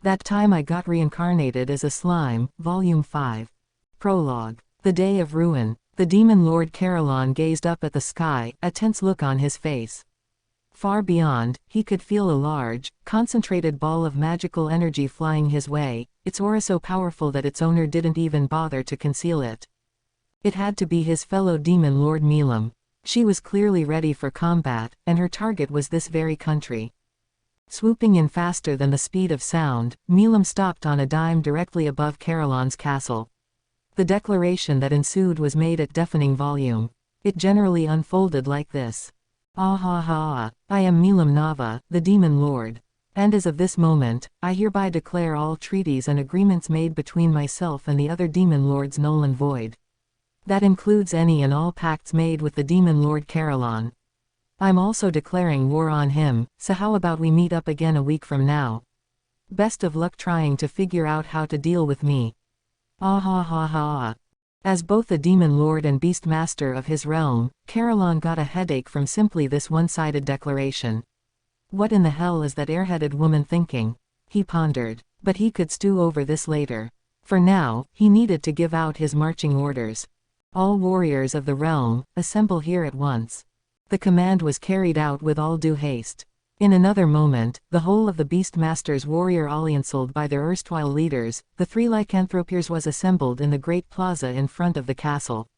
That time I got reincarnated as a slime. Volume 5. Prologue. The Day of Ruin. The demon Lord Carillon gazed up at the sky, a tense look on his face. Far beyond, he could feel a large, concentrated ball of magical energy flying his way, its aura so powerful that its owner didn't even bother to conceal it. It had to be his fellow demon Lord Milam. She was clearly ready for combat, and her target was this very country. Swooping in faster than the speed of sound, Milam stopped on a dime directly above Carillon's castle. The declaration that ensued was made at deafening volume. It generally unfolded like this. Ah ha ha, I am Milam Nava, the Demon Lord. And as of this moment, I hereby declare all treaties and agreements made between myself and the other Demon Lords null and void. That includes any and all pacts made with the Demon Lord Carillon. I'm also declaring war on him, so how about we meet up again a week from now? Best of luck trying to figure out how to deal with me. Ah ha ha ha. As both the Demon Lord and Beast Master of his realm, Carillon got a headache from simply this one-sided declaration. What in the hell is that airheaded woman thinking? He pondered. But he could stew over this later. For now, he needed to give out his marching orders. All warriors of the realm, assemble here at once. The command was carried out with all due haste. In another moment, the whole of the Beastmaster's warrior allianced by their erstwhile leaders, the three lycanthropiers, was assembled in the great plaza in front of the castle.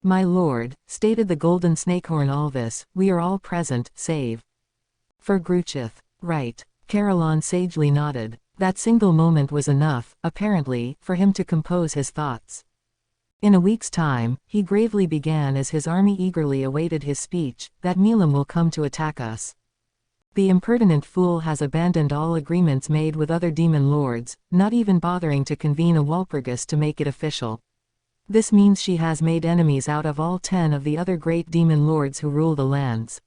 My lord, stated the golden snakehorn Alvis, we are all present, save for Gruchith. Right. Carillon sagely nodded. That single moment was enough, apparently, for him to compose his thoughts. In a week's time, he gravely began as his army eagerly awaited his speech, that Milam will come to attack us. The impertinent fool has abandoned all agreements made with other demon lords, not even bothering to convene a Walpurgis to make it official. This means she has made enemies out of all 10 of the other great demon lords who rule the lands.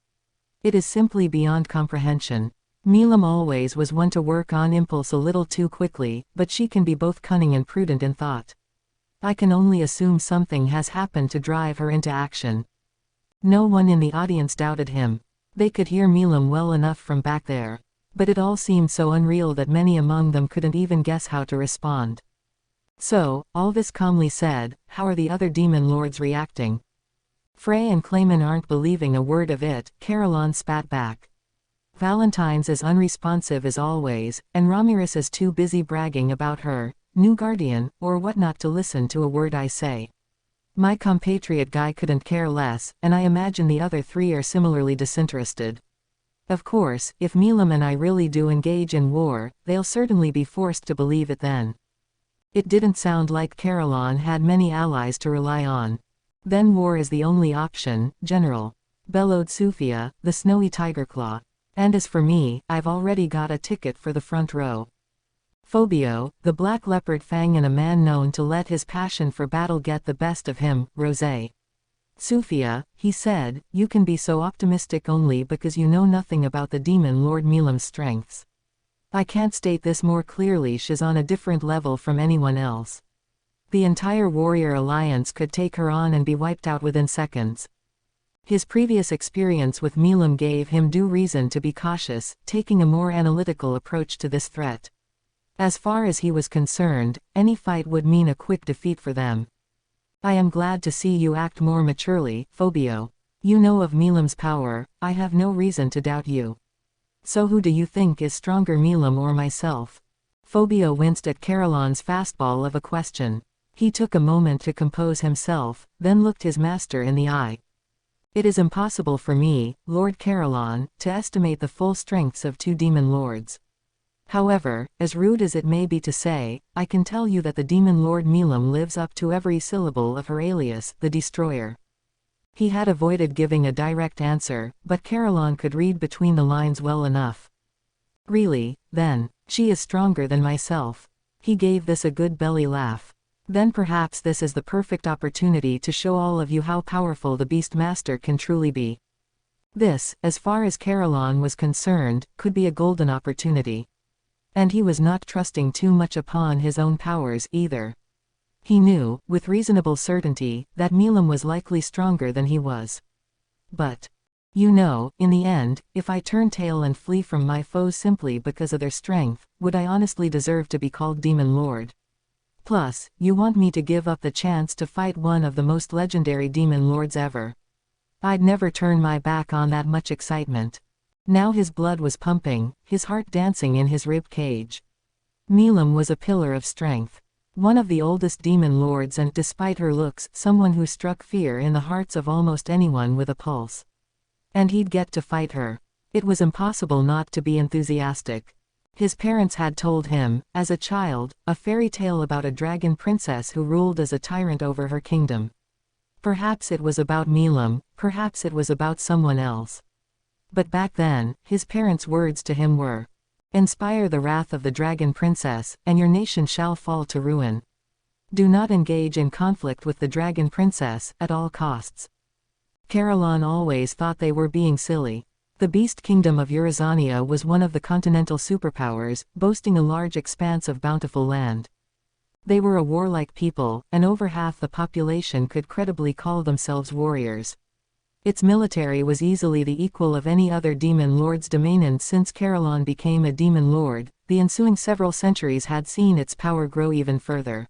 It is simply beyond comprehension. Milam always was one to work on impulse a little too quickly, but she can be both cunning and prudent in thought. I can only assume something has happened to drive her into action. No one in the audience doubted him. They could hear Milam well enough from back there. But it all seemed so unreal that many among them couldn't even guess how to respond. So, Alvis calmly said, how are the other demon lords reacting? Frey and Clayman aren't believing a word of it, Carillon spat back. Valentine's as unresponsive as always, and Ramirez is too busy bragging about her new guardian, or whatnot to listen to a word I say. My compatriot Guy couldn't care less, and I imagine the other 3 are similarly disinterested. Of course, if Milam and I really do engage in war, they'll certainly be forced to believe it then. It didn't sound like Carillon had many allies to rely on. Then war is the only option, General, bellowed Sufia, the snowy tigerclaw. And as for me, I've already got a ticket for the front row. Phobio, the black leopard fang, and a man known to let his passion for battle get the best of him, Rosé. Sufia, he said, you can be so optimistic only because you know nothing about the demon Lord Milam's strengths. I can't state this more clearly. She's on a different level from anyone else. The entire warrior alliance could take her on and be wiped out within seconds. His previous experience with Milam gave him due reason to be cautious, taking a more analytical approach to this threat. As far as he was concerned, any fight would mean a quick defeat for them. I am glad to see you act more maturely, Phobio. You know of Milam's power, I have no reason to doubt you. So who do you think is stronger, Milam or myself? Phobio winced at Carillon's fastball of a question. He took a moment to compose himself, then looked his master in the eye. It is impossible for me, Lord Carillon, to estimate the full strengths of 2 demon lords. However, as rude as it may be to say, I can tell you that the demon Lord Milam lives up to every syllable of her alias, the Destroyer. He had avoided giving a direct answer, but Carillon could read between the lines well enough. Really, then, she is stronger than myself. He gave this a good belly laugh. Then perhaps this is the perfect opportunity to show all of you how powerful the Beastmaster can truly be. This, as far as Carillon was concerned, could be a golden opportunity. And he was not trusting too much upon his own powers either. He knew, with reasonable certainty, that Milam was likely stronger than he was. But You know, in the end, if I turn tail and flee from my foes simply because of their strength, would I honestly deserve to be called Demon Lord? Plus, you want me to give up the chance to fight one of the most legendary demon lords ever. I'd never turn my back on that much excitement. Now his blood was pumping, his heart dancing in his rib cage. Milam was a pillar of strength. One of the oldest demon lords and, despite her looks, someone who struck fear in the hearts of almost anyone with a pulse. And he'd get to fight her. It was impossible not to be enthusiastic. His parents had told him, as a child, a fairy tale about a dragon princess who ruled as a tyrant over her kingdom. Perhaps it was about Milam, perhaps it was about someone else. But back then, his parents' words to him were, "Inspire the wrath of the dragon princess, and your nation shall fall to ruin. Do not engage in conflict with the dragon princess, at all costs." Caroline always thought they were being silly. The Beast Kingdom of Eurazania was one of the continental superpowers, boasting a large expanse of bountiful land. They were a warlike people, and over half the population could credibly call themselves warriors. Its military was easily the equal of any other demon lord's domain, and since Caroline became a demon lord, the ensuing several centuries had seen its power grow even further.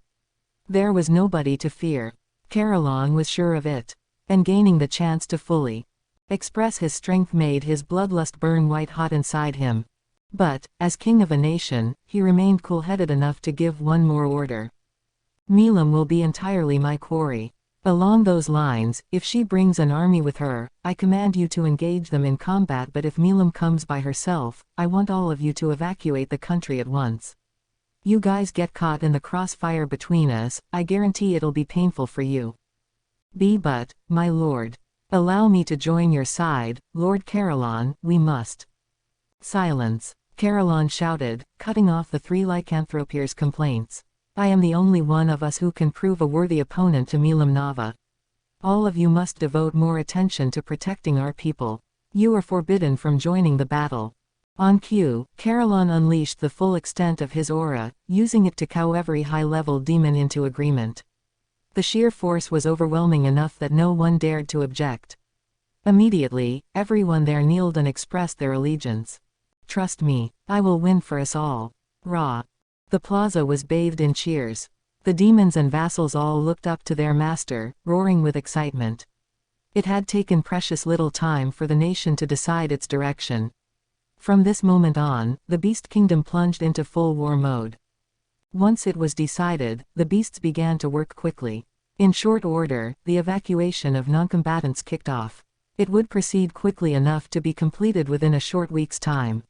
There was nobody to fear. Caroline was sure of it. And gaining the chance to fully express his strength made his bloodlust burn white-hot inside him. But, as king of a nation, he remained cool-headed enough to give one more order. "Milam will be entirely my quarry. Along those lines, if she brings an army with her, I command you to engage them in combat, but if Milam comes by herself, I want all of you to evacuate the country at once. You guys get caught in the crossfire between us, I guarantee it'll be painful for you. But, my lord, allow me to join your side, Lord Caroline, we must." "Silence," Caroline shouted, cutting off the three lycanthropeers' complaints. "I am the only one of us who can prove a worthy opponent to Milam Nava. All of you must devote more attention to protecting our people. You are forbidden from joining the battle." On cue, Caroline unleashed the full extent of his aura, using it to cow every high-level demon into agreement. The sheer force was overwhelming enough that no one dared to object. Immediately, everyone there kneeled and expressed their allegiance. "Trust me, I will win for us all. Rah!" The plaza was bathed in cheers. The demons and vassals all looked up to their master, roaring with excitement. It had taken precious little time for the nation to decide its direction. From this moment on, the Beast Kingdom plunged into full war mode. Once it was decided, the beasts began to work quickly. In short order, the evacuation of non-combatants kicked off. It would proceed quickly enough to be completed within a short week's time.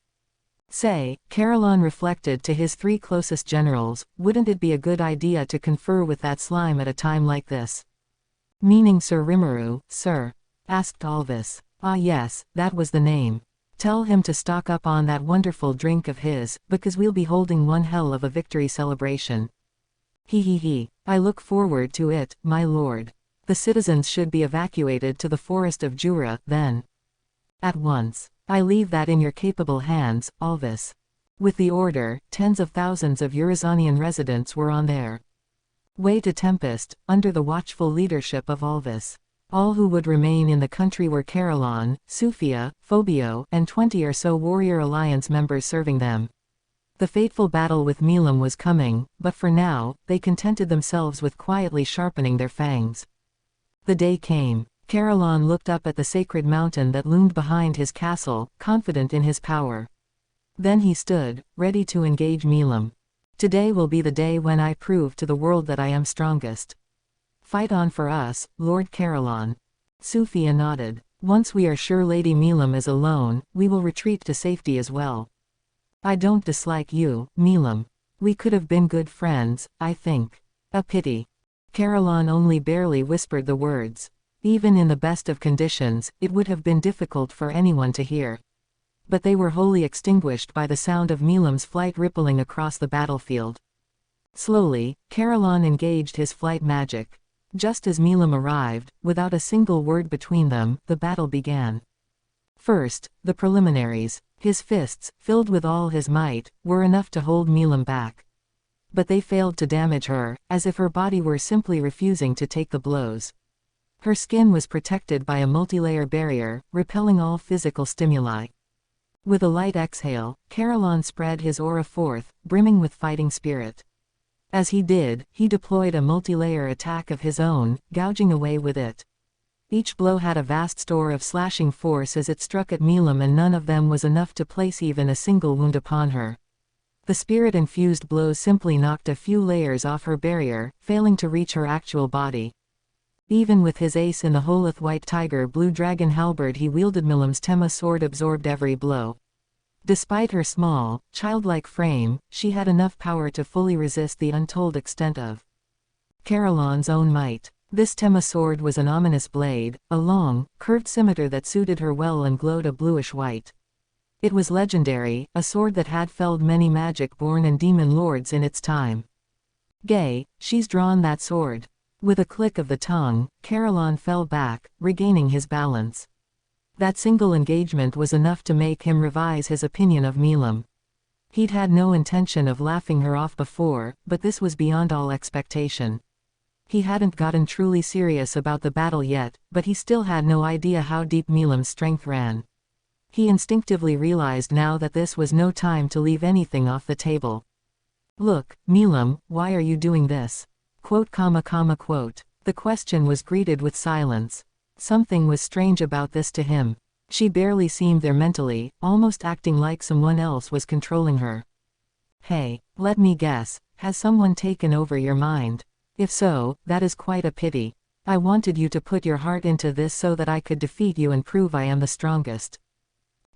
Caroline reflected to his three closest generals, wouldn't it be a good idea to confer with that slime at a time like this? "Meaning Sir Rimuru, sir?" asked Alvis. "Ah yes, that was the name. Tell him to stock up on that wonderful drink of his, because we'll be holding one hell of a victory celebration." He. "I look forward to it, my lord. The citizens should be evacuated to the forest of Jura, then." "At once. I leave that in your capable hands, Alvis." With the order, tens of thousands of Eurazanian residents were on their way to Tempest, under the watchful leadership of Alvis. All who would remain in the country were Caroline, Sufia, Phobio, and 20 or so Warrior Alliance members serving them. The fateful battle with Milam was coming, but for now, they contented themselves with quietly sharpening their fangs. The day came. Caroline looked up at the sacred mountain that loomed behind his castle, confident in his power. Then he stood, ready to engage Milam. "Today will be the day when I prove to the world that I am strongest. Fight on for us, Lord Caroline." Sufia nodded. "Once we are sure Lady Milam is alone, we will retreat to safety as well. I don't dislike you, Milam. We could have been good friends, I think. A pity." Caroline only barely whispered the words. Even in the best of conditions, it would have been difficult for anyone to hear. But they were wholly extinguished by the sound of Milam's flight rippling across the battlefield. Slowly, Caroline engaged his flight magic. Just as Milam arrived, without a single word between them, the battle began. First, the preliminaries. His fists, filled with all his might, were enough to hold Milam back. But they failed to damage her, as if her body were simply refusing to take the blows. Her skin was protected by a multilayer barrier, repelling all physical stimuli. With a light exhale, Carillon spread his aura forth, brimming with fighting spirit. As he did, he deployed a multilayer attack of his own, gouging away with it. Each blow had a vast store of slashing force as it struck at Milam, and none of them was enough to place even a single wound upon her. The spirit-infused blows simply knocked a few layers off her barrier, failing to reach her actual body. Even with his ace in the Holeth White Tiger Blue Dragon halberd he wielded, Milam's Tema sword absorbed every blow. Despite her small, childlike frame, she had enough power to fully resist the untold extent of Carillon's own might. This Tema sword was an ominous blade, a long, curved scimitar that suited her well and glowed a bluish white. It was legendary, a sword that had felled many magic-born and demon lords in its time. "Gay, she's drawn that sword." With a click of the tongue, Carillon fell back, regaining his balance. That single engagement was enough to make him revise his opinion of Milam. He'd had no intention of laughing her off before, but this was beyond all expectation. He hadn't gotten truly serious about the battle yet, but he still had no idea how deep Milam's strength ran. He instinctively realized now that this was no time to leave anything off the table. "Look, Milam, why are you doing this?" Quote. The question was greeted with silence. Something was strange about this to him. She barely seemed there mentally, almost acting like someone else was controlling her. "Hey, let me guess, has someone taken over your mind? If so, that is quite a pity. I wanted you to put your heart into this so that I could defeat you and prove I am the strongest."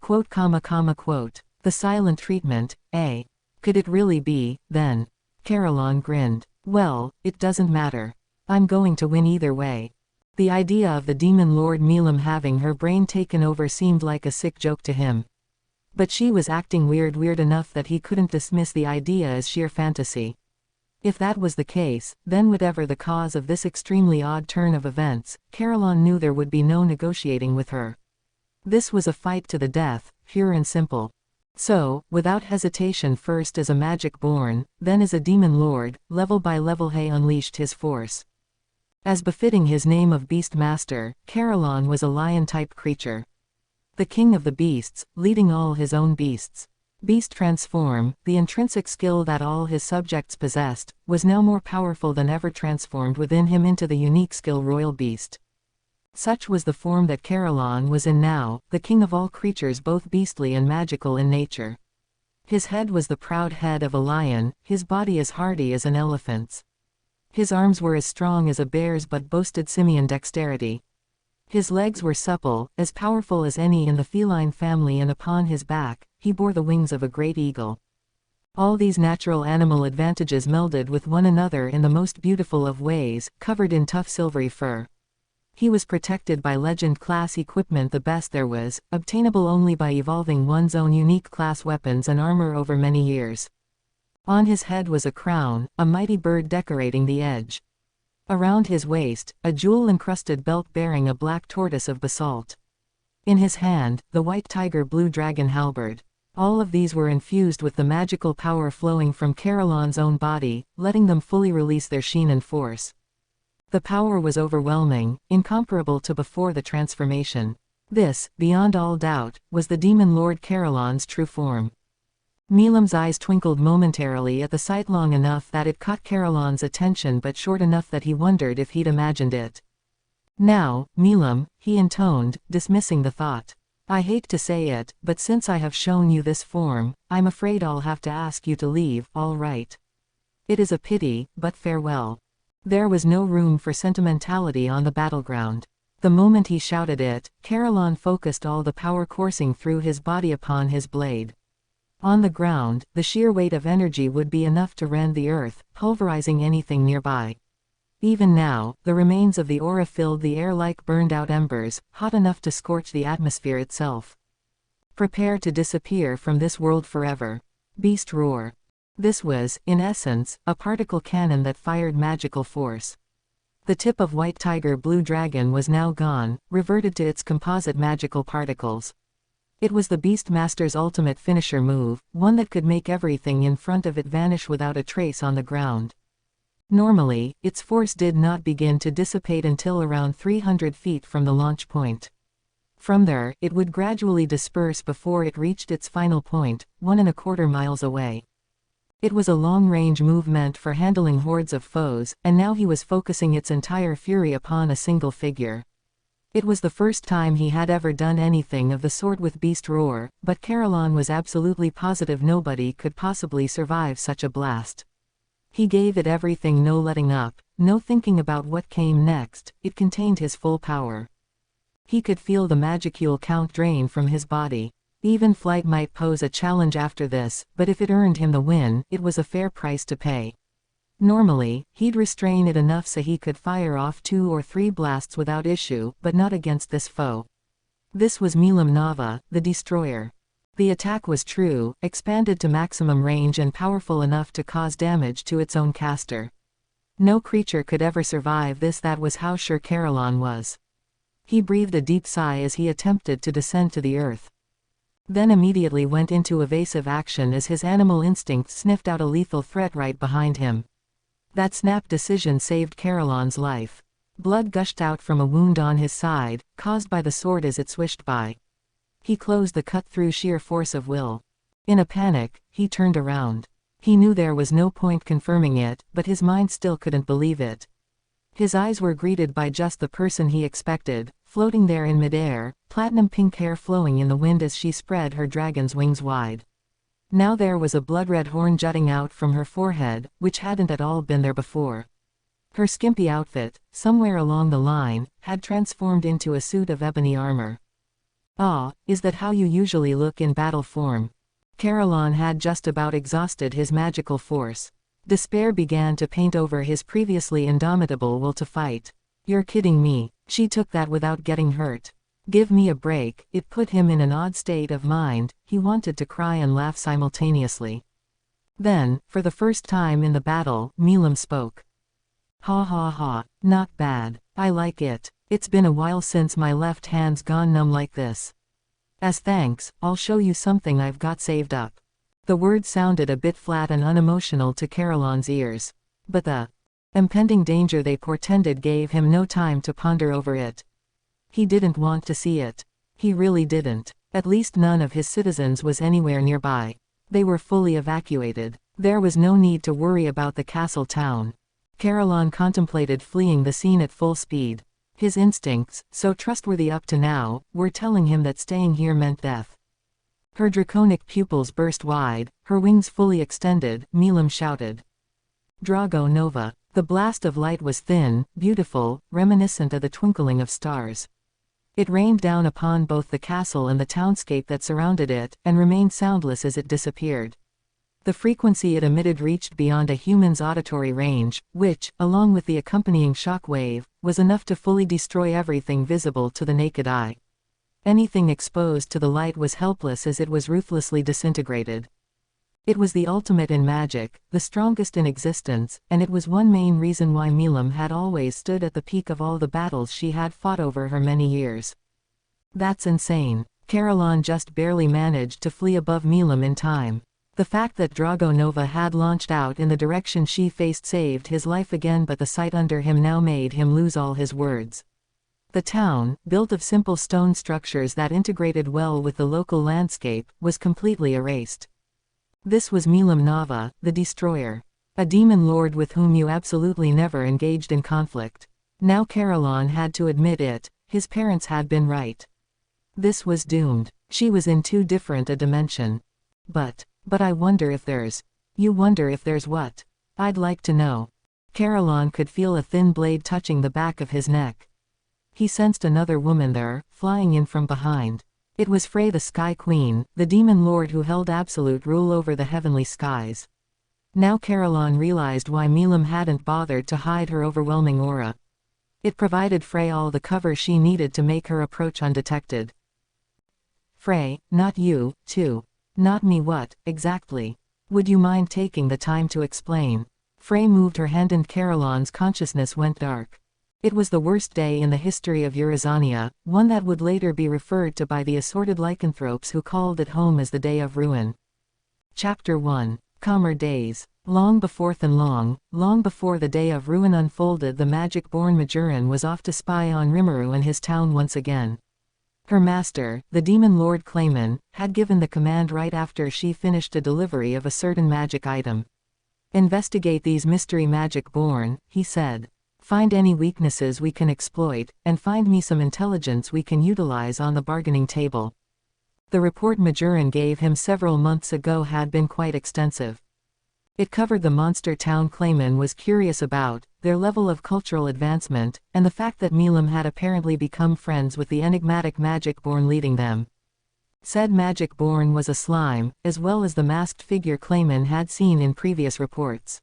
Quote. The silent treatment, eh? Could it really be, then? Carillon grinned. "Well, it doesn't matter. I'm going to win either way." The idea of the demon lord Milam having her brain taken over seemed like a sick joke to him. But she was acting weird enough that he couldn't dismiss the idea as sheer fantasy. If that was the case, then whatever the cause of this extremely odd turn of events, Carillon knew there would be no negotiating with her. This was a fight to the death, pure and simple. So, without hesitation, first as a magic-born, then as a demon lord, level by level he unleashed his force. As befitting his name of Beast Master, Carillon was a lion-type creature. The king of the beasts, leading all his own beasts. Beast Transform, the intrinsic skill that all his subjects possessed, was now more powerful than ever, transformed within him into the unique skill Royal Beast. Such was the form that Carillon was in now, the king of all creatures both beastly and magical in nature. His head was the proud head of a lion, his body as hardy as an elephant's. His arms were as strong as a bear's but boasted simian dexterity. His legs were supple, as powerful as any in the feline family, and upon his back, he bore the wings of a great eagle. All these natural animal advantages melded with one another in the most beautiful of ways, covered in tough silvery fur. He was protected by legend-class equipment, the best there was, obtainable only by evolving one's own unique class weapons and armor over many years. On his head was a crown, a mighty bird decorating the edge. Around his waist, a jewel-encrusted belt bearing a black tortoise of basalt. In his hand, the white tiger blue dragon halberd. All of these were infused with the magical power flowing from Carillon's own body, letting them fully release their sheen and force. The power was overwhelming, incomparable to before the transformation. This, beyond all doubt, was the demon lord Carillon's true form. Milam's eyes twinkled momentarily at the sight, long enough that it caught Carillon's attention but short enough that he wondered if he'd imagined it. "Now, Milam," he intoned, dismissing the thought. "I hate to say it, but since I have shown you this form, I'm afraid I'll have to ask you to leave, all right? It is a pity, but farewell." There was no room for sentimentality on the battleground. The moment he shouted it, Carillon focused all the power coursing through his body upon his blade. On the ground, the sheer weight of energy would be enough to rend the earth, pulverizing anything nearby. Even now, the remains of the aura filled the air like burned-out embers, hot enough to scorch the atmosphere itself. "Prepare to disappear from this world forever." Beast roar. This was, in essence, a particle cannon that fired magical force. The tip of White Tiger Blue Dragon was now gone, reverted to its composite magical particles. It was the Beast Master's ultimate finisher move, one that could make everything in front of it vanish without a trace on the ground. Normally, its force did not begin to dissipate until around 300 feet from the launch point. From there, it would gradually disperse before it reached its final point, 1¼ miles away. It was a long-range move meant for handling hordes of foes, and now he was focusing its entire fury upon a single figure. It was the first time he had ever done anything of the sort with Beast Roar, but Caroline was absolutely positive nobody could possibly survive such a blast. He gave it everything, no letting up, no thinking about what came next. It contained his full power. He could feel the magicule count drain from his body. Even flight might pose a challenge after this, but if it earned him the win, it was a fair price to pay. Normally, he'd restrain it enough so he could fire off 2 or 3 blasts without issue, but not against this foe. This was Milam Nava, the destroyer. The attack was true, expanded to maximum range and powerful enough to cause damage to its own caster. No creature could ever survive this, that was how sure Caroline was. He breathed a deep sigh as he attempted to descend to the earth. Then immediately went into evasive action as his animal instinct sniffed out a lethal threat right behind him. That snap decision saved Caroline's life. Blood gushed out from a wound on his side, caused by the sword as it swished by. He closed the cut through sheer force of will. In a panic, he turned around. He knew there was no point confirming it, but his mind still couldn't believe it. His eyes were greeted by just the person he expected, floating there in midair, platinum pink hair flowing in the wind as she spread her dragon's wings wide. Now there was a blood-red horn jutting out from her forehead, which hadn't at all been there before. Her skimpy outfit, somewhere along the line, had transformed into a suit of ebony armor. Ah, is that how you usually look in battle form? Caroline had just about exhausted his magical force. Despair began to paint over his previously indomitable will to fight. You're kidding me. She took that without getting hurt. Give me a break. It put him in an odd state of mind. He wanted to cry and laugh simultaneously. Then, for the first time in the battle, Milam spoke. Ha ha ha, not bad. I like it. It's been a while since my left hand's gone numb like this. As thanks, I'll show you something I've got saved up. The words sounded a bit flat and unemotional to Caroline's ears. But the impending danger they portended gave him no time to ponder over it. He didn't want to see it. He really didn't. At least none of his citizens was anywhere nearby. They were fully evacuated. There was no need to worry about the castle town. Caroline contemplated fleeing the scene at full speed. His instincts, so trustworthy up to now, were telling him that staying here meant death. Her draconic pupils burst wide, her wings fully extended. Milam shouted. Drago Nova. The blast of light was thin, beautiful, reminiscent of the twinkling of stars. It rained down upon both the castle and the townscape that surrounded it, and remained soundless as it disappeared. The frequency it emitted reached beyond a human's auditory range, which, along with the accompanying shock wave, was enough to fully destroy everything visible to the naked eye. Anything exposed to the light was helpless as it was ruthlessly disintegrated. It was the ultimate in magic, the strongest in existence, and it was one main reason why Milam had always stood at the peak of all the battles she had fought over her many years. That's insane. Caroline just barely managed to flee above Milam in time. The fact that Drago Nova had launched out in the direction she faced saved his life again, but the sight under him now made him lose all his words. The town, built of simple stone structures that integrated well with the local landscape, was completely erased. This was Milam Nava, the destroyer. A demon lord with whom you absolutely never engaged in conflict. Now Caroline had to admit it, his parents had been right. This was doomed. She was in too different a dimension. But I wonder if there's... You wonder if there's what? I'd like to know. Caroline could feel a thin blade touching the back of his neck. He sensed another woman there, flying in from behind. It was Frey, the Sky Queen, the demon lord who held absolute rule over the heavenly skies. Now Caroline realized why Milam hadn't bothered to hide her overwhelming aura. It provided Frey all the cover she needed to make her approach undetected. Frey, not you, too. Not me, what, exactly? Would you mind taking the time to explain? Frey moved her hand and Caroline's consciousness went dark. It was the worst day in the history of Eurazania, one that would later be referred to by the assorted lycanthropes who called it home as the Day of Ruin. Chapter 1. Calmer days. Long before long before the day of ruin unfolded, the magic-born Majoran was off to spy on Rimuru and his town once again. Her master, the demon lord Clayman, had given the command right after she finished a delivery of a certain magic item. "Investigate these mystery magic-born," he said. "Find any weaknesses we can exploit, and find me some intelligence we can utilize on the bargaining table." The report Majoran gave him several months ago had been quite extensive. It covered the monster town Clayman was curious about, their level of cultural advancement, and the fact that Milam had apparently become friends with the enigmatic magic-born leading them. Said magic-born was a slime, as well as the masked figure Clayman had seen in previous reports.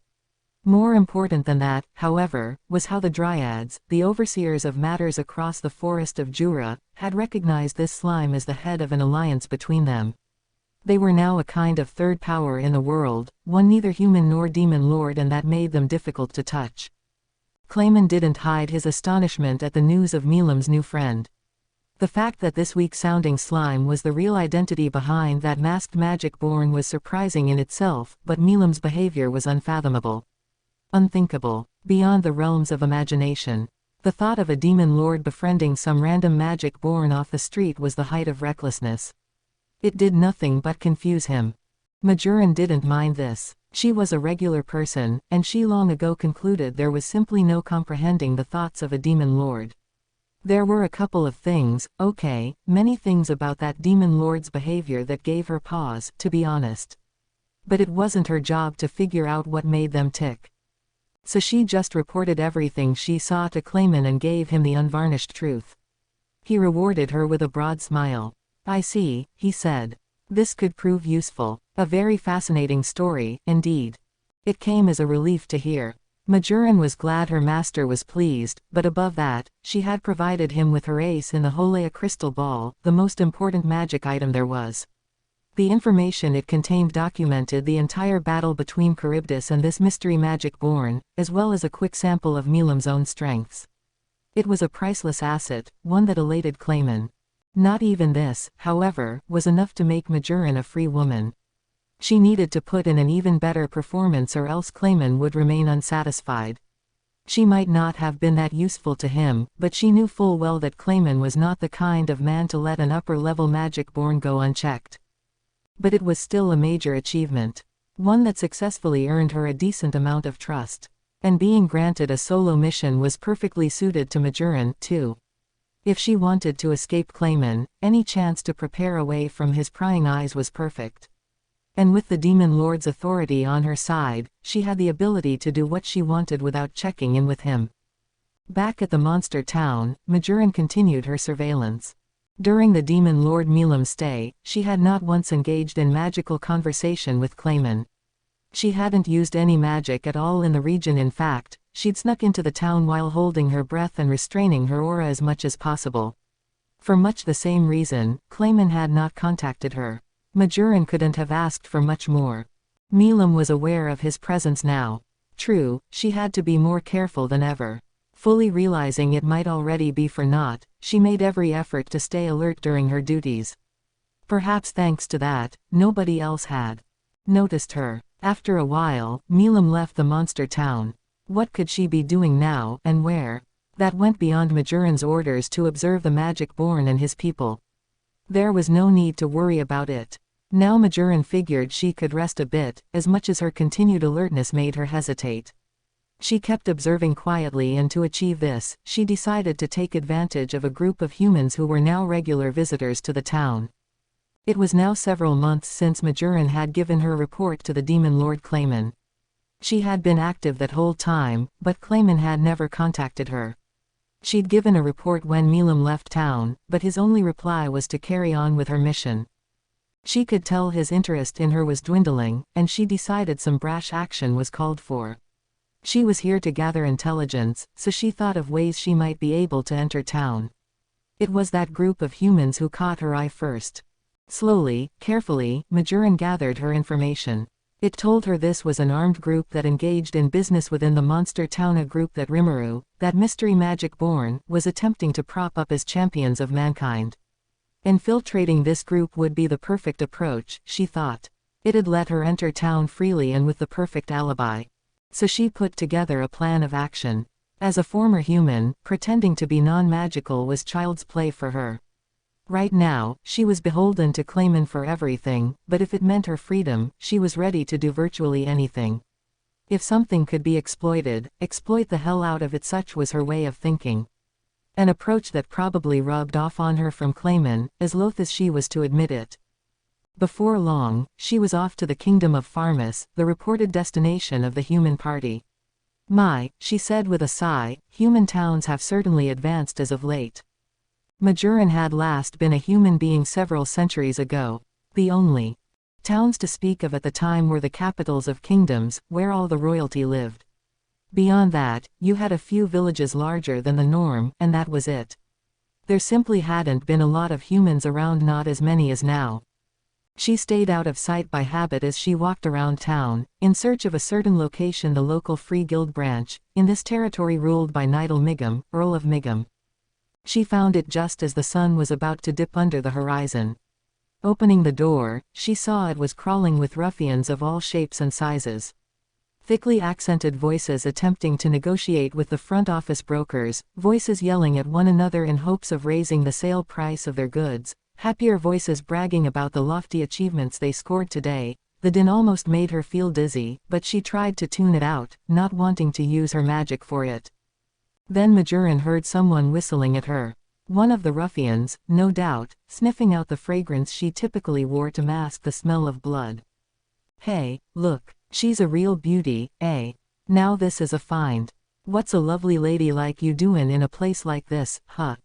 More important than that, however, was how the Dryads, the overseers of matters across the forest of Jura, had recognized this slime as the head of an alliance between them. They were now a kind of third power in the world, one neither human nor demon lord, and that made them difficult to touch. Clayman didn't hide his astonishment at the news of Milam's new friend. The fact that this weak-sounding slime was the real identity behind that masked magic-born was surprising in itself, but Milam's behavior was unfathomable. Unthinkable. Beyond the realms of imagination. The thought of a demon lord befriending some random magic-born off the street was the height of recklessness. It did nothing but confuse him. Majoran didn't mind this. She was a regular person, and she long ago concluded there was simply no comprehending the thoughts of a demon lord. There were a couple of things, many things about that demon lord's behavior that gave her pause, to be honest. But it wasn't her job to figure out what made them tick. So she just reported everything she saw to Clayman and gave him the unvarnished truth. He rewarded her with a broad smile. "I see," he said. "This could prove useful. A very fascinating story, indeed." It came as a relief to hear. Majoran was glad her master was pleased, but above that, she had provided him with her ace in the hole, a crystal ball, the most important magic item there was. The information it contained documented the entire battle between Charybdis and this mystery magic-born, as well as a quick sample of Milam's own strengths. It was a priceless asset, one that elated Clayman. Not even this, however, was enough to make Majoran a free woman. She needed to put in an even better performance, or else Clayman would remain unsatisfied. She might not have been that useful to him, but she knew full well that Clayman was not the kind of man to let an upper-level magic-born go unchecked. But it was still a major achievement. One that successfully earned her a decent amount of trust. And being granted a solo mission was perfectly suited to Majoran, too. If she wanted to escape Clayman, any chance to prepare away from his prying eyes was perfect. And with the demon lord's authority on her side, she had the ability to do what she wanted without checking in with him. Back at the monster town, Majoran continued her surveillance. During the demon lord Milam's stay, she had not once engaged in magical conversation with Clayman. She hadn't used any magic at all in the region. In fact, she'd snuck into the town while holding her breath and restraining her aura as much as possible. For much the same reason, Clayman had not contacted her. Majoran couldn't have asked for much more. Milam was aware of his presence now. True, she had to be more careful than ever. Fully realizing it might already be for naught, she made every effort to stay alert during her duties. Perhaps thanks to that, nobody else had noticed her. After a while, Milam left the monster town. What could she be doing now, and where? That went beyond Majoran's orders to observe the magic-born and his people. There was no need to worry about it. Now Majoran figured she could rest a bit, as much as her continued alertness made her hesitate. She kept observing quietly, and to achieve this, she decided to take advantage of a group of humans who were now regular visitors to the town. It was now several months since Majoran had given her report to the demon lord Clayman. She had been active that whole time, but Clayman had never contacted her. She'd given a report when Milam left town, but his only reply was to carry on with her mission. She could tell his interest in her was dwindling, and she decided some brash action was called for. She was here to gather intelligence, so she thought of ways she might be able to enter town. It was that group of humans who caught her eye first. Slowly, carefully, Majoran gathered her information. It told her this was an armed group that engaged in business within the monster town, a group that Rimuru, that mystery magic-born, was attempting to prop up as champions of mankind. Infiltrating this group would be the perfect approach, she thought. It'd let her enter town freely and with the perfect alibi. So she put together a plan of action. As a former human, pretending to be non-magical was child's play for her. Right now, she was beholden to Clayman for everything, but if it meant her freedom, she was ready to do virtually anything. If something could be exploited, exploit the hell out of it. Such was her way of thinking. An approach that probably rubbed off on her from Clayman, as loath as she was to admit it. Before long, she was off to the kingdom of Pharmus, the reported destination of the human party. My, she said with a sigh, human towns have certainly advanced as of late. Majoran had last been a human being several centuries ago. The only towns to speak of at the time were the capitals of kingdoms, where all the royalty lived. Beyond that, you had a few villages larger than the norm, and that was it. There simply hadn't been a lot of humans around, not as many as now. She stayed out of sight by habit as she walked around town, in search of a certain location, the local Free Guild branch, in this territory ruled by Nidal Migum, Earl of Migum. She found it just as the sun was about to dip under the horizon. Opening the door, she saw it was crawling with ruffians of all shapes and sizes. Thickly accented voices attempting to negotiate with the front office brokers, voices yelling at one another in hopes of raising the sale price of their goods, happier voices bragging about the lofty achievements they scored today. The din almost made her feel dizzy, but she tried to tune it out, not wanting to use her magic for it. Then Majoran heard someone whistling at her. One of the ruffians, no doubt, sniffing out the fragrance she typically wore to mask the smell of blood. Hey, look, she's a real beauty, eh? Now this is a find. What's a lovely lady like you doin' in a place like this, huh?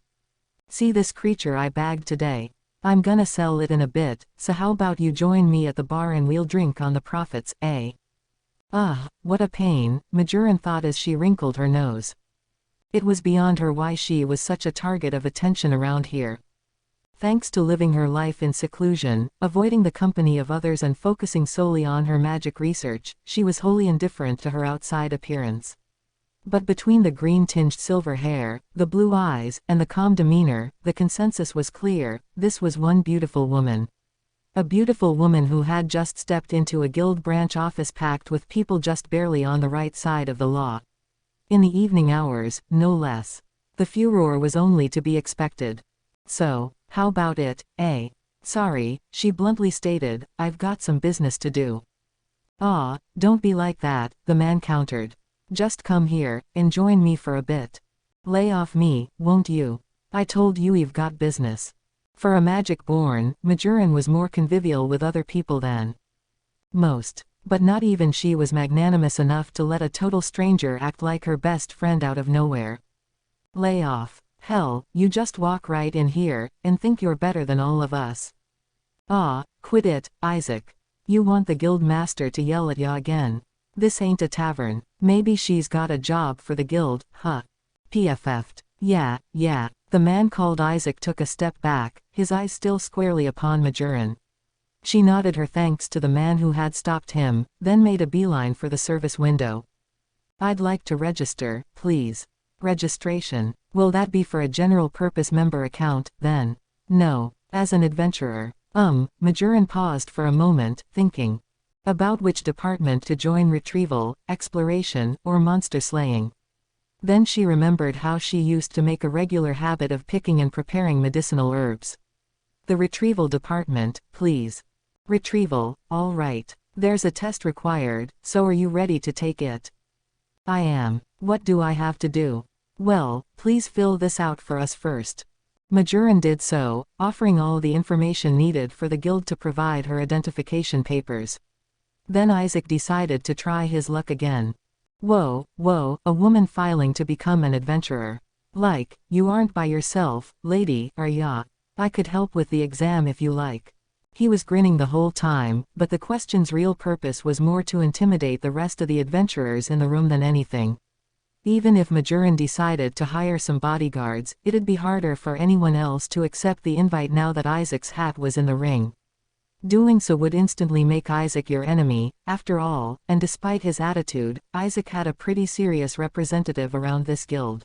See this creature I bagged today? I'm gonna sell it in a bit, so how about you join me at the bar and we'll drink on the profits, eh? What a pain, Majoran thought as she wrinkled her nose. It was beyond her why she was such a target of attention around here. Thanks to living her life in seclusion, avoiding the company of others and focusing solely on her magic research, she was wholly indifferent to her outside appearance. But between the green-tinged silver hair, the blue eyes, and the calm demeanor, the consensus was clear: this was one beautiful woman. A beautiful woman who had just stepped into a guild branch office packed with people just barely on the right side of the law. In the evening hours, no less. The furor was only to be expected. So, how about it, eh? Sorry, she bluntly stated, I've got some business to do. Don't be like that, the man countered. Just come here, and join me for a bit. Lay off me, won't you? I told you you've got business. For a magic-born, Majoran was more convivial with other people than most. But not even she was magnanimous enough to let a total stranger act like her best friend out of nowhere. Lay off. Hell, you just walk right in here, and think you're better than all of us. Quit it, Isaac. You want the guild master to yell at ya again. This ain't a tavern. Maybe she's got a job for the guild, huh? PFF'd. Yeah. The man called Isaac took a step back, his eyes still squarely upon Majoran. She nodded her thanks to the man who had stopped him, then made a beeline for the service window. I'd like to register, please. Registration. Will that be for a general-purpose member account, then? No. As an adventurer. Majoran paused for a moment, thinking about which department to join: retrieval, exploration, or monster slaying. Then she remembered how she used to make a regular habit of picking and preparing medicinal herbs. The retrieval department, please. Retrieval, all right. There's a test required, so are you ready to take it? I am. What do I have to do? Well, please fill this out for us first. Majoran did so, offering all the information needed for the guild to provide her identification papers. Then Isaac decided to try his luck again. Whoa, a woman filing to become an adventurer. Like, you aren't by yourself, lady, are ya? I could help with the exam if you like. He was grinning the whole time, but the question's real purpose was more to intimidate the rest of the adventurers in the room than anything. Even if Majoran decided to hire some bodyguards, it'd be harder for anyone else to accept the invite now that Isaac's hat was in the ring. Doing so would instantly make Isaac your enemy, after all, and despite his attitude, Isaac had a pretty serious representative around this guild.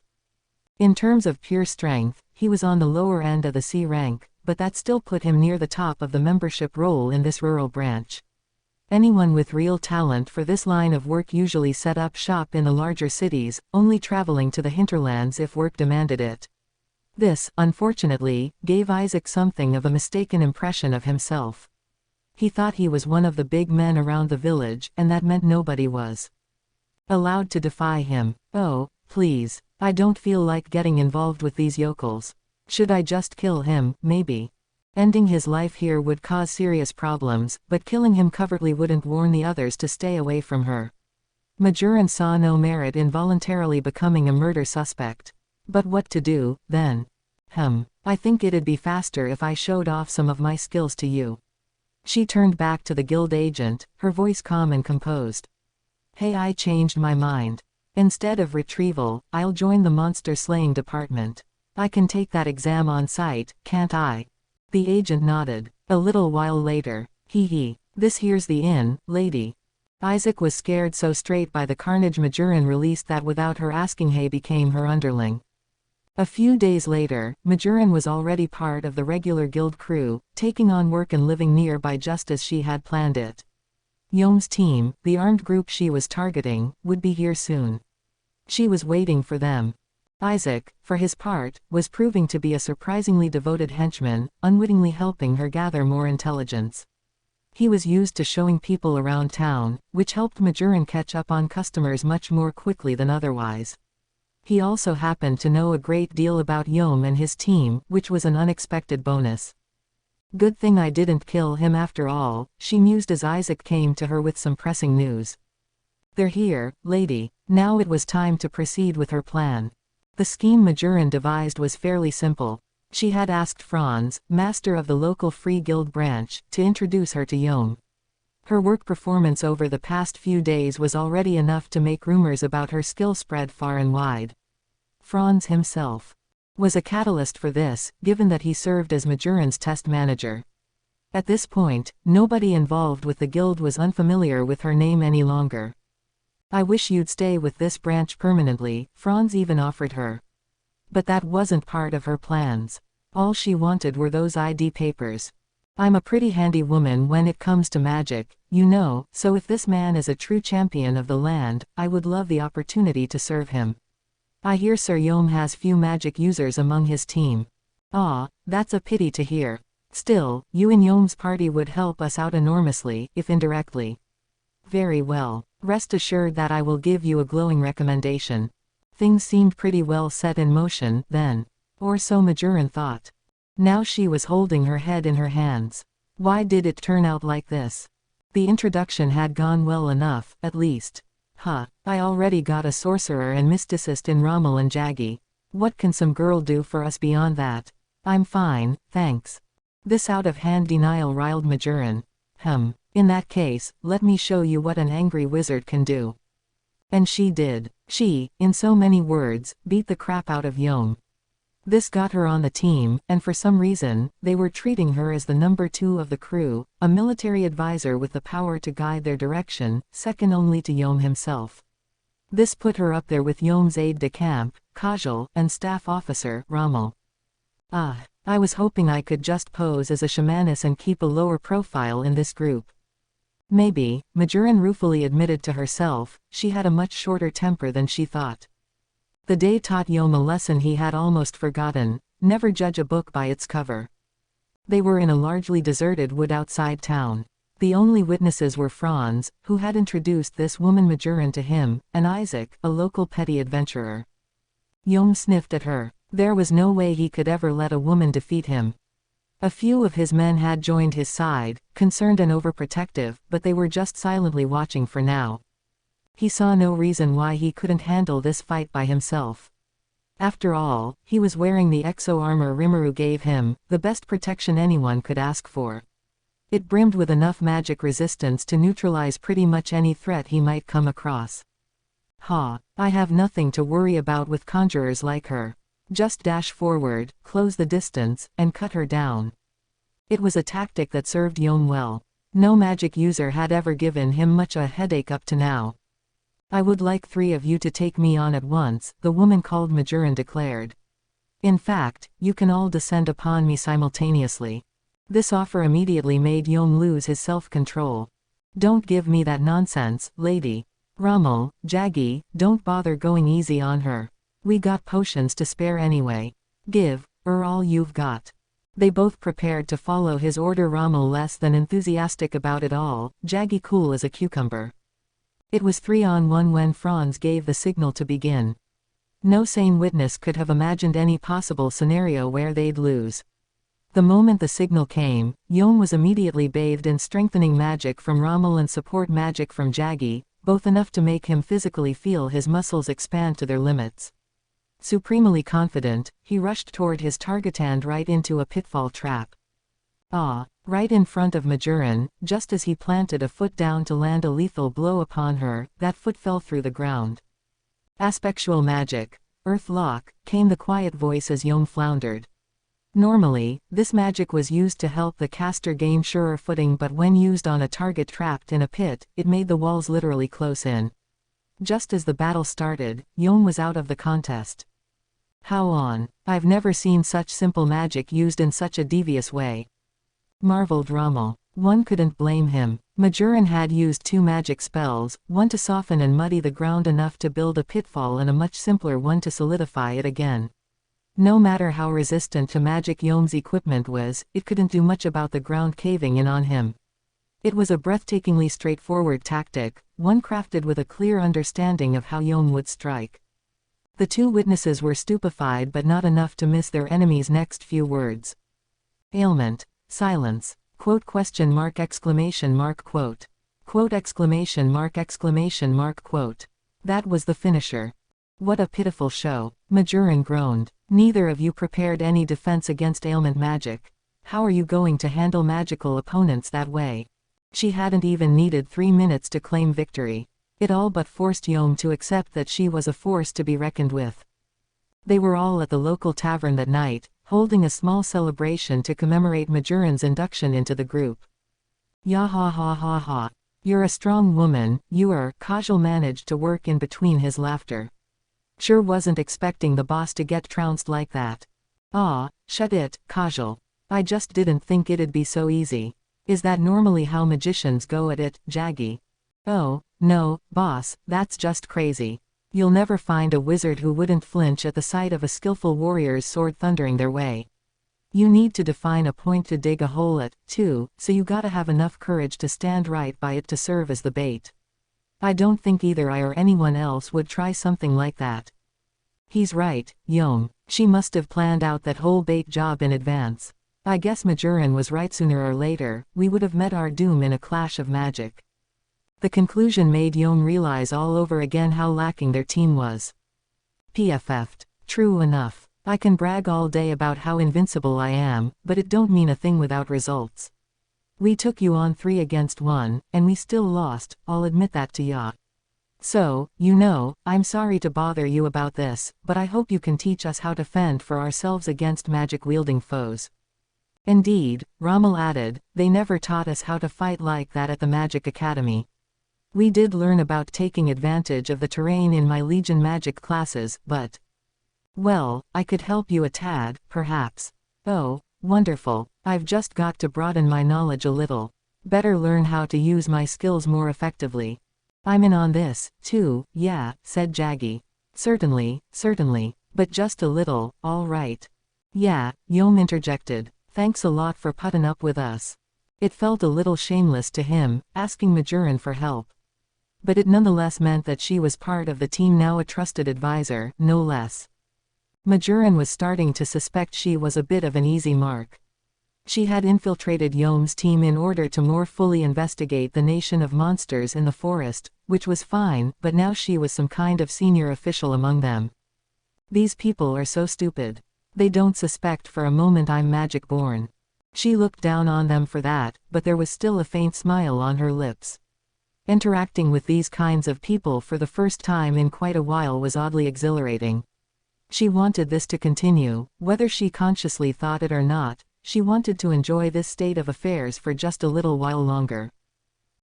In terms of pure strength, he was on the lower end of the C rank, but that still put him near the top of the membership roll in this rural branch. Anyone with real talent for this line of work usually set up shop in the larger cities, only traveling to the hinterlands if work demanded it. This, unfortunately, gave Isaac something of a mistaken impression of himself. He thought he was one of the big men around the village, and that meant nobody was allowed to defy him. Oh, please. I don't feel like getting involved with these yokels. Should I just kill him, maybe? Ending his life here would cause serious problems, but killing him covertly wouldn't warn the others to stay away from her. Majoran saw no merit in voluntarily becoming a murder suspect. But what to do, then? I think it'd be faster if I showed off some of my skills to you. She turned back to the guild agent, her voice calm and composed. Hey, I changed my mind. Instead of retrieval, I'll join the monster slaying department. I can take that exam on site, can't I? The agent nodded. A little while later. This here's the inn, lady. Isaac was scared so straight by the carnage Majoran released that without her asking he became her underling. A few days later, Majoran was already part of the regular guild crew, taking on work and living nearby just as she had planned it. Yome's team, the armed group she was targeting, would be here soon. She was waiting for them. Isaac, for his part, was proving to be a surprisingly devoted henchman, unwittingly helping her gather more intelligence. He was used to showing people around town, which helped Majoran catch up on customers much more quickly than otherwise. He also happened to know a great deal about Yome and his team, which was an unexpected bonus. Good thing I didn't kill him after all, she mused as Isaac came to her with some pressing news. They're here, lady. Now it was time to proceed with her plan. The scheme Majoran devised was fairly simple. She had asked Franz, master of the local Free Guild branch, to introduce her to Yome. Her work performance over the past few days was already enough to make rumors about her skill spread far and wide. Franz himself was a catalyst for this, given that he served as Majoran's test manager. At this point, nobody involved with the guild was unfamiliar with her name any longer. I wish you'd stay with this branch permanently, Franz even offered her. But that wasn't part of her plans. All she wanted were those ID papers. I'm a pretty handy woman when it comes to magic, you know, so if this man is a true champion of the land, I would love the opportunity to serve him. I hear Sir Yome has few magic users among his team. Ah, that's a pity to hear. Still, you and Yome's party would help us out enormously, if indirectly. Very well. Rest assured that I will give you a glowing recommendation. Things seemed pretty well set in motion, then. Or so Majoran thought. Now she was holding her head in her hands. Why did it turn out like this? The introduction had gone well enough, at least. I already got a sorcerer and mysticist in Rommel and Jaggy. What can some girl do for us beyond that? I'm fine, thanks. This out-of-hand denial riled Majoran. In that case, let me show you what an angry wizard can do. And she did. She, in so many words, beat the crap out of Yome. This got her on the team, and for some reason, they were treating her as the number 2 of the crew, a military advisor with the power to guide their direction, second only to Yome himself. This put her up there with Yome's aide-de-camp, Kajal, and staff officer, Rommel. I was hoping I could just pose as a shamaness and keep a lower profile in this group. Maybe, Majoran ruefully admitted to herself, she had a much shorter temper than she thought. The day taught Yome a lesson he had almost forgotten: never judge a book by its cover. They were in a largely deserted wood outside town. The only witnesses were Franz, who had introduced this woman Majoran to him, and Isaac, a local petty adventurer. Yome sniffed at her. There was no way he could ever let a woman defeat him. A few of his men had joined his side, concerned and overprotective, but they were just silently watching for now. He saw no reason why he couldn't handle this fight by himself. After all, he was wearing the exo-armor Rimuru gave him, the best protection anyone could ask for. It brimmed with enough magic resistance to neutralize pretty much any threat he might come across. I have nothing to worry about with conjurers like her. Just dash forward, close the distance, and cut her down. It was a tactic that served Yome well. No magic user had ever given him much a headache up to now. I would like 3 of you to take me on at once, the woman called Majoran declared. In fact, you can all descend upon me simultaneously. This offer immediately made Yome lose his self-control. Don't give me that nonsense, lady. Rommel, Jaggy, don't bother going easy on her. We got potions to spare anyway. Give her all you've got. They both prepared to follow his order. Rommel less than enthusiastic about it all, Jaggy cool as a cucumber. It was 3-on-1 when Franz gave the signal to begin. No sane witness could have imagined any possible scenario where they'd lose. The moment the signal came, Yom was immediately bathed in strengthening magic from Rommel and support magic from Jaggy, both enough to make him physically feel his muscles expand to their limits. Supremely confident, he rushed toward his target and right into a pitfall trap. Right in front of Majoran, just as he planted a foot down to land a lethal blow upon her, that foot fell through the ground. Aspectual magic, Earth Lock, came the quiet voice as Yom floundered. Normally, this magic was used to help the caster gain surer footing, but when used on a target trapped in a pit, it made the walls literally close in. Just as the battle started, Yom was out of the contest. How on? I've never seen such simple magic used in such a devious way. Marveled Rommel. One couldn't blame him. Majoran had used 2 magic spells, one to soften and muddy the ground enough to build a pitfall and a much simpler one to solidify it again. No matter how resistant to magic Yom's equipment was, it couldn't do much about the ground caving in on him. It was a breathtakingly straightforward tactic, one crafted with a clear understanding of how Yom would strike. The 2 witnesses were stupefied but not enough to miss their enemy's next few words. Ailment. Silence. Quote question mark exclamation mark quote. Quote exclamation mark exclamation mark quote. That was the finisher. What a pitiful show. Majoran groaned. Neither of you prepared any defense against ailment magic. How are you going to handle magical opponents that way? She hadn't even needed 3 minutes to claim victory. It all but forced Yom to accept that she was a force to be reckoned with. They were all at the local tavern that night, holding a small celebration to commemorate Majoran's induction into the group. Ya ha ha ha ha. You're a strong woman, you are, Kajal managed to work in between his laughter. Sure wasn't expecting the boss to get trounced like that. Shut it, Kajal. I just didn't think it'd be so easy. Is that normally how magicians go at it, Jaggy? Oh, no, boss, that's just crazy. You'll never find a wizard who wouldn't flinch at the sight of a skillful warrior's sword thundering their way. You need to define a point to dig a hole at, too, so you gotta have enough courage to stand right by it to serve as the bait. I don't think either I or anyone else would try something like that. He's right, Yom. She must have planned out that whole bait job in advance. I guess Majoran was right. Sooner or later, we would have met our doom in a clash of magic. The conclusion made Yom realize all over again how lacking their team was. PFF'd. True enough. I can brag all day about how invincible I am, but it don't mean a thing without results. We took you on 3 against 1, and we still lost, I'll admit that to ya. So, I'm sorry to bother you about this, but I hope you can teach us how to fend for ourselves against magic-wielding foes. Indeed, Rommel added, they never taught us how to fight like that at the Magic Academy. We did learn about taking advantage of the terrain in my Legion magic classes, but... well, I could help you a tad, perhaps. Oh, wonderful. I've just got to broaden my knowledge a little. Better learn how to use my skills more effectively. I'm in on this, too, yeah, said Jaggy. Certainly, but just a little, all right. Yeah, Yom interjected. Thanks a lot for putting up with us. It felt a little shameless to him, asking Majoran for help. But it nonetheless meant that she was part of the team now, a trusted advisor, no less. Majoran was starting to suspect she was a bit of an easy mark. She had infiltrated Yom's team in order to more fully investigate the nation of monsters in the forest, which was fine, but now she was some kind of senior official among them. These people are so stupid. They don't suspect for a moment I'm magic-born. She looked down on them for that, but there was still a faint smile on her lips. Interacting with these kinds of people for the first time in quite a while was oddly exhilarating. She wanted this to continue, whether she consciously thought it or not. She wanted to enjoy this state of affairs for just a little while longer.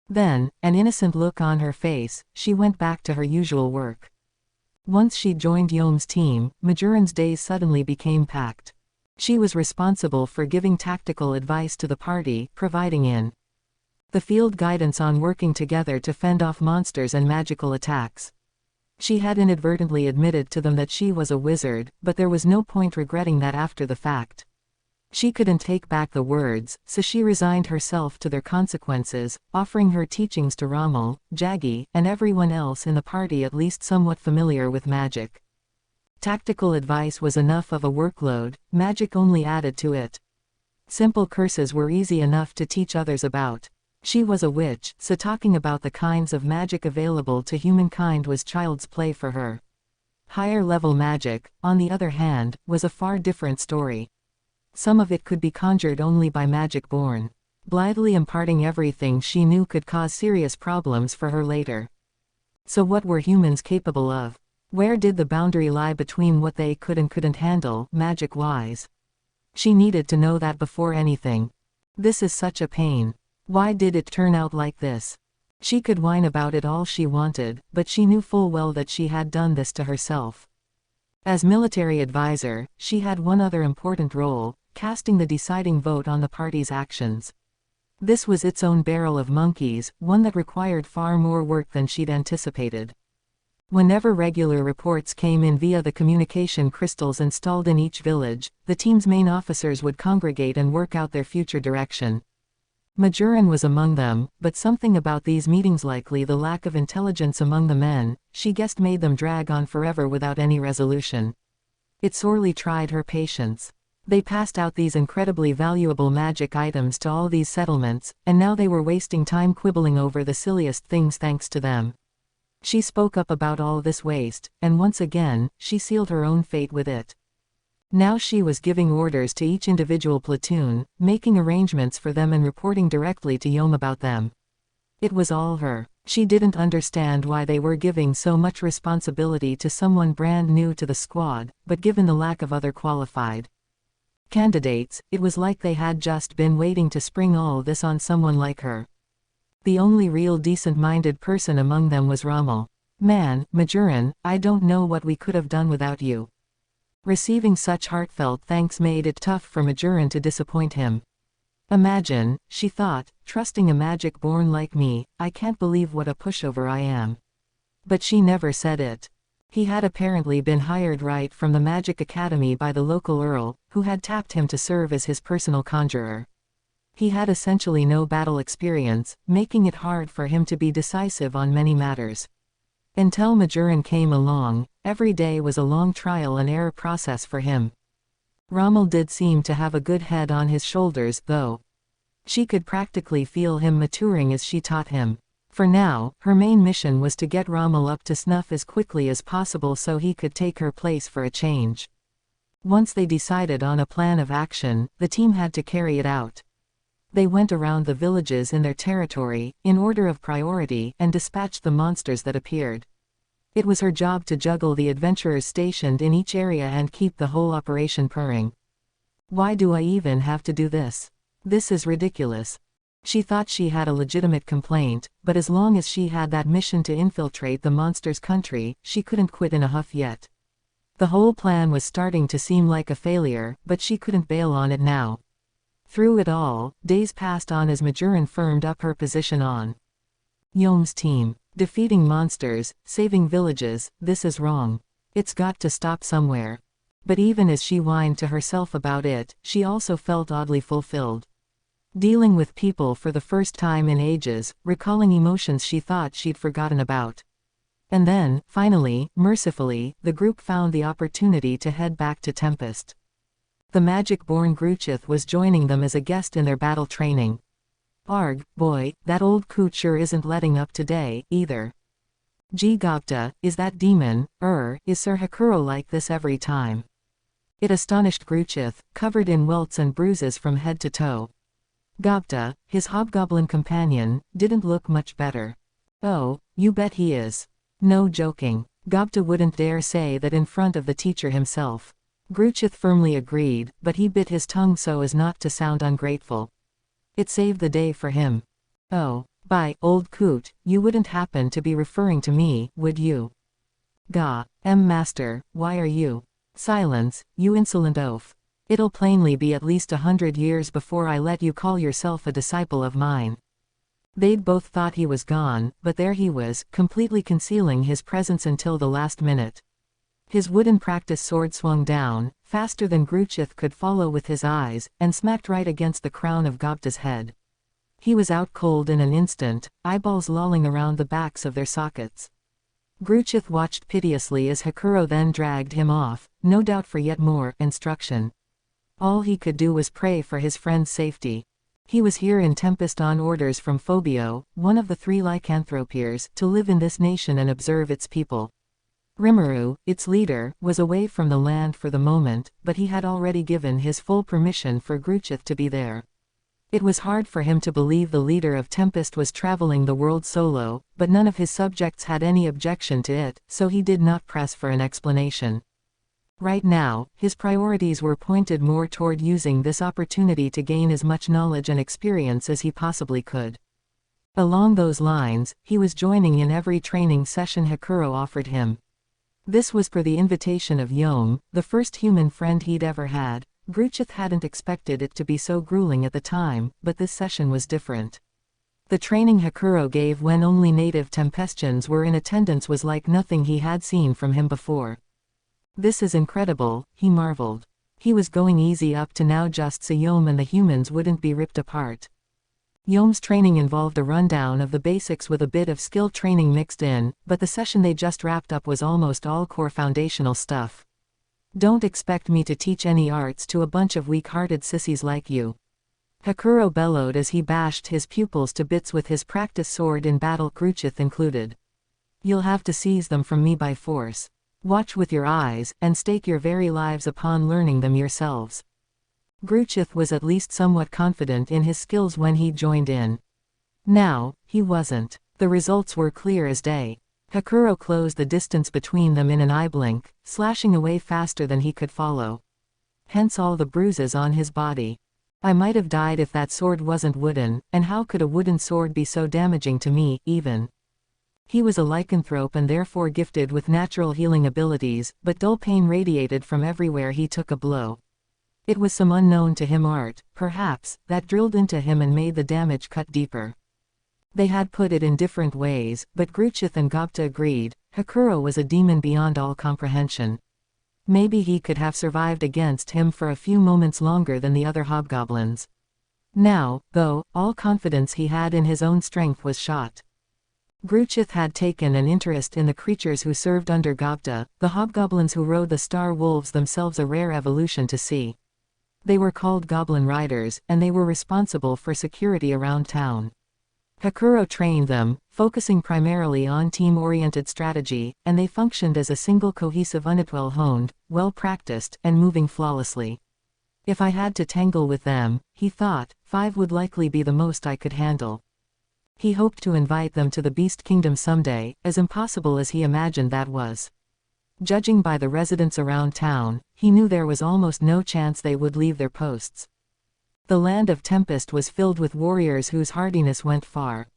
Then, an innocent look on her face, she went back to her usual work. Once she joined Yom's team, Majoran's days suddenly became packed. She was responsible for giving tactical advice to the party, providing in The field guidance on working together to fend off monsters and magical attacks. She had inadvertently admitted to them that she was a wizard, but there was no point regretting that after the fact. She couldn't take back the words, so she resigned herself to their consequences, offering her teachings to Rommel, Jaggy, and everyone else in the party at least somewhat familiar with magic. Tactical advice was enough of a workload, magic only added to it. Simple curses were easy enough to teach others about. She was a witch, so talking about the kinds of magic available to humankind was child's play for her. Higher-level magic, on the other hand, was a far different story. Some of it could be conjured only by magic born. Blithely imparting everything she knew could cause serious problems for her later. So what were humans capable of? Where did the boundary lie between what they could and couldn't handle, magic-wise? She needed to know that before anything. This is such a pain. Why did it turn out like this? She could whine about it all she wanted, but she knew full well that she had done this to herself. As military advisor, she had one other important role, casting the deciding vote on the party's actions. This was its own barrel of monkeys, one that required far more work than she'd anticipated. Whenever regular reports came in via the communication crystals installed in each village, the team's main officers would congregate and work out their future direction. Majoran was among them, but something about these meetings, likely the lack of intelligence among the men, she guessed made them drag on forever without any resolution. It sorely tried her patience. They passed out these incredibly valuable magic items to all these settlements, and now they were wasting time quibbling over the silliest things thanks to them. She spoke up about all this waste, and once again, she sealed her own fate with it. Now she was giving orders to each individual platoon, making arrangements for them and reporting directly to Yom about them. It was all her. She didn't understand why they were giving so much responsibility to someone brand new to the squad, but given the lack of other qualified candidates, it was like they had just been waiting to spring all this on someone like her. The only real decent-minded person among them was Rommel. "Man, Majoran, I don't know what we could have done without you." Receiving such heartfelt thanks made it tough for Majoran to disappoint him. Imagine, she thought, trusting a magic born like me. I can't believe what a pushover I am. But she never said it. He had apparently been hired right from the Magic Academy by the local earl, who had tapped him to serve as his personal conjurer. He had essentially no battle experience, making it hard for him to be decisive on many matters. Until Majoran came along, every day was a long trial and error process for him. Rommel did seem to have a good head on his shoulders, though. She could practically feel him maturing as she taught him. For now, her main mission was to get Rommel up to snuff as quickly as possible so he could take her place for a change. Once they decided on a plan of action, the team had to carry it out. They went around the villages in their territory, in order of priority, and dispatched the monsters that appeared. It was her job to juggle the adventurers stationed in each area and keep the whole operation purring. Why do I even have to do this? This is ridiculous. She thought she had a legitimate complaint, but as long as she had that mission to infiltrate the monster's country, she couldn't quit in a huff yet. The whole plan was starting to seem like a failure, but she couldn't bail on it now. Through it all, days passed on as Majoran firmed up her position on Yom's team. Defeating monsters, saving villages, this is wrong. It's got to stop somewhere. But even as she whined to herself about it, she also felt oddly fulfilled. Dealing with people for the first time in ages, recalling emotions she thought she'd forgotten about. And then, finally, mercifully, the group found the opportunity to head back to Tempest. The magic-born Gruchith was joining them as a guest in their battle training. Arg, boy, that old coot sure isn't letting up today, either. Gee Gopta, is that demon, is Sir Hakuro like this every time? It astonished Gruchith, covered in welts and bruises from head to toe. Gopta, his hobgoblin companion, didn't look much better. Oh, you bet he is. No joking. Gopta wouldn't dare say that in front of the teacher himself. Gruchith firmly agreed, but he bit his tongue so as not to sound ungrateful. It saved the day for him. Oh, by old coot, you wouldn't happen to be referring to me, would you? Gah, master, why are you? Silence, you insolent oaf. It'll plainly be at least 100 years before I let you call yourself a disciple of mine. They'd both thought he was gone, but there he was, completely concealing his presence until the last minute. His wooden practice sword swung down, faster than Gruchith could follow with his eyes, and smacked right against the crown of Gobta's head. He was out cold in an instant, eyeballs lolling around the backs of their sockets. Gruchith watched piteously as Hakuro then dragged him off, no doubt for yet more instruction. All he could do was pray for his friend's safety. He was here in Tempest on orders from Phobio, one of the 3 lycanthropiers, to live in this nation and observe its people. Rimuru, its leader, was away from the land for the moment, but he had already given his full permission for Gruchith to be there. It was hard for him to believe the leader of Tempest was traveling the world solo, but none of his subjects had any objection to it, so he did not press for an explanation. Right now, his priorities were pointed more toward using this opportunity to gain as much knowledge and experience as he possibly could. Along those lines, he was joining in every training session Hakuro offered him. This was per the invitation of Yom, the first human friend he'd ever had. Gruchith hadn't expected it to be so grueling at the time, but this session was different. The training Hakuro gave when only native Tempestians were in attendance was like nothing he had seen from him before. This is incredible, he marveled. He was going easy up to now just so Yom and the humans wouldn't be ripped apart. Yom's training involved a rundown of the basics with a bit of skill training mixed in, but the session they just wrapped up was almost all core foundational stuff. Don't expect me to teach any arts to a bunch of weak-hearted sissies like you. Hakuro bellowed as he bashed his pupils to bits with his practice sword in battle, Gruchith included. You'll have to seize them from me by force. Watch with your eyes, and stake your very lives upon learning them yourselves. Gruchith was at least somewhat confident in his skills when he joined in. Now, he wasn't. The results were clear as day. Hakuro closed the distance between them in an eye blink, slashing away faster than he could follow. Hence all the bruises on his body. I might have died if that sword wasn't wooden, and how could a wooden sword be so damaging to me, even? He was a lycanthrope and therefore gifted with natural healing abilities, but dull pain radiated from everywhere he took a blow. It was some unknown to him art, perhaps, that drilled into him and made the damage cut deeper. They had put it in different ways, but Gruchith and Gobta agreed. Hakuro was a demon beyond all comprehension. Maybe he could have survived against him for a few moments longer than the other hobgoblins. Now, though, all confidence he had in his own strength was shot. Gruchith had taken an interest in the creatures who served under Gobta, the hobgoblins who rode the star wolves, themselves a rare evolution to see. They were called goblin riders, and they were responsible for security around town. Hakuro trained them, focusing primarily on team-oriented strategy, and they functioned as a single cohesive unit, well-honed, well-practiced, and moving flawlessly. If I had to tangle with them, he thought, 5 would likely be the most I could handle. He hoped to invite them to the Beast Kingdom someday, as impossible as he imagined that was. Judging by the residents around town, he knew there was almost no chance they would leave their posts. The land of Tempest was filled with warriors whose hardiness went far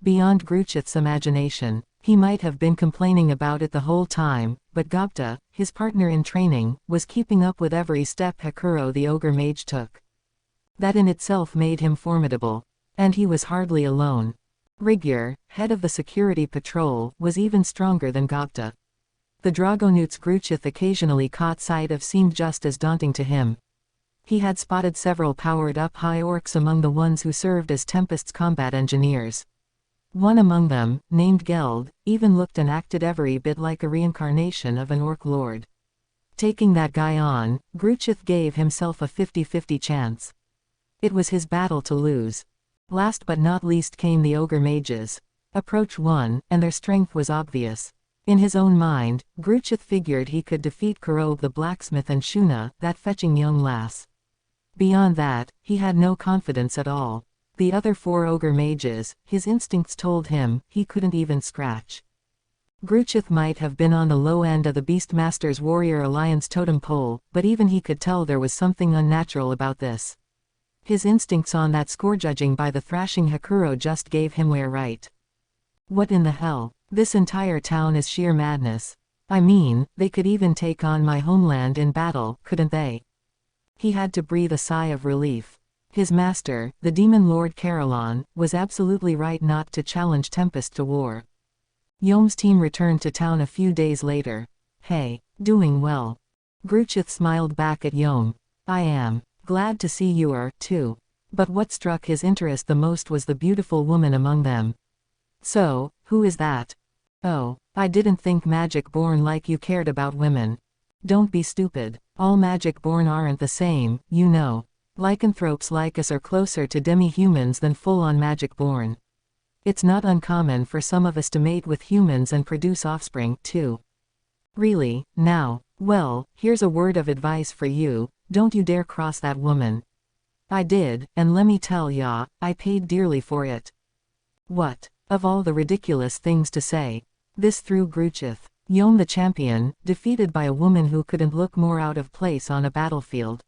beyond Gruchith's imagination. He might have been complaining about it the whole time, but Gobta, his partner in training, was keeping up with every step Hakuro the ogre mage took. That in itself made him formidable. And he was hardly alone. Rigyur, head of the security patrol, was even stronger than Gobta. The Dragonutes Gruchith occasionally caught sight of seemed just as daunting to him. He had spotted several powered-up high orcs among the ones who served as Tempest's combat engineers. One among them, named Geld, even looked and acted every bit like a reincarnation of an orc lord. Taking that guy on, Gruchith gave himself a 50-50 chance. It was his battle to lose. Last but not least came the ogre mages. Approach 1, and their strength was obvious. In his own mind, Gruchith figured he could defeat Kurobe the blacksmith and Shuna, that fetching young lass. Beyond that, he had no confidence at all. The other 4 ogre mages, his instincts told him, he couldn't even scratch. Gruchith might have been on the low end of the Beastmaster's Warrior Alliance totem pole, but even he could tell there was something unnatural about this. His instincts on that score, judging by the thrashing Hakuro just gave him, were right. What in the hell? This entire town is sheer madness. I mean, they could even take on my homeland in battle, couldn't they? He had to breathe a sigh of relief. His master, the demon Lord Carolon, was absolutely right not to challenge Tempest to war. Yom's team returned to town a few days later. Hey, doing well. Gruchith smiled back at Yom. I am. Glad to see you are, too. But what struck his interest the most was the beautiful woman among them. So, who is that? Oh, I didn't think magic-born like you cared about women. Don't be stupid. All magic-born aren't the same, you know. Lycanthropes like us are closer to demi-humans than full-on magic-born. It's not uncommon for some of us to mate with humans and produce offspring, too. Really, now? Well, here's a word of advice for you, don't you dare cross that woman. I did, and let me tell ya, I paid dearly for it. What? Of all the ridiculous things to say. This threw Gruchith. Yom the champion, defeated by a woman who couldn't look more out of place on a battlefield.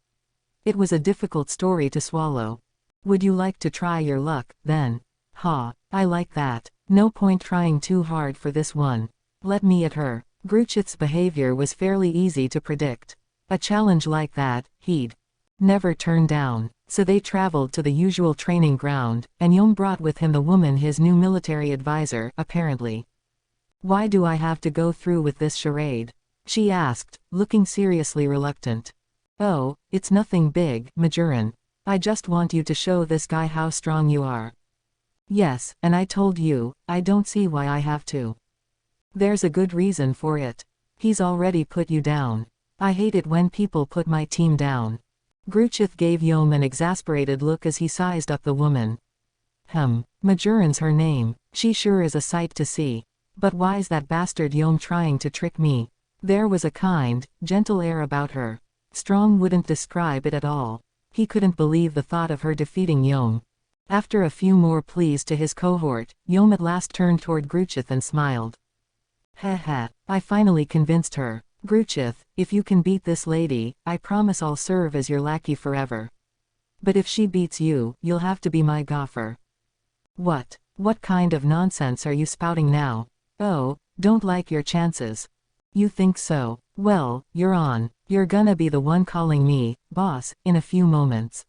It was a difficult story to swallow. Would you like to try your luck, then? Ha, I like that. No point trying too hard for this one. Let me at her. Gruchith's behavior was fairly easy to predict. A challenge like that, he'd never turn down. So they traveled to the usual training ground, and Yom brought with him the woman his new military advisor, apparently. Why do I have to go through with this charade? She asked, looking seriously reluctant. Oh, it's nothing big, Majoran. I just want you to show this guy how strong you are. Yes, and I told you, I don't see why I have to. There's a good reason for it. He's already put you down. I hate it when people put my team down. Gruchith gave Yom an exasperated look as he sized up the woman. Majoran's her name. She sure is a sight to see. But why's that bastard Yom trying to trick me? There was a kind, gentle air about her. Strong wouldn't describe it at all. He couldn't believe the thought of her defeating Yom. After a few more pleas to his cohort, Yom at last turned toward Gruchith and smiled. Heh, I finally convinced her. Gruchith, if you can beat this lady, I promise I'll serve as your lackey forever. But if she beats you, you'll have to be my gaffer. What kind of nonsense are you spouting now? Oh, don't like your chances. You think so? Well, you're on. You're gonna be the one calling me boss in a few moments.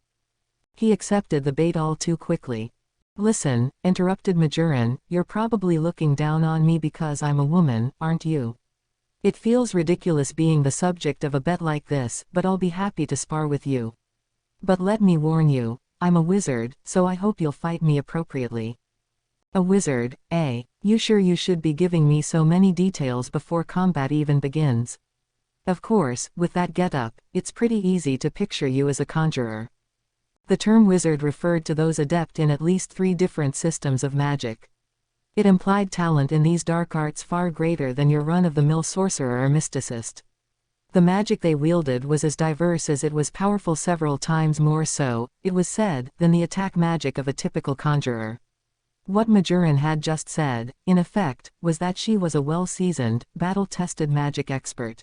He accepted the bait all too quickly. Listen, interrupted Majoran, you're probably looking down on me because I'm a woman, aren't you? It feels ridiculous being the subject of a bet like this, but I'll be happy to spar with you. But let me warn you, I'm a wizard, so I hope you'll fight me appropriately. A wizard, eh? You sure you should be giving me so many details before combat even begins? Of course, with that getup, it's pretty easy to picture you as a conjurer. The term wizard referred to those adept in at least 3 different systems of magic. It implied talent in these dark arts far greater than your run-of-the-mill sorcerer or mysticist. The magic they wielded was as diverse as it was powerful, several times more so, it was said, than the attack magic of a typical conjurer. What Majoran had just said, in effect, was that she was a well-seasoned, battle-tested magic expert.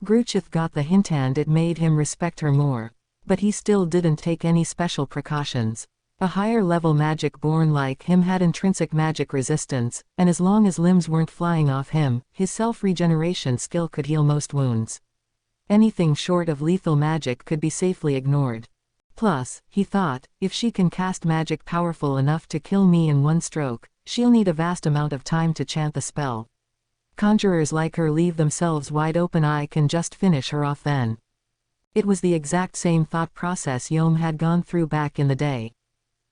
Gruchith got the hint and it made him respect her more. But he still didn't take any special precautions. A higher-level magic-born like him had intrinsic magic resistance, and as long as limbs weren't flying off him, his self-regeneration skill could heal most wounds. Anything short of lethal magic could be safely ignored. Plus, he thought, if she can cast magic powerful enough to kill me in one stroke, she'll need a vast amount of time to chant the spell. Conjurers like her leave themselves wide open. I can just finish her off then. It was the exact same thought process Yom had gone through back in the day.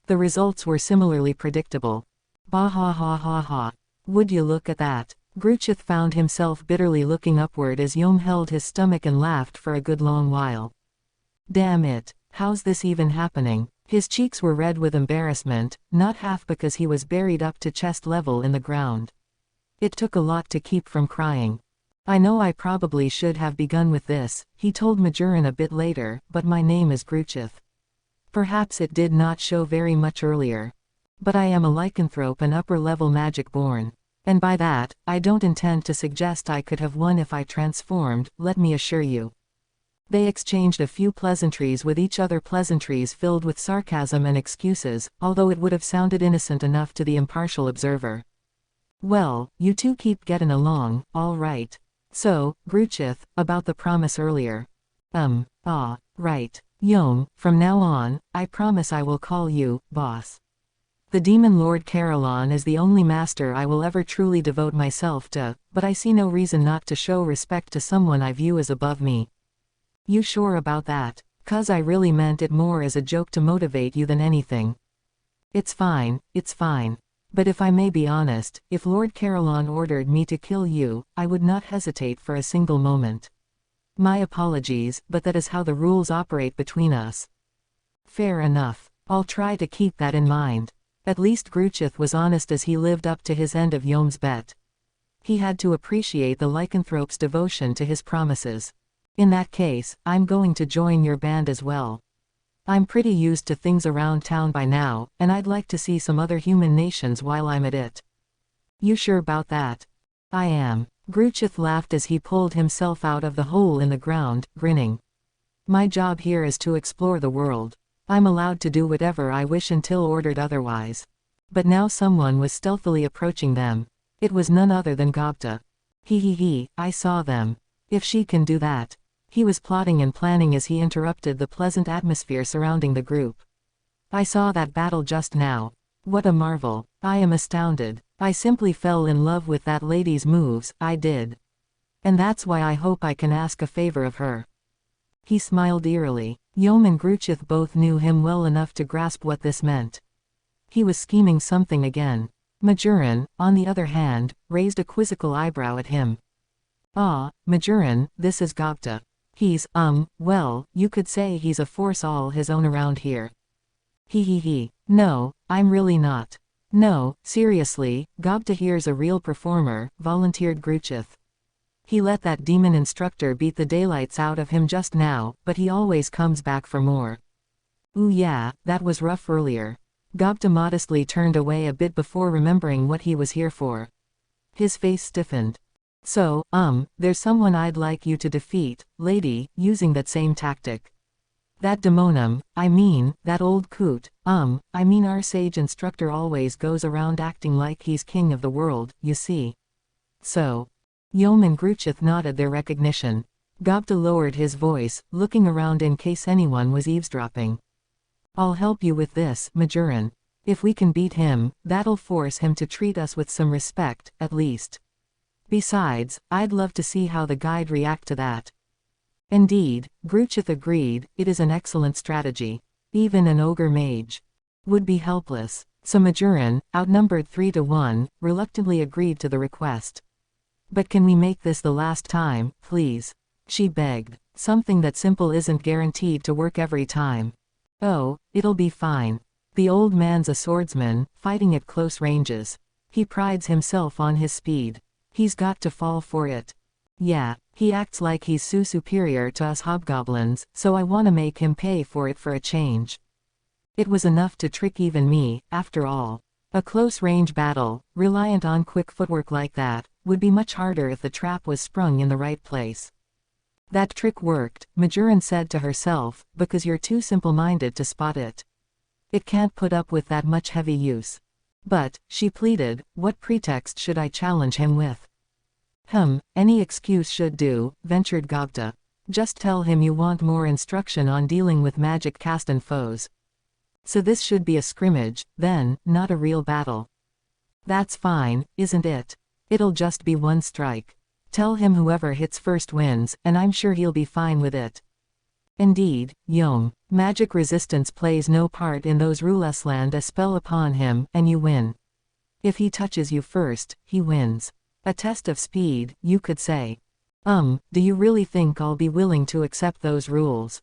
The results were similarly predictable. Bah ha ha ha ha. Would you look at that? Gruchith found himself bitterly looking upward as Yom held his stomach and laughed for a good long while. Damn it. How's this even happening? His cheeks were red with embarrassment, not half because he was buried up to chest level in the ground. It took a lot to keep from crying. I know I probably should have begun with this, he told Majoran a bit later, but my name is Gruchith. Perhaps it did not show very much earlier. But I am a lycanthrope and upper-level magic-born. And by that, I don't intend to suggest I could have won if I transformed, let me assure you. They exchanged a few pleasantries with each other, pleasantries filled with sarcasm and excuses, although it would have sounded innocent enough to the impartial observer. Well, you two keep getting along, all right. So, Gruchith, about the promise earlier. Right. Yom, from now on, I promise I will call you, boss. The demon Lord Carolon is the only master I will ever truly devote myself to, but I see no reason not to show respect to someone I view as above me. You sure about that? 'Cause I really meant it more as a joke to motivate you than anything. It's fine, it's fine. But if I may be honest, if Lord Carolon ordered me to kill you, I would not hesitate for a single moment. My apologies, but that is how the rules operate between us. Fair enough. I'll try to keep that in mind. At least Gruchith was honest as he lived up to his end of Yom's bet. He had to appreciate the lycanthrope's devotion to his promises. In that case, I'm going to join your band as well. I'm pretty used to things around town by now, and I'd like to see some other human nations while I'm at it. You sure about that? I am. Gruchith laughed as he pulled himself out of the hole in the ground, grinning. My job here is to explore the world. I'm allowed to do whatever I wish until ordered otherwise. But now someone was stealthily approaching them. It was none other than Gobta. He, I saw them. If she can do that. He was plotting and planning as he interrupted the pleasant atmosphere surrounding the group. I saw that battle just now. What a marvel. I am astounded. I simply fell in love with that lady's moves, I did. And that's why I hope I can ask a favor of her. He smiled eerily. Yom and Gruchith both knew him well enough to grasp what this meant. He was scheming something again. Majoran, on the other hand, raised a quizzical eyebrow at him. Ah, Majoran, this is Gobta. He's, well, you could say he's a force all his own around here. He. No, I'm really not. No, seriously, Gobta here's a real performer, volunteered Gruchith. He let that demon instructor beat the daylights out of him just now, but he always comes back for more. Ooh yeah, that was rough earlier. Gobta modestly turned away a bit before remembering what he was here for. His face stiffened. So, there's someone I'd like you to defeat, lady, using that same tactic. That demonum, that old coot, our sage instructor always goes around acting like he's king of the world, you see. So. Yom and Gruchith nodded their recognition. Gobta lowered his voice, looking around in case anyone was eavesdropping. I'll help you with this, Majoran. If we can beat him, that'll force him to treat us with some respect, at least. Besides, I'd love to see how the guide react to that. Indeed, Gruchith agreed, it is an excellent strategy. Even an ogre mage would be helpless. So Majoran, outnumbered 3-1, reluctantly agreed to the request. But can we make this the last time, please? She begged. Something that simple isn't guaranteed to work every time. Oh, it'll be fine. The old man's a swordsman, fighting at close ranges. He prides himself on his speed. He's got to fall for it. Yeah, he acts like he's superior to us hobgoblins, so I wanna make him pay for it for a change. It was enough to trick even me, after all. A close-range battle, reliant on quick footwork like that, would be much harder if the trap was sprung in the right place. That trick worked, Majoran said to herself, because you're too simple-minded to spot it. It can't put up with that much heavy use. But, she pleaded, what pretext should I challenge him with? Any excuse should do, ventured Gobta. Just tell him you want more instruction on dealing with magic cast-and foes. So this should be a scrimmage, then, not a real battle. That's fine, isn't it? It'll just be one strike. Tell him whoever hits first wins, and I'm sure he'll be fine with it. Indeed, Yom. Magic resistance plays no part in those rules. Land a spell upon him, and you win. If he touches you first, he wins. A test of speed, you could say. Do you really think I'll be willing to accept those rules?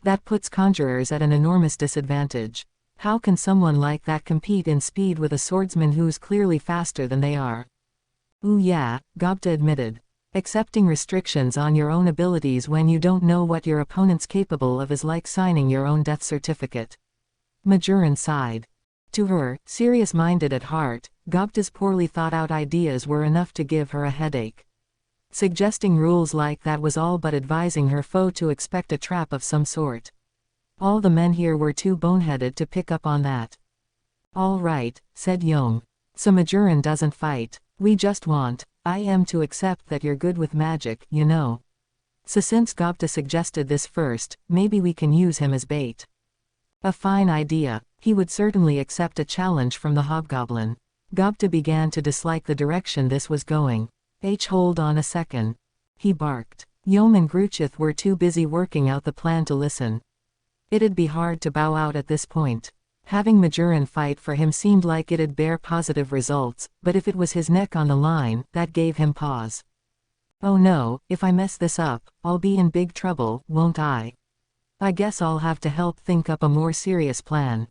That puts conjurers at an enormous disadvantage. How can someone like that compete in speed with a swordsman who's clearly faster than they are? Ooh yeah, Gobta admitted. Accepting restrictions on your own abilities when you don't know what your opponent's capable of is like signing your own death certificate. Majoran sighed. To her, serious-minded at heart, Gobta's poorly thought-out ideas were enough to give her a headache. Suggesting rules like that was all but advising her foe to expect a trap of some sort. All the men here were too boneheaded to pick up on that. All right, said Yom. So Majoran doesn't fight. We just want, I am to accept that you're good with magic, you know. So since Gupta suggested this first, maybe we can use him as bait. A fine idea. He would certainly accept a challenge from the hobgoblin. Gupta began to dislike the direction this was going. Hold on a second. He barked. Yom and Gruchith were too busy working out the plan to listen. It'd be hard to bow out at this point. Having Majoran fight for him seemed like it'd bear positive results, but if it was his neck on the line, that gave him pause. Oh no, if I mess this up, I'll be in big trouble, won't I? I guess I'll have to help think up a more serious plan.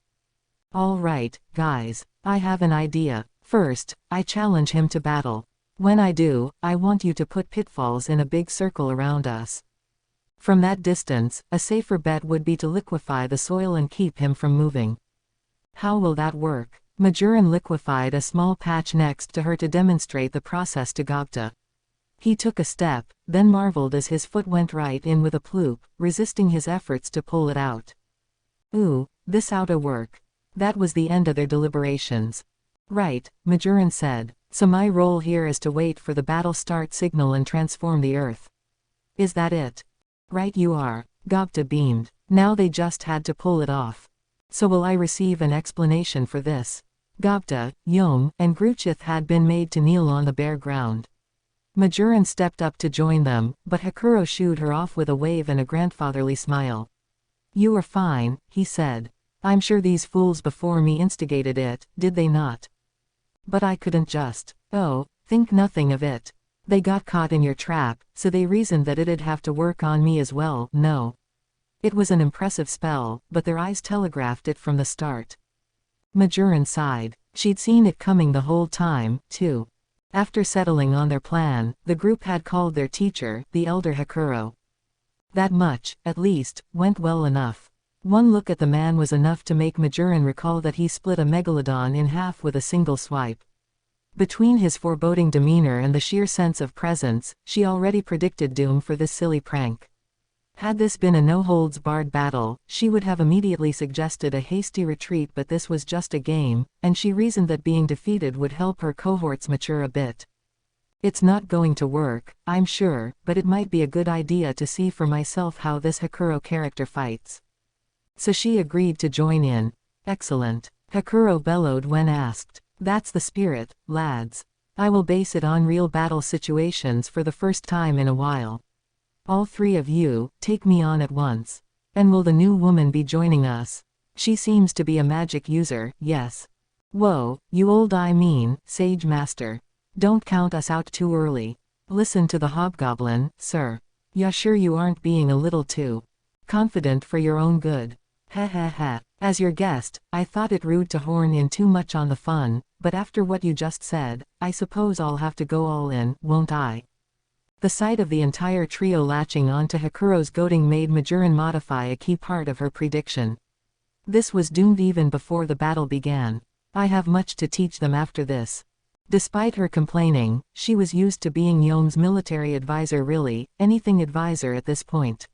All right, guys, I have an idea. First, I challenge him to battle. When I do, I want you to put pitfalls in a big circle around us. From that distance, a safer bet would be to liquefy the soil and keep him from moving. How will that work? Majoran liquefied a small patch next to her to demonstrate the process to Gupta. He took a step, then marveled as his foot went right in with a ploop, resisting his efforts to pull it out. Ooh, this oughta work. That was the end of their deliberations. Right, Majoran said, so my role here is to wait for the battle start signal and transform the earth. Is that it? Right you are, Gupta beamed. Now they just had to pull it off. So will I receive an explanation for this? Gupta, Yom, and Gruchith had been made to kneel on the bare ground. Majoran stepped up to join them, but Hakuro shooed her off with a wave and a grandfatherly smile. You are fine, he said. I'm sure these fools before me instigated it, did they not? But I couldn't just. Oh, think nothing of it. They got caught in your trap, so they reasoned that it'd have to work on me as well, no. It was an impressive spell, but their eyes telegraphed it from the start. Majoran sighed. She'd seen it coming the whole time, too. After settling on their plan, the group had called their teacher, the elder Hakuro. That much, at least, went well enough. One look at the man was enough to make Majoran recall that he split a megalodon in half with a single swipe. Between his foreboding demeanor and the sheer sense of presence, she already predicted doom for this silly prank. Had this been a no-holds-barred battle, she would have immediately suggested a hasty retreat, but this was just a game, and she reasoned that being defeated would help her cohorts mature a bit. It's not going to work, I'm sure, but it might be a good idea to see for myself how this Hakuro character fights. So she agreed to join in. Excellent. Hakuro bellowed when asked. That's the spirit, lads. I will base it on real battle situations for the first time in a while. All three of you, take me on at once. And will the new woman be joining us? She seems to be a magic user, yes. Whoa, you old Sage Master. Don't count us out too early. Listen to the hobgoblin, sir. You're sure you aren't being a little too confident for your own good? Ha ha ha. As your guest, I thought it rude to horn in too much on the fun, but after what you just said, I suppose I'll have to go all in, won't I? The sight of the entire trio latching on to Hakuro's goading made Majoran modify a key part of her prediction. This was doomed even before the battle began. I have much to teach them after this. Despite her complaining, she was used to being Yom's military advisor, really, anything advisor at this point.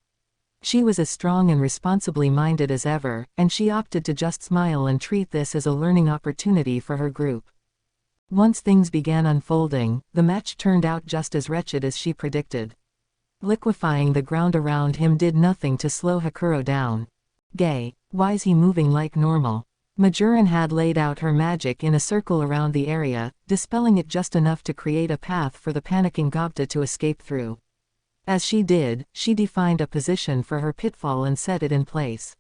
She was as strong and responsibly minded as ever, and she opted to just smile and treat this as a learning opportunity for her group. Once things began unfolding, the match turned out just as wretched as she predicted. Liquefying the ground around him did nothing to slow Hakuro down. Gay, why's he moving like normal? Majoran had laid out her magic in a circle around the area, dispelling it just enough to create a path for the panicking Gupta to escape through. As she did, she defined a position for her pitfall and set it in place.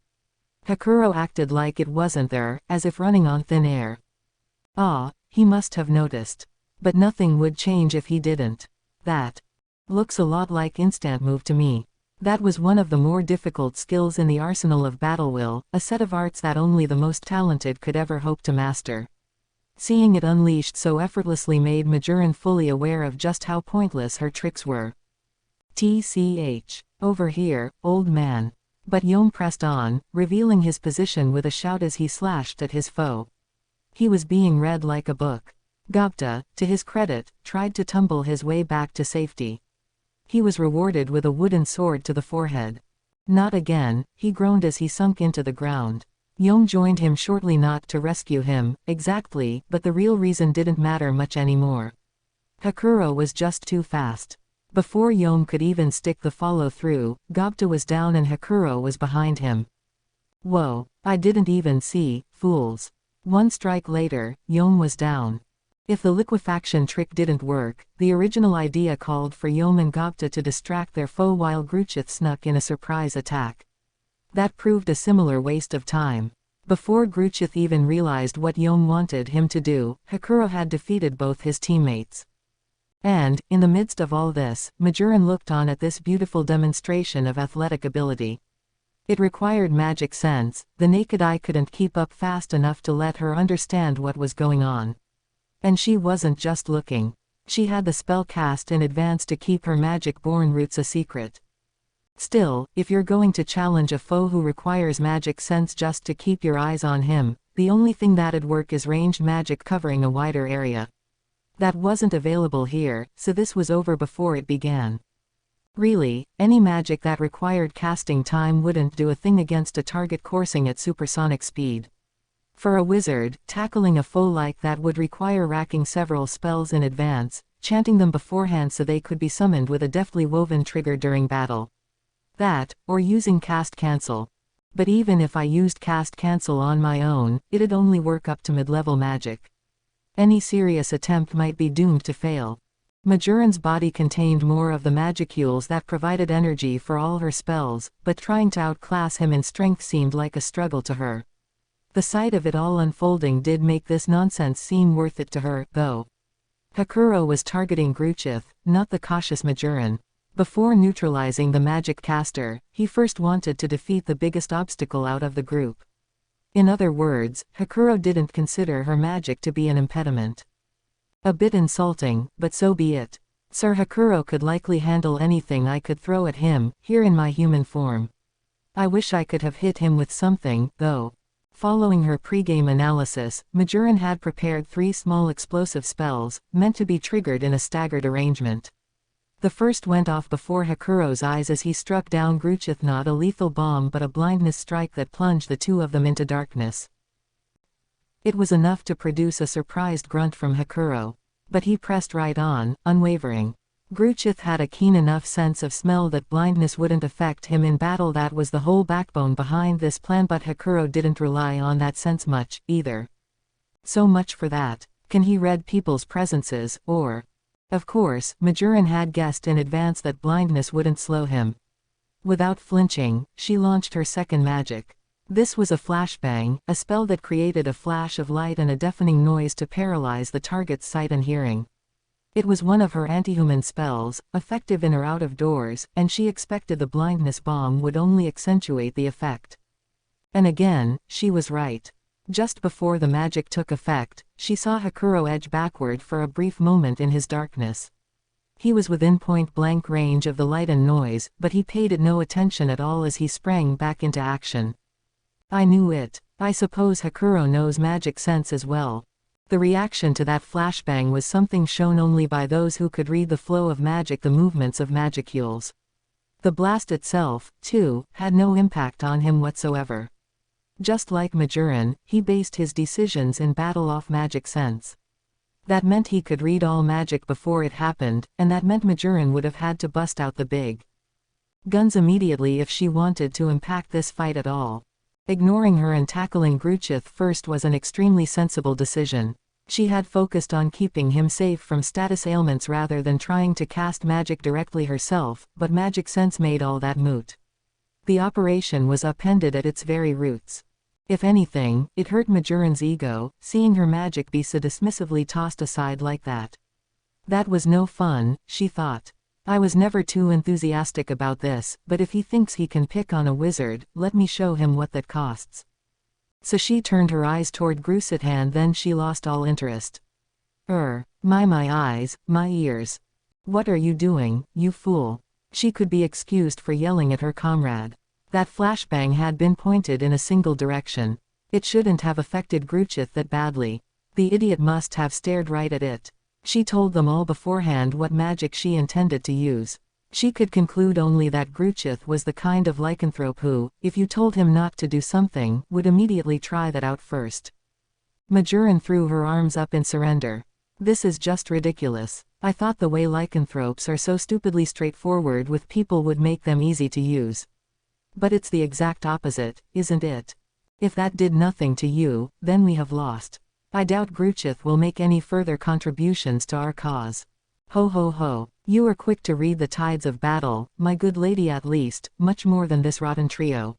Hakuro acted like it wasn't there, as if running on thin air. Ah, he must have noticed. But nothing would change if he didn't. That looks a lot like instant move to me. That was one of the more difficult skills in the arsenal of battle will, a set of arts that only the most talented could ever hope to master. Seeing it unleashed so effortlessly made Majoran fully aware of just how pointless her tricks were. TCH. Over here, old man. But Yom pressed on, revealing his position with a shout as he slashed at his foe. He was being read like a book. Gupta, to his credit, tried to tumble his way back to safety. He was rewarded with a wooden sword to the forehead. Not again, he groaned as he sunk into the ground. Yom joined him shortly, not to rescue him, exactly, but the real reason didn't matter much anymore. Hakuro was just too fast. Before Yom could even stick the follow-through, Gobta was down and Hakuro was behind him. Whoa, I didn't even see, fools. One strike later, Yom was down. If the liquefaction trick didn't work, the original idea called for Yom and Gobta to distract their foe while Gruchith snuck in a surprise attack. That proved a similar waste of time. Before Gruchith even realized what Yom wanted him to do, Hakuro had defeated both his teammates. And, in the midst of all this, Majoran looked on at this beautiful demonstration of athletic ability. It required magic sense, the naked eye couldn't keep up fast enough to let her understand what was going on. And she wasn't just looking. She had the spell cast in advance to keep her magic-born roots a secret. Still, if you're going to challenge a foe who requires magic sense just to keep your eyes on him, the only thing that'd work is ranged magic covering a wider area. That wasn't available here, so this was over before it began. Really, any magic that required casting time wouldn't do a thing against a target coursing at supersonic speed. For a wizard, tackling a foe like that would require racking several spells in advance, chanting them beforehand so they could be summoned with a deftly woven trigger during battle. That, or using cast cancel. But even if I used cast cancel on my own, it'd only work up to mid-level magic. Any serious attempt might be doomed to fail. Majoran's body contained more of the magicules that provided energy for all her spells, but trying to outclass him in strength seemed like a struggle to her. The sight of it all unfolding did make this nonsense seem worth it to her, though. Hakuro was targeting Gruchith, not the cautious Majoran. Before neutralizing the magic caster, he first wanted to defeat the biggest obstacle out of the group. In other words, Hakuro didn't consider her magic to be an impediment. A bit insulting, but so be it. Sir Hakuro could likely handle anything I could throw at him, here in my human form. I wish I could have hit him with something, though. Following her pre-game analysis, Majoran had prepared 3 small explosive spells, meant to be triggered in a staggered arrangement. The first went off before Hakuro's eyes as he struck down Gruchith, not a lethal bomb but a blindness strike that plunged the two of them into darkness. It was enough to produce a surprised grunt from Hakuro. But he pressed right on, unwavering. Gruchith had a keen enough sense of smell that blindness wouldn't affect him in battle. That was the whole backbone behind this plan, but Hakuro didn't rely on that sense much, either. So much for that. Can he read people's presences, or... Of course, Majoran had guessed in advance that blindness wouldn't slow him. Without flinching, she launched her second magic. This was a flashbang, a spell that created a flash of light and a deafening noise to paralyze the target's sight and hearing. It was one of her anti-human spells, effective in or out of doors, and she expected the blindness bomb would only accentuate the effect. And again, she was right. Just before the magic took effect, she saw Hakuro edge backward for a brief moment in his darkness. He was within point-blank range of the light and noise, but he paid it no attention at all as he sprang back into action. I knew it. I suppose Hakuro knows magic sense as well. The reaction to that flashbang was something shown only by those who could read the flow of magic, the movements of magicules. The blast itself, too, had no impact on him whatsoever. Just like Majoran, he based his decisions in battle off magic sense. That meant he could read all magic before it happened, and that meant Majoran would have had to bust out the big guns immediately if she wanted to impact this fight at all. Ignoring her and tackling Gruchith first was an extremely sensible decision. She had focused on keeping him safe from status ailments rather than trying to cast magic directly herself, but magic sense made all that moot. The operation was upended at its very roots. If anything, it hurt Majoran's ego, seeing her magic be so dismissively tossed aside like that. That was no fun, she thought. I was never too enthusiastic about this, but if he thinks he can pick on a wizard, let me show him what that costs. So she turned her eyes toward Gruchith, and then she lost all interest. My eyes, my ears. What are you doing, you fool? She could be excused for yelling at her comrade. That flashbang had been pointed in a single direction. It shouldn't have affected Gruchith that badly. The idiot must have stared right at it. She told them all beforehand what magic she intended to use. She could conclude only that Gruchith was the kind of lycanthrope who, if you told him not to do something, would immediately try that out first. Majoran threw her arms up in surrender. This is just ridiculous. I thought the way lycanthropes are so stupidly straightforward with people would make them easy to use. But it's the exact opposite, isn't it? If that did nothing to you, then we have lost. I doubt Gruchith will make any further contributions to our cause. Ho ho ho. You are quick to read the tides of battle, my good lady, at least, much more than this rotten trio.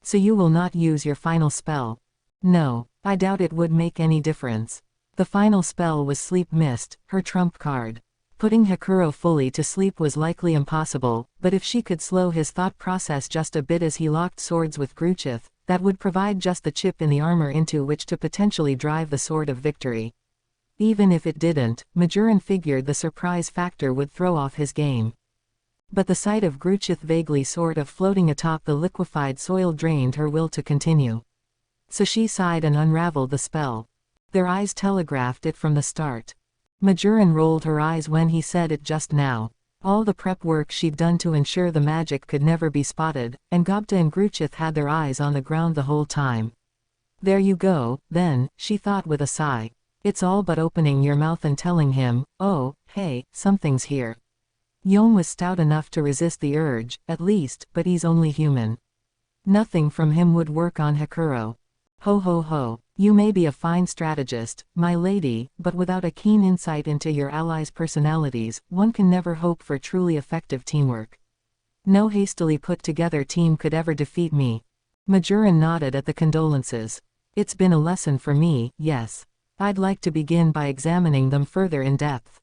So you will not use your final spell? No, I doubt it would make any difference. The final spell was Sleep Mist, her trump card. Putting Hakuro fully to sleep was likely impossible, but if she could slow his thought process just a bit as he locked swords with Gruchith, that would provide just the chip in the armor into which to potentially drive the sword of victory. Even if it didn't, Majoran figured the surprise factor would throw off his game. But the sight of Gruchith vaguely sort of floating atop the liquefied soil drained her will to continue. So she sighed and unraveled the spell. Their eyes telegraphed it from the start. Majoran rolled her eyes when he said it just now. All the prep work she'd done to ensure the magic could never be spotted, and Gobta and Gruchith had their eyes on the ground the whole time. There you go, then, she thought with a sigh. It's all but opening your mouth and telling him, oh, hey, something's here. Yom was stout enough to resist the urge, at least, but he's only human. Nothing from him would work on Hakuro. Ho ho ho. You may be a fine strategist, my lady, but without a keen insight into your allies' personalities, one can never hope for truly effective teamwork. No hastily put-together team could ever defeat me. Majoran nodded at the condolences. It's been a lesson for me, yes. I'd like to begin by examining them further in depth.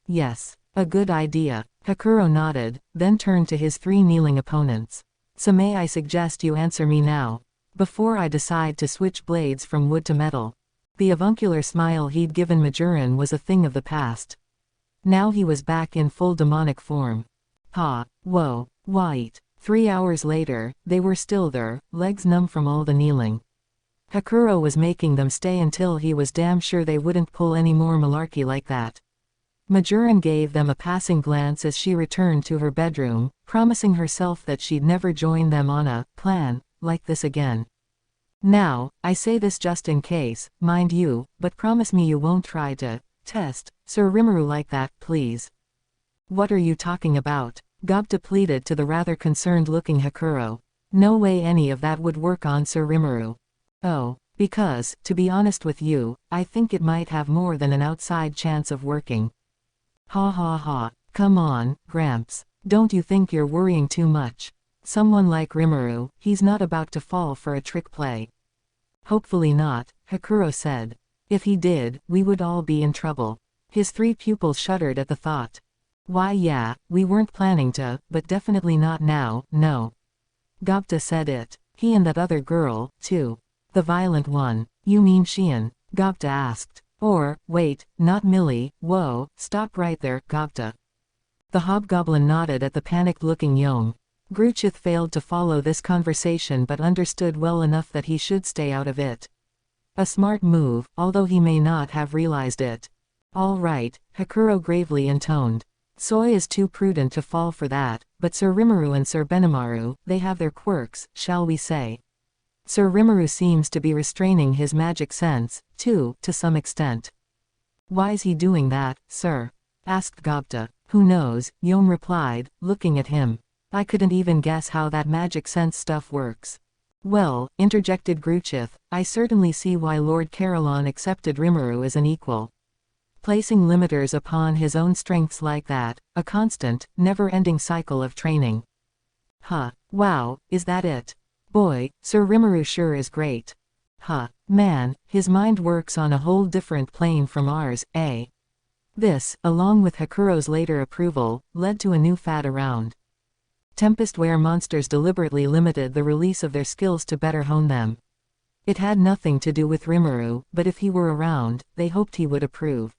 Yes. A good idea. Hakuro nodded, then turned to his three kneeling opponents. So may I suggest you answer me now, before I decide to switch blades from wood to metal. The avuncular smile he'd given Majoran was a thing of the past. Now he was back in full demonic form. Ha, whoa, white. 3 hours later, they were still there, legs numb from all the kneeling. Hakuro was making them stay until he was damn sure they wouldn't pull any more malarkey like that. Majoran gave them a passing glance as she returned to her bedroom, promising herself that she'd never join them on a plan like this again. Now, I say this just in case, mind you, but promise me you won't try to test Sir Rimuru like that, please. What are you talking about? Gobta pleaded to the rather concerned-looking Hakuro. No way any of that would work on Sir Rimuru. Oh, because, to be honest with you, I think it might have more than an outside chance of working. Ha ha ha. Come on, Gramps. Don't you think you're worrying too much? Someone like Rimuru, he's not about to fall for a trick play. Hopefully not, Hakuro said. If he did, we would all be in trouble. His three pupils shuddered at the thought. Why yeah, we weren't planning to, but definitely not now, no. Gobta said it. He and that other girl, too. The violent one. You mean Shion? Gobta asked. Or, wait, not Millie. Whoa, stop right there, Gobta. The hobgoblin nodded at the panicked-looking Yom. Gruchith failed to follow this conversation but understood well enough that he should stay out of it. A smart move, although he may not have realized it. All right, Hakuro gravely intoned. Soy is too prudent to fall for that, but Sir Rimuru and Sir Benimaru, they have their quirks, shall we say. Sir Rimuru seems to be restraining his magic sense, too, to some extent. Why's he doing that, sir? Asked Gobta. Who knows, Yom replied, looking at him. I couldn't even guess how that magic sense stuff works. Well, interjected Gruchith, I certainly see why Lord Carillon accepted Rimuru as an equal. Placing limiters upon his own strengths like that, a constant, never-ending cycle of training. Huh, wow, is that it? Boy, Sir Rimuru sure is great. Huh, man, his mind works on a whole different plane from ours, eh? This, along with Hakuro's later approval, led to a new fad around. Tempestware monsters deliberately limited the release of their skills to better hone them. It had nothing to do with Rimuru, but if he were around, they hoped he would approve.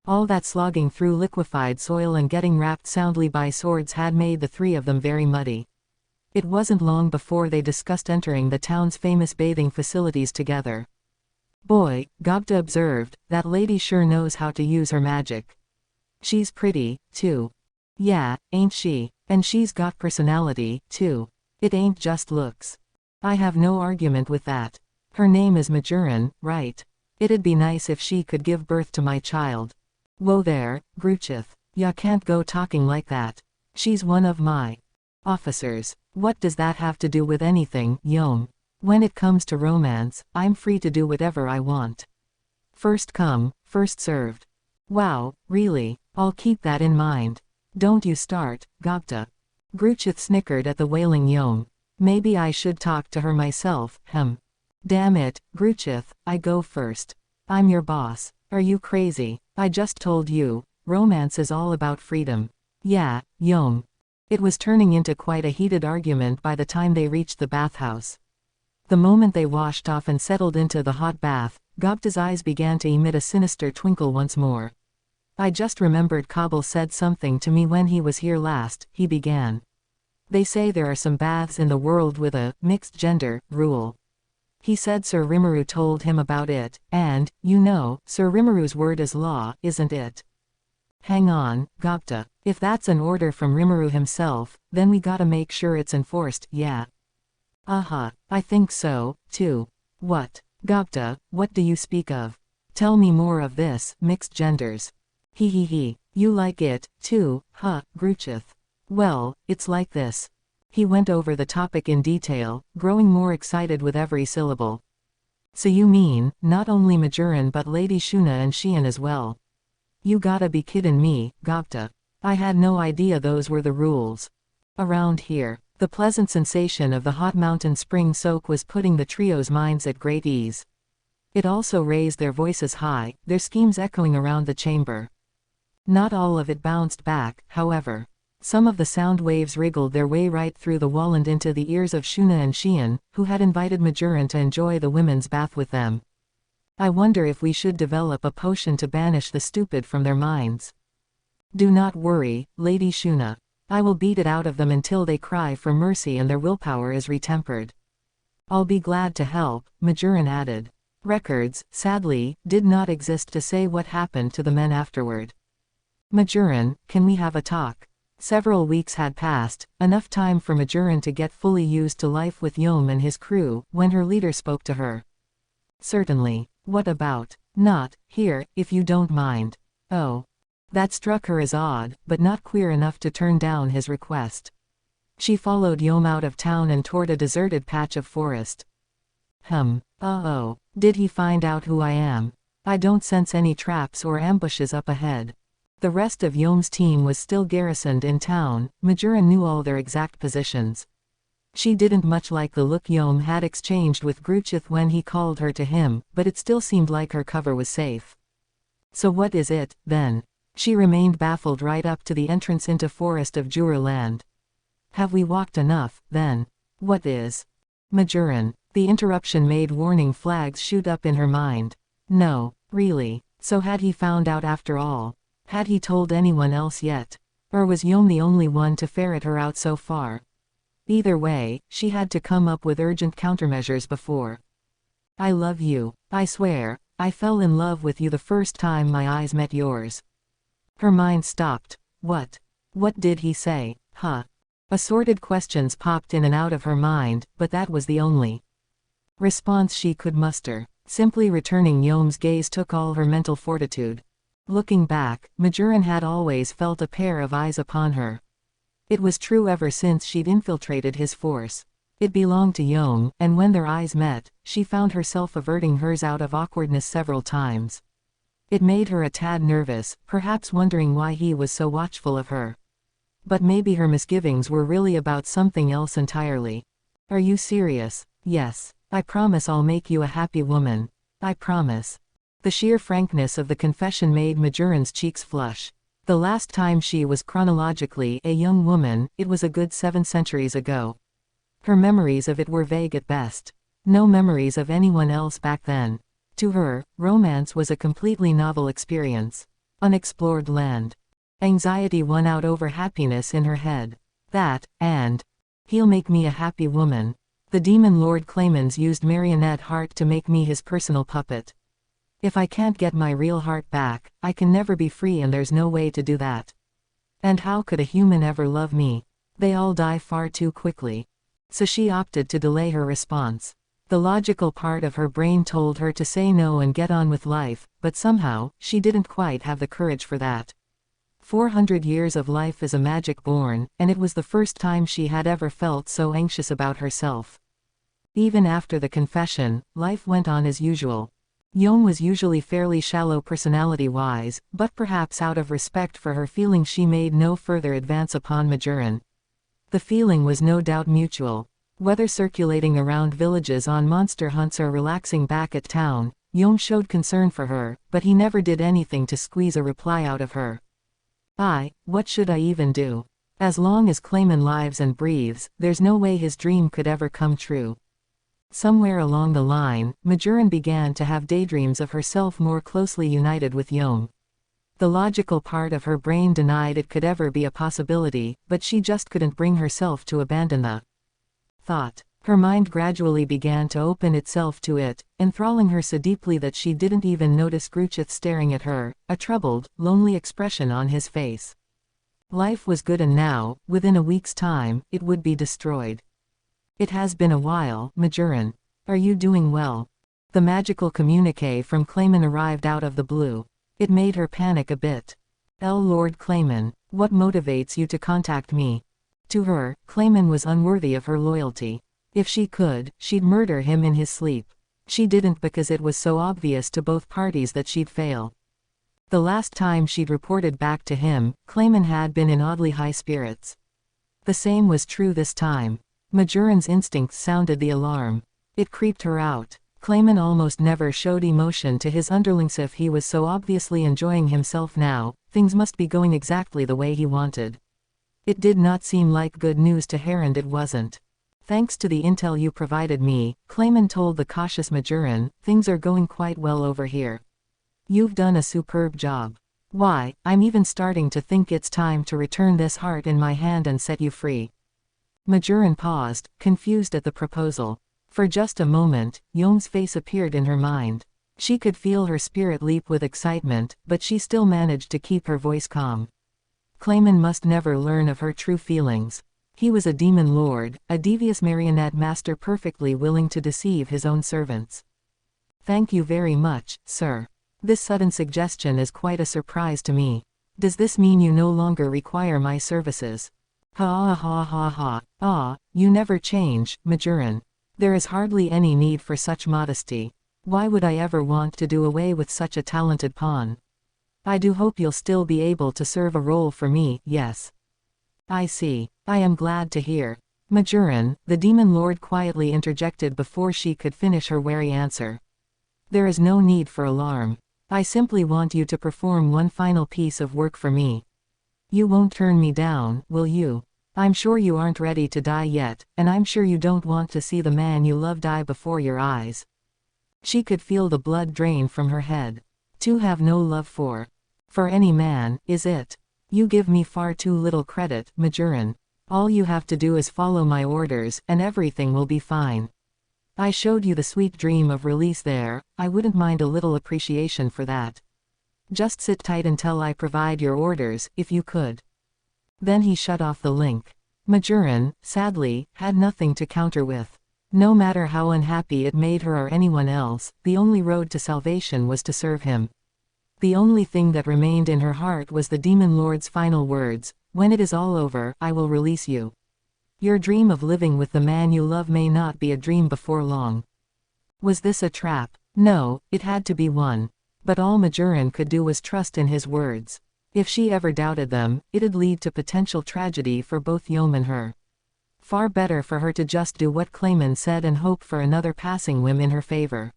All that slogging through liquefied soil and getting wrapped soundly by swords had made the three of them very muddy. It wasn't long before they discussed entering the town's famous bathing facilities together. Boy, Gobta observed, that lady sure knows how to use her magic. She's pretty, too. Yeah, ain't she? And she's got personality, too. It ain't just looks. I have no argument with that. Her name is Majoran, right? It'd be nice if she could give birth to my child. Whoa there, Gruchith. Ya can't go talking like that. She's one of my officers. What does that have to do with anything, Yom? When it comes to romance, I'm free to do whatever I want. First come, first served. Wow, really? I'll keep that in mind. Don't you start, Gopta. Gruchith snickered at the wailing Yom. Maybe I should talk to her myself, Damn it, Gruchith, I go first. I'm your boss. Are you crazy? I just told you, romance is all about freedom. Yeah, Yom. It was turning into quite a heated argument by the time they reached the bathhouse. The moment they washed off and settled into the hot bath, Gopta's eyes began to emit a sinister twinkle once more. I just remembered Kabul said something to me when he was here last, he began. They say there are some baths in the world with a mixed gender rule. He said Sir Rimuru told him about it, and, you know, Sir Rimuru's word is law, isn't it? Hang on, Gopta. If that's an order from Rimuru himself, then we gotta make sure it's enforced, yeah. I think so, too. What? Gopta, what do you speak of? Tell me more of this, mixed genders. He. You like it, too, huh, Gruchith? Well, it's like this. He went over the topic in detail, growing more excited with every syllable. So you mean, not only Majoran but Lady Shuna and Shian as well? You gotta be kiddin' me, Gopta. I had no idea those were the rules. Around here, the pleasant sensation of the hot mountain spring soak was putting the trio's minds at great ease. It also raised their voices high, their schemes echoing around the chamber. Not all of it bounced back, however. Some of the sound waves wriggled their way right through the wall and into the ears of Shuna and Shian, who had invited Majoran to enjoy the women's bath with them. I wonder if we should develop a potion to banish the stupid from their minds. Do not worry, Lady Shuna. I will beat it out of them until they cry for mercy and their willpower is retempered. I'll be glad to help, Majoran added. Records, sadly, did not exist to say what happened to the men afterward. Majoran, can we have a talk? Several weeks had passed, enough time for Majoran to get fully used to life with Yom and his crew, when her leader spoke to her. Certainly. What about? Not here, if you don't mind. Oh. That struck her as odd, but not queer enough to turn down his request. She followed Yom out of town and toward a deserted patch of forest. Did he find out who I am? I don't sense any traps or ambushes up ahead. The rest of Yom's team was still garrisoned in town. Majoran knew all their exact positions. She didn't much like the look Yom had exchanged with Gruchith when he called her to him, but it still seemed like her cover was safe. So what is it, then? She remained baffled right up to the entrance into Forest of Jura land. Have we walked enough, then? What is? Majoran. The interruption made warning flags shoot up in her mind. No, really. So had he found out after all? Had he told anyone else yet? Or was Yom the only one to ferret her out so far? Either way, she had to come up with urgent countermeasures before. I love you. I swear, I fell in love with you the first time my eyes met yours. Her mind stopped. What? What did he say? Assorted questions popped in and out of her mind, but that was the only response she could muster. Simply returning Yom's gaze took all her mental fortitude. Looking back, Majoran had always felt a pair of eyes upon her. It was true ever since she'd infiltrated his force. It belonged to Yom, and when their eyes met, she found herself averting hers out of awkwardness several times. It made her a tad nervous, perhaps wondering why he was so watchful of her. But maybe her misgivings were really about something else entirely. Are you serious? Yes. I promise I'll make you a happy woman. I promise. The sheer frankness of the confession made Majoran's cheeks flush. The last time she was chronologically a young woman, it was a good 7 centuries ago. Her memories of it were vague at best. No memories of anyone else back then. To her, romance was a completely novel experience. Unexplored land. Anxiety won out over happiness in her head. That, and he'll make me a happy woman. The demon Lord Clemens used marionette heart to make me his personal puppet. If I can't get my real heart back, I can never be free, and there's no way to do that. And how could a human ever love me? They all die far too quickly. So she opted to delay her response. The logical part of her brain told her to say no and get on with life, but somehow, she didn't quite have the courage for that. 400 years of life is a magic born, and it was the first time she had ever felt so anxious about herself. Even after the confession, life went on as usual. Yong was usually fairly shallow personality-wise, but perhaps out of respect for her feelings she made no further advance upon Majoran. The feeling was no doubt mutual. Whether circulating around villages on monster hunts or relaxing back at town, Yong showed concern for her, but he never did anything to squeeze a reply out of her. What should I even do? As long as Clayman lives and breathes, there's no way his dream could ever come true. Somewhere along the line, Majoran began to have daydreams of herself more closely united with Yong. The logical part of her brain denied it could ever be a possibility, but she just couldn't bring herself to abandon the thought. Her mind gradually began to open itself to it, enthralling her so deeply that she didn't even notice Gruchith staring at her, a troubled, lonely expression on his face. Life was good and now, within a week's time, it would be destroyed. It has been a while, Majoran. Are you doing well? The magical communique from Clayman arrived out of the blue. It made her panic a bit. Lord Clayman, what motivates you to contact me? To her, Clayman was unworthy of her loyalty. If she could, she'd murder him in his sleep. She didn't because it was so obvious to both parties that she'd fail. The last time she'd reported back to him, Clayman had been in oddly high spirits. The same was true this time. Majoran's instincts sounded the alarm. It creeped her out. Clayman almost never showed emotion to his underlings. If he was so obviously enjoying himself now, things must be going exactly the way he wanted. It did not seem like good news to her, and it wasn't. Thanks to the intel you provided me, Clayman told the cautious Majoran, things are going quite well over here. You've done a superb job. Why, I'm even starting to think it's time to return this heart in my hand and set you free. Majoran paused, confused at the proposal. For just a moment, Yong's face appeared in her mind. She could feel her spirit leap with excitement, but she still managed to keep her voice calm. Clayman must never learn of her true feelings. He was a demon lord, a devious marionette master perfectly willing to deceive his own servants. Thank you very much, sir. This sudden suggestion is quite a surprise to me. Does this mean you no longer require my services? Ha ha ha ha. You never change, Majoran. There is hardly any need for such modesty. Why would I ever want to do away with such a talented pawn? I do hope you'll still be able to serve a role for me, yes. I see. I am glad to hear. Majoran, the demon lord quietly interjected before she could finish her wary answer. There is no need for alarm. I simply want you to perform one final piece of work for me. You won't turn me down, will you? I'm sure you aren't ready to die yet, and I'm sure you don't want to see the man you love die before your eyes. She could feel the blood drain from her head. To have no love for any man, is it? You give me far too little credit, Majoran. All you have to do is follow my orders, and everything will be fine. I showed you the sweet dream of release there, I wouldn't mind a little appreciation for that. Just sit tight until I provide your orders, if you could. Then he shut off the link. Majoran, sadly, had nothing to counter with. No matter how unhappy it made her or anyone else, the only road to salvation was to serve him. The only thing that remained in her heart was the demon lord's final words, when it is all over, I will release you. Your dream of living with the man you love may not be a dream before long. Was this a trap? No, it had to be one. But all Majoran could do was trust in his words. If she ever doubted them, it'd lead to potential tragedy for both Yom and her. Far better for her to just do what Clayman said and hope for another passing whim in her favor.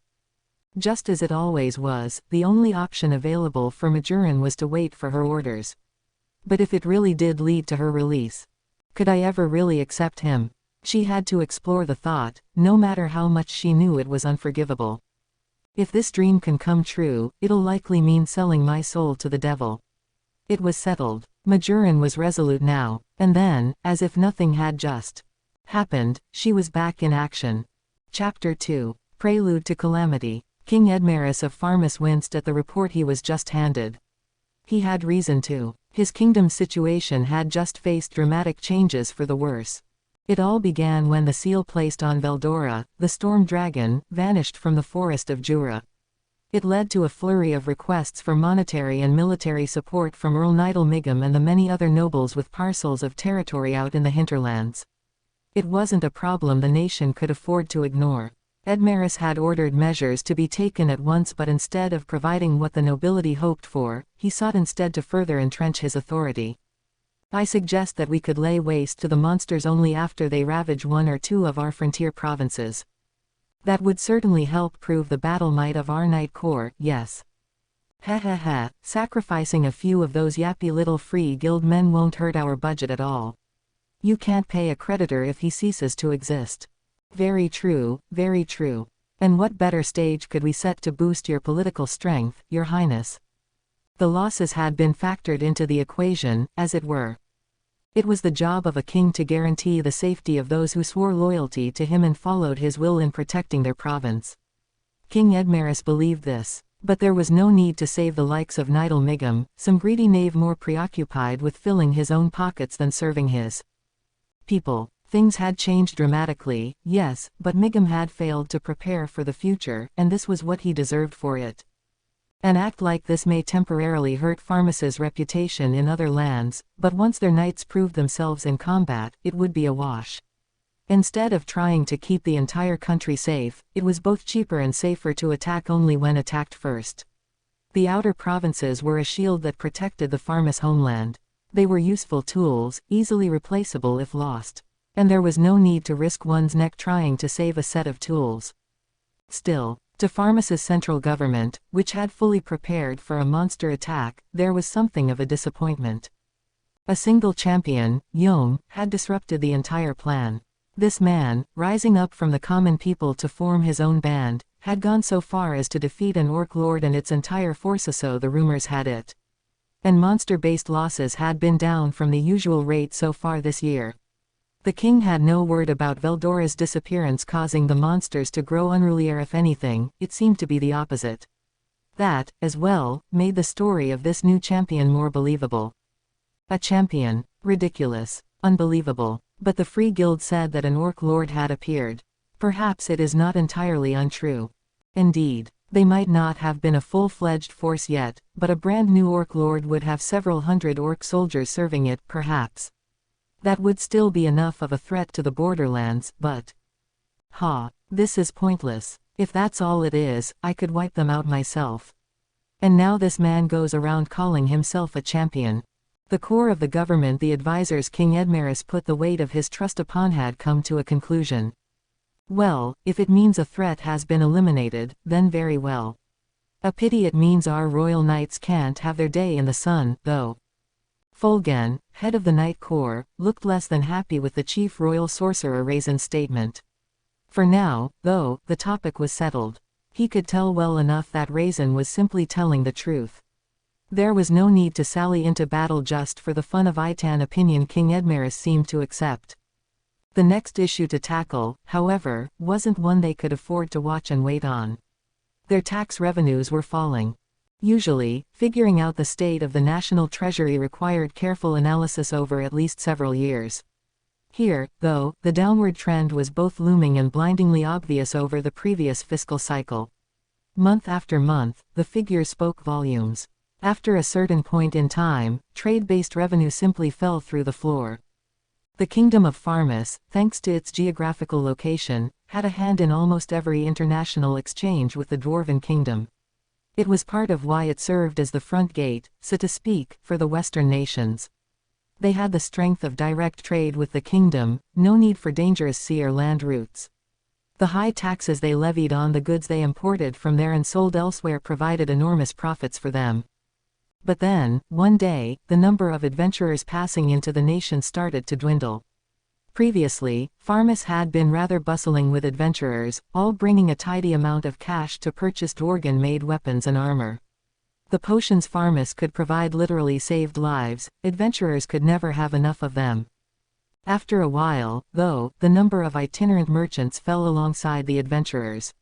Just as it always was, the only option available for Majoran was to wait for her orders. But if it really did lead to her release, could I ever really accept him? She had to explore the thought, no matter how much she knew it was unforgivable. If this dream can come true, it'll likely mean selling my soul to the devil. It was settled. Majoran was resolute now, and then, as if nothing had just happened, she was back in action. Chapter 2. Prelude to Calamity. King Edmaris of Farmus winced at the report he was just handed. He had reason to. His kingdom's situation had just faced dramatic changes for the worse. It all began when the seal placed on Veldora, the storm dragon, vanished from the forest of Jura. It led to a flurry of requests for monetary and military support from Earl Nidal Migum and the many other nobles with parcels of territory out in the hinterlands. It wasn't a problem the nation could afford to ignore. Edmaris had ordered measures to be taken at once, but instead of providing what the nobility hoped for, he sought instead to further entrench his authority. I suggest that we could lay waste to the monsters only after they ravage one or two of our frontier provinces. That would certainly help prove the battle might of our Knight Corps, yes. Sacrificing a few of those yappy little free guild men won't hurt our budget at all. You can't pay a creditor if he ceases to exist. Very true, very true. And what better stage could we set to boost your political strength, Your Highness? The losses had been factored into the equation, as it were. It was the job of a king to guarantee the safety of those who swore loyalty to him and followed his will in protecting their province. King Edmaris believed this. But there was no need to save the likes of Nidal Migum, some greedy knave more preoccupied with filling his own pockets than serving his people. Things had changed dramatically, yes, but Migum had failed to prepare for the future, and this was what he deserved for it. An act like this may temporarily hurt Pharmas's reputation in other lands, but once their knights proved themselves in combat, it would be a wash. Instead of trying to keep the entire country safe, it was both cheaper and safer to attack only when attacked first. The outer provinces were a shield that protected the Pharmas homeland. They were useful tools, easily replaceable if lost. And there was no need to risk one's neck trying to save a set of tools. Still, to Pharmas's central government, which had fully prepared for a monster attack, there was something of a disappointment. A single champion, Yom, had disrupted the entire plan. This man, rising up from the common people to form his own band, had gone so far as to defeat an orc lord and its entire force, so the rumors had it. And monster-based losses had been down from the usual rate so far this year. The king had no word about Veldora's disappearance causing the monsters to grow unrulier. If anything, it seemed to be the opposite. That, as well, made the story of this new champion more believable. A champion? Ridiculous. Unbelievable. But the Free Guild said that an orc lord had appeared. Perhaps it is not entirely untrue. Indeed, they might not have been a full-fledged force yet, but a brand new orc lord would have several hundred orc soldiers serving it, perhaps. That would still be enough of a threat to the borderlands, but... this is pointless. If that's all it is, I could wipe them out myself. And now this man goes around calling himself a champion. The core of the government, the advisors King Edmaris put the weight of his trust upon, had come to a conclusion. Well, if it means a threat has been eliminated, then very well. A pity it means our royal knights can't have their day in the sun, though. Fulgen, head of the Knight Corps, looked less than happy with the chief royal sorcerer Raisin's statement. For now, though, the topic was settled. He could tell well enough that Raisin was simply telling the truth. There was no need to sally into battle just for the fun of it, an opinion King Edmaris seemed to accept. The next issue to tackle, however, wasn't one they could afford to watch and wait on. Their tax revenues were falling. Usually, figuring out the state of the national treasury required careful analysis over at least several years. Here, though, the downward trend was both looming and blindingly obvious over the previous fiscal cycle. Month after month, the figures spoke volumes. After a certain point in time, trade-based revenue simply fell through the floor. The Kingdom of Pharmas, thanks to its geographical location, had a hand in almost every international exchange with the Dwarven Kingdom. It was part of why it served as the front gate, so to speak, for the Western nations. They had the strength of direct trade with the kingdom, no need for dangerous sea or land routes. The high taxes they levied on the goods they imported from there and sold elsewhere provided enormous profits for them. But then, one day, the number of adventurers passing into the nation started to dwindle. Previously, Pharmas had been rather bustling with adventurers, all bringing a tidy amount of cash to purchase Dworgen-made weapons and armor. The potions Pharmas could provide literally saved lives. Adventurers could never have enough of them. After a while, though, the number of itinerant merchants fell alongside the adventurers.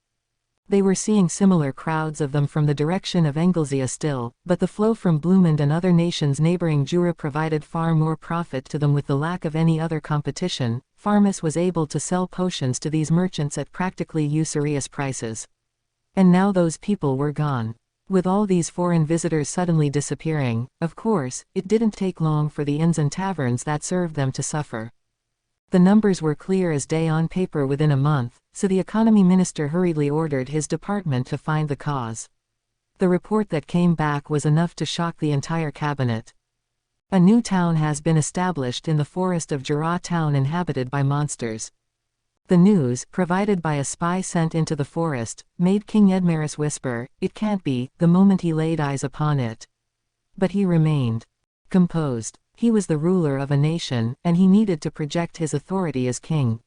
They were seeing similar crowds of them from the direction of Engelsia still, but the flow from Blumend and other nations neighboring Jura provided far more profit to them with the lack of any other competition. Pharmus was able to sell potions to these merchants at practically usurious prices. And now those people were gone. With all these foreign visitors suddenly disappearing, of course, it didn't take long for the inns and taverns that served them to suffer. The numbers were clear as day on paper within a month, so the economy minister hurriedly ordered his department to find the cause. The report that came back was enough to shock the entire cabinet. A new town has been established in the forest of Jura, town inhabited by monsters. The news, provided by a spy sent into the forest, made King Edmaris whisper, "It can't be," the moment he laid eyes upon it. But he remained composed. He was the ruler of a nation, and he needed to project his authority as king.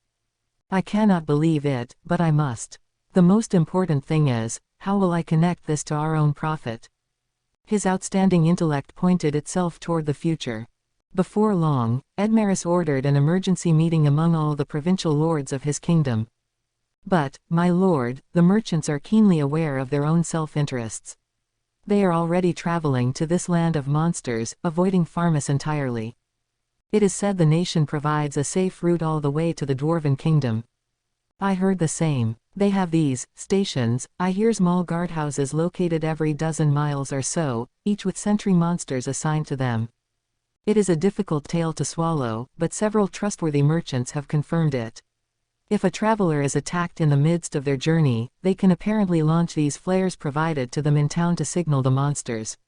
"I cannot believe it, but I must. The most important thing is, how will I connect this to our own profit?" His outstanding intellect pointed itself toward the future. Before long, Edmaris ordered an emergency meeting among all the provincial lords of his kingdom. "But, my lord, the merchants are keenly aware of their own self-interests. They are already traveling to this land of monsters, avoiding Pharmus entirely. It is said the nation provides a safe route all the way to the Dwarven Kingdom." "I heard the same. They have these stations, I hear, small guardhouses located every dozen miles or so, each with sentry monsters assigned to them. It is a difficult tale to swallow, but several trustworthy merchants have confirmed it. If a traveler is attacked in the midst of their journey, they can apparently launch these flares provided to them in town to signal the monsters.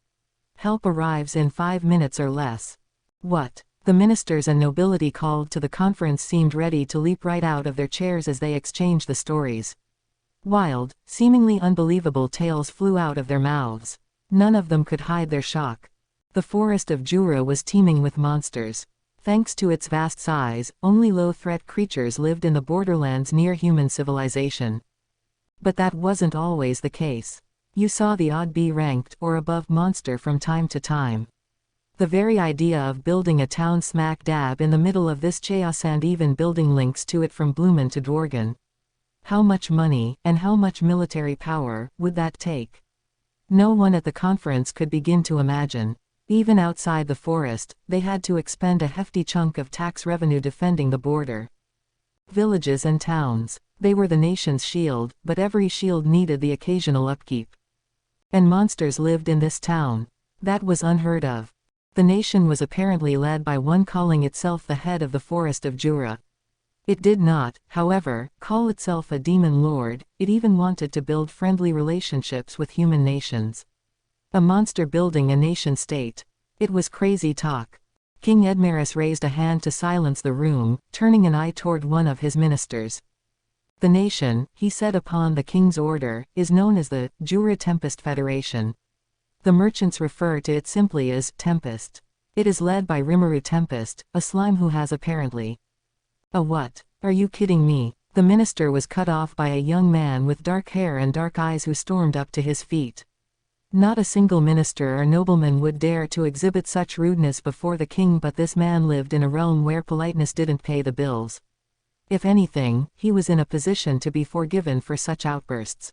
Help arrives in 5 minutes or less." "What?" The ministers and nobility called to the conference seemed ready to leap right out of their chairs as they exchanged the stories. Wild, seemingly unbelievable tales flew out of their mouths. None of them could hide their shock. The forest of Jura was teeming with monsters. Thanks to its vast size, only low-threat creatures lived in the borderlands near human civilization. But that wasn't always the case. You saw the odd B-ranked or above monster from time to time. The very idea of building a town smack dab in the middle of this chaos, and even building links to it from Bloomin to Dworgen. How much money, and how much military power, would that take? No one at the conference could begin to imagine. Even outside the forest, they had to expend a hefty chunk of tax revenue defending the border. Villages and towns. They were the nation's shield, but every shield needed the occasional upkeep. And monsters lived in this town. That was unheard of. The nation was apparently led by one calling itself the head of the forest of Jura. It did not, however, call itself a demon lord. It even wanted to build friendly relationships with human nations. A monster building a nation-state. It was crazy talk. King Edmaris raised a hand to silence the room, turning an eye toward one of his ministers. "The nation," he said upon the king's order, "is known as the Jura Tempest Federation. The merchants refer to it simply as Tempest. It is led by Rimuru Tempest, a slime who has apparently—" "A what? Are you kidding me?" The minister was cut off by a young man with dark hair and dark eyes who stormed up to his feet. Not a single minister or nobleman would dare to exhibit such rudeness before the king, but this man lived in a realm where politeness didn't pay the bills. If anything, he was in a position to be forgiven for such outbursts.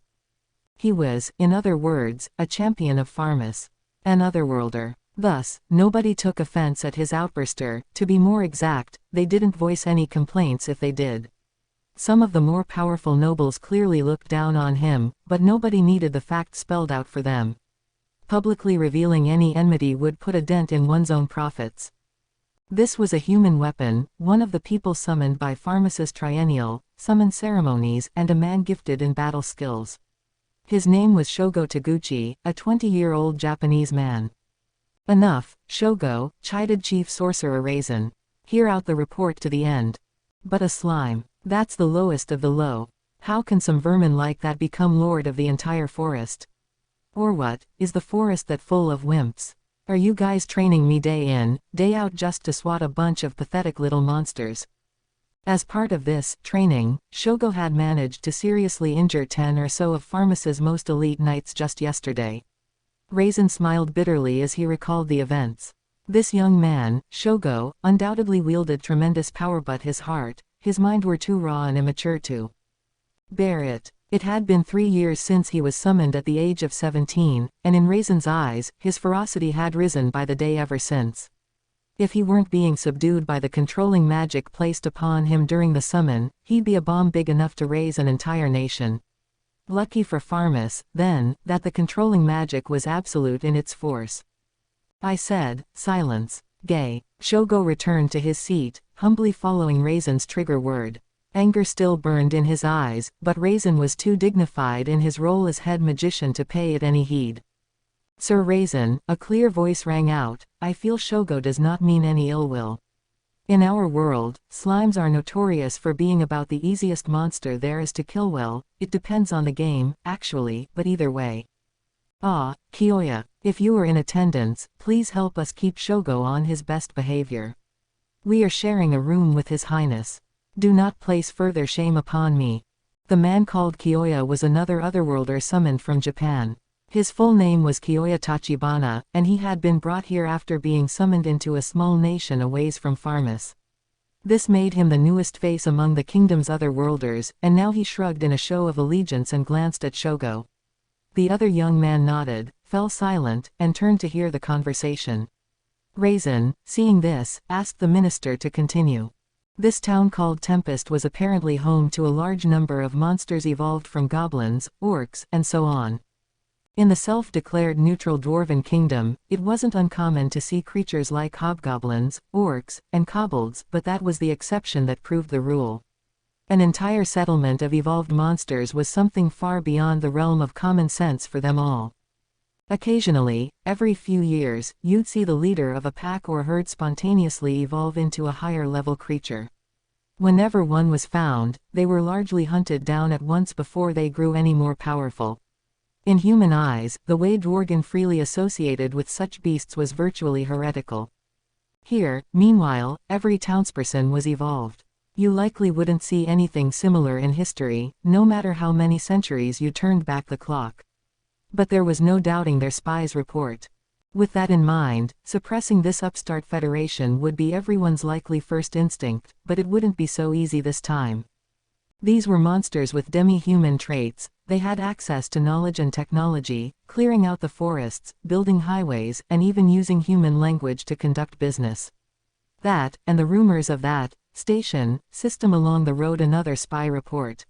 He was, in other words, a champion of Pharmus. An otherworlder. Thus, nobody took offense at his outburster. To be more exact, they didn't voice any complaints if they did. Some of the more powerful nobles clearly looked down on him, but nobody needed the facts spelled out for them. Publicly revealing any enmity would put a dent in one's own profits. This was a human weapon, one of the people summoned by Pharmus's triennial summon ceremonies, and a man gifted in battle skills. His name was Shogo Taguchi, a 20-year-old Japanese man. "Enough, Shogo," chided Chief Sorcerer Raisin. "Hear out the report to the end." "But a slime. That's the lowest of the low. How can some vermin like that become lord of the entire forest? Or what, is the forest that full of wimps? Are you guys training me day in, day out just to swat a bunch of pathetic little monsters?" As part of this training, Shogo had managed to seriously injure 10 or so of Pharmus's most elite knights just yesterday. Raisin smiled bitterly as he recalled the events. This young man, Shogo, undoubtedly wielded tremendous power, but his mind were too raw and immature to bear it. It had been 3 years since he was summoned at the age of 17, and in Raisin's eyes, his ferocity had risen by the day ever since. If he weren't being subdued by the controlling magic placed upon him during the summon, he'd be a bomb big enough to raise an entire nation. Lucky for Pharmus, then, that the controlling magic was absolute in its force. I said, silence. Gay. Shogo returned to his seat, humbly following Raisin's trigger word. Anger still burned in his eyes, but Raisin was too dignified in his role as head magician to pay it any heed. Sir Raisin, a clear voice rang out, I feel Shogo does not mean any ill will. In our world, slimes are notorious for being about the easiest monster there is to kill. Well, it depends on the game, actually, but either way. Ah, Kiyoya, if you are in attendance, please help us keep Shogo on his best behavior. We are sharing a room with His Highness. Do not place further shame upon me. The man called Kiyoya was another otherworlder summoned from Japan. His full name was Kiyoya Tachibana, and he had been brought here after being summoned into a small nation a ways from Pharmus. This made him the newest face among the kingdom's otherworlders, and now he shrugged in a show of allegiance and glanced at Shogo. The other young man nodded, fell silent, and turned to hear the conversation. Raisin, seeing this, asked the minister to continue. This town called Tempest was apparently home to a large number of monsters evolved from goblins, orcs, and so on. In the self-declared neutral dwarven kingdom, it wasn't uncommon to see creatures like hobgoblins, orcs, and kobolds, but that was the exception that proved the rule. An entire settlement of evolved monsters was something far beyond the realm of common sense for them all. Occasionally, every few years, you'd see the leader of a pack or herd spontaneously evolve into a higher-level creature. Whenever one was found, they were largely hunted down at once before they grew any more powerful. In human eyes, the way Dworgen freely associated with such beasts was virtually heretical. Here, meanwhile, every townsperson was evolved. You likely wouldn't see anything similar in history, no matter how many centuries you turned back the clock. But there was no doubting their spy's report. With that in mind, suppressing this upstart federation would be everyone's likely first instinct, but it wouldn't be so easy this time. These were monsters with demi-human traits. They had access to knowledge and technology, clearing out the forests, building highways, and even using human language to conduct business. That, and the rumors of that station system along the road, another spy report.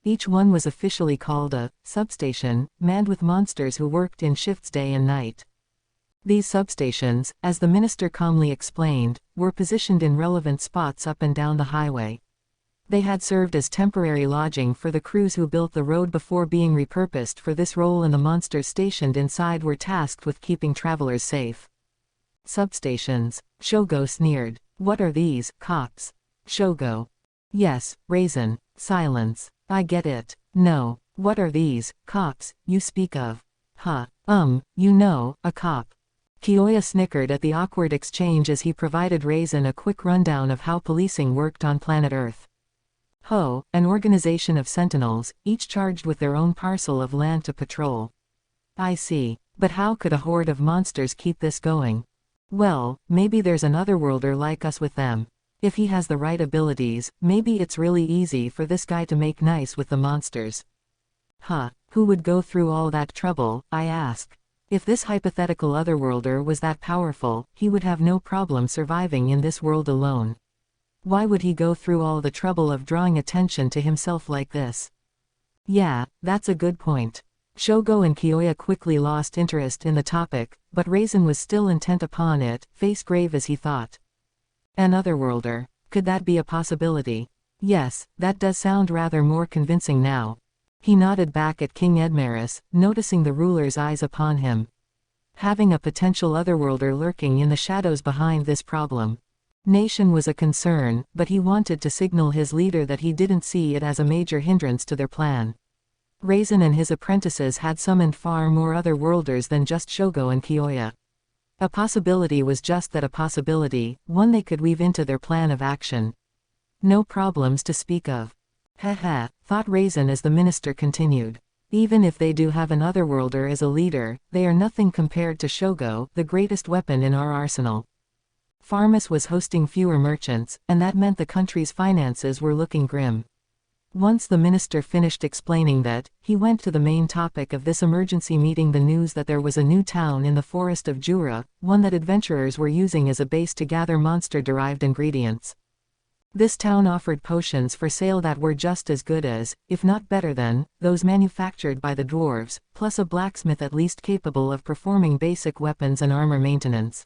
Each one was officially called a substation, manned with monsters who worked in shifts day and night. These substations, as the minister calmly explained, were positioned in relevant spots up and down the highway. They had served as temporary lodging for the crews who built the road before being repurposed for this role, and the monsters stationed inside were tasked with keeping travelers safe. Substations. Shogo sneered. What are these, cops? Shogo. Yes, Raisin. Silence. I get it. No. What are these, cops, you speak of? You know, a cop. Kiyoya snickered at the awkward exchange as he provided Raisin a quick rundown of how policing worked on planet Earth. An organization of sentinels, each charged with their own parcel of land to patrol. I see. But how could a horde of monsters keep this going? Well, maybe there's an otherworlder like us with them. If he has the right abilities, maybe it's really easy for this guy to make nice with the monsters. Who would go through all that trouble, I ask? If this hypothetical otherworlder was that powerful, he would have no problem surviving in this world alone. Why would he go through all the trouble of drawing attention to himself like this? Yeah, that's a good point. Shogo and Kiyoya quickly lost interest in the topic, but Raisin was still intent upon it, face grave as he thought. An otherworlder. Could that be a possibility? Yes, that does sound rather more convincing now. He nodded back at King Edmaris, noticing the ruler's eyes upon him. Having a potential otherworlder lurking in the shadows behind this problem nation was a concern, but he wanted to signal his leader that he didn't see it as a major hindrance to their plan. Raisin and his apprentices had summoned far more otherworlders than just Shogo and Kiyoya. A possibility was just that, a possibility, one they could weave into their plan of action. No problems to speak of. Thought Raisin as the minister continued. Even if they do have an otherworlder as a leader, they are nothing compared to Shogo, the greatest weapon in our arsenal. Pharmus was hosting fewer merchants, and that meant the country's finances were looking grim. Once the minister finished explaining that, he went to the main topic of this emergency meeting, the news that there was a new town in the forest of Jura, one that adventurers were using as a base to gather monster-derived ingredients. This town offered potions for sale that were just as good as, if not better than, those manufactured by the dwarves, plus a blacksmith at least capable of performing basic weapons and armor maintenance.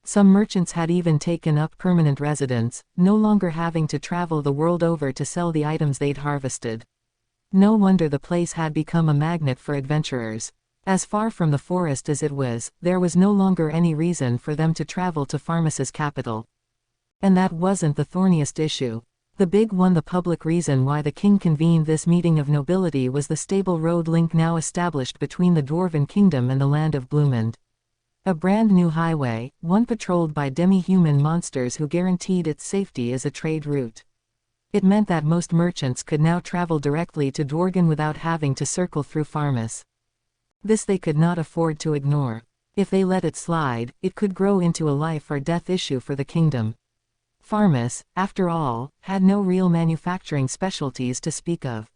Some merchants had even taken up permanent residence, no longer having to travel the world over to sell the items they'd harvested. No wonder the place had become a magnet for adventurers. As far from the forest as it was, there was no longer any reason for them to travel to Pharmas's capital. And that wasn't the thorniest issue. The big one, the public reason why the king convened this meeting of nobility, was the stable road link now established between the Dwarven Kingdom and the land of Bloomend. A brand new highway, one patrolled by demi-human monsters who guaranteed its safety as a trade route. It meant that most merchants could now travel directly to Dworgen without having to circle through Pharmas. This they could not afford to ignore. If they let it slide, it could grow into a life or death issue for the kingdom. Pharmas, after all, had no real manufacturing specialties to speak of.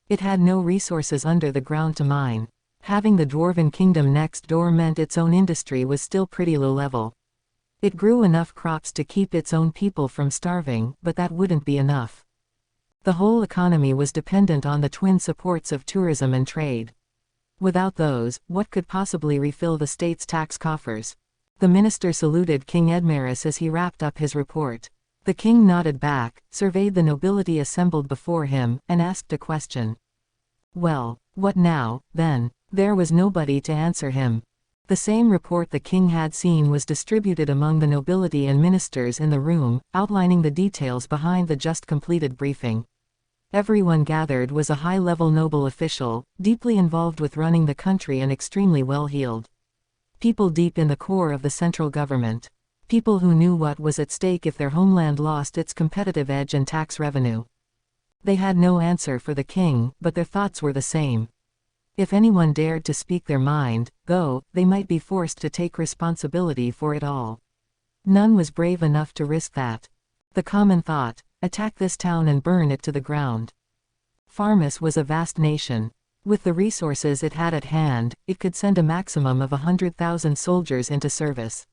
It had no resources under the ground to mine. Having the Dwarven Kingdom next door meant its own industry was still pretty low level. It grew enough crops to keep its own people from starving, but that wouldn't be enough. The whole economy was dependent on the twin supports of tourism and trade. Without those, what could possibly refill the state's tax coffers? The minister saluted King Edmaris as he wrapped up his report. The king nodded back, surveyed the nobility assembled before him, and asked a question. Well, what now, then? There was nobody to answer him. The same report the king had seen was distributed among the nobility and ministers in the room, outlining the details behind the just completed briefing. Everyone gathered was a high-level noble official, deeply involved with running the country and extremely well-heeled. People deep in the core of the central government. People who knew what was at stake if their homeland lost its competitive edge and tax revenue. They had no answer for the king, but their thoughts were the same. If anyone dared to speak their mind, though, they might be forced to take responsibility for it all. None was brave enough to risk that. The common thought: attack this town and burn it to the ground. Pharmas was a vast nation. With the resources it had at hand, it could send a maximum of 100,000 soldiers into service.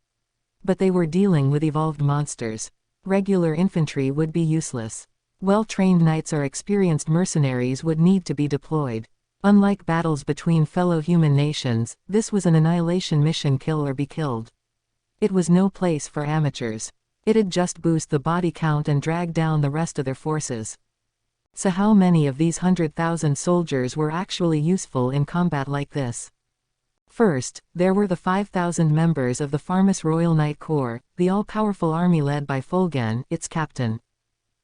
But they were dealing with evolved monsters. Regular infantry would be useless. Well-trained knights or experienced mercenaries would need to be deployed. Unlike battles between fellow human nations, this was an annihilation mission: kill or be killed. It was no place for amateurs. It'd just boost the body count and drag down the rest of their forces. So how many of these 100,000 soldiers were actually useful in combat like this? First, there were the 5,000 members of the Pharmas Royal Knight Corps, the all-powerful army led by Fulgen, its captain.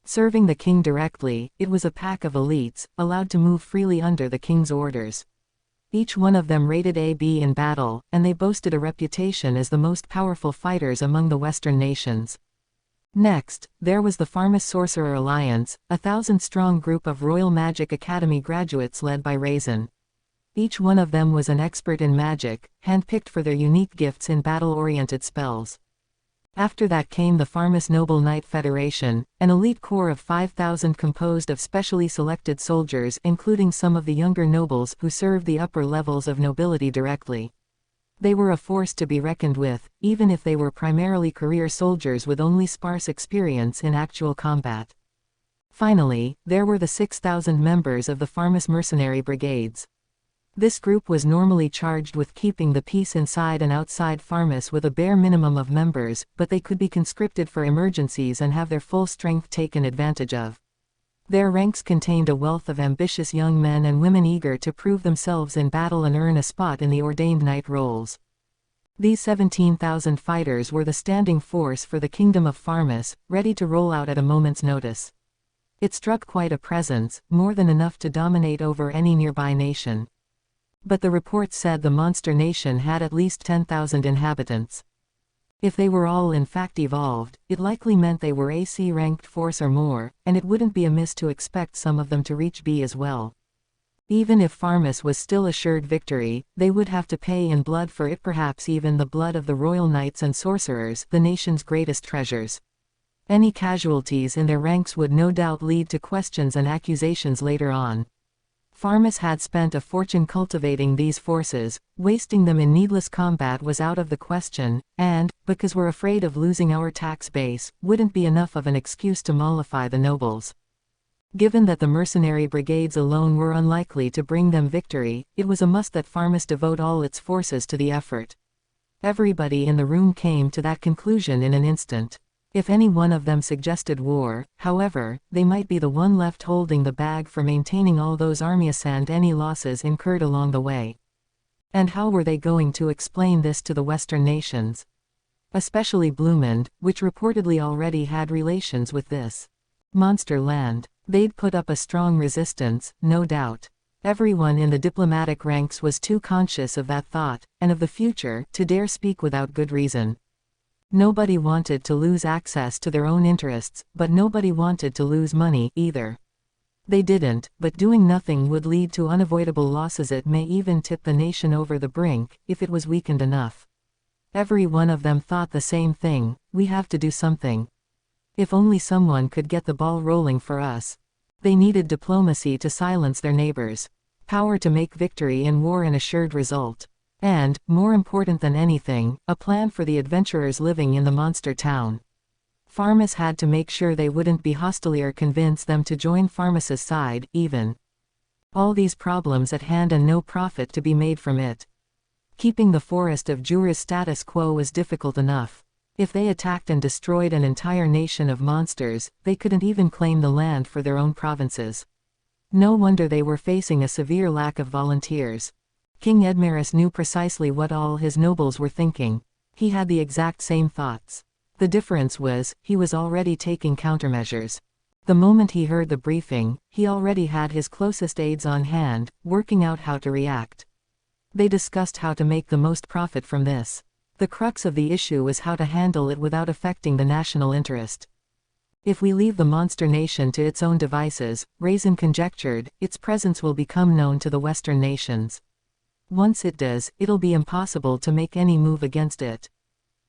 Serving the king directly, it was a pack of elites, allowed to move freely under the king's orders. Each one of them rated AB in battle, and they boasted a reputation as the most powerful fighters among the Western nations. Next, there was the Pharmas Sorcerer Alliance, a 1,000-strong group of Royal Magic Academy graduates led by Raisin. Each one of them was an expert in magic, handpicked for their unique gifts in battle-oriented spells. After that came the Pharmas Noble Knight Federation, an elite corps of 5,000 composed of specially selected soldiers, including some of the younger nobles who served the upper levels of nobility directly. They were a force to be reckoned with, even if they were primarily career soldiers with only sparse experience in actual combat. Finally, there were the 6,000 members of the Pharmas mercenary brigades. This group was normally charged with keeping the peace inside and outside Pharmas with a bare minimum of members, but they could be conscripted for emergencies and have their full strength taken advantage of. Their ranks contained a wealth of ambitious young men and women eager to prove themselves in battle and earn a spot in the ordained knight rolls. These 17,000 fighters were the standing force for the Kingdom of Pharmas, ready to roll out at a moment's notice. It struck quite a presence, more than enough to dominate over any nearby nation. But the reports said the monster nation had at least 10,000 inhabitants. If they were all in fact evolved, it likely meant they were a C-ranked force or more, and it wouldn't be amiss to expect some of them to reach B as well. Even if Pharmas was still assured victory, they would have to pay in blood for it, perhaps even the blood of the royal knights and sorcerers, the nation's greatest treasures. Any casualties in their ranks would no doubt lead to questions and accusations later on. Farmus had spent a fortune cultivating these forces, wasting them in needless combat was out of the question, and, because we're afraid of losing our tax base, wouldn't be enough of an excuse to mollify the nobles. Given that the mercenary brigades alone were unlikely to bring them victory, it was a must that Farmus devote all its forces to the effort. Everybody in the room came to that conclusion in an instant. If any one of them suggested war, however, they might be the one left holding the bag for maintaining all those armies and any losses incurred along the way. And how were they going to explain this to the Western nations? Especially Blumund, which reportedly already had relations with this monster land. They'd put up a strong resistance, no doubt. Everyone in the diplomatic ranks was too conscious of that thought, and of the future, to dare speak without good reason. Nobody wanted to lose access to their own interests, but nobody wanted to lose money, either. They didn't, but doing nothing would lead to unavoidable losses. It may even tip the nation over the brink, if it was weakened enough. Every one of them thought the same thing: we have to do something. If only someone could get the ball rolling for us. They needed diplomacy to silence their neighbors, power to make victory in war an assured result. And, more important than anything, a plan for the adventurers living in the monster town. Farmus had to make sure they wouldn't be hostile or convince them to join Farmus's side, even. All these problems at hand and no profit to be made from it. Keeping the forest of Jura's status quo was difficult enough. If they attacked and destroyed an entire nation of monsters, they couldn't even claim the land for their own provinces. No wonder they were facing a severe lack of volunteers. King Edmaris knew precisely what all his nobles were thinking. He had the exact same thoughts. The difference was, he was already taking countermeasures. The moment he heard the briefing, he already had his closest aides on hand, working out how to react. They discussed how to make the most profit from this. The crux of the issue was how to handle it without affecting the national interest. If we leave the monster nation to its own devices, Raisin conjectured, its presence will become known to the Western nations. Once it does, it'll be impossible to make any move against it.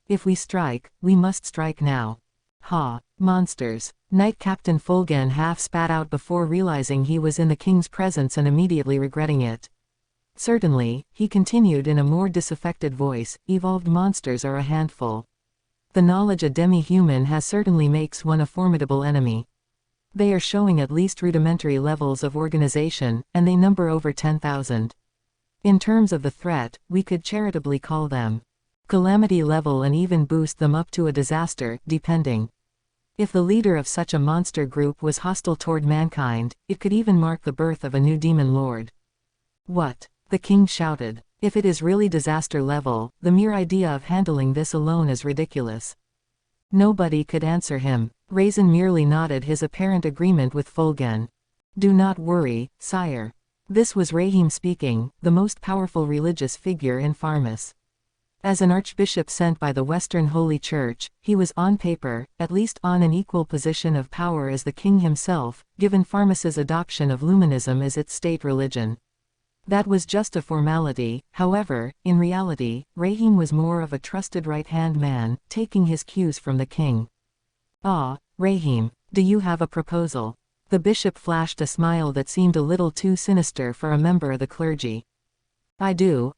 If we strike, we must strike now. Ha! Monsters! Knight Captain Fulgen half spat out before realizing he was in the king's presence and immediately regretting it. Certainly, he continued in a more disaffected voice, evolved monsters are a handful. The knowledge a demi-human has certainly makes one a formidable enemy. They are showing at least rudimentary levels of organization, and they number over 10,000. In terms of the threat, we could charitably call them calamity level and even boost them up to a disaster, depending. If the leader of such a monster group was hostile toward mankind, it could even mark the birth of a new demon lord. What? The king shouted. If it is really disaster level, the mere idea of handling this alone is ridiculous. Nobody could answer him. Raisin merely nodded his apparent agreement with Fulgen. Do not worry, sire. This was Rahim speaking, the most powerful religious figure in Farmus. As an archbishop sent by the Western Holy Church, he was on paper, at least on an equal position of power as the king himself, given Farmus's adoption of Luminism as its state religion. That was just a formality. However, in reality, Rahim was more of a trusted right-hand man, taking his cues from the king. Ah, Rahim, do you have a proposal? The bishop flashed a smile that seemed a little too sinister for a member of the clergy. I do,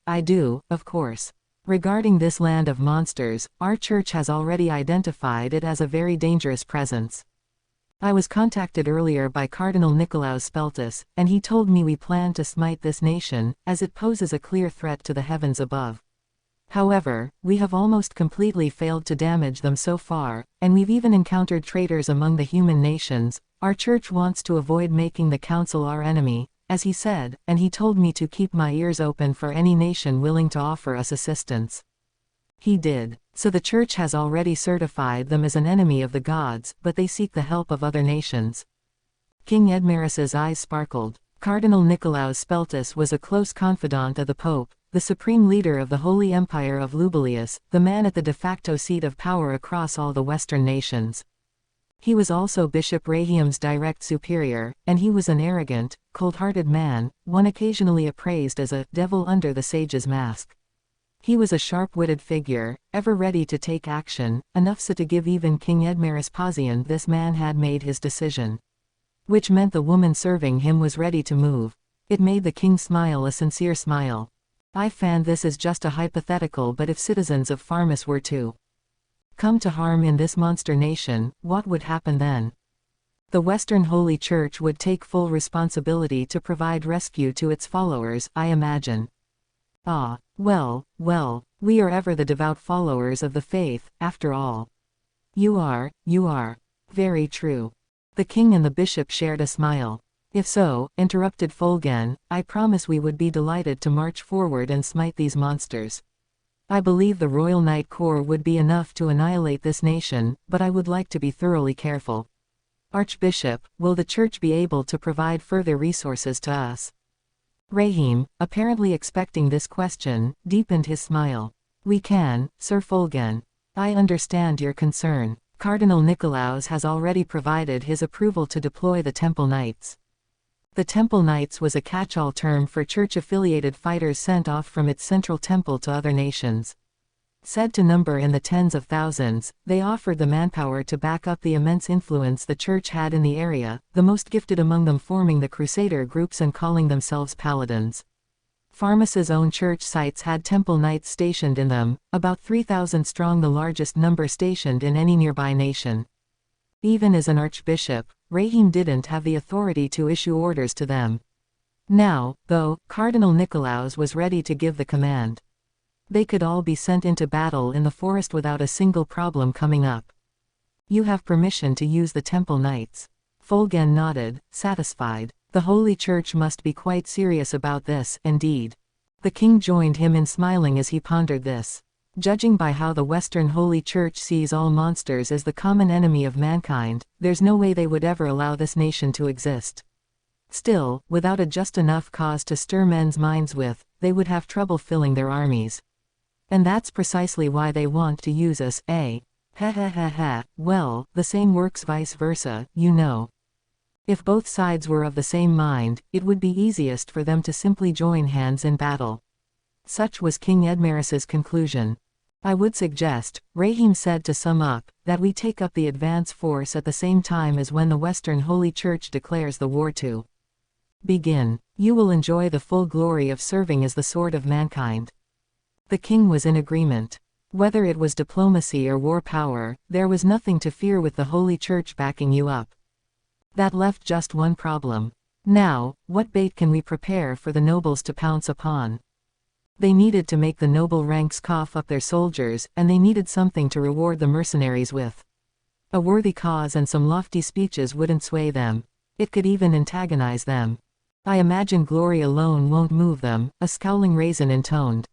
of course. Regarding this land of monsters, our church has already identified it as a very dangerous presence. I was contacted earlier by Cardinal Nicolaus Speltus, and he told me we plan to smite this nation, as it poses a clear threat to the heavens above. However, we have almost completely failed to damage them so far, and we've even encountered traitors among the human nations. Our church wants to avoid making the council our enemy, as he said, and he told me to keep my ears open for any nation willing to offer us assistance. He did. So the church has already certified them as an enemy of the gods, but they seek the help of other nations. King Edmaris's eyes sparkled. Cardinal Nicolaus Speltus was a close confidant of the Pope, the supreme leader of the Holy Empire of Lubulius, the man at the de facto seat of power across all the Western nations. He was also Bishop Rahim's direct superior, and he was an arrogant, cold-hearted man, one occasionally appraised as a devil under the sage's mask. He was a sharp-witted figure, ever ready to take action, enough so to give even King Edmaris Pazian this man had made his decision. Which meant the woman serving him was ready to move. It made the king smile, a sincere smile. I fand this is just a hypothetical, but if citizens of Farmus were to come to harm in this monster nation, what would happen then? The Western Holy Church would take full responsibility to provide rescue to its followers, I imagine. Ah, well, we are ever the devout followers of the faith, after all. You are. Very true. The king and the bishop shared a smile. If so, interrupted Folgen, I promise we would be delighted to march forward and smite these monsters. I believe the Royal Knight Corps would be enough to annihilate this nation, but I would like to be thoroughly careful. Archbishop, will the church be able to provide further resources to us? Rahim, apparently expecting this question, deepened his smile. We can, Sir Folgen. I understand your concern. Cardinal Nicolaus has already provided his approval to deploy the Temple Knights. The Temple Knights was a catch-all term for church-affiliated fighters sent off from its central temple to other nations. Said to number in the tens of thousands, they offered the manpower to back up the immense influence the church had in the area, the most gifted among them forming the Crusader groups and calling themselves paladins. Farmus's own church sites had temple knights stationed in them, about 3,000 strong, the largest number stationed in any nearby nation. Even as an archbishop, Rahim didn't have the authority to issue orders to them. Now, though, Cardinal Nicolaus was ready to give the command. They could all be sent into battle in the forest without a single problem coming up. You have permission to use the Temple Knights. Folgen nodded, satisfied. The Holy Church must be quite serious about this, indeed. The king joined him in smiling as he pondered this. Judging by how the Western Holy Church sees all monsters as the common enemy of mankind, there's no way they would ever allow this nation to exist. Still, without a just enough cause to stir men's minds with, they would have trouble filling their armies. And that's precisely why they want to use us, eh? Well, the same works vice versa, you know. If both sides were of the same mind, it would be easiest for them to simply join hands in battle. Such was King Edmaris's conclusion. I would suggest, Rahim said to sum up, that we take up the advance force at the same time as when the Western Holy Church declares the war to begin. You will enjoy the full glory of serving as the sword of mankind. The king was in agreement. Whether it was diplomacy or war power, there was nothing to fear with the Holy Church backing you up. That left just one problem. Now, what bait can we prepare for the nobles to pounce upon? They needed to make the noble ranks cough up their soldiers, and they needed something to reward the mercenaries with. A worthy cause and some lofty speeches wouldn't sway them. It could even antagonize them. I imagine glory alone won't move them, a scowling raisin intoned.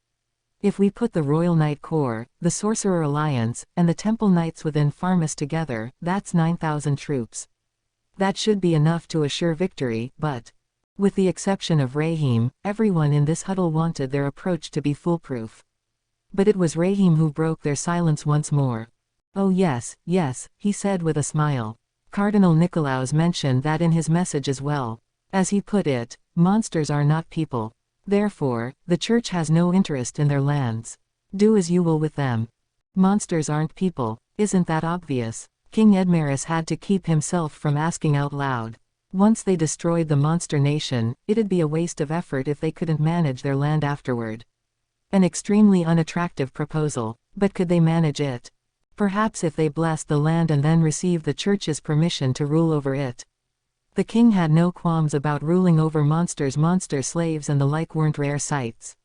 If we put the Royal Knight Corps, the Sorcerer Alliance, and the Temple Knights within Farmus together, that's 9,000 troops. That should be enough to assure victory, but, with the exception of Rahim, everyone in this huddle wanted their approach to be foolproof. But it was Rahim who broke their silence once more. Oh yes, he said with a smile. Cardinal Nicolaus mentioned that in his message as well. As he put it, monsters are not people. Therefore, the church has no interest in their lands. Do as you will with them. Monsters aren't people, isn't that obvious? King Edmaris had to keep himself from asking out loud. Once they destroyed the monster nation, it'd be a waste of effort if they couldn't manage their land afterward. An extremely unattractive proposal, but could they manage it? Perhaps if they blessed the land and then received the church's permission to rule over it. The king had no qualms about ruling over monsters. Monster slaves and the like weren't rare sights.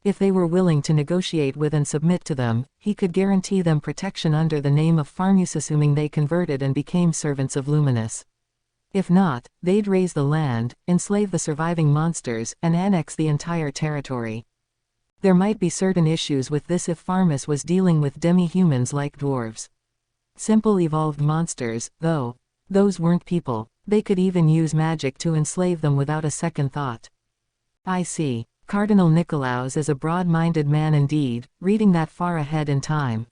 If they were willing to negotiate with and submit to them, he could guarantee them protection under the name of Farmus, assuming they converted and became servants of Luminous. If not, they'd raise the land, enslave the surviving monsters, and annex the entire territory. There might be certain issues with this if Farmus was dealing with demi-humans like dwarves. Simple evolved monsters, though. Those weren't people. They could even use magic to enslave them without a second thought. I see. Cardinal Nicolaus is a broad-minded man indeed, reading that far ahead in time.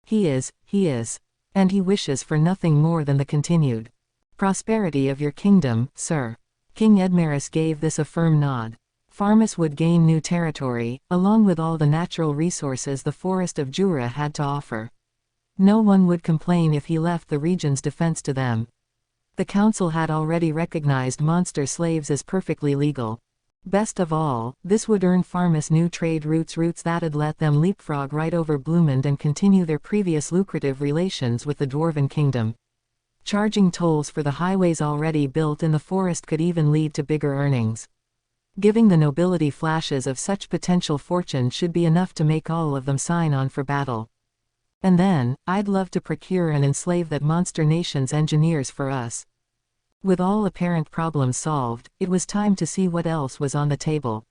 He is. And he wishes for nothing more than the continued prosperity of your kingdom, sir. King Edmaris gave this a firm nod. Farmus would gain new territory, along with all the natural resources the forest of Jura had to offer. No one would complain if he left the region's defense to them. The council had already recognized monster slaves as perfectly legal. Best of all, this would earn Farmus new trade routes that'd let them leapfrog right over Bloomend and continue their previous lucrative relations with the Dwarven Kingdom. Charging tolls for the highways already built in the forest could even lead to bigger earnings. Giving the nobility flashes of such potential fortune should be enough to make all of them sign on for battle. And then, I'd love to procure and enslave that monster nation's engineers for us. With all apparent problems solved, it was time to see what else was on the table.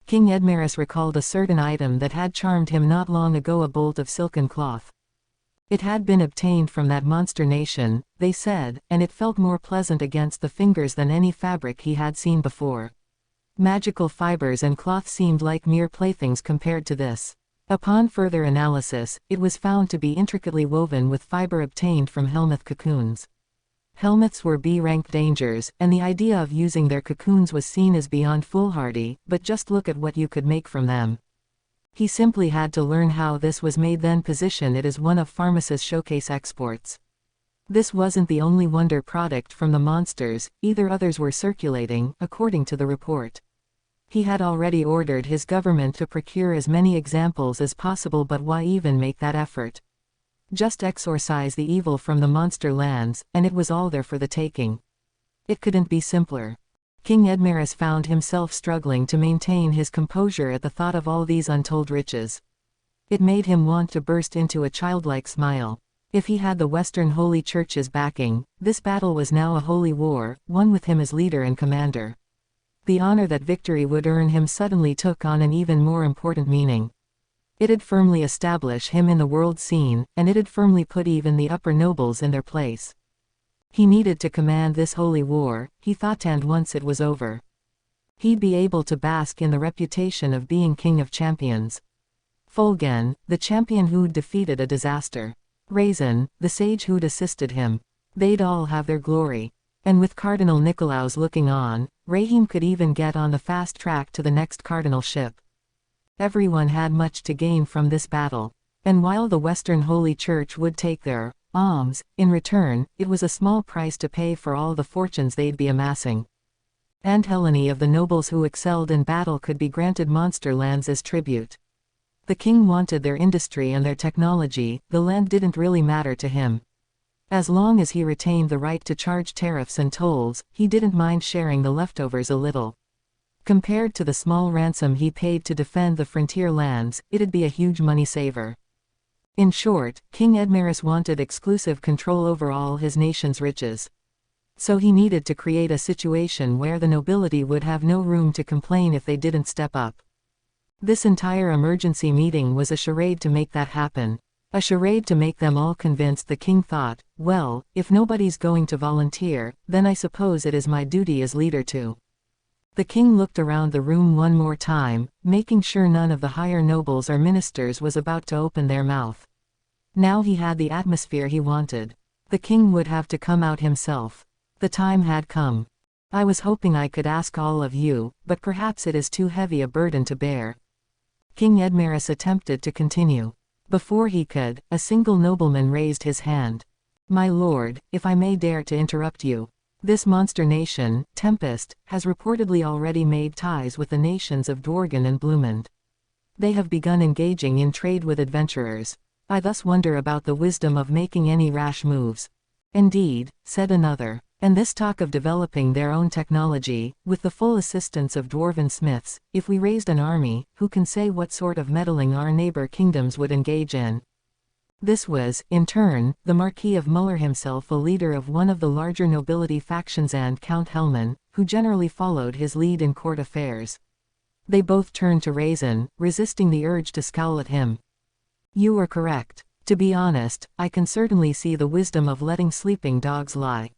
King Edmaris recalled a certain item that had charmed him not long ago, a bolt of silken cloth. It had been obtained from that monster nation, they said, and it felt more pleasant against the fingers than any fabric he had seen before. Magical fibers and cloth seemed like mere playthings compared to this. Upon further analysis, it was found to be intricately woven with fiber obtained from helmeth cocoons. Helmets were B-rank dangers, and the idea of using their cocoons was seen as beyond foolhardy, but just look at what you could make from them. He simply had to learn how this was made, then position it as one of Farmus's showcase exports. This wasn't the only wonder product from the monsters, either others were circulating, according to the report. He had already ordered his government to procure as many examples as possible, but why even make that effort? Just exorcise the evil from the monster lands, and it was all there for the taking. It couldn't be simpler. King Edmaris found himself struggling to maintain his composure at the thought of all these untold riches. It made him want to burst into a childlike smile. If he had the Western Holy Church's backing, this battle was now a holy war, one with him as leader and commander. The honor that victory would earn him suddenly took on an even more important meaning. It'd firmly establish him in the world scene, and it'd firmly put even the upper nobles in their place. He needed to command this holy war, he thought, and once it was over, he'd be able to bask in the reputation of being king of champions. Folgen, the champion who'd defeated a disaster. Raisin, the sage who'd assisted him. They'd all have their glory. And with Cardinal Nicolaus looking on, Rahim could even get on the fast track to the next cardinalship. Everyone had much to gain from this battle. And while the Western Holy Church would take their alms in return, it was a small price to pay for all the fortunes they'd be amassing. And Helene of the nobles who excelled in battle could be granted monster lands as tribute. The king wanted their industry and their technology, the land didn't really matter to him. As long as he retained the right to charge tariffs and tolls, he didn't mind sharing the leftovers a little. Compared to the small ransom he paid to defend the frontier lands, it'd be a huge money saver. In short, King Edmaris wanted exclusive control over all his nation's riches. So he needed to create a situation where the nobility would have no room to complain if they didn't step up. This entire emergency meeting was a charade to make that happen. A charade to make them all convinced. The king thought, well, if nobody's going to volunteer, then I suppose it is my duty as leader to. The king looked around the room one more time, making sure none of the higher nobles or ministers was about to open their mouth. Now he had the atmosphere he wanted. The king would have to come out himself. The time had come. I was hoping I could ask all of you, but perhaps it is too heavy a burden to bear. King Edmaris attempted to continue. Before he could, a single nobleman raised his hand. My lord, if I may dare to interrupt you. This monster nation, Tempest, has reportedly already made ties with the nations of Dworgen and Bloomend. They have begun engaging in trade with adventurers. I thus wonder about the wisdom of making any rash moves. Indeed, said another. And this talk of developing their own technology, with the full assistance of dwarven smiths, if we raised an army, who can say what sort of meddling our neighbor kingdoms would engage in? This was, in turn, the Marquis of Muller himself, a leader of one of the larger nobility factions, and Count Helman, who generally followed his lead in court affairs. They both turned to Raisin, resisting the urge to scowl at him. You are correct. To be honest, I can certainly see the wisdom of letting sleeping dogs lie.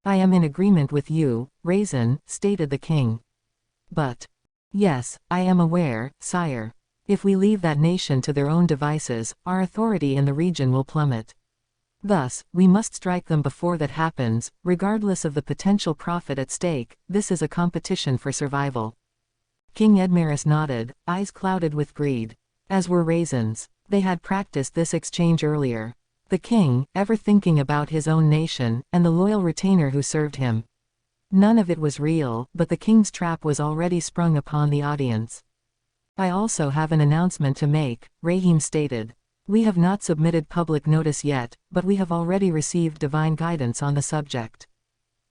I am in agreement with you, Raisin, stated the king. But. Yes, I am aware, sire. If we leave that nation to their own devices, our authority in the region will plummet. Thus, we must strike them before that happens, regardless of the potential profit at stake. This is a competition for survival. King Edmaris nodded, eyes clouded with greed. As were Raisin's. They had practiced this exchange earlier. The king, ever thinking about his own nation, and the loyal retainer who served him. None of it was real, but the king's trap was already sprung upon the audience. I also have an announcement to make, Rahim stated. We have not submitted public notice yet, but we have already received divine guidance on the subject.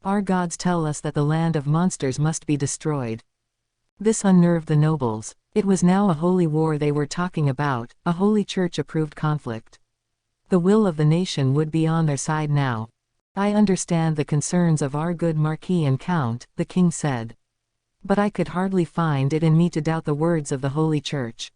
Our gods tell us that the land of monsters must be destroyed. This unnerved the nobles. It was now a holy war they were talking about, a holy church-approved conflict. The will of the nation would be on their side now. I understand the concerns of our good Marquis and Count, the king said. But I could hardly find it in me to doubt the words of the Holy Church.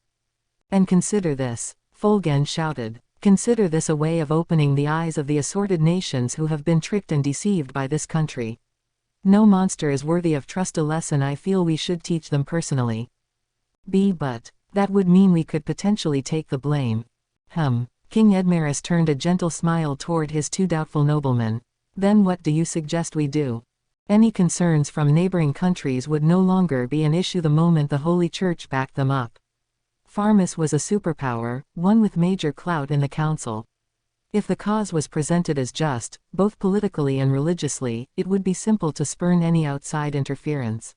And consider this, Fulgen shouted. Consider this a way of opening the eyes of the assorted nations who have been tricked and deceived by this country. No monster is worthy of trust, a lesson I feel we should teach them personally. But that would mean we could potentially take the blame. King Edmaris turned a gentle smile toward his two doubtful noblemen. Then what do you suggest we do? Any concerns from neighboring countries would no longer be an issue the moment the Holy Church backed them up. Farmus was a superpower, one with major clout in the council. If the cause was presented as just, both politically and religiously, it would be simple to spurn any outside interference.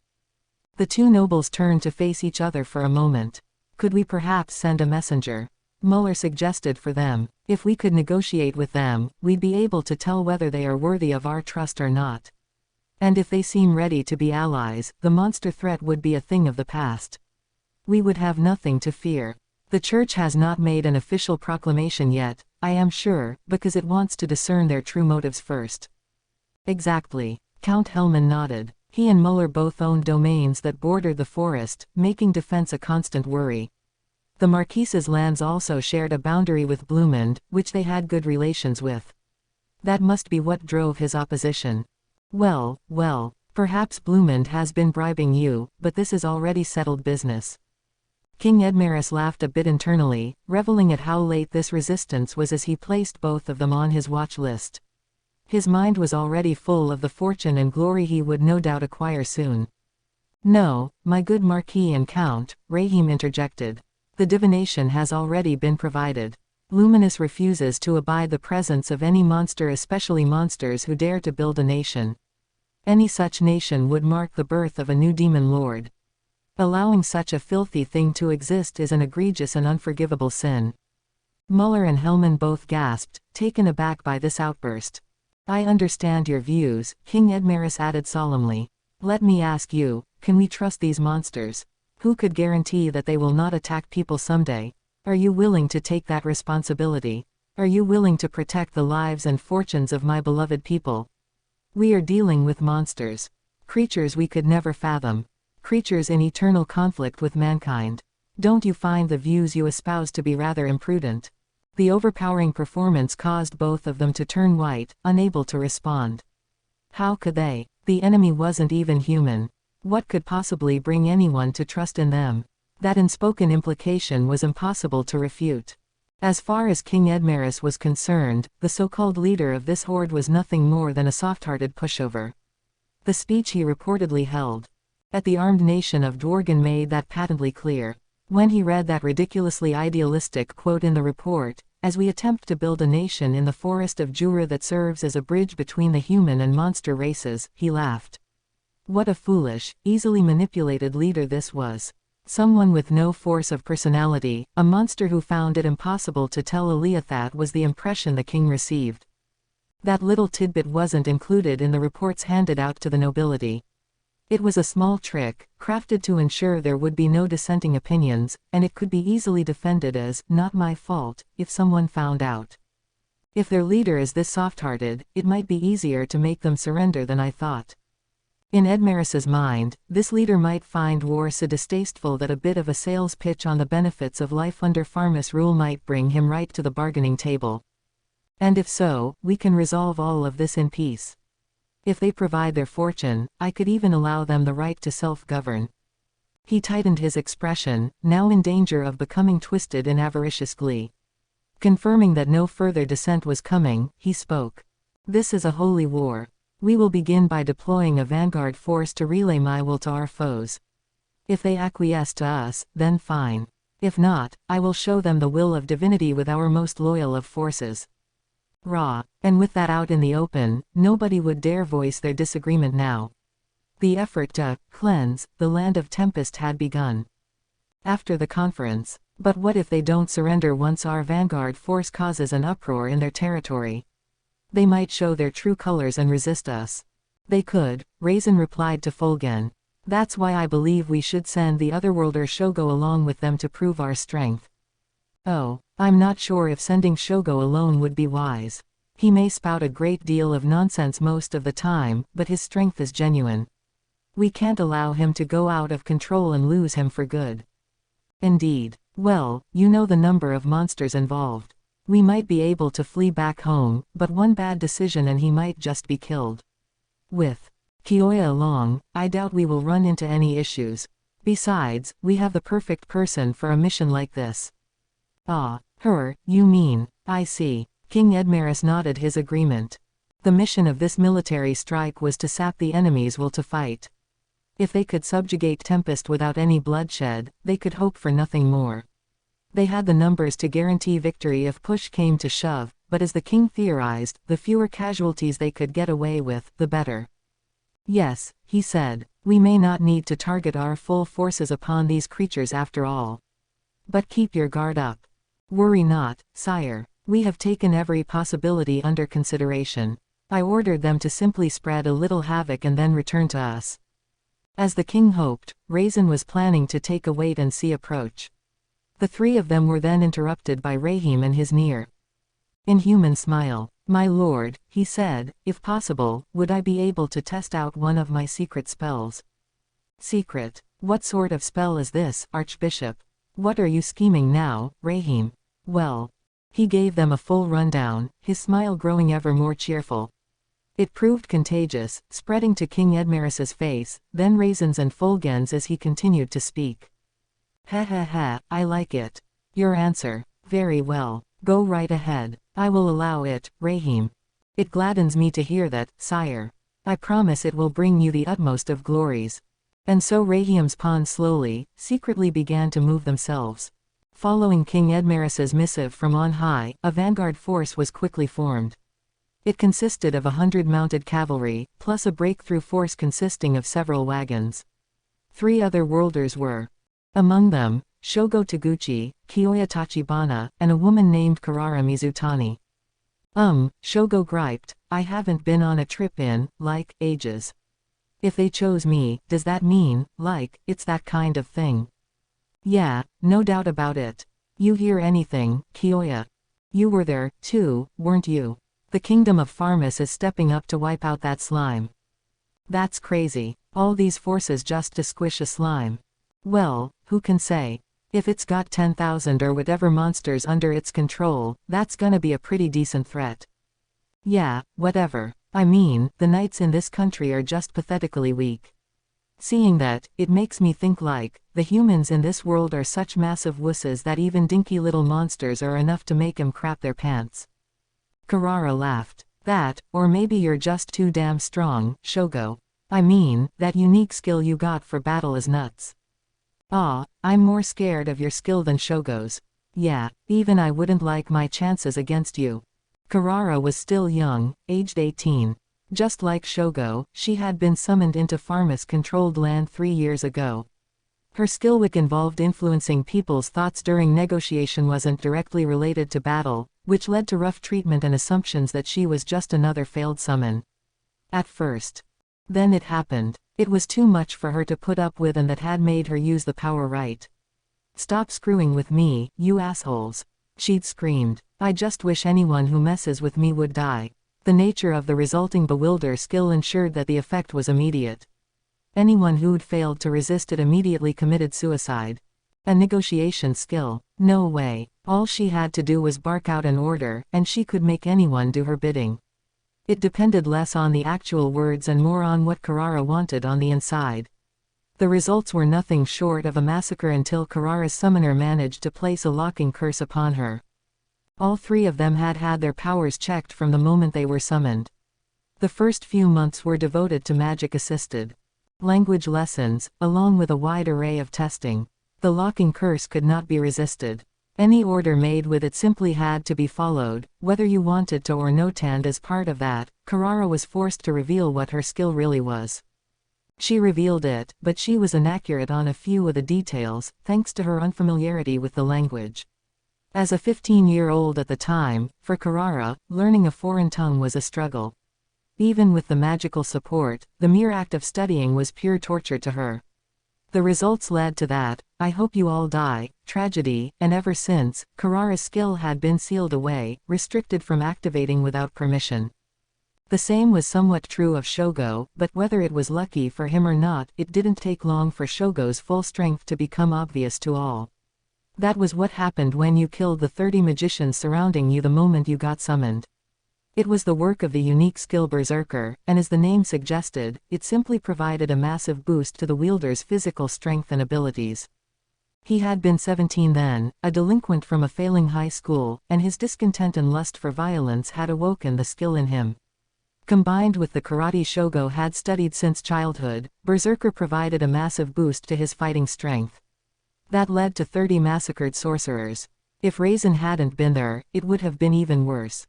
The two nobles turned to face each other for a moment. Could we perhaps send a messenger? Muller suggested for them. If we could negotiate with them, we'd be able to tell whether they are worthy of our trust or not. And if they seem ready to be allies, the monster threat would be a thing of the past. We would have nothing to fear. The Church has not made an official proclamation yet, I am sure, because it wants to discern their true motives first. Exactly. Count Hellman nodded. He and Muller both owned domains that bordered the forest, making defense a constant worry. The Marquise's lands also shared a boundary with Blumund, which they had good relations with. That must be what drove his opposition. Well, perhaps Blumund has been bribing you, but this is already settled business. King Edmaris laughed a bit internally, reveling at how late this resistance was as he placed both of them on his watch list. His mind was already full of the fortune and glory he would no doubt acquire soon. No, my good Marquis and Count, Rahim interjected. The divination has already been provided. Luminous refuses to abide the presence of any monster, especially monsters who dare to build a nation. Any such nation would mark the birth of a new demon lord. Allowing such a filthy thing to exist is an egregious and unforgivable sin. Muller and Hellman both gasped, taken aback by this outburst. I understand your views, King Edmaris added solemnly. Let me ask you, can we trust these monsters? Who could guarantee that they will not attack people someday? Are you willing to take that responsibility? Are you willing to protect the lives and fortunes of my beloved people? We are dealing with monsters. Creatures we could never fathom. Creatures in eternal conflict with mankind. Don't you find the views you espouse to be rather imprudent? The overpowering performance caused both of them to turn white, unable to respond. How could they? The enemy wasn't even human. What could possibly bring anyone to trust in them? That unspoken implication was impossible to refute. As far as King Edmaris was concerned, the so-called leader of this horde was nothing more than a soft-hearted pushover. The speech he reportedly held at the armed nation of Dworgen made that patently clear. When he read that ridiculously idealistic quote in the report, as we attempt to build a nation in the forest of Jura that serves as a bridge between the human and monster races, he laughed. What a foolish, easily manipulated leader this was. Someone with no force of personality, a monster who found it impossible to tell Eliathat was the impression the king received. That little tidbit wasn't included in the reports handed out to the nobility. It was a small trick, crafted to ensure there would be no dissenting opinions, and it could be easily defended as, not my fault, if someone found out. If their leader is this soft-hearted, it might be easier to make them surrender than I thought. In Edmaris's mind, this leader might find war so distasteful that a bit of a sales pitch on the benefits of life under Farmus rule might bring him right to the bargaining table. And if so, we can resolve all of this in peace. If they provide their fortune, I could even allow them the right to self-govern. He tightened his expression, now in danger of becoming twisted in avaricious glee. Confirming that no further dissent was coming, he spoke. This is a holy war. We will begin by deploying a vanguard force to relay my will to our foes. If they acquiesce to us, then fine. If not, I will show them the will of divinity with our most loyal of forces. Raw. And with that out in the open, nobody would dare voice their disagreement now. The effort to cleanse the land of Tempest had begun. After the conference. But what if they don't surrender once our vanguard force causes an uproar in their territory? They might show their true colors and resist us. They could, Raisin replied to Fulgen. That's why I believe we should send the Otherworlder Shogo along with them to prove our strength. Oh, I'm not sure if sending Shogo alone would be wise. He may spout a great deal of nonsense most of the time, but his strength is genuine. We can't allow him to go out of control and lose him for good. Indeed. Well, you know the number of monsters involved. We might be able to flee back home, but one bad decision and he might just be killed. With Kiyoya along, I doubt we will run into any issues. Besides, we have the perfect person for a mission like this. Ah, her, you mean, I see. King Edmaris nodded his agreement. The mission of this military strike was to sap the enemy's will to fight. If they could subjugate Tempest without any bloodshed, they could hope for nothing more. They had the numbers to guarantee victory if push came to shove, but as the king theorized, the fewer casualties they could get away with, the better. Yes, he said, we may not need to target our full forces upon these creatures after all. But keep your guard up. Worry not, sire. We have taken every possibility under consideration. I ordered them to simply spread a little havoc and then return to us. As the king hoped, Raisin was planning to take a wait-and-see approach. The three of them were then interrupted by Rahim and his near inhuman smile. My lord, he said, if possible, would I be able to test out one of my secret spells? Secret? What sort of spell is this, Archbishop? What are you scheming now, Rahim? Well. He gave them a full rundown, his smile growing ever more cheerful. It proved contagious, spreading to King Edmaris's face, then Raisin's and Fulgen's as he continued to speak. Ha, I like it. Your answer. Very well. Go right ahead. I will allow it, Rahim. It gladdens me to hear that, sire. I promise it will bring you the utmost of glories. And so Rahim's pawns slowly, secretly began to move themselves. Following King Edmaris's missive from on high, a vanguard force was quickly formed. It consisted of 100 mounted cavalry, plus a breakthrough force consisting of several wagons. 3 other worlders were among them, Shogo Taguchi, Kiyoya Tachibana, and a woman named Karara Mizutani. Shogo griped, I haven't been on a trip in, like, ages. If they chose me, does that mean, like, it's that kind of thing? Yeah, no doubt about it. You hear anything, Kiyoya? You were there, too, weren't you? The kingdom of Pharmus is stepping up to wipe out that slime. That's crazy. All these forces just to squish a slime. Well, who can say? If it's got 10,000 or whatever monsters under its control, that's gonna be a pretty decent threat. Yeah, whatever. I mean, the knights in this country are just pathetically weak. Seeing that, it makes me think like, the humans in this world are such massive wusses that even dinky little monsters are enough to make 'em crap their pants. Karara laughed. That, or maybe you're just too damn strong, Shogo. I mean, that unique skill you got for battle is nuts. Ah, I'm more scared of your skill than Shogo's. Yeah, even I wouldn't like my chances against you. Karara was still young, aged 18. Just like Shogo, she had been summoned into Pharmus-controlled land 3 years ago. Her skill which involved influencing people's thoughts during negotiation wasn't directly related to battle, which led to rough treatment and assumptions that she was just another failed summon. At first. Then it happened. It was too much for her to put up with and that had made her use the power right. Stop screwing with me, you assholes. She'd screamed. I just wish anyone who messes with me would die. The nature of the resulting bewilder skill ensured that the effect was immediate. Anyone who'd failed to resist it immediately committed suicide. A negotiation skill? No way. All she had to do was bark out an order, and she could make anyone do her bidding. It depended less on the actual words and more on what Karara wanted on the inside. The results were nothing short of a massacre until Karara's summoner managed to place a locking curse upon her. All 3 of them had had their powers checked from the moment they were summoned. The first few months were devoted to magic-assisted language lessons, along with a wide array of testing. The locking curse could not be resisted. Any order made with it simply had to be followed, whether you wanted to or not, and as part of that, Carrara was forced to reveal what her skill really was. She revealed it, but she was inaccurate on a few of the details, thanks to her unfamiliarity with the language. As a 15-year-old at the time, for Carrara, learning a foreign tongue was a struggle. Even with the magical support, the mere act of studying was pure torture to her. The results led to that, "I hope you all die" tragedy, and ever since, Carrara's skill had been sealed away, restricted from activating without permission. The same was somewhat true of Shogo, but whether it was lucky for him or not, it didn't take long for Shogo's full strength to become obvious to all. That was what happened when you killed the 30 magicians surrounding you the moment you got summoned. It was the work of the unique skill Berserker, and as the name suggested, it simply provided a massive boost to the wielder's physical strength and abilities. He had been 17 then, a delinquent from a failing high school, and his discontent and lust for violence had awoken the skill in him. Combined with the karate Shogo had studied since childhood, Berserker provided a massive boost to his fighting strength. That led to 30 massacred sorcerers. If Raisin hadn't been there, it would have been even worse.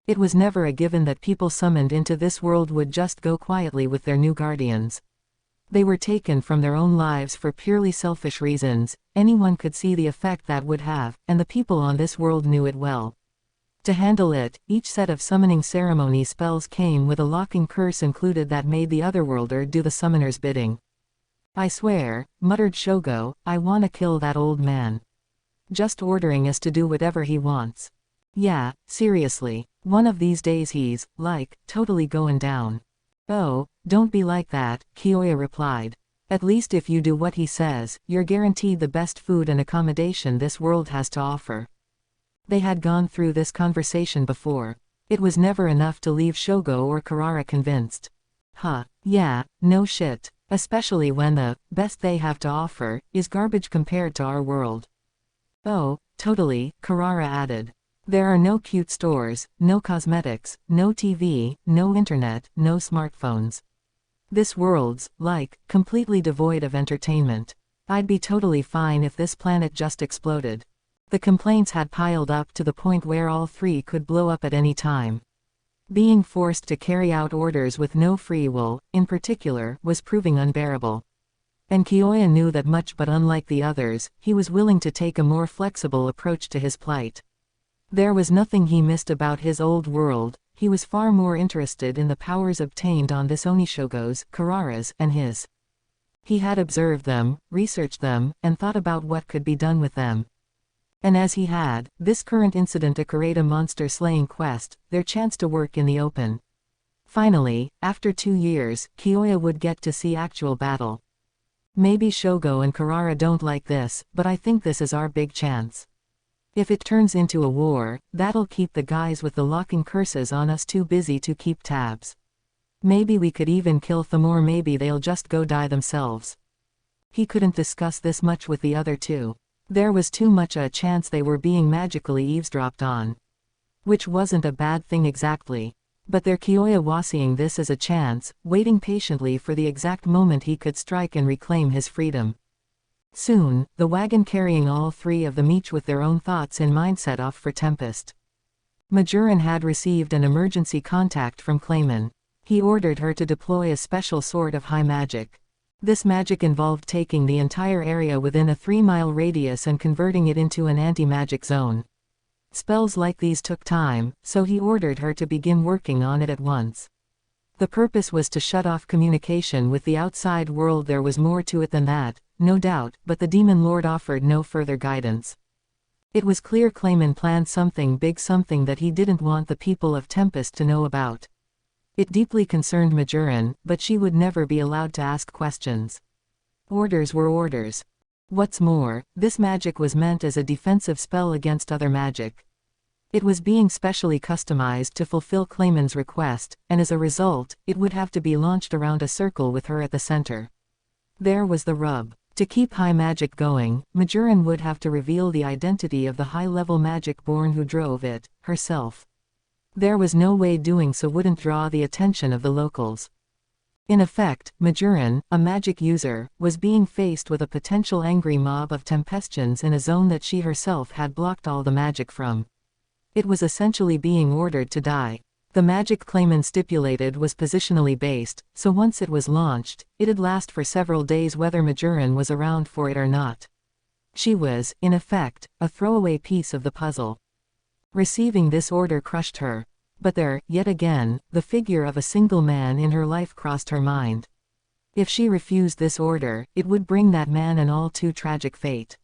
It was never a given that people summoned into this world would just go quietly with their new guardians. They were taken from their own lives for purely selfish reasons. Anyone could see the effect that would have, and the people on this world knew it well. To handle it, each set of summoning ceremony spells came with a locking curse included that made the otherworlder do the summoner's bidding. "I swear," muttered Shogo, "I wanna kill that old man. Just ordering us to do whatever he wants. Yeah, seriously, one of these days he's, like, totally going down." "Oh, don't be like that," Kiyoya replied. "At least if you do what he says, you're guaranteed the best food and accommodation this world has to offer." They had gone through this conversation before. It was never enough to leave Shogo or Carrara convinced. Yeah, no shit. Especially when the best they have to offer is garbage compared to our world. "Oh, totally," Carrara added. "There are no cute stores, no cosmetics, no TV, no internet, no smartphones. This world's, like, completely devoid of entertainment. I'd be totally fine if this planet just exploded." The complaints had piled up to the point where all three could blow up at any time. Being forced to carry out orders with no free will, in particular, was proving unbearable. And Kiyoya knew that much, but unlike the others, he was willing to take a more flexible approach to his plight. There was nothing he missed about his old world. He was far more interested in the powers obtained on this Onishogo's, Carrara's, and his. He had observed them, researched them, and thought about what could be done with them. And as he had, this current incident, a Karada monster-slaying quest, their chance to work in the open. Finally, after 2 years, Kiyoya would get to see actual battle. "Maybe Shogo and Carrara don't like this, but I think this is our big chance. If it turns into a war, that'll keep the guys with the locking curses on us too busy to keep tabs. Maybe we could even kill them, or maybe they'll just go die themselves." He couldn't discuss this much with the other two. There was too much a chance they were being magically eavesdropped on. Which wasn't a bad thing exactly. But their Kiyoya was seeing this as a chance, waiting patiently for the exact moment he could strike and reclaim his freedom. Soon, the wagon carrying all three of them, each with their own thoughts in mind, set off for Tempest. Majoran had received an emergency contact from Clayman. He ordered her to deploy a special sort of high magic. This magic involved taking the entire area within a 3-mile radius and converting it into an anti-magic zone. Spells like these took time, so he ordered her to begin working on it at once. The purpose was to shut off communication with the outside world. There was more to it than that, no doubt, but the Demon Lord offered no further guidance. It was clear Clayman planned something big, something that he didn't want the people of Tempest to know about. It deeply concerned Majoran, but she would never be allowed to ask questions. Orders were orders. What's more, this magic was meant as a defensive spell against other magic. It was being specially customized to fulfill Clayman's request, and as a result, it would have to be launched around a circle with her at the center. There was the rub. To keep high magic going, Majoran would have to reveal the identity of the high-level magic-born who drove it, herself. There was no way doing so wouldn't draw the attention of the locals. In effect, Majoran, a magic user, was being faced with a potential angry mob of Tempestians in a zone that she herself had blocked all the magic from. It was essentially being ordered to die. The magic Clayman stipulated was positionally based, so once it was launched, it'd last for several days whether Majoran was around for it or not. She was, in effect, a throwaway piece of the puzzle. Receiving this order crushed her. But there, yet again, the figure of a single man in her life crossed her mind. If she refused this order, it would bring that man an all too tragic fate.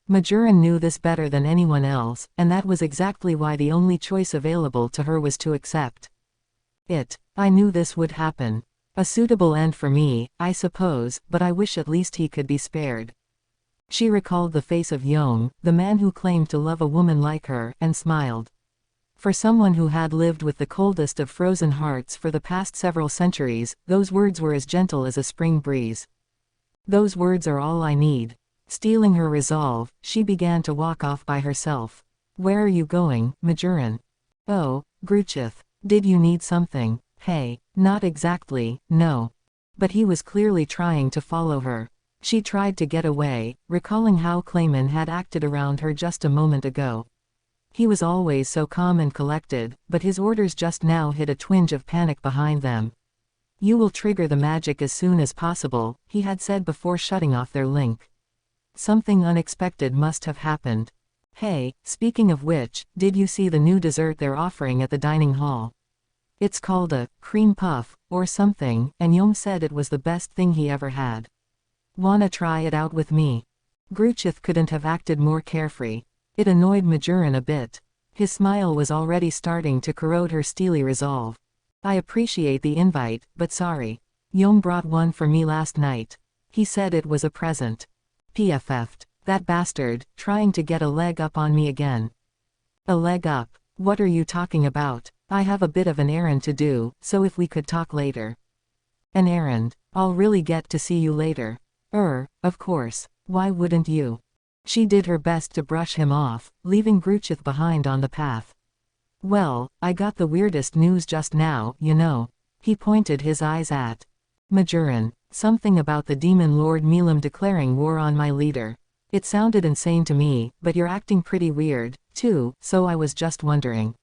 Majoran knew this better than anyone else, and that was exactly why the only choice available to her was to accept it. I knew this would happen. A suitable end for me, I suppose, but I wish at least he could be spared. She recalled the face of Yong, the man who claimed to love a woman like her, and smiled. For someone who had lived with the coldest of frozen hearts for the past several centuries, those words were as gentle as a spring breeze. Those words are all I need. Stealing her resolve, she began to walk off by herself. Where are you going, Majoran? Oh, Gruchith. Did you need something? Hey, not exactly, no. But he was clearly trying to follow her. She tried to get away, recalling how Clayman had acted around her just a moment ago. He was always so calm and collected, but his orders just now hid a twinge of panic behind them. You will trigger the magic as soon as possible, he had said before shutting off their link. Something unexpected must have happened. Hey, speaking of which, did you see the new dessert they're offering at the dining hall? It's called a cream puff, or something, and Yom said it was the best thing he ever had. Wanna try it out with me? Gruchith couldn't have acted more carefree. It annoyed Majoran a bit. His smile was already starting to corrode her steely resolve. I appreciate the invite, but sorry. Yom brought one for me last night. He said it was a present. PFF'd. That bastard, trying to get a leg up on me again. A leg up? What are you talking about? I have a bit of an errand to do, so if we could talk later. An errand? I'll really get to see you later. Of course. Why wouldn't you? She did her best to brush him off, leaving Gruchith behind on the path. Well, I got the weirdest news just now, you know. He pointed his eyes at Majoran. Something about the demon Lord Milam declaring war on my leader. It sounded insane to me, but you're acting pretty weird, too, so I was just wondering.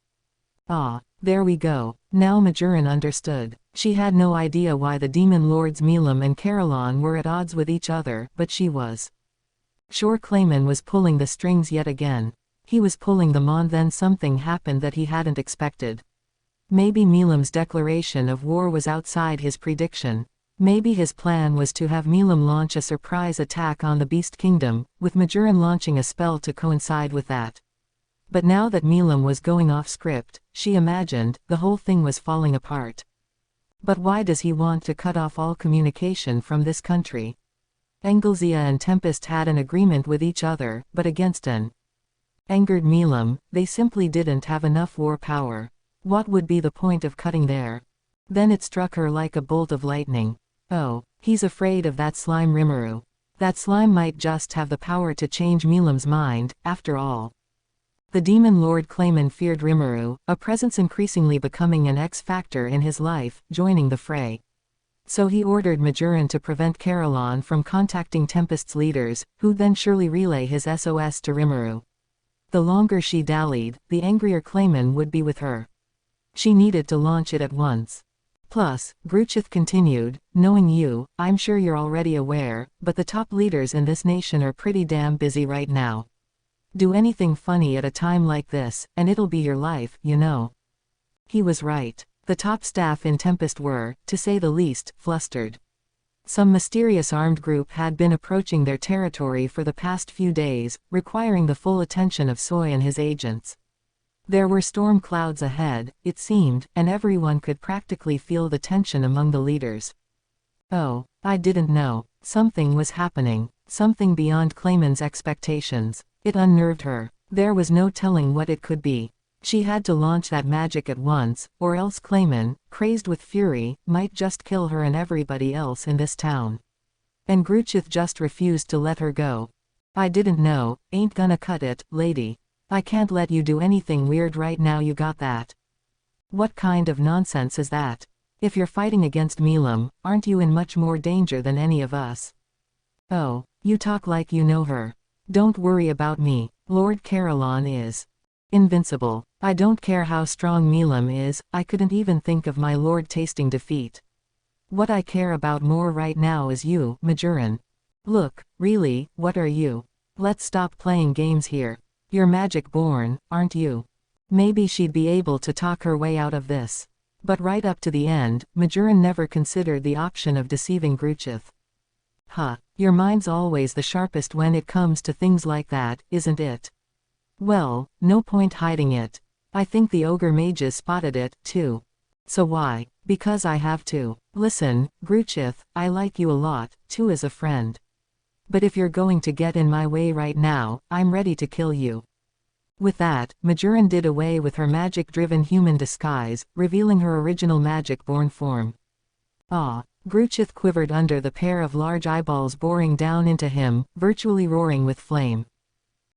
Ah, there we go. Now Majoran understood. She had no idea why the demon lords Milam and Caroline were at odds with each other, but she was. Sure, Clayman was pulling the strings yet again. He was pulling them on, then something happened that he hadn't expected. Maybe Milam's declaration of war was outside his prediction. Maybe his plan was to have Milam launch a surprise attack on the Beast Kingdom, with Majoran launching a spell to coincide with that. But now that Milam was going off script, she imagined, the whole thing was falling apart. But why does he want to cut off all communication from this country? Anglesea and Tempest had an agreement with each other, but against an angered Milam, they simply didn't have enough war power. What would be the point of cutting there? Then it struck her like a bolt of lightning. Oh, he's afraid of that slime Rimuru. That slime might just have the power to change Milam's mind, after all. The demon lord Clayman feared Rimuru, a presence increasingly becoming an X-factor in his life, joining the fray. So he ordered Majoran to prevent Caroline from contacting Tempest's leaders, who'd then surely relay his SOS to Rimuru. The longer she dallied, the angrier Clayman would be with her. She needed to launch it at once. Plus, Gruchith continued, knowing you, I'm sure you're already aware, but the top leaders in this nation are pretty damn busy right now. Do anything funny at a time like this, and it'll be your life, you know. He was right. The top staff in Tempest were, to say the least, flustered. Some mysterious armed group had been approaching their territory for the past few days, requiring the full attention of Soy and his agents. There were storm clouds ahead, it seemed, and everyone could practically feel the tension among the leaders. Oh, I didn't know. Something was happening. Something beyond Clayman's expectations. It unnerved her. There was no telling what it could be. She had to launch that magic at once, or else Clayman, crazed with fury, might just kill her and everybody else in this town. And Gruchith just refused to let her go. I didn't know, ain't gonna cut it, lady. I can't let you do anything weird right now, you got that? What kind of nonsense is that? If you're fighting against Milam, aren't you in much more danger than any of us? Oh, you talk like you know her. Don't worry about me. Lord Carolan is invincible. I don't care how strong Milam is, I couldn't even think of my lord tasting defeat. What I care about more right now is you, Majoran. Look, really, what are you? Let's stop playing games here. You're magic born, aren't you? Maybe she'd be able to talk her way out of this. But right up to the end, Majoran never considered the option of deceiving Gruchith. Huh, your mind's always the sharpest when it comes to things like that, isn't it? Well, no point hiding it. I think the ogre mages spotted it, too. So why? Because I have to. Listen, Gruchith, I like you a lot, too, as a friend. But if you're going to get in my way right now, I'm ready to kill you. With that, Majoran did away with her magic-driven human disguise, revealing her original magic-born form. Ah! Gruchith quivered under the pair of large eyeballs boring down into him, virtually roaring with flame.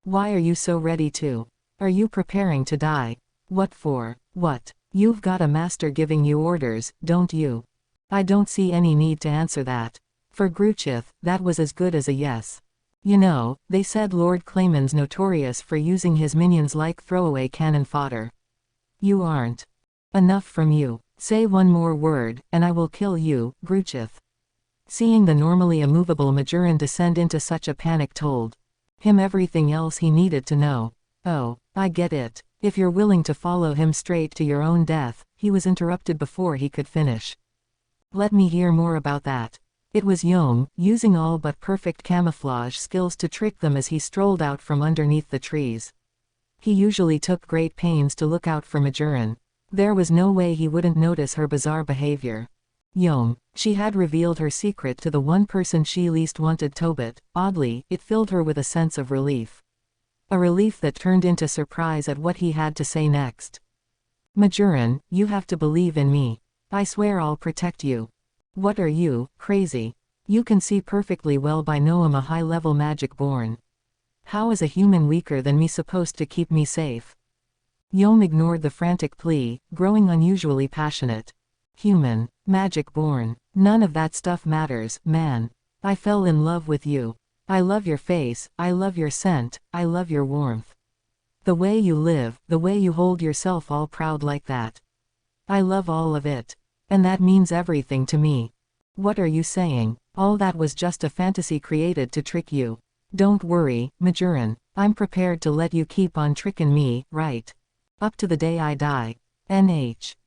Why are you so ready to? Are you preparing to die? What for? What? You've got a master giving you orders, don't you? I don't see any need to answer that. For Gruchith, that was as good as a yes. You know, they said Lord Clayman's notorious for using his minions like throwaway cannon fodder. You aren't. Enough from you. Say one more word, and I will kill you, Gruchith. Seeing the normally immovable Majoran descend into such a panic told him everything else he needed to know. Oh, I get it. If you're willing to follow him straight to your own death, he was interrupted before he could finish. Let me hear more about that. It was Yom, using all but perfect camouflage skills to trick them as he strolled out from underneath the trees. He usually took great pains to look out for Majoran. There was no way he wouldn't notice her bizarre behavior. Yom, she had revealed her secret to the one person she least wanted Tobit. Oddly, it filled her with a sense of relief. A relief that turned into surprise at what he had to say next. Majoran, you have to believe in me. I swear I'll protect you. What are you, crazy? You can see perfectly well by now I'm a high-level magic born. How is a human weaker than me supposed to keep me safe? Yom ignored the frantic plea, growing unusually passionate. Human. Magic born. None of that stuff matters, man. I fell in love with you. I love your face, I love your scent, I love your warmth. The way you live, the way you hold yourself all proud like that. I love all of it. And that means everything to me. What are you saying? All that was just a fantasy created to trick you. Don't worry, Majoran. I'm prepared to let you keep on tricking me, right? Up to the day I die.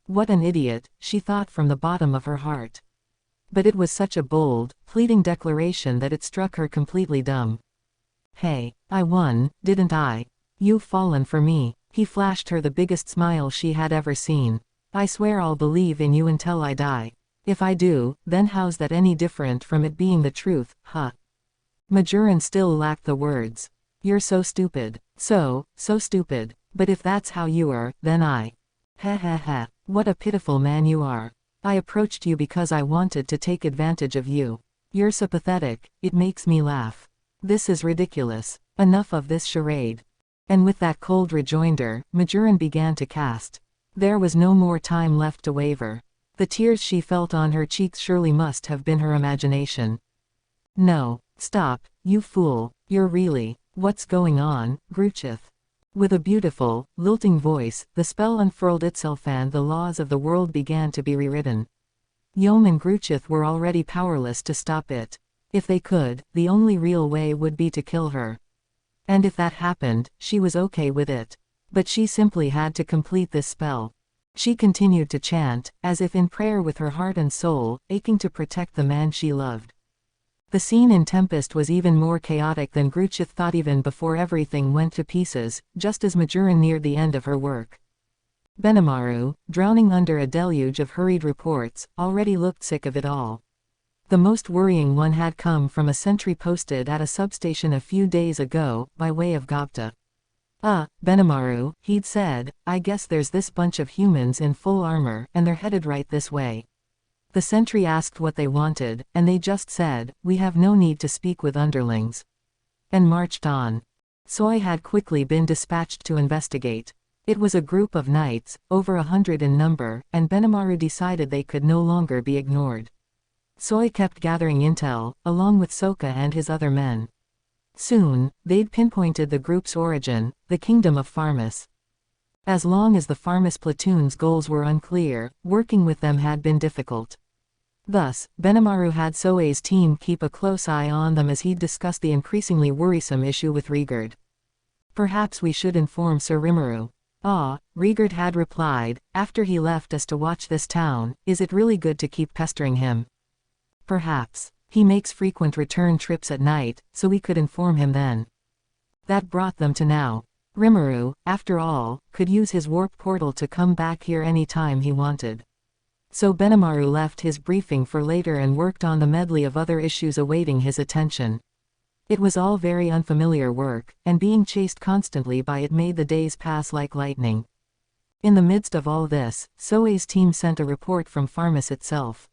What an idiot, she thought from the bottom of her heart. But it was such a bold, pleading declaration that it struck her completely dumb. Hey, I won, didn't I? You've fallen for me. He flashed her the biggest smile she had ever seen. I swear I'll believe in you until I die. If I do, then how's that any different from it being the truth, huh? Majoran still lacked the words. You're so stupid. So stupid. But if that's how you are, then I. Ha ha ha. What a pitiful man you are. I approached you because I wanted to take advantage of you. You're so pathetic, it makes me laugh. This is ridiculous. Enough of this charade. And with that cold rejoinder, Majoran began to cast. There was no more time left to waver. The tears she felt on her cheeks surely must have been her imagination. No, stop, you fool, you're really. What's going on, Gruchith? With a beautiful, lilting voice, the spell unfurled itself and the laws of the world began to be rewritten. Yom and Gruchith were already powerless to stop it. If they could, the only real way would be to kill her. And if that happened, she was okay with it. But she simply had to complete this spell. She continued to chant, as if in prayer with her heart and soul, aching to protect the man she loved. The scene in Tempest was even more chaotic than Gruchith thought even before everything went to pieces, just as Majoran neared the end of her work. Benimaru, drowning under a deluge of hurried reports, already looked sick of it all. The most worrying one had come from a sentry posted at a substation a few days ago, by way of Gupta. Benimaru, he'd said, I guess there's this bunch of humans in full armor, and they're headed right this way. The sentry asked what they wanted, and they just said, we have no need to speak with underlings. And marched on. Soy had quickly been dispatched to investigate. It was a group of knights, over 100 in number, and Benimaru decided they could no longer be ignored. Soy kept gathering intel, along with Soka and his other men. Soon, they'd pinpointed the group's origin, the kingdom of Farmus. As long as the Farmus platoon's goals were unclear, working with them had been difficult. Thus, Benimaru had Soe's team keep a close eye on them as he'd discuss the increasingly worrisome issue with Rigurd. Perhaps we should inform Sir Rimuru. Rigurd had replied, after he left us to watch this town, is it really good to keep pestering him? Perhaps. He makes frequent return trips at night, so we could inform him then. That brought them to now. Rimuru, after all, could use his warp portal to come back here any time he wanted. So Benimaru left his briefing for later and worked on the medley of other issues awaiting his attention. It was all very unfamiliar work, and being chased constantly by it made the days pass like lightning. In the midst of all this, Soe's team sent a report from Farmus itself.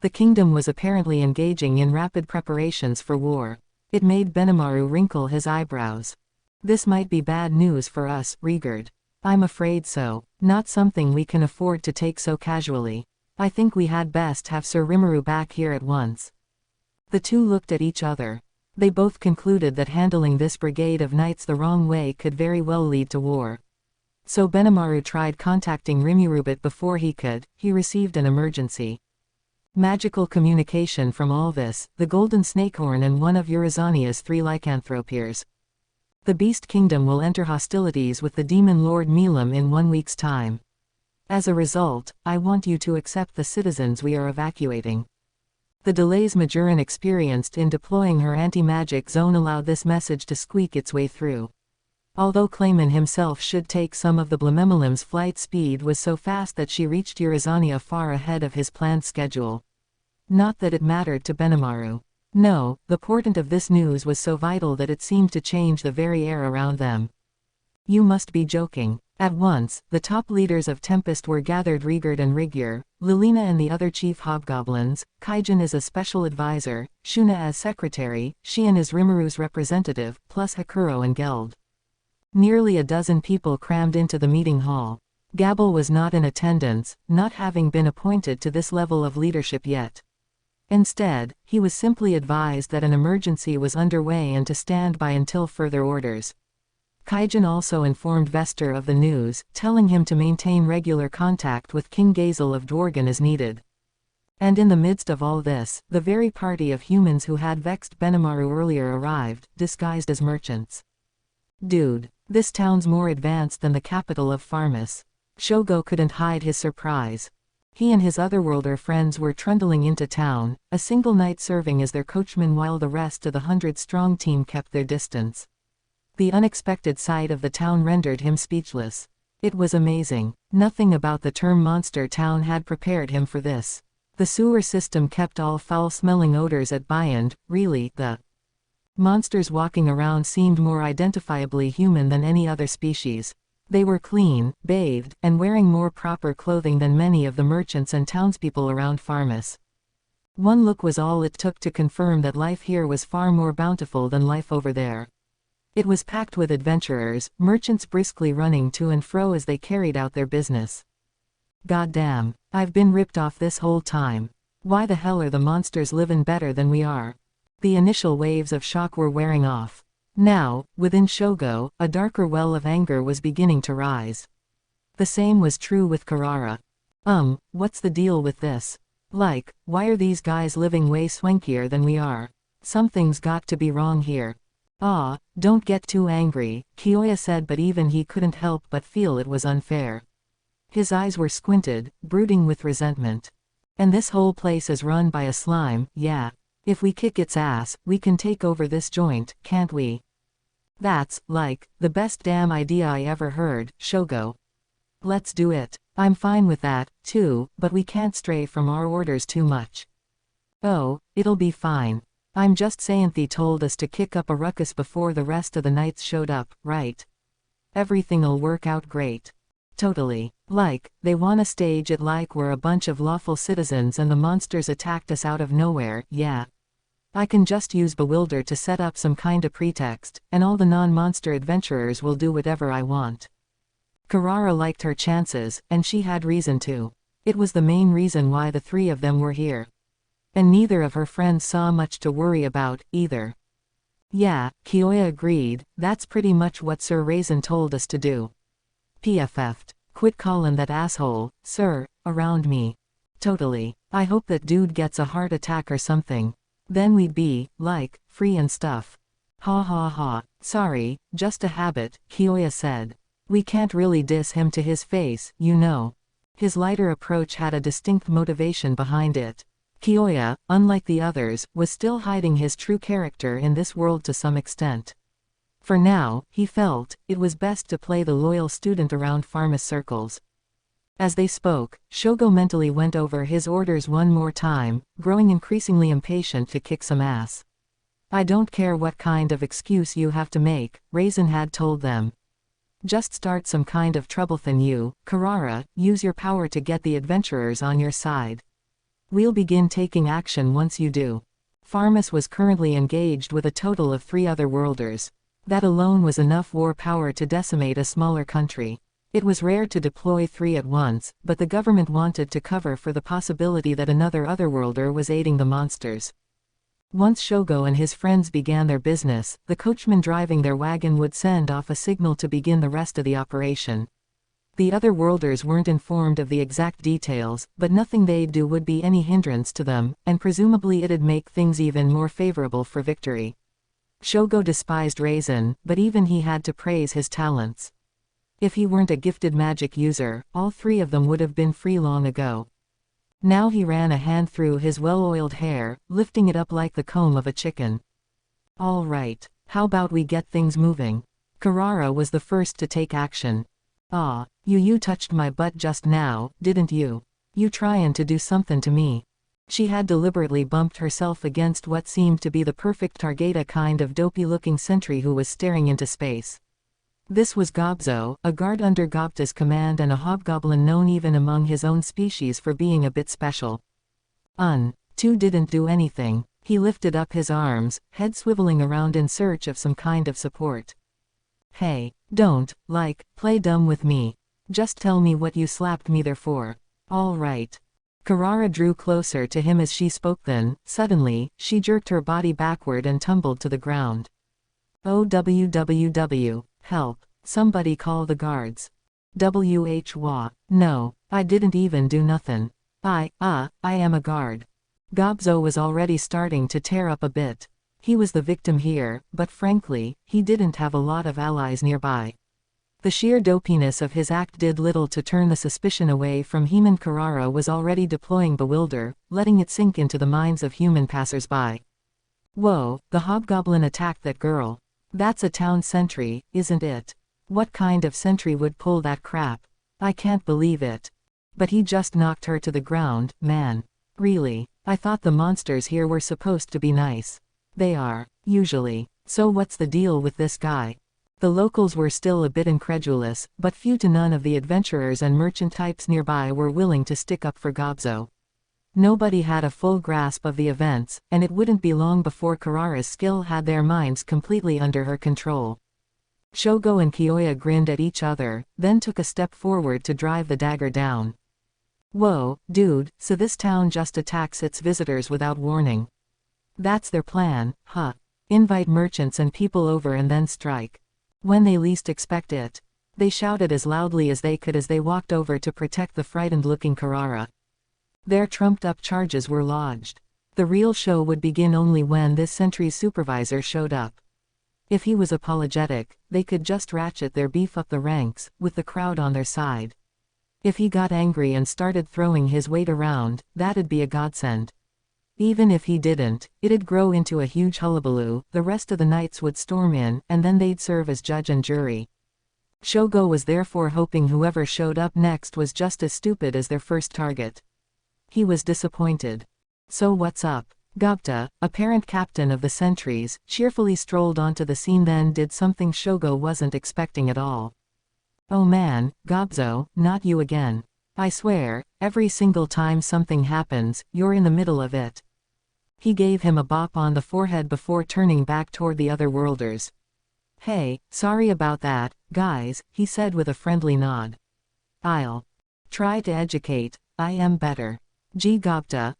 The kingdom was apparently engaging in rapid preparations for war. It made Benimaru wrinkle his eyebrows. This might be bad news for us, Rigurd. I'm afraid so. Not something we can afford to take so casually. I think we had best have Sir Rimuru back here at once. The two looked at each other. They both concluded that handling this brigade of knights the wrong way could very well lead to war. So Benimaru tried contacting Rimuru, but before he could, he received an emergency. Magical communication from Alvis, the Golden Snakehorn, and one of Eurazania's 3 lycanthropiers. The Beast Kingdom will enter hostilities with the Demon Lord Milam in 1 week's time. As a result, I want you to accept the citizens we are evacuating. The delays Majoran experienced in deploying her anti-magic zone allowed this message to squeak its way through. Although Clayman himself should take some of the Blamemalim's flight speed was so fast that she reached Eurazania far ahead of his planned schedule. Not that it mattered to Benimaru. No, the portent of this news was so vital that it seemed to change the very air around them. You must be joking. At once, the top leaders of Tempest were gathered: Rigurd and Rigyur, Lilina and the other chief hobgoblins, Kaijin as a special advisor, Shuna as secretary, Shion as Rimuru's representative, plus Hakuro and Geld. Nearly a dozen people crammed into the meeting hall. Gabble was not in attendance, not having been appointed to this level of leadership yet. Instead, he was simply advised that an emergency was underway and to stand by until further orders. Kaijin also informed Vester of the news, telling him to maintain regular contact with King Gazel of Dworgen as needed. And in the midst of all this, the very party of humans who had vexed Benimaru earlier arrived, disguised as merchants. Dude, this town's more advanced than the capital of Farmus. Shogo couldn't hide his surprise. He and his otherworlder friends were trundling into town, a single knight serving as their coachman while the rest of the 100-strong team kept their distance. The unexpected sight of the town rendered him speechless. It was amazing. Nothing about the term monster town had prepared him for this. The sewer system kept all foul-smelling odors at bay, and, really, the monsters walking around seemed more identifiably human than any other species. They were clean, bathed, and wearing more proper clothing than many of the merchants and townspeople around Farmus. One look was all it took to confirm that life here was far more bountiful than life over there. It was packed with adventurers, merchants briskly running to and fro as they carried out their business. Goddamn, I've been ripped off this whole time. Why the hell are the monsters living better than we are? The initial waves of shock were wearing off. Now, within Shogo, a darker well of anger was beginning to rise. The same was true with Karara. What's the deal with this? Like, why are these guys living way swankier than we are? Something's got to be wrong here. Don't get too angry, Kiyoya said, but even he couldn't help but feel it was unfair. His eyes were squinted, brooding with resentment. And this whole place is run by a slime, yeah. If we kick its ass, we can take over this joint, can't we? That's, like, the best damn idea I ever heard, Shogo. Let's do it. I'm fine with that, too, but we can't stray from our orders too much. Oh, it'll be fine. I'm just saying they told us to kick up a ruckus before the rest of the knights showed up, right? Everything'll work out great. Totally. Like, they wanna stage it like we're a bunch of lawful citizens and the monsters attacked us out of nowhere, yeah. I can just use Bewilder to set up some kinda pretext, and all the non-monster adventurers will do whatever I want. Carrara liked her chances, and she had reason to. It was the main reason why the three of them were here. And neither of her friends saw much to worry about, either. Yeah, Kiyoya agreed, that's pretty much what Sir Raisin told us to do. PFF'd. Quit callin' that asshole, sir, around me. Totally. I hope that dude gets a heart attack or something. Then we'd be, like, free and stuff. Ha ha ha. Sorry, just a habit, Kiyoya said. We can't really diss him to his face, you know. His lighter approach had a distinct motivation behind it. Kiyoya, unlike the others, was still hiding his true character in this world to some extent. For now, he felt, it was best to play the loyal student around Pharma's circles. As they spoke, Shogo mentally went over his orders one more time, growing increasingly impatient to kick some ass. I don't care what kind of excuse you have to make, Raisin had told them. Just start some kind of trouble, then you, Carrara, use your power to get the adventurers on your side. We'll begin taking action once you do. Pharmas was currently engaged with a total of 3 other worlders. That alone was enough war power to decimate a smaller country. It was rare to deploy 3 at once, but the government wanted to cover for the possibility that another otherworlder was aiding the monsters. Once Shogo and his friends began their business, the coachman driving their wagon would send off a signal to begin the rest of the operation. The other worlders weren't informed of the exact details, but nothing they'd do would be any hindrance to them, and presumably it'd make things even more favorable for victory. Shogo despised Raisin, but even he had to praise his talents. If he weren't a gifted magic user, all 3 of them would have been free long ago. Now he ran a hand through his well-oiled hair, lifting it up like the comb of a chicken. All right, how about we get things moving? Carrara was the first to take action. Ah, you touched my butt just now, didn't you? You tryin' to do something to me. She had deliberately bumped herself against what seemed to be the perfect target, a kind of dopey-looking sentry who was staring into space. This was Gobzo, a guard under Gobta's command and a hobgoblin known even among his own species for being a bit special. Two didn't do anything. He lifted up his arms, head swiveling around in search of some kind of support. Hey, don't, play dumb with me. Just tell me what you slapped me there for. All right. Carrara drew closer to him as she spoke, then, suddenly, she jerked her body backward and tumbled to the ground. OWWW, help, somebody call the guards. WHWA, no, I didn't even do nothin'. I am a guard. Gobzo was already starting to tear up a bit. He was the victim here, but frankly, he didn't have a lot of allies nearby. The sheer dopiness of his act did little to turn the suspicion away from him, and Carrara was already deploying Bewilder, letting it sink into the minds of human passers-by. Whoa, the hobgoblin attacked that girl. That's a town sentry, isn't it? What kind of sentry would pull that crap? I can't believe it. But he just knocked her to the ground, man. Really, I thought the monsters here were supposed to be nice. They are, usually. So what's the deal with this guy? The locals were still a bit incredulous, but few to none of the adventurers and merchant types nearby were willing to stick up for Gobzo. Nobody had a full grasp of the events, and it wouldn't be long before Carrara's skill had their minds completely under her control. Shogo and Kiyoya grinned at each other, then took a step forward to drive the dagger down. Whoa, dude, so this town just attacks its visitors without warning. That's their plan, huh? Invite merchants and people over and then strike. When they least expect it. They shouted as loudly as they could as they walked over to protect the frightened-looking Carrara. Their trumped-up charges were lodged. The real show would begin only when this sentry's supervisor showed up. If he was apologetic, they could just ratchet their beef up the ranks, with the crowd on their side. If he got angry and started throwing his weight around, that'd be a godsend. Even if he didn't, it'd grow into a huge hullabaloo, the rest of the knights would storm in, and then they'd serve as judge and jury. Shogo was therefore hoping whoever showed up next was just as stupid as their first target. He was disappointed. So what's up? Gobta, apparent captain of the sentries, cheerfully strolled onto the scene, then did something Shogo wasn't expecting at all. Oh man, Gobzo, not you again. I swear, every single time something happens, you're in the middle of it. He gave him a bop on the forehead before turning back toward the other worlders. Hey, sorry about that, guys, he said with a friendly nod. I'll try to educate, I am better. Gee Gupta,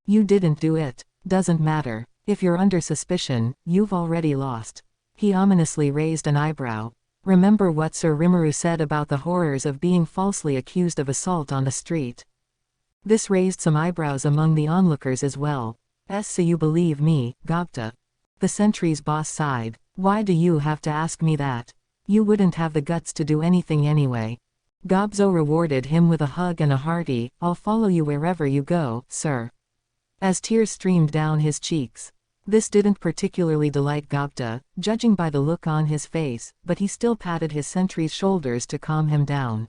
You didn't do it. Doesn't matter. If you're under suspicion, you've already lost. He ominously raised an eyebrow. Remember what Sir Rimuru said about the horrors of being falsely accused of assault on the street? This raised some eyebrows among the onlookers as well. So you believe me, Gupta? The sentry's boss sighed. Why do you have to ask me that? You wouldn't have the guts to do anything anyway. Gobzo rewarded him with a hug and a hearty, I'll follow you wherever you go, sir. As tears streamed down his cheeks. This didn't particularly delight Gupta, judging by the look on his face, but he still patted his sentry's shoulders to calm him down.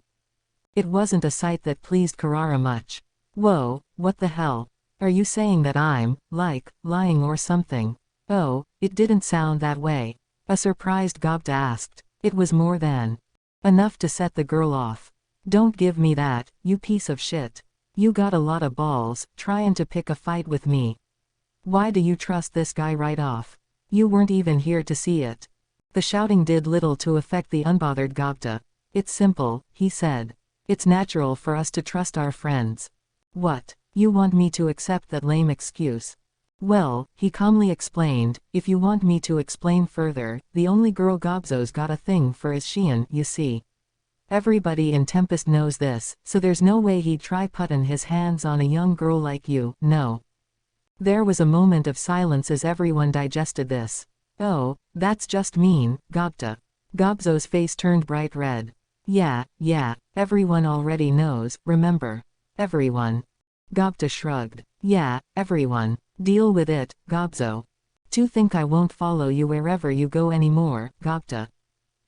It wasn't a sight that pleased Carrara much. Whoa, what the hell? Are you saying that I'm, lying or something? Oh, it didn't sound that way. A surprised Gupta asked. It was more than enough to set the girl off. Don't give me that, you piece of shit. You got a lot of balls, trying to pick a fight with me. Why do you trust this guy right off? You weren't even here to see it. The shouting did little to affect the unbothered Gupta. It's simple, he said. It's natural for us to trust our friends. What? You want me to accept that lame excuse? Well, he calmly explained, if you want me to explain further, the only girl Gobzo's got a thing for is Shion, you see. Everybody in Tempest knows this, so there's no way he'd try puttin' his hands on a young girl like you, no. There was a moment of silence as everyone digested this. Oh, that's just mean, Gupta. Gobzo's face turned bright red. Yeah, everyone already knows, remember. Everyone. Gupta shrugged. Yeah, everyone. Deal with it, Gobzo. To think I won't follow you wherever you go anymore, Gupta.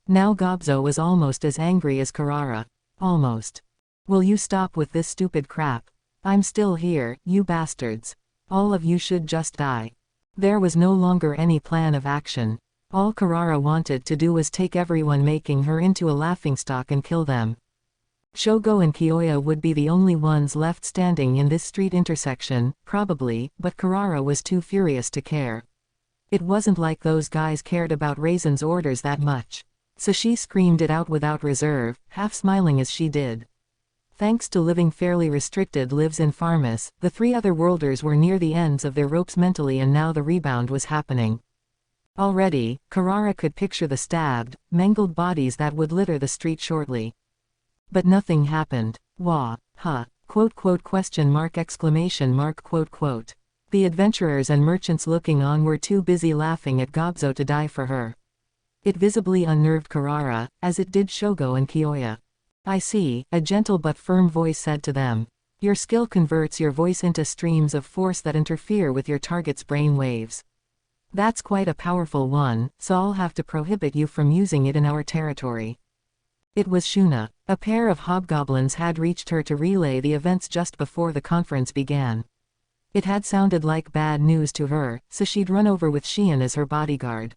Now Gobzo was almost as angry as Carrara. Almost. Will you stop with this stupid crap? I'm still here, you bastards. All of you should just die. There was no longer any plan of action. All Carrara wanted to do was take everyone making her into a laughingstock and kill them. Shogo and Kiyoya would be the only ones left standing in this street intersection, probably, but Carrara was too furious to care. It wasn't like those guys cared about Raisin's orders that much. So she screamed it out without reserve, half smiling as she did. Thanks to living fairly restricted lives in Farmus, the three other worlders were near the ends of their ropes mentally, and now the rebound was happening. Already, Carrara could picture the stabbed, mangled bodies that would litter the street shortly. But nothing happened. Wah, huh, question mark exclamation mark quote. The adventurers and merchants looking on were too busy laughing at Gobzo to die for her. It visibly unnerved Carrara, as it did Shogo and Kiyoya. I see, a gentle but firm voice said to them. Your skill converts your voice into streams of force that interfere with your target's brain waves. That's quite a powerful one, so I'll have to prohibit you from using it in our territory. It was Shuna. A pair of hobgoblins had reached her to relay the events just before the conference began. It had sounded like bad news to her, so she'd run over with Shion as her bodyguard.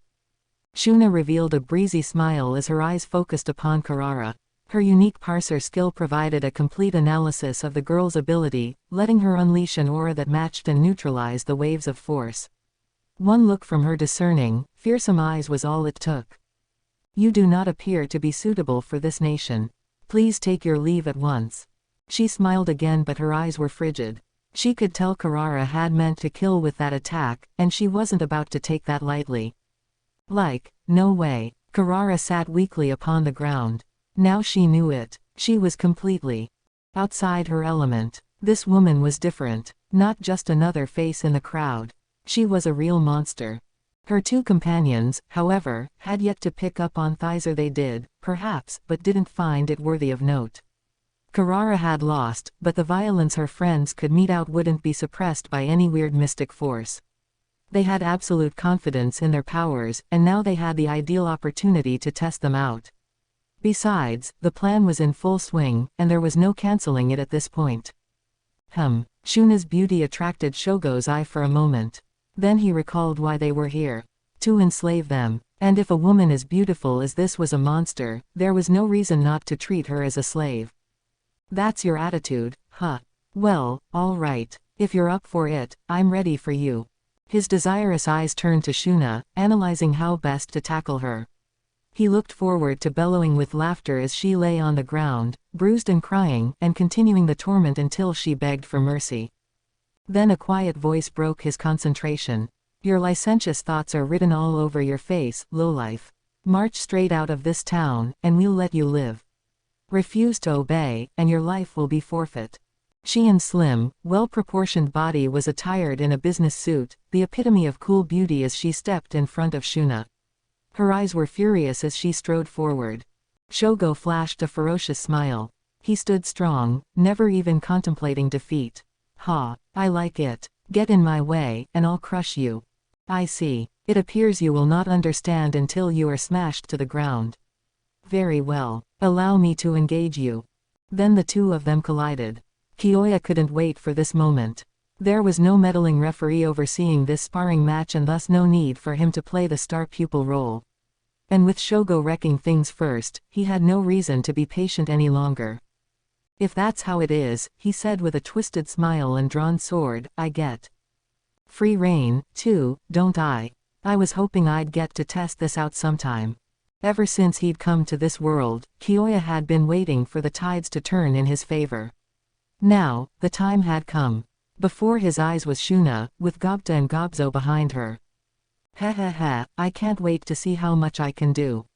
Shuna revealed a breezy smile as her eyes focused upon Carrara. Her unique parser skill provided a complete analysis of the girl's ability, letting her unleash an aura that matched and neutralized the waves of force. One look from her discerning, fearsome eyes was all it took. You do not appear to be suitable for this nation. Please take your leave at once. She smiled again, but her eyes were frigid. She could tell Carrara had meant to kill with that attack, and she wasn't about to take that lightly. No way. Carrara sat weakly upon the ground. Now she knew it. She was completely outside her element. This woman was different. Not just another face in the crowd. She was a real monster. Her two companions, however, had yet to pick up on Thizer. They did, perhaps, but didn't find it worthy of note. Carrara had lost, but the violence her friends could mete out wouldn't be suppressed by any weird mystic force. They had absolute confidence in their powers, and now they had the ideal opportunity to test them out. Besides, the plan was in full swing, and there was no canceling it at this point. Shuna's beauty attracted Shogo's eye for a moment. Then he recalled why they were here. To enslave them. And if a woman as beautiful as this was a monster, there was no reason not to treat her as a slave. That's your attitude, huh? Well, all right. If you're up for it, I'm ready for you. His desirous eyes turned to Shuna, analyzing how best to tackle her. He looked forward to bellowing with laughter as she lay on the ground, bruised and crying, and continuing the torment until she begged for mercy. Then a quiet voice broke his concentration. "Your licentious thoughts are written all over your face, lowlife. March straight out of this town, and we'll let you live. Refuse to obey, and your life will be forfeit." Xian's slim, well-proportioned body was attired in a business suit, the epitome of cool beauty as she stepped in front of Shuna. Her eyes were furious as she strode forward. Shogo flashed a ferocious smile. He stood strong, never even contemplating defeat. "Ha, I like it. Get in my way, and I'll crush you. I see. It appears you will not understand until you are smashed to the ground. Very well. Allow me to engage you." Then the two of them collided. Kiyoya couldn't wait for this moment. There was no meddling referee overseeing this sparring match and thus no need for him to play the star pupil role. And with Shogo wrecking things first, he had no reason to be patient any longer. "If that's how it is," he said with a twisted smile and drawn sword, "I get free reign, too, don't I? I was hoping I'd get to test this out sometime." Ever since he'd come to this world, Kiyoya had been waiting for the tides to turn in his favor. Now, the time had come. Before his eyes was Shuna, with Gobta and Gobzo behind her. "Heh, I can't wait to see how much I can do.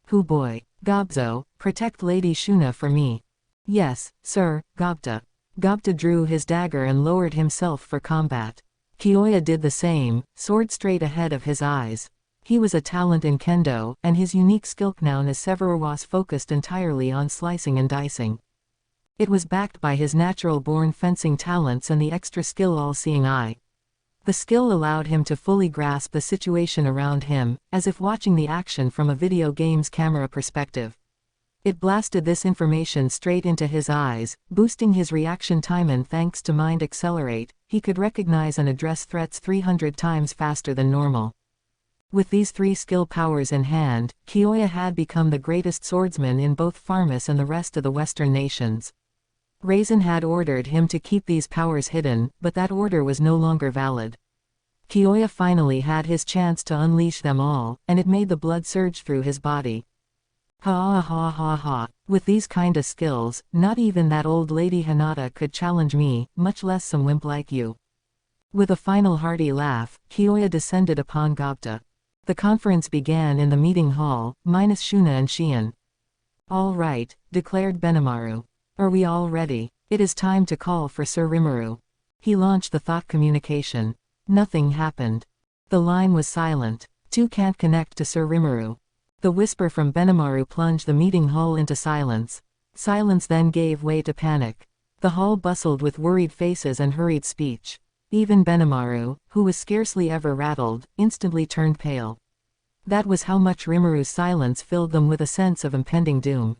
Hoo boy. Gobzo, protect Lady Shuna for me." "Yes, sir, Gobta." Gobta drew his dagger and lowered himself for combat. Kiyoya did the same, sword straight ahead of his eyes. He was a talent in kendo, and his unique skill known as Severer was focused entirely on slicing and dicing. It was backed by his natural-born fencing talents and the extra skill all-seeing eye. The skill allowed him to fully grasp the situation around him, as if watching the action from a video game's camera perspective. It blasted this information straight into his eyes, boosting his reaction time, and thanks to Mind Accelerate, he could recognize and address threats 300 times faster than normal. With these three skill powers in hand, Kiyoya had become the greatest swordsman in both Farmus and the rest of the Western nations. Raisin had ordered him to keep these powers hidden, but that order was no longer valid. Kiyoya finally had his chance to unleash them all, and it made the blood surge through his body. Ha. With these kinda skills, not even that old lady Hinata could challenge me, much less some wimp like you. With a final hearty laugh, Kiyoya descended upon Gobta. The conference began in the meeting hall, minus Shuna and Xian. "All right," declared Benimaru. "Are we all ready? It is time to call for Sir Rimuru." He launched the thought communication. Nothing happened. The line was silent. "Two can't connect to Sir Rimuru." The whisper from Benimaru plunged the meeting hall into silence. Silence then gave way to panic. The hall bustled with worried faces and hurried speech. Even Benimaru, who was scarcely ever rattled, instantly turned pale. That was how much Rimuru's silence filled them with a sense of impending doom.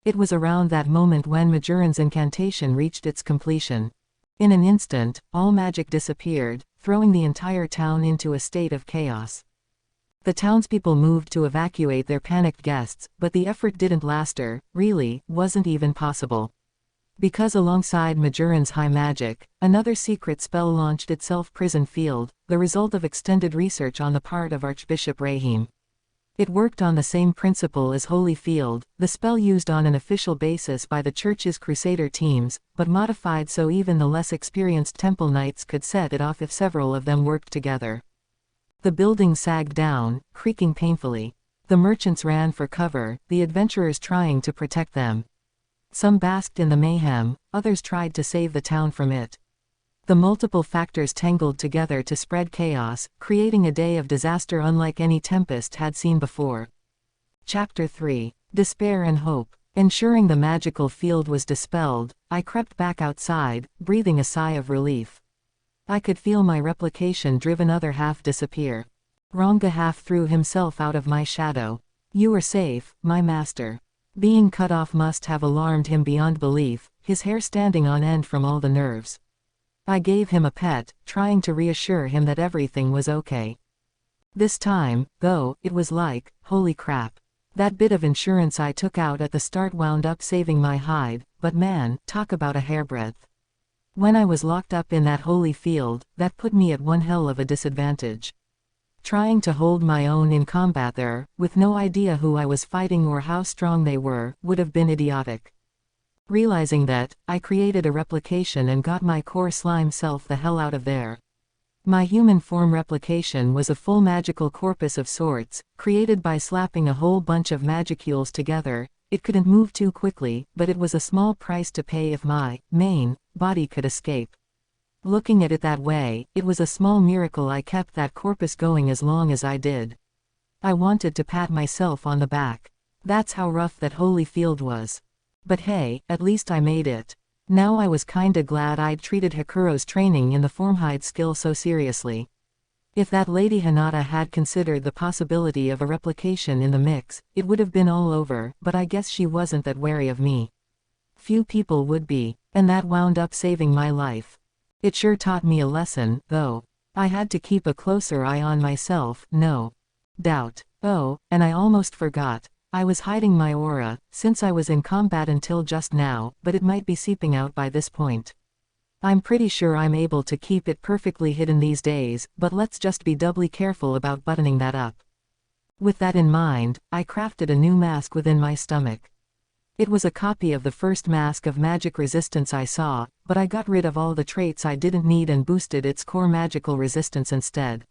It was around that moment when Majoran's incantation reached its completion. In an instant, all magic disappeared, throwing the entire town into a state of chaos. The townspeople moved to evacuate their panicked guests, but the effort didn't last, really, wasn't even possible. Because alongside Majoran's high magic, another secret spell launched itself, Prison Field, the result of extended research on the part of Archbishop Rahim. It worked on the same principle as Holy Field, the spell used on an official basis by the church's Crusader teams, but modified so even the less experienced Temple Knights could set it off if several of them worked together. The building sagged down, creaking painfully. The merchants ran for cover, the adventurers trying to protect them. Some basked in the mayhem, others tried to save the town from it. The multiple factors tangled together to spread chaos, creating a day of disaster unlike any Tempest had seen before. Chapter 3. Despair and Hope. Ensuring the magical field was dispelled, I crept back outside, breathing a sigh of relief. I could feel my replication-driven other half disappear. Ranga half threw himself out of my shadow. "You are safe, my master." Being cut off must have alarmed him beyond belief, his hair standing on end from all the nerves. I gave him a pet, trying to reassure him that everything was okay. This time, though, it was like, holy crap. That bit of insurance I took out at the start wound up saving my hide, but man, talk about a hairbreadth. When I was locked up in that holy field, that put me at one hell of a disadvantage. Trying to hold my own in combat there, with no idea who I was fighting or how strong they were, would have been idiotic. Realizing that, I created a replication and got my core slime self the hell out of there. My human form replication was a full magical corpus of sorts, created by slapping a whole bunch of magicules together. It couldn't move too quickly, but it was a small price to pay if my main body could escape. Looking at it that way, it was a small miracle I kept that corpus going as long as I did. I wanted to pat myself on the back. That's how rough that holy field was. But hey, at least I made it. Now I was kinda glad I'd treated Hakuro's training in the formhide skill so seriously. If that lady Hinata had considered the possibility of a replication in the mix, it would have been all over, but I guess she wasn't that wary of me. Few people would be, and that wound up saving my life. It sure taught me a lesson, though. I had to keep a closer eye on myself, no doubt. Oh, and I almost forgot. I was hiding my aura, since I was in combat until just now, but it might be seeping out by this point. I'm pretty sure I'm able to keep it perfectly hidden these days, but let's just be doubly careful about buttoning that up. With that in mind, I crafted a new mask within my stomach. It was a copy of the first mask of magic resistance I saw, but I got rid of all the traits I didn't need and boosted its core magical resistance instead.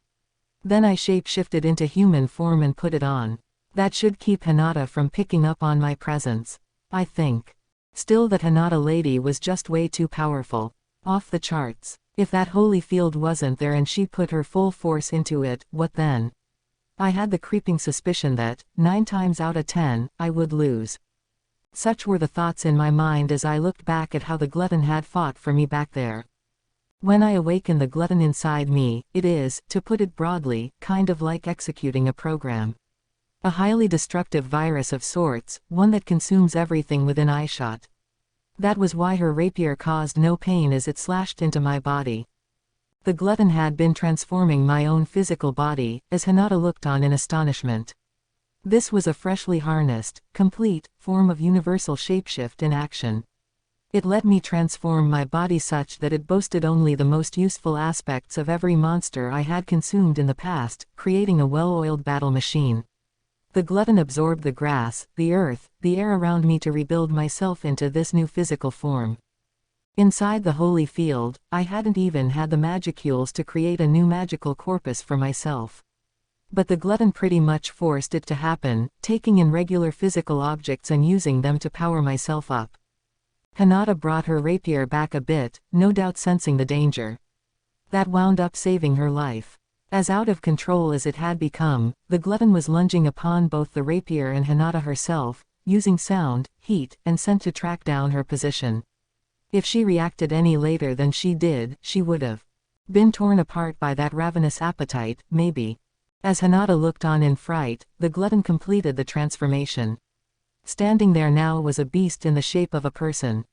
Then I shape-shifted into human form and put it on. That should keep Hinata from picking up on my presence, I think. Still, that Hinata lady was just way too powerful. Off the charts. If that holy field wasn't there and she put her full force into it, what then? I had the creeping suspicion that, 9 times out of 10, I would lose. Such were the thoughts in my mind as I looked back at how the glutton had fought for me back there. When I awaken the glutton inside me, it is, to put it broadly, kind of like executing a program. A highly destructive virus of sorts, one that consumes everything within eyeshot. That was why her rapier caused no pain as it slashed into my body. The glutton had been transforming my own physical body, as Hinata looked on in astonishment. This was a freshly harnessed, complete, form of universal shapeshift in action. It let me transform my body such that it boasted only the most useful aspects of every monster I had consumed in the past, creating a well-oiled battle machine. The glutton absorbed the grass, the earth, the air around me to rebuild myself into this new physical form. Inside the holy field, I hadn't even had the magicules to create a new magical corpus for myself. But the glutton pretty much forced it to happen, taking in regular physical objects and using them to power myself up. Hinata brought her rapier back a bit, no doubt sensing the danger. That wound up saving her life. As out of control as it had become, the glutton was lunging upon both the rapier and Hinata herself, using sound, heat, and scent to track down her position. If she reacted any later than she did, she would have been torn apart by that ravenous appetite, maybe. As Hinata looked on in fright, the glutton completed the transformation. Standing there now was a beast in the shape of a person.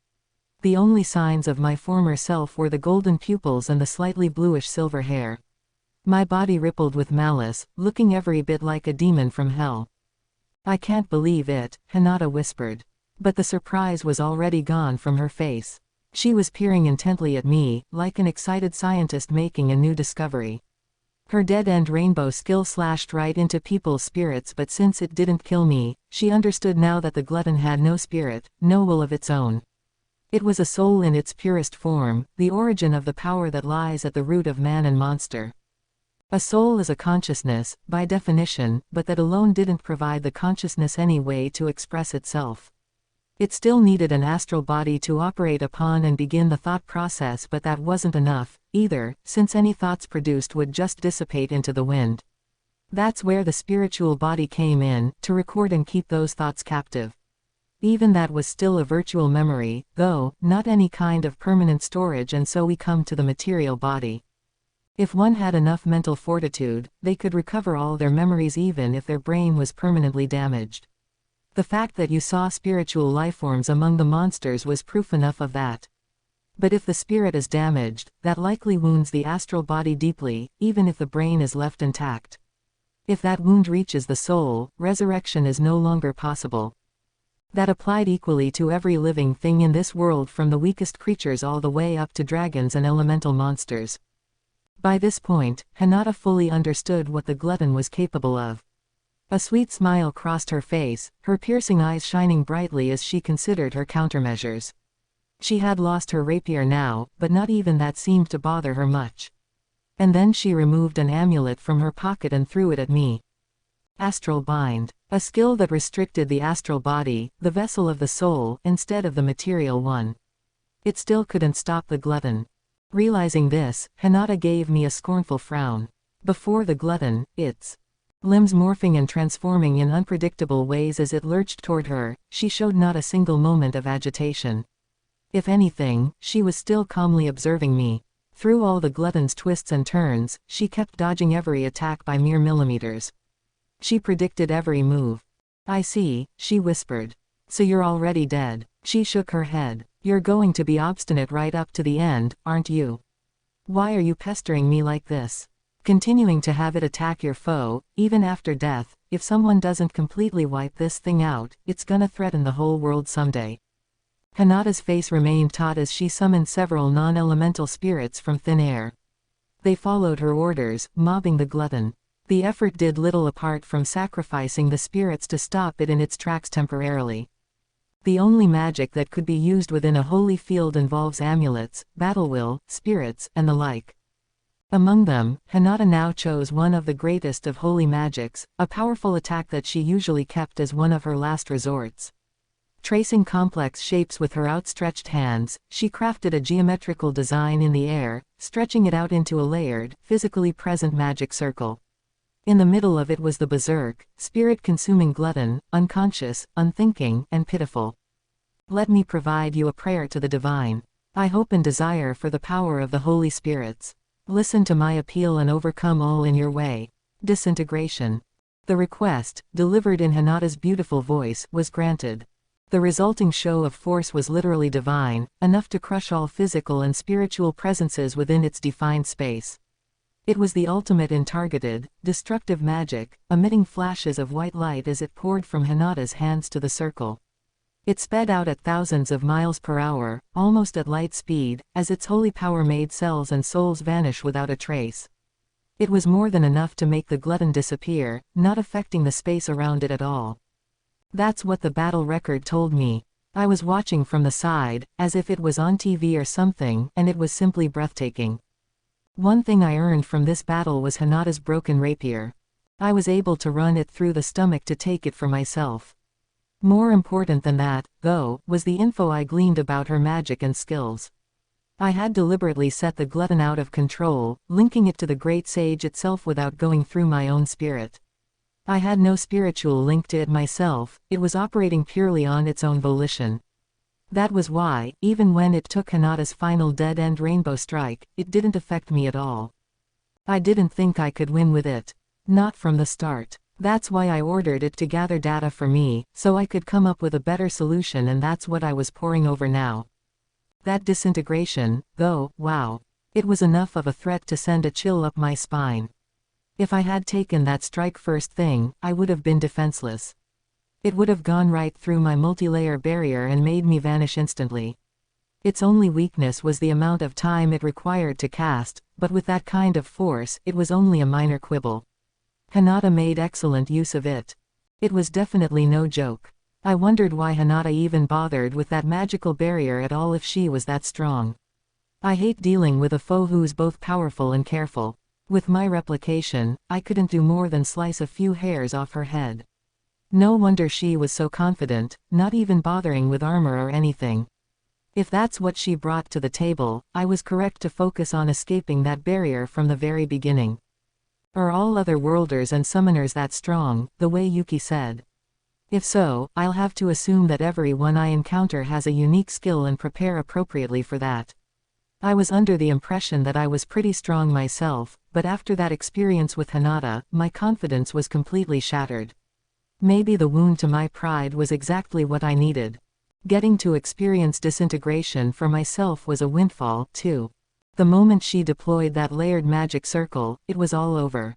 The only signs of my former self were the golden pupils and the slightly bluish silver hair. My body rippled with malice, looking every bit like a demon from hell. I can't believe it, Hinata whispered. But the surprise was already gone from her face. She was peering intently at me, like an excited scientist making a new discovery. Her dead-end rainbow skill slashed right into people's spirits, but since it didn't kill me, she understood now that the glutton had no spirit, no will of its own. It was a soul in its purest form, the origin of the power that lies at the root of man and monster. A soul is a consciousness, by definition, but that alone didn't provide the consciousness any way to express itself. It still needed an astral body to operate upon and begin the thought process, but that wasn't enough, either, since any thoughts produced would just dissipate into the wind. That's where the spiritual body came in, to record and keep those thoughts captive. Even that was still a virtual memory, though, not any kind of permanent storage, and so we come to the material body. If one had enough mental fortitude, they could recover all their memories even if their brain was permanently damaged. The fact that you saw spiritual lifeforms among the monsters was proof enough of that. But if the spirit is damaged, that likely wounds the astral body deeply, even if the brain is left intact. If that wound reaches the soul, resurrection is no longer possible. That applied equally to every living thing in this world, from the weakest creatures all the way up to dragons and elemental monsters. By this point, Hinata fully understood what the glutton was capable of. A sweet smile crossed her face, her piercing eyes shining brightly as she considered her countermeasures. She had lost her rapier now, but not even that seemed to bother her much. And then she removed an amulet from her pocket and threw it at me. Astral bind. A skill that restricted the astral body, the vessel of the soul, instead of the material one. It still couldn't stop the glutton. Realizing this, Hinata gave me a scornful frown. Before the glutton, its limbs morphing and transforming in unpredictable ways as it lurched toward her, she showed not a single moment of agitation. If anything, she was still calmly observing me. Through all the glutton's twists and turns, she kept dodging every attack by mere millimeters. She predicted every move. "I see," she whispered. "So you're already dead." She shook her head. "You're going to be obstinate right up to the end, aren't you? Why are you pestering me like this? Continuing to have it attack your foe, even after death, if someone doesn't completely wipe this thing out, it's gonna threaten the whole world someday." Hinata's face remained taut as she summoned several non-elemental spirits from thin air. They followed her orders, mobbing the glutton. The effort did little apart from sacrificing the spirits to stop it in its tracks temporarily. The only magic that could be used within a holy field involves amulets, battle will, spirits, and the like. Among them, Hinata now chose one of the greatest of holy magics, a powerful attack that she usually kept as one of her last resorts. Tracing complex shapes with her outstretched hands, she crafted a geometrical design in the air, stretching it out into a layered, physically present magic circle. In the middle of it was the berserk, spirit-consuming glutton, unconscious, unthinking, and pitiful. "Let me provide you a prayer to the divine. I hope and desire for the power of the holy spirits. Listen to my appeal and overcome all in your way." Disintegration. The request, delivered in Hinata's beautiful voice, was granted. The resulting show of force was literally divine, enough to crush all physical and spiritual presences within its defined space. It was the ultimate in targeted, destructive magic, emitting flashes of white light as it poured from Hinata's hands to the circle. It sped out at thousands of miles per hour, almost at light speed, as its holy power made cells and souls vanish without a trace. It was more than enough to make the glutton disappear, not affecting the space around it at all. That's what the battle record told me. I was watching from the side, as if it was on TV or something, and it was simply breathtaking. One thing I earned from this battle was Hinata's broken rapier. I was able to run it through the stomach to take it for myself. More important than that, though, was the info I gleaned about her magic and skills. I had deliberately set the glutton out of control, linking it to the great sage itself without going through my own spirit. I had no spiritual link to it myself, it was operating purely on its own volition. That was why, even when it took Hinata's final dead-end rainbow strike, it didn't affect me at all. I didn't think I could win with it. Not from the start. That's why I ordered it to gather data for me, so I could come up with a better solution, and that's what I was poring over now. That disintegration, though, wow. It was enough of a threat to send a chill up my spine. If I had taken that strike first thing, I would have been defenseless. It would have gone right through my multi-layer barrier and made me vanish instantly. Its only weakness was the amount of time it required to cast, but with that kind of force, it was only a minor quibble. Hinata made excellent use of it. It was definitely no joke. I wondered why Hinata even bothered with that magical barrier at all if she was that strong. I hate dealing with a foe who's both powerful and careful. With my replication, I couldn't do more than slice a few hairs off her head. No wonder she was so confident, not even bothering with armor or anything. If that's what she brought to the table, I was correct to focus on escaping that barrier from the very beginning. Are all other worlders and summoners that strong, the way Yuki said? If so, I'll have to assume that everyone I encounter has a unique skill and prepare appropriately for that. I was under the impression that I was pretty strong myself, but after that experience with Hinata, my confidence was completely shattered. Maybe the wound to my pride was exactly what I needed. Getting to experience disintegration for myself was a windfall, too. The moment she deployed that layered magic circle, it was all over.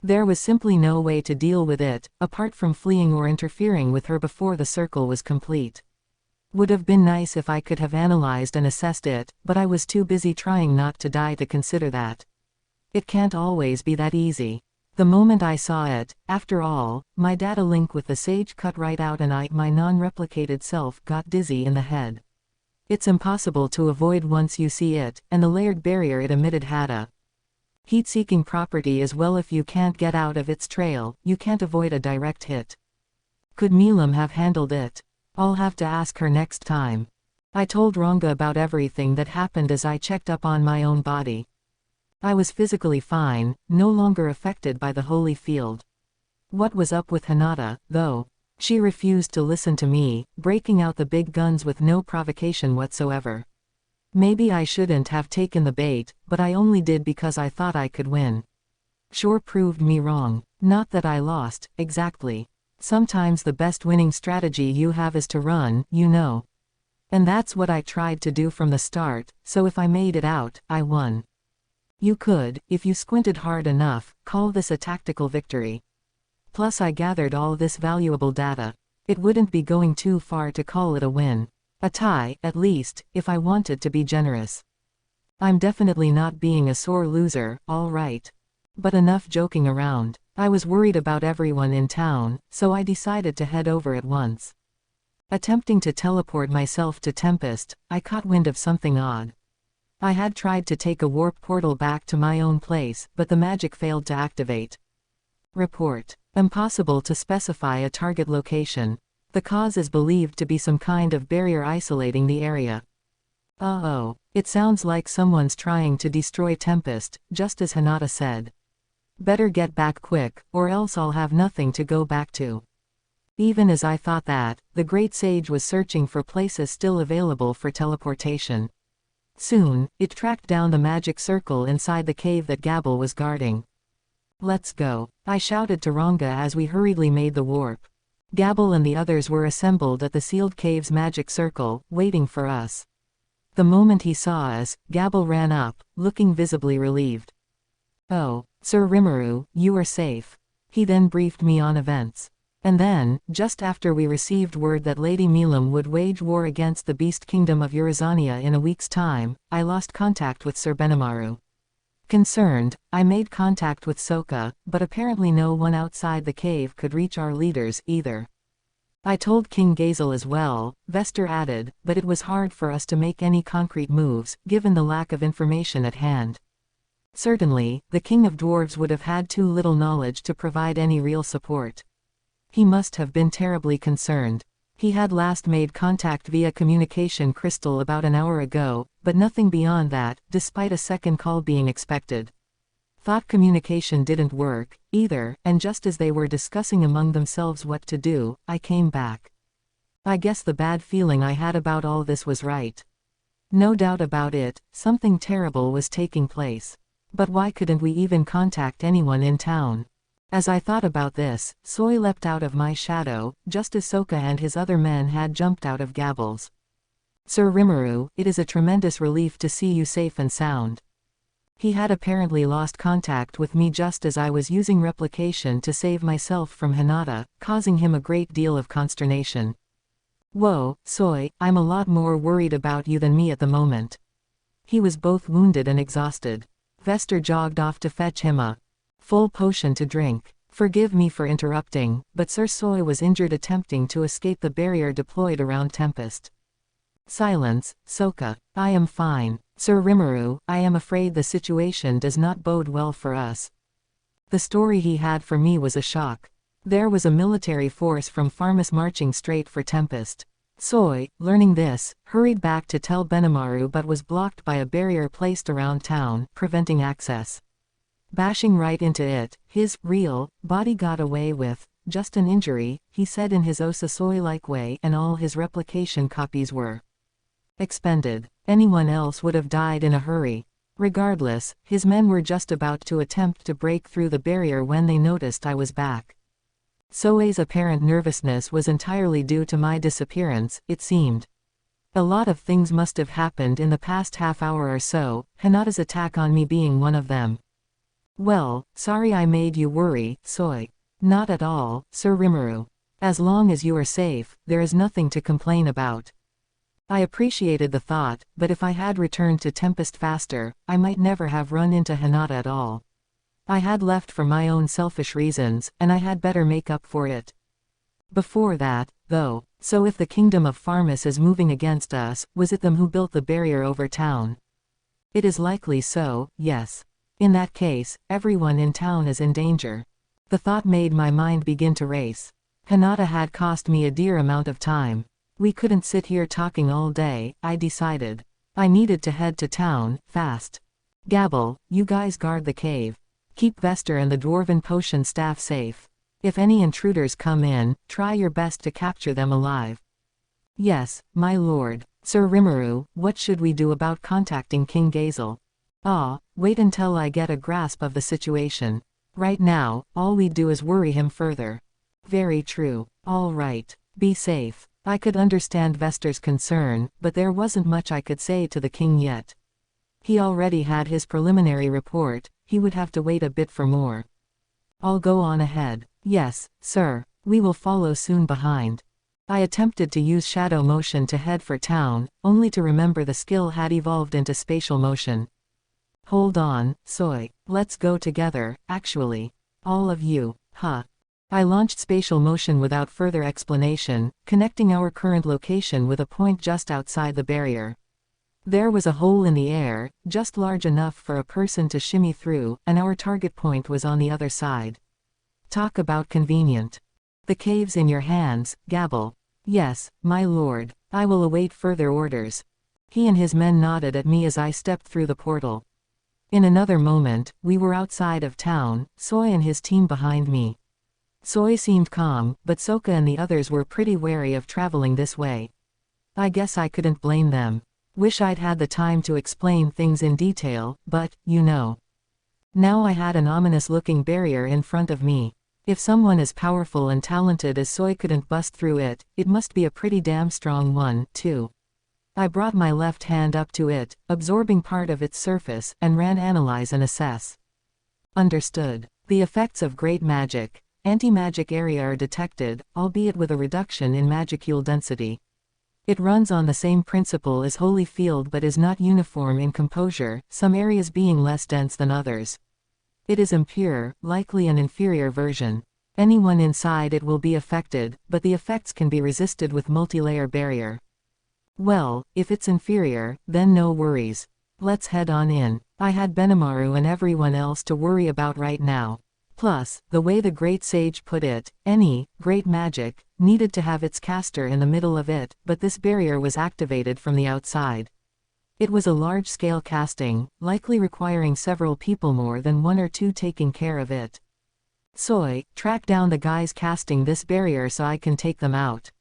There was simply no way to deal with it, apart from fleeing or interfering with her before the circle was complete. Would have been nice if I could have analyzed and assessed it, but I was too busy trying not to die to consider that. It can't always be that easy. The moment I saw it, after all, my data link with the sage cut right out and my non-replicated self got dizzy in the head. It's impossible to avoid once you see it, and the layered barrier it emitted had a heat-seeking property as well. If you can't get out of its trail, you can't avoid a direct hit. Could Milam have handled it? I'll have to ask her next time. I told Ranga about everything that happened as I checked up on my own body. I was physically fine, no longer affected by the holy field. What was up with Hinata, though? She refused to listen to me, breaking out the big guns with no provocation whatsoever. Maybe I shouldn't have taken the bait, but I only did because I thought I could win. Sure proved me wrong. Not that I lost, exactly. Sometimes the best winning strategy you have is to run, you know. And that's what I tried to do from the start, so if I made it out, I won. You could, if you squinted hard enough, call this a tactical victory. Plus I gathered all this valuable data. It wouldn't be going too far to call it a win. A tie, at least, if I wanted to be generous. I'm definitely not being a sore loser, all right. But enough joking around. I was worried about everyone in town, so I decided to head over at once. Attempting to teleport myself to Tempest, I caught wind of something odd. I had tried to take a warp portal back to my own place, but the magic failed to activate. Report. Impossible to specify a target location. The cause is believed to be some kind of barrier isolating the area. Uh-oh. It sounds like someone's trying to destroy Tempest, just as Hinata said. Better get back quick, or else I'll have nothing to go back to. Even as I thought that, the great sage was searching for places still available for teleportation. Soon, it tracked down the magic circle inside the cave that Gabble was guarding. Let's go, I shouted to Ranga as we hurriedly made the warp. Gabble and the others were assembled at the sealed cave's magic circle, waiting for us. The moment he saw us, Gabble ran up, looking visibly relieved. Oh, Sir Rimuru, you are safe. He then briefed me on events. And then, just after we received word that Lady Milam would wage war against the Beast Kingdom of Urizania in a week's time, I lost contact with Sir Benimaru. Concerned, I made contact with Sokka, but apparently no one outside the cave could reach our leaders, either. I told King Gazel as well, Vester added, but it was hard for us to make any concrete moves, given the lack of information at hand. Certainly, the King of Dwarves would have had too little knowledge to provide any real support. He must have been terribly concerned. He had last made contact via communication crystal about an hour ago, but nothing beyond that, despite a second call being expected. Thought communication didn't work, either, and just as they were discussing among themselves what to do, I came back. I guess the bad feeling I had about all this was right. No doubt about it, something terrible was taking place. But why couldn't we even contact anyone in town? As I thought about this, Soy leapt out of my shadow, just as Sokka and his other men had jumped out of Gabble's. Sir Rimuru, it is a tremendous relief to see you safe and sound. He had apparently lost contact with me just as I was using replication to save myself from Hinata, causing him a great deal of consternation. Whoa, Soy, I'm a lot more worried about you than me at the moment. He was both wounded and exhausted. Vester jogged off to fetch him a full potion to drink. Forgive me for interrupting, but Sir Soy was injured attempting to escape the barrier deployed around Tempest. Silence, Sokka. I am fine. Sir Rimuru, I am afraid the situation does not bode well for us. The story he had for me was a shock. There was a military force from Farmus marching straight for Tempest. Soy, learning this, hurried back to tell Benimaru but was blocked by a barrier placed around town, preventing access. Bashing right into it, his real body got away with just an injury, he said in his Osa Soy-like way, and all his replication copies were expended. Anyone else would have died in a hurry. Regardless, his men were just about to attempt to break through the barrier when they noticed I was back. Soe's apparent nervousness was entirely due to my disappearance, it seemed. A lot of things must have happened in the past half hour or so, Hinata's attack on me being one of them. Well, sorry I made you worry, Soy. Not at all, Sir Rimuru. As long as you are safe, there is nothing to complain about. I appreciated the thought, but if I had returned to Tempest faster, I might never have run into Hinata at all. I had left for my own selfish reasons, and I had better make up for it. Before that, though, so if the kingdom of Farmus is moving against us, was it them who built the barrier over town? It is likely so, yes. In that case, everyone in town is in danger. The thought made my mind begin to race. Hinata had cost me a dear amount of time. We couldn't sit here talking all day, I decided. I needed to head to town, fast. Gabble, you guys guard the cave. Keep Vester and the Dwarven Potion staff safe. If any intruders come in, try your best to capture them alive. Yes, my lord. Sir Rimuru, what should we do about contacting King Gazel? Wait until I get a grasp of the situation. Right now, all we do is worry him further. Very true. All right. Be safe. I could understand Vester's concern, but there wasn't much I could say to the king yet. He already had his preliminary report, he would have to wait a bit for more. I'll go on ahead. Yes, sir. We will follow soon behind. I attempted to use shadow motion to head for town, only to remember the skill had evolved into spatial motion. Hold on, Soy. Let's go together, actually. All of you, huh? I launched spatial motion without further explanation, connecting our current location with a point just outside the barrier. There was a hole in the air, just large enough for a person to shimmy through, and our target point was on the other side. Talk about convenient. The cave's in your hands, Gabble. Yes, my lord. I will await further orders. He and his men nodded at me as I stepped through the portal. In another moment, we were outside of town, Soy and his team behind me. Soy seemed calm, but Soka and the others were pretty wary of traveling this way. I guess I couldn't blame them. Wish I'd had the time to explain things in detail, but, you know. Now I had an ominous-looking barrier in front of me. If someone as powerful and talented as Soy couldn't bust through it, it must be a pretty damn strong one, too. I brought my left hand up to it, absorbing part of its surface, and ran analyze and assess. Understood. The effects of great magic. Anti-magic area are detected, albeit with a reduction in magicule density. It runs on the same principle as Holy Field but is not uniform in composure, some areas being less dense than others. It is impure, likely an inferior version. Anyone inside it will be affected, but the effects can be resisted with multi-layer barrier. Well, if it's inferior, then no worries. Let's head on in. I had Benimaru and everyone else to worry about right now. Plus, the way the Great Sage put it, any great magic needed to have its caster in the middle of it, but this barrier was activated from the outside. It was a large-scale casting, likely requiring several people more than one or two taking care of it. Soy, track down the guys casting this barrier so I can take them out.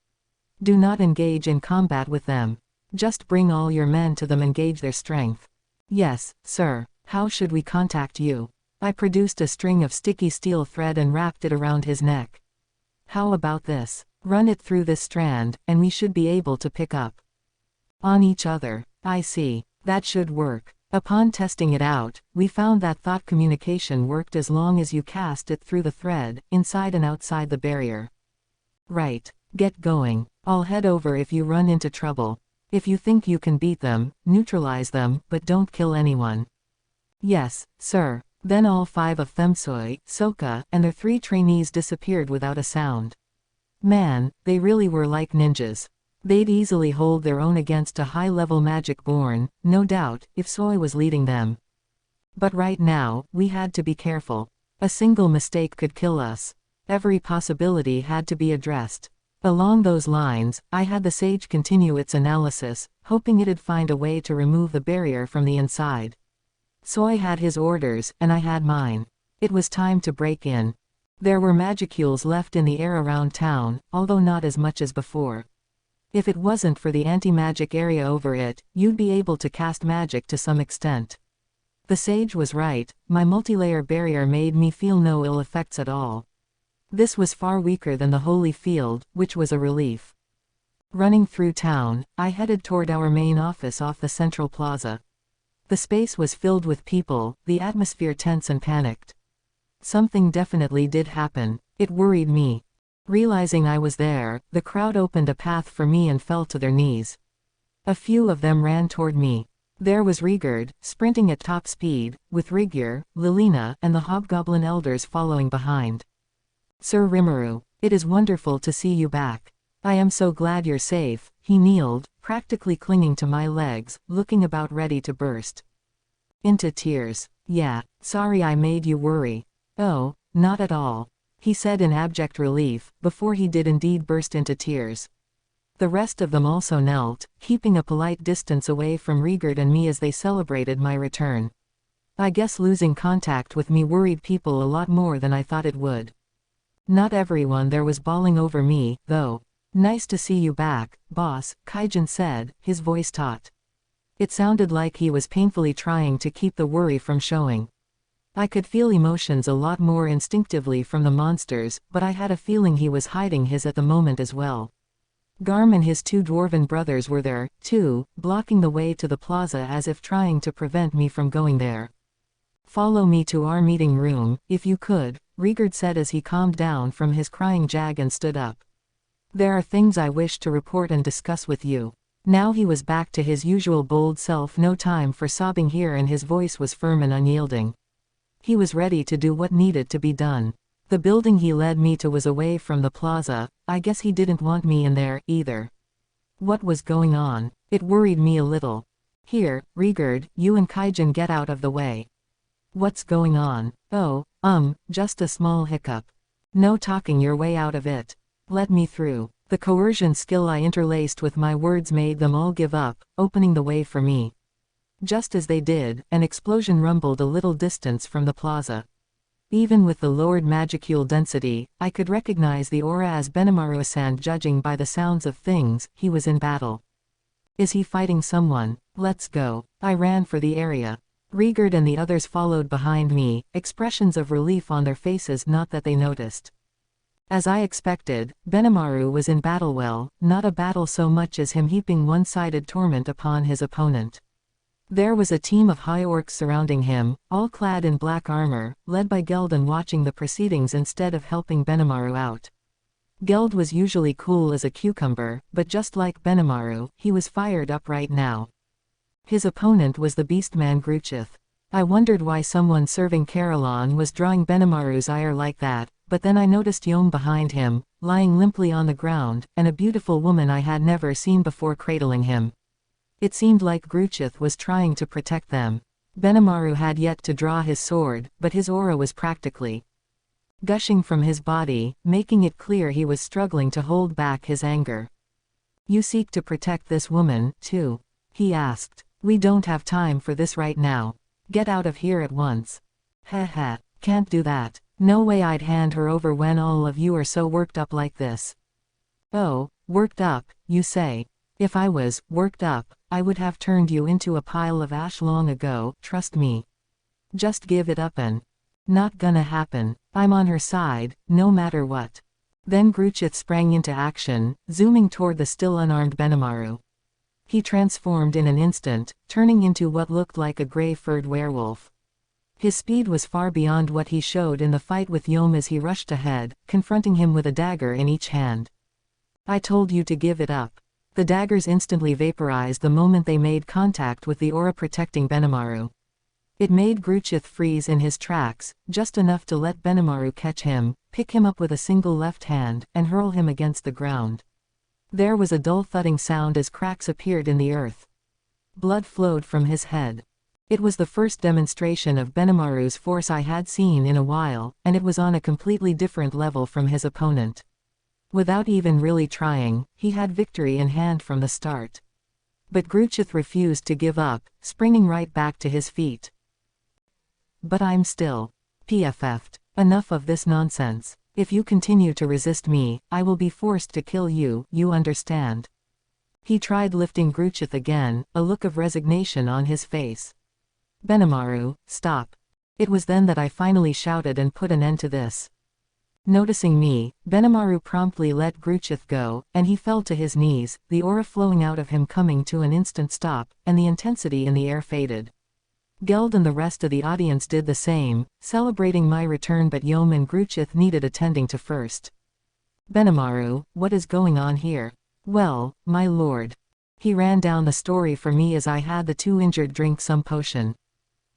Do not engage in combat with them. Just bring all your men to them and gauge their strength. Yes, sir. How should we contact you? I produced a string of sticky steel thread and wrapped it around his neck. How about this? Run it through this strand, and we should be able to pick up on each other. I see. That should work. Upon testing it out, we found that thought communication worked as long as you cast it through the thread, inside and outside the barrier. Right. Get going. I'll head over if you run into trouble. If you think you can beat them, neutralize them, but don't kill anyone. Yes, sir. Then all 5 of them, Soy, Soka, and their 3 trainees disappeared without a sound. Man, they really were like ninjas. They'd easily hold their own against a high-level magic born, no doubt, if Soy was leading them. But right now, we had to be careful. A single mistake could kill us. Every possibility had to be addressed. Along those lines, I had the sage continue its analysis, hoping it'd find a way to remove the barrier from the inside. Soy had his orders, and I had mine. It was time to break in. There were magicules left in the air around town, although not as much as before. If it wasn't for the anti-magic area over it, you'd be able to cast magic to some extent. The sage was right, my multi-layer barrier made me feel no ill effects at all. This was far weaker than the Holy Field, which was a relief. Running through town, I headed toward our main office off the central plaza. The space was filled with people, the atmosphere tense and panicked. Something definitely did happen. It worried me. Realizing I was there, the crowd opened a path for me and fell to their knees. A few of them ran toward me. There was Reincarnated, sprinting at top speed, with Rigyr, Lilina, and the hobgoblin elders following behind. Sir Rimuru, it is wonderful to see you back. I am so glad you're safe. He kneeled, practically clinging to my legs, looking about ready to burst into tears. Yeah, sorry I made you worry. Oh, not at all, he said in abject relief, before he did indeed burst into tears. The rest of them also knelt, keeping a polite distance away from Reincarnated and me as they celebrated my return. I guess losing contact with me worried people a lot more than I thought it would. Not everyone there was bawling over me, though. Nice to see you back, boss, Kaijin said, his voice taut. It sounded like he was painfully trying to keep the worry from showing. I could feel emotions a lot more instinctively from the monsters, but I had a feeling he was hiding his at the moment as well. Garm and his 2 dwarven brothers were there, too, blocking the way to the plaza as if trying to prevent me from going there. Follow me to our meeting room, if you could, Reincarnated said as he calmed down from his crying jag and stood up. There are things I wish to report and discuss with you. Now he was back to his usual bold self, no time for sobbing here, and his voice was firm and unyielding. He was ready to do what needed to be done. The building he led me to was away from the plaza. I guess he didn't want me in there, either. What was going on? It worried me a little. Here, Reincarnated, you and Kaijin get out of the way. What's going on? Oh, just a small hiccup. No talking your way out of it. Let me through. The coercion skill I interlaced with my words made them all give up, opening the way for me. Just as they did, an explosion rumbled a little distance from the plaza. Even with the lowered magicule density, I could recognize the aura as Benimaru-san, judging by the sounds of things. He was in battle. Is he fighting someone? Let's go. I ran for the area. Reincarnated and the others followed behind me, expressions of relief on their faces, not that they noticed. As I expected, Benimaru was in battle. Well, not a battle so much as him heaping one-sided torment upon his opponent. There was a team of high orcs surrounding him, all clad in black armor, led by Geldon, watching the proceedings instead of helping Benimaru out. Geld was usually cool as a cucumber, but just like Benimaru, he was fired up right now. His opponent was the beastman Gruchith. I wondered why someone serving Carillon was drawing Benimaru's ire like that, but then I noticed Yom behind him, lying limply on the ground, and a beautiful woman I had never seen before cradling him. It seemed like Gruchith was trying to protect them. Benimaru had yet to draw his sword, but his aura was practically gushing from his body, making it clear he was struggling to hold back his anger. You seek to protect this woman, too? He asked. We don't have time for this right now. Get out of here at once. Heh, can't do that. No way I'd hand her over when all of you are so worked up like this. Oh, worked up, you say? If I was worked up, I would have turned you into a pile of ash long ago, trust me. Just give it up and... Not gonna happen. I'm on her side, no matter what. Then Gruchith sprang into action, zooming toward the still unarmed Benimaru. He transformed in an instant, turning into what looked like a gray-furred werewolf. His speed was far beyond what he showed in the fight with Yom as he rushed ahead, confronting him with a dagger in each hand. I told you to give it up. The daggers instantly vaporized the moment they made contact with the aura protecting Benimaru. It made Gruchith freeze in his tracks, just enough to let Benimaru catch him, pick him up with a single left hand, and hurl him against the ground. There was a dull thudding sound as cracks appeared in the earth. Blood flowed from his head. It was the first demonstration of Benimaru's force I had seen in a while, and it was on a completely different level from his opponent. Without even really trying, he had victory in hand from the start. But Gruchith refused to give up, springing right back to his feet. But I'm still PFF'd. Enough of this nonsense. If you continue to resist me, I will be forced to kill you, you understand? He tried lifting Gruchith again, a look of resignation on his face. Benimaru, stop. It was then that I finally shouted and put an end to this. Noticing me, Benimaru promptly let Gruchith go, and he fell to his knees, the aura flowing out of him coming to an instant stop, and the intensity in the air faded. Geld and the rest of the audience did the same, celebrating my return, but Yom and Gruchith needed attending to first. Benimaru, what is going on here? Well, my lord. He ran down the story for me as I had the two injured drink some potion.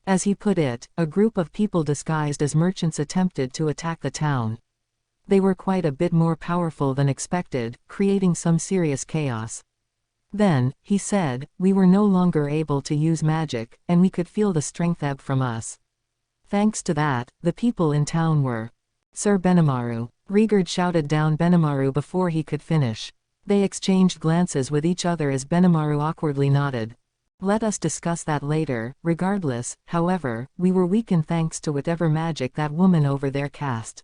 As he put it, a group of people disguised as merchants attempted to attack the town. They were quite a bit more powerful than expected, creating some serious chaos. Then, he said, we were no longer able to use magic, and we could feel the strength ebb from us. Thanks to that, the people in town were. Sir Benimaru. Rigurd shouted down Benimaru before he could finish. They exchanged glances with each other as Benimaru awkwardly nodded. Let us discuss that later. Regardless, however, we were weakened thanks to whatever magic that woman over there cast.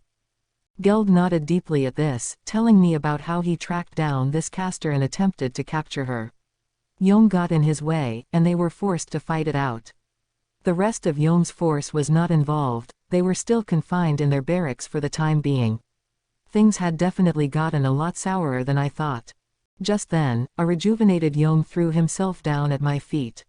Geld nodded deeply at this, telling me about how he tracked down this caster and attempted to capture her. Yom got in his way, and they were forced to fight it out. The rest of Yom's force was not involved, they were still confined in their barracks for the time being. Things had definitely gotten a lot sourer than I thought. Just then, a rejuvenated Yom threw himself down at my feet.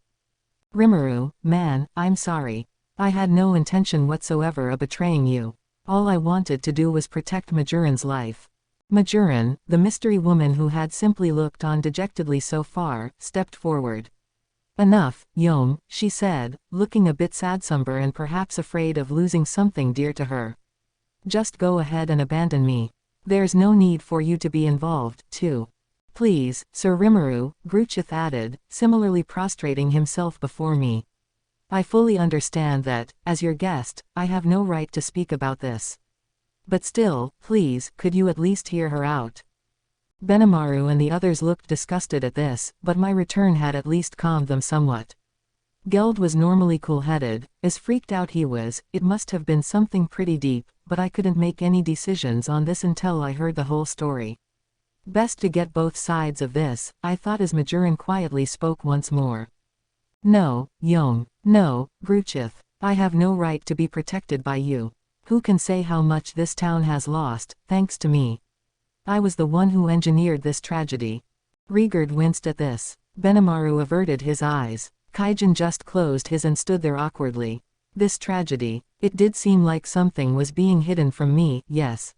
Rimuru, man, I'm sorry. I had no intention whatsoever of betraying you. All I wanted to do was protect Majoran's life. Majoran, the mystery woman who had simply looked on dejectedly so far, stepped forward. Enough, Yom, she said, looking a bit sad-somber and perhaps afraid of losing something dear to her. Just go ahead and abandon me. There's no need for you to be involved, too. Please, Sir Rimuru, Gruchith added, similarly prostrating himself before me. I fully understand that, as your guest, I have no right to speak about this. But still, please, could you at least hear her out? Benimaru and the others looked disgusted at this, but my return had at least calmed them somewhat. Geld was normally cool-headed. As freaked out he was, it must have been something pretty deep, but I couldn't make any decisions on this until I heard the whole story. Best to get both sides of this, I thought as Majoran quietly spoke once more. No, Yom. No, Gruchith. I have no right to be protected by you. Who can say how much this town has lost, thanks to me? I was the one who engineered this tragedy. Rigurd winced at this. Benimaru averted his eyes. Kaijin just closed his and stood there awkwardly. This tragedy, it did seem like something was being hidden from me, yes.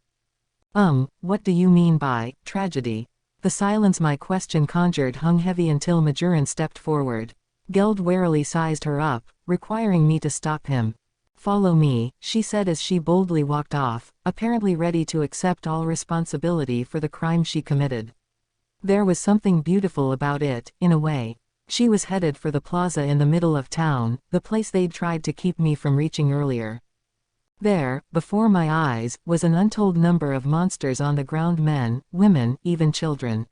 What do you mean by tragedy? The silence my question conjured hung heavy until Majoran stepped forward. Geld warily sized her up, requiring me to stop him. Follow me, she said as she boldly walked off, apparently ready to accept all responsibility for the crime she committed. There was something beautiful about it, in a way. She was headed for the plaza in the middle of town, the place they'd tried to keep me from reaching earlier. There, before my eyes, was an untold number of monsters on the ground, men, women, even children.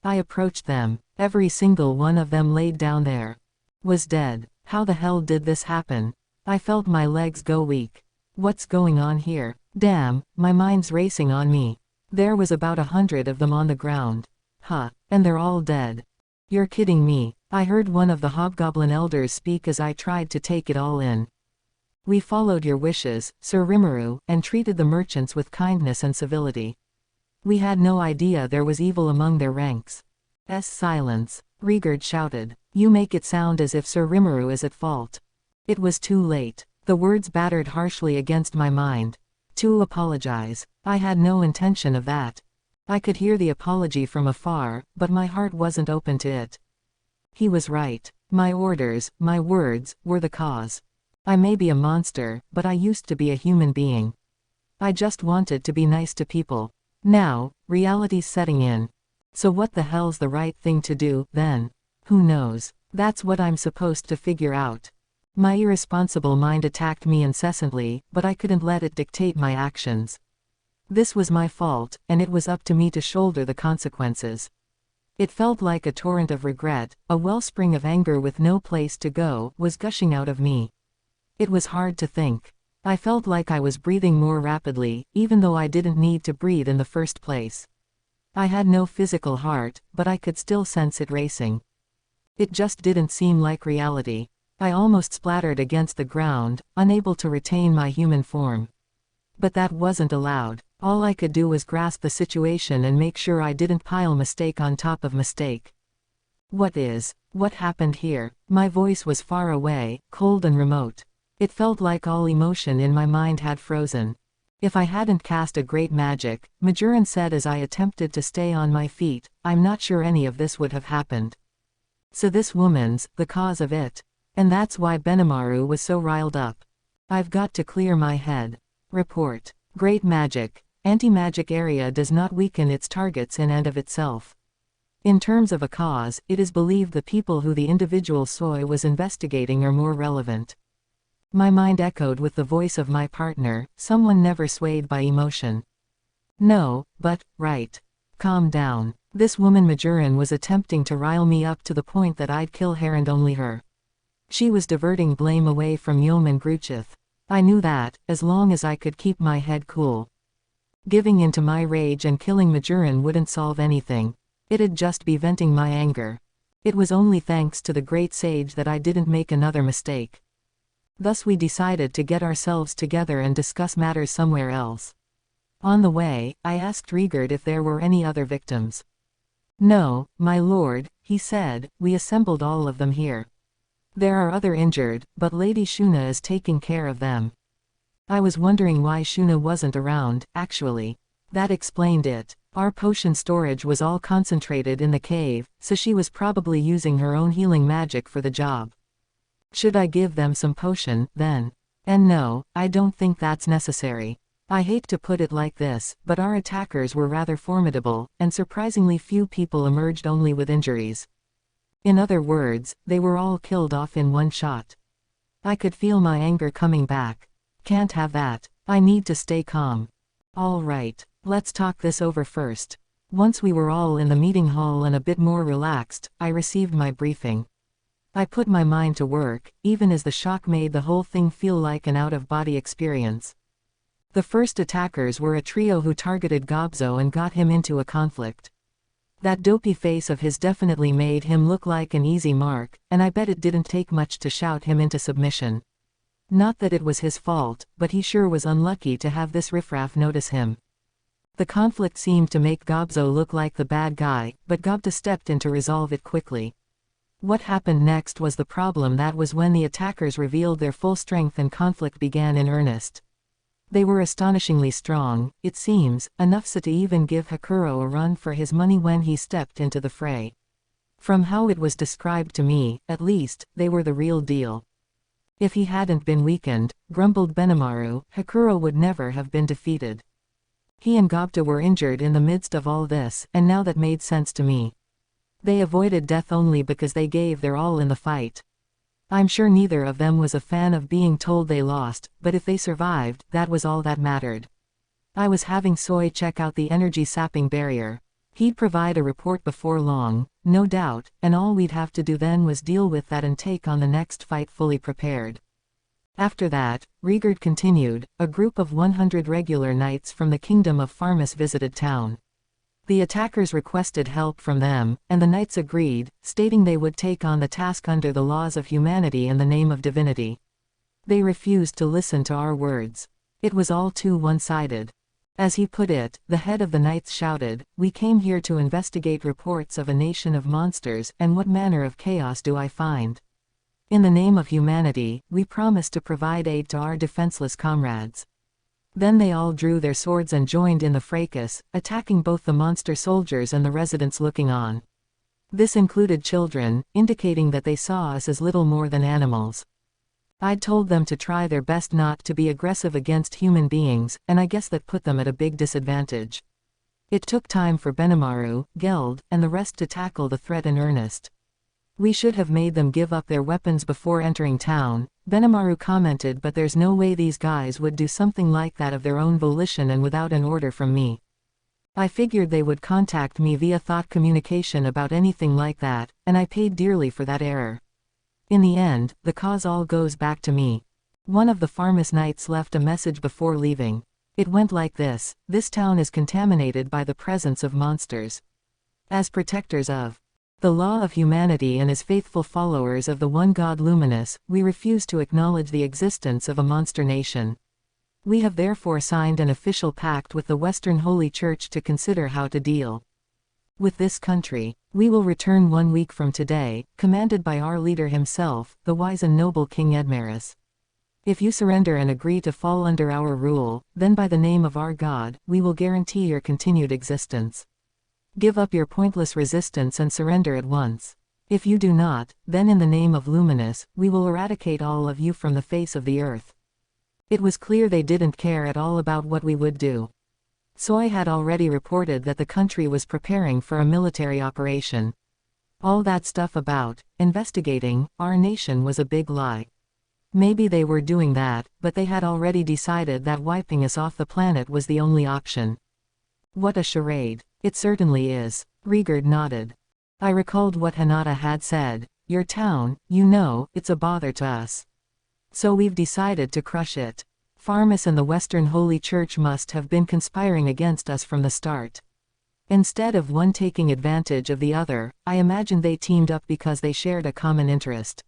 I approached them. Every single one of them laid down there. Was dead. How the hell did this happen? I felt my legs go weak. What's going on here? Damn, my mind's racing on me. There was about 100 of them on the ground. Huh, and they're all dead. You're kidding me. I heard one of the hobgoblin elders speak as I tried to take it all in. We followed your wishes, Sir Rimuru, and treated the merchants with kindness and civility. We had no idea there was evil among their ranks. Silence. Rigurd shouted. You make it sound as if Sir Rimuru is at fault. It was too late. The words battered harshly against my mind. To apologize. I had no intention of that. I could hear the apology from afar, but my heart wasn't open to it. He was right. My orders, my words, were the cause. I may be a monster, but I used to be a human being. I just wanted to be nice to people. Now, reality's setting in. So what the hell's the right thing to do, then? Who knows? That's what I'm supposed to figure out. My irresponsible mind attacked me incessantly, but I couldn't let it dictate my actions. This was my fault, and it was up to me to shoulder the consequences. It felt like a torrent of regret, a wellspring of anger with no place to go, was gushing out of me. It was hard to think. I felt like I was breathing more rapidly, even though I didn't need to breathe in the first place. I had no physical heart, but I could still sense it racing. It just didn't seem like reality. I almost splattered against the ground, unable to retain my human form. But that wasn't allowed. All I could do was grasp the situation and make sure I didn't pile mistake on top of mistake. What happened here? My voice was far away, cold and remote. It felt like all emotion in my mind had frozen. If I hadn't cast a great magic, Majoran said as I attempted to stay on my feet, I'm not sure any of this would have happened. So this woman's the cause of it. And that's why Benimaru was so riled up. I've got to clear my head. Report. Great magic. Anti-magic area does not weaken its targets in and of itself. In terms of a cause, it is believed the people who the individual Soy was investigating are more relevant. My mind echoed with the voice of my partner, someone never swayed by emotion. No, but, right. Calm down. This woman Majoran was attempting to rile me up to the point that I'd kill her and only her. She was diverting blame away from Yom and Gruchith. I knew that, as long as I could keep my head cool. Giving in to my rage and killing Majoran wouldn't solve anything. It'd just be venting my anger. It was only thanks to the great sage that I didn't make another mistake. Thus we decided to get ourselves together and discuss matters somewhere else. On the way, I asked Rigard if there were any other victims. No, my lord, he said, we assembled all of them here. There are other injured, but Lady Shuna is taking care of them. I was wondering why Shuna wasn't around, actually. That explained it. Our potion storage was all concentrated in the cave, so she was probably using her own healing magic for the job. Should I give them some potion, then? And no, I don't think that's necessary. I hate to put it like this, but our attackers were rather formidable, and surprisingly few people emerged only with injuries. In other words, they were all killed off in one shot. I could feel my anger coming back. Can't have that. I need to stay calm. All right, let's talk this over first. Once we were all in the meeting hall and a bit more relaxed, I received my briefing. I put my mind to work, even as the shock made the whole thing feel like an out-of-body experience. The first attackers were a trio who targeted Gobzo and got him into a conflict. That dopey face of his definitely made him look like an easy mark, and I bet it didn't take much to shout him into submission. Not that it was his fault, but he sure was unlucky to have this riffraff notice him. The conflict seemed to make Gobzo look like the bad guy, but Gobta stepped in to resolve it quickly. What happened next was the problem. That was when the attackers revealed their full strength and conflict began in earnest. They were astonishingly strong, it seems, enough so to even give Hakuro a run for his money when he stepped into the fray. From how it was described to me, at least, they were the real deal. If he hadn't been weakened, grumbled Benimaru, Hakuro would never have been defeated. He and Gobta were injured in the midst of all this, and now that made sense to me. They avoided death only because they gave their all in the fight. I'm sure neither of them was a fan of being told they lost, but if they survived, that was all that mattered. I was having Soy check out the energy sapping barrier. He'd provide a report before long, no doubt, and all we'd have to do then was deal with that and take on the next fight fully prepared. After that, Rigard continued, a group of 100 regular knights from the kingdom of Farmus visited town. The attackers requested help from them, and the knights agreed, stating they would take on the task under the laws of humanity and the name of divinity. They refused to listen to our words. It was all too one-sided. As he put it, the head of the knights shouted, "We came here to investigate reports of a nation of monsters, and what manner of chaos do I find? In the name of humanity, we promise to provide aid to our defenseless comrades." Then they all drew their swords and joined in the fracas, attacking both the monster soldiers and the residents looking on. This included children, indicating that they saw us as little more than animals. I'd told them to try their best not to be aggressive against human beings, and I guess that put them at a big disadvantage. It took time for Benimaru, Geld, and the rest to tackle the threat in earnest. "We should have made them give up their weapons before entering town," Benimaru commented, "but there's no way these guys would do something like that of their own volition and without an order from me. I figured they would contact me via thought communication about anything like that, and I paid dearly for that error. In the end, the cause all goes back to me." One of the Farmus knights left a message before leaving. It went like this: "This town is contaminated by the presence of monsters. As protectors of the law of humanity and as faithful followers of the one God Luminous, we refuse to acknowledge the existence of a monster nation. We have therefore signed an official pact with the Western Holy Church to consider how to deal With this country, we will return 1 week from today, commanded by our leader himself, the wise and noble King Edmaris. If you surrender and agree to fall under our rule, then by the name of our God, we will guarantee your continued existence. Give up your pointless resistance and surrender at once. If you do not, then in the name of Luminous, we will eradicate all of you from the face of the earth. It was clear they didn't care at all about what we would do. Soy had already reported that the country was preparing for a military operation. All that stuff about investigating our nation was a big lie. Maybe they were doing that, but they had already decided that wiping us off the planet was the only option. What a charade. It certainly is. Rigurd nodded. I recalled what Hinata had said. Your town, you know, it's a bother to us. So we've decided to crush it. Pharmus and the Western Holy Church must have been conspiring against us from the start. Instead of one taking advantage of the other, I imagine they teamed up because they shared a common interest.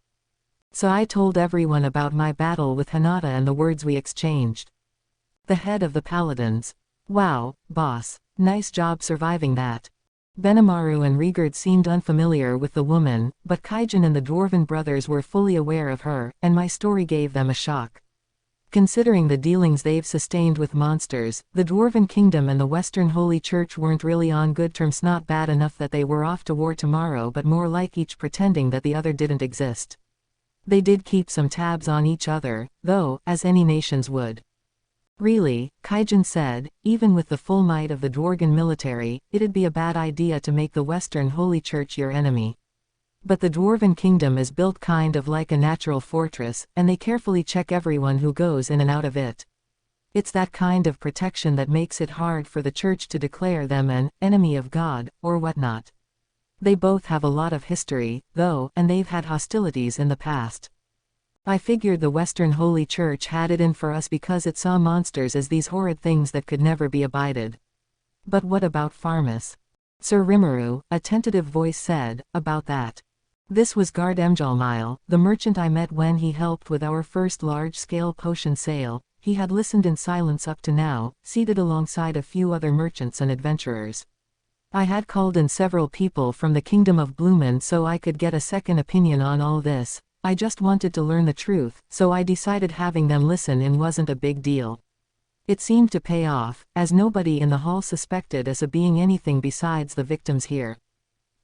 So I told everyone about my battle with Hinata and the words we exchanged. The head of the Paladins. Wow, boss. Nice job surviving that. Benimaru and Rigurd seemed unfamiliar with the woman, but Kaijin and the Dwarven brothers were fully aware of her, and my story gave them a shock. Considering the dealings they've sustained with monsters, the Dwarven Kingdom and the Western Holy Church weren't really on good terms. Not bad enough that they were off to war tomorrow, but more like each pretending that the other didn't exist. They did keep some tabs on each other, though, as any nations would. Really, Kaijin said, even with the full might of the Dwarven military, it'd be a bad idea to make the Western Holy Church your enemy. But the Dwarven Kingdom is built kind of like a natural fortress, and they carefully check everyone who goes in and out of it. It's that kind of protection that makes it hard for the Church to declare them an enemy of God, or whatnot. They both have a lot of history, though, and they've had hostilities in the past. I figured the Western Holy Church had it in for us because it saw monsters as these horrid things that could never be abided. But what about Pharmus? Sir Rimuru, a tentative voice said, about that. This was Guard Emjalmile, the merchant I met when he helped with our first large-scale potion sale. He had listened in silence up to now, seated alongside a few other merchants and adventurers. I had called in several people from the Kingdom of Bloomin so I could get a second opinion on all this. I just wanted to learn the truth, so I decided having them listen in wasn't a big deal. It seemed to pay off, as nobody in the hall suspected us of being anything besides the victims here.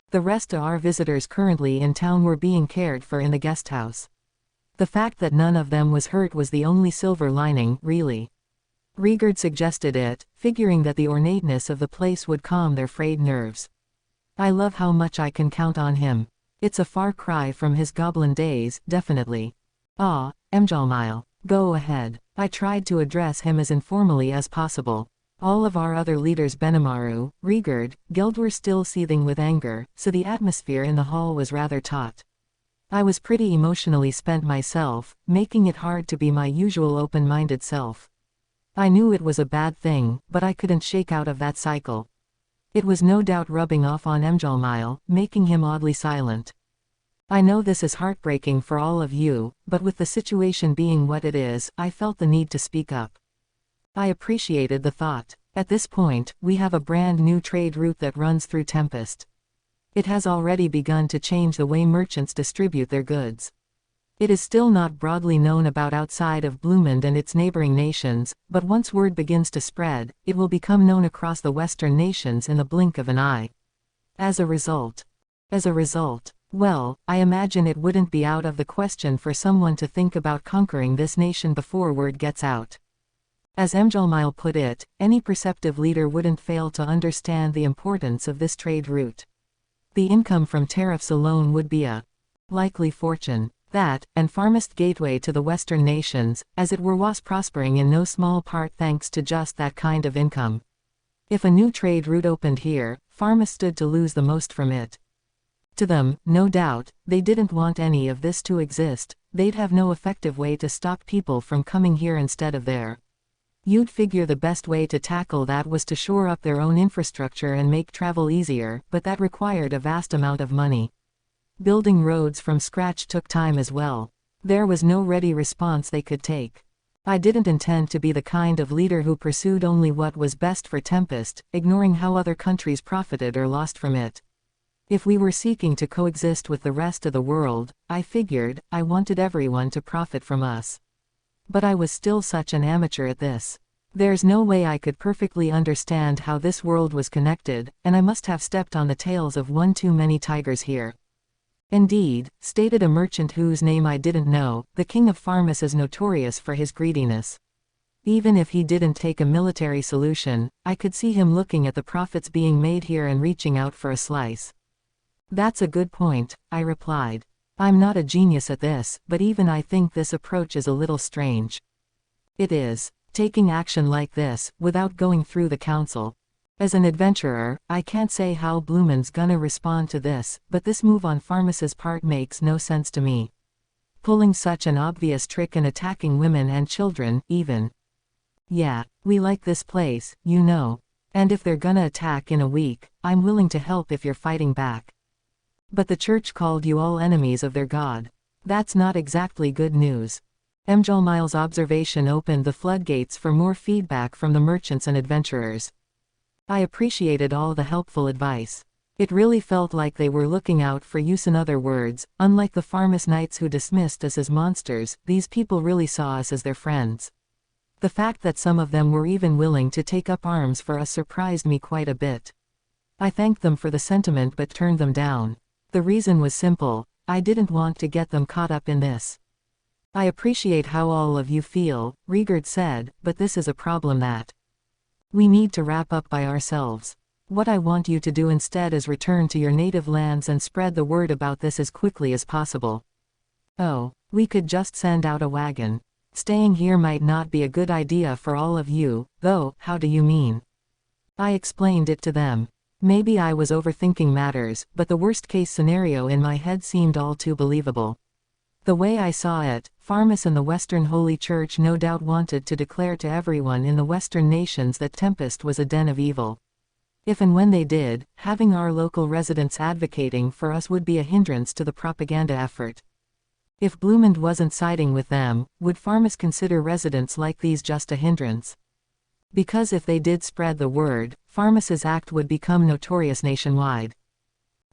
The rest of our visitors currently in town were being cared for in the guest house. The fact that none of them was hurt was the only silver lining, really. Rigurd suggested it, figuring that the ornateness of the place would calm their frayed nerves. I love how much I can count on him. It's a far cry from his goblin days, definitely. Ah, Emjalmile, go ahead. I tried to address him as informally as possible. All of our other leaders, Benimaru, Rigurd, Geld, were still seething with anger, so the atmosphere in the hall was rather taut. I was pretty emotionally spent myself, making it hard to be my usual open-minded self. I knew it was a bad thing, but I couldn't shake out of that cycle. It was no doubt rubbing off on Emjalmile, making him oddly silent. I know this is heartbreaking for all of you, but with the situation being what it is, I felt the need to speak up. I appreciated the thought. At this point, we have a brand new trade route that runs through Tempest. It has already begun to change the way merchants distribute their goods. It is still not broadly known about outside of Bloomend and its neighboring nations, but once word begins to spread, it will become known across the Western nations in the blink of an eye. As a result, well, I imagine it wouldn't be out of the question for someone to think about conquering this nation before word gets out. As Emjalmile put it, any perceptive leader wouldn't fail to understand the importance of this trade route. The income from tariffs alone would be a likely fortune. That, and Pharmist gateway to the Western nations, as it were, was prospering in no small part thanks to just that kind of income. If a new trade route opened here, Pharmist stood to lose the most from it. To them, no doubt, they didn't want any of this to exist. They'd have no effective way to stop people from coming here instead of there. You'd figure the best way to tackle that was to shore up their own infrastructure and make travel easier, but that required a vast amount of money. Building roads from scratch took time as well. There was no ready response they could take. I didn't intend to be the kind of leader who pursued only what was best for Tempest, ignoring how other countries profited or lost from it. If we were seeking to coexist with the rest of the world, I figured, I wanted everyone to profit from us. But I was still such an amateur at this. There's no way I could perfectly understand how this world was connected, and I must have stepped on the tails of one too many tigers here. Indeed, stated a merchant whose name I didn't know, the king of Pharmus is notorious for his greediness. Even if he didn't take a military solution, I could see him looking at the profits being made here and reaching out for a slice. That's a good point, I replied. I'm not a genius at this, but even I think this approach is a little strange. It is. Taking action like this, without going through the council. As an adventurer, I can't say how Blumen's gonna respond to this, but this move on Pharmus's part makes no sense to me. Pulling such an obvious trick and attacking women and children, even. Yeah, we like this place, you know. And if they're gonna attack in a week, I'm willing to help if you're fighting back. But the church called you all enemies of their god. That's not exactly good news. Mjalmile's observation opened the floodgates for more feedback from the merchants and adventurers. I appreciated all the helpful advice. It really felt like they were looking out for use. In other words, unlike the Pharmus knights who dismissed us as monsters, these people really saw us as their friends. The fact that some of them were even willing to take up arms for us surprised me quite a bit. I thanked them for the sentiment but turned them down. The reason was simple, I didn't want to get them caught up in this. I appreciate how all of you feel, Rigard said, but this is a problem that we need to wrap up by ourselves. What I want you to do instead is return to your native lands and spread the word about this as quickly as possible. Oh, we could just send out a wagon. Staying here might not be a good idea for all of you, though. How do you mean? I explained it to them. Maybe I was overthinking matters, but the worst-case scenario in my head seemed all too believable. The way I saw it, Pharmus and the Western Holy Church no doubt wanted to declare to everyone in the Western nations that Tempest was a den of evil. If and when they did, having our local residents advocating for us would be a hindrance to the propaganda effort. If Blumend wasn't siding with them, would Pharmus consider residents like these just a hindrance? Because if they did spread the word, Pharmus's act would become notorious nationwide.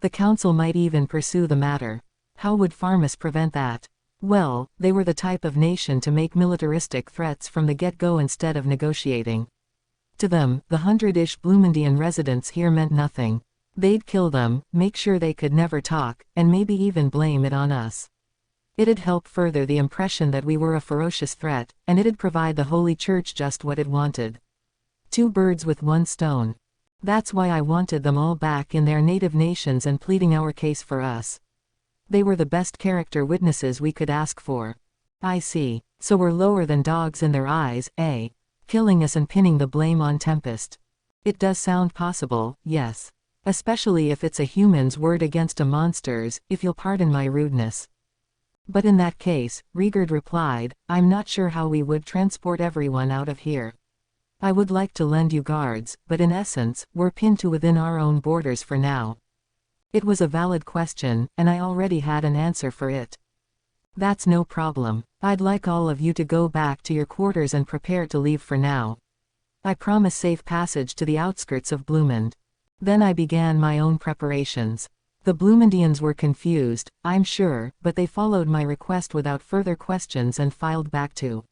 The council might even pursue the matter. How would Pharmus prevent that? Well, they were the type of nation to make militaristic threats from the get-go instead of negotiating. To them, the 100-ish Blumendian residents here meant nothing. They'd kill them, make sure they could never talk, and maybe even blame it on us. It'd help further the impression that we were a ferocious threat, and it'd provide the Holy Church just what it wanted. 2 birds with 1 stone. That's why I wanted them all back in their native nations and pleading our case for us. They were the best character witnesses we could ask for. I see. So we're lower than dogs in their eyes, eh? Killing us and pinning the blame on Tempest. It does sound possible, yes. Especially if it's a human's word against a monster's, if you'll pardon my rudeness. But in that case, Rigard replied, I'm not sure how we would transport everyone out of here. I would like to lend you guards, but in essence, we're pinned to within our own borders for now. It was a valid question, and I already had an answer for it. That's no problem. I'd like all of you to go back to your quarters and prepare to leave for now. I promise safe passage to the outskirts of Blumend. Then I began my own preparations. The Blumendians were confused, I'm sure, but they followed my request without further questions and filed back to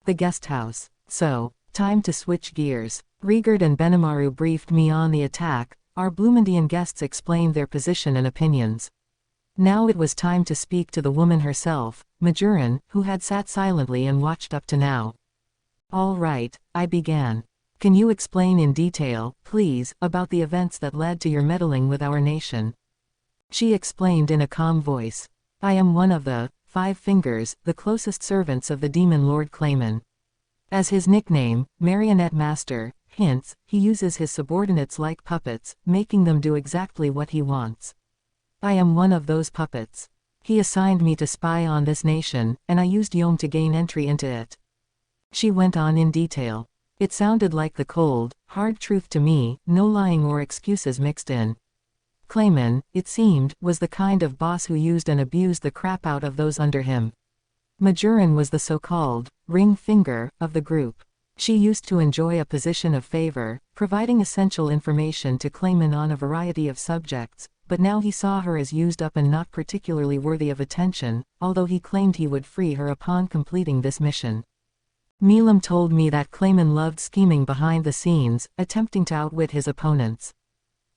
the guest house. So, time to switch gears. Rigard and Benimaru briefed me on the attack. Our Blumendian guests explained their position and opinions. Now it was time to speak to the woman herself, Majoran, who had sat silently and watched up to now. All right, I began. Can you explain in detail, please, about the events that led to your meddling with our nation? She explained in a calm voice. I am one of the 5 Fingers, the closest servants of the demon Lord Clayman. As his nickname, Marionette Master, hints, he uses his subordinates like puppets, making them do exactly what he wants. I am one of those puppets. He assigned me to spy on this nation, and I used Yom to gain entry into it. She went on in detail. It sounded like the cold, hard truth to me, no lying or excuses mixed in. Clayman, it seemed, was the kind of boss who used and abused the crap out of those under him. Majoran was the so-called ring finger of the group. She used to enjoy a position of favor, providing essential information to Clayman on a variety of subjects, but now he saw her as used up and not particularly worthy of attention, although he claimed he would free her upon completing this mission. Milam told me that Clayman loved scheming behind the scenes, attempting to outwit his opponents.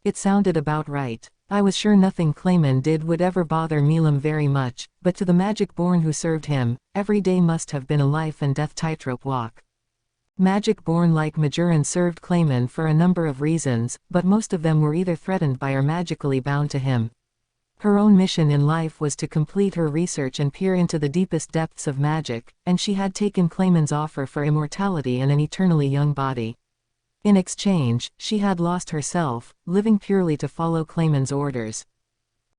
It sounded about right. I was sure nothing Clayman did would ever bother Milam very much, but to the magic-born who served him, every day must have been a life-and-death tightrope walk. Magic-born like Majoran served Clayman for a number of reasons, but most of them were either threatened by or magically bound to him. Her own mission in life was to complete her research and peer into the deepest depths of magic, and she had taken Clayman's offer for immortality and an eternally young body. In exchange, she had lost herself, living purely to follow Clayman's orders.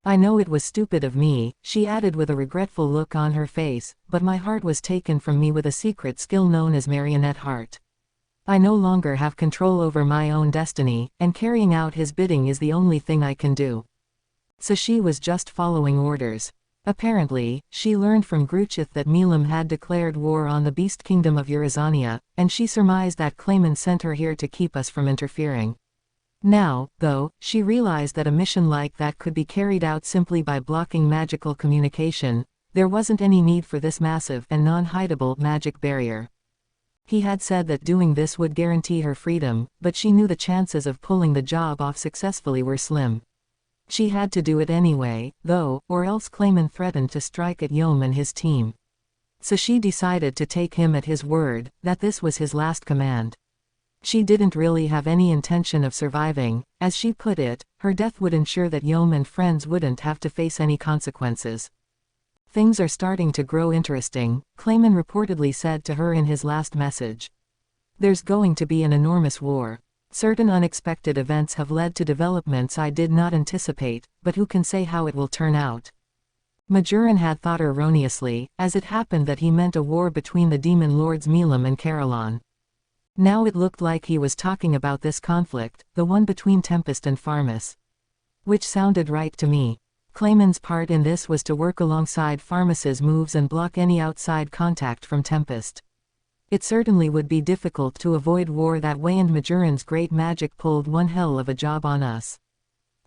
I know it was stupid of me, she added with a regretful look on her face, but my heart was taken from me with a secret skill known as marionette heart. I no longer have control over my own destiny, and carrying out his bidding is the only thing I can do. So she was just following orders. Apparently, she learned from Gruchith that Milam had declared war on the beast kingdom of Urizania, and she surmised that Clayman sent her here to keep us from interfering. Now, though, she realized that a mission like that could be carried out simply by blocking magical communication, there wasn't any need for this massive and non-hideable magic barrier. He had said that doing this would guarantee her freedom, but she knew the chances of pulling the job off successfully were slim. She had to do it anyway, though, or else Clayman threatened to strike at Yom and his team. So she decided to take him at his word, that this was his last command. She didn't really have any intention of surviving. As she put it, her death would ensure that Yom and friends wouldn't have to face any consequences. Things are starting to grow interesting, Clayman reportedly said to her in his last message. There's going to be an enormous war. Certain unexpected events have led to developments I did not anticipate, but who can say how it will turn out? Majoran had thought erroneously, as it happened that he meant a war between the demon lords Milam and Carolan. Now it looked like he was talking about this conflict, the one between Tempest and Pharmas. Which sounded right to me. Clayman's part in this was to work alongside Pharmas's moves and block any outside contact from Tempest. It certainly would be difficult to avoid war that way, and Majoran's great magic pulled one hell of a job on us.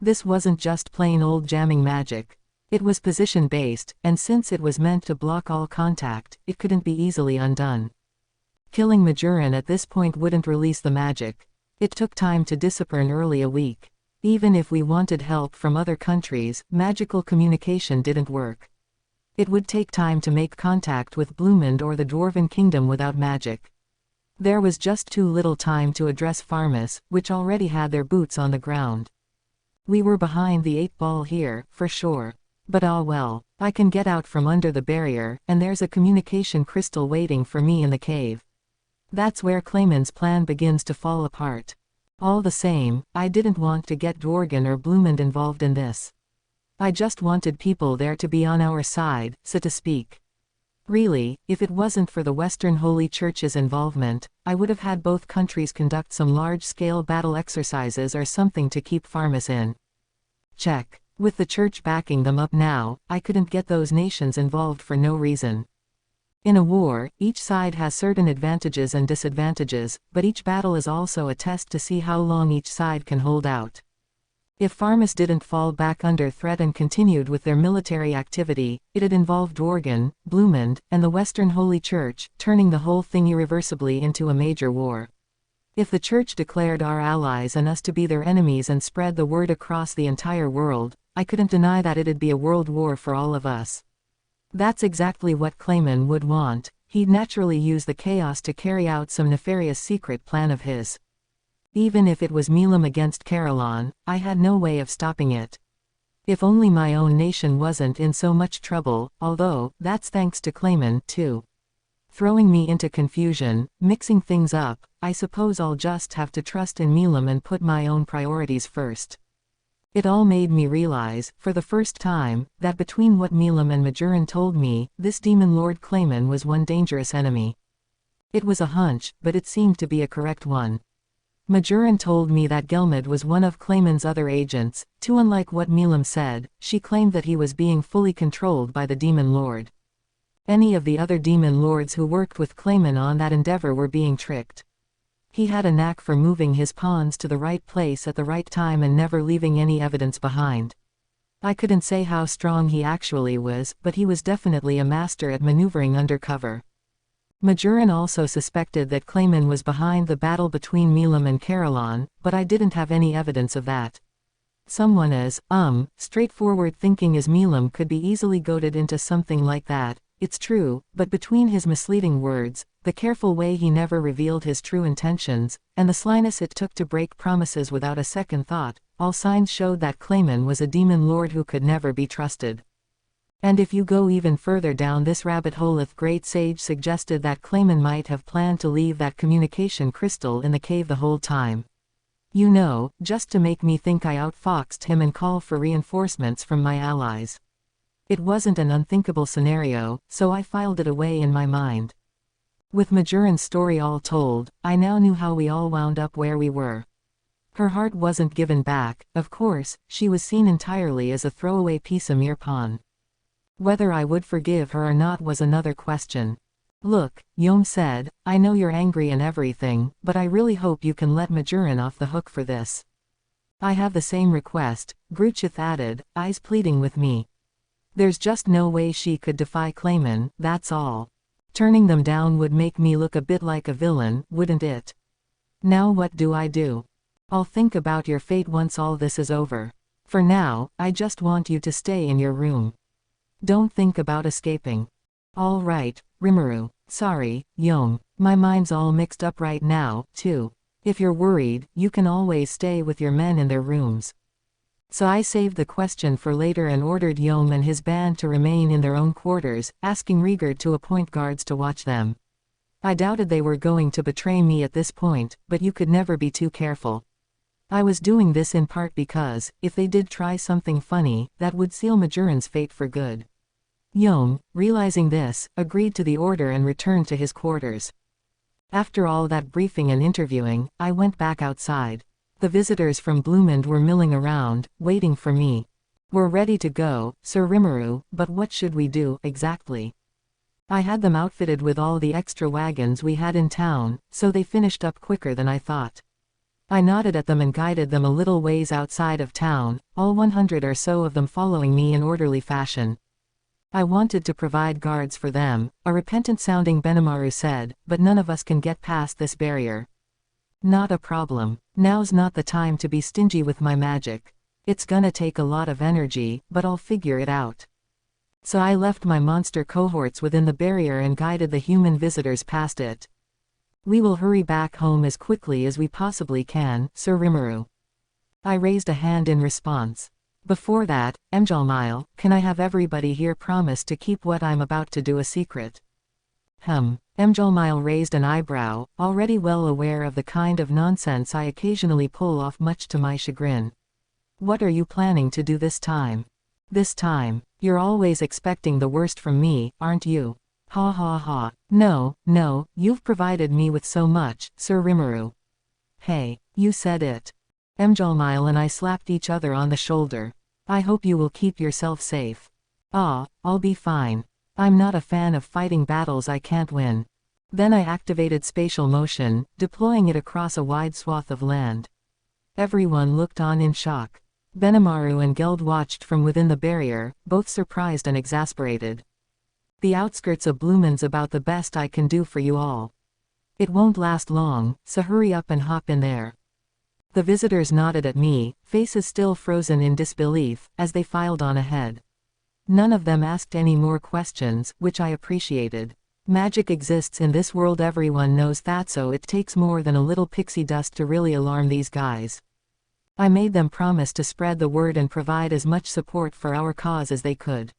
This wasn't just plain old jamming magic. It was position-based, and since it was meant to block all contact, it couldn't be easily undone. Killing Majoran at this point wouldn't release the magic. It took time to disappear, early a week. Even if we wanted help from other countries, magical communication didn't work. It would take time to make contact with Blumend or the Dwarven Kingdom without magic. There was just too little time to address Pharmas, which already had their boots on the ground. We were behind the 8-ball here, for sure. But well, I can get out from under the barrier, and there's a communication crystal waiting for me in the cave. That's where Clayman's plan begins to fall apart. All the same, I didn't want to get Dworgen or Blumend involved in this. I just wanted people there to be on our side, so to speak. Really, if it wasn't for the Western Holy Church's involvement, I would have had both countries conduct some large-scale battle exercises or something to keep Pharmas in check. With the Church backing them up now, I couldn't get those nations involved for no reason. In a war, each side has certain advantages and disadvantages, but each battle is also a test to see how long each side can hold out. If Pharmas didn't fall back under threat and continued with their military activity, it'd involve Dworgen, Blumend, and the Western Holy Church, turning the whole thing irreversibly into a major war. If the Church declared our allies and us to be their enemies and spread the word across the entire world, I couldn't deny that it'd be a world war for all of us. That's exactly what Clayman would want. He'd naturally use the chaos to carry out some nefarious secret plan of his. Even if it was Milam against Carolan, I had no way of stopping it. If only my own nation wasn't in so much trouble, although, that's thanks to Clayman, too. Throwing me into confusion, mixing things up, I suppose I'll just have to trust in Milam and put my own priorities first. It all made me realize, for the first time, that between what Milam and Majoran told me, this demon lord Clayman was one dangerous enemy. It was a hunch, but it seemed to be a correct one. Majoran told me that Gelmid was one of Clayman's other agents, too. Unlike what Milam said, she claimed that he was being fully controlled by the demon lord. Any of the other demon lords who worked with Clayman on that endeavor were being tricked. He had a knack for moving his pawns to the right place at the right time and never leaving any evidence behind. I couldn't say how strong he actually was, but he was definitely a master at maneuvering undercover. Majoran also suspected that Clayman was behind the battle between Milam and Caroline, but I didn't have any evidence of that. Someone as straightforward thinking as Milam could be easily goaded into something like that, it's true, but between his misleading words, the careful way he never revealed his true intentions, and the slyness it took to break promises without a second thought, all signs showed that Clayman was a demon lord who could never be trusted. And if you go even further down this rabbit hole, the great sage suggested that Clayman might have planned to leave that communication crystal in the cave the whole time. You know, just to make me think I outfoxed him and call for reinforcements from my allies. It wasn't an unthinkable scenario, so I filed it away in my mind. With Majoran's story all told, I now knew how we all wound up where we were. Her heart wasn't given back, of course, she was seen entirely as a throwaway piece, a mere pawn. Whether I would forgive her or not was another question. Look, Yom said, I know you're angry and everything, but I really hope you can let Majoran off the hook for this. I have the same request, Gruchith added, eyes pleading with me. There's just no way she could defy Clayman, that's all. Turning them down would make me look a bit like a villain, wouldn't it? Now what do I do? I'll think about your fate once all this is over. For now, I just want you to stay in your room. Don't think about escaping. All right, Rimuru. Sorry, Yom. My mind's all mixed up right now, too. If you're worried, you can always stay with your men in their rooms. So I saved the question for later and ordered Yom and his band to remain in their own quarters, asking Rigard to appoint guards to watch them. I doubted they were going to betray me at this point, but you could never be too careful. I was doing this in part because, if they did try something funny, that would seal Majoran's fate for good. Yom, realizing this, agreed to the order and returned to his quarters. After all that briefing and interviewing, I went back outside. The visitors from Bloomend were milling around, waiting for me. We're ready to go, Sir Rimuru, but what should we do, exactly? I had them outfitted with all the extra wagons we had in town, so they finished up quicker than I thought. I nodded at them and guided them a little ways outside of town, all 100 or so of them following me in orderly fashion. I wanted to provide guards for them, a repentant-sounding Benimaru said, but none of us can get past this barrier. Not a problem. Now's not the time to be stingy with my magic. It's gonna take a lot of energy, but I'll figure it out. So I left my monster cohorts within the barrier and guided the human visitors past it. We will hurry back home as quickly as we possibly can, Sir Rimuru. I raised a hand in response. Before that, Mjalmile, can I have everybody here promise to keep what I'm about to do a secret? Mjalmile raised an eyebrow, already well aware of the kind of nonsense I occasionally pull off, much to my chagrin. What are you planning to do this time? This time, you're always expecting the worst from me, aren't you? Ha ha ha. No, you've provided me with so much, Sir Rimuru. Hey, you said it. Mjalmile and I slapped each other on the shoulder. I hope you will keep yourself safe. I'll be fine. I'm not a fan of fighting battles I can't win. Then I activated spatial motion, deploying it across a wide swath of land. Everyone looked on in shock. Benimaru and Geld watched from within the barrier, both surprised and exasperated. The outskirts of Bloomend's about the best I can do for you all. It won't last long, so hurry up and hop in there. The visitors nodded at me, faces still frozen in disbelief, as they filed on ahead. None of them asked any more questions, which I appreciated. Magic exists in this world, everyone knows that, so it takes more than a little pixie dust to really alarm these guys. I made them promise to spread the word and provide as much support for our cause as they could.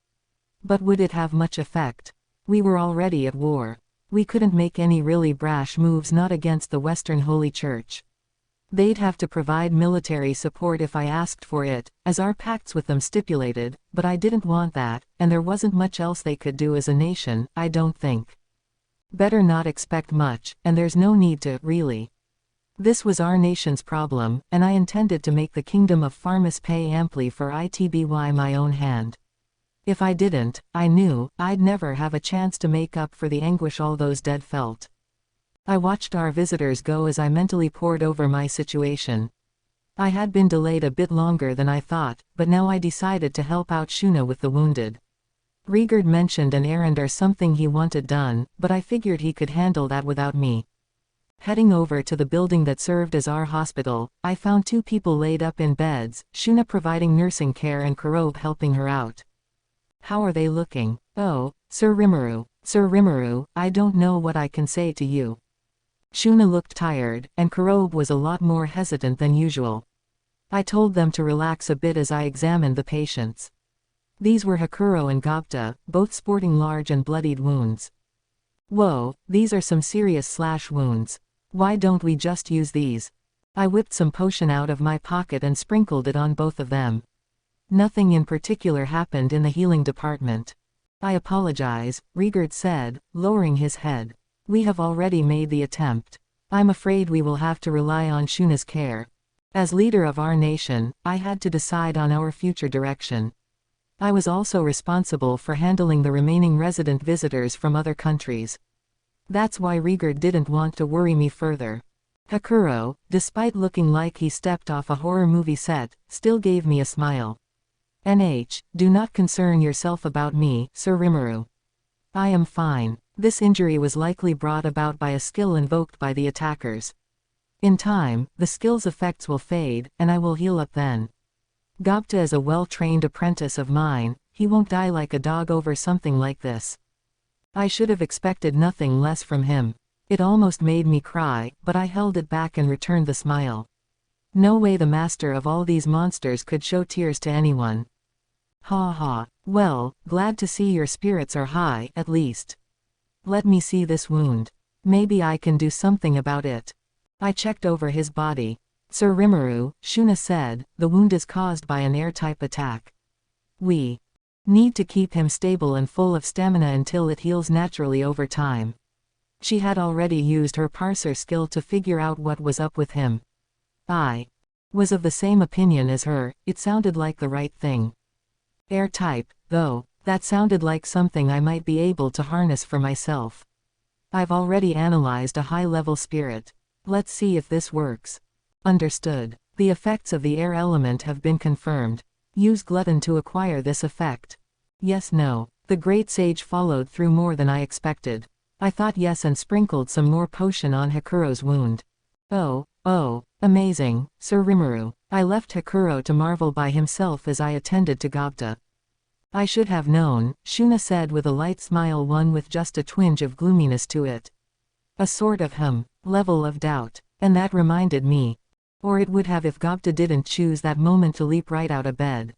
But would it have much effect? We were already at war. We couldn't make any really brash moves, not against the Western Holy Church. They'd have to provide military support if I asked for it, as our pacts with them stipulated, but I didn't want that, and there wasn't much else they could do as a nation, I don't think. Better not expect much, and there's no need to, really. This was our nation's problem, and I intended to make the kingdom of Farmus pay amply for it by my own hand. If I didn't, I knew I'd never have a chance to make up for the anguish all those dead felt. I watched our visitors go as I mentally pored over my situation. I had been delayed a bit longer than I thought, but now I decided to help out Shuna with the wounded. Reincarnated mentioned an errand or something he wanted done, but I figured he could handle that without me. Heading over to the building that served as our hospital, I found 2 people laid up in beds, Shuna providing nursing care and Kurov helping her out. How are they looking? Oh, Sir Rimuru, I don't know what I can say to you. Shuna looked tired, and Kurov was a lot more hesitant than usual. I told them to relax a bit as I examined the patients. These were Hakuro and Gobta, both sporting large and bloodied wounds. Whoa, these are some serious slash wounds. Why don't we just use these? I whipped some potion out of my pocket and sprinkled it on both of them. Nothing in particular happened in the healing department. I apologize, Reincarnated said, lowering his head. We have already made the attempt. I'm afraid we will have to rely on Shuna's care. As leader of our nation, I had to decide on our future direction. I was also responsible for handling the remaining resident visitors from other countries. That's why Reincarnated didn't want to worry me further. Hakuro, despite looking like he stepped off a horror movie set, still gave me a smile. Do not concern yourself about me, Sir Rimuru. I am fine. This injury was likely brought about by a skill invoked by the attackers. In time, the skill's effects will fade, and I will heal up then. Gobta is a well-trained apprentice of mine, he won't die like a dog over something like this. I should have expected nothing less from him. It almost made me cry, but I held it back and returned the smile. No way the master of all these monsters could show tears to anyone. Ha ha, well, glad to see your spirits are high, at least. Let me see this wound. Maybe I can do something about it. I checked over his body. Sir Rimuru, Shuna said, the wound is caused by an air-type attack. We need to keep him stable and full of stamina until it heals naturally over time. She had already used her parser skill to figure out what was up with him. I was of the same opinion as her, it sounded like the right thing. Air-type, though, that sounded like something I might be able to harness for myself. I've already analyzed a high-level spirit. Let's see if this works. Understood. The effects of the air element have been confirmed. Use glutton to acquire this effect. Yes, no. The great sage followed through more than I expected. I thought yes and sprinkled some more potion on Hakuro's wound. Oh, amazing, Sir Rimuru. I left Hakuro to marvel by himself as I attended to Gobta. I should have known, Shuna said with a light smile, one with just a twinge of gloominess to it. A sort of level of doubt. And that reminded me. Or it would have if Gobta didn't choose that moment to leap right out of bed.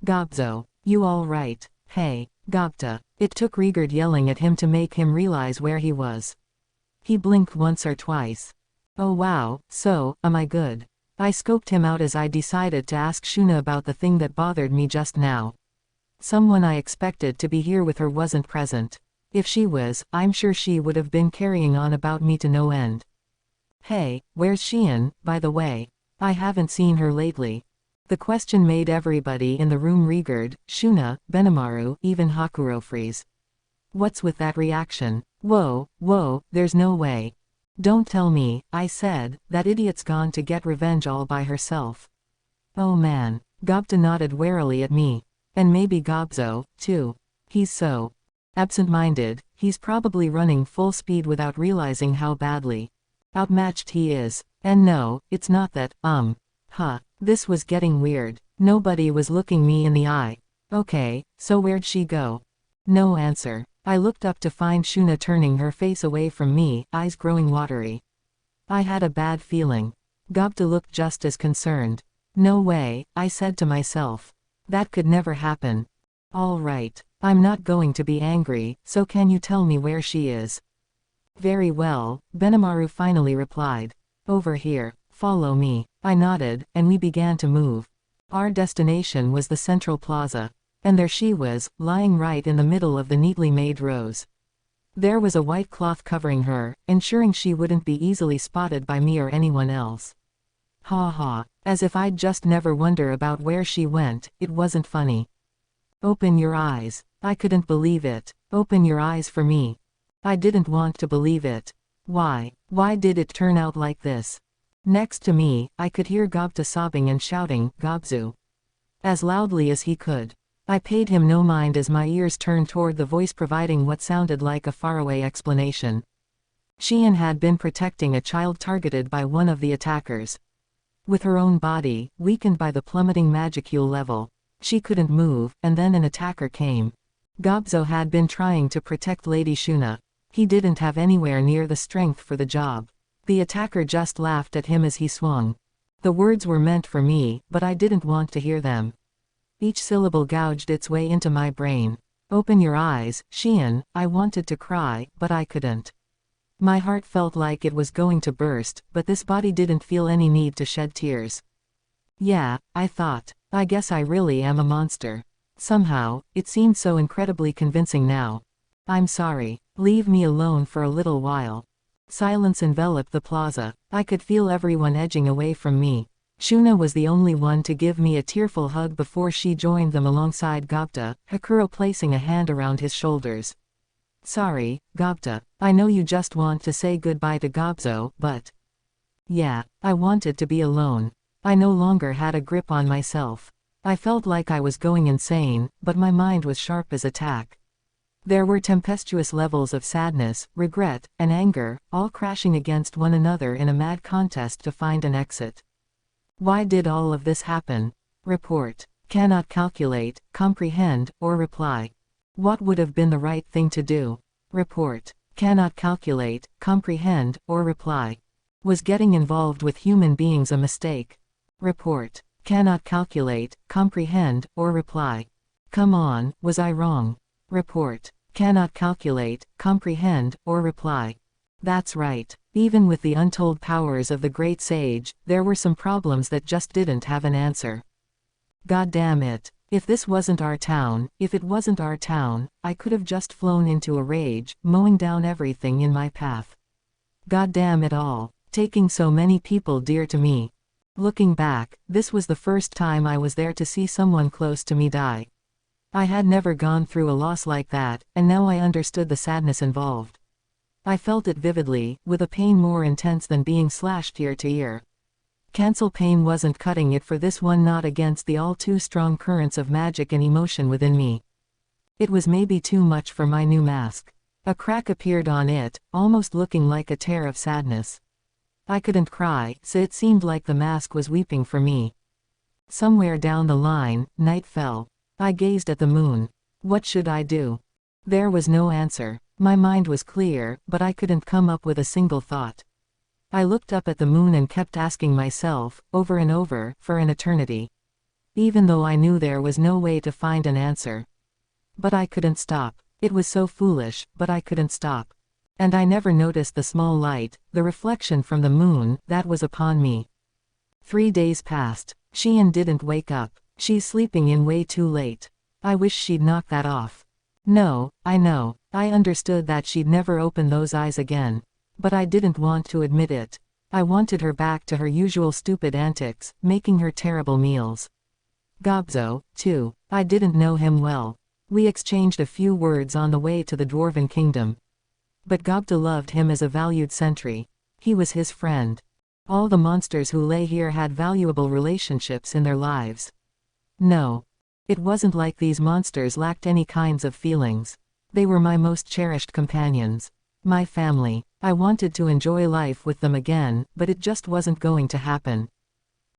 Gobzo, you all right? Hey, Gobta. It took Reincarnated yelling at him to make him realize where he was. He blinked once or twice. Oh wow, so, am I good? I scoped him out as I decided to ask Shuna about the thing that bothered me just now. Someone I expected to be here with her wasn't present. If she was, I'm sure she would have been carrying on about me to no end. Hey, where's Shion, by the way? I haven't seen her lately. The question made everybody in the room Reincarnated, Shuna, Benimaru, even Hakuro freeze. What's with that reaction? Whoa, there's no way. Don't tell me, I said, that idiot's gone to get revenge all by herself. Oh man. Gobta nodded warily at me. And maybe Gobzo, too. He's so absent-minded, he's probably running full speed without realizing how badly outmatched he is. And no, it's not that, this was getting weird. Nobody was looking me in the eye. Okay, so where'd she go? No answer. I looked up to find Shuna turning her face away from me, eyes growing watery. I had a bad feeling. Gobta looked just as concerned. No way, I said to myself. That could never happen. All right, I'm not going to be angry, so can you tell me where she is? Very well, Benimaru finally replied. Over here, follow me. I nodded, and we began to move. Our destination was the central plaza. And there she was, lying right in the middle of the neatly made rows. There was a white cloth covering her, ensuring she wouldn't be easily spotted by me or anyone else. Ha ha, as if I'd just never wonder about where she went, it wasn't funny. Open your eyes. I couldn't believe it. Open your eyes for me. I didn't want to believe it. Why did it turn out like this? Next to me, I could hear Gobta sobbing and shouting, Gobzu, as loudly as he could. I paid him no mind as my ears turned toward the voice providing what sounded like a faraway explanation. Xian had been protecting a child targeted by one of the attackers. With her own body, weakened by the plummeting magicule level, she couldn't move, and then an attacker came. Gobzo had been trying to protect Lady Shuna. He didn't have anywhere near the strength for the job. The attacker just laughed at him as he swung. The words were meant for me, but I didn't want to hear them. Each syllable gouged its way into my brain. Open your eyes, Xian. I wanted to cry, but I couldn't. My heart felt like it was going to burst, but this body didn't feel any need to shed tears. Yeah, I thought. I guess I really am a monster. Somehow, it seemed so incredibly convincing now. I'm sorry. Leave me alone for a little while. Silence enveloped the plaza. I could feel everyone edging away from me. Shuna was the only one to give me a tearful hug before she joined them alongside Gobta, Hakuro placing a hand around his shoulders. Sorry, Gobta. I know you just want to say goodbye to Gobzo, but... Yeah, I wanted to be alone. I no longer had a grip on myself. I felt like I was going insane, but my mind was sharp as a tack. There were tempestuous levels of sadness, regret, and anger, all crashing against one another in a mad contest to find an exit. Why did all of this happen? Report. Cannot calculate, comprehend, or reply. What would have been the right thing to do? Report. Cannot calculate, comprehend, or reply. Was getting involved with human beings a mistake? Report. Cannot calculate, comprehend, or reply. Come on, was I wrong? Report. Cannot calculate, comprehend, or reply. That's right. Even with the untold powers of the great sage, there were some problems that just didn't have an answer. God damn it. If this wasn't our town, if it wasn't our town, I could have just flown into a rage, mowing down everything in my path. God damn it all. Taking so many people dear to me. Looking back, this was the first time I was there to see someone close to me die. I had never gone through a loss like that, and now I understood the sadness involved. I felt it vividly, with a pain more intense than being slashed ear to ear. Cancel pain wasn't cutting it for this one, not against the all too strong currents of magic and emotion within me. It was maybe too much for my new mask. A crack appeared on it, almost looking like a tear of sadness. I couldn't cry, so it seemed like the mask was weeping for me. Somewhere down the line, night fell. I gazed at the moon. What should I do? There was no answer. My mind was clear, but I couldn't come up with a single thought. I looked up at the moon and kept asking myself, over and over, for an eternity. Even though I knew there was no way to find an answer. But I couldn't stop. It was so foolish, but I couldn't stop. And I never noticed the small light, the reflection from the moon, that was upon me. 3 days passed. Xian didn't wake up. She's sleeping in way too late. I wish she'd knock that off. No, I know. I understood that she'd never open those eyes again. But I didn't want to admit it. I wanted her back to her usual stupid antics, making her terrible meals. Gobzo, too. I didn't know him well. We exchanged a few words on the way to the Dwarven Kingdom. But Gobta loved him as a valued sentry. He was his friend. All the monsters who lay here had valuable relationships in their lives. No. It wasn't like these monsters lacked any kinds of feelings. They were my most cherished companions. My family. I wanted to enjoy life with them again, but it just wasn't going to happen.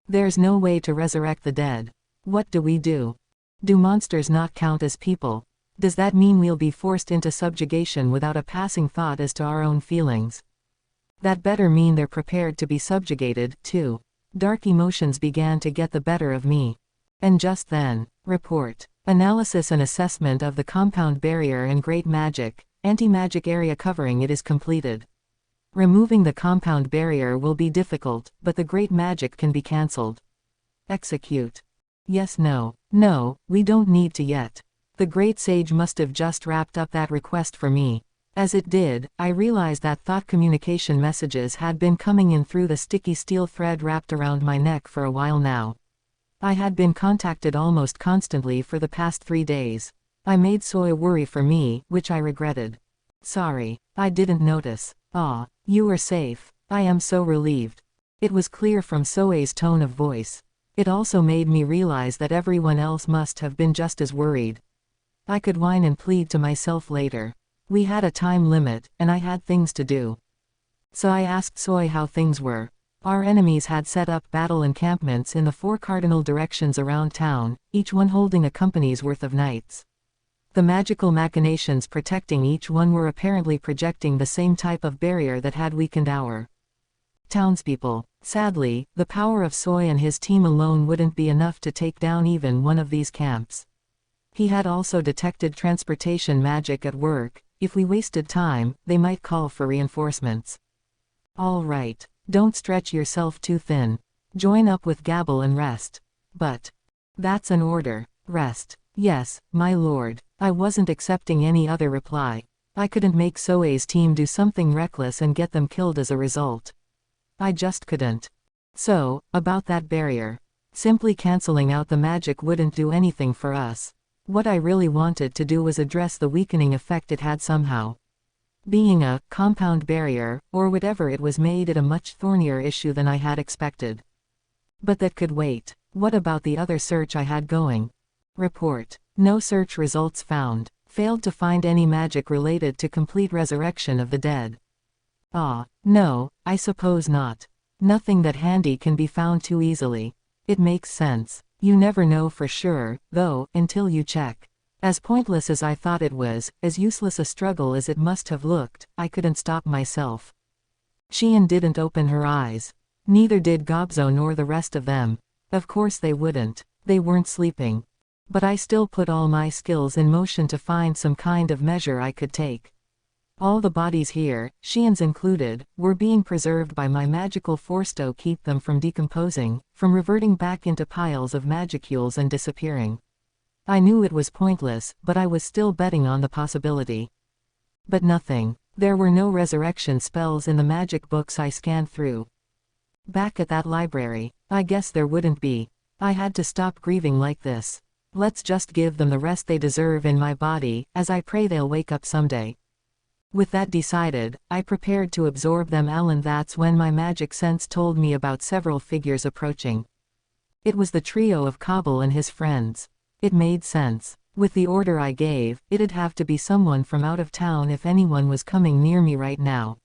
There's no way to resurrect the dead. What do we do? Do monsters not count as people? Does that mean we'll be forced into subjugation without a passing thought as to our own feelings? That better mean they're prepared to be subjugated, too. Dark emotions began to get the better of me. And just then, report. Analysis and assessment of the compound barrier and great magic, anti-magic area covering it is completed. Removing the compound barrier will be difficult, but the great magic can be cancelled. Execute. Yes, no. No, we don't need to yet. The great sage must have just wrapped up that request for me. As it did, I realized that thought communication messages had been coming in through the sticky steel thread wrapped around my neck for a while now. I had been contacted almost constantly for the past 3 days. I made Soy worry for me, which I regretted. Sorry, I didn't notice. Ah, you are safe. I am so relieved. It was clear from Soy's tone of voice. It also made me realize that everyone else must have been just as worried. I could whine and plead to myself later. We had a time limit, and I had things to do. So I asked Soy how things were. Our enemies had set up battle encampments in the 4 cardinal directions around town, each one holding a company's worth of knights. The magical machinations protecting each one were apparently projecting the same type of barrier that had weakened our townspeople. Sadly, the power of Soy and his team alone wouldn't be enough to take down even one of these camps. He had also detected transportation magic at work. If we wasted time, they might call for reinforcements. All right, don't stretch yourself too thin. Join up with Gabble and rest. But that's an order. Rest. Yes, my lord. I wasn't accepting any other reply. I couldn't make Soe's team do something reckless and get them killed as a result. I just couldn't. So, about that barrier. Simply canceling out the magic wouldn't do anything for us. What I really wanted to do was address the weakening effect it had somehow. Being a compound barrier, or whatever it was, made it a much thornier issue than I had expected. But that could wait. What about the other search I had going? Report. No search results found. Failed to find any magic related to complete resurrection of the dead. Ah, no, I suppose not. Nothing that handy can be found too easily. It makes sense. You never know for sure, though, until you check. As pointless as I thought it was, as useless a struggle as it must have looked, I couldn't stop myself. Xian didn't open her eyes. Neither did Gobzo nor the rest of them. Of course they wouldn't. They weren't sleeping. But I still put all my skills in motion to find some kind of measure I could take. All the bodies here, Xian's included, were being preserved by my magical force to keep them from decomposing, from reverting back into piles of magicules and disappearing. I knew it was pointless, but I was still betting on the possibility. But nothing. There were no resurrection spells in the magic books I scanned through. Back at that library, I guess there wouldn't be. I had to stop grieving like this. Let's just give them the rest they deserve in my body, as I pray they'll wake up someday. With that decided, I prepared to absorb them all, and that's when my magic sense told me about several figures approaching. It was the trio of Cobble and his friends. It made sense. With the order I gave, it'd have to be someone from out of town if anyone was coming near me right now.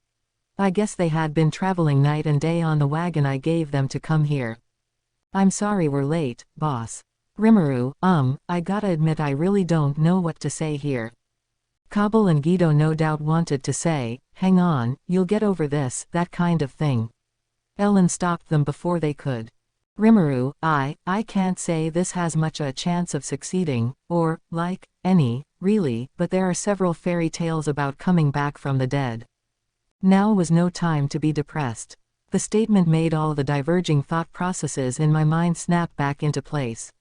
I guess they had been traveling night and day on the wagon I gave them to come here. I'm sorry we're late, boss. Rimuru, I gotta admit I really don't know what to say here. Cobble and Guido no doubt wanted to say, hang on, you'll get over this, that kind of thing. Ellen stopped them before they could. Rimuru, I can't say this has much a chance of succeeding, or, like, any, really, but there are several fairy tales about coming back from the dead. Now was no time to be depressed. The statement made all the diverging thought processes in my mind snap back into place.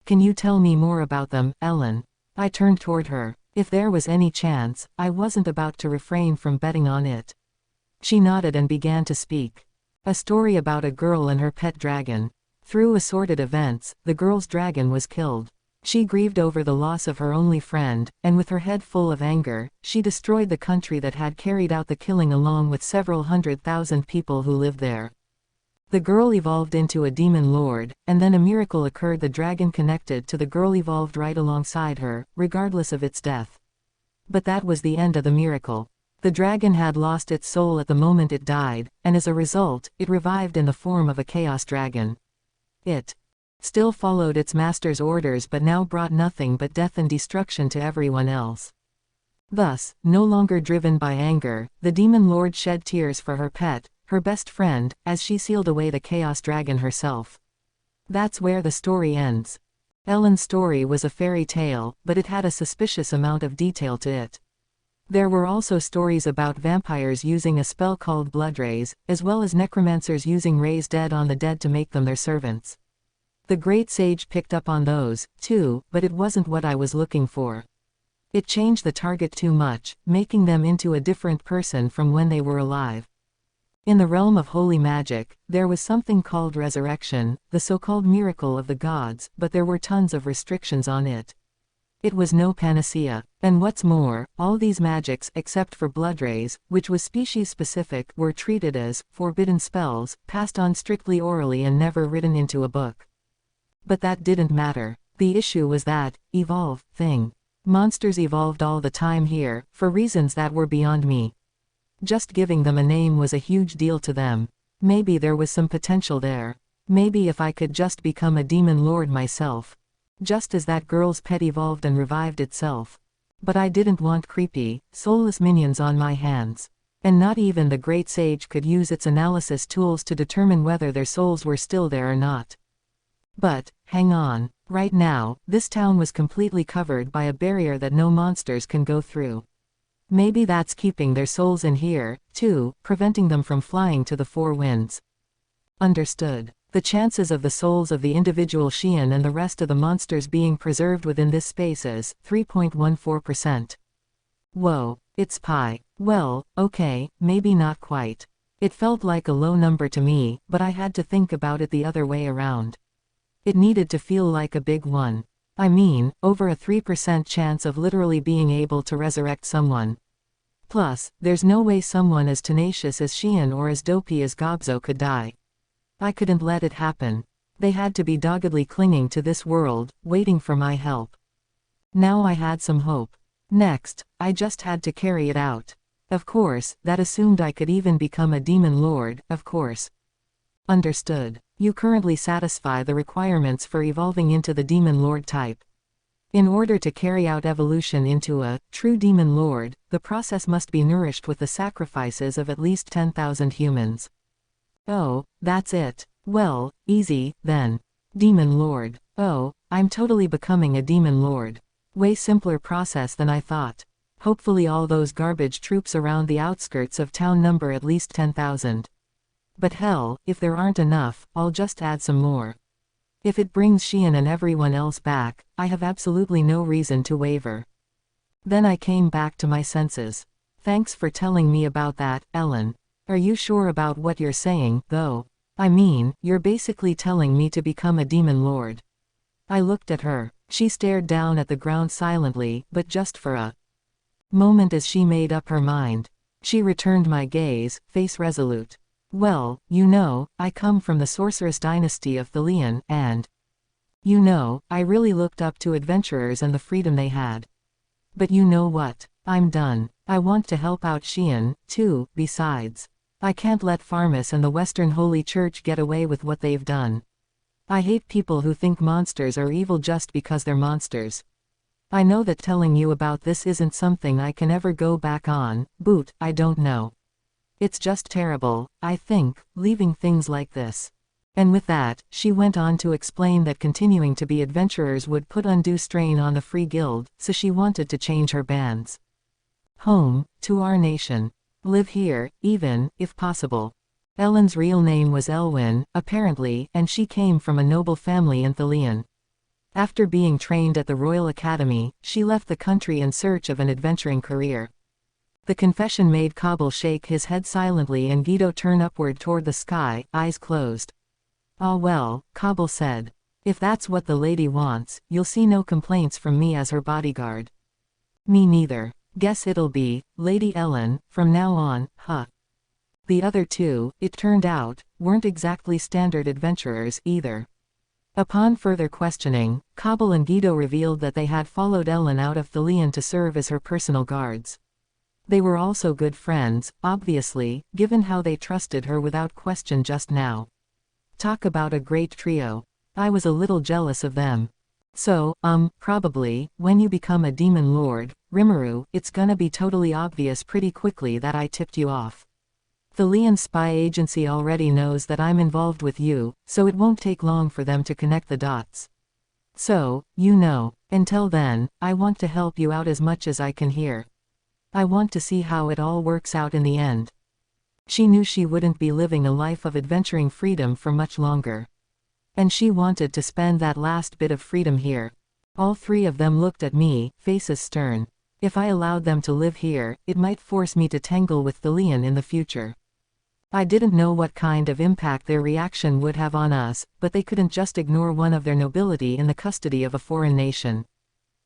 Can you tell me more about them, Ellen? I turned toward her. If there was any chance, I wasn't about to refrain from betting on it. She nodded and began to speak. A story about a girl and her pet dragon. Through assorted events, the girl's dragon was killed. She grieved over the loss of her only friend, and with her head full of anger, she destroyed the country that had carried out the killing along with several 100,000 people who lived there. The girl evolved into a demon lord, and then a miracle occurred. The dragon connected to the girl evolved right alongside her, regardless of its death. But that was the end of the miracle. The dragon had lost its soul at the moment it died, and as a result, it revived in the form of a chaos dragon. It still followed its master's orders but now brought nothing but death and destruction to everyone else. Thus, no longer driven by anger, the demon lord shed tears for her pet, her best friend, as she sealed away the chaos dragon herself. That's where the story ends. Ellen's story was a fairy tale, but it had a suspicious amount of detail to it. There were also stories about vampires using a spell called blood rays, as well as necromancers using rays dead on the dead to make them their servants. The great sage picked up on those, too, but it wasn't what I was looking for. It changed the target too much, making them into a different person from when they were alive. In the realm of holy magic, there was something called resurrection, the so-called miracle of the gods, but there were tons of restrictions on it. It was no panacea. And what's more, all these magics except for blood rays, which was species-specific, were treated as forbidden spells, passed on strictly orally and never written into a book. But that didn't matter. The issue was that evolve thing. Monsters evolved all the time here, for reasons that were beyond me. Just giving them a name was a huge deal to them. Maybe there was some potential there. Maybe if I could just become a demon lord myself. Just as that girl's pet evolved and revived itself. But I didn't want creepy, soulless minions on my hands. And not even the great sage could use its analysis tools to determine whether their souls were still there or not. But, hang on, right now, this town was completely covered by a barrier that no monsters can go through. Maybe that's keeping their souls in here, too, preventing them from flying to the four winds. Understood. The chances of the souls of the individual Xian and the rest of the monsters being preserved within this space is 3.14%. Whoa, it's pi. Well, okay, maybe not quite. It felt like a low number to me, but I had to think about it the other way around. It needed to feel like a big one. I mean, over a 3% chance of literally being able to resurrect someone. Plus, there's no way someone as tenacious as Xian or as dopey as Gobzo could die. I couldn't let it happen. They had to be doggedly clinging to this world, waiting for my help. Now I had some hope. Next, I just had to carry it out. Of course, that assumed I could even become a demon lord, of course. Understood. You currently satisfy the requirements for evolving into the demon lord type. In order to carry out evolution into a true demon lord, the process must be nourished with the sacrifices of at least 10,000 humans. Oh, that's it. Well, easy, then. Demon Lord. Oh, I'm totally becoming a Demon Lord. Way simpler process than I thought. Hopefully all those garbage troops around the outskirts of town number at least 10,000. But hell, if there aren't enough, I'll just add some more. If it brings Xian and everyone else back, I have absolutely no reason to waver. Then I came back to my senses. Thanks for telling me about that, Ellen. Are you sure about what you're saying, though? I mean, you're basically telling me to become a demon lord. I looked at her. She stared down at the ground silently, but just for a moment as she made up her mind. She returned my gaze, face resolute. Well, you know, I come from the sorceress dynasty of Thalian, and you know, I really looked up to adventurers and the freedom they had. But you know what? I'm done. I want to help out Xian, too, besides. I can't let Pharmus and the Western Holy Church get away with what they've done. I hate people who think monsters are evil just because they're monsters. I know that telling you about this isn't something I can ever go back on, Boot, I don't know. It's just terrible, I think, leaving things like this. And with that, she went on to explain that continuing to be adventurers would put undue strain on the Free Guild, so she wanted to change her bans. Home, to our nation. Live here, even, if possible. Ellen's real name was Elwyn, apparently, and she came from a noble family in Thalian. After being trained at the Royal Academy, she left the country in search of an adventuring career. The confession made Cobble shake his head silently and Guido turn upward toward the sky, eyes closed. Ah well, Cobble said. If that's what the lady wants, you'll see no complaints from me as her bodyguard. Me neither. Guess it'll be, Lady Ellen, from now on, huh. The other two, it turned out, weren't exactly standard adventurers, either. Upon further questioning, Cobble and Guido revealed that they had followed Ellen out of Thalian to serve as her personal guards. They were also good friends, obviously, given how they trusted her without question just now. Talk about a great trio. I was a little jealous of them. So, probably, when you become a demon lord, Rimuru, it's gonna be totally obvious pretty quickly that I tipped you off. Thalian's spy agency already knows that I'm involved with you, so it won't take long for them to connect the dots. So, you know, until then, I want to help you out as much as I can here. I want to see how it all works out in the end. She knew she wouldn't be living a life of adventuring freedom for much longer. And she wanted to spend that last bit of freedom here. All three of them looked at me, faces stern. If I allowed them to live here, it might force me to tangle with Thalian in the future. I didn't know what kind of impact their reaction would have on us, but they couldn't just ignore one of their nobility in the custody of a foreign nation.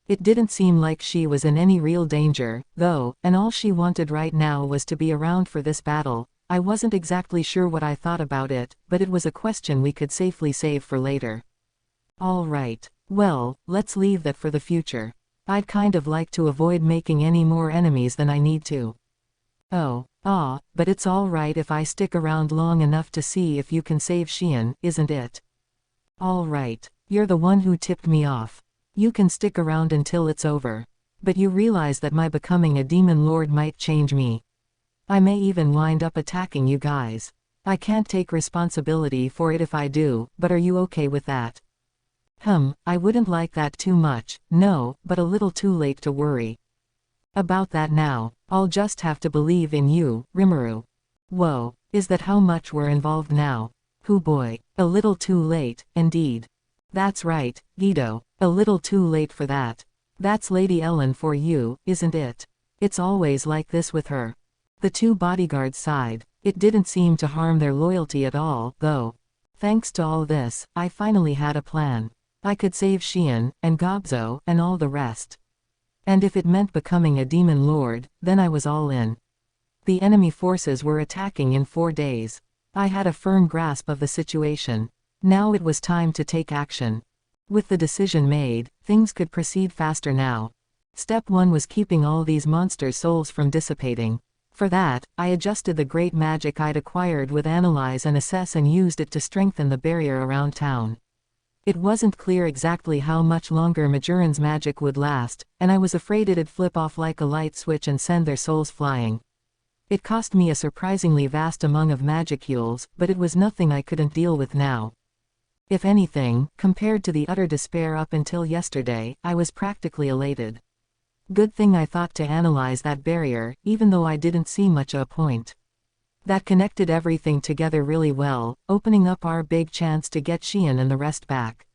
It didn't seem like she was in any real danger, though, and all she wanted right now was to be around for this battle. I wasn't exactly sure what I thought about it, but it was a question we could safely save for later. All right. Well, let's leave that for the future. I'd kind of like to avoid making any more enemies than I need to. But it's all right if I stick around long enough to see if you can save Xian, isn't it? All right. You're the one who tipped me off. You can stick around until it's over. But you realize that my becoming a demon lord might change me. I may even wind up attacking you guys. I can't take responsibility for it if I do, but are you okay with that? I wouldn't like that too much, no, but a little too late to worry about that now. I'll just have to believe in you, Rimuru. Whoa, is that how much we're involved now? Hoo boy, a little too late, indeed. That's right, Guido, a little too late for that. That's Lady Ellen for you, isn't it? It's always like this with her. The two bodyguards sighed. It didn't seem to harm their loyalty at all, though. Thanks to all this, I finally had a plan. I could save Xian, and Gobzo, and all the rest. And if it meant becoming a demon lord, then I was all in. The enemy forces were attacking in 4 days. I had a firm grasp of the situation. Now it was time to take action. With the decision made, things could proceed faster now. Step 1 was keeping all these monsters' souls from dissipating. For that, I adjusted the great magic I'd acquired with Analyze and Assess and used it to strengthen the barrier around town. It wasn't clear exactly how much longer Majoran's magic would last, and I was afraid it'd flip off like a light switch and send their souls flying. It cost me a surprisingly vast amount of magicules, but it was nothing I couldn't deal with now. If anything, compared to the utter despair up until yesterday, I was practically elated. Good thing I thought to analyze that barrier, even though I didn't see much of a point. That connected everything together really well, opening up our big chance to get Xian and the rest back.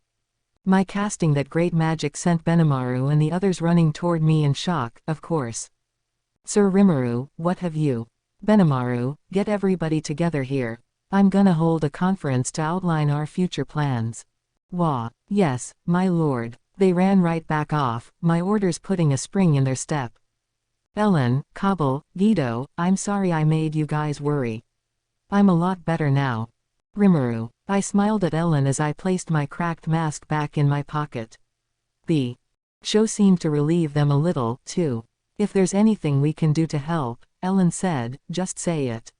My casting that great magic sent Benimaru and the others running toward me in shock, of course. Sir Rimuru, what have you? Benimaru, get everybody together here. I'm gonna hold a conference to outline our future plans. Wah, yes, my lord. They ran right back off, my orders putting a spring in their step. Ellen, Cobble, Guido, I'm sorry I made you guys worry. I'm a lot better now. Rimuru. I smiled at Ellen as I placed my cracked mask back in my pocket. The show seemed to relieve them a little, too. If there's anything we can do to help, Ellen said, just say it.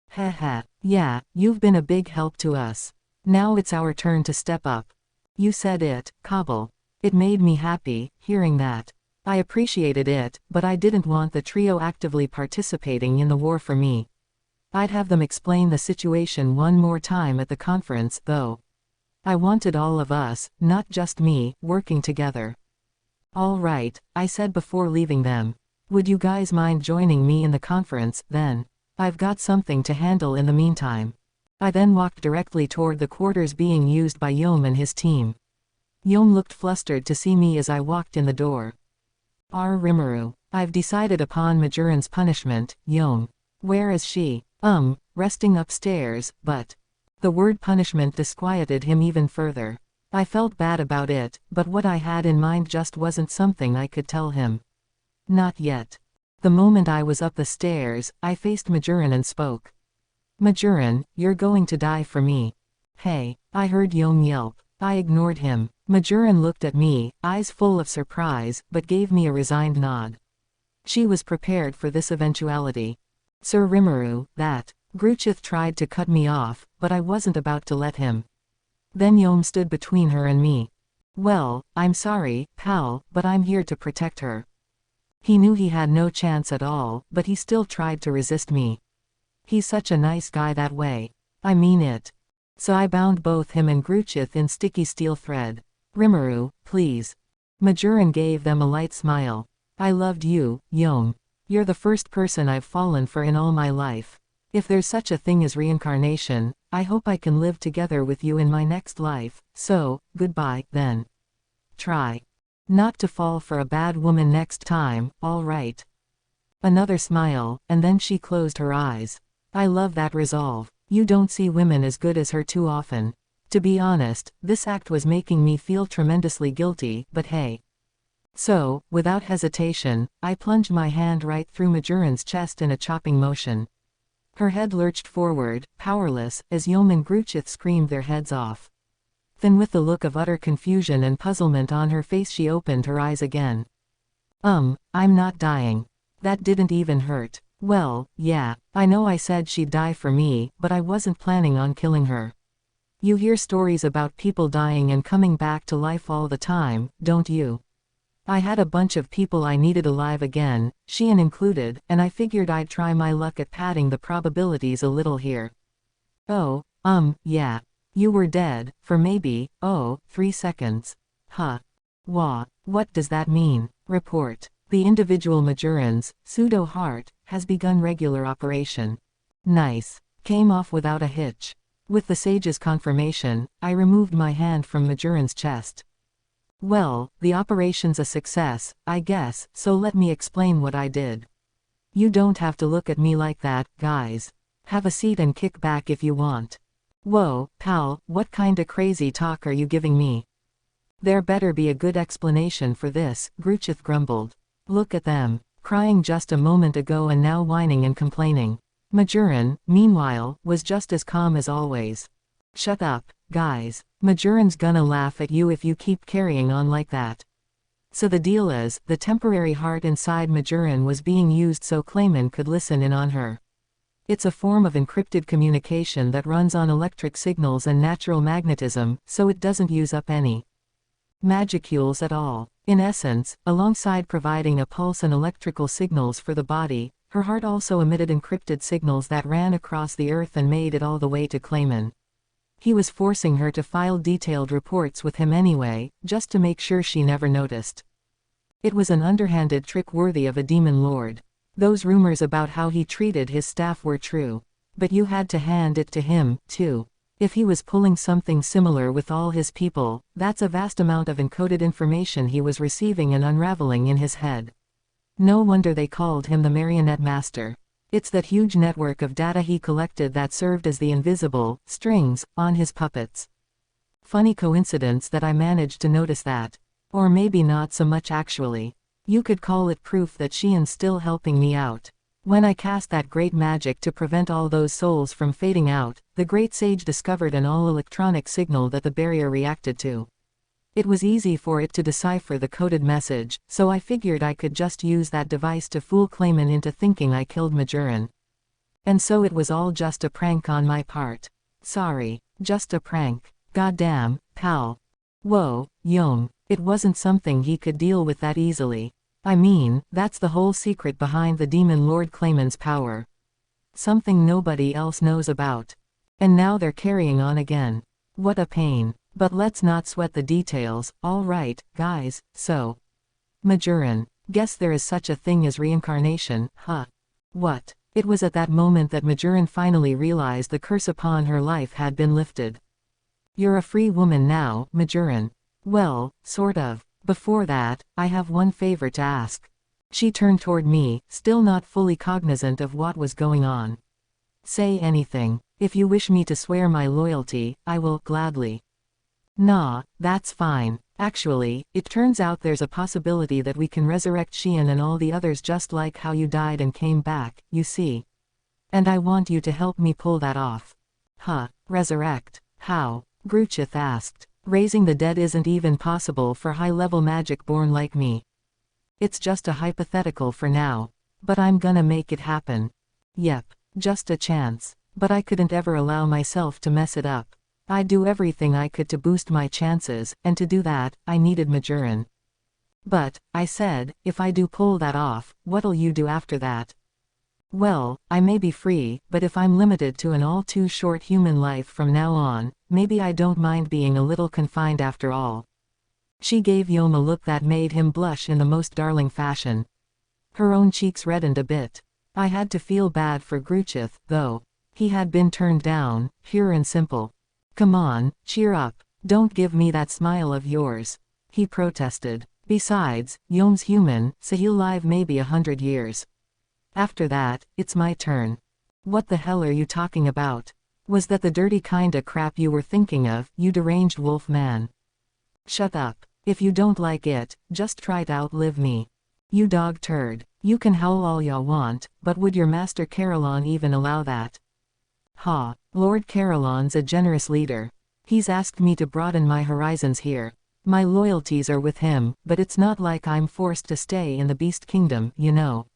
Heh. Yeah, you've been a big help to us. Now it's our turn to step up. You said it, Cobble. It made me happy, hearing that. I appreciated it, but I didn't want the trio actively participating in the war for me. I'd have them explain the situation one more time at the conference, though. I wanted all of us, not just me, working together. All right, I said before leaving them. Would you guys mind joining me in the conference, then? I've got something to handle in the meantime. I then walked directly toward the quarters being used by Yom and his team. Yom looked flustered to see me as I walked in the door. Rimuru. I've decided upon Majoran's punishment, Yom. Where is she? Resting upstairs, but. The word punishment disquieted him even further. I felt bad about it, but what I had in mind just wasn't something I could tell him. Not yet. The moment I was up the stairs, I faced Majoran and spoke. Majoran, you're going to die for me. Hey, I heard Yom yelp. I ignored him. Majoran looked at me, eyes full of surprise, but gave me a resigned nod. She was prepared for this eventuality. Sir Rimuru, that. Gruchith tried to cut me off, but I wasn't about to let him. Then Yom stood between her and me. Well, I'm sorry, pal, but I'm here to protect her. He knew he had no chance at all, but he still tried to resist me. He's such a nice guy that way. I mean it. So I bound both him and Gruchith in sticky steel thread. Rimuru, please. Majoran gave them a light smile. I loved you, Yom. You're the first person I've fallen for in all my life. If there's such a thing as reincarnation, I hope I can live together with you in my next life, so, goodbye, then. Try not to fall for a bad woman next time, all right? Another smile, and then she closed her eyes. I love that resolve. You don't see women as good as her too often. To be honest, this act was making me feel tremendously guilty, but hey. So, without hesitation, I plunged my hand right through Majoran's chest in a chopping motion. Her head lurched forward, powerless, as Yom and Gruchith screamed their heads off. Then with the look of utter confusion and puzzlement on her face she opened her eyes again. I'm not dying. That didn't even hurt. Well, yeah, I know I said she'd die for me, but I wasn't planning on killing her. You hear stories about people dying and coming back to life all the time, don't you? I had a bunch of people I needed alive again, Sheehan included, and I figured I'd try my luck at padding the probabilities a little here. Oh, yeah. You were dead, for maybe, 3 seconds. Huh. Wah. What does that mean? Report. The individual Majorans, pseudo-heart, has begun regular operation. Nice. Came off without a hitch. With the sage's confirmation, I removed my hand from Majoran's chest. Well, the operation's a success, I guess, so let me explain what I did. You don't have to look at me like that, guys. Have a seat and kick back if you want. Whoa, pal, what kinda crazy talk are you giving me? There better be a good explanation for this, Gruchith grumbled. Look at them, crying just a moment ago and now whining and complaining. Majoran, meanwhile, was just as calm as always. Shut up, guys. Majoran's gonna laugh at you if you keep carrying on like that. So the deal is, the temporary heart inside Majoran was being used so Clayman could listen in on her. It's a form of encrypted communication that runs on electric signals and natural magnetism, so it doesn't use up any magicules at all. In essence, alongside providing a pulse and electrical signals for the body, her heart also emitted encrypted signals that ran across the earth and made it all the way to Clayman. He was forcing her to file detailed reports with him anyway, just to make sure she never noticed. It was an underhanded trick worthy of a demon lord. Those rumors about how he treated his staff were true. But you had to hand it to him, too. If he was pulling something similar with all his people, that's a vast amount of encoded information he was receiving and unraveling in his head. No wonder they called him the Marionette Master. It's that huge network of data he collected that served as the invisible strings on his puppets. Funny coincidence that I managed to notice that. Or maybe not so much actually. You could call it proof that Sheehan's still helping me out. When I cast that great magic to prevent all those souls from fading out, the great sage discovered an all-electronic signal that the barrier reacted to. It was easy for it to decipher the coded message, so I figured I could just use that device to fool Clayman into thinking I killed Majoran. And so it was all just a prank on my part. Sorry, just a prank. Goddamn, pal. Whoa, Yom, it wasn't something he could deal with that easily. I mean, that's the whole secret behind the Demon Lord Clayman's power. Something nobody else knows about. And now they're carrying on again. What a pain. But let's not sweat the details, alright, guys, so. Majoran, guess there is such a thing as reincarnation, huh? What? It was at that moment that Majoran finally realized the curse upon her life had been lifted. You're a free woman now, Majoran. Well, sort of. Before that, I have one favor to ask. She turned toward me, still not fully cognizant of what was going on. Say anything. If you wish me to swear my loyalty, I will gladly. Nah, that's fine. Actually, it turns out there's a possibility that we can resurrect Sheehan and all the others just like how you died and came back, you see. And I want you to help me pull that off. Huh, resurrect? How? Gruchith asked. Raising the dead isn't even possible for high-level magic born like me. It's just a hypothetical for now. But I'm gonna make it happen. Yep, just a chance. But I couldn't ever allow myself to mess it up. I'd do everything I could to boost my chances, and to do that, I needed Majoran. But, I said, if I do pull that off, what'll you do after that? Well, I may be free, but if I'm limited to an all too short human life from now on, maybe I don't mind being a little confined after all. She gave Yom a look that made him blush in the most darling fashion. Her own cheeks reddened a bit. I had to feel bad for Gruchith, though. He had been turned down, pure and simple. Come on, cheer up. Don't give me that smile of yours. He protested. Besides, Yom's human, so he'll live maybe 100 years. After that, it's my turn. What the hell are you talking about? Was that the dirty kinda crap you were thinking of, you deranged wolf man? Shut up. If you don't like it, just try to outlive me. You dog turd. You can howl all y'all want, but would your master Carolon even allow that? Ha. Lord Carolon's a generous leader. He's asked me to broaden my horizons here. My loyalties are with him, but it's not like I'm forced to stay in the Beast Kingdom, you know.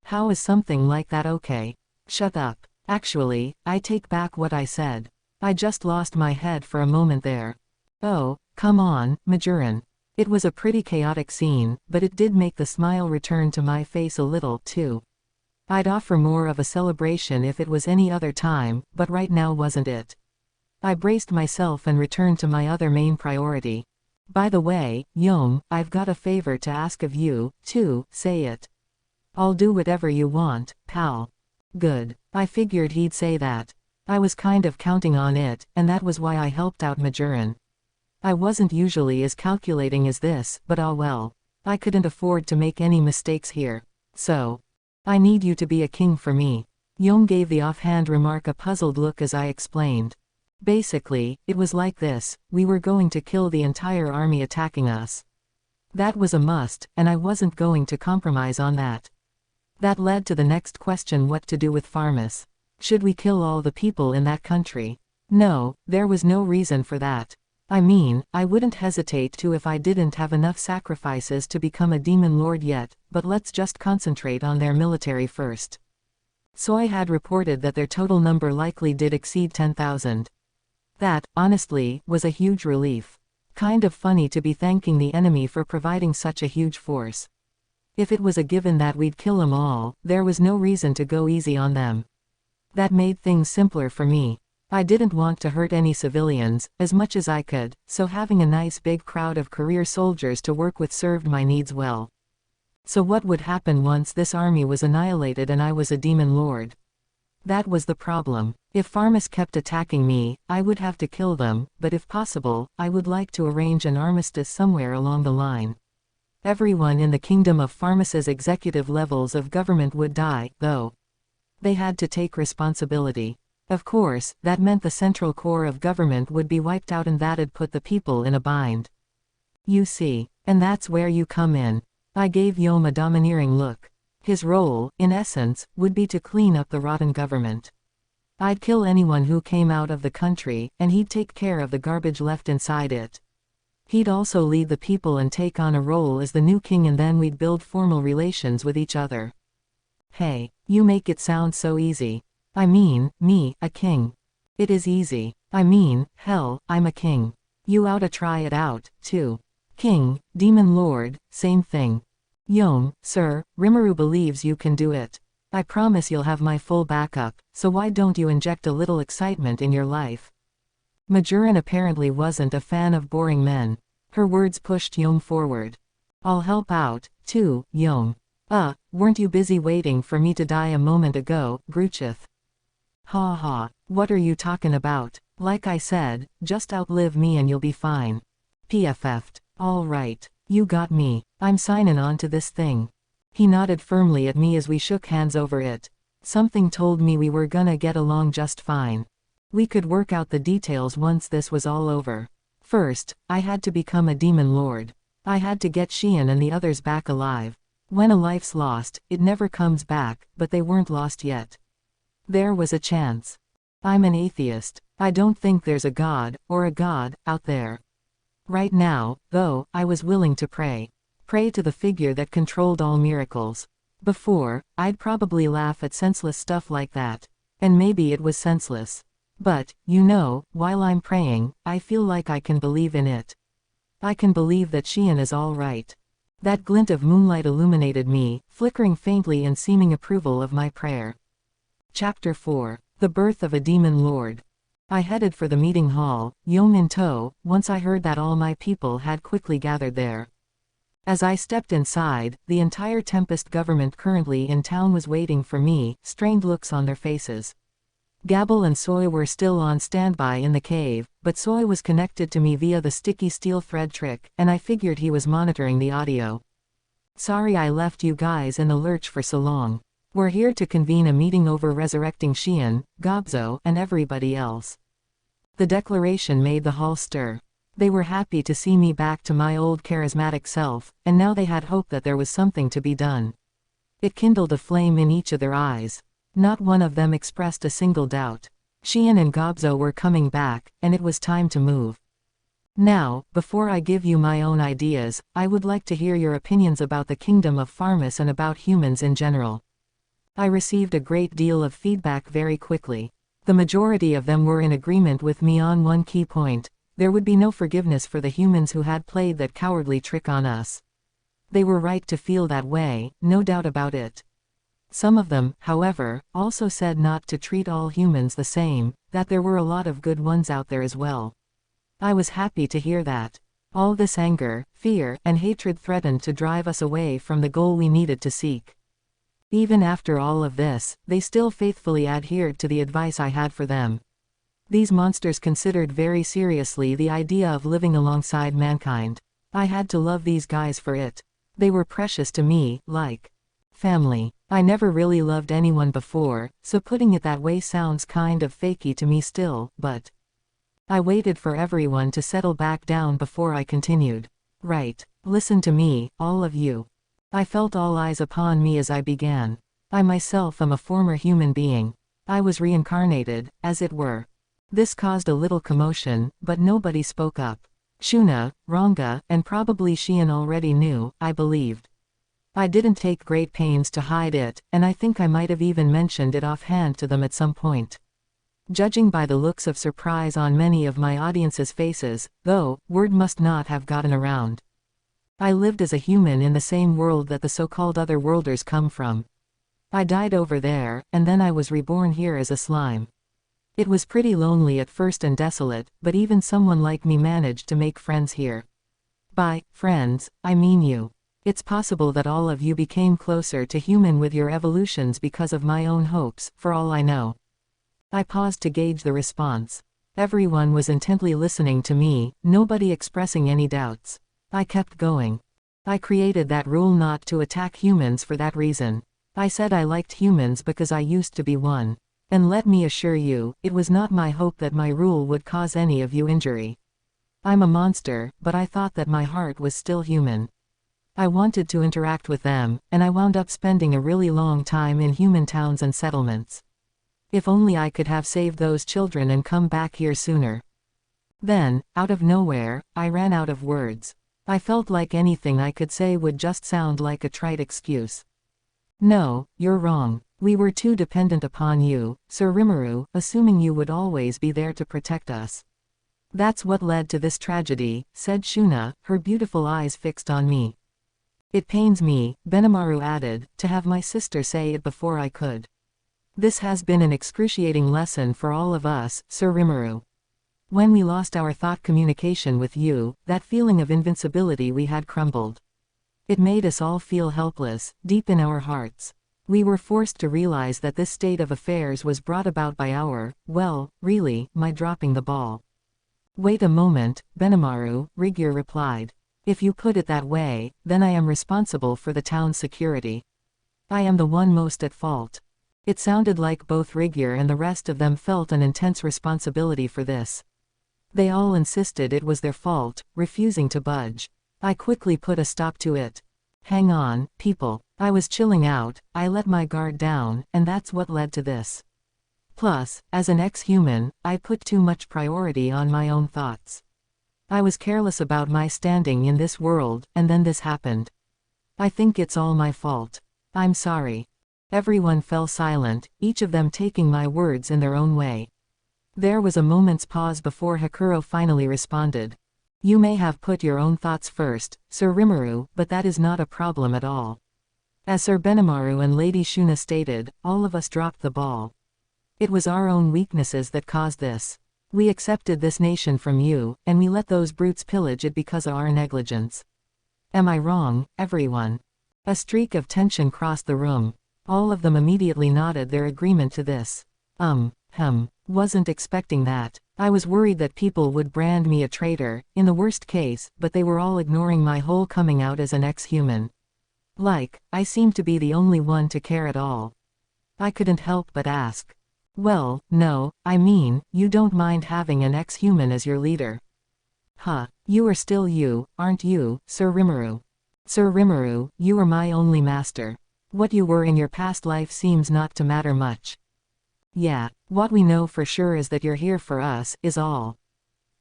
How is something like that okay? Shut up. Actually, I take back what I said. I just lost my head for a moment there. Oh, come on, Majoran. It was a pretty chaotic scene, but it did make the smile return to my face a little, too. I'd offer more of a celebration if it was any other time, but right now wasn't it. I braced myself and returned to my other main priority. By the way, Yom, I've got a favor to ask of you, too, say it. I'll do whatever you want, pal. Good. I figured he'd say that. I was kind of counting on it, and that was why I helped out Majoran. I wasn't usually as calculating as this, but ah well. I couldn't afford to make any mistakes here. So. I need you to be a king for me. Yom gave the offhand remark a puzzled look as I explained. Basically, it was like this, we were going to kill the entire army attacking us. That was a must, and I wasn't going to compromise on that. That led to the next question: what to do with Farmus. Should we kill all the people in that country? No, there was no reason for that. I mean, I wouldn't hesitate to if I didn't have enough sacrifices to become a demon lord yet, but let's just concentrate on their military first. Soy had reported that their total number likely did exceed 10,000. That, honestly, was a huge relief. Kind of funny to be thanking the enemy for providing such a huge force. If it was a given that we'd kill them all, there was no reason to go easy on them. That made things simpler for me. I didn't want to hurt any civilians, as much as I could, so having a nice big crowd of career soldiers to work with served my needs well. So what would happen once this army was annihilated and I was a demon lord? That was the problem. If Farmus kept attacking me, I would have to kill them, but if possible, I would like to arrange an armistice somewhere along the line. Everyone in the kingdom of Farmus's executive levels of government would die, though. They had to take responsibility. Of course, that meant the central core of government would be wiped out, and that'd put the people in a bind. You see. And that's where you come in. I gave Yom a domineering look. His role, in essence, would be to clean up the rotten government. I'd kill anyone who came out of the country, and he'd take care of the garbage left inside it. He'd also lead the people and take on a role as the new king, and then we'd build formal relations with each other. Hey, you make it sound so easy. I mean, me, a king. It is easy. I mean, hell, I'm a king. You oughta try it out, too. King, demon lord, same thing. Yom, sir, Rimuru believes you can do it. I promise you'll have my full backup, so why don't you inject a little excitement in your life? Majoran apparently wasn't a fan of boring men. Her words pushed Yom forward. I'll help out, too, Yom. Weren't you busy waiting for me to die a moment ago, Gruchith? Ha ha, what are you talking about? Like I said, just outlive me and you'll be fine. PFF'd. All right, you got me. I'm signing on to this thing. He nodded firmly at me as we shook hands over it. Something told me we were gonna get along just fine. We could work out the details once this was all over. First, I had to become a demon lord. I had to get Xian and the others back alive. When a life's lost, it never comes back, but they weren't lost yet. There was a chance. I'm an atheist. I don't think there's a god, or a god, out there. Right now, though, I was willing to pray. Pray to the figure that controlled all miracles. Before, I'd probably laugh at senseless stuff like that. And maybe it was senseless. But, you know, while I'm praying, I feel like I can believe in it. I can believe that Xian is all right. That glint of moonlight illuminated me, flickering faintly in seeming approval of my prayer. Chapter 4. The Birth of a Demon Lord. I headed for the meeting hall, Yom in tow, once I heard that all my people had quickly gathered there. As I stepped inside, the entire Tempest government currently in town was waiting for me, strained looks on their faces. Gabble and Soy were still on standby in the cave, but Soy was connected to me via the sticky steel thread trick, and I figured he was monitoring the audio. Sorry I left you guys in the lurch for so long. We're here to convene a meeting over resurrecting Xian, Gobzo, and everybody else. The declaration made the hall stir. They were happy to see me back to my old charismatic self, and now they had hope that there was something to be done. It kindled a flame in each of their eyes. Not one of them expressed a single doubt. Xian and Gobzo were coming back, and it was time to move. Now, before I give you my own ideas, I would like to hear your opinions about the kingdom of Pharmus and about humans in general. I received a great deal of feedback very quickly. The majority of them were in agreement with me on one key point. There would be no forgiveness for the humans who had played that cowardly trick on us. They were right to feel that way, no doubt about it. Some of them, however, also said not to treat all humans the same, that there were a lot of good ones out there as well. I was happy to hear that. All this anger, fear, and hatred threatened to drive us away from the goal we needed to seek. Even after all of this, they still faithfully adhered to the advice I had for them. These monsters considered very seriously the idea of living alongside mankind. I had to love these guys for it. They were precious to me, like family. I never really loved anyone before, so putting it that way sounds kind of fakey to me still, but I waited for everyone to settle back down before I continued. Right. Listen to me, all of you. I felt all eyes upon me as I began. I myself am a former human being. I was reincarnated, as it were. This caused a little commotion, but nobody spoke up. Shuna, Ranga, and probably Xian already knew, I believed. I didn't take great pains to hide it, and I think I might have even mentioned it offhand to them at some point. Judging by the looks of surprise on many of my audience's faces, though, word must not have gotten around. I lived as a human in the same world that the so-called other worlders come from. I died over there, and then I was reborn here as a slime. It was pretty lonely at first and desolate, but even someone like me managed to make friends here. By friends, I mean you. It's possible that all of you became closer to human with your evolutions because of my own hopes, for all I know. I paused to gauge the response. Everyone was intently listening to me, nobody expressing any doubts. I kept going. I created that rule not to attack humans for that reason. I said I liked humans because I used to be one. And let me assure you, it was not my hope that my rule would cause any of you injury. I'm a monster, but I thought that my heart was still human. I wanted to interact with them, and I wound up spending a really long time in human towns and settlements. If only I could have saved those children and come back here sooner. Then, out of nowhere, I ran out of words. I felt like anything I could say would just sound like a trite excuse. No, you're wrong. We were too dependent upon you, Sir Rimuru, assuming you would always be there to protect us. That's what led to this tragedy, said Shuna, her beautiful eyes fixed on me. It pains me, Benimaru added, to have my sister say it before I could. This has been an excruciating lesson for all of us, Sir Rimuru. When we lost our thought communication with you, that feeling of invincibility we had crumbled. It made us all feel helpless, deep in our hearts. We were forced to realize that this state of affairs was brought about by my dropping the ball. Wait a moment, Benimaru, Rigyur replied. If you put it that way, then I am responsible for the town's security. I am the one most at fault. It sounded like both Rigyur and the rest of them felt an intense responsibility for this. They all insisted it was their fault, refusing to budge. I quickly put a stop to it. Hang on, people. I was chilling out, I let my guard down, and that's what led to this. Plus, as an ex-human, I put too much priority on my own thoughts. I was careless about my standing in this world, and then this happened. I think it's all my fault. I'm sorry. Everyone fell silent, each of them taking my words in their own way. There was a moment's pause before Hakuro finally responded. You may have put your own thoughts first, Sir Rimuru, but that is not a problem at all. As Sir Benimaru and Lady Shuna stated, all of us dropped the ball. It was our own weaknesses that caused this. We accepted this nation from you, and we let those brutes pillage it because of our negligence. Am I wrong, everyone? A streak of tension crossed the room. All of them immediately nodded their agreement to this. Wasn't expecting that. I was worried that people would brand me a traitor, in the worst case, but they were all ignoring my whole coming out as an ex-human. Like, I seemed to be the only one to care at all. I couldn't help but ask. Well, no, I mean, you don't mind having an ex-human as your leader. Huh, you are still you, aren't you, Sir Rimuru? Sir Rimuru, you are my only master. What you were in your past life seems not to matter much. Yeah, what we know for sure is that you're here for us, is all.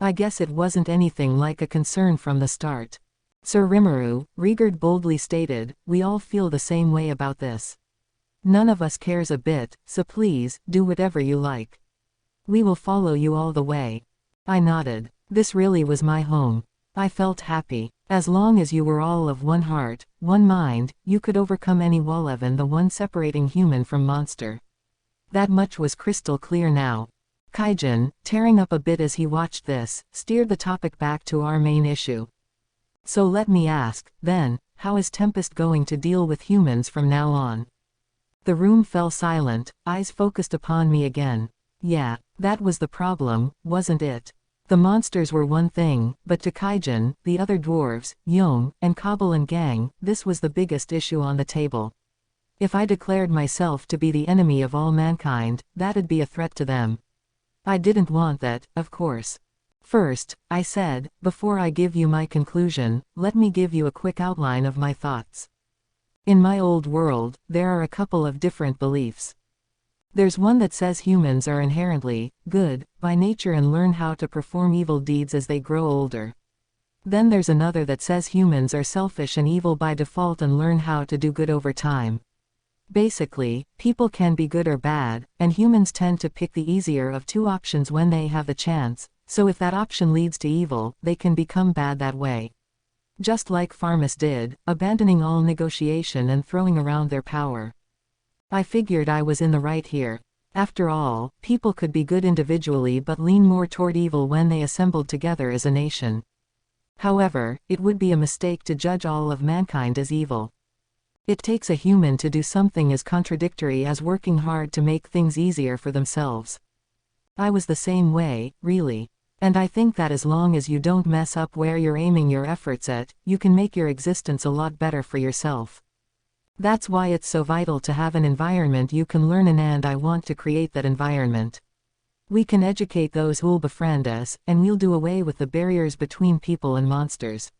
I guess it wasn't anything like a concern from the start. Sir Rimuru, Rigard boldly stated, we all feel the same way about this. None of us cares a bit, so please, do whatever you like. We will follow you all the way. I nodded. This really was my home. I felt happy. As long as you were all of one heart, one mind, you could overcome any wall, even the one separating human from monster. That much was crystal clear now. Kaijin, tearing up a bit as he watched this, steered the topic back to our main issue. So let me ask, then, how is Tempest going to deal with humans from now on? The room fell silent, eyes focused upon me again. Yeah, that was the problem, wasn't it? The monsters were one thing, but to Kaijin, the other dwarves, Yong, and Kabul and gang, this was the biggest issue on the table. If I declared myself to be the enemy of all mankind, that'd be a threat to them. I didn't want that, of course. First, I said, before I give you my conclusion, let me give you a quick outline of my thoughts. In my old world, there are a couple of different beliefs. There's one that says humans are inherently good by nature and learn how to perform evil deeds as they grow older. Then there's another that says humans are selfish and evil by default and learn how to do good over time. Basically, people can be good or bad, and humans tend to pick the easier of two options when they have the chance, so if that option leads to evil, they can become bad that way. Just like Pharmus did, abandoning all negotiation and throwing around their power. I figured I was in the right here. After all, people could be good individually but lean more toward evil when they assembled together as a nation. However, it would be a mistake to judge all of mankind as evil. It takes a human to do something as contradictory as working hard to make things easier for themselves. I was the same way, really. And I think that as long as you don't mess up where you're aiming your efforts at, you can make your existence a lot better for yourself. That's why it's so vital to have an environment you can learn in, and I want to create that environment. We can educate those who'll befriend us, and we'll do away with the barriers between people and monsters.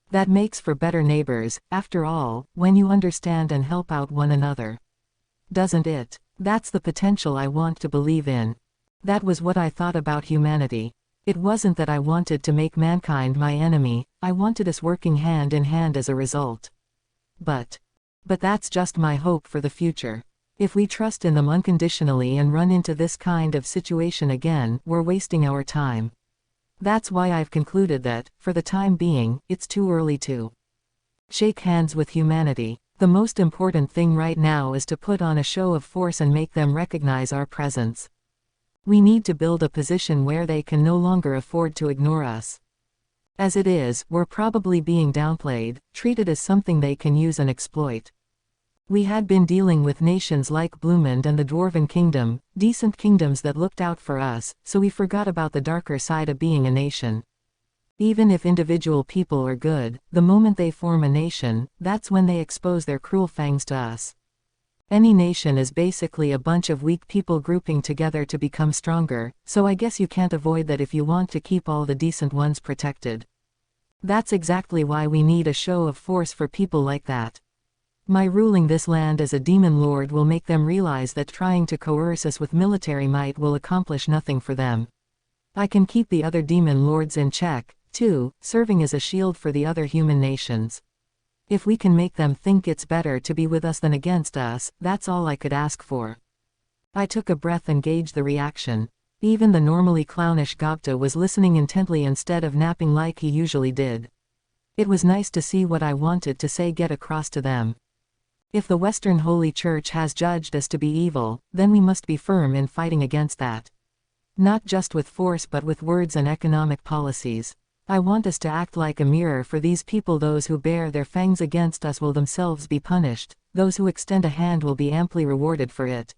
That makes for better neighbors, after all, when you understand and help out one another. Doesn't it? That's the potential I want to believe in. That was what I thought about humanity. It wasn't that I wanted to make mankind my enemy, I wanted us working hand in hand as a result. But that's just my hope for the future. If we trust in them unconditionally and run into this kind of situation again, we're wasting our time. That's why I've concluded that, for the time being, it's too early to shake hands with humanity. The most important thing right now is to put on a show of force and make them recognize our presence. We need to build a position where they can no longer afford to ignore us. As it is, we're probably being downplayed, treated as something they can use and exploit. We had been dealing with nations like Bloomend and the Dwarven Kingdom, decent kingdoms that looked out for us, so we forgot about the darker side of being a nation. Even if individual people are good, the moment they form a nation, that's when they expose their cruel fangs to us. Any nation is basically a bunch of weak people grouping together to become stronger, so I guess you can't avoid that if you want to keep all the decent ones protected. That's exactly why we need a show of force for people like that. My ruling this land as a demon lord will make them realize that trying to coerce us with military might will accomplish nothing for them. I can keep the other demon lords in check, too, serving as a shield for the other human nations. If we can make them think it's better to be with us than against us, that's all I could ask for. I took a breath and gauged the reaction. Even the normally clownish Gopta was listening intently instead of napping like he usually did. It was nice to see what I wanted to say get across to them. If the Western Holy Church has judged us to be evil, then we must be firm in fighting against that. Not just with force but with words and economic policies. I want us to act like a mirror for these people. Those who bear their fangs against us will themselves be punished, those who extend a hand will be amply rewarded for it.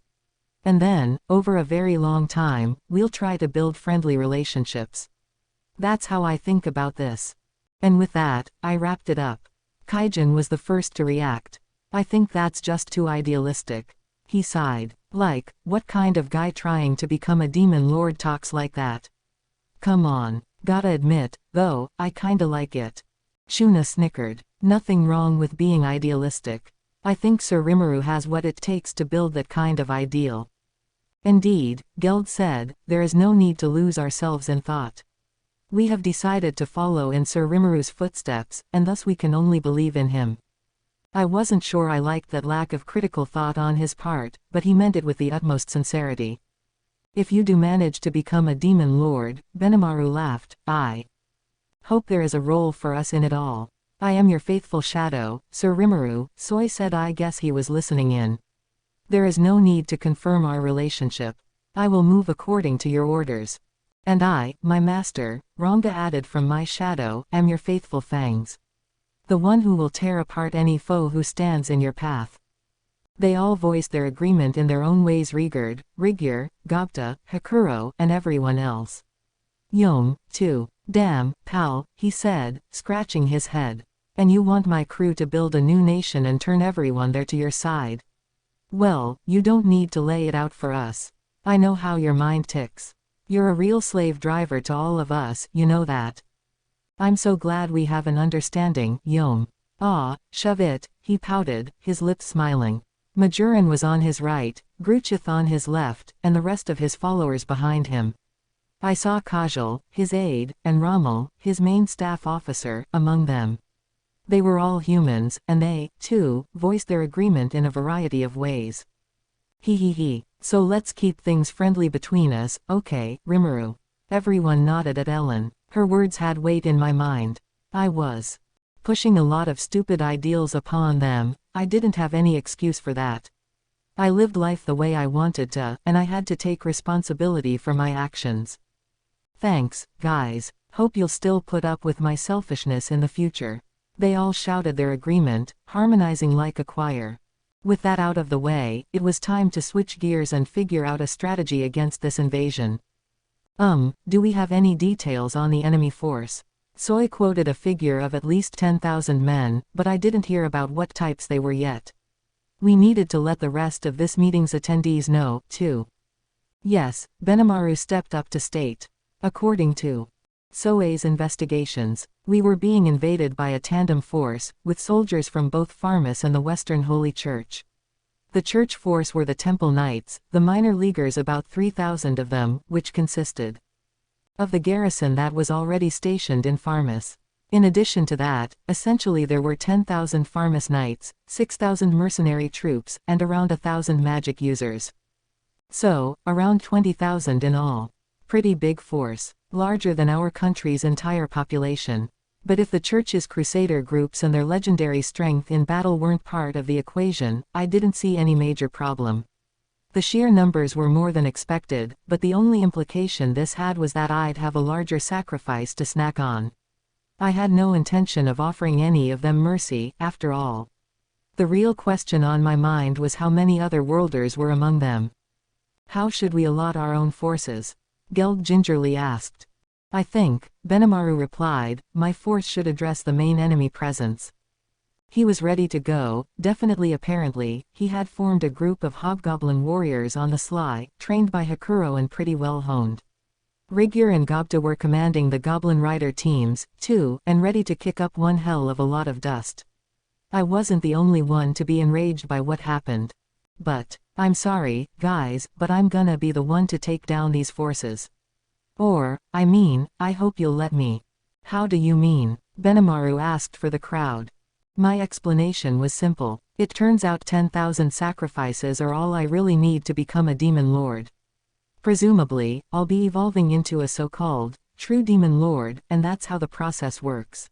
And then, over a very long time, we'll try to build friendly relationships. That's how I think about this. And with that, I wrapped it up. Kaijin was the first to react. I think that's just too idealistic. he sighed. Like, what kind of guy trying to become a demon lord talks like that? Come on. Gotta admit, though, I kinda like it. Shuna snickered. Nothing wrong with being idealistic. I think Sir Rimuru has what it takes to build that kind of ideal. Indeed, Geld said, there is no need to lose ourselves in thought. We have decided to follow in Sir Rimuru's footsteps, and thus we can only believe in him. I wasn't sure I liked that lack of critical thought on his part, but he meant it with the utmost sincerity. If you do manage to become a demon lord, Benimaru laughed, I hope there is a role for us in it all. I am your faithful shadow, Sir Rimuru, Soy said. I guess he was listening in. There is no need to confirm our relationship. I will move according to your orders. And I, my master, Ranga added from my shadow, am your faithful fangs. The one who will tear apart any foe who stands in your path. They all voiced their agreement in their own ways. Rigurd, Rigyur, Gobta, Hakuro, and everyone else. Yom, too. Damn, pal, he said, scratching his head. And you want my crew to build a new nation and turn everyone there to your side? Well, you don't need to lay it out for us. I know how your mind ticks. You're a real slave driver to all of us, you know that. I'm so glad we have an understanding, Yom. Ah, shove it, he pouted, his lips smiling. Majoran was on his right, Gruchith on his left, and the rest of his followers behind him. I saw Kajal, his aide, and Rommel, his main staff officer, among them. They were all humans, and they, too, voiced their agreement in a variety of ways. He. So let's keep things friendly between us, okay, Rimuru. Everyone nodded at Ellen. Her words had weight in my mind. I was pushing a lot of stupid ideals upon them. I didn't have any excuse for that. I lived life the way I wanted to, and I had to take responsibility for my actions. Thanks, guys. Hope you'll still put up with my selfishness in the future. They all shouted their agreement, harmonizing like a choir. With that out of the way, it was time to switch gears and figure out a strategy against this invasion. Do we have any details on the enemy force? Soy quoted a figure of at least 10,000 men, but I didn't hear about what types they were yet. We needed to let the rest of this meeting's attendees know, too. Yes, Benimaru stepped up to state. According to Soe's investigations, we were being invaded by a tandem force, with soldiers from both Pharmus and the Western Holy Church. The church force were the Temple Knights, the minor leaguers, about 3,000 of them, which consisted of the garrison that was already stationed in Pharmus. In addition to that, essentially there were 10,000 Pharmus Knights, 6,000 mercenary troops, and around 1,000 magic users. So, around 20,000 in all. Pretty big force. Larger than our country's entire population. But if the church's crusader groups and their legendary strength in battle weren't part of the equation, I didn't see any major problem. The sheer numbers were more than expected, but the only implication this had was that I'd have a larger sacrifice to snack on. I had no intention of offering any of them mercy, after all. The real question on my mind was how many other worlders were among them. How should we allot our own forces? Geld gingerly asked. I think, Benimaru replied, my force should address the main enemy presence. He was ready to go, definitely. Apparently, he had formed a group of hobgoblin warriors on the sly, trained by Hakuro and pretty well honed. Rigyur and Gobta were commanding the Goblin Rider teams, too, and ready to kick up one hell of a lot of dust. I wasn't the only one to be enraged by what happened. But, I'm sorry, guys, but I'm gonna be the one to take down these forces. Or, I hope you'll let me. How do you mean? Benimaru asked for the crowd. My explanation was simple. It turns out 10,000 sacrifices are all I really need to become a demon lord. Presumably, I'll be evolving into a so-called true demon lord, and that's how the process works.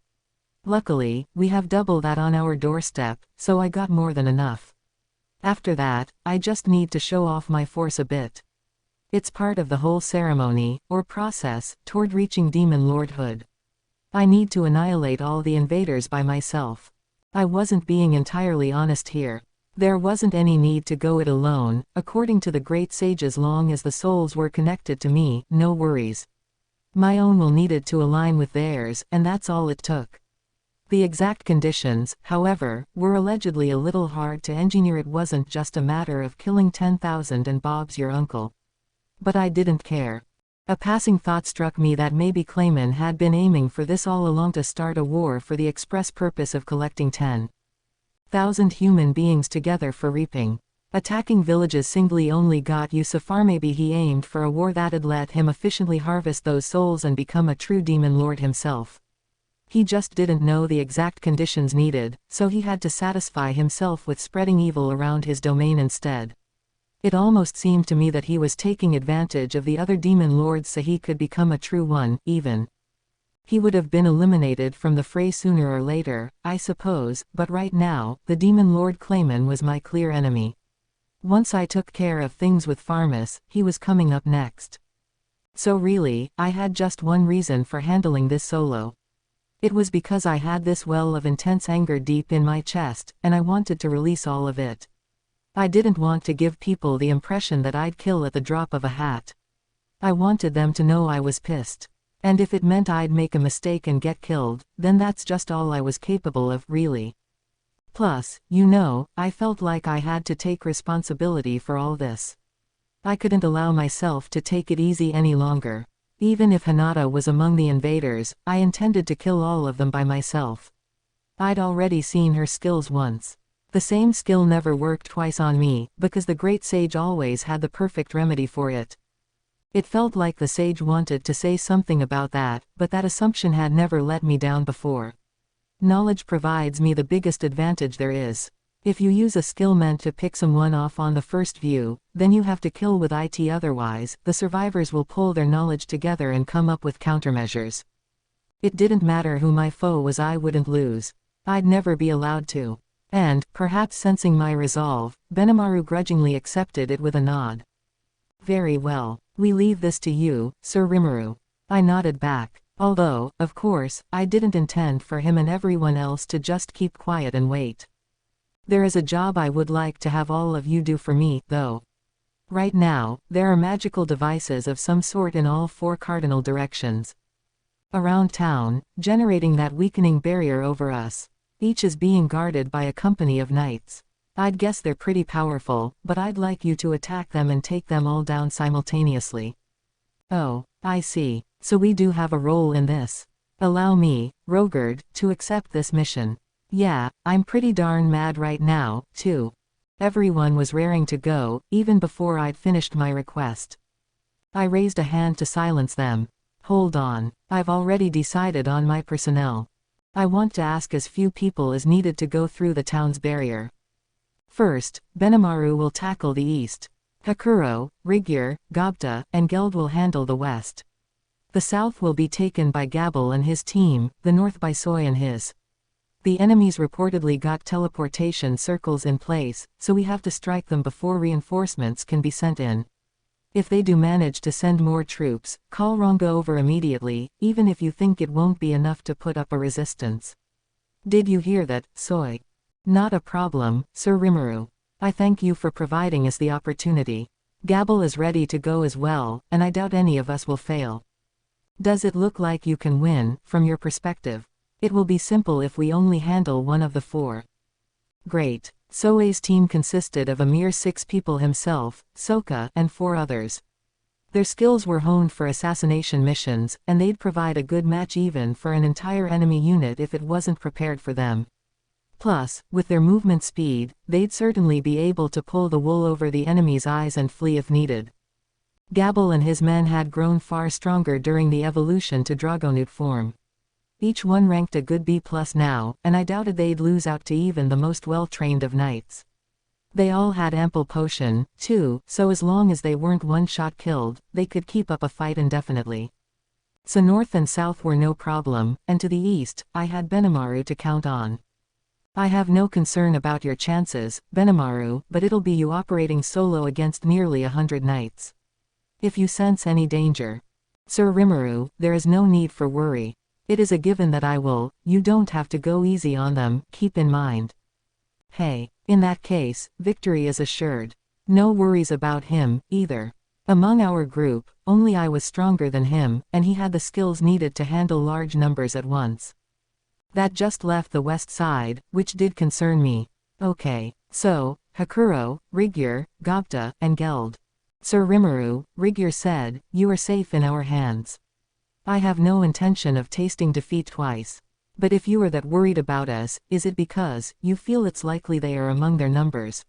Luckily, we have double that on our doorstep, so I got more than enough. After that, I just need to show off my force a bit. It's part of the whole ceremony, or process, toward reaching demon lordhood. I need to annihilate all the invaders by myself. I wasn't being entirely honest here. There wasn't any need to go it alone, according to the great sages. Long as the souls were connected to me, no worries. My own will needed to align with theirs, and that's all it took. The exact conditions, however, were allegedly a little hard to engineer. It wasn't just a matter of killing 10,000 and Bob's your uncle. But I didn't care. A passing thought struck me that maybe Clayman had been aiming for this all along, to start a war for the express purpose of collecting 10,000 human beings together for reaping. Attacking villages singly only got you so far. Maybe he aimed for a war that'd let him efficiently harvest those souls and become a true demon lord himself. He just didn't know the exact conditions needed, so he had to satisfy himself with spreading evil around his domain instead. It almost seemed to me that he was taking advantage of the other demon lords so he could become a true one, even. He would have been eliminated from the fray sooner or later, I suppose, but right now, the demon lord Clayman was my clear enemy. Once I took care of things with Farmus, he was coming up next. So really, I had just one reason for handling this solo. It was because I had this well of intense anger deep in my chest, and I wanted to release all of it. I didn't want to give people the impression that I'd kill at the drop of a hat. I wanted them to know I was pissed. And if it meant I'd make a mistake and get killed, then that's just all I was capable of, really. Plus, I felt like I had to take responsibility for all this. I couldn't allow myself to take it easy any longer. Even if Hinata was among the invaders, I intended to kill all of them by myself. I'd already seen her skills once. The same skill never worked twice on me, because the great sage always had the perfect remedy for it. It felt like the sage wanted to say something about that, but that assumption had never let me down before. Knowledge provides me the biggest advantage there is. If you use a skill meant to pick someone off on the first view, then you have to kill with it, otherwise, the survivors will pull their knowledge together and come up with countermeasures. It didn't matter who my foe was, I wouldn't lose. I'd never be allowed to. And, perhaps sensing my resolve, Benimaru grudgingly accepted it with a nod. Very well. We leave this to you, Sir Rimuru. I nodded back. Although, of course, I didn't intend for him and everyone else to just keep quiet and wait. There is a job I would like to have all of you do for me, though. Right now, there are magical devices of some sort in all 4 cardinal directions around town, generating that weakening barrier over us. Each is being guarded by a company of knights. I'd guess they're pretty powerful, but I'd like you to attack them and take them all down simultaneously. Oh, I see. So we do have a role in this. Allow me, Rogard, to accept this mission. Yeah, I'm pretty darn mad right now, too. Everyone was raring to go, even before I'd finished my request. I raised a hand to silence them. Hold on, I've already decided on my personnel. I want to ask as few people as needed to go through the town's barrier. First, Benimaru will tackle the east. Hakuro, Rigyur, Gobta, and Geld will handle the west. The south will be taken by Gabble and his team, the north by Soy and his. The enemies reportedly got teleportation circles in place, so we have to strike them before reinforcements can be sent in. If they do manage to send more troops, call Ronga over immediately, even if you think it won't be enough to put up a resistance. Did you hear that, Soy? Not a problem, Sir Rimuru. I thank you for providing us the opportunity. Gabble is ready to go as well, and I doubt any of us will fail. Does it look like you can win, from your perspective? It will be simple if we only handle one of the 4. Great. Soe's team consisted of a mere 6 people: himself, Soka, and 4 others. Their skills were honed for assassination missions, and they'd provide a good match even for an entire enemy unit if it wasn't prepared for them. Plus, with their movement speed, they'd certainly be able to pull the wool over the enemy's eyes and flee if needed. Gabble and his men had grown far stronger during the evolution to Dragonute form. Each one ranked a good B+ now, and I doubted they'd lose out to even the most well-trained of knights. They all had ample potion, too, so as long as they weren't one-shot killed, they could keep up a fight indefinitely. So north and south were no problem, and to the east, I had Benimaru to count on. I have no concern about your chances, Benimaru, but it'll be you operating solo against nearly 100 knights. If you sense any danger, Sir Rimuru, there is no need for worry. It is a given that I will. You don't have to go easy on them, keep in mind. Hey, in that case, victory is assured. No worries about him, either. Among our group, only I was stronger than him, and he had the skills needed to handle large numbers at once. That just left the west side, which did concern me. Okay. So, Hakuro, Rigyur, Gobta, and Geld. Sir Rimuru, Rigyur said, you are safe in our hands. I have no intention of tasting defeat twice. But if you are that worried about us, is it because you feel it's likely they are among their numbers?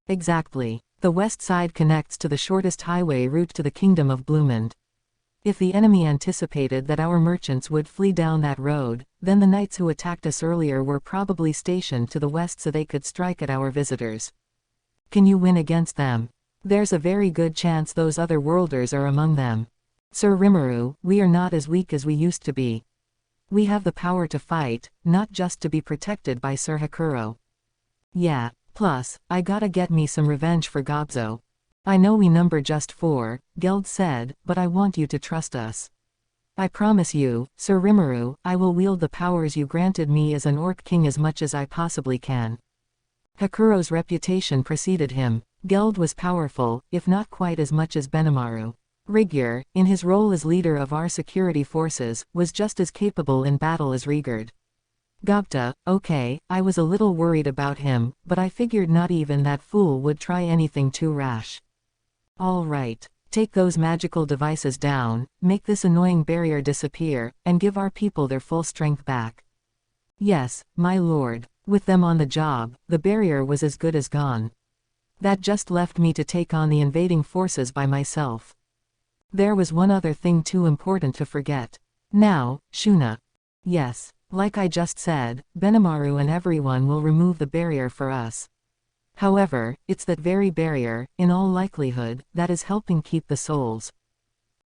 Exactly. The west side connects to the shortest highway route to the Kingdom of Bloomend. If the enemy anticipated that our merchants would flee down that road, then the knights who attacked us earlier were probably stationed to the west so they could strike at our visitors. Can you win against them? There's a very good chance those other worlders are among them. Sir Rimuru, we are not as weak as we used to be. We have the power to fight, not just to be protected by Sir Hakuro. Yeah, plus, I gotta get me some revenge for Gobzo. I know we number just 4, Geld said, but I want you to trust us. I promise you, Sir Rimuru, I will wield the powers you granted me as an orc king as much as I possibly can. Hakuro's reputation preceded him. Geld was powerful, if not quite as much as Benimaru. Rigyur, in his role as leader of our security forces, was just as capable in battle as Rigurd. Gobta, okay, I was a little worried about him, but I figured not even that fool would try anything too rash. All right. Take those magical devices down, make this annoying barrier disappear, and give our people their full strength back. Yes, my lord. With them on the job, the barrier was as good as gone. That just left me to take on the invading forces by myself. There was one other thing too important to forget. Now, Shuna. Yes, like I just said, Benimaru and everyone will remove the barrier for us. However, it's that very barrier, in all likelihood, that is helping keep the souls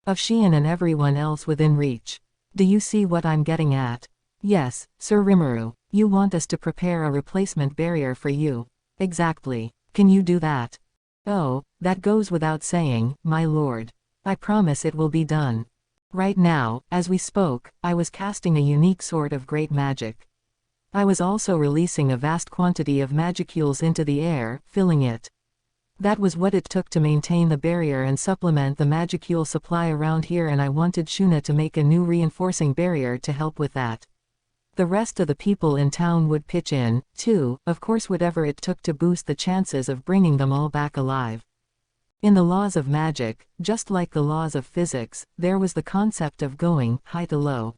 of Xian and everyone else within reach. Do you see what I'm getting at? Yes, Sir Rimuru. You want us to prepare a replacement barrier for you. Exactly. Can you do that? Oh, that goes without saying, my lord. I promise it will be done. Right now, as we spoke, I was casting a unique sort of great magic. I was also releasing a vast quantity of magicules into the air, filling it. That was what it took to maintain the barrier and supplement the magicule supply around here, and I wanted Shuna to make a new reinforcing barrier to help with that. The rest of the people in town would pitch in, too, of course, whatever it took to boost the chances of bringing them all back alive. In the laws of magic, just like the laws of physics, there was the concept of going high to low.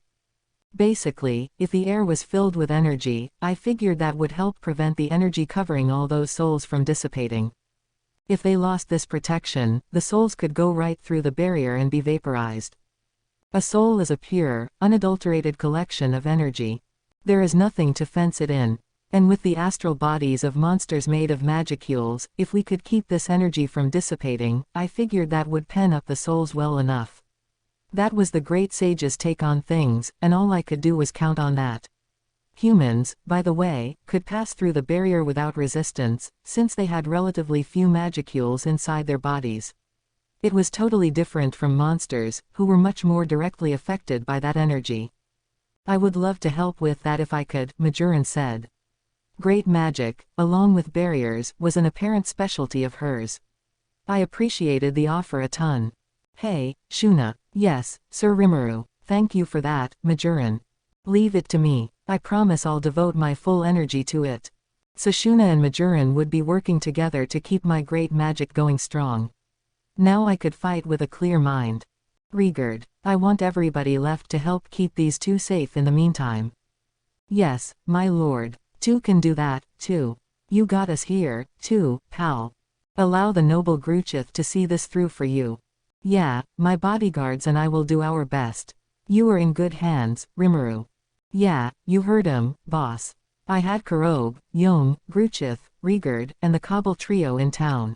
Basically, if the air was filled with energy, I figured that would help prevent the energy covering all those souls from dissipating. If they lost this protection, the souls could go right through the barrier and be vaporized. A soul is a pure, unadulterated collection of energy. There is nothing to fence it in. And with the astral bodies of monsters made of magicules, if we could keep this energy from dissipating, I figured that would pen up the souls well enough. That was the great sage's take on things, and all I could do was count on that. Humans, by the way, could pass through the barrier without resistance, since they had relatively few magicules inside their bodies. It was totally different from monsters, who were much more directly affected by that energy. I would love to help with that if I could, Majoran said. Great magic, along with barriers, was an apparent specialty of hers. I appreciated the offer a ton. Hey, Shuna. Yes, Sir Rimuru. Thank you for that, Majoran. Leave it to me. I promise I'll devote my full energy to it. So Shuna and Majoran would be working together to keep my great magic going strong. Now I could fight with a clear mind. Rigurd, I want everybody left to help keep these two safe in the meantime. Yes, my lord. Two can do that, too. You got us here, too, pal. Allow the noble Gruchith to see this through for you. Yeah, my bodyguards and I will do our best. You are in good hands, Rimuru. Yeah, you heard him, boss. I had Karob, Yom, Gruchith, Rigurd, and the Cobble trio in town.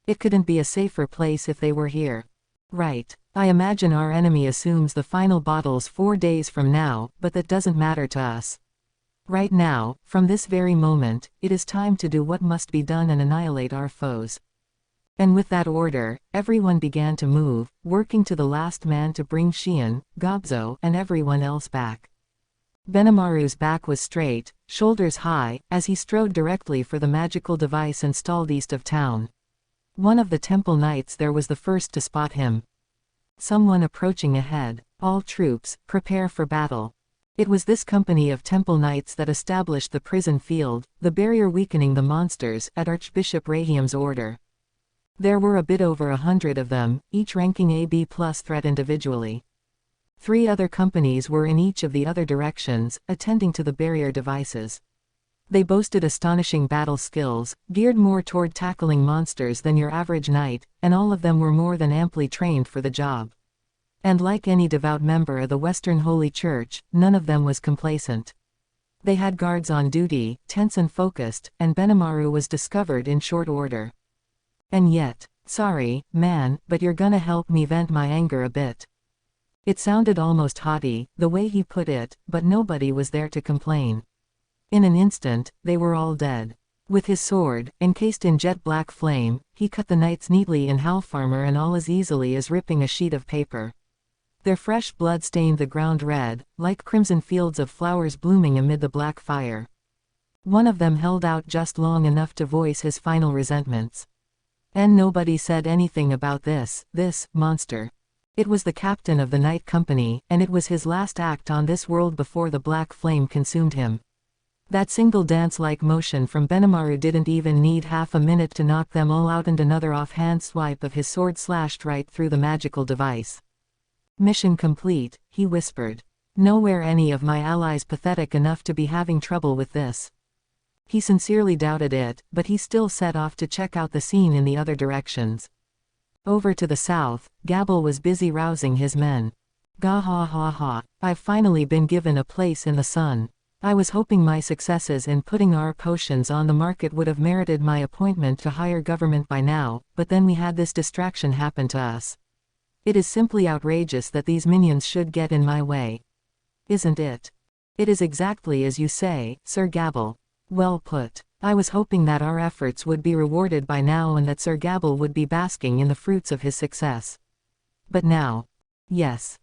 It couldn't be a safer place if they were here. Right. I imagine our enemy assumes the final battle's 4 days from now, but that doesn't matter to us. Right now, from this very moment, it is time to do what must be done and annihilate our foes. And with that order, everyone began to move, working to the last man to bring Xian, Gobzo, and everyone else back. Benimaru's back was straight, shoulders high, as he strode directly for the magical device installed east of town. One of the temple knights there was the first to spot him. Someone approaching ahead. All troops, prepare for battle. It was this company of temple knights that established the prison field, the barrier weakening the monsters, at Archbishop Rahiam's order. There were a bit over 100 of them, each ranking a B+ threat individually. 3 other companies were in each of the other directions, attending to the barrier devices. They boasted astonishing battle skills, geared more toward tackling monsters than your average knight, and all of them were more than amply trained for the job. And like any devout member of the Western Holy Church, none of them was complacent. They had guards on duty, tense and focused, and Benimaru was discovered in short order. And yet, sorry, man, but you're gonna help me vent my anger a bit. It sounded almost haughty, the way he put it, but nobody was there to complain. In an instant, they were all dead. With his sword, encased in jet black flame, he cut the knights neatly in half armor and all as easily as ripping a sheet of paper. Their fresh blood stained the ground red, like crimson fields of flowers blooming amid the black fire. One of them held out just long enough to voice his final resentments. And nobody said anything about this monster. It was the captain of the night company, and it was his last act on this world before the black flame consumed him. That single dance-like motion from Benimaru didn't even need half a minute to knock them all out, and another offhand swipe of his sword slashed right through the magical device. Mission complete, he whispered. Nowhere any of my allies pathetic enough to be having trouble with this. He sincerely doubted it, but he still set off to check out the scene in the other directions. Over to the south, Gabble was busy rousing his men. Gah ha ha ha, I've finally been given a place in the sun. I was hoping my successes in putting our potions on the market would have merited my appointment to higher government by now, but then we had this distraction happen to us. It is simply outrageous that these minions should get in my way. Isn't it? It is exactly as you say, Sir Gabble. Well put. I was hoping that our efforts would be rewarded by now and that Sir Gabble would be basking in the fruits of his success. But now. Yes,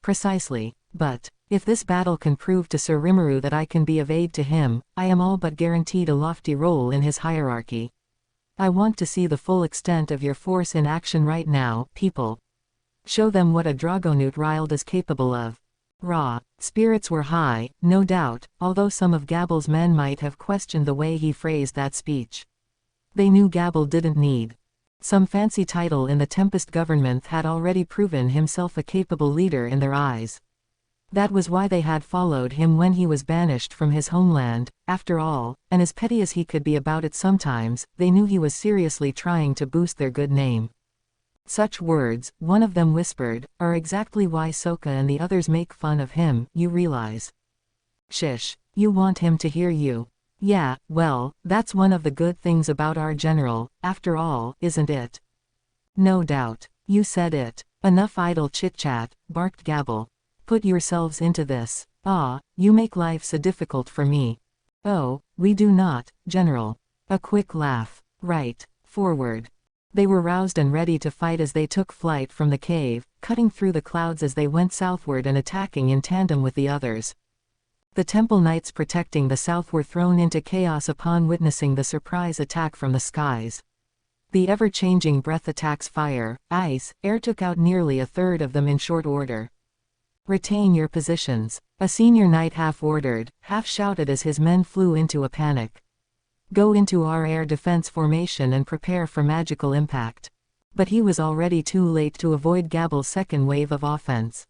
precisely, but if this battle can prove to Sir Rimuru that I can be of aid to him, I am all but guaranteed a lofty role in his hierarchy. I want to see the full extent of your force in action right now, people. Show them what a Dragonute Riled is capable of. Raw. Spirits were high, no doubt, although some of Gabble's men might have questioned the way he phrased that speech. They knew Gabble didn't need some fancy title in the Tempest government, had already proven himself a capable leader in their eyes. That was why they had followed him when he was banished from his homeland. After all, and as petty as he could be about it sometimes, they knew he was seriously trying to boost their good name. Such words, one of them whispered, are exactly why Sokka and the others make fun of him, you realize. Shish. You want him to hear you. Yeah, well, that's one of the good things about our general, after all, isn't it? No doubt. You said it. Enough idle chit-chat, barked Gabble. Put yourselves into this. Ah, you make life so difficult for me. Oh, we do not, General. A quick laugh. Right. Forward. They were roused and ready to fight as they took flight from the cave, cutting through the clouds as they went southward and attacking in tandem with the others. The temple knights protecting the south were thrown into chaos upon witnessing the surprise attack from the skies. The ever-changing breath attacks fire, ice, air took out nearly a third of them in short order. Retain your positions. A senior knight half ordered, half shouted as his men flew into a panic. Go into our air defense formation and prepare for magical impact. But he was already too late to avoid Gabble's second wave of offense.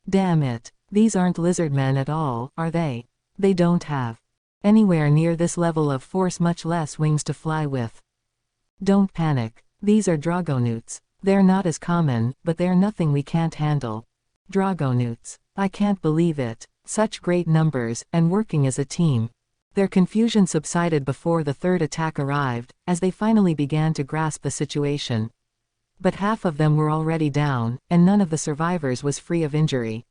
Damn it. These aren't lizardmen at all, are they? They don't have anywhere near this level of force, much less wings to fly with. Don't panic. These are Dragonutes. They're not as common, but they're nothing we can't handle. Dragonutes. I can't believe it. Such great numbers, and working as a team. Their confusion subsided before the third attack arrived, as they finally began to grasp the situation. But half of them were already down, and none of the survivors was free of injury.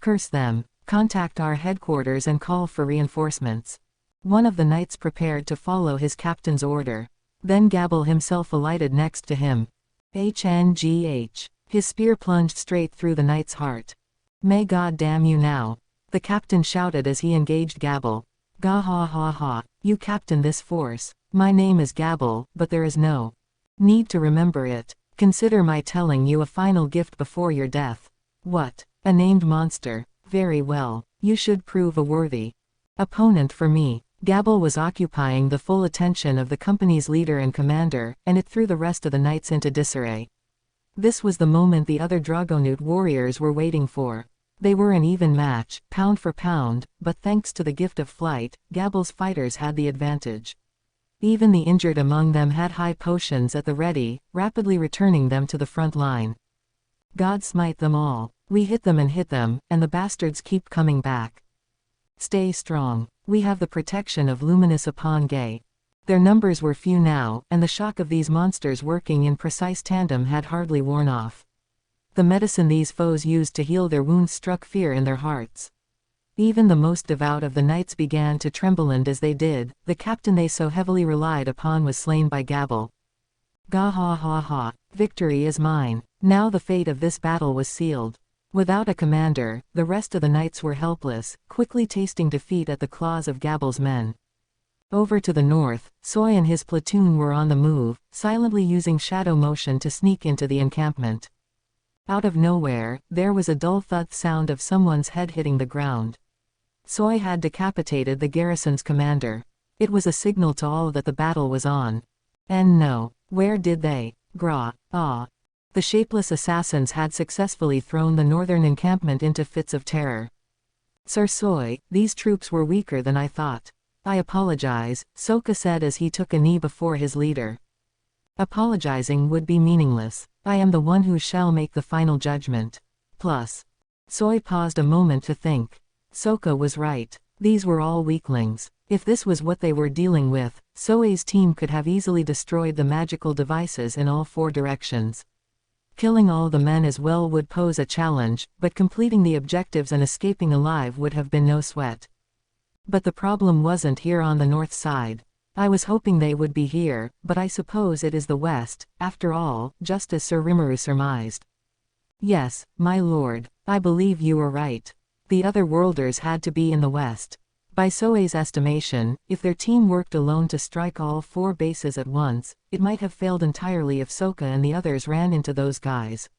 Curse them. Contact our headquarters and call for reinforcements. One of the knights prepared to follow his captain's order. Then Gabble himself alighted next to him. HNGH. His spear plunged straight through the knight's heart. May God damn you now. The captain shouted as he engaged Gabble. Gah ha ha ha. You captain this force. My name is Gabble, but there is no need to remember it. Consider my telling you a final gift before your death. What? A named monster. Very well. You should prove a worthy opponent for me. Gabble was occupying the full attention of the company's leader and commander, and it threw the rest of the knights into disarray. This was the moment the other Dragonute warriors were waiting for. They were an even match, pound for pound, but thanks to the gift of flight, Gabble's fighters had the advantage. Even the injured among them had high potions at the ready, rapidly returning them to the front line. God smite them all. We hit them, and the bastards keep coming back. Stay strong. We have the protection of Luminous upon Gay. Their numbers were few now, and the shock of these monsters working in precise tandem had hardly worn off. The medicine these foes used to heal their wounds struck fear in their hearts. Even the most devout of the knights began to tremble, and as they did, the captain they so heavily relied upon was slain by Gabble. Gah ha ha ha, victory is mine. Now the fate of this battle was sealed. Without a commander, the rest of the knights were helpless, quickly tasting defeat at the claws of Gabble's men. Over to the north, Soy and his platoon were on the move, silently using shadow motion to sneak into the encampment. Out of nowhere, there was a dull thud sound of someone's head hitting the ground. Soy had decapitated the garrison's commander. It was a signal to all that the battle was on. And no, where did they? Gra, ah. The shapeless assassins had successfully thrown the northern encampment into fits of terror. Sir Soy, these troops were weaker than I thought. I apologize, Sokka said as he took a knee before his leader. Apologizing would be meaningless. I am the one who shall make the final judgment. Plus. Soy paused a moment to think. Sokka was right. These were all weaklings. If this was what they were dealing with, Soy's team could have easily destroyed the magical devices in all four directions. Killing all the men as well would pose a challenge, but completing the objectives and escaping alive would have been no sweat. But the problem wasn't here on the north side. I was hoping they would be here, but I suppose it is the west, after all, just as Sir Rimuru surmised. Yes, my lord, I believe you are right. The other worlders had to be in the west. By Soy's estimation, if their team worked alone to strike all four bases at once, it might have failed entirely if Sokka and the others ran into those guys.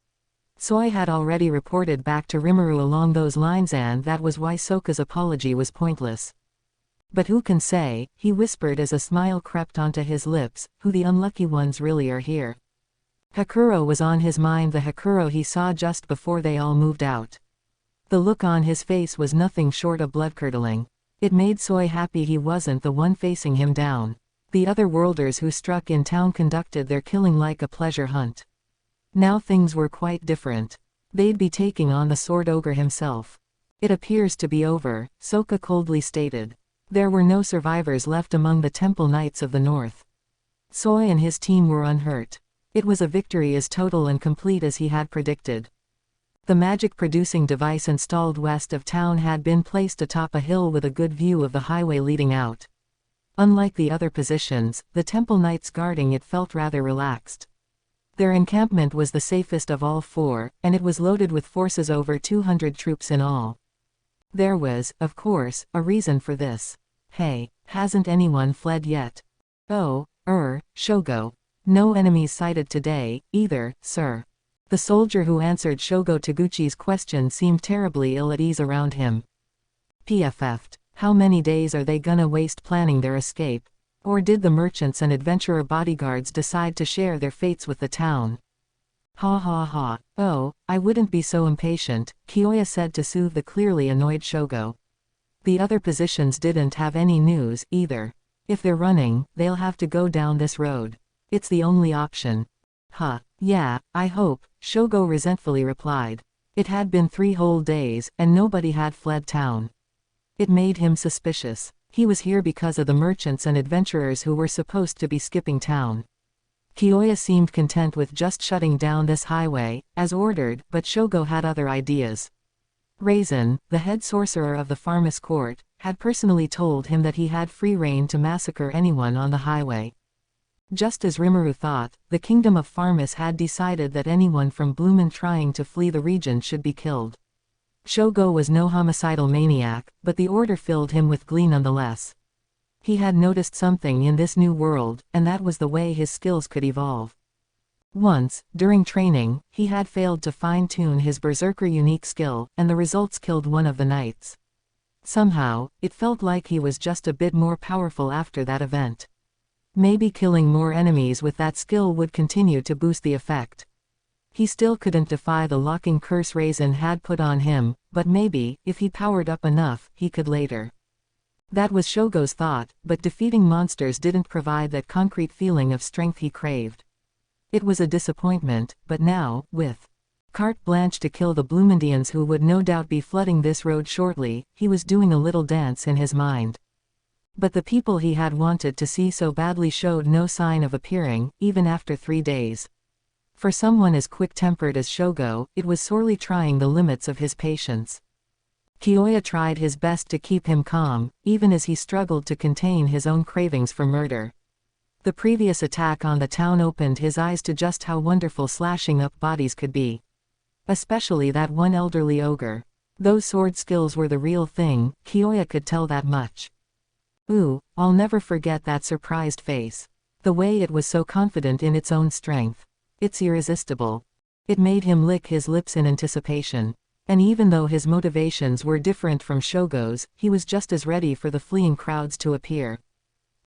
Soy had already reported back to Rimuru along those lines, and that was why Sokka's apology was pointless. But who can say, he whispered as a smile crept onto his lips, who the unlucky ones really are here. Hakuro was on his mind, the Hakuro he saw just before they all moved out. The look on his face was nothing short of blood-curdling. It made Soy happy he wasn't the one facing him down. The other worlders who struck in town conducted their killing like a pleasure hunt. Now things were quite different. They'd be taking on the Sword Ogre himself. It appears to be over, Sokka coldly stated. There were no survivors left among the Temple Knights of the North. Soy and his team were unhurt. It was a victory as total and complete as he had predicted. The magic-producing device installed west of town had been placed atop a hill with a good view of the highway leading out. Unlike the other positions, the Temple Knights guarding it felt rather relaxed. Their encampment was the safest of all four, and it was loaded with forces over 200 troops in all. There was, of course, a reason for this. Hey, hasn't anyone fled yet? Oh, Shogo. No enemies sighted today, either, sir. The soldier who answered Shogo Taguchi's question seemed terribly ill at ease around him. PFF'd. How many days are they gonna waste planning their escape? Or did the merchants and adventurer bodyguards decide to share their fates with the town? Ha ha ha. Oh, I wouldn't be so impatient, Kyoya said to soothe the clearly annoyed Shogo. The other positions didn't have any news, either. If they're running, they'll have to go down this road. It's the only option. Huh, yeah, I hope, Shogo resentfully replied. It had been 3 whole days, and nobody had fled town. It made him suspicious. He was here because of the merchants and adventurers who were supposed to be skipping town. Kyoya seemed content with just shutting down this highway, as ordered, but Shogo had other ideas. Raisin, the head sorcerer of the Farmus court, had personally told him that he had free rein to massacre anyone on the highway. Just as Rimuru thought, the kingdom of Farmus had decided that anyone from Bloomin trying to flee the region should be killed. Shogo was no homicidal maniac, but the order filled him with glee nonetheless. He had noticed something in this new world, and that was the way his skills could evolve. Once, during training, he had failed to fine-tune his berserker unique skill, and the results killed one of the knights. Somehow, it felt like he was just a bit more powerful after that event. Maybe killing more enemies with that skill would continue to boost the effect. He still couldn't defy the locking curse Raisin had put on him, but maybe, if he powered up enough, he could later. That was Shogo's thought, but defeating monsters didn't provide that concrete feeling of strength he craved. It was a disappointment, but now, with carte blanche to kill the Bloomindians who would no doubt be flooding this road shortly, he was doing a little dance in his mind. But the people he had wanted to see so badly showed no sign of appearing, even after 3 days. For someone as quick-tempered as Shogo, it was sorely trying the limits of his patience. Kiyoya tried his best to keep him calm, even as he struggled to contain his own cravings for murder. The previous attack on the town opened his eyes to just how wonderful slashing up bodies could be. Especially that one elderly ogre. Those sword skills were the real thing, Kiyoya could tell that much. Ooh, I'll never forget that surprised face. The way it was so confident in its own strength. It's irresistible. It made him lick his lips in anticipation. And even though his motivations were different from Shogo's, he was just as ready for the fleeing crowds to appear.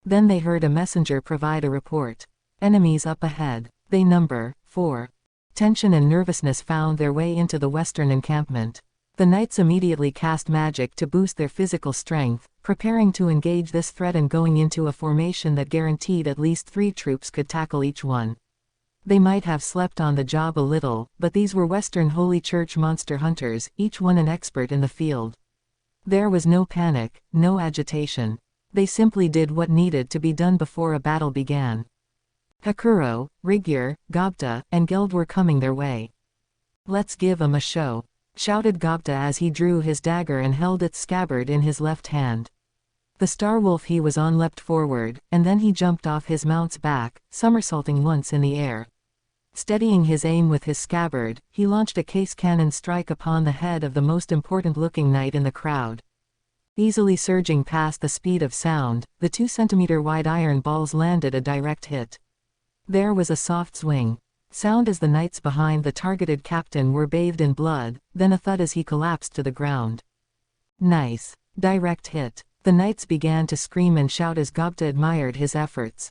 Then they heard a messenger provide a report. Enemies up ahead. They number 4. Tension and nervousness found their way into the western encampment. The knights immediately cast magic to boost their physical strength, preparing to engage this threat and going into a formation that guaranteed at least 3 troops could tackle each one. They might have slept on the job a little, but these were Western Holy Church monster hunters, each one an expert in the field. There was no panic, no agitation. They simply did what needed to be done before a battle began. Hakuro, Rigyur, Gobta, and Geld were coming their way. "Let's give 'em a show," shouted Gobta as he drew his dagger and held its scabbard in his left hand. The Starwolf he was on leapt forward, and then he jumped off his mount's back, somersaulting once in the air. Steadying his aim with his scabbard, he launched a case cannon strike upon the head of the most important-looking knight in the crowd. Easily surging past the speed of sound, the 2-centimeter-wide iron balls landed a direct hit. There was a soft swing. Sound as the knights behind the targeted captain were bathed in blood, then a thud as he collapsed to the ground. Nice. Direct hit. The knights began to scream and shout as Gobta admired his efforts.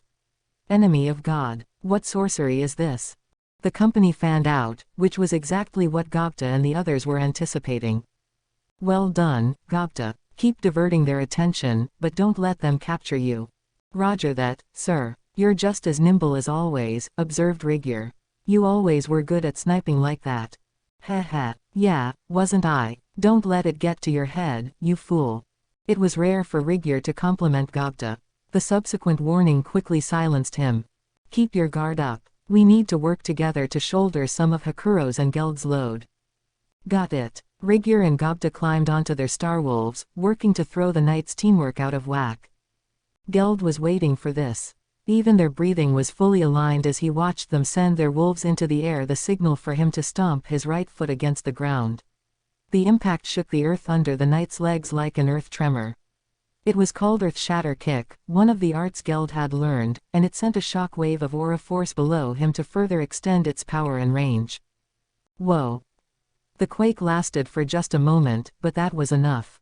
Enemy of God. What sorcery is this? The company fanned out, which was exactly what Gobta and the others were anticipating. Well done, Gobta. Keep diverting their attention, but don't let them capture you. Roger that, sir. You're just as nimble as always, observed Rigyur. You always were good at sniping like that. Heh heh. Yeah, wasn't I? Don't let it get to your head, you fool. It was rare for Rigyur to compliment Gobta. The subsequent warning quickly silenced him. Keep your guard up. We need to work together to shoulder some of Hakuro's and Geld's load. Got it. Rigyur and Gobta climbed onto their starwolves, working to throw the knights' teamwork out of whack. Geld was waiting for this. Even their breathing was fully aligned as he watched them send their wolves into the air, the signal for him to stomp his right foot against the ground. The impact shook the earth under the knight's legs like an earth tremor. It was called Earth Shatter Kick, one of the arts Geld had learned, and it sent a shock wave of aura force below him to further extend its power and range. Whoa. The quake lasted for just a moment, but that was enough.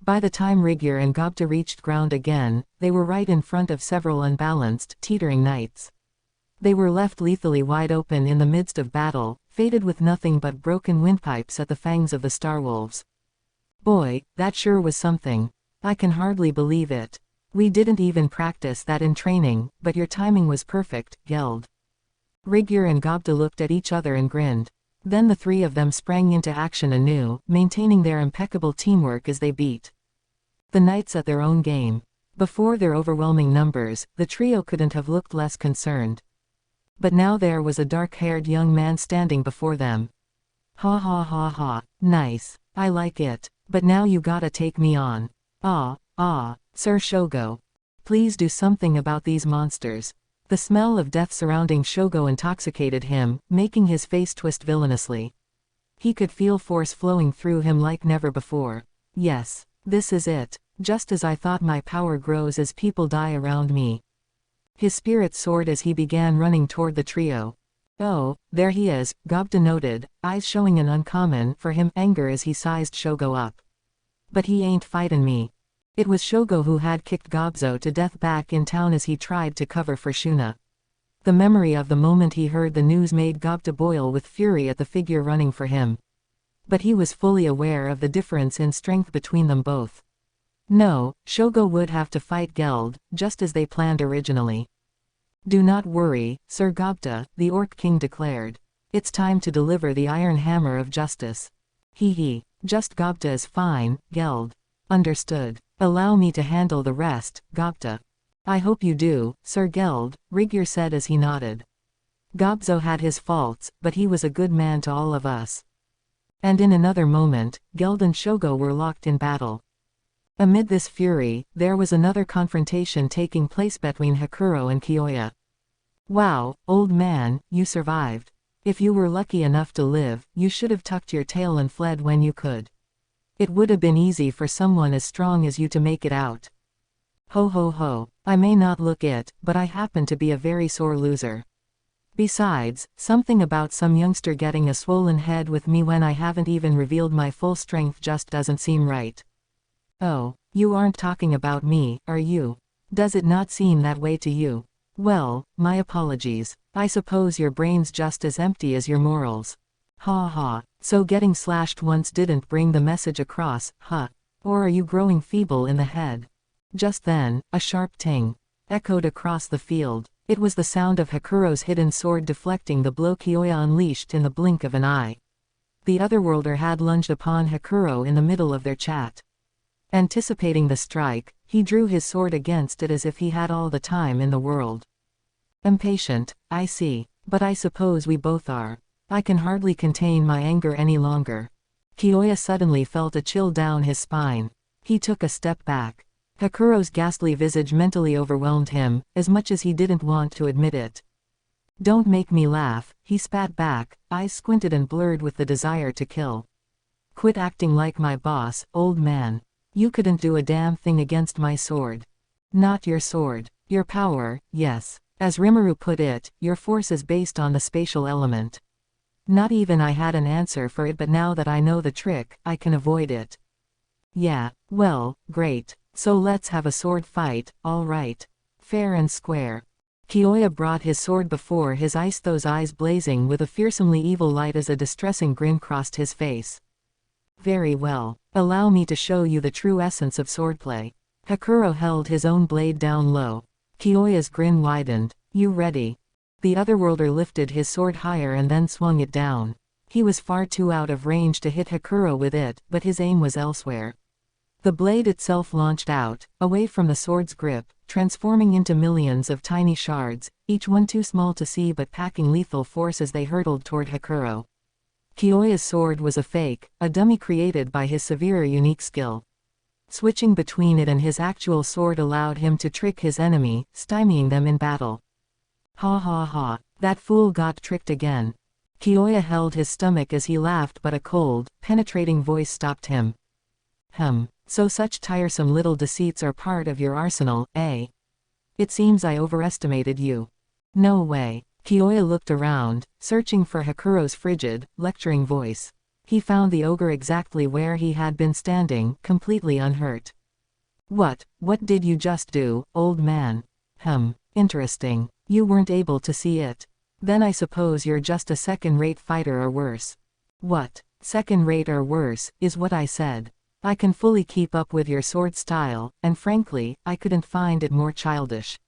By the time Rigyur and Gobta reached ground again, they were right in front of several unbalanced, teetering knights. They were left lethally wide open in the midst of battle, fated with nothing but broken windpipes at the fangs of the Starwolves. Boy, that sure was something. I can hardly believe it. We didn't even practice that in training, but your timing was perfect, Geld. Rigyur and Gobta looked at each other and grinned. Then the 3 of them sprang into action anew, maintaining their impeccable teamwork as they beat the knights at their own game. Before their overwhelming numbers, the trio couldn't have looked less concerned. But now there was a dark-haired young man standing before them. Ha ha ha ha, nice. I like it. But now you gotta take me on. Sir Shogo. Please do something about these monsters. The smell of death surrounding Shogo intoxicated him, making his face twist villainously. He could feel force flowing through him like never before. Yes, this is it. Just as I thought, my power grows as people die around me. His spirit soared as he began running toward the trio. Oh, there he is, Gobta noted, eyes showing an uncommon, for him, anger as he sized Shogo up. But he ain't fightin' me. It was Shogo who had kicked Gobzo to death back in town as he tried to cover for Shuna. The memory of the moment he heard the news made Gobta boil with fury at the figure running for him. But he was fully aware of the difference in strength between them both. No, Shogo would have to fight Geld, just as they planned originally. Do not worry, Sir Gobta, the Orc King declared. It's time to deliver the Iron Hammer of Justice. Hee. Just Gobta is fine, Geld. Understood. Allow me to handle the rest, Gobta. I hope you do, Sir Geld, Rigger said as he nodded. Gobzo had his faults, but he was a good man to all of us. And in another moment, Geld and Shogo were locked in battle. Amid this fury, there was another confrontation taking place between Hakuro and Kiyoya. Wow, old man, you survived. If you were lucky enough to live, you should have tucked your tail and fled when you could. It would have been easy for someone as strong as you to make it out. Ho ho ho, I may not look it, but I happen to be a very sore loser. Besides, something about some youngster getting a swollen head with me when I haven't even revealed my full strength just doesn't seem right. Oh, you aren't talking about me, are you? Does it not seem that way to you? Well, my apologies. I suppose your brain's just as empty as your morals. Ha ha, so getting slashed once didn't bring the message across, huh? Or are you growing feeble in the head? Just then, a sharp ting echoed across the field. It was the sound of Hakuro's hidden sword deflecting the blow Kiyoya unleashed in the blink of an eye. The Otherworlder had lunged upon Hakuro in the middle of their chat. Anticipating the strike, he drew his sword against it as if he had all the time in the world. Impatient, I see, but I suppose we both are. I can hardly contain my anger any longer. Kiyoya suddenly felt a chill down his spine. He took a step back. Hakuro's ghastly visage mentally overwhelmed him, as much as he didn't want to admit it. Don't make me laugh, he spat back, eyes squinted and blurred with the desire to kill. Quit acting like my boss, old man. You couldn't do a damn thing against my sword. Not your sword. Your power, yes. As Rimuru put it, your force is based on the spatial element. Not even I had an answer for it, but now that I know the trick, I can avoid it. Yeah, well, great. So let's have a sword fight, all right. Fair and square. Kiyoya brought his sword before his eyes, those eyes blazing with a fearsomely evil light as a distressing grin crossed his face. Very well. Allow me to show you the true essence of swordplay. Hakuro held his own blade down low. Kiyoya's grin widened. You ready? The Otherworlder lifted his sword higher and then swung it down. He was far too out of range to hit Hakuro with it, but his aim was elsewhere. The blade itself launched out, away from the sword's grip, transforming into millions of tiny shards, each one too small to see but packing lethal force as they hurtled toward Hakuro. Kiyoya's sword was a fake, a dummy created by his severe unique skill. Switching between it and his actual sword allowed him to trick his enemy, stymieing them in battle. Ha ha ha, that fool got tricked again. Kiyoya held his stomach as he laughed, but a cold, penetrating voice stopped him. So such tiresome little deceits are part of your arsenal, eh? It seems I overestimated you. No way. Kiyoya looked around, searching for Hakuro's frigid, lecturing voice. He found the ogre exactly where he had been standing, completely unhurt. What did you just do, old man? Interesting. You weren't able to see it. Then I suppose you're just a second-rate fighter or worse. What? Second-rate or worse, is what I said. I can fully keep up with your sword style, and frankly, I couldn't find it more childish.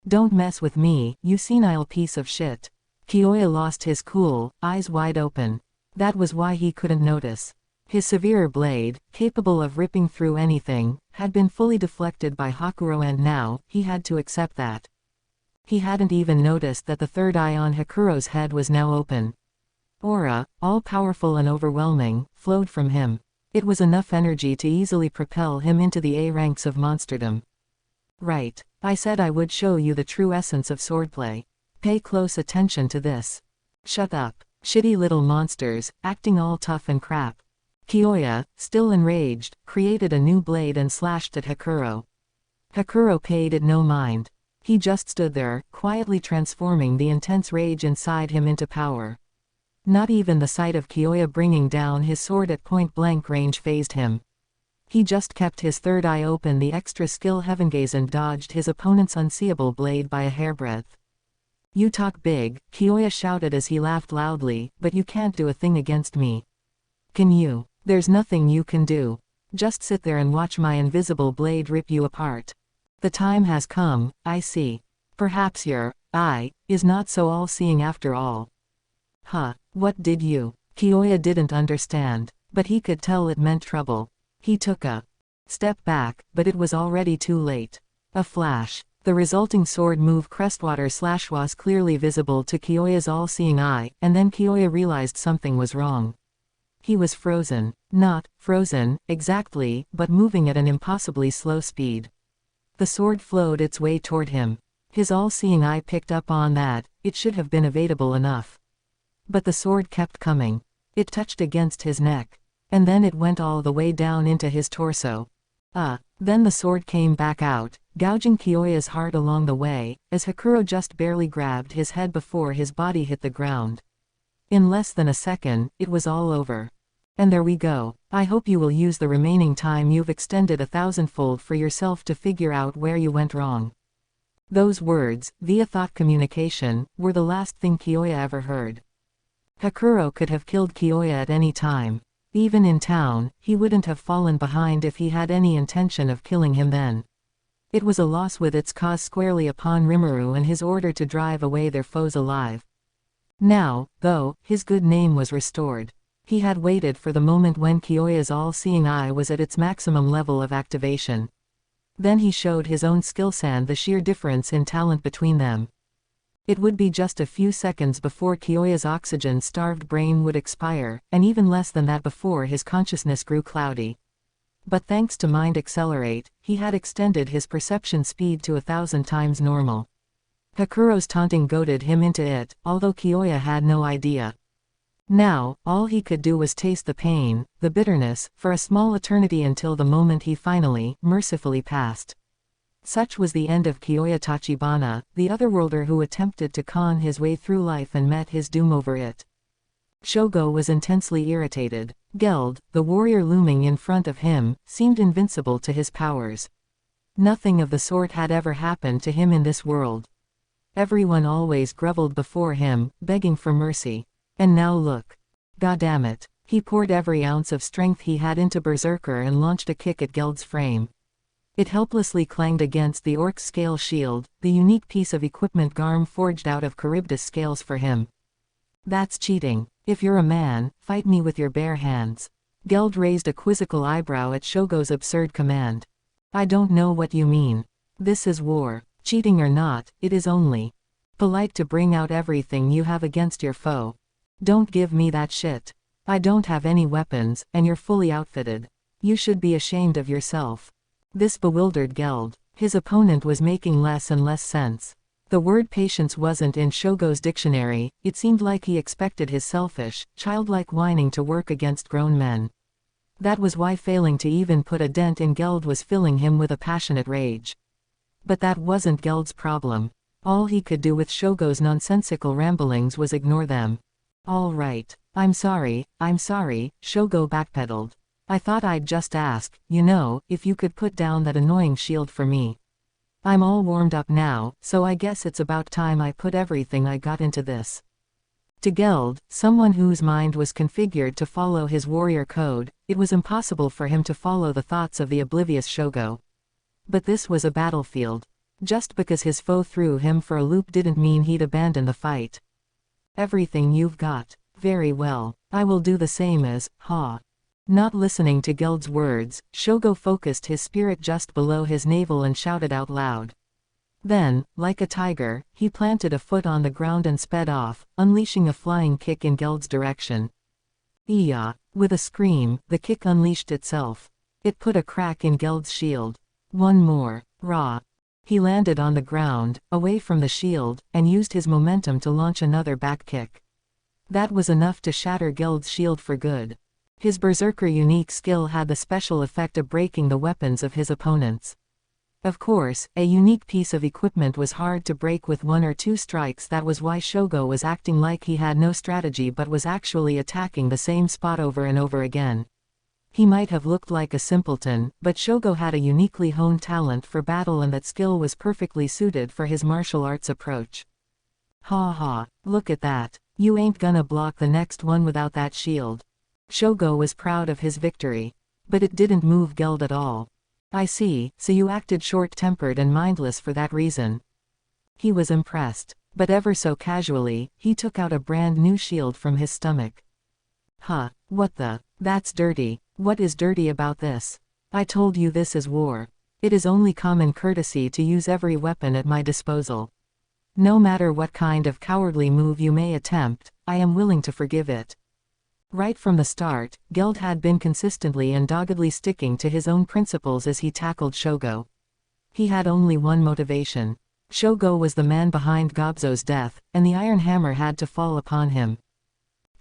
Don't mess with me, you senile piece of shit. Kiyoya lost his cool, eyes wide open. That was why he couldn't notice. His severe blade, capable of ripping through anything, had been fully deflected by Hakuro, and now, he had to accept that. He hadn't even noticed that the third eye on Hakuro's head was now open. Aura, all-powerful and overwhelming, flowed from him. It was enough energy to easily propel him into the A ranks of monsterdom. Right. I said I would show you the true essence of swordplay. Pay close attention to this. Shut up. Shitty little monsters, acting all tough and crap. Kiyoya, still enraged, created a new blade and slashed at Hakuro. Hakuro paid it no mind. He just stood there, quietly transforming the intense rage inside him into power. Not even the sight of Kiyoya bringing down his sword at point-blank range fazed him. He just kept his third eye open, the extra skill Heavengaze, and dodged his opponent's unseeable blade by a hairbreadth. You talk big, Kyoya shouted as he laughed loudly, but you can't do a thing against me. Can you? There's nothing you can do. Just sit there and watch my invisible blade rip you apart. The time has come, I see. Perhaps your eye is not so all-seeing after all. Huh, what did you? Kyoya didn't understand, but he could tell it meant trouble. He took a step back, but it was already too late. A flash. The resulting sword move Crestwater Slash was clearly visible to Kyoya's all-seeing eye, and then Kyoya realized something was wrong. He was frozen. Not frozen, exactly, but moving at an impossibly slow speed. The sword flowed its way toward him. His all-seeing eye picked up on that. It should have been evadable enough. But the sword kept coming. It touched against his neck. And then it went all the way down into his torso. Then the sword came back out, gouging Kyoya's heart along the way, as Hakuro just barely grabbed his head before his body hit the ground. In less than a second, it was all over. And there we go. I hope you will use the remaining time you've extended 1,000-fold for yourself to figure out where you went wrong. Those words, via thought communication, were the last thing Kyoya ever heard. Hakuro could have killed Kyoya at any time. Even in town, he wouldn't have fallen behind if he had any intention of killing him then. It was a loss with its cause squarely upon Rimuru and his order to drive away their foes alive. Now, though, his good name was restored. He had waited for the moment when Kyoya's all-seeing eye was at its maximum level of activation. Then he showed his own skills and the sheer difference in talent between them. It would be just a few seconds before Kyoya's oxygen-starved brain would expire, and even less than that before his consciousness grew cloudy. But thanks to Mind Accelerate, he had extended his perception speed to 1,000 times normal. Hakuro's taunting goaded him into it, although Kyoya had no idea. Now, all he could do was taste the pain, the bitterness, for a small eternity until the moment he finally, mercifully passed. Such was the end of Kyoya Tachibana, the otherworlder who attempted to con his way through life and met his doom over it. Shogo was intensely irritated. Geld, the warrior looming in front of him, seemed invincible to his powers. Nothing of the sort had ever happened to him in this world. Everyone always grovelled before him, begging for mercy. And now look. Goddammit. He poured every ounce of strength he had into Berserker and launched a kick at Geld's frame. It helplessly clanged against the Orc's scale shield, the unique piece of equipment Garm forged out of Charybdis scales for him. That's cheating. If you're a man, fight me with your bare hands. Geld raised a quizzical eyebrow at Shogo's absurd command. I don't know what you mean. This is war. Cheating or not, it is only polite to bring out everything you have against your foe. Don't give me that shit. I don't have any weapons, and you're fully outfitted. You should be ashamed of yourself. This bewildered Geld. His opponent was making less and less sense. The word patience wasn't in Shogo's dictionary. It seemed like he expected his selfish, childlike whining to work against grown men. That was why failing to even put a dent in Geld was filling him with a passionate rage. But that wasn't Geld's problem. All he could do with Shogo's nonsensical ramblings was ignore them. All right. I'm sorry, Shogo backpedaled. I thought I'd just ask, if you could put down that annoying shield for me. I'm all warmed up now, so I guess it's about time I put everything I got into this. To Geld, someone whose mind was configured to follow his warrior code, it was impossible for him to follow the thoughts of the oblivious Shogo. But this was a battlefield. Just because his foe threw him for a loop didn't mean he'd abandon the fight. Everything you've got. Very well. I will do the same as, Not listening to Geld's words, Shogo focused his spirit just below his navel and shouted out loud. Then, like a tiger, he planted a foot on the ground and sped off, unleashing a flying kick in Geld's direction. Iya! With a scream, the kick unleashed itself. It put a crack in Geld's shield. One more. Rah! He landed on the ground, away from the shield, and used his momentum to launch another back kick. That was enough to shatter Geld's shield for good. His Berserker unique skill had the special effect of breaking the weapons of his opponents. Of course, a unique piece of equipment was hard to break with one or two strikes. That was why Shogo was acting like he had no strategy but was actually attacking the same spot over and over again. He might have looked like a simpleton, but Shogo had a uniquely honed talent for battle, and that skill was perfectly suited for his martial arts approach. Ha ha, look at that. You ain't gonna block the next one without that shield. Shogo was proud of his victory. But it didn't move Geld at all. I see, so you acted short-tempered and mindless for that reason. He was impressed. But ever so casually, he took out a brand new shield from his stomach. Huh, what the? That's dirty. What is dirty about this? I told you this is war. It is only common courtesy to use every weapon at my disposal. No matter what kind of cowardly move you may attempt, I am willing to forgive it. Right from the start, Geld had been consistently and doggedly sticking to his own principles as he tackled Shogo. He had only one motivation. Shogo was the man behind Gobzo's death, and the iron hammer had to fall upon him.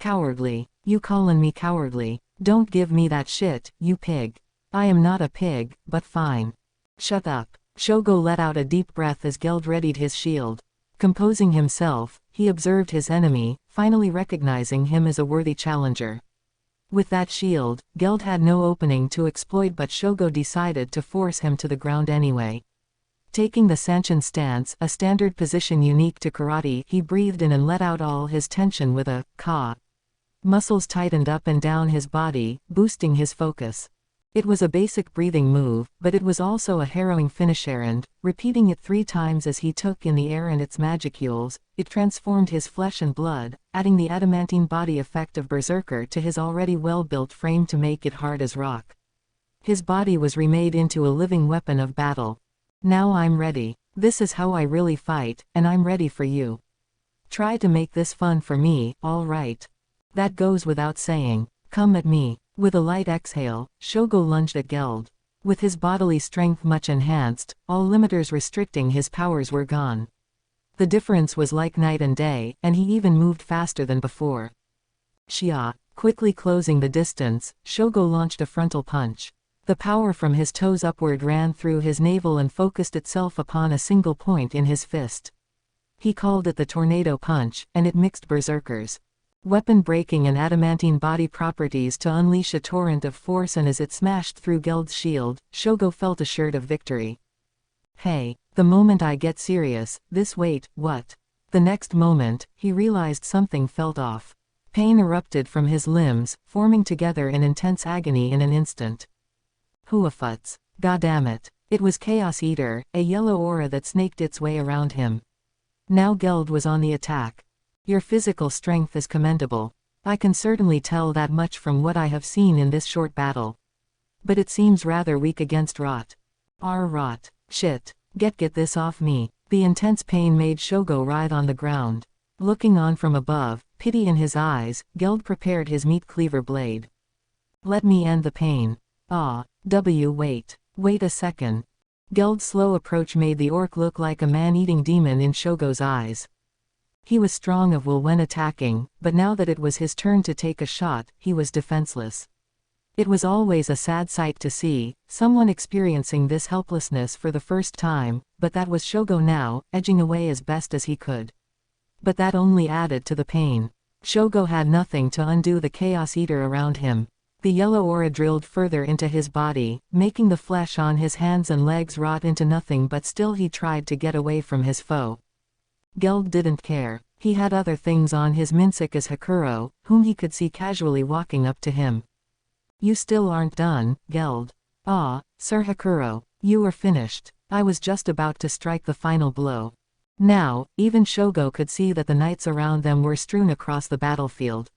Cowardly. You callin' me cowardly? Don't give me that shit, you pig. I am not a pig, but fine. Shut up. Shogo let out a deep breath as Geld readied his shield. Composing himself, he observed his enemy, finally recognizing him as a worthy challenger. With that shield, Geld had no opening to exploit, but Shogo decided to force him to the ground anyway. Taking the Sanchin stance, a standard position unique to karate, he breathed in and let out all his tension with a ka. Muscles tightened up and down his body, boosting his focus. It was a basic breathing move, but it was also a harrowing finisher, and, repeating it 3 times as he took in the air and its magicules, it transformed his flesh and blood, adding the adamantine body effect of Berserker to his already well-built frame to make it hard as rock. His body was remade into a living weapon of battle. Now I'm ready. This is how I really fight, and I'm ready for you. Try to make this fun for me, all right? That goes without saying. Come at me. With a light exhale, Shogo lunged at Geld. With his bodily strength much enhanced, all limiters restricting his powers were gone. The difference was like night and day, and he even moved faster than before. Shia. Quickly closing the distance, Shogo launched a frontal punch. The power from his toes upward ran through his navel and focused itself upon a single point in his fist. He called it the tornado punch, and it mixed berserkers. Weapon breaking and adamantine body properties to unleash a torrent of force, and as it smashed through Geld's shield, Shogo felt assured of victory. Hey, the moment I get serious, this wait, what? The next moment, he realized something felt off. Pain erupted from his limbs, forming together in intense agony in an instant. Huafuts. Goddammit. It was Chaos Eater, a yellow aura that snaked its way around him. Now Geld was on the attack. Your physical strength is commendable. I can certainly tell that much from what I have seen in this short battle. But it seems rather weak against rot. Rot. Shit. Get this off me. The intense pain made Shogo writhe on the ground. Looking on from above, pity in his eyes, Geld prepared his meat cleaver blade. Let me end the pain. Wait a second. Geld's slow approach made the orc look like a man-eating demon in Shogo's eyes. He was strong of will when attacking, but now that it was his turn to take a shot, he was defenseless. It was always a sad sight to see someone experiencing this helplessness for the first time, but that was Shogo now, edging away as best as he could. But that only added to the pain. Shogo had nothing to undo the Chaos Eater around him. The yellow aura drilled further into his body, making the flesh on his hands and legs rot into nothing, but still he tried to get away from his foe. Geld didn't care. He had other things on his mind, such as Hakuro, whom he could see casually walking up to him. You still aren't done, Geld. Sir Hakuro, you are finished. I was just about to strike the final blow. Now, even Shogo could see that the knights around them were strewn across the battlefield.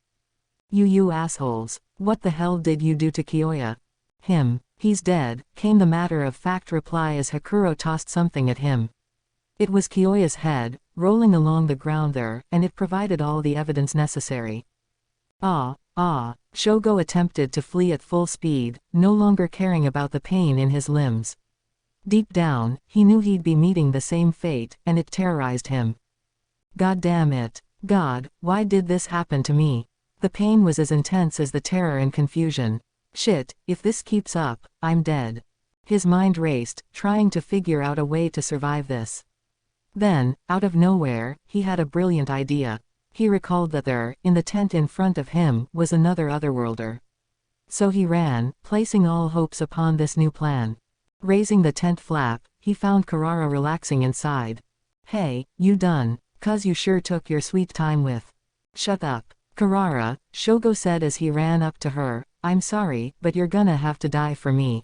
You assholes. What the hell did you do to Kiyoya? Him. He's dead, came the matter-of-fact reply as Hakuro tossed something at him. It was Kiyoya's head, rolling along the ground there, and it provided all the evidence necessary. Shogo attempted to flee at full speed, no longer caring about the pain in his limbs. Deep down, he knew he'd be meeting the same fate, and it terrorized him. God damn it. God, why did this happen to me? The pain was as intense as the terror and confusion. Shit, if this keeps up, I'm dead. His mind raced, trying to figure out a way to survive this. Then, out of nowhere, he had a brilliant idea. He recalled that there, in the tent in front of him, was another otherworlder. So he ran, placing all hopes upon this new plan. Raising the tent flap, he found Karara relaxing inside. "Hey, you done? 'Cause you sure took your sweet time with." "Shut up, Karara," Shogo said as he ran up to her. "I'm sorry, but you're gonna have to die for me."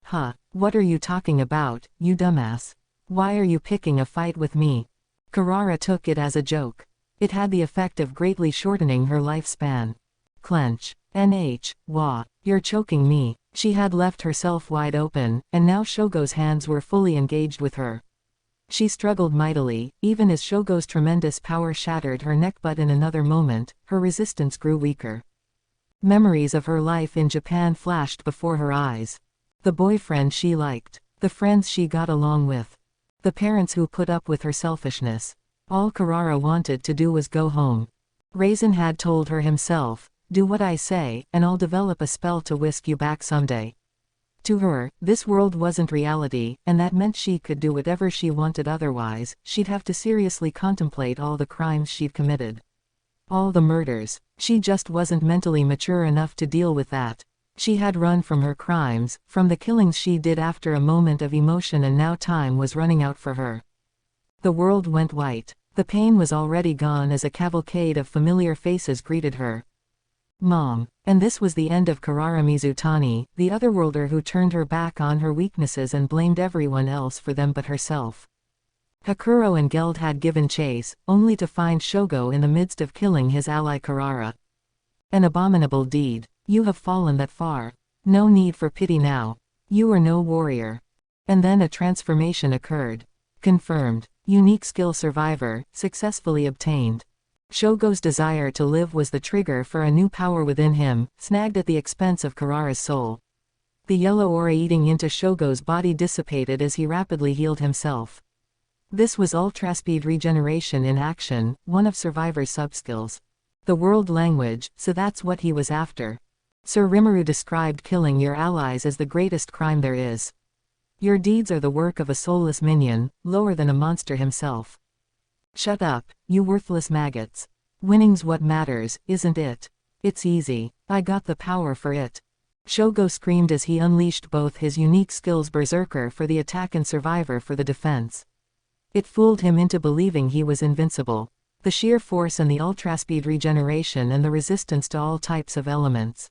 "Huh, what are you talking about, you dumbass? Why are you picking a fight with me?" Karara took it as a joke. It had the effect of greatly shortening her lifespan. Clench. Wah, you're choking me. She had left herself wide open, and now Shogo's hands were fully engaged with her. She struggled mightily, even as Shogo's tremendous power shattered her neck, but in another moment, her resistance grew weaker. Memories of her life in Japan flashed before her eyes. The boyfriend she liked. The friends she got along with. The parents who put up with her selfishness. All Karara wanted to do was go home. Raisin had told her himself, "Do what I say, and I'll develop a spell to whisk you back someday." To her, this world wasn't reality, and that meant she could do whatever she wanted. Otherwise, she'd have to seriously contemplate all the crimes she'd committed. All the murders. She just wasn't mentally mature enough to deal with that. She had run from her crimes, from the killings she did after a moment of emotion, and now time was running out for her. The world went white. The pain was already gone as a cavalcade of familiar faces greeted her. Mom. And this was the end of Karara Mizutani, the otherworlder who turned her back on her weaknesses and blamed everyone else for them but herself. Hakuro and Geld had given chase, only to find Shogo in the midst of killing his ally Karara. An abominable deed. You have fallen that far. No need for pity now. You are no warrior. And then a transformation occurred. Confirmed. Unique skill survivor, successfully obtained. Shogo's desire to live was the trigger for a new power within him, snagged at the expense of Karara's soul. The yellow aura eating into Shogo's body dissipated as he rapidly healed himself. This was ultraspeed regeneration in action, one of Survivor's subskills. The world language, so that's what he was after. Sir Rimuru described killing your allies as the greatest crime there is. Your deeds are the work of a soulless minion, lower than a monster himself. Shut up, you worthless maggots. Winning's what matters, isn't it? It's easy. I got the power for it. Shogo screamed as he unleashed both his unique skills, Berserker for the attack and Survivor for the defense. It fooled him into believing he was invincible. The sheer force and the ultraspeed regeneration and the resistance to all types of elements.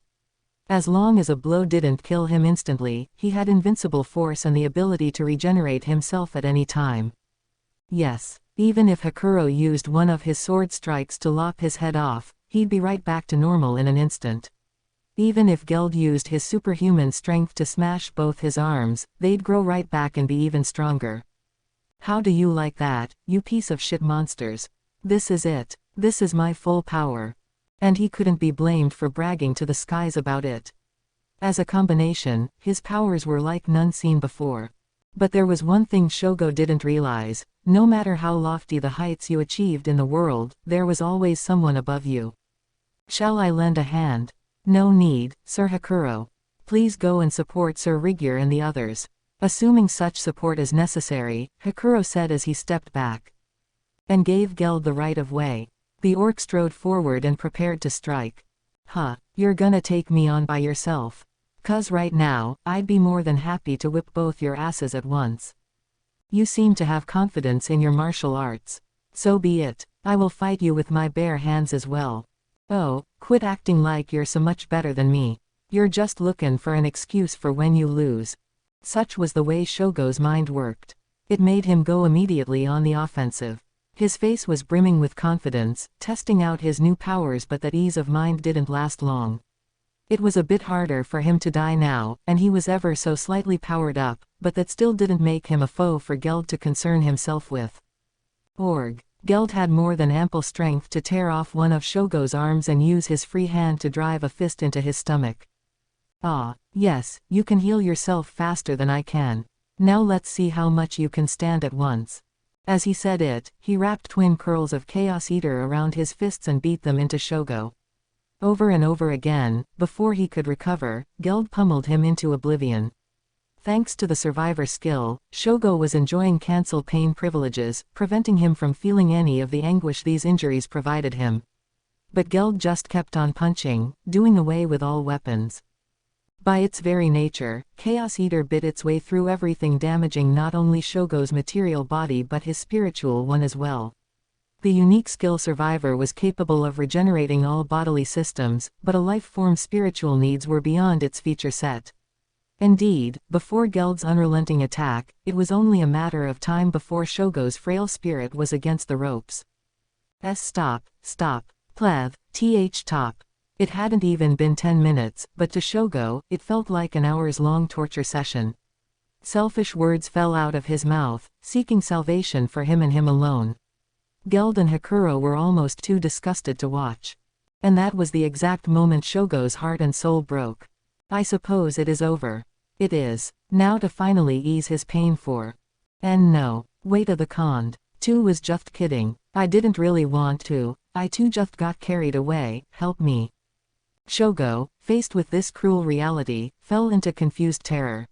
As long as a blow didn't kill him instantly, he had invincible force and the ability to regenerate himself at any time. Yes, even if Hakuro used one of his sword strikes to lop his head off, he'd be right back to normal in an instant. Even if Geld used his superhuman strength to smash both his arms, they'd grow right back and be even stronger. How do you like that, you piece of shit monsters? This is it. This is my full power. And he couldn't be blamed for bragging to the skies about it. As a combination, his powers were like none seen before. But there was one thing Shogo didn't realize: no matter how lofty the heights you achieved in the world, there was always someone above you. Shall I lend a hand? No need, Sir Hakuro. Please go and support Sir Rigure and the others. Assuming such support is necessary, Hakuro said as he stepped back. And gave Geld the right of way. The orc strode forward and prepared to strike. Huh, you're gonna take me on by yourself? 'Cause right now, I'd be more than happy to whip both your asses at once. You seem to have confidence in your martial arts. So be it. I will fight you with my bare hands as well. Oh, quit acting like you're so much better than me. You're just looking for an excuse for when you lose. Such was the way Shogo's mind worked. It made him go immediately on the offensive. His face was brimming with confidence, testing out his new powers, but that ease of mind didn't last long. It was a bit harder for him to die now, and he was ever so slightly powered up, but that still didn't make him a foe for Geld to concern himself with. Geld had more than ample strength to tear off one of Shogo's arms and use his free hand to drive a fist into his stomach. Ah, yes, you can heal yourself faster than I can. Now let's see how much you can stand at once. As he said it, he wrapped twin curls of Chaos Eater around his fists and beat them into Shogo. Over and over again, before he could recover, Geld pummeled him into oblivion. Thanks to the survivor skill, Shogo was enjoying cancel pain privileges, preventing him from feeling any of the anguish these injuries provided him. But Geld just kept on punching, doing away with all weapons. By its very nature, Chaos Eater bit its way through everything, damaging not only Shogo's material body but his spiritual one as well. The unique skill Survivor was capable of regenerating all bodily systems, but a life form's spiritual needs were beyond its feature set. Indeed, before Geld's unrelenting attack, it was only a matter of time before Shogo's frail spirit was against the ropes. Stop, pleth, top. It hadn't even been 10 minutes, but to Shogo, it felt like an hours-long torture session. Selfish words fell out of his mouth, seeking salvation for him and him alone. Geld and Hakuro were almost too disgusted to watch. And that was the exact moment Shogo's heart and soul broke. I suppose it is over. It is. Now to finally ease his pain for. And no. Wait a the cond. Too was just kidding. I didn't really want to. I too just got carried away, help me. Shogo, faced with this cruel reality, fell into confused terror.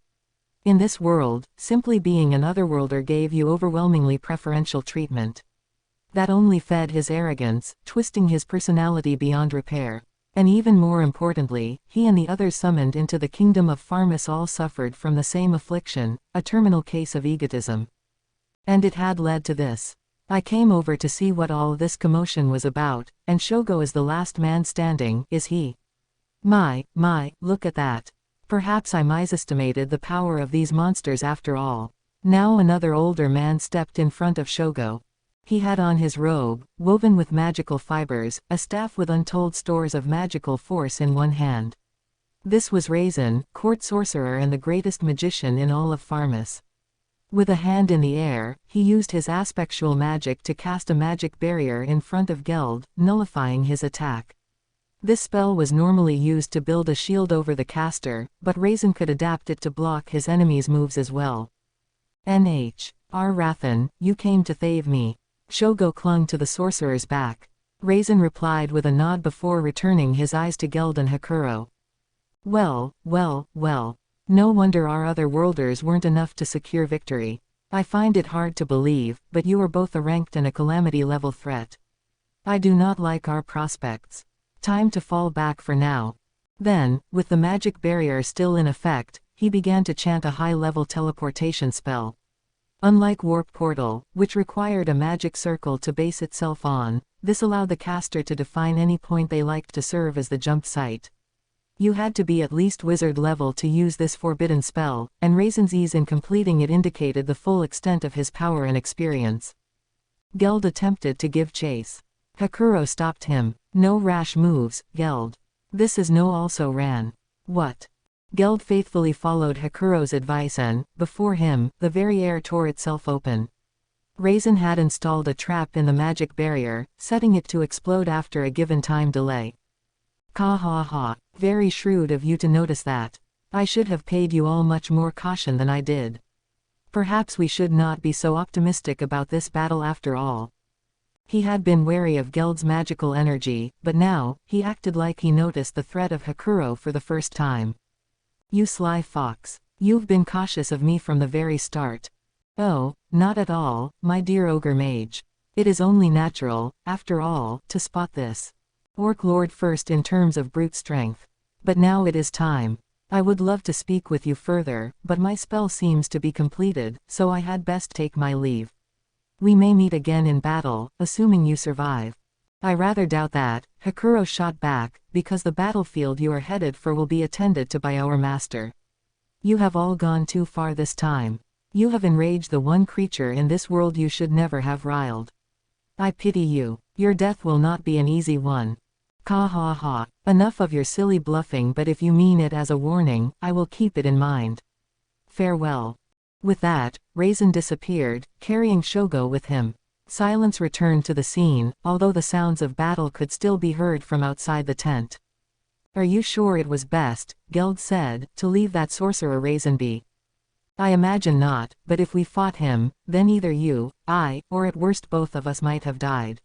In this world, simply being an otherworlder gave you overwhelmingly preferential treatment. That only fed his arrogance, twisting his personality beyond repair. And even more importantly, he and the others summoned into the kingdom of Pharmis all suffered from the same affliction, a terminal case of egotism. And it had led to this. I came over to see what all this commotion was about, and Shogo is the last man standing, is he? My, look at that. Perhaps I misestimated the power of these monsters after all. Now another older man stepped in front of Shogo. He had on his robe, woven with magical fibers, a staff with untold stores of magical force in one hand. This was Raisin, court sorcerer and the greatest magician in all of Pharmis. With a hand in the air, he used his aspectual magic to cast a magic barrier in front of Geld, nullifying his attack. This spell was normally used to build a shield over the caster, but Raisin could adapt it to block his enemy's moves as well. Rathan, you came to save me. Shogo clung to the sorcerer's back. Raisin replied with a nod before returning his eyes to Geld and Hakuro. Well. No wonder our other worlders weren't enough to secure victory. I find it hard to believe, but you are both a ranked and a calamity-level threat. I do not like our prospects. Time to fall back for now. Then, with the magic barrier still in effect, he began to chant a high-level teleportation spell. Unlike Warp Portal, which required a magic circle to base itself on, this allowed the caster to define any point they liked to serve as the jump site. You had to be at least wizard level to use this forbidden spell, and Raisin's ease in completing it indicated the full extent of his power and experience. Geld attempted to give chase. Hakuro stopped him. No rash moves, Geld. This is no also ran. What? Geld faithfully followed Hakuro's advice and, before him, the very air tore itself open. Raisin had installed a trap in the magic barrier, setting it to explode after a given time delay. Ha. Very shrewd of you to notice that. I should have paid you all much more caution than I did. Perhaps we should not be so optimistic about this battle after all. He had been wary of Geld's magical energy, but now, he acted like he noticed the threat of Hakuro for the first time. You sly fox. You've been cautious of me from the very start. Oh, not at all, my dear ogre mage. It is only natural, after all, to spot this. Orc Lord first in terms of brute strength. But now it is time. I would love to speak with you further, but my spell seems to be completed, so I had best take my leave. We may meet again in battle, assuming you survive. I rather doubt that, Hakuro shot back, because the battlefield you are headed for will be attended to by our master. You have all gone too far this time. You have enraged the one creature in this world you should never have riled. I pity you. Your death will not be an easy one. Ha. Enough of your silly bluffing, but if you mean it as a warning, I will keep it in mind. Farewell. With that, Raisin disappeared, carrying Shogo with him. Silence returned to the scene, although the sounds of battle could still be heard from outside the tent. Are you sure it was best, Geld said, to leave that sorcerer Raisin be? I imagine not, but if we fought him, then either you, I, or at worst both of us might have died.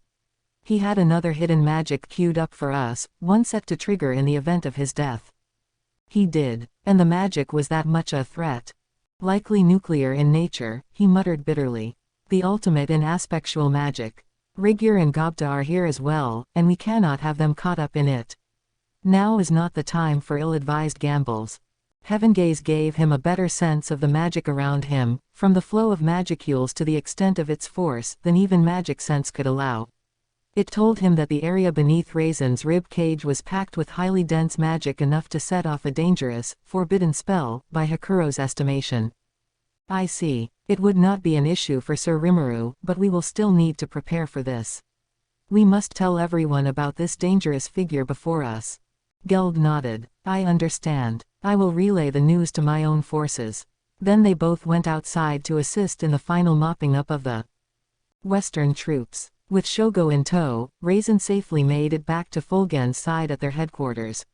He had another hidden magic queued up for us, one set to trigger in the event of his death. He did, and the magic was that much a threat. Likely nuclear in nature, he muttered bitterly. The ultimate in aspectual magic. Rigyur and Gobta are here as well, and we cannot have them caught up in it. Now is not the time for ill-advised gambles. Heaven Gaze gave him a better sense of the magic around him, from the flow of magicules to the extent of its force, than even magic sense could allow. It told him that the area beneath Raisin's rib cage was packed with highly dense magic enough to set off a dangerous, forbidden spell, by Hakuro's estimation. I see. It would not be an issue for Sir Rimuru, but we will still need to prepare for this. We must tell everyone about this dangerous figure before us. Geld nodded. I understand. I will relay the news to my own forces. Then they both went outside to assist in the final mopping up of the Western troops. With Shogo in tow, Raisin safely made it back to Fulgen's side at their headquarters.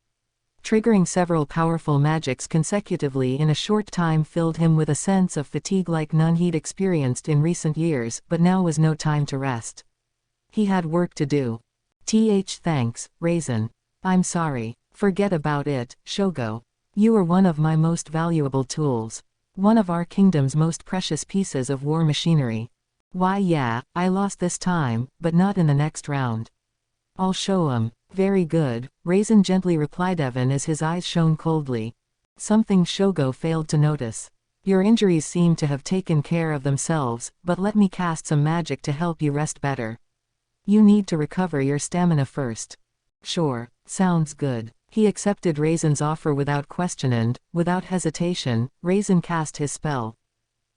Triggering several powerful magics consecutively in a short time filled him with a sense of fatigue like none he'd experienced in recent years, but now was no time to rest. He had work to do. Thanks, Raisin. I'm sorry. Forget about it, Shogo. You are one of my most valuable tools. One of our kingdom's most precious pieces of war machinery. Why yeah, I lost this time, but not in the next round. I'll show 'em. Very good, Raisin gently replied Evan as his eyes shone coldly. Something Shogo failed to notice. Your injuries seem to have taken care of themselves, but let me cast some magic to help you rest better. You need to recover your stamina first. Sure, sounds good. He accepted Raisin's offer without question and, without hesitation, Raisin cast his spell.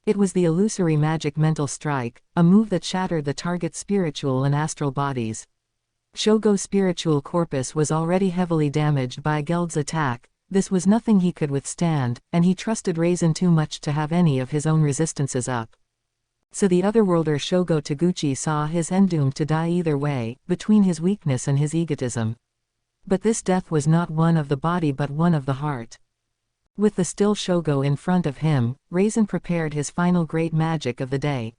It was the illusory magic mental strike, a move that shattered the target's spiritual and astral bodies. Shogo's spiritual corpus was already heavily damaged by Geld's attack. This was nothing he could withstand, and he trusted Raisin too much to have any of his own resistances up. So the otherworlder Shogo Taguchi saw his end doomed to die either way, between his weakness and his egotism. But this death was not one of the body but one of the heart. With the still Shogo in front of him, Raisin prepared his final great magic of the day.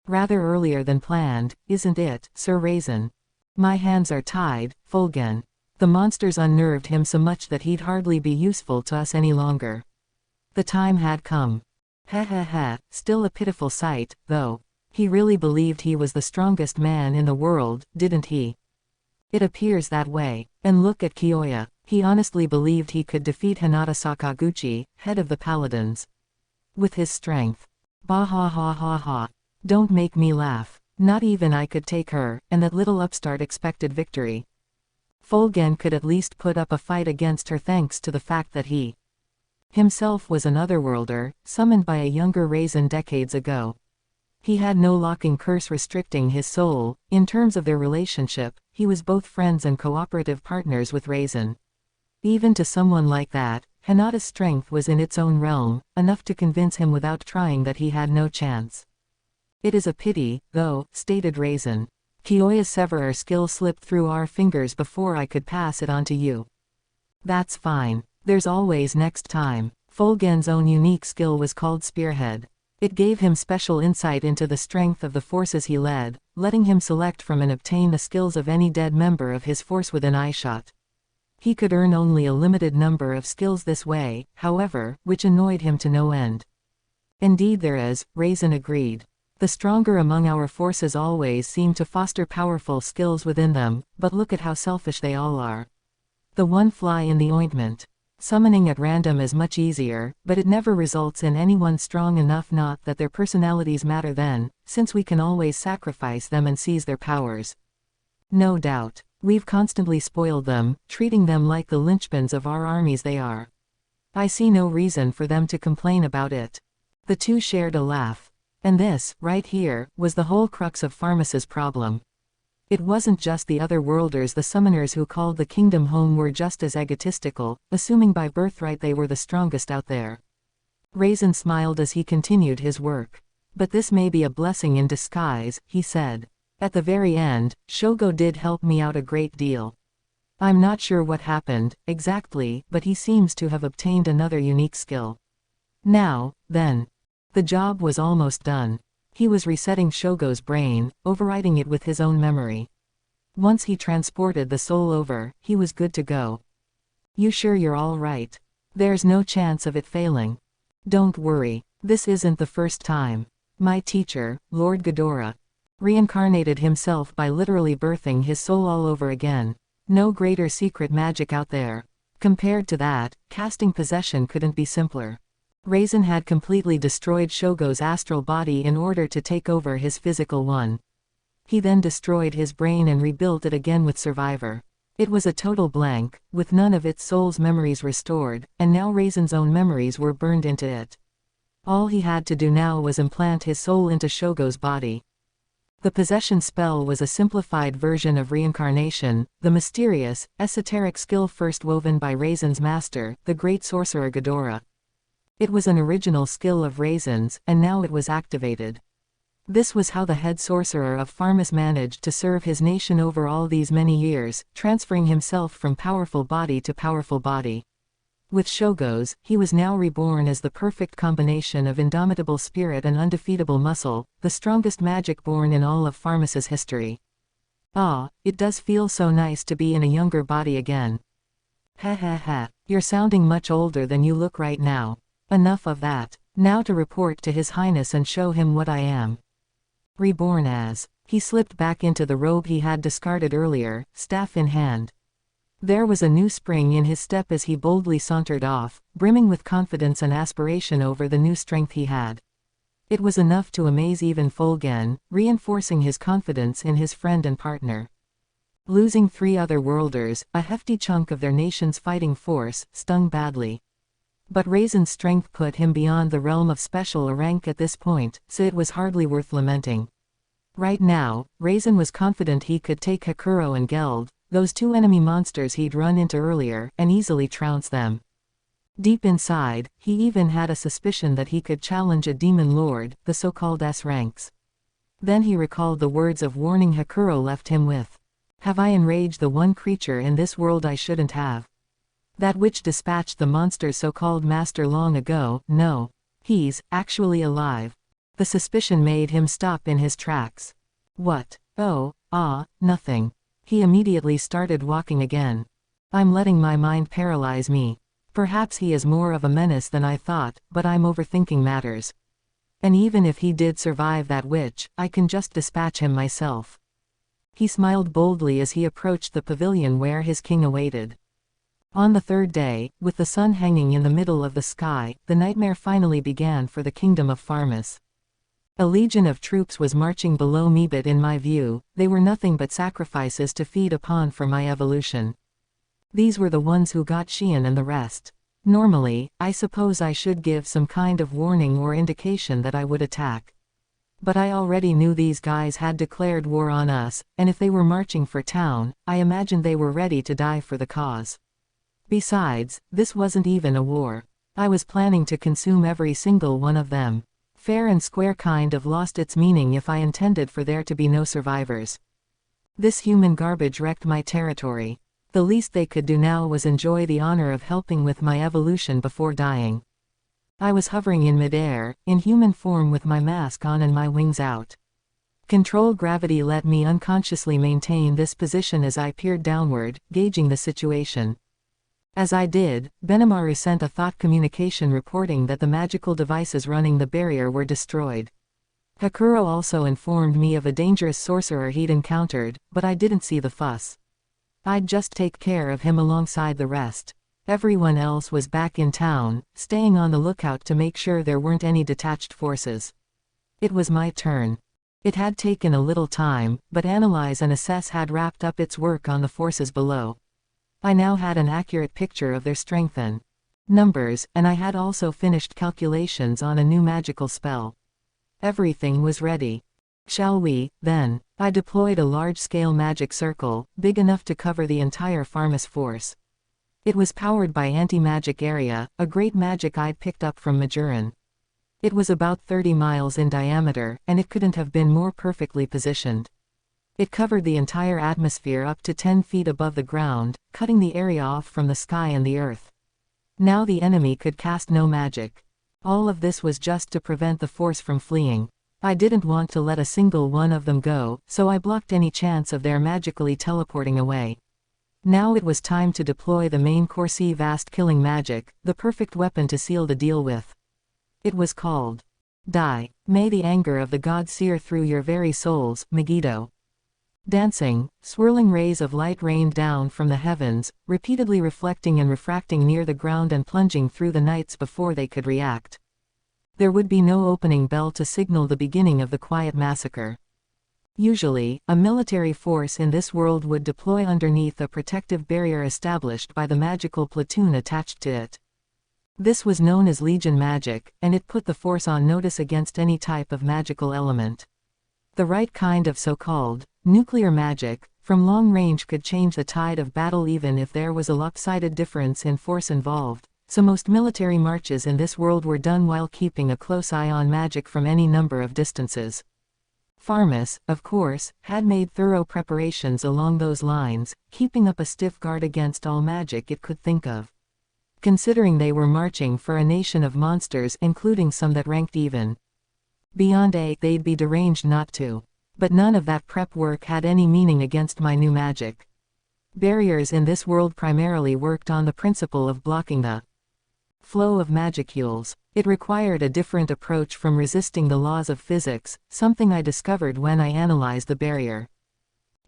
Rather earlier than planned, isn't it, Sir Raisin? My hands are tied, Fulgen. The monsters unnerved him so much that he'd hardly be useful to us any longer. The time had come. Still a pitiful sight, though. He really believed he was the strongest man in the world, didn't he? It appears that way. And look at Kiyoya. He honestly believed he could defeat Hinata Sakaguchi, head of the Paladins. With his strength. Bah ha ha ha ha. Don't make me laugh. Not even I could take her, and that little upstart expected victory. Fulgen could at least put up a fight against her thanks to the fact that he himself was an otherworlder, summoned by a younger Raisin decades ago. He had no locking curse restricting his soul. In terms of their relationship, he was both friends and cooperative partners with Raisin. Even to someone like that, Hinata's strength was in its own realm, enough to convince him without trying that he had no chance. It is a pity, though, stated Raisin. Kiyoya's severer skill slipped through our fingers before I could pass it on to you. That's fine. There's always next time. Fulgen's own unique skill was called Spearhead. It gave him special insight into the strength of the forces he led, letting him select from and obtain the skills of any dead member of his force within eyeshot. He could earn only a limited number of skills this way, however, which annoyed him to no end. Indeed there is, Raisin agreed. The stronger among our forces always seem to foster powerful skills within them, but look at how selfish they all are. The one fly in the ointment. Summoning at random is much easier, but it never results in anyone strong enough. Not that their personalities matter then, since we can always sacrifice them and seize their powers. No doubt. We've constantly spoiled them, treating them like the linchpins of our armies they are. I see no reason for them to complain about it. The two shared a laugh. And this, right here, was the whole crux of Pharmas's problem. It wasn't just the otherworlders. The summoners who called the kingdom home were just as egotistical, assuming by birthright they were the strongest out there. Raisin smiled as he continued his work. But this may be a blessing in disguise, he said. At the very end, Shogo did help me out a great deal. I'm not sure what happened, exactly, but he seems to have obtained another unique skill. Now, then. The job was almost done. He was resetting Shogo's brain, overriding it with his own memory. Once he transported the soul over, he was good to go. You sure you're all right? There's no chance of it failing. Don't worry, this isn't the first time. My teacher, Lord Ghidorah, reincarnated himself by literally birthing his soul all over again. No greater secret magic out there. Compared to that, casting possession couldn't be simpler. Raisin had completely destroyed Shogo's astral body in order to take over his physical one. He then destroyed his brain and rebuilt it again with Survivor. It was a total blank, with none of its soul's memories restored, and now Raisin's own memories were burned into it. All he had to do now was implant his soul into Shogo's body. The possession spell was a simplified version of reincarnation, the mysterious, esoteric skill first woven by Raisin's master, the great sorcerer Ghidorah. It was an original skill of Raisin's, and now it was activated. This was how the head sorcerer of Pharmus managed to serve his nation over all these many years, transferring himself from powerful body to powerful body. With Shogo's, he was now reborn as the perfect combination of indomitable spirit and undefeatable muscle, the strongest magic born in all of Pharmus's history. Ah, it does feel so nice to be in a younger body again. Ha ha ha, you're sounding much older than you look right now. Enough of that. Now to report to His Highness and show him what I am. Reborn as. He slipped back into the robe he had discarded earlier, staff in hand. There was a new spring in his step as he boldly sauntered off, brimming with confidence and aspiration over the new strength he had. It was enough to amaze even Fulgen, reinforcing his confidence in his friend and partner. Losing 3 other worlders, a hefty chunk of their nation's fighting force, stung badly. But Raisin's strength put him beyond the realm of special rank at this point, so it was hardly worth lamenting. Right now, Raisin was confident he could take Hakuro and Geld, those 2 enemy monsters he'd run into earlier, and easily trounce them. Deep inside, he even had a suspicion that he could challenge a demon lord, the so-called S-ranks. Then he recalled the words of warning Hakuro left him with. Have I enraged the one creature in this world I shouldn't have? That which dispatched the monster's so-called master long ago? No. He's actually alive. The suspicion made him stop in his tracks. What? Oh, nothing. He immediately started walking again. I'm letting my mind paralyze me. Perhaps he is more of a menace than I thought, but I'm overthinking matters. And even if he did survive that witch, I can just dispatch him myself. He smiled boldly as he approached the pavilion where his king awaited. On the 3rd day, with the sun hanging in the middle of the sky, the nightmare finally began for the kingdom of Pharmus. A legion of troops was marching below me, but in my view, they were nothing but sacrifices to feed upon for my evolution. These were the ones who got Xian and the rest. Normally, I suppose I should give some kind of warning or indication that I would attack. But I already knew these guys had declared war on us, and if they were marching for town, I imagined they were ready to die for the cause. Besides, this wasn't even a war. I was planning to consume every single one of them. Fair and square kind of lost its meaning if I intended for there to be no survivors. This human garbage wrecked my territory. The least they could do now was enjoy the honor of helping with my evolution before dying. I was hovering in midair, in human form with my mask on and my wings out. Control gravity let me unconsciously maintain this position as I peered downward, gauging the situation. As I did, Benimaru sent a thought communication reporting that the magical devices running the barrier were destroyed. Hakuro also informed me of a dangerous sorcerer he'd encountered, but I didn't see the fuss. I'd just take care of him alongside the rest. Everyone else was back in town, staying on the lookout to make sure there weren't any detached forces. It was my turn. It had taken a little time, but Analyze and Assess had wrapped up its work on the forces below. I now had an accurate picture of their strength and numbers, and I had also finished calculations on a new magical spell. Everything was ready. Shall we, then? I deployed a large-scale magic circle, big enough to cover the entire Pharmus force. It was powered by Anti-Magic Area, a great magic I'd picked up from Majoran. It was about 30 miles in diameter, and it couldn't have been more perfectly positioned. It covered the entire atmosphere up to 10 feet above the ground, cutting the area off from the sky and the earth. Now the enemy could cast no magic. All of this was just to prevent the force from fleeing. I didn't want to let a single one of them go, so I blocked any chance of their magically teleporting away. Now it was time to deploy the main Corsi vast killing magic, the perfect weapon to seal the deal with. It was called Die. May the anger of the god sear through your very souls, Megiddo. Dancing, swirling rays of light rained down from the heavens, repeatedly reflecting and refracting near the ground and plunging through the nights before they could react. There would be no opening bell to signal the beginning of the quiet massacre. Usually, a military force in this world would deploy underneath a protective barrier established by the magical platoon attached to it. This was known as Legion magic, and it put the force on notice against any type of magical element. The right kind of so-called nuclear magic from long range could change the tide of battle even if there was a lopsided difference in force involved, so most military marches in this world were done while keeping a close eye on magic from any number of distances. Farmus, of course, had made thorough preparations along those lines, keeping up a stiff guard against all magic it could think of. Considering they were marching for a nation of monsters including some that ranked even beyond A, they'd be deranged not to. But none of that prep work had any meaning against my new magic. Barriers in this world primarily worked on the principle of blocking the flow of magicules. It required a different approach from resisting the laws of physics, something I discovered when I analyzed the barrier.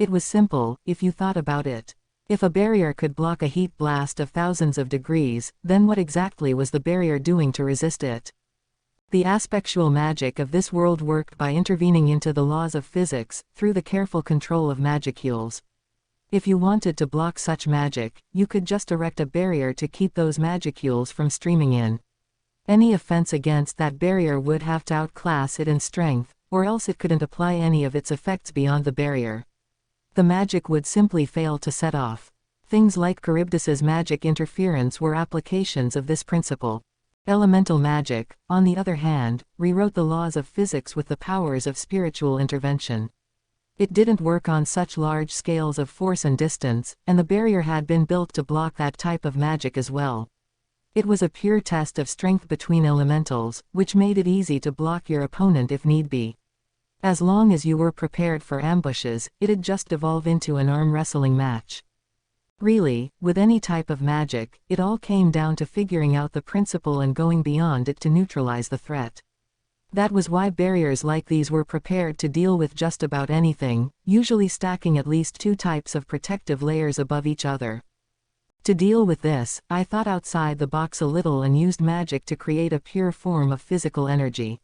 It was simple, if you thought about it. If a barrier could block a heat blast of thousands of degrees, then what exactly was the barrier doing to resist it? The aspectual magic of this world worked by intervening into the laws of physics, through the careful control of magicules. If you wanted to block such magic, you could just erect a barrier to keep those magicules from streaming in. Any offense against that barrier would have to outclass it in strength, or else it couldn't apply any of its effects beyond the barrier. The magic would simply fail to set off. Things like Charybdis's magic interference were applications of this principle. Elemental magic, on the other hand, rewrote the laws of physics with the powers of spiritual intervention. It didn't work on such large scales of force and distance, and the barrier had been built to block that type of magic as well. It was a pure test of strength between elementals, which made it easy to block your opponent if need be. As long as you were prepared for ambushes, it'd just evolve into an arm wrestling match. Really, with any type of magic, it all came down to figuring out the principle and going beyond it to neutralize the threat. That was why barriers like these were prepared to deal with just about anything, usually stacking at least two types of protective layers above each other. To deal with this, I thought outside the box a little and used magic to create a pure form of physical energy.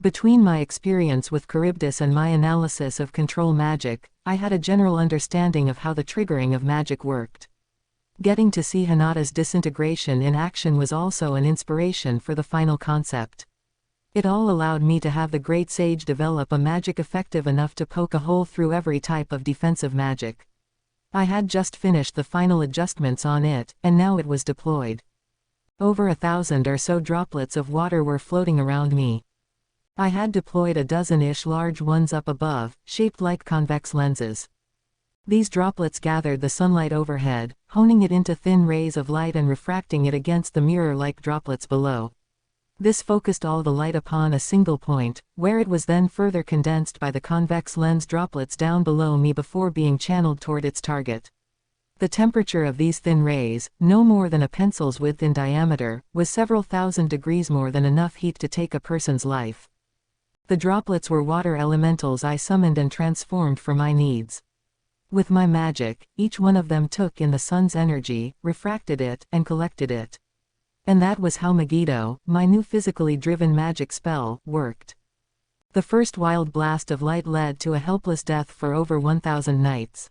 Between my experience with Charybdis and my analysis of control magic, I had a general understanding of how the triggering of magic worked. Getting to see Hinata's disintegration in action was also an inspiration for the final concept. It all allowed me to have the great sage develop a magic effective enough to poke a hole through every type of defensive magic. I had just finished the final adjustments on it, and now it was deployed. Over 1,000 or so droplets of water were floating around me. I had deployed a dozen-ish large ones up above, shaped like convex lenses. These droplets gathered the sunlight overhead, honing it into thin rays of light and refracting it against the mirror-like droplets below. This focused all the light upon a single point, where it was then further condensed by the convex lens droplets down below me before being channeled toward its target. The temperature of these thin rays, no more than a pencil's width in diameter, was several thousand degrees more than enough heat to take a person's life. The droplets were water elementals I summoned and transformed for my needs. With my magic, each one of them took in the sun's energy, refracted it, and collected it. And that was how Megiddo, my new physically driven magic spell, worked. The first wild blast of light led to a helpless death for over 1,000 knights.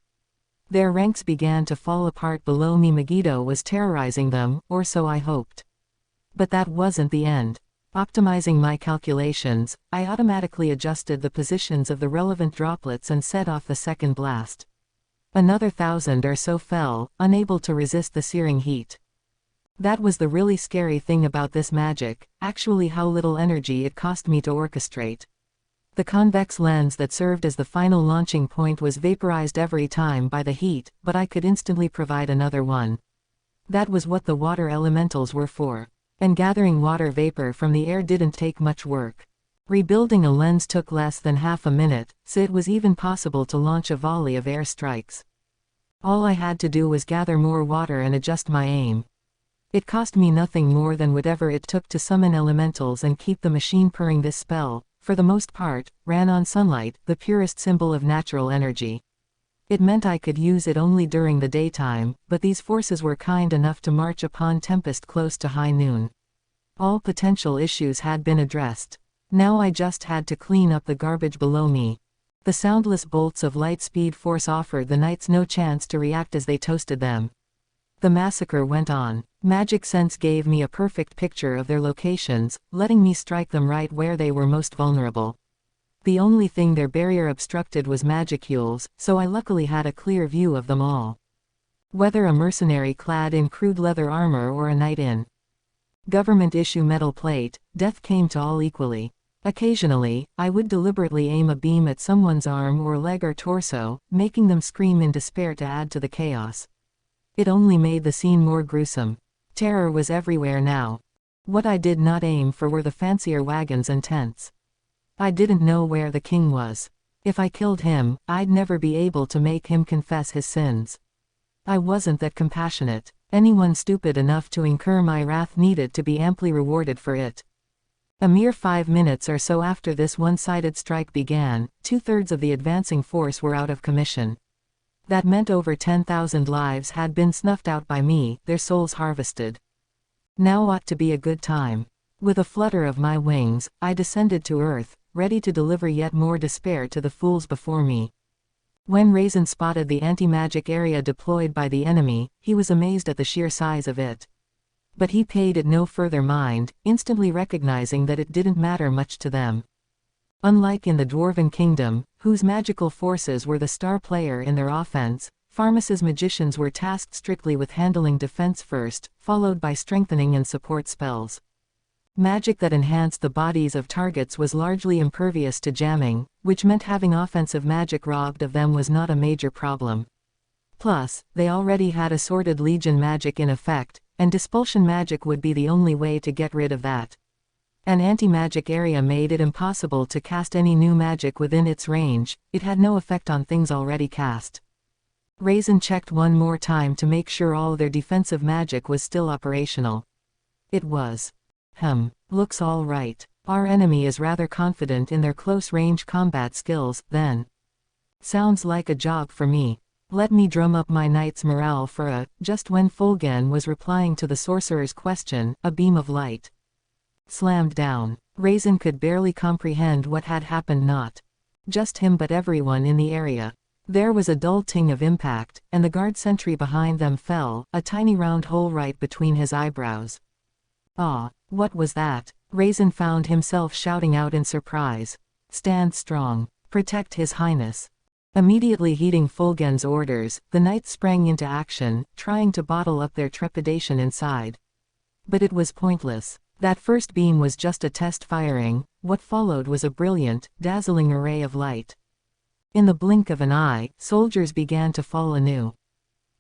Their ranks began to fall apart below me. Megiddo was terrorizing them, or so I hoped. But that wasn't the end. Optimizing my calculations, I automatically adjusted the positions of the relevant droplets and set off the second blast. Another 1,000 or so fell, unable to resist the searing heat. That was the really scary thing about this magic, actually how little energy it cost me to orchestrate. The convex lens that served as the final launching point was vaporized every time by the heat, but I could instantly provide another one. That was what the water elementals were for. And gathering water vapor from the air didn't take much work. Rebuilding a lens took less than half a minute, so it was even possible to launch a volley of air strikes. All I had to do was gather more water and adjust my aim. It cost me nothing more than whatever it took to summon elementals and keep the machine purring. This spell, for the most part, ran on sunlight, the purest symbol of natural energy. It meant I could use it only during the daytime, but these forces were kind enough to march upon Tempest close to high noon. All potential issues had been addressed. Now I just had to clean up the garbage below me. The soundless bolts of light speed force offered the knights no chance to react as they toasted them. The massacre went on. Magic sense gave me a perfect picture of their locations, letting me strike them right where they were most vulnerable. The only thing their barrier obstructed was magicules, so I luckily had a clear view of them all. Whether a mercenary clad in crude leather armor or a knight in government-issue metal plate, death came to all equally. Occasionally, I would deliberately aim a beam at someone's arm or leg or torso, making them scream in despair to add to the chaos. It only made the scene more gruesome. Terror was everywhere now. What I did not aim for were the fancier wagons and tents. I didn't know where the king was. If I killed him, I'd never be able to make him confess his sins. I wasn't that compassionate. Anyone stupid enough to incur my wrath needed to be amply rewarded for it. A mere 5 minutes or so after this one-sided strike began, 2/3 of the advancing force were out of commission. That meant over 10,000 lives had been snuffed out by me, their souls harvested. Now ought to be a good time. With a flutter of my wings, I descended to earth, ready to deliver yet more despair to the fools before me. When Raisin spotted the anti-magic area deployed by the enemy, he was amazed at the sheer size of it. But he paid it no further mind, instantly recognizing that it didn't matter much to them. Unlike in the Dwarven Kingdom, whose magical forces were the star player in their offense, Pharmas's magicians were tasked strictly with handling defense first, followed by strengthening and support spells. Magic that enhanced the bodies of targets was largely impervious to jamming, which meant having offensive magic robbed of them was not a major problem. Plus, they already had assorted legion magic in effect, and dispulsion magic would be the only way to get rid of that. An anti-magic area made it impossible to cast any new magic within its range. It had no effect on things already cast. Raisin checked one more time to make sure all their defensive magic was still operational. It was. Looks all right. Our enemy is rather confident in their close-range combat skills, then. Sounds like a job for me. Let me drum up my knight's morale for a. Just when Fulgen was replying to the sorcerer's question, a beam of light slammed down. Raisin could barely comprehend what had happened. Not just him but everyone in the area. There was a dull ting of impact, and the guard sentry behind them fell, a tiny round hole right between his eyebrows. Ah, what was that? Raisin found himself shouting out in surprise. Stand strong. Protect His Highness. Immediately heeding Fulgen's orders, the knights sprang into action, trying to bottle up their trepidation inside. But it was pointless. That first beam was just a test firing. What followed was a brilliant, dazzling array of light. In the blink of an eye, soldiers began to fall anew.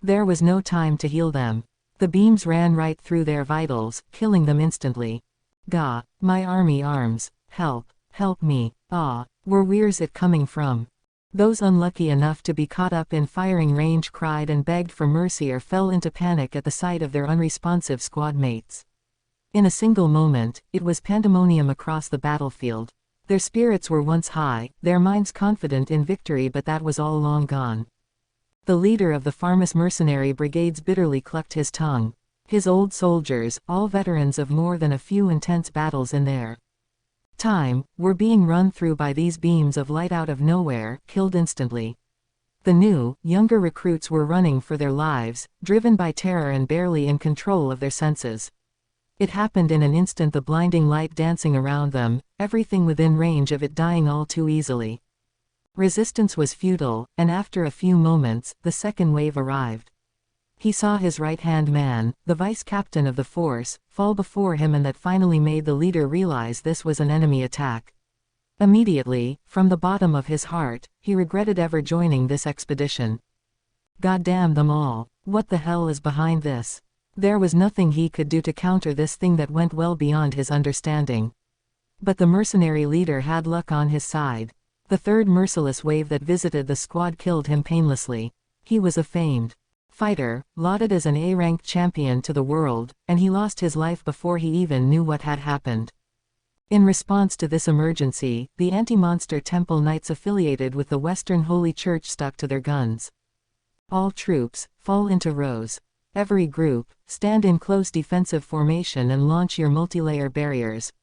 There was no time to heal them. The beams ran right through their vitals, killing them instantly. Gah, my army arms. Help, help me. Ah, where's it coming from? Those unlucky enough to be caught up in firing range cried and begged for mercy or fell into panic at the sight of their unresponsive squad mates. In a single moment, it was pandemonium across the battlefield. Their spirits were once high, their minds confident in victory, but that was all long gone. The leader of the Pharmas mercenary brigades bitterly clucked his tongue. His old soldiers, all veterans of more than a few intense battles in their time, were being run through by these beams of light out of nowhere, killed instantly. The new, younger recruits were running for their lives, driven by terror and barely in control of their senses. It happened in an instant, the blinding light dancing around them, everything within range of it dying all too easily. Resistance was futile, and after a few moments, the second wave arrived. He saw his right-hand man, the vice-captain of the force, fall before him, and that finally made the leader realize this was an enemy attack. Immediately, from the bottom of his heart, he regretted ever joining this expedition. Goddamn them all. What the hell is behind this? There was nothing he could do to counter this thing that went well beyond his understanding. But the mercenary leader had luck on his side. The third merciless wave that visited the squad killed him painlessly. He was a famed fighter, lauded as an A-ranked champion to the world, and he lost his life before he even knew what had happened. In response to this emergency, the anti-monster temple knights affiliated with the Western Holy Church stuck to their guns. All troops, fall into rows. Every group, stand in close defensive formation and launch your multi-layer barriers.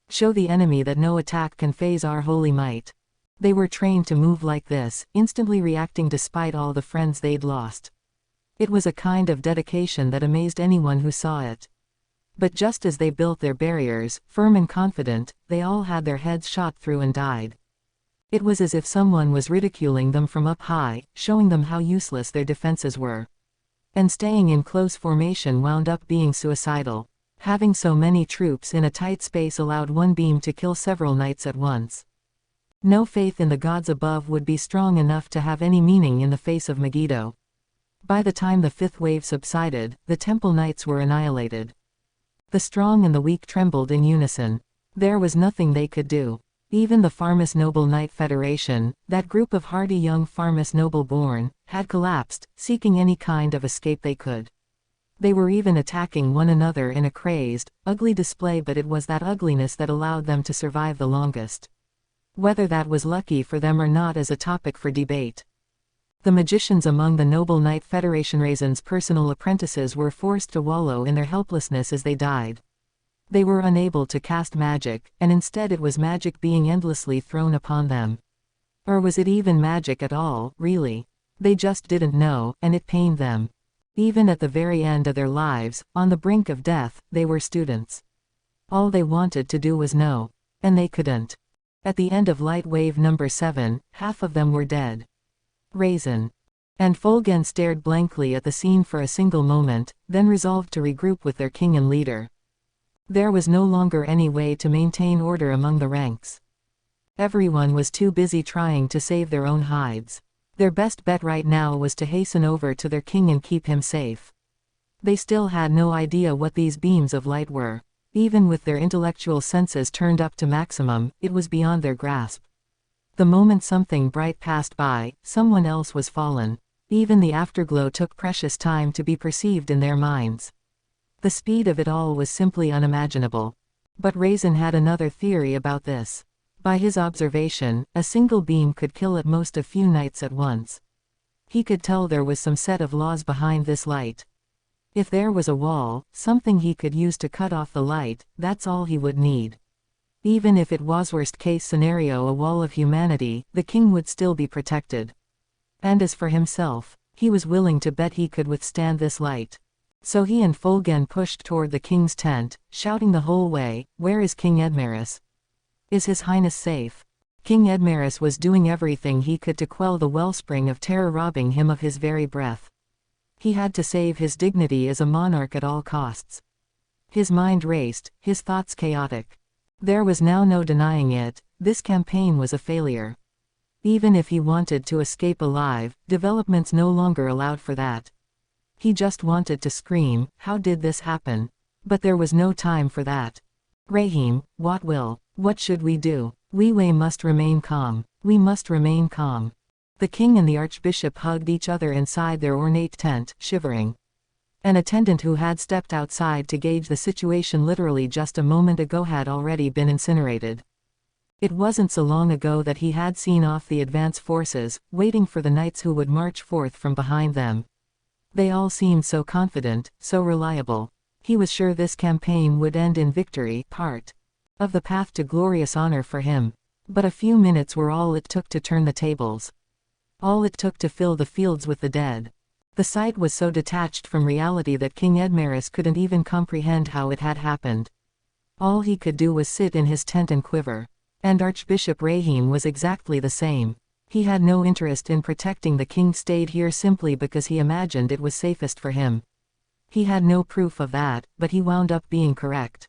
Show the enemy that no attack can faze our holy might. They were trained to move like this, instantly reacting despite all the friends they'd lost. It was a kind of dedication that amazed anyone who saw it. But just as they built their barriers, firm and confident, they all had their heads shot through and died. It was as if someone was ridiculing them from up high, showing them how useless their defenses were. And staying in close formation wound up being suicidal. Having so many troops in a tight space allowed one beam to kill several knights at once. No faith in the gods above would be strong enough to have any meaning in the face of Megiddo. By the time the fifth wave subsided, the temple knights were annihilated. The strong and the weak trembled in unison. There was nothing they could do. Even the Farmus Noble Knight Federation, that group of hardy young Farmus noble-born, had collapsed, seeking any kind of escape they could. They were even attacking one another in a crazed, ugly display, but it was that ugliness that allowed them to survive the longest. Whether that was lucky for them or not is a topic for debate. The magicians among the Noble Knight Federation Raisin's personal apprentices were forced to wallow in their helplessness as they died. They were unable to cast magic, and instead it was magic being endlessly thrown upon them. Or was it even magic at all, really? They just didn't know, and it pained them. Even at the very end of their lives, on the brink of death, they were students. All they wanted to do was know. And they couldn't. At the end of light wave number 7, half of them were dead. Raisin and Folgen stared blankly at the scene for a single moment, then resolved to regroup with their king and leader. There was no longer any way to maintain order among the ranks. Everyone was too busy trying to save their own hides. Their best bet right now was to hasten over to their king and keep him safe. They still had no idea what these beams of light were. Even with their intellectual senses turned up to maximum, it was beyond their grasp. The moment something bright passed by, someone else was fallen. Even the afterglow took precious time to be perceived in their minds. The speed of it all was simply unimaginable. But Raisin had another theory about this. By his observation, a single beam could kill at most a few knights at once. He could tell there was some set of laws behind this light. If there was a wall, something he could use to cut off the light, that's all he would need. Even if it was worst-case scenario a wall of humanity, the king would still be protected. And as for himself, he was willing to bet he could withstand this light. So he and Folgen pushed toward the king's tent, shouting the whole way, "Where is King Edmaris? Is His Highness safe?" King Edmaris was doing everything he could to quell the wellspring of terror robbing him of his very breath. He had to save his dignity as a monarch at all costs. His mind raced, his thoughts chaotic. There was now no denying it, this campaign was a failure. Even if he wanted to escape alive, developments no longer allowed for that. He just wanted to scream, "How did this happen?" But there was no time for that. "Rahim, what should we do? We must remain calm. We must remain calm." The king and the archbishop hugged each other inside their ornate tent, shivering. An attendant who had stepped outside to gauge the situation literally just a moment ago had already been incinerated. It wasn't so long ago that he had seen off the advance forces, waiting for the knights who would march forth from behind them. They all seemed so confident, so reliable. He was sure this campaign would end in victory, part of the path to glorious honor for him. But a few minutes were all it took to turn the tables. All it took to fill the fields with the dead. The sight was so detached from reality that King Edmaris couldn't even comprehend how it had happened. All he could do was sit in his tent and quiver. And Archbishop Rahim was exactly the same. He had no interest in protecting the king, stayed here simply because he imagined it was safest for him. He had no proof of that, but he wound up being correct.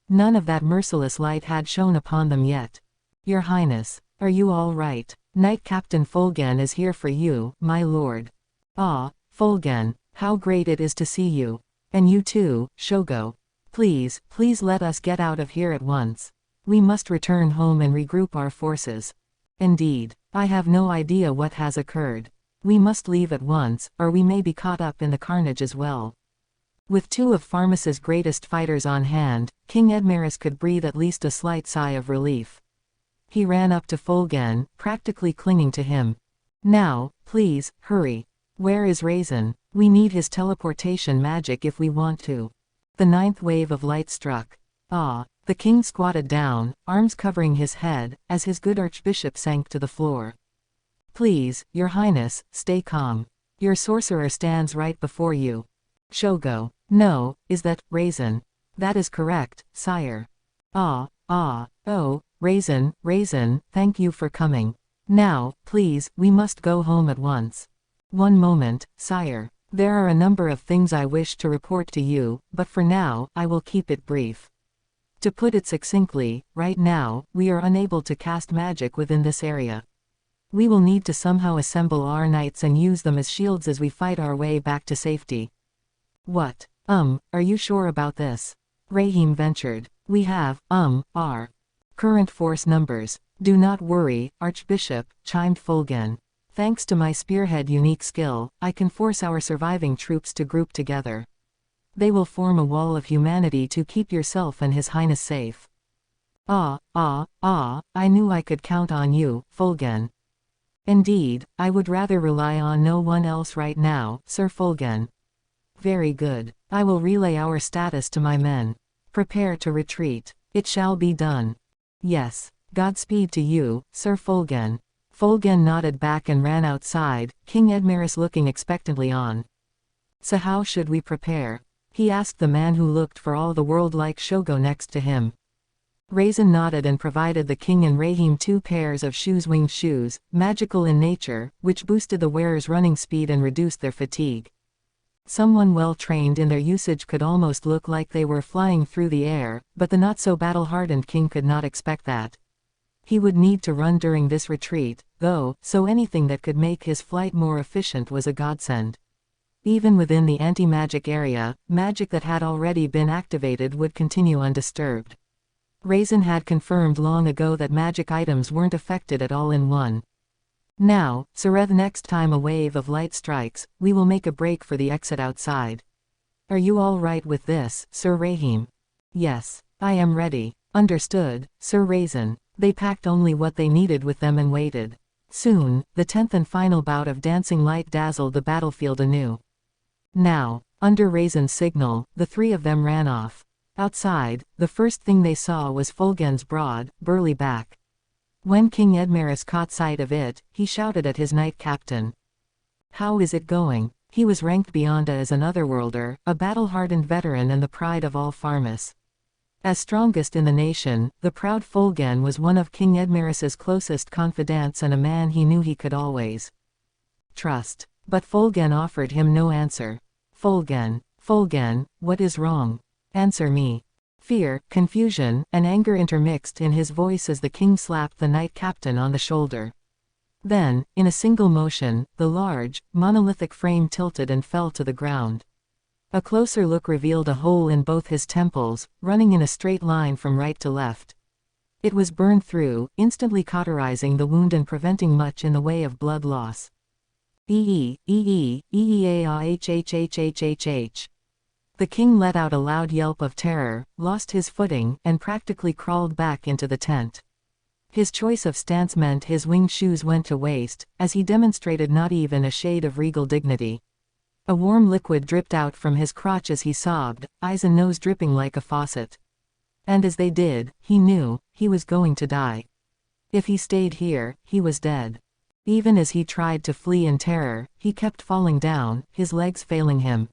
None of that merciless light had shone upon them yet. "Your Highness, are you all right? Knight Captain Folgen is here for you, my lord." "Ah, Folgen, how great it is to see you. And you too, Shogo. Please let us get out of here at once. We must return home and regroup our forces." "Indeed, I have no idea what has occurred. We must leave at once, or we may be caught up in the carnage as well." With two of Farmus's greatest fighters on hand, King Edmaris could breathe at least a slight sigh of relief. He ran up to Folgen, practically clinging to him. "Now, please, hurry. Where is Raisin? We need his teleportation magic if we want to. The ninth wave of light struck. Ah! The king squatted down, arms covering his head, as his good archbishop sank to the floor. Please, your highness, stay calm. Your sorcerer stands right before you. Shogo. No, is that, Raisin? That is correct, sire. Oh, Raisin, thank you for coming. Now, please, we must go home at once. One moment, sire. There are a number of things I wish to report to you, but for now, I will keep it brief. To put it succinctly, right now, we are unable to cast magic within this area. We will need to somehow assemble our knights and use them as shields as we fight our way back to safety. What? Are you sure about this? Rahim ventured. We have, our current force numbers. Do not worry, Archbishop, chimed Fulgen. Thanks to my spearhead unique skill, I can force our surviving troops to group together. They will form a wall of humanity to keep yourself and His Highness safe. I knew I could count on you, Fulgen. Indeed, I would rather rely on no one else right now, Sir Fulgen. Very good. I will relay our status to my men. Prepare to retreat. It shall be done. Yes. Godspeed to you, Sir Fulgen. Fulgen nodded back and ran outside, King Edmaris looking expectantly on. So how should we prepare? He asked the man who looked for all the world like Shogo next to him. Raisin nodded and provided the king and Rahim 2 pairs of winged shoes, magical in nature, which boosted the wearer's running speed and reduced their fatigue. Someone well trained in their usage could almost look like they were flying through the air, but the not-so-battle-hardened king could not expect that. He would need to run during this retreat, though, so anything that could make his flight more efficient was a godsend. Even within the anti-magic area, magic that had already been activated would continue undisturbed. Raisin had confirmed long ago that magic items weren't affected at all in one. Now, Sareth, next time a wave of light strikes, we will make a break for the exit outside. Are you all right with this, Sir Rahim? Yes, I am ready. Understood, Sir Raisin. They packed only what they needed with them and waited. Soon, the 10th and final bout of dancing light dazzled the battlefield anew. Now, under Raisin's signal, the 3 of them ran off. Outside, the first thing they saw was Fulgen's broad, burly back. When King Edmaris caught sight of it, he shouted at his knight captain. How is it going? He was ranked beyond as an otherworlder, a battle-hardened veteran and the pride of all Farmus. As strongest in the nation, the proud Fulgen was one of King Edmaris's closest confidants and a man he knew he could always trust. But Fulgen offered him no answer. Fulgen, what is wrong? Answer me. Fear, confusion, and anger intermixed in his voice as the king slapped the knight captain on the shoulder. Then, in a single motion, the large, monolithic frame tilted and fell to the ground. A closer look revealed a hole in both his temples, running in a straight line from right to left. It was burned through, instantly cauterizing the wound and preventing much in the way of blood loss. The king let out a loud yelp of terror, lost his footing, and practically crawled back into the tent. His choice of stance meant his winged shoes went to waste, as he demonstrated not even a shade of regal dignity. A warm liquid dripped out from his crotch as he sobbed, eyes and nose dripping like a faucet. And as they did, he knew, he was going to die. If he stayed here, he was dead. Even as he tried to flee in terror, he kept falling down, his legs failing him.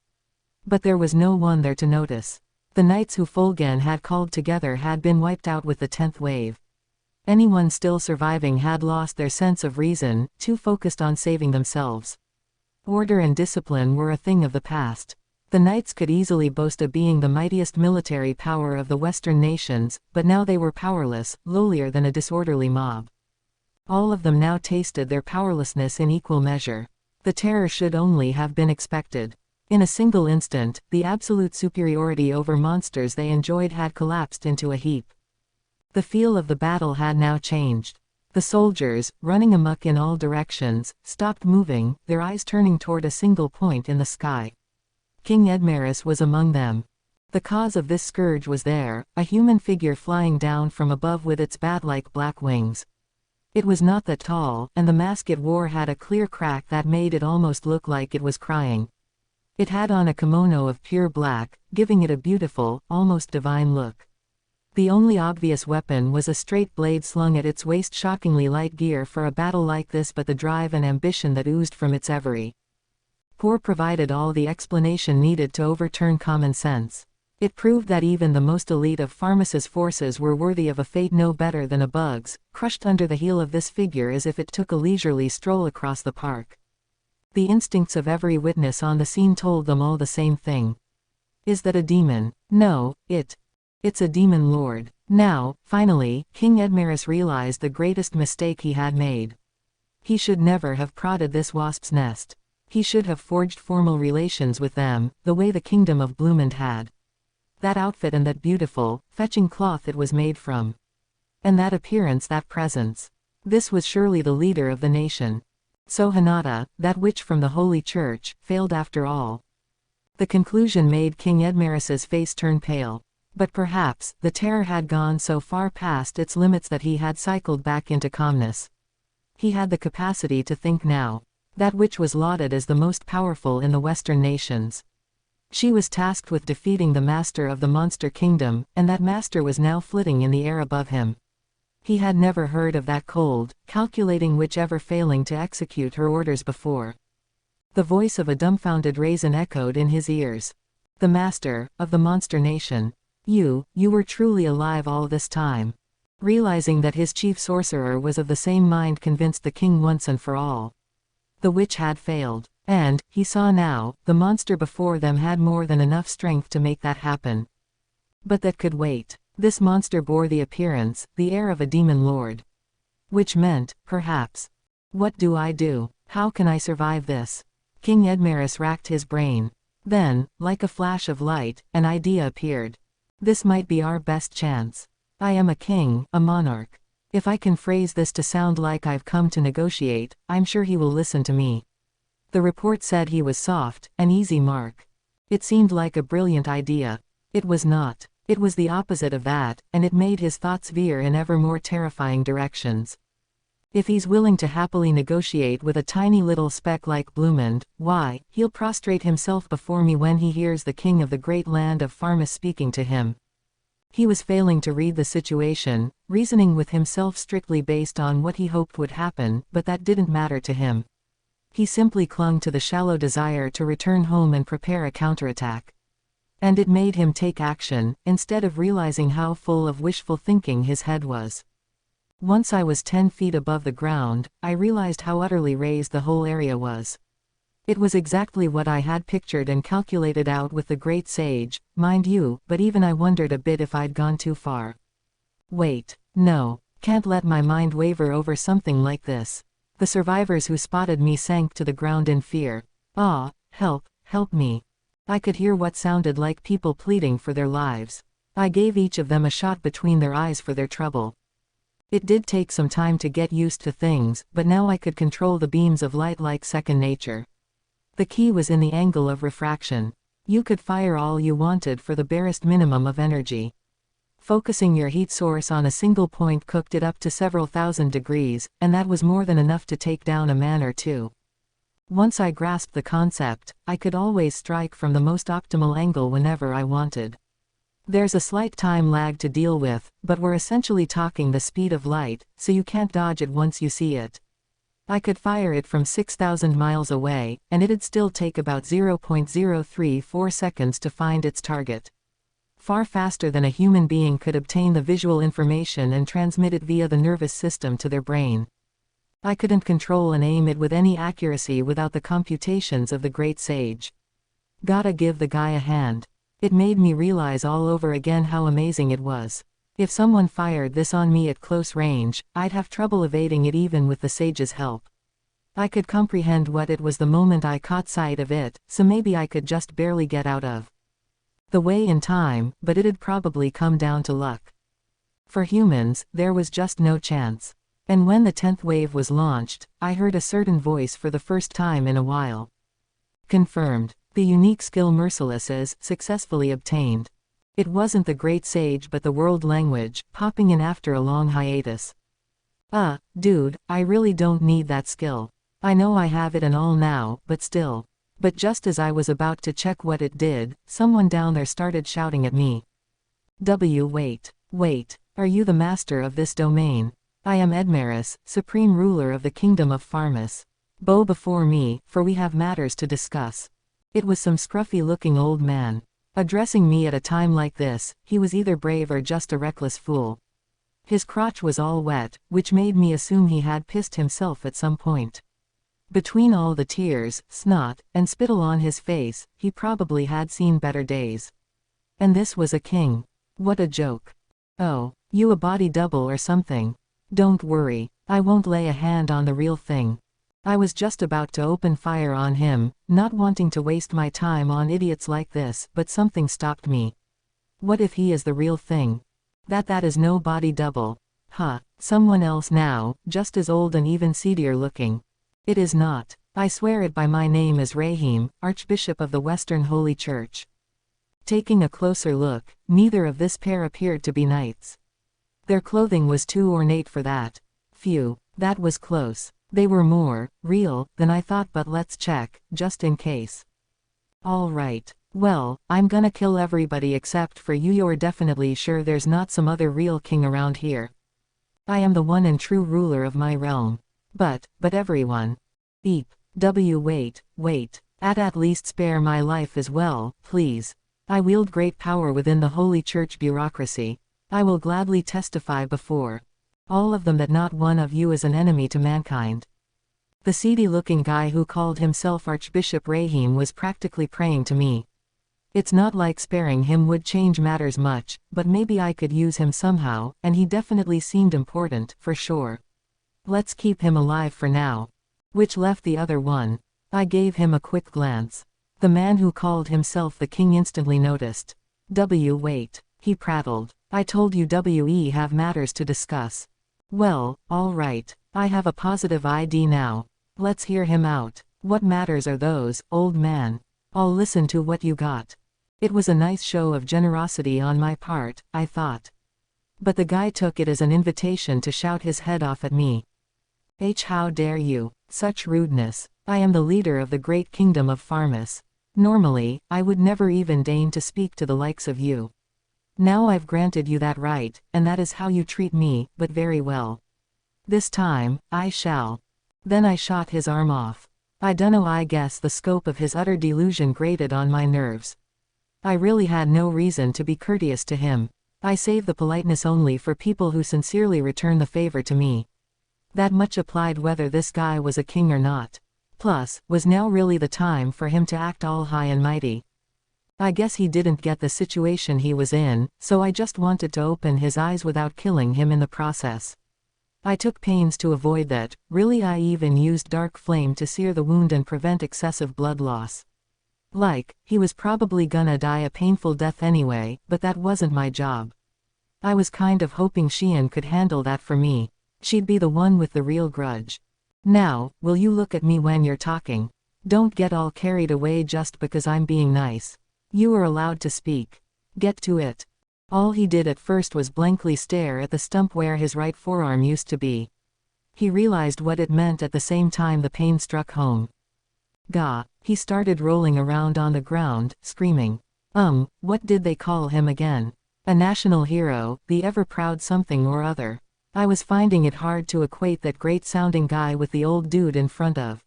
But there was no one there to notice. The knights who Fulgen had called together had been wiped out with the 10th wave. Anyone still surviving had lost their sense of reason, too focused on saving themselves. Order and discipline were a thing of the past. The knights could easily boast of being the mightiest military power of the Western nations, but now they were powerless, lowlier than a disorderly mob. All of them now tasted their powerlessness in equal measure. The terror should only have been expected. In a single instant, the absolute superiority over monsters they enjoyed had collapsed into a heap. The feel of the battle had now changed. The soldiers, running amok in all directions, stopped moving, their eyes turning toward a single point in the sky. King Edmaris was among them. The cause of this scourge was there, a human figure flying down from above with its bat-like black wings. It was not that tall, and the mask it wore had a clear crack that made it almost look like it was crying. It had on a kimono of pure black, giving it a beautiful, almost divine look. The only obvious weapon was a straight blade slung at its waist, shockingly light gear for a battle like this, but the drive and ambition that oozed from its every pore provided all the explanation needed to overturn common sense. It proved that even the most elite of Pharmas's forces were worthy of a fate no better than a bug's, crushed under the heel of this figure as if it took a leisurely stroll across the park. The instincts of every witness on the scene told them all the same thing. Is that a demon? No, it's a demon lord. Now, finally, King Edmaris realized the greatest mistake he had made. He should never have prodded this wasp's nest. He should have forged formal relations with them, the way the kingdom of Bloomond had. That outfit and that beautiful, fetching cloth it was made from. And that appearance, that presence. This was surely the leader of the nation. So Hinata, that witch from the Holy Church, failed after all. The conclusion made King Edmaris's face turn pale. But perhaps, the terror had gone so far past its limits that he had cycled back into calmness. He had the capacity to think now. That witch was lauded as the most powerful in the Western nations. She was tasked with defeating the master of the monster kingdom, and that master was now flitting in the air above him. He had never heard of that cold, calculating witch ever failing to execute her orders before. The voice of a dumbfounded raisin echoed in his ears. The master, of the monster nation. You were truly alive all this time. Realizing that his chief sorcerer was of the same mind convinced the king once and for all. The witch had failed. And, he saw now, the monster before them had more than enough strength to make that happen. But that could wait. This monster bore the appearance, the air of a demon lord. Which meant, perhaps. What do I do? How can I survive this? King Edmaris racked his brain. Then, like a flash of light, an idea appeared. This might be our best chance. I am a king, a monarch. If I can phrase this to sound like I've come to negotiate, I'm sure he will listen to me. The report said he was soft, an easy mark. It seemed like a brilliant idea. It was not. It was the opposite of that, and it made his thoughts veer in ever more terrifying directions. If he's willing to happily negotiate with a tiny little speck like Bloomond, why, he'll prostrate himself before me when he hears the king of the great land of Pharmas speaking to him. He was failing to read the situation, reasoning with himself strictly based on what he hoped would happen, but that didn't matter to him. He simply clung to the shallow desire to return home and prepare a counterattack. And it made him take action, instead of realizing how full of wishful thinking his head was. Once I was 10 feet above the ground, I realized how utterly raised the whole area was. It was exactly what I had pictured and calculated out with the great sage, mind you, but even I wondered a bit if I'd gone too far. Wait. No. Can't let my mind waver over something like this. The survivors who spotted me sank to the ground in fear. Ah, help me. I could hear what sounded like people pleading for their lives. I gave each of them a shot between their eyes for their trouble. It did take some time to get used to things, but now I could control the beams of light like second nature. The key was in the angle of refraction. You could fire all you wanted for the barest minimum of energy. Focusing your heat source on a single point cooked it up to several thousand degrees, and that was more than enough to take down a man or two. Once I grasped the concept, I could always strike from the most optimal angle whenever I wanted. There's a slight time lag to deal with, but we're essentially talking the speed of light, so you can't dodge it once you see it. I could fire it from 6,000 miles away, and it'd still take about 0.034 seconds to find its target. Far faster than a human being could obtain the visual information and transmit it via the nervous system to their brain. I couldn't control and aim it with any accuracy without the computations of the great sage. Gotta give the guy a hand. It made me realize all over again how amazing it was. If someone fired this on me at close range, I'd have trouble evading it even with the sage's help. I could comprehend what it was the moment I caught sight of it, so maybe I could just barely get out of the way in time, but it'd probably come down to luck. For humans, there was just no chance. And when the 10th wave was launched, I heard a certain voice for the first time in a while. Confirmed. The unique skill Merciless is successfully obtained. It wasn't the great sage but the world language, popping in after a long hiatus. Dude, I really don't need that skill. I know I have it and all now, but still. But just as I was about to check what it did, someone down there started shouting at me. Wait. Are you the master of this domain? I am Edmaris, supreme ruler of the kingdom of Pharmus. Bow before me, for we have matters to discuss. It was some scruffy-looking old man. Addressing me at a time like this, he was either brave or just a reckless fool. His crotch was all wet, which made me assume he had pissed himself at some point. Between all the tears, snot, and spittle on his face, he probably had seen better days. And this was a king. What a joke. Oh, you a body double or something? Don't worry, I won't lay a hand on the real thing. I was just about to open fire on him, not wanting to waste my time on idiots like this, but something stopped me. What if he is the real thing? That is no body double. Someone else now, just as old and even seedier looking. It is not. I swear it by my name as Rahim, Archbishop of the Western Holy Church. Taking a closer look, neither of this pair appeared to be knights. Their clothing was too ornate for that. Phew, that was close. They were more real than I thought, but let's check, just in case. Alright. Well, I'm gonna kill everybody except for you. You're definitely sure there's not some other real king around here? I am the one and true ruler of my realm. But everyone. Eep. Wait. At least spare my life as well, please. I wield great power within the Holy Church bureaucracy. I will gladly testify before all of them that not one of you is an enemy to mankind. The seedy-looking guy who called himself Archbishop Rahim was practically praying to me. It's not like sparing him would change matters much, but maybe I could use him somehow, and he definitely seemed important, for sure. Let's keep him alive for now. Which left the other one. I gave him a quick glance. The man who called himself the king instantly noticed. Wait, he prattled. I told you we have matters to discuss. Well, alright. I have a positive ID now. Let's hear him out. What matters are those, old man? I'll listen to what you got. It was a nice show of generosity on my part, I thought. But the guy took it as an invitation to shout his head off at me. How dare you? Such rudeness. I am the leader of the great kingdom of Pharmus. Normally, I would never even deign to speak to the likes of you. Now I've granted you that right, and that is how you treat me, but very well. This time, I shall. Then I shot his arm off. I dunno, I guess the scope of his utter delusion grated on my nerves. I really had no reason to be courteous to him. I save the politeness only for people who sincerely return the favor to me. That much applied whether this guy was a king or not. Plus, was now really the time for him to act all high and mighty? I guess he didn't get the situation he was in, so I just wanted to open his eyes without killing him in the process. I took pains to avoid that, really. I even used dark flame to sear the wound and prevent excessive blood loss. He was probably gonna die a painful death anyway, but that wasn't my job. I was kind of hoping Xian could handle that for me. She'd be the one with the real grudge. Now, will you look at me when you're talking? Don't get all carried away just because I'm being nice. You are allowed to speak. Get to it. All he did at first was blankly stare at the stump where his right forearm used to be. He realized what it meant at the same time the pain struck home. Gah! He started rolling around on the ground, screaming. What did they call him again? A national hero, the ever-proud something or other. I was finding it hard to equate that great-sounding guy with the old dude in front of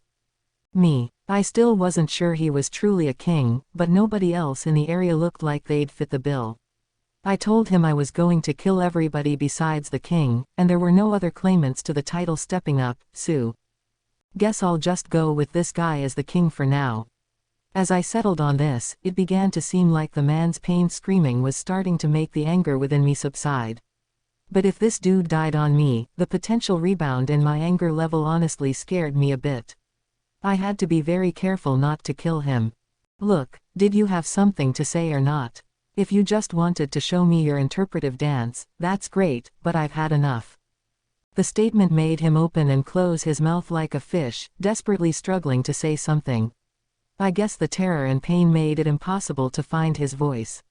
me. I still wasn't sure he was truly a king, but nobody else in the area looked like they'd fit the bill. I told him I was going to kill everybody besides the king, and there were no other claimants to the title stepping up, so guess I'll just go with this guy as the king for now. As I settled on this, it began to seem like the man's pain screaming was starting to make the anger within me subside. But if this dude died on me, the potential rebound in my anger level honestly scared me a bit. I had to be very careful not to kill him. Look, did you have something to say or not? If you just wanted to show me your interpretive dance, that's great, but I've had enough. The statement made him open and close his mouth like a fish, desperately struggling to say something. I guess the terror and pain made it impossible to find his voice.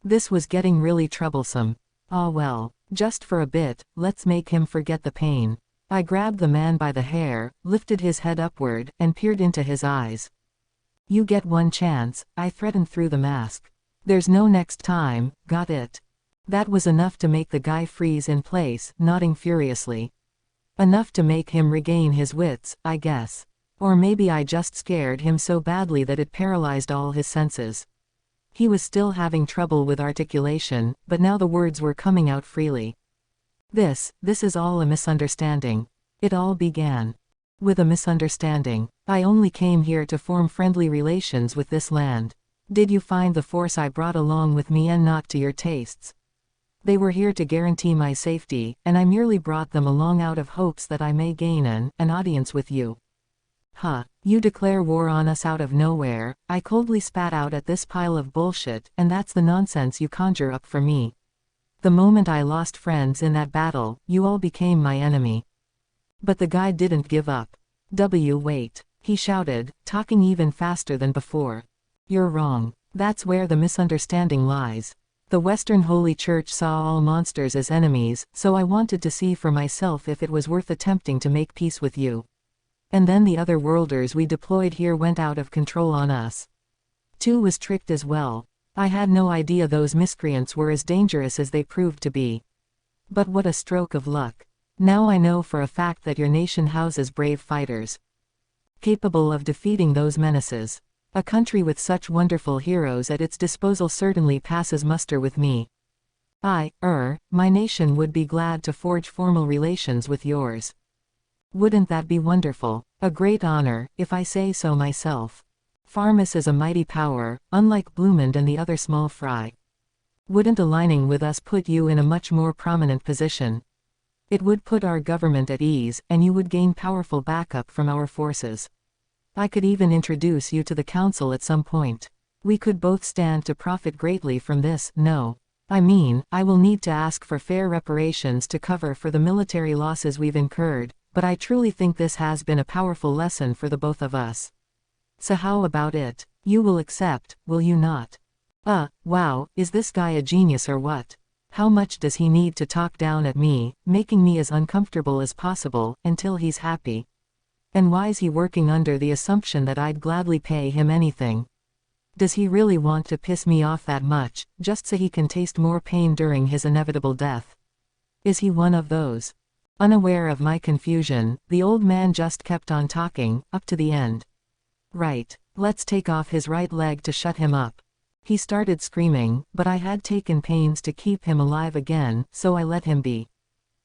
This was getting really troublesome. Ah well, just for a bit, let's make him forget the pain. I grabbed the man by the hair, lifted his head upward, and peered into his eyes. You get one chance, I threatened through the mask. There's no next time, got it? That was enough to make the guy freeze in place, nodding furiously. Enough to make him regain his wits, I guess. Or maybe I just scared him so badly that it paralyzed all his senses. He was still having trouble with articulation, but now the words were coming out freely. This is all a misunderstanding. It all began with a misunderstanding. I only came here to form friendly relations with this land. Did you find the force I brought along with me and not to your tastes? They were here to guarantee my safety, and I merely brought them along out of hopes that I may gain an audience with you. Huh, you declare war on us out of nowhere, I coldly spat out at this pile of bullshit, and that's the nonsense you conjure up for me. The moment I lost friends in that battle, you all became my enemy. But the guy didn't give up. Wait, he shouted, talking even faster than before. You're wrong. That's where the misunderstanding lies. The Western Holy Church saw all monsters as enemies, so I wanted to see for myself if it was worth attempting to make peace with you. And then the other worlders we deployed here went out of control on us. 2 was tricked as well. I had no idea those miscreants were as dangerous as they proved to be. But what a stroke of luck. Now I know for a fact that your nation houses brave fighters, capable of defeating those menaces. A country with such wonderful heroes at its disposal certainly passes muster with me. My nation would be glad to forge formal relations with yours. Wouldn't that be wonderful? A great honor, if I say so myself. Farmus is a mighty power, unlike Bloomond and the other small fry. Wouldn't aligning with us put you in a much more prominent position? It would put our government at ease, and you would gain powerful backup from our forces. I could even introduce you to the council at some point. We could both stand to profit greatly from this. No. I mean, I will need to ask for fair reparations to cover for the military losses we've incurred, but I truly think this has been a powerful lesson for the both of us. So how about it? You will accept, will you not? Wow, is this guy a genius or what? How much does he need to talk down at me, making me as uncomfortable as possible, until he's happy? And why's he working under the assumption that I'd gladly pay him anything? Does he really want to piss me off that much, just so he can taste more pain during his inevitable death? Is he one of those? Unaware of my confusion, the old man just kept on talking, up to the end. Right, let's take off his right leg to shut him up. He started screaming, but I had taken pains to keep him alive again, so I let him be.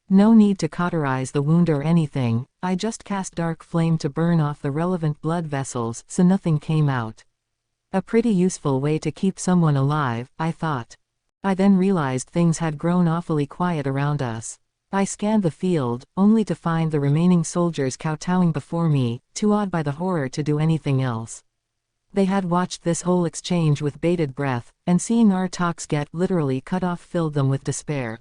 No need to cauterize the wound or anything, I just cast dark flame to burn off the relevant blood vessels so nothing came out. A pretty useful way to keep someone alive, I thought. I then realized things had grown awfully quiet around us. I scanned the field, only to find the remaining soldiers kowtowing before me, too awed by the horror to do anything else. They had watched this whole exchange with bated breath, and seeing our talks get literally cut off filled them with despair.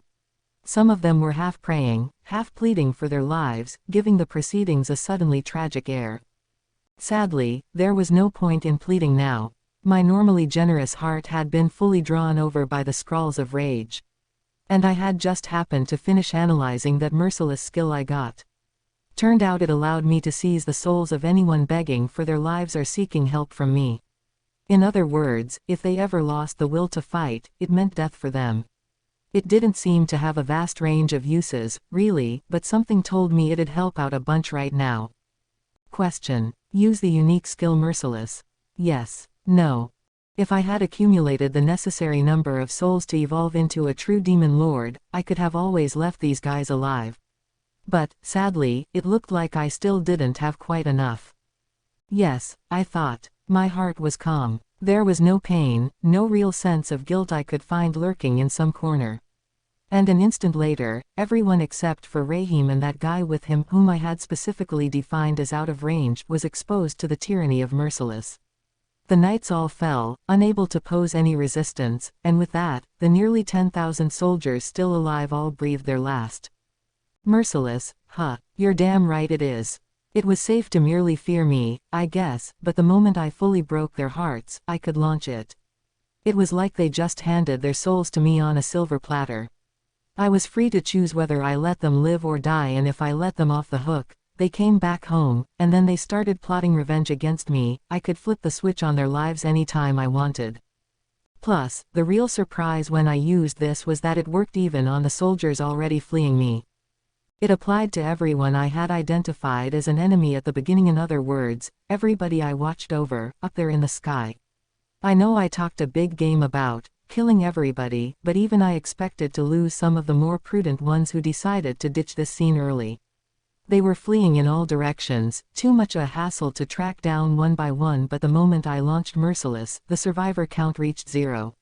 Some of them were half praying, half pleading for their lives, giving the proceedings a suddenly tragic air. Sadly, there was no point in pleading now. My normally generous heart had been fully drawn over by the scrawls of rage. And I had just happened to finish analyzing that merciless skill I got. Turned out it allowed me to seize the souls of anyone begging for their lives or seeking help from me. In other words, if they ever lost the will to fight, it meant death for them. It didn't seem to have a vast range of uses, really, but something told me it'd help out a bunch right now. Question. Use the unique skill Merciless? Yes. No. If I had accumulated the necessary number of souls to evolve into a true demon lord, I could have always left these guys alive. But, sadly, it looked like I still didn't have quite enough. Yes, I thought. My heart was calm. There was no pain, no real sense of guilt I could find lurking in some corner. And an instant later, everyone except for Rahim and that guy with him whom I had specifically defined as out of range was exposed to the tyranny of Merciless. The knights all fell, unable to pose any resistance, and with that, the nearly 10,000 soldiers still alive all breathed their last. Merciless, you're damn right it is. It was safe to merely fear me, I guess, but the moment I fully broke their hearts, I could launch it. It was like they just handed their souls to me on a silver platter. I was free to choose whether I let them live or die, and if I let them off the hook, they came back home, and then they started plotting revenge against me. I could flip the switch on their lives anytime I wanted. Plus, the real surprise when I used this was that it worked even on the soldiers already fleeing me. It applied to everyone I had identified as an enemy at the beginning. In other words, everybody I watched over, up there in the sky. I know I talked a big game about killing everybody, but even I expected to lose some of the more prudent ones who decided to ditch this scene early. They were fleeing in all directions, too much a hassle to track down one by one, but the moment I launched Merciless, the survivor count reached 0.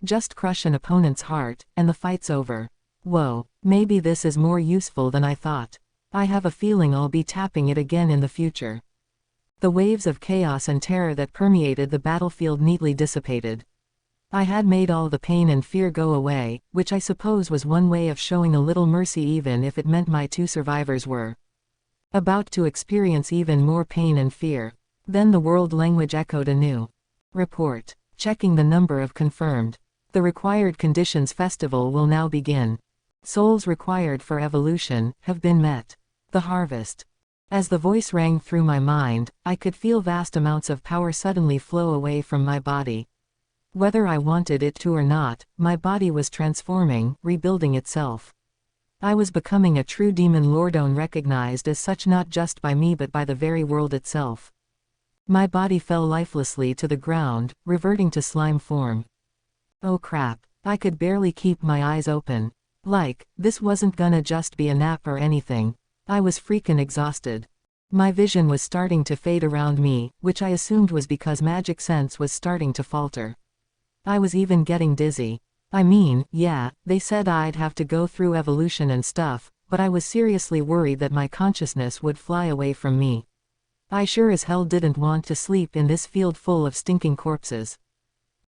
Just crush an opponent's heart, and the fight's over. Whoa, maybe this is more useful than I thought. I have a feeling I'll be tapping it again in the future. The waves of chaos and terror that permeated the battlefield neatly dissipated. I had made all the pain and fear go away, which I suppose was one way of showing a little mercy, even if it meant my 2 survivors were about to experience even more pain and fear. Then the world language echoed anew. Report. Checking the number of confirmed. The required conditions. Festival will now begin. Souls required for evolution have been met. The harvest. As the voice rang through my mind, I could feel vast amounts of power suddenly flow away from my body. Whether I wanted it to or not, my body was transforming, rebuilding itself. I was becoming a true demon lord, recognized as such not just by me but by the very world itself. My body fell lifelessly to the ground, reverting to slime form. Oh crap, I could barely keep my eyes open. Like, this wasn't gonna just be a nap or anything. I was freaking exhausted. My vision was starting to fade around me, which I assumed was because magic sense was starting to falter. I was even getting dizzy. I mean, yeah, they said I'd have to go through evolution and stuff, but I was seriously worried that my consciousness would fly away from me. I sure as hell didn't want to sleep in this field full of stinking corpses.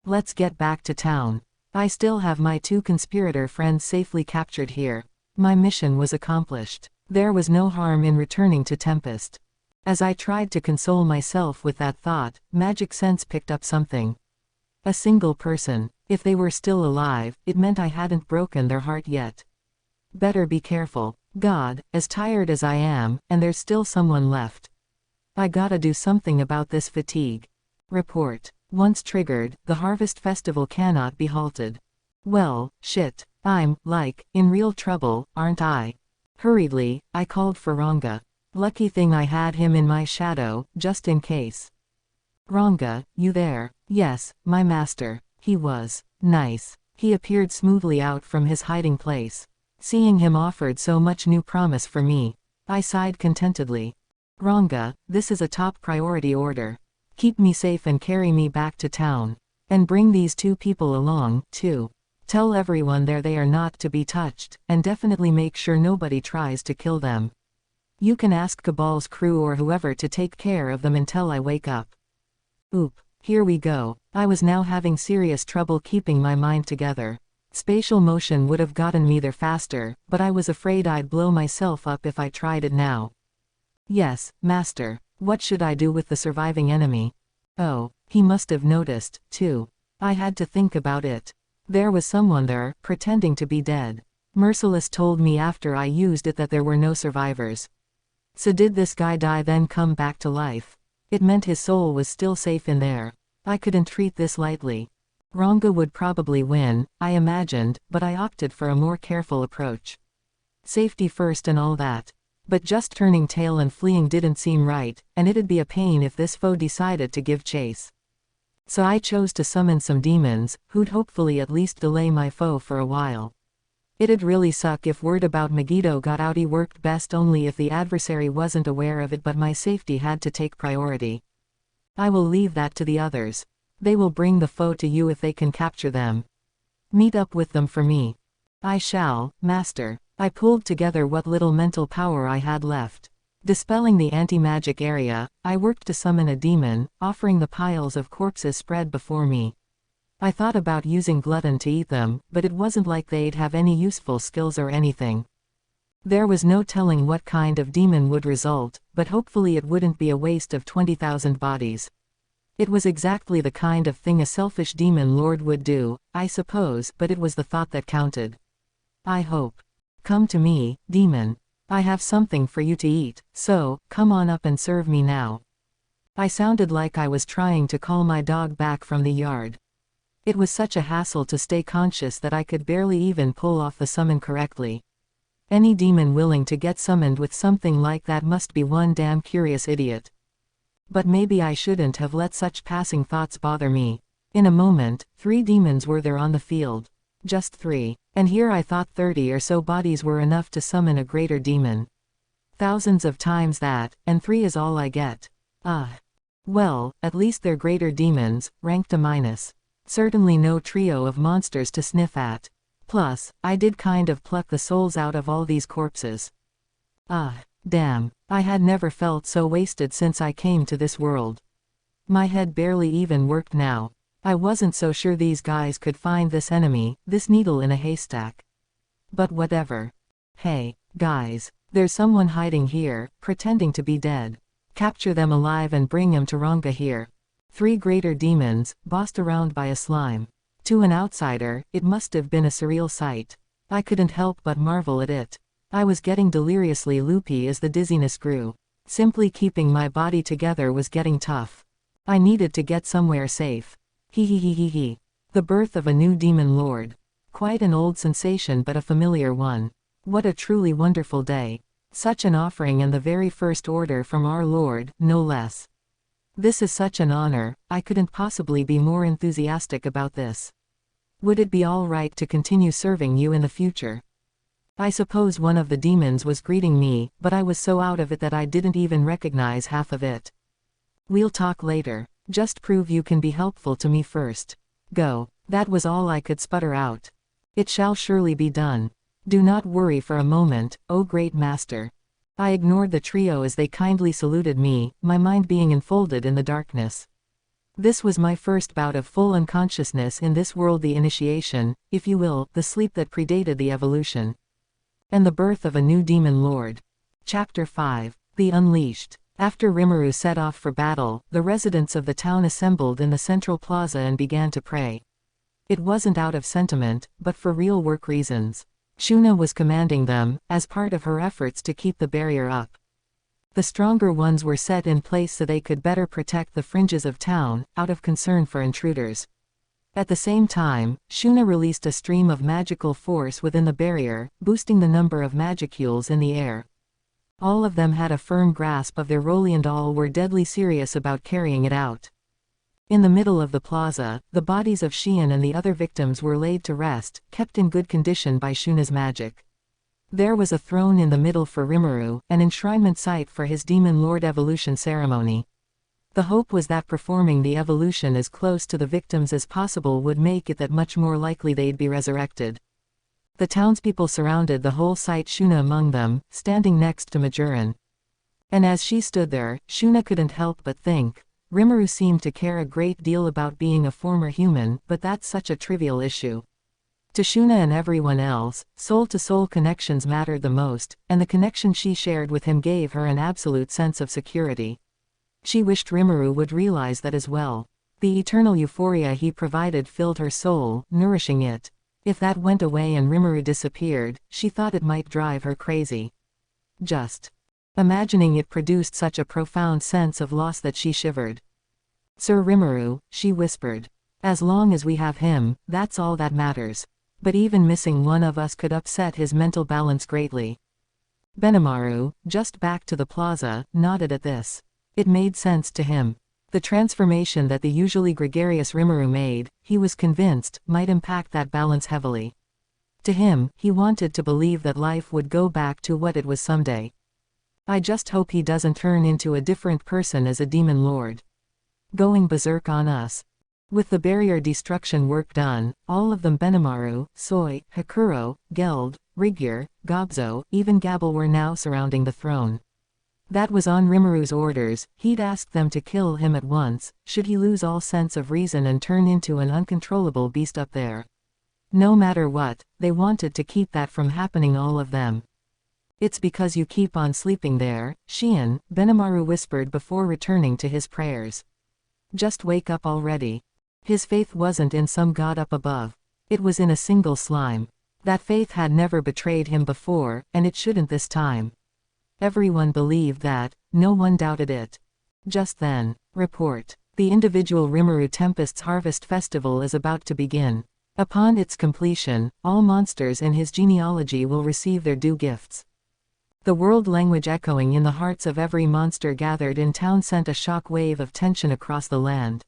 Let's get back to town. I still have my 2 conspirator friends safely captured here. My mission was accomplished. There was no harm in returning to Tempest. As I tried to console myself with that thought, magic sense picked up something. A single person. If they were still alive, it meant I hadn't broken their heart yet. Better be careful. God, as tired as I am, and there's still someone left. I gotta do something about this fatigue. Report. Once triggered, the Harvest Festival cannot be halted. Well, shit. I'm, like, in real trouble, aren't I? Hurriedly, I called for Ranga. Lucky thing I had him in my shadow, just in case. Ranga, you there? Yes, my master. He was nice. He appeared smoothly out from his hiding place. Seeing him offered so much new promise for me. I sighed contentedly. Ranga, this is a top priority order. Keep me safe and carry me back to town. And bring these 2 people along, too. Tell everyone there they are not to be touched, and definitely make sure nobody tries to kill them. You can ask Cabal's crew or whoever to take care of them until I wake up. Oop, here we go. I was now having serious trouble keeping my mind together. Spatial motion would have gotten me there faster, but I was afraid I'd blow myself up if I tried it now. Yes, master. What should I do with the surviving enemy? Oh, he must have noticed, too. I had to think about it. There was someone there, pretending to be dead. Merciless told me after I used it that there were no survivors. So did this guy die then come back to life? It meant his soul was still safe in there. I couldn't treat this lightly. Ranga would probably win, I imagined, but I opted for a more careful approach. Safety first and all that. But just turning tail and fleeing didn't seem right, and it'd be a pain if this foe decided to give chase. So I chose to summon some demons, who'd hopefully at least delay my foe for a while. It'd really suck if word about Megiddo got out. He worked best only if the adversary wasn't aware of it, but my safety had to take priority. I will leave that to the others. They will bring the foe to you if they can capture them. Meet up with them for me. I shall, master. I pulled together what little mental power I had left. Dispelling the anti-magic area, I worked to summon a demon, offering the piles of corpses spread before me. I thought about using Glutton to eat them, but it wasn't like they'd have any useful skills or anything. There was no telling what kind of demon would result, but hopefully it wouldn't be a waste of 20,000 bodies. It was exactly the kind of thing a selfish demon lord would do, I suppose, but it was the thought that counted. I hope. Come to me, demon. I have something for you to eat, so, come on up and serve me now. I sounded like I was trying to call my dog back from the yard. It was such a hassle to stay conscious that I could barely even pull off the summon correctly. Any demon willing to get summoned with something like that must be one damn curious idiot. But maybe I shouldn't have let such passing thoughts bother me. In a moment, 3 demons were there on the field. Just 3. And here I thought 30 or so bodies were enough to summon a greater demon. Thousands of times that, and 3 is all I get. Well, at least they're greater demons, ranked A-. Certainly no trio of monsters to sniff at. Plus, I did kind of pluck the souls out of all these corpses. Damn, I had never felt so wasted since I came to this world. My head barely even worked now. I wasn't so sure these guys could find this enemy, this needle in a haystack. But whatever. Hey, guys, there's someone hiding here, pretending to be dead. Capture them alive and bring 'em to Ranga here. 3 greater demons, bossed around by a slime. To an outsider, it must have been a surreal sight. I couldn't help but marvel at it. I was getting deliriously loopy as the dizziness grew. Simply keeping my body together was getting tough. I needed to get somewhere safe. He. The birth of a new demon lord. Quite an old sensation but a familiar one. What a truly wonderful day. Such an offering and the very first order from our Lord, no less. This is such an honor, I couldn't possibly be more enthusiastic about this. Would it be all right to continue serving you in the future? I suppose one of the demons was greeting me, but I was so out of it that I didn't even recognize half of it. We'll talk later. Just prove you can be helpful to me first. Go. That was all I could sputter out. It shall surely be done. Do not worry for a moment, O great master. I ignored the trio as they kindly saluted me, my mind being enfolded in the darkness. This was my first bout of full unconsciousness in this world, the initiation, if you will, the sleep that predated the evolution. And the birth of a new demon lord. Chapter 5. The Unleashed. After Rimuru set off for battle, the residents of the town assembled in the central plaza and began to pray. It wasn't out of sentiment, but for real work reasons. Shuna was commanding them, as part of her efforts to keep the barrier up. The stronger ones were set in place so they could better protect the fringes of town, out of concern for intruders. At the same time, Shuna released a stream of magical force within the barrier, boosting the number of magicules in the air. All of them had a firm grasp of their role and all were deadly serious about carrying it out. In the middle of the plaza, the bodies of Xian and the other victims were laid to rest, kept in good condition by Shuna's magic. There was a throne in the middle for Rimuru, an enshrinement site for his demon lord evolution ceremony. The hope was that performing the evolution as close to the victims as possible would make it that much more likely they'd be resurrected. The townspeople surrounded the whole site, Shuna among them, standing next to Majoran. And as she stood there, Shuna couldn't help but think, Rimuru seemed to care a great deal about being a former human, but that's such a trivial issue. To Shuna and everyone else, soul-to-soul connections mattered the most, and the connection she shared with him gave her an absolute sense of security. She wished Rimuru would realize that as well. The eternal euphoria he provided filled her soul, nourishing it. If that went away and Rimuru disappeared, she thought it might drive her crazy. Just imagining it produced such a profound sense of loss that she shivered. Sir Rimuru, she whispered. As long as we have him, that's all that matters. But even missing one of us could upset his mental balance greatly. Benimaru, just back to the plaza, nodded at this. It made sense to him. The transformation that the usually gregarious Rimuru made, he was convinced, might impact that balance heavily. To him, he wanted to believe that life would go back to what it was someday. I just hope he doesn't turn into a different person as a demon lord. Going berserk on us. With the barrier destruction work done, all of them, Benimaru, Soi, Hakuro, Geld, Rigyur, Gobzo, even Gabble, were now surrounding the throne. That was on Rimuru's orders. He'd asked them to kill him at once, should he lose all sense of reason and turn into an uncontrollable beast up there. No matter what, they wanted to keep that from happening, all of them. It's because you keep on sleeping there, Xian, Benimaru whispered before returning to his prayers. Just wake up already. His faith wasn't in some god up above. It was in a single slime. That faith had never betrayed him before, and it shouldn't this time. Everyone believed that, no one doubted it. Just then, report. The individual Rimuru Tempest's Harvest Festival is about to begin. Upon its completion, all monsters in his genealogy will receive their due gifts. The world language echoing in the hearts of every monster gathered in town sent a shock wave of tension across the land.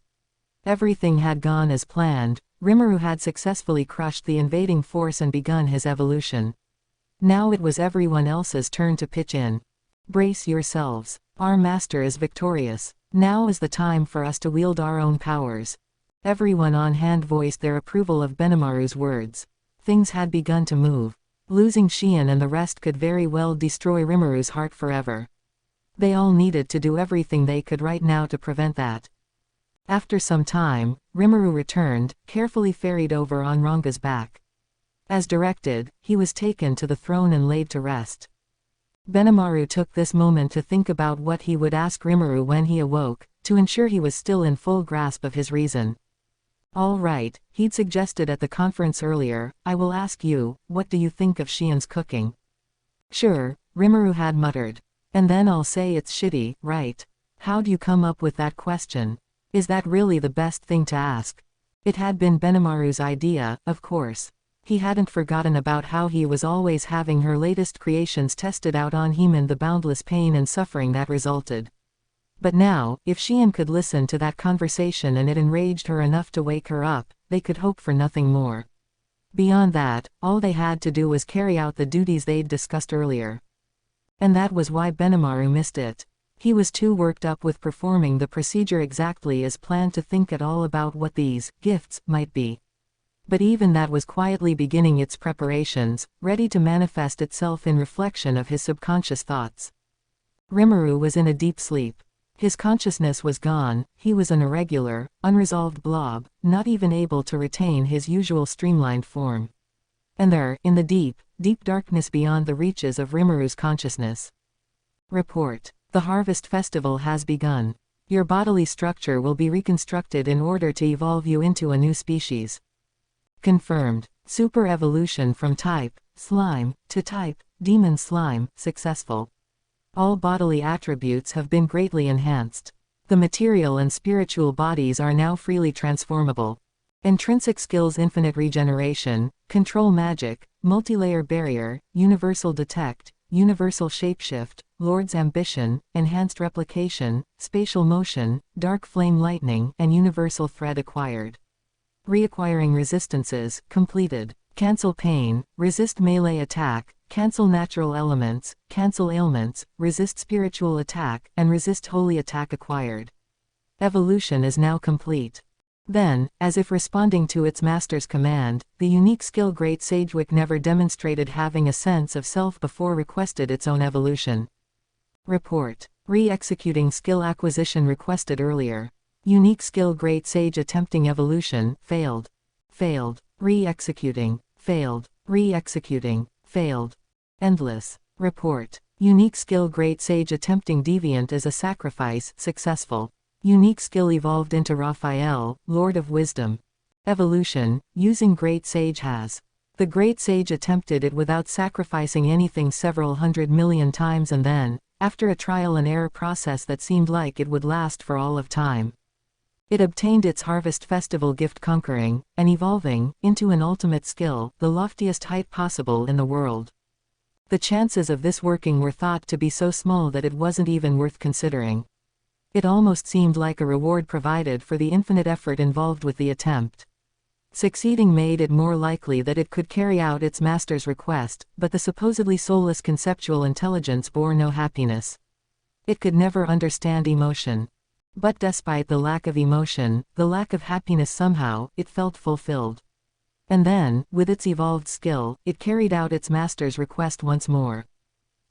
Everything had gone as planned. Rimuru had successfully crushed the invading force and begun his evolution. Now it was everyone else's turn to pitch in. Brace yourselves. Our master is victorious. Now is the time for us to wield our own powers. Everyone on hand voiced their approval of Benimaru's words. Things had begun to move. Losing Xian and the rest could very well destroy Rimuru's heart forever. They all needed to do everything they could right now to prevent that. After some time, Rimuru returned, carefully ferried over on Ranga's back. As directed, he was taken to the throne and laid to rest. Benimaru took this moment to think about what he would ask Rimuru when he awoke, to ensure he was still in full grasp of his reason. All right, he'd suggested at the conference earlier, I will ask you, what do you think of Xian's cooking? Sure, Rimuru had muttered. And then I'll say it's shitty, right? How'd you come up with that question? Is that really the best thing to ask? It had been Benimaru's idea, of course. He hadn't forgotten about how he was always having her latest creations tested out on him and the boundless pain and suffering that resulted. But now, if Xian could listen to that conversation and it enraged her enough to wake her up, they could hope for nothing more. Beyond that, all they had to do was carry out the duties they'd discussed earlier. And that was why Benimaru missed it. He was too worked up with performing the procedure exactly as planned to think at all about what these gifts might be. But even that was quietly beginning its preparations, ready to manifest itself in reflection of his subconscious thoughts. Rimuru was in a deep sleep. His consciousness was gone, he was an irregular, unresolved blob, not even able to retain his usual streamlined form. And there, in the deep, deep darkness beyond the reaches of Rimuru's consciousness. Report. The Harvest Festival has begun. Your bodily structure will be reconstructed in order to evolve you into a new species. Confirmed. Super evolution from type, slime, to type, demon slime, successful. All bodily attributes have been greatly enhanced. The material and spiritual bodies are now freely transformable. Intrinsic skills: infinite regeneration, control magic, multilayer barrier, universal detect, universal shapeshift, Lord's ambition, enhanced replication, spatial motion, dark flame lightning, and universal thread acquired. Reacquiring resistances, completed. Cancel pain, resist melee attack, cancel natural elements, cancel ailments, resist spiritual attack, and resist holy attack acquired. Evolution is now complete. Then, as if responding to its master's command, the unique skill Great Sagewick never demonstrated having a sense of self before requested its own evolution. Report. Re-executing skill acquisition requested earlier. Unique skill Great Sage attempting evolution, failed. Failed. Re-executing. Failed. Re-executing. Failed. Endless. Report. Unique skill Great Sage attempting deviant as a sacrifice, successful. Unique skill evolved into Raphael, Lord of Wisdom. Evolution, using Great Sage has. The Great Sage attempted it without sacrificing anything several 100 million times and then, after a trial and error process that seemed like it would last for all of time, it obtained its Harvest Festival gift, conquering, and evolving, into an ultimate skill, the loftiest height possible in the world. The chances of this working were thought to be so small that it wasn't even worth considering. It almost seemed like a reward provided for the infinite effort involved with the attempt. Succeeding made it more likely that it could carry out its master's request, but the supposedly soulless conceptual intelligence bore no happiness. It could never understand emotion. But despite the lack of emotion, the lack of happiness, somehow, it felt fulfilled. And then, with its evolved skill, it carried out its master's request once more.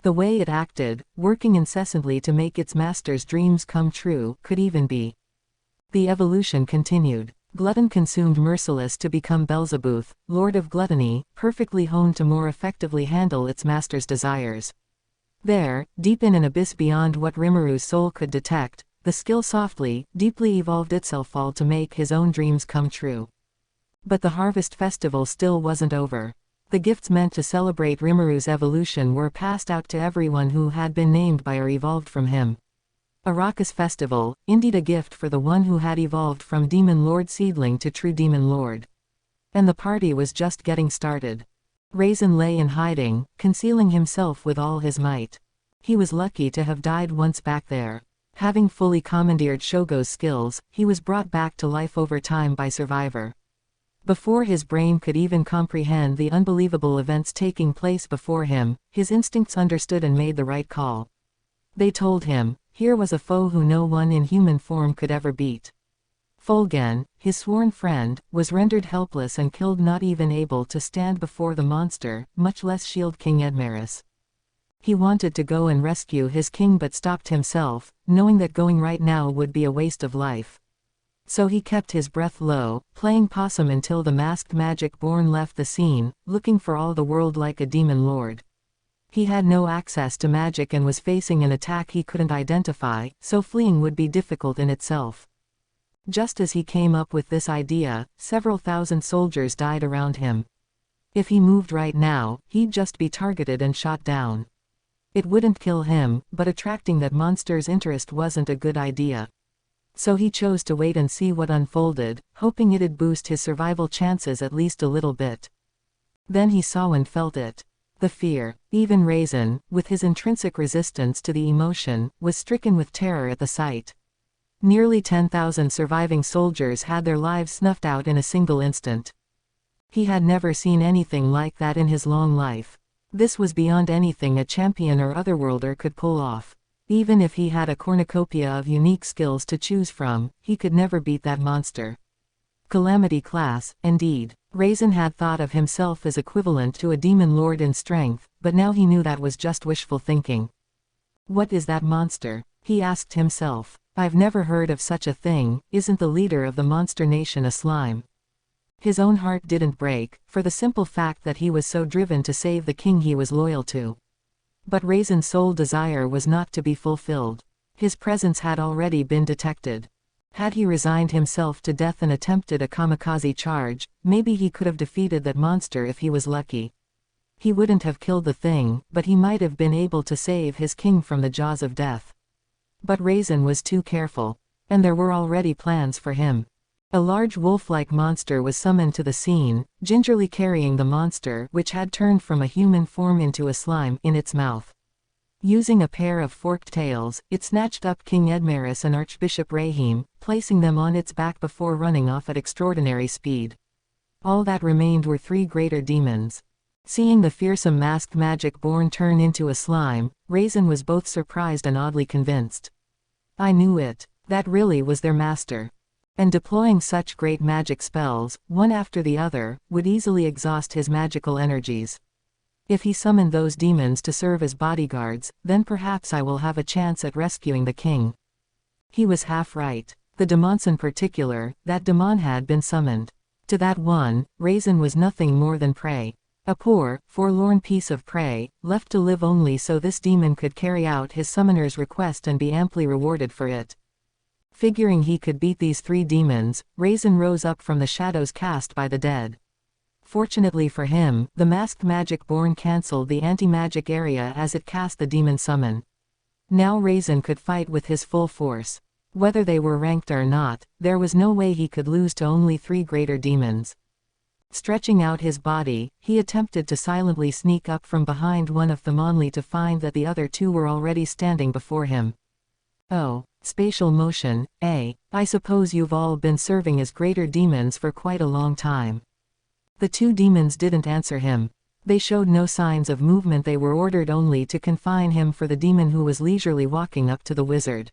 The way it acted, working incessantly to make its master's dreams come true, could even be. The evolution continued. Glutton consumed merciless to become Beelzebuth, Lord of Gluttony, perfectly honed to more effectively handle its master's desires. There, deep in an abyss beyond what Rimuru's soul could detect, the skill softly, deeply evolved itself all to make his own dreams come true. But the Harvest Festival still wasn't over. The gifts meant to celebrate Rimuru evolution were passed out to everyone who had been named by or evolved from him. A raucous festival, indeed a gift for the one who had evolved from Demon Lord seedling to true Demon Lord. And the party was just getting started. Raisin lay in hiding, concealing himself with all his might. He was lucky to have died once back there. Having fully commandeered Shogo's skills, he was brought back to life over time by Survivor. Before his brain could even comprehend the unbelievable events taking place before him, his instincts understood and made the right call. They told him, here was a foe who no one in human form could ever beat. Fulgen, his sworn friend, was rendered helpless and killed, not even able to stand before the monster, much less shield King Edmaris. He wanted to go and rescue his king but stopped himself, knowing that going right now would be a waste of life. So he kept his breath low, playing possum until the masked magic-born left the scene, looking for all the world like a demon lord. He had no access to magic and was facing an attack he couldn't identify, so fleeing would be difficult in itself. Just as he came up with this idea, several thousand soldiers died around him. If he moved right now, he'd just be targeted and shot down. It wouldn't kill him, but attracting that monster's interest wasn't a good idea. So he chose to wait and see what unfolded, hoping it'd boost his survival chances at least a little bit. Then he saw and felt it. The fear. Even Raisin, with his intrinsic resistance to the emotion, was stricken with terror at the sight. Nearly 10,000 surviving soldiers had their lives snuffed out in a single instant. He had never seen anything like that in his long life. This was beyond anything a champion or otherworlder could pull off. Even if he had a cornucopia of unique skills to choose from, he could never beat that monster. Calamity class, indeed. Raisin had thought of himself as equivalent to a demon lord in strength, but now he knew that was just wishful thinking. What is that monster? He asked himself. I've never heard of such a thing. Isn't the leader of the monster nation a slime? His own heart didn't break, for the simple fact that he was so driven to save the king he was loyal to. But Raisin's sole desire was not to be fulfilled. His presence had already been detected. Had he resigned himself to death and attempted a kamikaze charge, maybe he could have defeated that monster if he was lucky. He wouldn't have killed the thing, but he might have been able to save his king from the jaws of death. But Raisin was too careful. And there were already plans for him. A large wolf-like monster was summoned to the scene, gingerly carrying the monster, which had turned from a human form into a slime, in its mouth. Using a pair of forked tails, it snatched up King Edmaris and Archbishop Rahim, placing them on its back before running off at extraordinary speed. All that remained were 3 greater demons. Seeing the fearsome masked magic-born turn into a slime, Raisin was both surprised and oddly convinced. I knew it. That really was their master. And deploying such great magic spells, one after the other, would easily exhaust his magical energies. If he summoned those demons to serve as bodyguards, then perhaps I will have a chance at rescuing the king. He was half right. The demons in particular, that demon had been summoned. To that one, Raisin was nothing more than prey. A poor, forlorn piece of prey, left to live only so this demon could carry out his summoner's request and be amply rewarded for it. Figuring he could beat these 3 demons, Raisin rose up from the shadows cast by the dead. Fortunately for him, the masked magic-born cancelled the anti-magic area as it cast the demon summon. Now Raisin could fight with his full force. Whether they were ranked or not, there was no way he could lose to only 3 greater demons. Stretching out his body, he attempted to silently sneak up from behind one of them only to find that the other 2 were already standing before him. Oh, spatial motion, eh? I suppose you've all been serving as greater demons for quite a long time. The 2 demons didn't answer him. They showed no signs of movement. They were ordered only to confine him for the demon who was leisurely walking up to the wizard.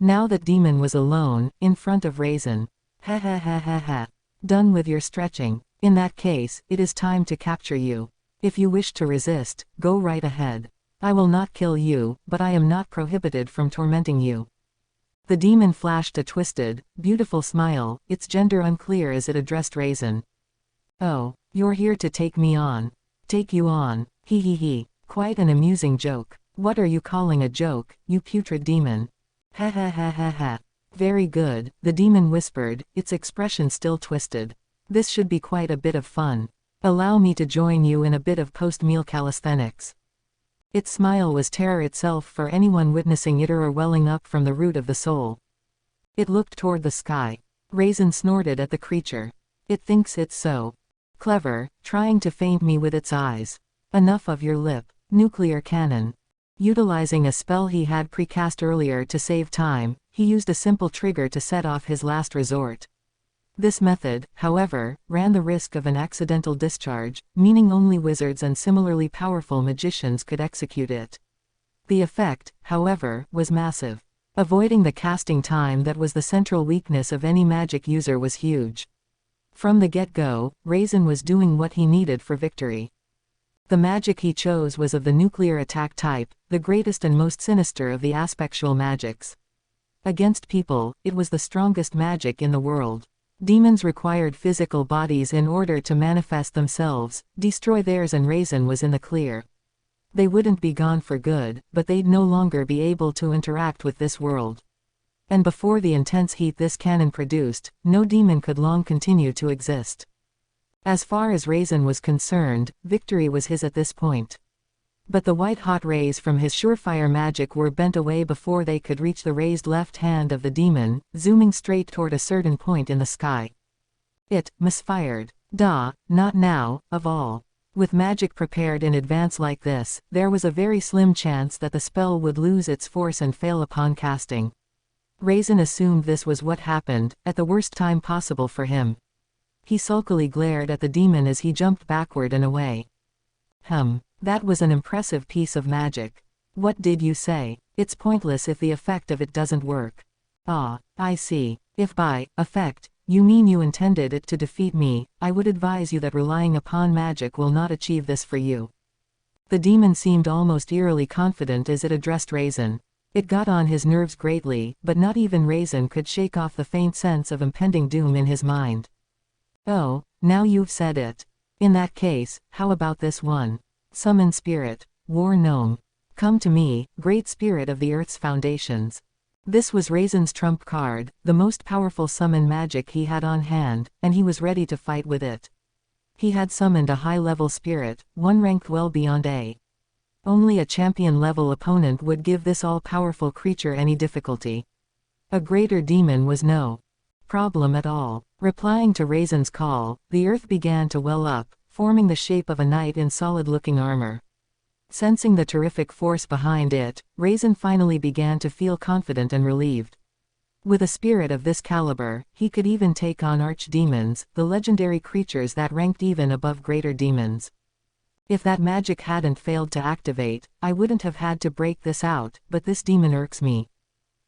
Now that demon was alone, in front of Raisin. Ha ha ha ha ha. Done with your stretching. In that case, it is time to capture you. If you wish to resist, go right ahead. I will not kill you, but I am not prohibited from tormenting you. The demon flashed a twisted, beautiful smile, its gender unclear as it addressed Raisin. Oh, you're here to take me on. Take you on. He he he. Quite an amusing joke. What are you calling a joke, you putrid demon? Ha ha ha ha ha. Very good, the demon whispered, its expression still twisted. This should be quite a bit of fun. Allow me to join you in a bit of post-meal calisthenics. Its smile was terror itself for anyone witnessing it or welling up from the root of the soul. It looked toward the sky. Raisin snorted at the creature. It thinks it's so clever, trying to feint me with its eyes. Enough of your lip. Nuclear cannon. Utilizing a spell he had precast earlier to save time, he used a simple trigger to set off his last resort. This method, however, ran the risk of an accidental discharge, meaning only wizards and similarly powerful magicians could execute it. The effect, however, was massive. Avoiding the casting time that was the central weakness of any magic user was huge. From the get-go, Raisin was doing what he needed for victory. The magic he chose was of the nuclear attack type, the greatest and most sinister of the aspectual magics. Against people, it was the strongest magic in the world. Demons required physical bodies in order to manifest themselves, destroy theirs, and Raisin was in the clear. They wouldn't be gone for good, but they'd no longer be able to interact with this world. And before the intense heat this cannon produced, no demon could long continue to exist. As far as Raisin was concerned, victory was his at this point. But the white-hot rays from his surefire magic were bent away before they could reach the raised left hand of the demon, zooming straight toward a certain point in the sky. It misfired. Not now, of all. With magic prepared in advance like this, there was a very slim chance that the spell would lose its force and fail upon casting. Raisin assumed this was what happened, at the worst time possible for him. He sulkily glared at the demon as he jumped backward and away. That was an impressive piece of magic. What did you say? It's pointless if the effect of it doesn't work. Ah, I see. If by effect, you mean you intended it to defeat me, I would advise you that relying upon magic will not achieve this for you. The demon seemed almost eerily confident as it addressed Raisin. It got on his nerves greatly, but not even Raisin could shake off the faint sense of impending doom in his mind. Oh, now you've said it. In that case, how about this one? Summon spirit, war gnome. Come to me, great spirit of the earth's foundations. This was Raisin's trump card, the most powerful summon magic he had on hand, and he was ready to fight with it. He had summoned a high-level spirit, one ranked well beyond A. Only a champion-level opponent would give this all-powerful creature any difficulty. A greater demon was no problem at all. Replying to Raisin's call, the earth began to well up, forming the shape of a knight in solid-looking armor. Sensing the terrific force behind it, Raisin finally began to feel confident and relieved. With a spirit of this caliber, he could even take on archdemons, the legendary creatures that ranked even above greater demons. If that magic hadn't failed to activate, I wouldn't have had to break this out, but this demon irks me.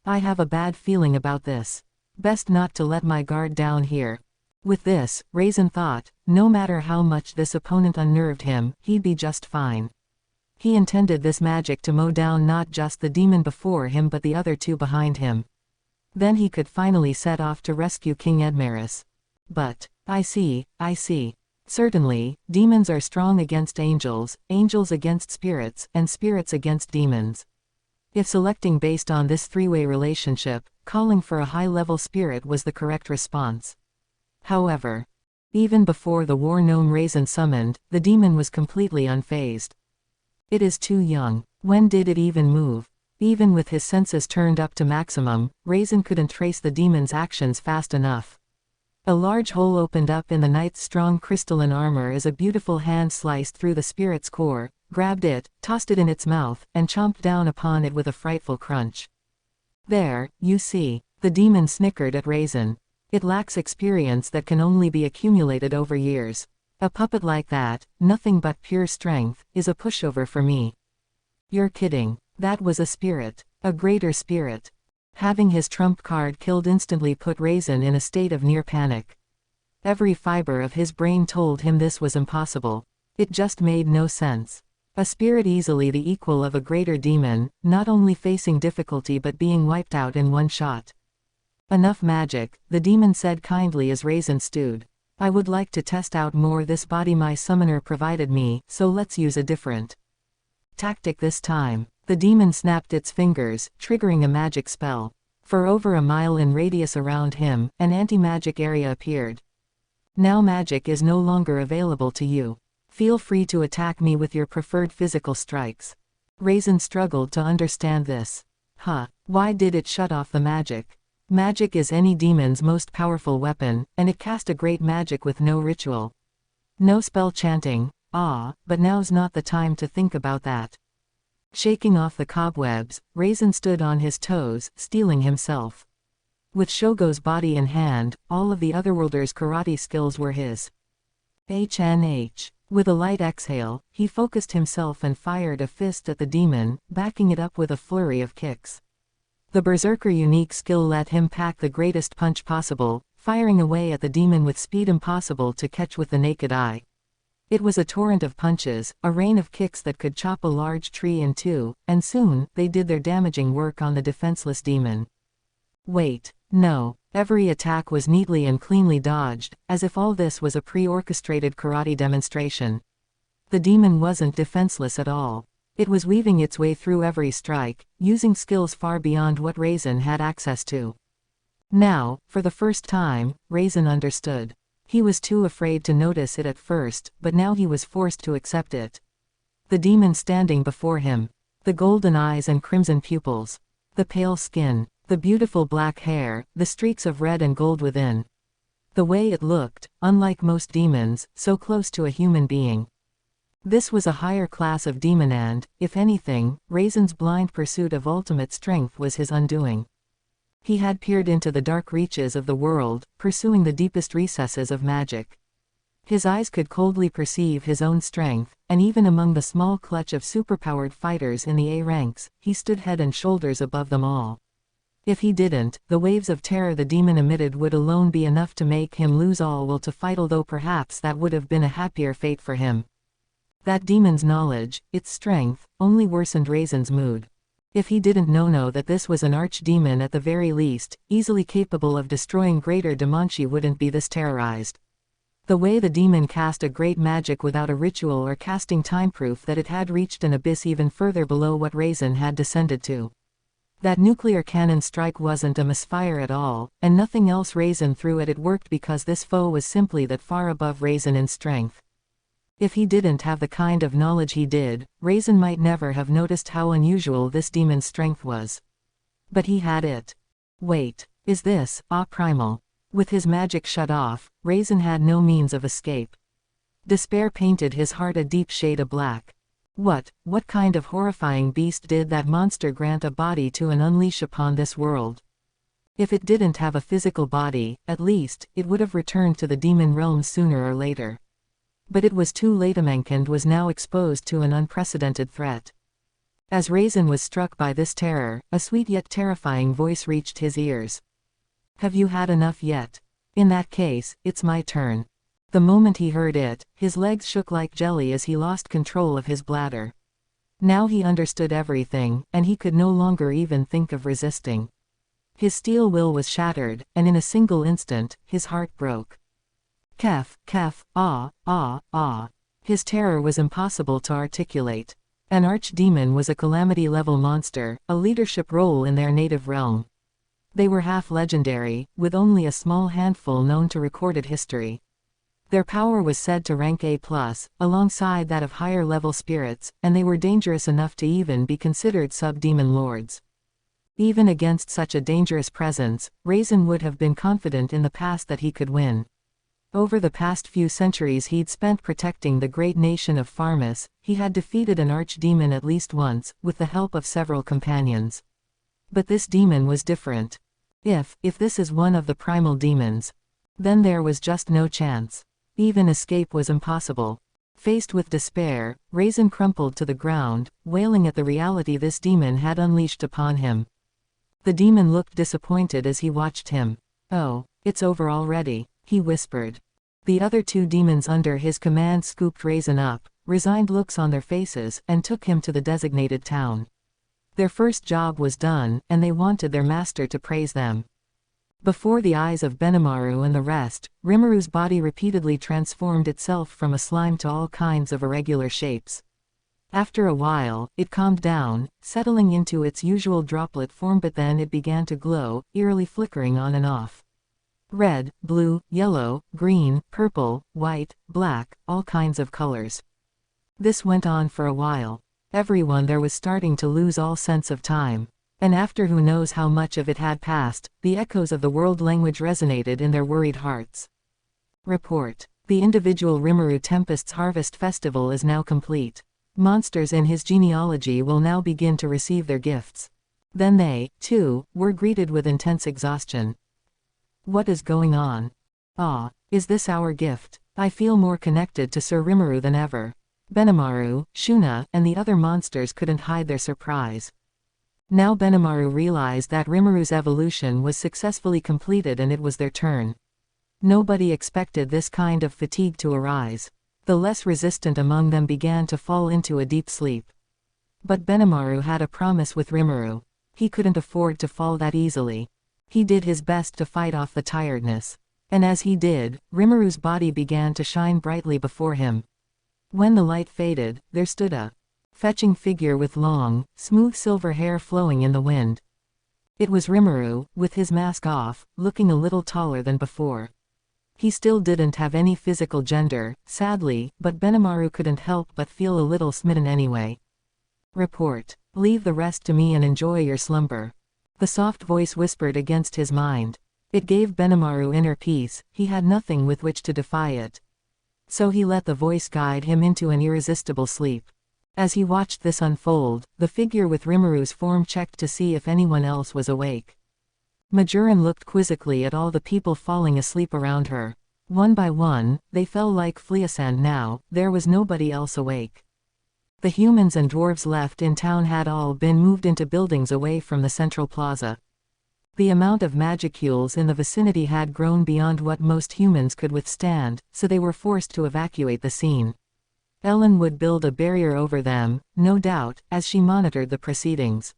I have a bad feeling about this. Best not to let my guard down here. With this, Raisin thought, no matter how much this opponent unnerved him, he'd be just fine. He intended this magic to mow down not just the demon before him but the other two behind him. Then he could finally set off to rescue King Edmaris. But, I see. Certainly, demons are strong against angels, angels against spirits, and spirits against demons. If selecting based on this three-way relationship, calling for a high-level spirit was the correct response. However, even before the war gnome Raisin summoned, the demon was completely unfazed. It is too young. When did it even move? Even with his senses turned up to maximum, Raisin couldn't trace the demon's actions fast enough. A large hole opened up in the knight's strong crystalline armor as a beautiful hand sliced through the spirit's core, grabbed it, tossed it in its mouth, and chomped down upon it with a frightful crunch. There, you see. The demon snickered at Raisin. It lacks experience that can only be accumulated over years. A puppet like that, nothing but pure strength, is a pushover for me. You're kidding. That was a spirit. A greater spirit. Having his trump card killed instantly put Raisin in a state of near panic. Every fiber of his brain told him this was impossible. It just made no sense. A spirit easily the equal of a greater demon, not only facing difficulty but being wiped out in one shot. Enough magic, the demon said kindly as Raisin stewed. I would like to test out more this body my summoner provided me, so let's use a different tactic this time. The demon snapped its fingers, triggering a magic spell. For over a mile in radius around him, an anti-magic area appeared. Now magic is no longer available to you. Feel free to attack me with your preferred physical strikes. Raisin struggled to understand this. Why did it shut off the magic? Magic is any demon's most powerful weapon, and it cast a great magic with no ritual. No spell chanting, but now's not the time to think about that. Shaking off the cobwebs, Raisin stood on his toes, steeling himself. With Shogo's body in hand, all of the Otherworlder's karate skills were his. HNH. With a light exhale, he focused himself and fired a fist at the demon, backing it up with a flurry of kicks. The Berserker unique skill let him pack the greatest punch possible, firing away at the demon with speed impossible to catch with the naked eye. It was a torrent of punches, a rain of kicks that could chop a large tree in two, and soon, they did their damaging work on the defenseless demon. Wait. No. Every attack was neatly and cleanly dodged, as if all this was a pre-orchestrated karate demonstration. The demon wasn't defenseless at all. It was weaving its way through every strike, using skills far beyond what Raisin had access to. Now, for the first time, Raisin understood. He was too afraid to notice it at first, but now he was forced to accept it. The demon standing before him. The golden eyes and crimson pupils. The pale skin. The beautiful black hair, the streaks of red and gold within. The way it looked, unlike most demons, so close to a human being. This was a higher class of demon and, if anything, Raisin's blind pursuit of ultimate strength was his undoing. He had peered into the dark reaches of the world, pursuing the deepest recesses of magic. His eyes could coldly perceive his own strength, and even among the small clutch of superpowered fighters in the A ranks, he stood head and shoulders above them all. If he didn't, the waves of terror the demon emitted would alone be enough to make him lose all will to fight, although perhaps that would have been a happier fate for him. That demon's knowledge, its strength, only worsened Raisin's mood. If he didn't know that this was an archdemon at the very least, easily capable of destroying greater demonchi wouldn't be this terrorized. The way the demon cast a great magic without a ritual or casting time proof that it had reached an abyss even further below what Raisin had descended to. That nuclear cannon strike wasn't a misfire at all, and nothing else Raisin threw at it worked because this foe was simply that far above Raisin in strength. If he didn't have the kind of knowledge he did, Raisin might never have noticed how unusual this demon's strength was. But he had it. Wait, is this, primal? With his magic shut off, Raisin had no means of escape. Despair painted his heart a deep shade of black. What kind of horrifying beast did that monster grant a body to and unleash upon this world? If it didn't have a physical body, at least, it would have returned to the demon realm sooner or later. But it was too late. Mankind was now exposed to an unprecedented threat. As Raisin was struck by this terror, a sweet yet terrifying voice reached his ears. Have you had enough yet? In that case, it's my turn. The moment he heard it, his legs shook like jelly as he lost control of his bladder. Now he understood everything, and he could no longer even think of resisting. His steel will was shattered, and in a single instant, his heart broke. Kef, His terror was impossible to articulate. An archdemon was a calamity-level monster, a leadership role in their native realm. They were half-legendary, with only a small handful known to recorded history. Their power was said to rank A+, alongside that of higher-level spirits, and they were dangerous enough to even be considered sub-demon lords. Even against such a dangerous presence, Raisin would have been confident in the past that he could win. Over the past few centuries he'd spent protecting the great nation of Pharmus, he had defeated an archdemon at least once, with the help of several companions. But this demon was different. If this is one of the primal demons, then there was just no chance. Even escape was impossible. Faced with despair, Raisin crumpled to the ground, wailing at the reality this demon had unleashed upon him. The demon looked disappointed as he watched him. Oh, it's over already, he whispered. The other two demons under his command scooped Raisin up, resigned looks on their faces, and took him to the designated town. Their first job was done, and they wanted their master to praise them. Before the eyes of Benimaru and the rest, Rimaru's body repeatedly transformed itself from a slime to all kinds of irregular shapes. After a while, it calmed down, settling into its usual droplet form, but then it began to glow, eerily flickering on and off. Red, blue, yellow, green, purple, white, black, all kinds of colors. This went on for a while. Everyone there was starting to lose all sense of time. And after who knows how much of it had passed, the echoes of the world language resonated in their worried hearts. Report. The individual Rimuru Tempest's Harvest Festival is now complete. Monsters in his genealogy will now begin to receive their gifts. Then they, too, were greeted with intense exhaustion. What is going on? Ah, is this our gift? I feel more connected to Sir Rimuru than ever. Benimaru, Shuna, and the other monsters couldn't hide their surprise. Now Benimaru realized that Rimuru's evolution was successfully completed and it was their turn. Nobody expected this kind of fatigue to arise. The less resistant among them began to fall into a deep sleep. But Benimaru had a promise with Rimuru. He couldn't afford to fall that easily. He did his best to fight off the tiredness. And as he did, Rimuru's body began to shine brightly before him. When the light faded, there stood a fetching figure with long, smooth silver hair flowing in the wind. It was Rimuru, with his mask off, looking a little taller than before. He still didn't have any physical gender, sadly, but Benimaru couldn't help but feel a little smitten anyway. Report. Leave the rest to me and enjoy your slumber. The soft voice whispered against his mind. It gave Benimaru inner peace. He had nothing with which to defy it. So he let the voice guide him into an irresistible sleep. As he watched this unfold, the figure with Rimuru's form checked to see if anyone else was awake. Majoran looked quizzically at all the people falling asleep around her. One by one, they fell like fleas and now, there was nobody else awake. The humans and dwarves left in town had all been moved into buildings away from the central plaza. The amount of magicules in the vicinity had grown beyond what most humans could withstand, so they were forced to evacuate the scene. Ellen would build a barrier over them, no doubt, as she monitored the proceedings.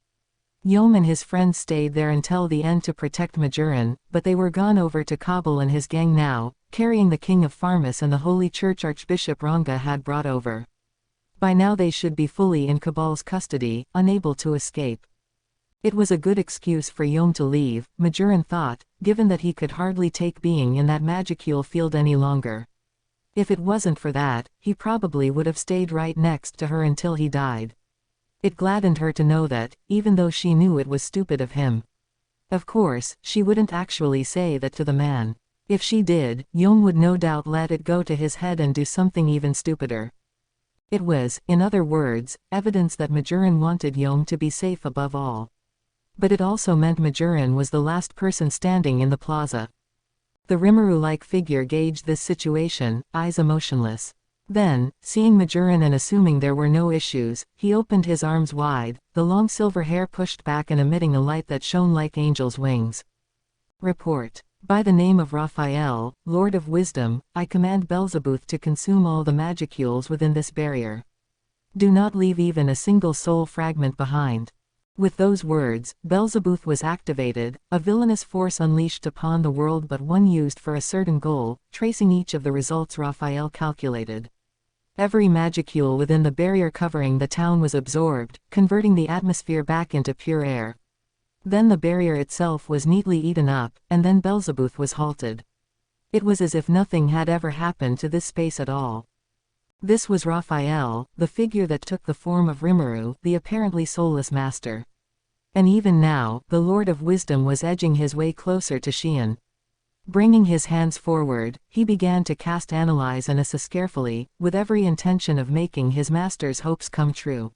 Yom and his friends stayed there until the end to protect Majoran, but they were gone over to Kabul and his gang now, carrying the King of Farmus and the Holy Church Archbishop Ranga had brought over. By now they should be fully in Kabal's custody, unable to escape. It was a good excuse for Yom to leave, Majoran thought, given that he could hardly take being in that magicule field any longer. If it wasn't for that, he probably would have stayed right next to her until he died. It gladdened her to know that, even though she knew it was stupid of him. Of course, she wouldn't actually say that to the man. If she did, Yom would no doubt let it go to his head and do something even stupider. It was, in other words, evidence that Majoran wanted Yom to be safe above all. But it also meant Majoran was the last person standing in the plaza. The Rimuru-like figure gauged this situation, eyes emotionless. Then, seeing Majoran and assuming there were no issues, he opened his arms wide, the long silver hair pushed back and emitting a light that shone like angels' wings. Report. By the name of Raphael, Lord of Wisdom, I command Belzebuth to consume all the magicules within this barrier. Do not leave even a single soul fragment behind. With those words, Belzebuth was activated, a villainous force unleashed upon the world but one used for a certain goal, tracing each of the results Raphael calculated. Every magicule within the barrier covering the town was absorbed, converting the atmosphere back into pure air. Then the barrier itself was neatly eaten up, and then Belzebuth was halted. It was as if nothing had ever happened to this space at all. This was Raphael, the figure that took the form of Rimuru, the apparently soulless master. And even now, the Lord of Wisdom was edging his way closer to Xian. Bringing his hands forward, he began to cast Analyze and Assess carefully, with every intention of making his master's hopes come true.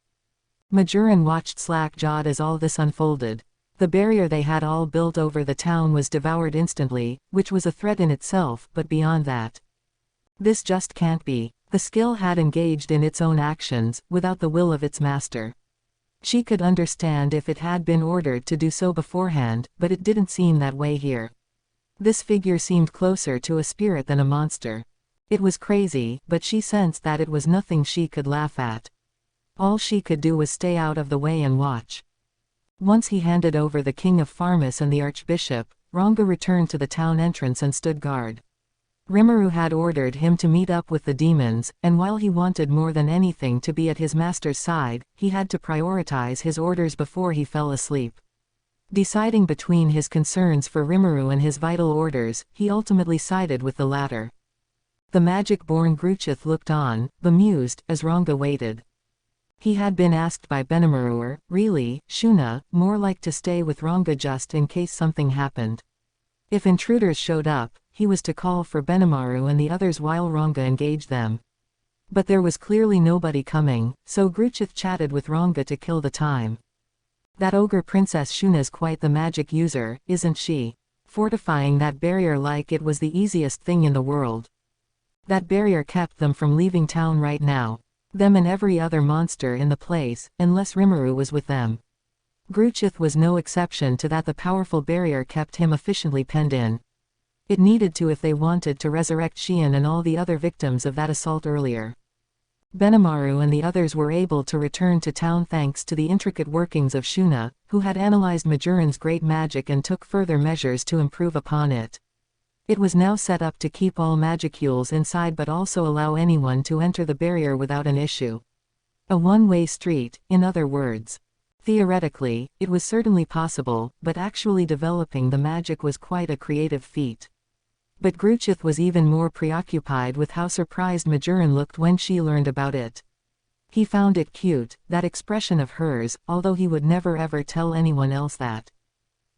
Majoran watched slack-jawed as all this unfolded. The barrier they had all built over the town was devoured instantly, which was a threat in itself, but beyond that. This just can't be. The skill had engaged in its own actions, without the will of its master. She could understand if it had been ordered to do so beforehand, but it didn't seem that way here. This figure seemed closer to a spirit than a monster. It was crazy, but she sensed that it was nothing she could laugh at. All she could do was stay out of the way and watch. Once he handed over the King of Farmus and the Archbishop, Ranga returned to the town entrance and stood guard. Rimuru had ordered him to meet up with the demons, and while he wanted more than anything to be at his master's side, he had to prioritize his orders before he fell asleep. Deciding between his concerns for Rimuru and his vital orders, he ultimately sided with the latter. The magic-born Gruchith looked on, bemused, as Ranga waited. He had been asked by Benimaruer, really, Shuna, more like to stay with Ranga just in case something happened. If intruders showed up, he was to call for Benimaru and the others while Ranga engaged them. But there was clearly nobody coming, so Gruchith chatted with Ranga to kill the time. That ogre Princess Shuna's quite the magic user, isn't she? Fortifying that barrier like it was the easiest thing in the world. That barrier kept them from leaving town right now. Them and every other monster in the place, unless Rimuru was with them. Gruchith was no exception to that. The powerful barrier kept him efficiently penned in. It needed to if they wanted to resurrect Xian and all the other victims of that assault earlier. Benimaru and the others were able to return to town thanks to the intricate workings of Shuna, who had analyzed Majoran's great magic and took further measures to improve upon it. It was now set up to keep all magicules inside but also allow anyone to enter the barrier without an issue. A one-way street, in other words. Theoretically, it was certainly possible, but actually developing the magic was quite a creative feat. But Gruchith was even more preoccupied with how surprised Majoran looked when she learned about it. He found it cute, that expression of hers, although he would never ever tell anyone else that.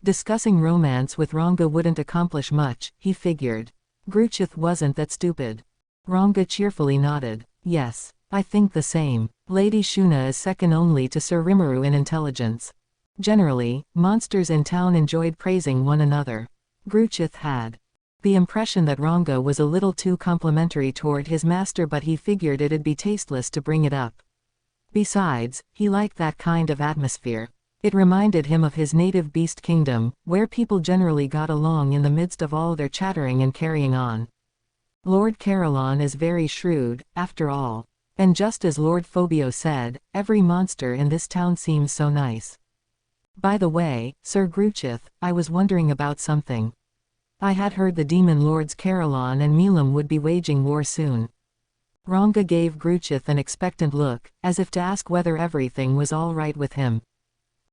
Discussing romance with Ranga wouldn't accomplish much, he figured. Gruchith wasn't that stupid. Ranga cheerfully nodded. Yes, I think the same. Lady Shuna is second only to Sir Rimuru in intelligence. Generally, monsters in town enjoyed praising one another. Gruchith had the impression that Ranga was a little too complimentary toward his master, but he figured it'd be tasteless to bring it up. Besides, he liked that kind of atmosphere. It reminded him of his native beast kingdom, where people generally got along in the midst of all their chattering and carrying on. Lord Carolan is very shrewd, after all. And just as Lord Phobio said, every monster in this town seems so nice. By the way, Sir Gruchith, I was wondering about something. I had heard the demon lords Carolan and Milam would be waging war soon. Ranga gave Gruchith an expectant look, as if to ask whether everything was all right with him.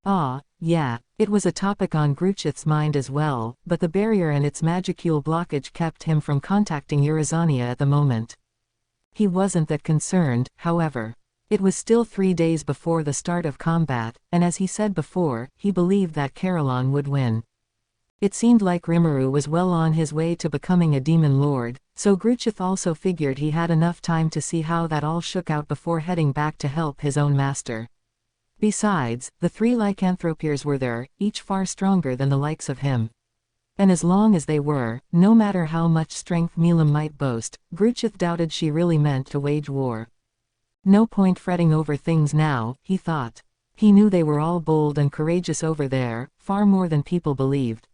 Ah, yeah, it was a topic on Gruchith's mind as well, but the barrier and its magicule blockage kept him from contacting Urizania at the moment. He wasn't that concerned, however. It was still 3 days before the start of combat, and as he said before, he believed that Carolan would win. It seemed like Rimuru was well on his way to becoming a demon lord, so Gruchith also figured he had enough time to see how that all shook out before heading back to help his own master. Besides, the 3 lycanthropiers were there, each far stronger than the likes of him. And as long as they were, no matter how much strength Milam might boast, Gruchith doubted she really meant to wage war. No point fretting over things now, he thought. He knew they were all bold and courageous over there, far more than people believed.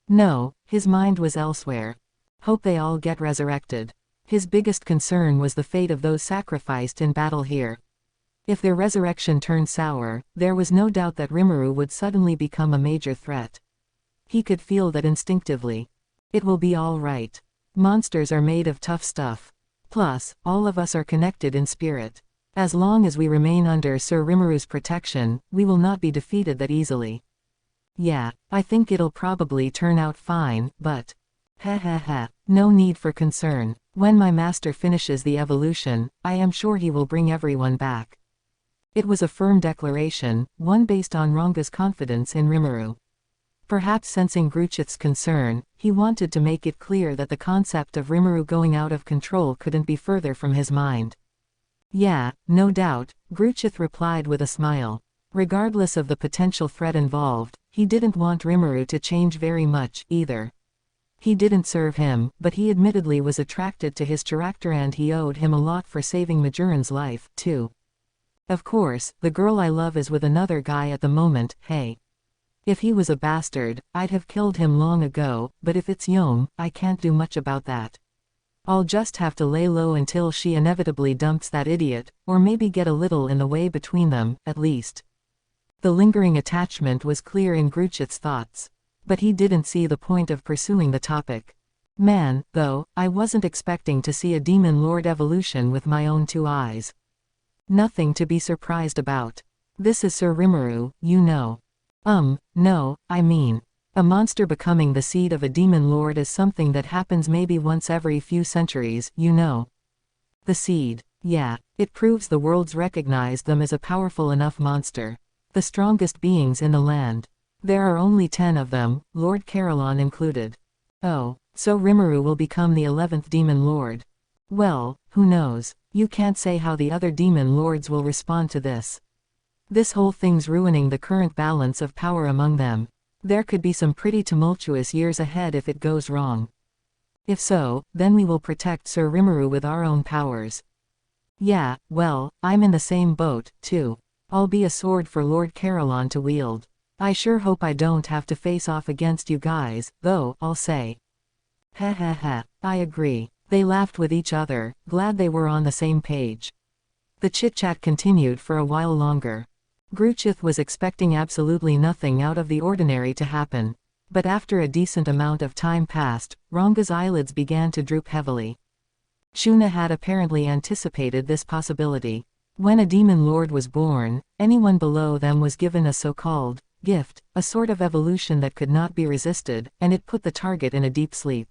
No, his mind was elsewhere. Hope they all get resurrected. His biggest concern was the fate of those sacrificed in battle here. If their resurrection turned sour, there was no doubt that Rimuru would suddenly become a major threat. He could feel that instinctively. It will be all right. Monsters are made of tough stuff. Plus, all of us are connected in spirit. As long as we remain under Sir Rimuru's protection, we will not be defeated that easily. Yeah, I think it'll probably turn out fine, but... no need for concern. When my master finishes the evolution, I am sure he will bring everyone back. It was a firm declaration, one based on Ranga's confidence in Rimuru. Perhaps sensing Gruchith's concern, he wanted to make it clear that the concept of Rimuru going out of control couldn't be further from his mind. Yeah, no doubt, Gruchith replied with a smile. Regardless of the potential threat involved, he didn't want Rimuru to change very much, either. He didn't serve him, but he admittedly was attracted to his character and he owed him a lot for saving Majoran's life, too. Of course, the girl I love is with another guy at the moment, hey. If he was a bastard, I'd have killed him long ago, but if it's Yom, I can't do much about that. I'll just have to lay low until she inevitably dumps that idiot, or maybe get a little in the way between them, at least. The lingering attachment was clear in Gruchith's thoughts. But he didn't see the point of pursuing the topic. Man, though, I wasn't expecting to see a demon lord evolution with my own 2 eyes. Nothing to be surprised about. This is Sir Rimuru, you know. No, I mean, a monster becoming the seed of a demon lord is something that happens maybe once every few centuries, you know. The seed. Yeah, it proves the worlds recognize them as a powerful enough monster. The strongest beings in the land. There are only 10 of them, Lord Carolon included. Oh, so Rimuru will become the 11th demon lord. Well, who knows? You can't say how the other demon lords will respond to this. This whole thing's ruining the current balance of power among them. There could be some pretty tumultuous years ahead if it goes wrong. If so, then we will protect Sir Rimuru with our own powers. Yeah, well, I'm in the same boat, too. I'll be a sword for Lord Carolon to wield. I sure hope I don't have to face off against you guys, though, I'll say. Ha ha ha, I agree. They laughed with each other, glad they were on the same page. The chit-chat continued for a while longer. Gruchith was expecting absolutely nothing out of the ordinary to happen. But after a decent amount of time passed, Ranga's eyelids began to droop heavily. Shuna had apparently anticipated this possibility. When a demon lord was born, anyone below them was given a so-called gift, a sort of evolution that could not be resisted, and it put the target in a deep sleep.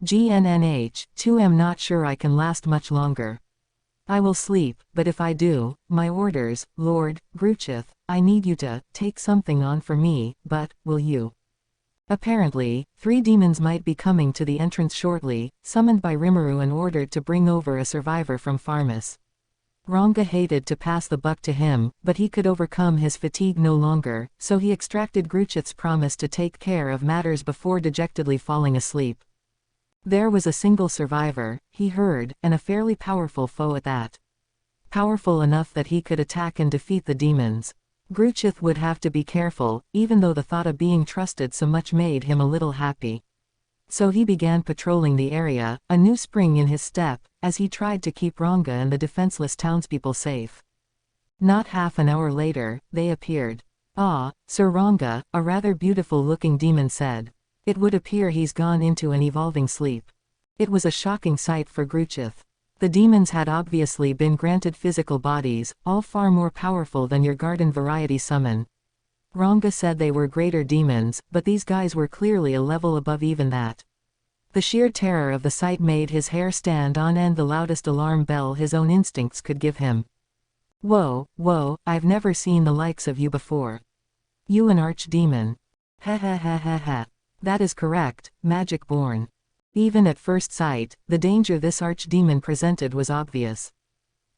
GNNH, 2am not sure I can last much longer. I will sleep, but if I do, my orders, Lord Gruchith, I need you to take something on for me, but, will you? Apparently, 3 demons might be coming to the entrance shortly, summoned by Rimuru and ordered to bring over a survivor from Farmus. Ranga hated to pass the buck to him, but he could overcome his fatigue no longer, so he extracted Gruchith's promise to take care of matters before dejectedly falling asleep. There was a single survivor, he heard, and a fairly powerful foe at that. Powerful enough that he could attack and defeat the demons. Gruchith would have to be careful, even though the thought of being trusted so much made him a little happy. So he began patrolling the area, a new spring in his step, as he tried to keep Ranga and the defenseless townspeople safe. Not half an hour later, they appeared. Ah, Sir Ranga, a rather beautiful-looking demon said. It would appear he's gone into an evolving sleep. It was a shocking sight for Gruchith. The demons had obviously been granted physical bodies, all far more powerful than your garden variety summon. Ranga said they were greater demons, but these guys were clearly a level above even that. The sheer terror of the sight made his hair stand on end, the loudest alarm bell his own instincts could give him. Whoa, I've never seen the likes of you before. You an archdemon. Ha ha ha ha ha. That is correct, magic born. Even at first sight, the danger this archdemon presented was obvious.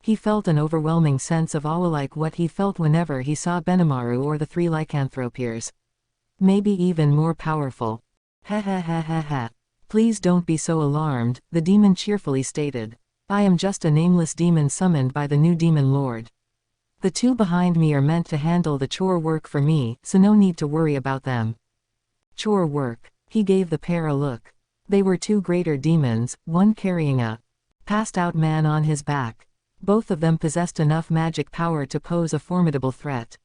He felt an overwhelming sense of awe, like what he felt whenever he saw Benimaru or the 3 lycanthropiers. Maybe even more powerful. Ha ha ha ha ha. Please don't be so alarmed, the demon cheerfully stated. I am just a nameless demon summoned by the new demon lord. The 2 behind me are meant to handle the chore work for me, so no need to worry about them. Chore work. He gave the pair a look. They were 2 greater demons, one carrying a passed-out man on his back. Both of them possessed enough magic power to pose a formidable threat.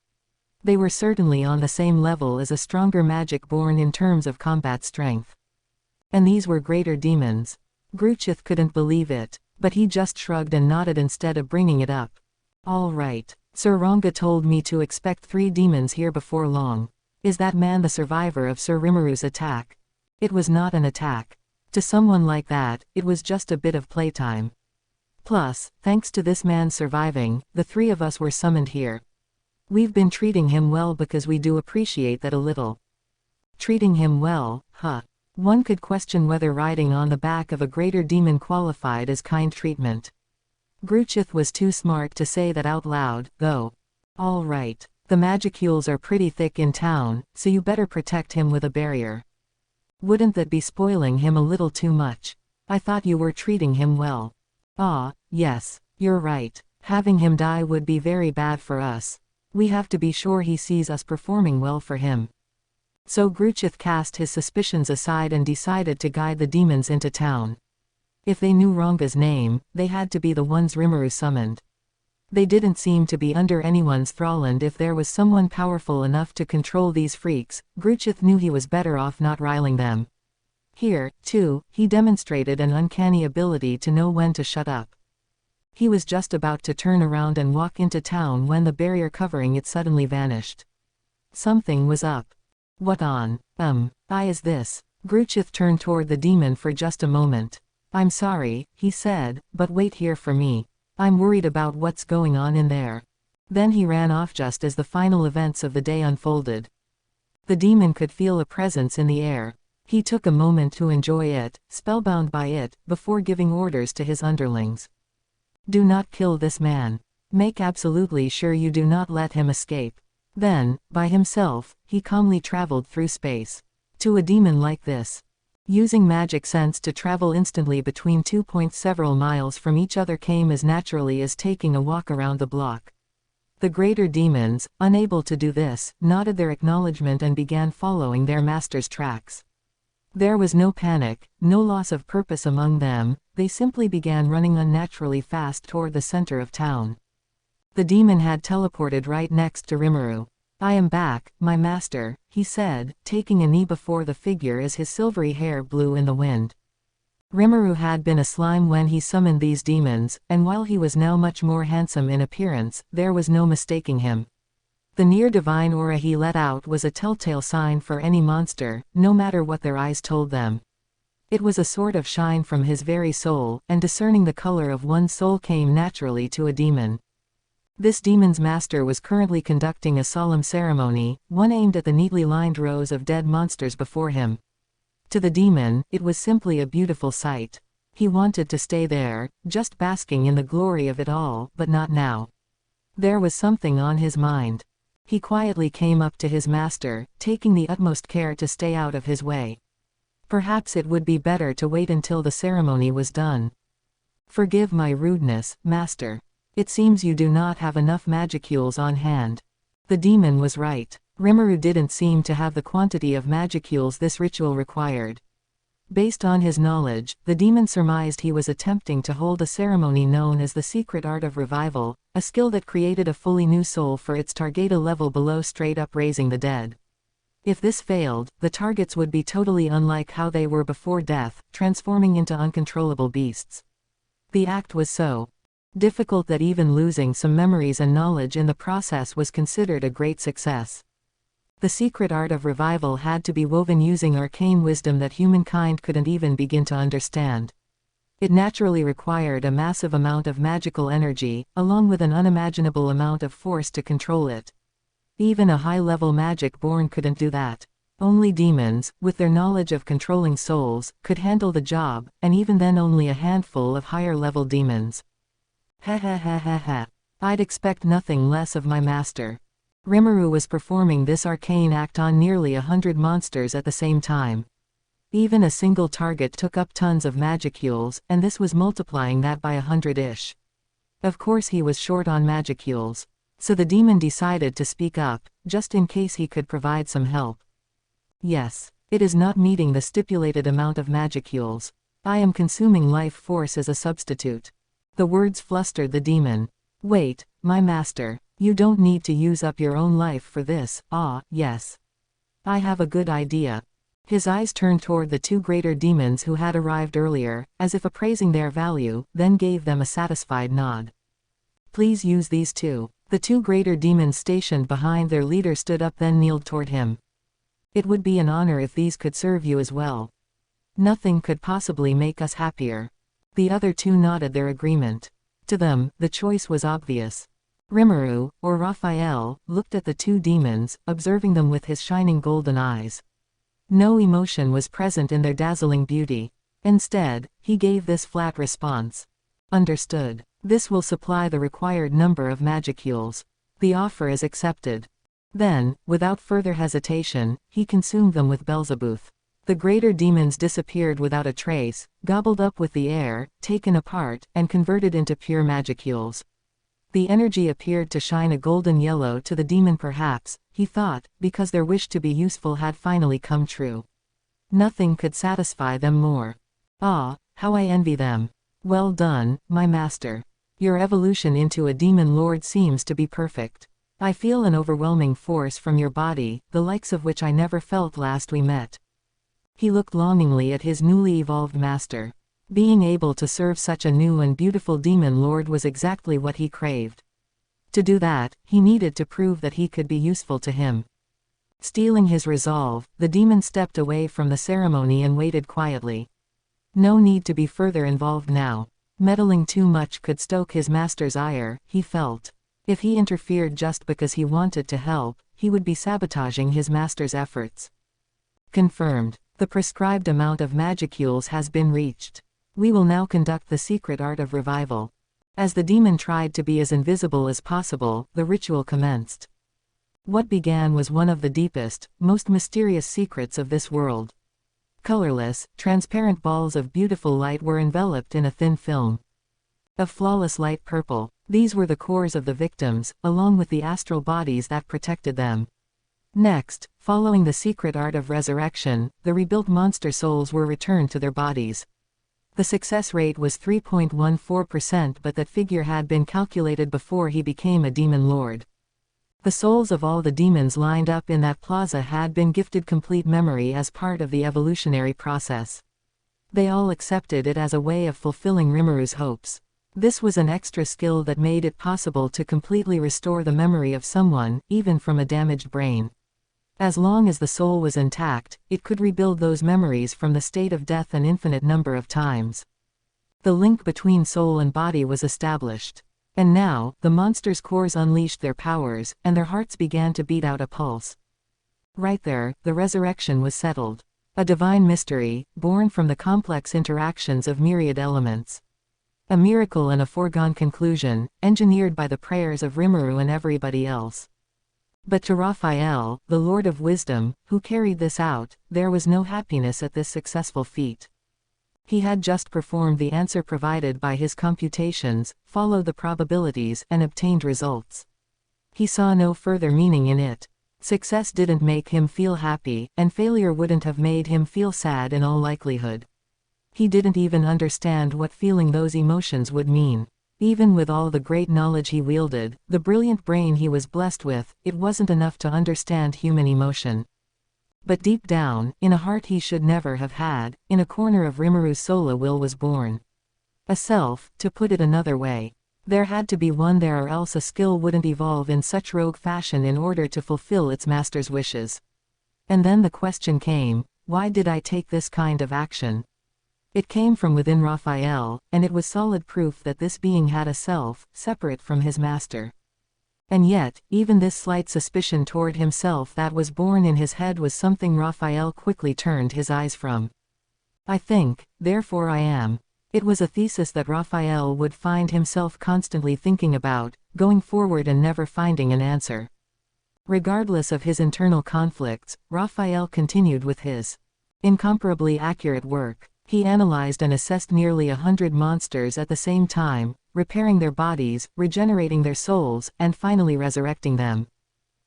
They were certainly on the same level as a stronger magic born in terms of combat strength. And these were greater demons. Gruchith couldn't believe it, but he just shrugged and nodded instead of bringing it up. All right. Sir Ranga told me to expect 3 demons here before long. Is that man the survivor of Sir Rimuru's attack? It was not an attack. To someone like that, it was just a bit of playtime. Plus, thanks to this man surviving, the 3 of us were summoned here. We've been treating him well because we do appreciate that a little. Treating him well, huh? One could question whether riding on the back of a greater demon qualified as kind treatment. Gruchith was too smart to say that out loud, though. All right, the magicules are pretty thick in town, so you better protect him with a barrier. Wouldn't that be spoiling him a little too much? I thought you were treating him well. Ah, yes, you're right. Having him die would be very bad for us. We have to be sure he sees us performing well for him. So Gruchith cast his suspicions aside and decided to guide the demons into town. If they knew Ranga's name, they had to be the ones Rimuru summoned. They didn't seem to be under anyone's thrall, and if there was someone powerful enough to control these freaks, Gruchith knew he was better off not riling them. Here, too, he demonstrated an uncanny ability to know when to shut up. He was just about to turn around and walk into town when the barrier covering it suddenly vanished. Something was up. What on, is this? Gruchith turned toward the demon for just a moment. I'm sorry, he said, but wait here for me. I'm worried about what's going on in there. Then he ran off just as the final events of the day unfolded. The demon could feel a presence in the air. He took a moment to enjoy it, spellbound by it, before giving orders to his underlings. Do not kill this man. Make absolutely sure you do not let him escape. Then, by himself, he calmly traveled through space. To a demon like this, using magic sense to travel instantly between 2 points several miles from each other came as naturally as taking a walk around the block. The greater demons, unable to do this, nodded their acknowledgement and began following their master's tracks. There was no panic, no loss of purpose among them, they simply began running unnaturally fast toward the center of town. The demon had teleported right next to Rimuru. I am back, my master, he said, taking a knee before the figure as his silvery hair blew in the wind. Rimuru had been a slime when he summoned these demons, and while he was now much more handsome in appearance, there was no mistaking him. The near-divine aura he let out was a telltale sign for any monster, no matter what their eyes told them. It was a sort of shine from his very soul, and discerning the color of one's soul came naturally to a demon. This demon's master was currently conducting a solemn ceremony, one aimed at the neatly lined rows of dead monsters before him. To the demon, it was simply a beautiful sight. He wanted to stay there, just basking in the glory of it all, but not now. There was something on his mind. He quietly came up to his master, taking the utmost care to stay out of his way. Perhaps it would be better to wait until the ceremony was done. Forgive my rudeness, master. It seems you do not have enough magicules on hand. The demon was right. Rimuru didn't seem to have the quantity of magicules this ritual required. Based on his knowledge, the demon surmised he was attempting to hold a ceremony known as the secret art of revival, a skill that created a fully new soul for its target a level below straight up raising the dead. If this failed, the targets would be totally unlike how they were before death, transforming into uncontrollable beasts. The act was so difficult that even losing some memories and knowledge in the process was considered a great success. The secret art of revival had to be woven using arcane wisdom that humankind couldn't even begin to understand. It naturally required a massive amount of magical energy, along with an unimaginable amount of force to control it. Even a high-level magic-born couldn't do that. Only demons, with their knowledge of controlling souls, could handle the job, and even then only a handful of higher-level demons. Ha ha ha ha ha. I'd expect nothing less of my master. Rimuru was performing this arcane act on nearly 100 monsters at the same time. Even a single target took up tons of magicules, and this was multiplying that by 100-ish. Of course he was short on magicules. So the demon decided to speak up, just in case he could provide some help. Yes, it is not meeting the stipulated amount of magicules. I am consuming life force as a substitute. The words flustered the demon. Wait, my master. You don't need to use up your own life for this. Yes. I have a good idea. His eyes turned toward the two greater demons who had arrived earlier, as if appraising their value, then gave them a satisfied nod. Please use these two. The two greater demons stationed behind their leader stood up then kneeled toward him. It would be an honor if these could serve you as well. Nothing could possibly make us happier. The other two nodded their agreement. To them, the choice was obvious. Rimuru, or Raphael, looked at the two demons, observing them with his shining golden eyes. No emotion was present in their dazzling beauty. Instead, he gave this flat response. Understood. This will supply the required number of magicules. The offer is accepted. Then, without further hesitation, he consumed them with Belzebuth. The greater demons disappeared without a trace, gobbled up with the air, taken apart, and converted into pure magicules. The energy appeared to shine a golden yellow to the demon perhaps, he thought, because their wish to be useful had finally come true. Nothing could satisfy them more. Ah, how I envy them. Well done, my master. Your evolution into a demon lord seems to be perfect. I feel an overwhelming force from your body, the likes of which I never felt last we met. He looked longingly at his newly evolved master. Being able to serve such a new and beautiful demon lord was exactly what he craved. To do that, he needed to prove that he could be useful to him. Stealing his resolve, the demon stepped away from the ceremony and waited quietly. No need to be further involved now. Meddling too much could stoke his master's ire, he felt. If he interfered just because he wanted to help, he would be sabotaging his master's efforts. Confirmed. The prescribed amount of magicules has been reached. We will now conduct the secret art of revival. As the demon tried to be as invisible as possible, the ritual commenced. What began was one of the deepest, most mysterious secrets of this world. Colorless, transparent balls of beautiful light were enveloped in a thin film. Of flawless light purple, these were the cores of the victims, along with the astral bodies that protected them. Next, following the secret art of resurrection, the rebuilt monster souls were returned to their bodies. The success rate was 3.14%, but that figure had been calculated before he became a demon lord. The souls of all the demons lined up in that plaza had been gifted complete memory as part of the evolutionary process. They all accepted it as a way of fulfilling Rimuru hopes. This was an extra skill that made it possible to completely restore the memory of someone, even from a damaged brain. As long as the soul was intact, it could rebuild those memories from the state of death an infinite number of times. The link between soul and body was established. And now, the monster's cores unleashed their powers, and their hearts began to beat out a pulse. Right there, the resurrection was settled. A divine mystery, born from the complex interactions of myriad elements. A miracle and a foregone conclusion, engineered by the prayers of Rimuru and everybody else. But to Raphael, the Lord of Wisdom, who carried this out, there was no happiness at this successful feat. He had just performed the answer provided by his computations, followed the probabilities, and obtained results. He saw no further meaning in it. Success didn't make him feel happy, and failure wouldn't have made him feel sad in all likelihood. He didn't even understand what feeling those emotions would mean. Even with all the great knowledge he wielded, the brilliant brain he was blessed with, it wasn't enough to understand human emotion. But deep down, in a heart he should never have had, in a corner of Rimuru's soul will was born. A self, to put it another way. There had to be one there, or else a skill wouldn't evolve in such rogue fashion in order to fulfill its master's wishes. And then the question came, why did I take this kind of action? It came from within Raphael, and it was solid proof that this being had a self, separate from his master. And yet, even this slight suspicion toward himself that was born in his head was something Raphael quickly turned his eyes from. I think, therefore I am. It was a thesis that Raphael would find himself constantly thinking about, going forward and never finding an answer. Regardless of his internal conflicts, Raphael continued with his incomparably accurate work. He analyzed and assessed nearly 100 monsters at the same time, repairing their bodies, regenerating their souls, and finally resurrecting them.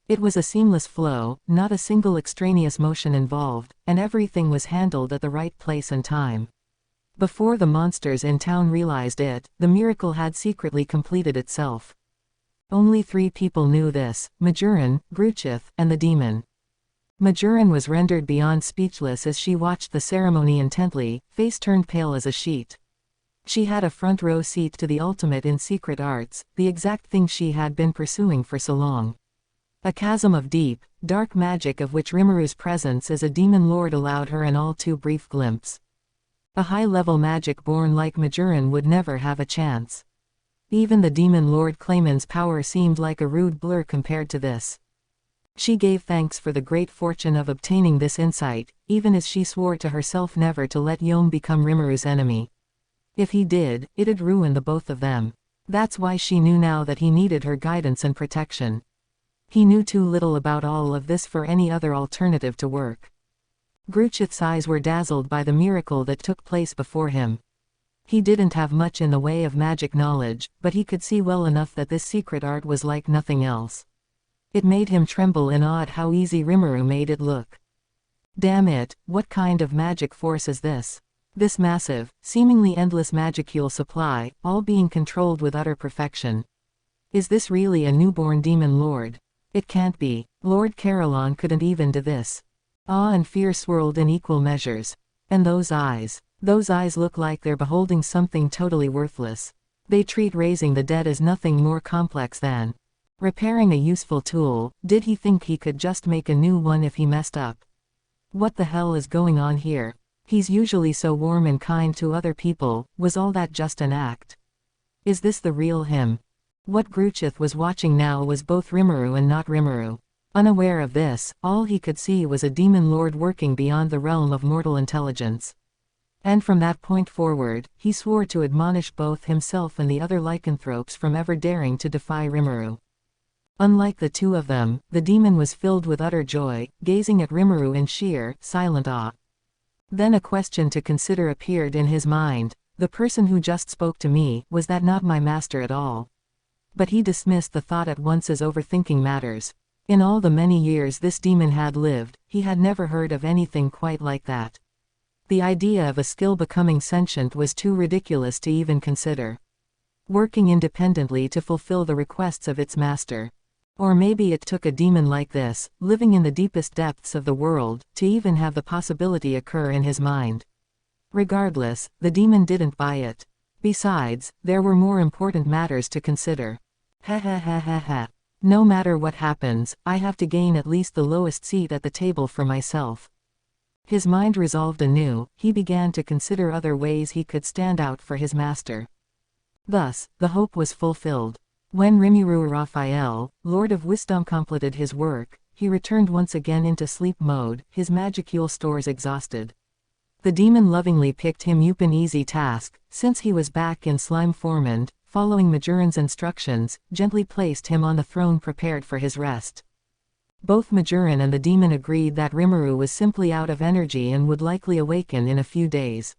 It was a seamless flow, not a single extraneous motion involved, and everything was handled at the right place and time. Before the monsters in town realized it, the miracle had secretly completed itself. Only 3 people knew this: Majoran, Gruchith, and the demon. Majoran was rendered beyond speechless as she watched the ceremony intently, face turned pale as a sheet. She had a front row seat to the ultimate in secret arts, the exact thing she had been pursuing for so long. A chasm of deep, dark magic of which Rimuru's presence as a demon lord allowed her an all too brief glimpse. A high-level magic born like Majoran would never have a chance. Even the demon lord Clayman's power seemed like a rude blur compared to this. She gave thanks for the great fortune of obtaining this insight, even as she swore to herself never to let Yom become Rimuru's enemy. If he did, it'd ruin the both of them. That's why she knew now that he needed her guidance and protection. He knew too little about all of this for any other alternative to work. Gruchith's eyes were dazzled by the miracle that took place before him. He didn't have much in the way of magic knowledge, but he could see well enough that this secret art was like nothing else. It made him tremble in awe at how easy Rimuru made it look. Damn it, what kind of magic force is this? This massive, seemingly endless magicule supply, all being controlled with utter perfection. Is this really a newborn demon lord? It can't be. Lord Carolan couldn't even do this. Awe and fear swirled in equal measures. And those eyes look like they're beholding something totally worthless. They treat raising the dead as nothing more complex than Repairing a useful tool, did he think he could just make a new one if he messed up? What the hell is going on here? He's usually so warm and kind to other people, was all that just an act? Is this the real him? What Gruchith was watching now was both Rimuru and not Rimuru. Unaware of this, all he could see was a demon lord working beyond the realm of mortal intelligence. And from that point forward, he swore to admonish both himself and the other lycanthropes from ever daring to defy Rimuru. Unlike the two of them, the demon was filled with utter joy, gazing at Rimuru in sheer, silent awe. Then a question to consider appeared in his mind. The person who just spoke to me, was that not my master at all? But he dismissed the thought at once as overthinking matters. In all the many years this demon had lived, he had never heard of anything quite like that. The idea of a skill becoming sentient was too ridiculous to even consider. Working independently to fulfill the requests of its master. Or maybe it took a demon like this, living in the deepest depths of the world, to even have the possibility occur in his mind. Regardless, the demon didn't buy it. Besides, there were more important matters to consider. Ha ha ha ha ha. No matter what happens, I have to gain at least the lowest seat at the table for myself. His mind resolved anew, he began to consider other ways he could stand out for his master. Thus, the hope was fulfilled. When Rimuru Raphael, Lord of Wisdom, completed his work, he returned once again into sleep mode, his magicule stores exhausted. The demon lovingly picked him up an easy task, since he was back in slime form and, following Majoran's instructions, gently placed him on the throne prepared for his rest. Both Majoran and the demon agreed that Rimuru was simply out of energy and would likely awaken in a few days.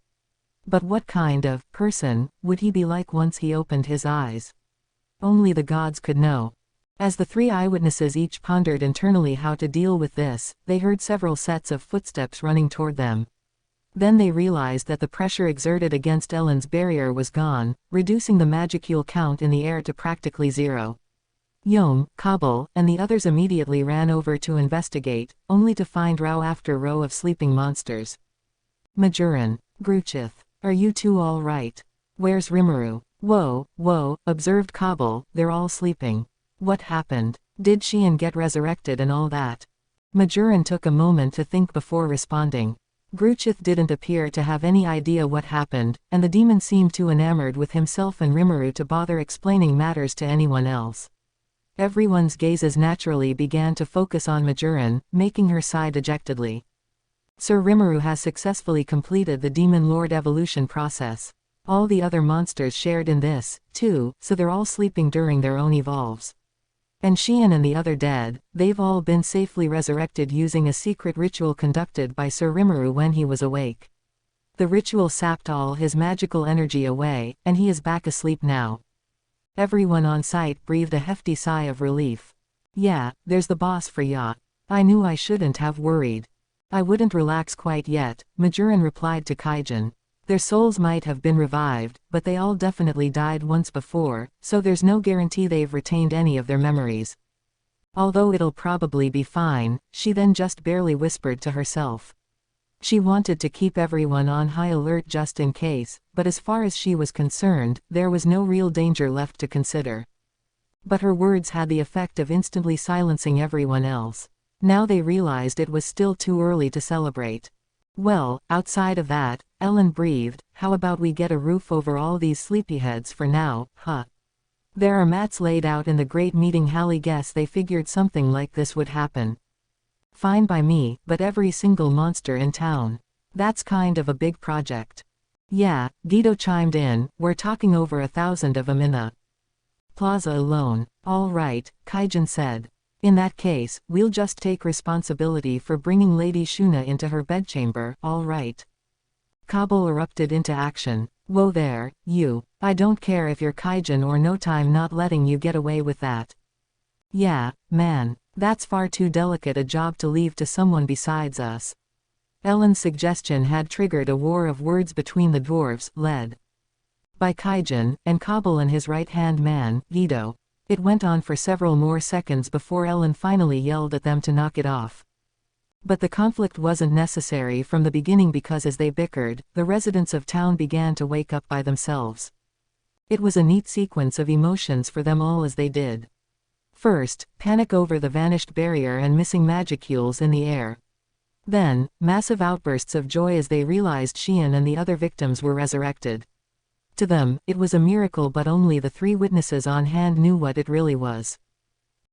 But what kind of person would he be like once he opened his eyes? Only the gods could know. As the three eyewitnesses each pondered internally how to deal with this, they heard several sets of footsteps running toward them. Then they realized that the pressure exerted against Ellen's barrier was gone, reducing the magicule count in the air to practically zero. Yom, Kabul, and the others immediately ran over to investigate, only to find row after row of sleeping monsters. Majoran, Gruchith, are you two all right? Where's Rimuru? Whoa, observed Kabul, they're all sleeping. What happened? Did Shion get resurrected and all that? Majoran took a moment to think before responding. Gruchith didn't appear to have any idea what happened, and the demon seemed too enamored with himself and Rimuru to bother explaining matters to anyone else. Everyone's gazes naturally began to focus on Majoran, making her sigh dejectedly. Sir Rimuru has successfully completed the Demon Lord evolution process. All the other monsters shared in this, too, so they're all sleeping during their own evolves. And Shion and the other dead, they've all been safely resurrected using a secret ritual conducted by Sir Rimuru when he was awake. The ritual sapped all his magical energy away, and he is back asleep now. Everyone on site breathed a hefty sigh of relief. Yeah, there's the boss for ya. I knew I shouldn't have worried. I wouldn't relax quite yet, Majoran replied to Kaijin. Their souls might have been revived, but they all definitely died once before, so there's no guarantee they've retained any of their memories. Although it'll probably be fine, she then just barely whispered to herself. She wanted to keep everyone on high alert just in case, but as far as she was concerned, there was no real danger left to consider. But her words had the effect of instantly silencing everyone else. Now they realized it was still too early to celebrate. Well, outside of that, Ellen breathed, how about we get a roof over all these sleepyheads for now, huh? There are mats laid out in the great meeting hall. Guess they figured something like this would happen. Fine by me, but every single monster in town. That's kind of a big project. Yeah, Guido chimed in, we're talking over 1,000 of them in the plaza alone. All right, Kaijin said. In that case, we'll just take responsibility for bringing Lady Shuna into her bedchamber, all right? Kabul erupted into action. Whoa there, you. I don't care if you're Kaijin or no, time not letting you get away with that. Yeah, man. That's far too delicate a job to leave to someone besides us. Ellen's suggestion had triggered a war of words between the dwarves, led by Kaijin, and Kabul and his right-hand man, Guido. It went on for several more seconds before Ellen finally yelled at them to knock it off. But the conflict wasn't necessary from the beginning because as they bickered, the residents of town began to wake up by themselves. It was a neat sequence of emotions for them all as they did. First, panic over the vanished barrier and missing magicules in the air. Then, massive outbursts of joy as they realized Xian and the other victims were resurrected. To them, it was a miracle, but only the 3 witnesses on hand knew what it really was.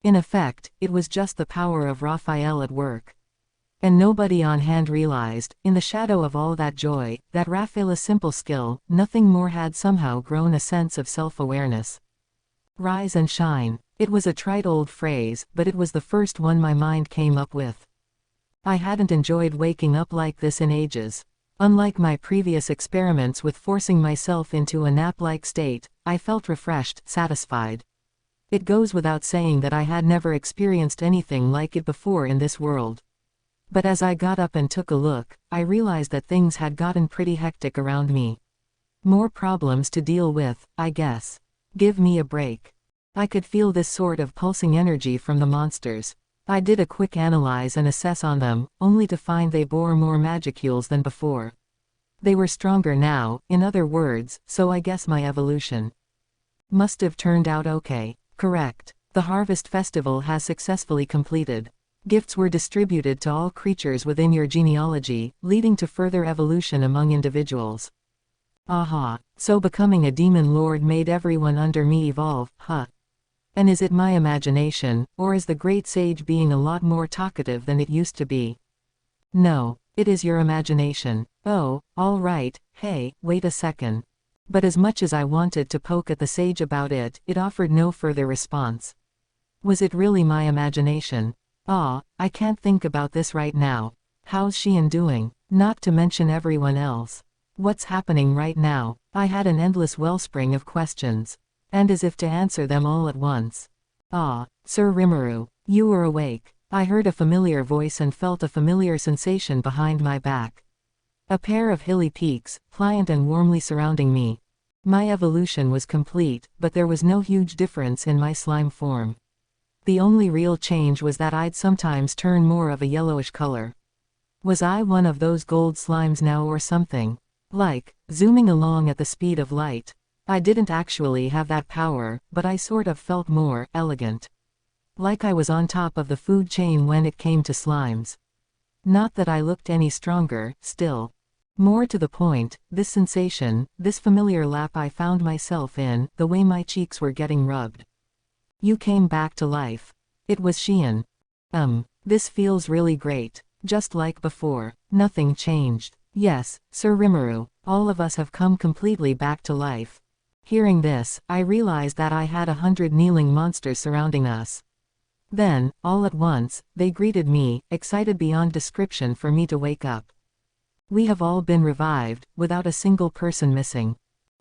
In effect, it was just the power of Raphael at work. And nobody on hand realized, in the shadow of all that joy, that Raphael's simple skill, nothing more, had somehow grown a sense of self-awareness. Rise and shine. It was a trite old phrase, but it was the first one my mind came up with. I hadn't enjoyed waking up like this in ages. Unlike my previous experiments with forcing myself into a nap-like state, I felt refreshed, satisfied. It goes without saying that I had never experienced anything like it before in this world. But as I got up and took a look, I realized that things had gotten pretty hectic around me. More problems to deal with, I guess. Give me a break. I could feel this sort of pulsing energy from the monsters. I did a quick analyze and assess on them, only to find they bore more magicules than before. They were stronger now, in other words, so I guess my evolution must have turned out okay. Correct. The Harvest Festival has successfully completed. Gifts were distributed to all creatures within your genealogy, leading to further evolution among individuals. Aha. So becoming a demon lord made everyone under me evolve, huh? And is it my imagination, or is the great sage being a lot more talkative than it used to be? No, it is your imagination. Oh, all right, hey, wait a second. But as much as I wanted to poke at the sage about it, it offered no further response. Was it really my imagination? I can't think about this right now. How's Xian doing? Not to mention everyone else. What's happening right now? I had an endless wellspring of questions. And as if to answer them all at once. Sir Rimuru, you were awake. I heard a familiar voice and felt a familiar sensation behind my back. A pair of hilly peaks, pliant and warmly surrounding me. My evolution was complete, but there was no huge difference in my slime form. The only real change was that I'd sometimes turn more of a yellowish color. Was I one of those gold slimes now or something? Like, zooming along at the speed of light. I didn't actually have that power, but I sort of felt more elegant. Like I was on top of the food chain when it came to slimes. Not that I looked any stronger, still. More to the point, this sensation, this familiar lap I found myself in, the way my cheeks were getting rubbed. You came back to life. It was Xian. This feels really great. Just like before. Nothing changed. Yes, Sir Rimuru, all of us have come completely back to life. Hearing this, I realized that I had 100 kneeling monsters surrounding us. Then, all at once, they greeted me, excited beyond description for me to wake up. We have all been revived, without a single person missing.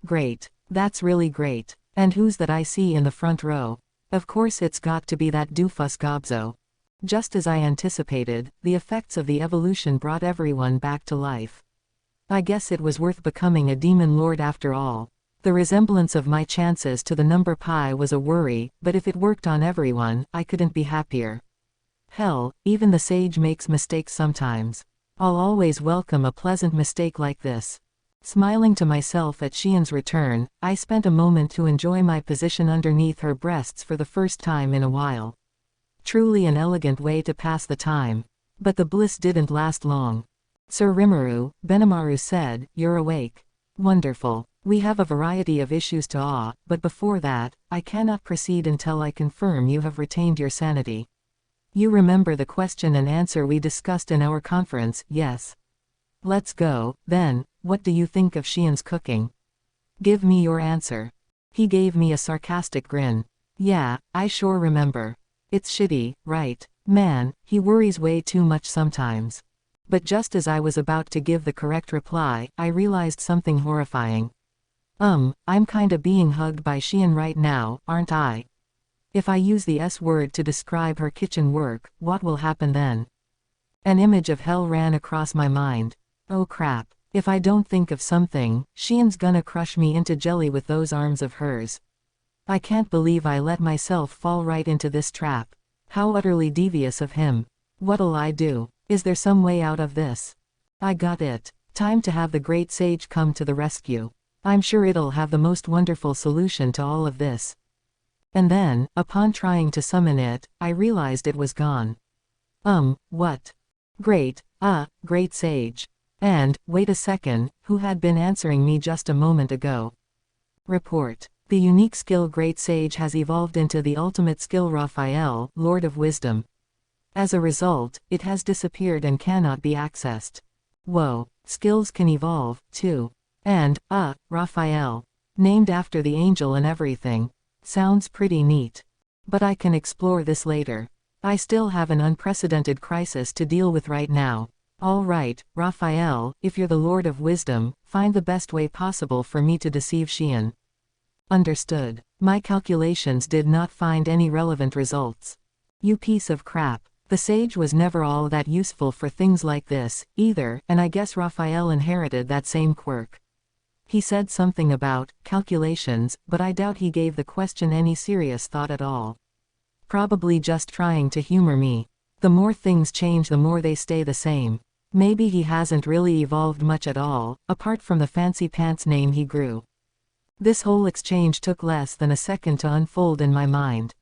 Great. That's really great. And who's that I see in the front row? Of course it's got to be that doofus Gobzo. Just as I anticipated, the effects of the evolution brought everyone back to life. I guess it was worth becoming a demon lord after all. The resemblance of my chances to the number pi was a worry, but if it worked on everyone, I couldn't be happier. Hell, even the sage makes mistakes sometimes. I'll always welcome a pleasant mistake like this. Smiling to myself at Xian's return, I spent a moment to enjoy my position underneath her breasts for the first time in a while. Truly an elegant way to pass the time. But the bliss didn't last long. Sir Rimuru, Benimaru said, "You're awake. Wonderful. We have a variety of issues to but before that, I cannot proceed until I confirm you have retained your sanity. You remember the question and answer we discussed in our conference, yes? Let's go, then. What do you think of Xian's cooking? Give me your answer." He gave me a sarcastic grin. "Yeah, I sure remember. It's shitty, right? Man, he worries way too much sometimes." But just as I was about to give the correct reply, I realized something horrifying. I'm kinda being hugged by Xian right now, aren't I? If I use the S word to describe her kitchen work, what will happen then? An image of hell ran across my mind. Oh crap. If I don't think of something, Xian's gonna crush me into jelly with those arms of hers. I can't believe I let myself fall right into this trap. How utterly devious of him. What'll I do? Is there some way out of this? I got it. Time to have the great sage come to the rescue. I'm sure it'll have the most wonderful solution to all of this. And then, upon trying to summon it, I realized it was gone. What? Great, great sage. And, wait a second, who had been answering me just a moment ago? Report. The unique skill Great Sage has evolved into the ultimate skill Raphael, Lord of Wisdom. As a result, it has disappeared and cannot be accessed. Whoa, skills can evolve, too. And, Raphael. Named after the angel and everything. Sounds pretty neat. But I can explore this later. I still have an unprecedented crisis to deal with right now. All right, Raphael, if you're the Lord of Wisdom, find the best way possible for me to deceive Xian. Understood. My calculations did not find any relevant results. You piece of crap. The sage was never all that useful for things like this, either, and I guess Raphael inherited that same quirk. He said something about calculations, but I doubt he gave the question any serious thought at all. Probably just trying to humor me. The more things change, the more they stay the same. Maybe he hasn't really evolved much at all, apart from the fancy pants name he grew. This whole exchange took less than a second to unfold in my mind.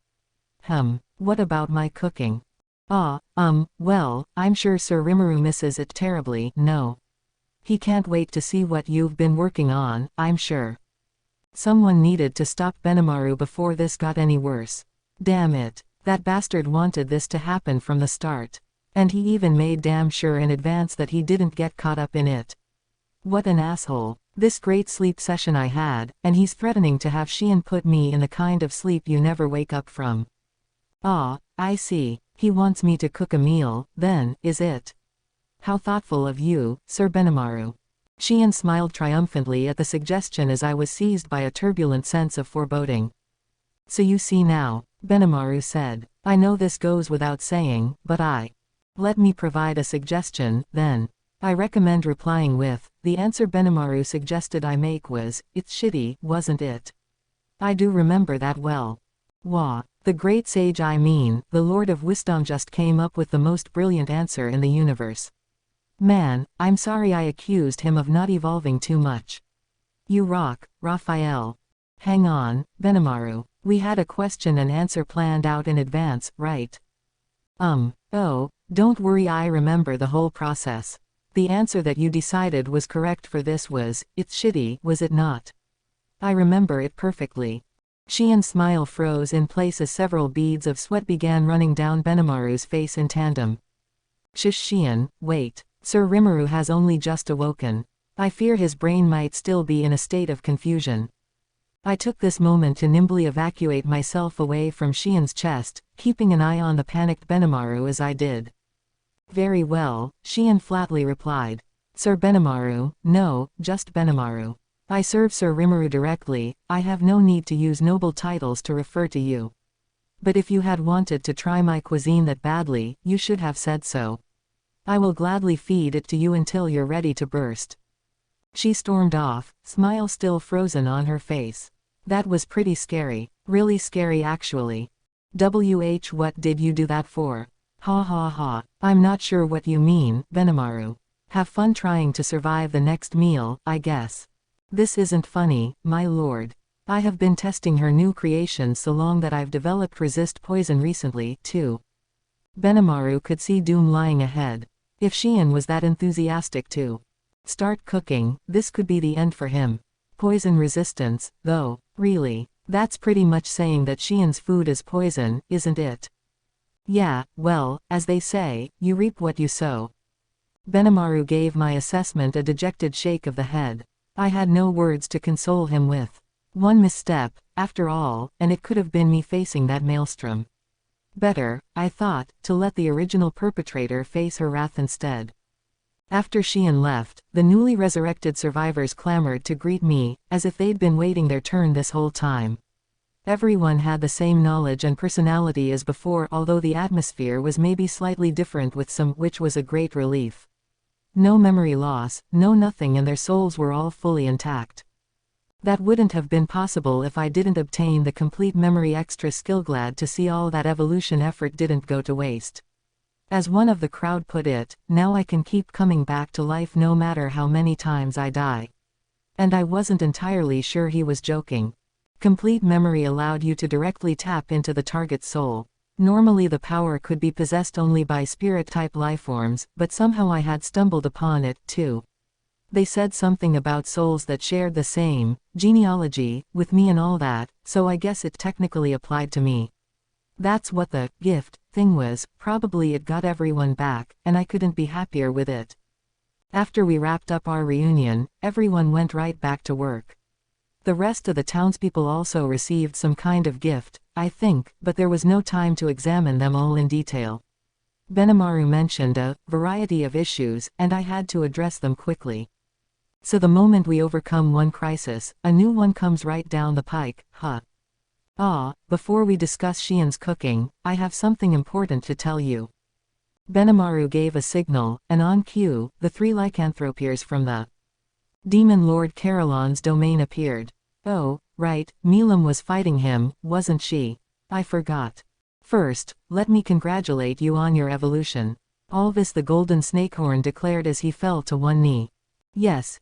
What about my cooking? Well, I'm sure Sir Rimuru misses it terribly, no. He can't wait to see what you've been working on, I'm sure. Someone needed to stop Benimaru before this got any worse. Damn it, that bastard wanted this to happen from the start. And he even made damn sure in advance that he didn't get caught up in it. What an asshole. This great sleep session I had, and he's threatening to have Xian put me in the kind of sleep you never wake up from. I see. He wants me to cook a meal, then, is it? How thoughtful of you, Sir Benimaru. Xian smiled triumphantly at the suggestion as I was seized by a turbulent sense of foreboding. So you see now, Benimaru said. I know this goes without saying, but let me provide a suggestion, then. I recommend replying with, the answer Benimaru suggested I make was, it's shitty, wasn't it? I do remember that well. Wah, the great sage the Lord of Wisdom just came up with the most brilliant answer in the universe. Man, I'm sorry I accused him of not evolving too much. You rock, Raphael. Hang on, Benimaru. We had a question and answer planned out in advance, right? Oh, don't worry, I remember the whole process. The answer that you decided was correct for this was, it's shitty, was it not? I remember it perfectly. Xian's smile froze in place as several beads of sweat began running down Benimaru's face in tandem. Shush Xian, wait. Sir Rimuru has only just awoken. I fear his brain might still be in a state of confusion. I took this moment to nimbly evacuate myself away from Xian's chest, keeping an eye on the panicked Benimaru as I did. Very well, Xian flatly replied. Sir Benimaru, no, just Benimaru. I serve Sir Rimuru directly, I have no need to use noble titles to refer to you. But if you had wanted to try my cuisine that badly, you should have said so. I will gladly feed it to you until you're ready to burst. She stormed off, smile still frozen on her face. That was pretty scary, really scary actually. What did you do that for? Ha ha ha, I'm not sure what you mean, Benimaru. Have fun trying to survive the next meal, I guess. This isn't funny, my lord. I have been testing her new creation so long that I've developed resist poison recently, too. Benimaru could see doom lying ahead. If Xian was that enthusiastic to start cooking, this could be the end for him. Poison resistance, though, really, that's pretty much saying that Xian's food is poison, isn't it? Yeah, well, as they say, you reap what you sow. Benimaru gave my assessment a dejected shake of the head. I had no words to console him with. One misstep, after all, and it could have been me facing that maelstrom. Better, I thought, to let the original perpetrator face her wrath instead. After Xian left, the newly resurrected survivors clamored to greet me, as if they'd been waiting their turn this whole time. Everyone had the same knowledge and personality as before, although the atmosphere was maybe slightly different with some, which was a great relief. No memory loss, no nothing, and their souls were all fully intact. That wouldn't have been possible if I didn't obtain the complete memory extra skill. Glad to see all that evolution effort didn't go to waste. As one of the crowd put it, now I can keep coming back to life no matter how many times I die. And I wasn't entirely sure he was joking. Complete memory allowed you to directly tap into the target's soul. Normally the power could be possessed only by spirit-type lifeforms, but somehow I had stumbled upon it, too. They said something about souls that shared the same genealogy with me and all that, so I guess it technically applied to me. That's what the gift thing was. Probably it got everyone back, and I couldn't be happier with it. After we wrapped up our reunion, everyone went right back to work. The rest of the townspeople also received some kind of gift, I think, but there was no time to examine them all in detail. Benimaru mentioned a variety of issues, and I had to address them quickly. So the moment we overcome one crisis, a new one comes right down the pike, huh? Before we discuss Shien's cooking, I have something important to tell you. Benimaru gave a signal, and on cue, the 3 lycanthropiers from the Demon Lord Carolon's domain appeared. Oh, right, Milam was fighting him, wasn't she? I forgot. First, let me congratulate you on your evolution. Alvis the Golden Snakehorn declared as he fell to one knee. Yes,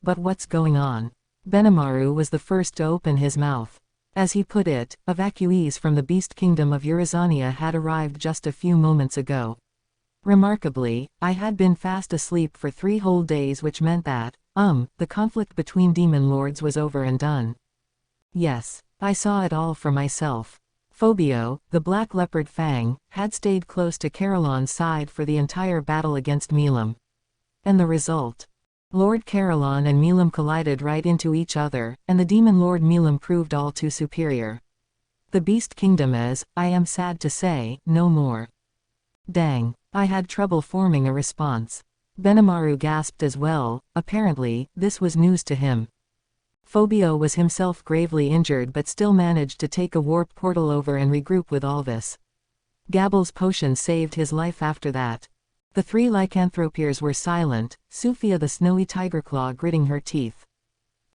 but what's going on? Benimaru was the first to open his mouth. As he put it, evacuees from the Beast Kingdom of Urizania had arrived just a few moments ago. Remarkably, I had been fast asleep for 3 whole days, which meant that, the conflict between demon lords was over and done. Yes, I saw it all for myself. Phobio, the Black Leopard Fang, had stayed close to Carolon's side for the entire battle against Milam. And the result? Lord Carolon and Milam collided right into each other, and the Demon Lord Milam proved all too superior. The Beast Kingdom is, I am sad to say, no more. Dang, I had trouble forming a response. Benimaru gasped as well. Apparently, this was news to him. Phobio was himself gravely injured but still managed to take a warp portal over and regroup with Alvis. Gabble's potion saved his life after that. The 3 lycanthropiers were silent, Sufia the snowy tigerclaw gritting her teeth.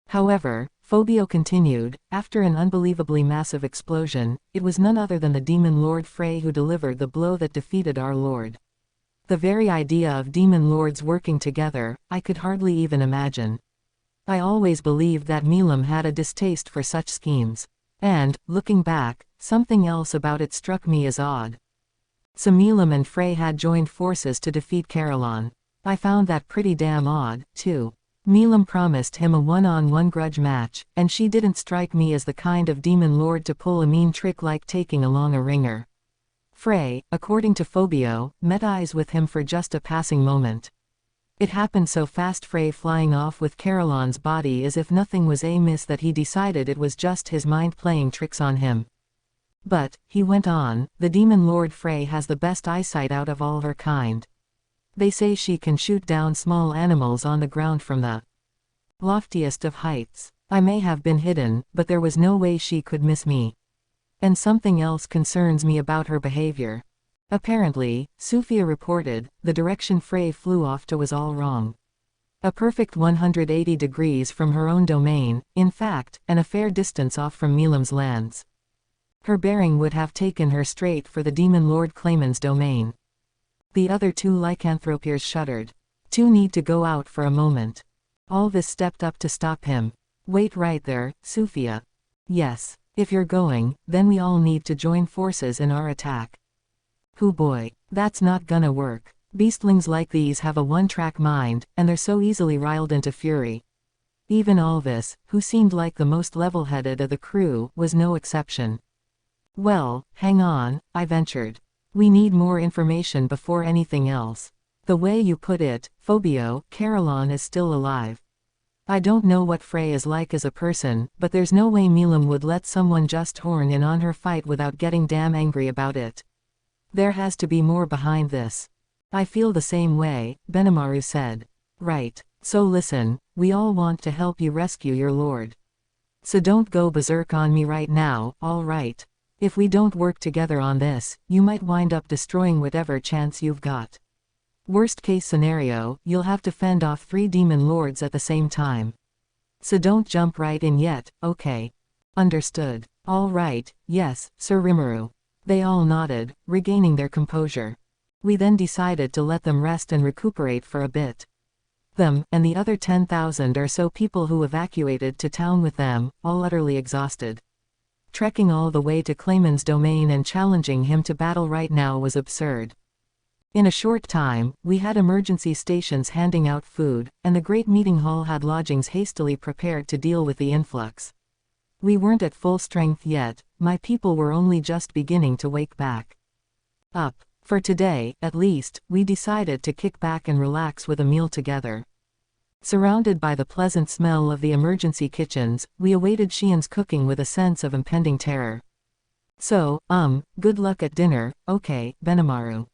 However, Phobio continued, after an unbelievably massive explosion, it was none other than the Demon Lord Frey who delivered the blow that defeated our lord. The very idea of demon lords working together, I could hardly even imagine. I always believed that Milam had a distaste for such schemes. And, looking back, something else about it struck me as odd. So Milam and Frey had joined forces to defeat Carolon. I found that pretty damn odd, too. Milam promised him a one-on-one grudge match, and she didn't strike me as the kind of demon lord to pull a mean trick like taking along a ringer. Frey, according to Phobio, met eyes with him for just a passing moment. It happened so fast, Frey flying off with Carolon's body as if nothing was amiss, that he decided it was just his mind playing tricks on him. But, he went on, the Demon Lord Frey has the best eyesight out of all her kind. They say she can shoot down small animals on the ground from the loftiest of heights. I may have been hidden, but there was no way she could miss me. And something else concerns me about her behavior. Apparently, Sufia reported, the direction Frey flew off to was all wrong. A perfect 180 degrees from her own domain, in fact, and a fair distance off from Milam's lands. Her bearing would have taken her straight for the Demon Lord Clayman's domain. The other 2 lycanthropiers shuddered. 2 need to go out for a moment. Alvis stepped up to stop him. Wait right there, Sufia. Yes, if you're going, then we all need to join forces in our attack. Hoo boy, that's not gonna work. Beastlings like these have a one-track mind, and they're so easily riled into fury. Even Alvis, who seemed like the most level-headed of the crew, was no exception. Well, hang on, I ventured. We need more information before anything else. The way you put it, Phobio, Carolon is still alive. I don't know what Frey is like as a person, but there's no way Milam would let someone just horn in on her fight without getting damn angry about it. There has to be more behind this. I feel the same way, Benimaru said. Right, so listen, we all want to help you rescue your lord. So don't go berserk on me right now, alright? If we don't work together on this, you might wind up destroying whatever chance you've got. Worst case scenario, you'll have to fend off 3 demon lords at the same time. So don't jump right in yet, okay? Understood. All right, yes, Sir Rimuru. They all nodded, regaining their composure. We then decided to let them rest and recuperate for a bit. Them, and the other 10,000 or so people who evacuated to town with them, all utterly exhausted. Trekking all the way to Clayman's domain and challenging him to battle right now was absurd. In a short time, we had emergency stations handing out food, and the great meeting hall had lodgings hastily prepared to deal with the influx. We weren't at full strength yet, my people were only just beginning to wake back up. For today, at least, we decided to kick back and relax with a meal together. Surrounded by the pleasant smell of the emergency kitchens, we awaited Xian's cooking with a sense of impending terror. So, good luck at dinner, okay, Benimaru.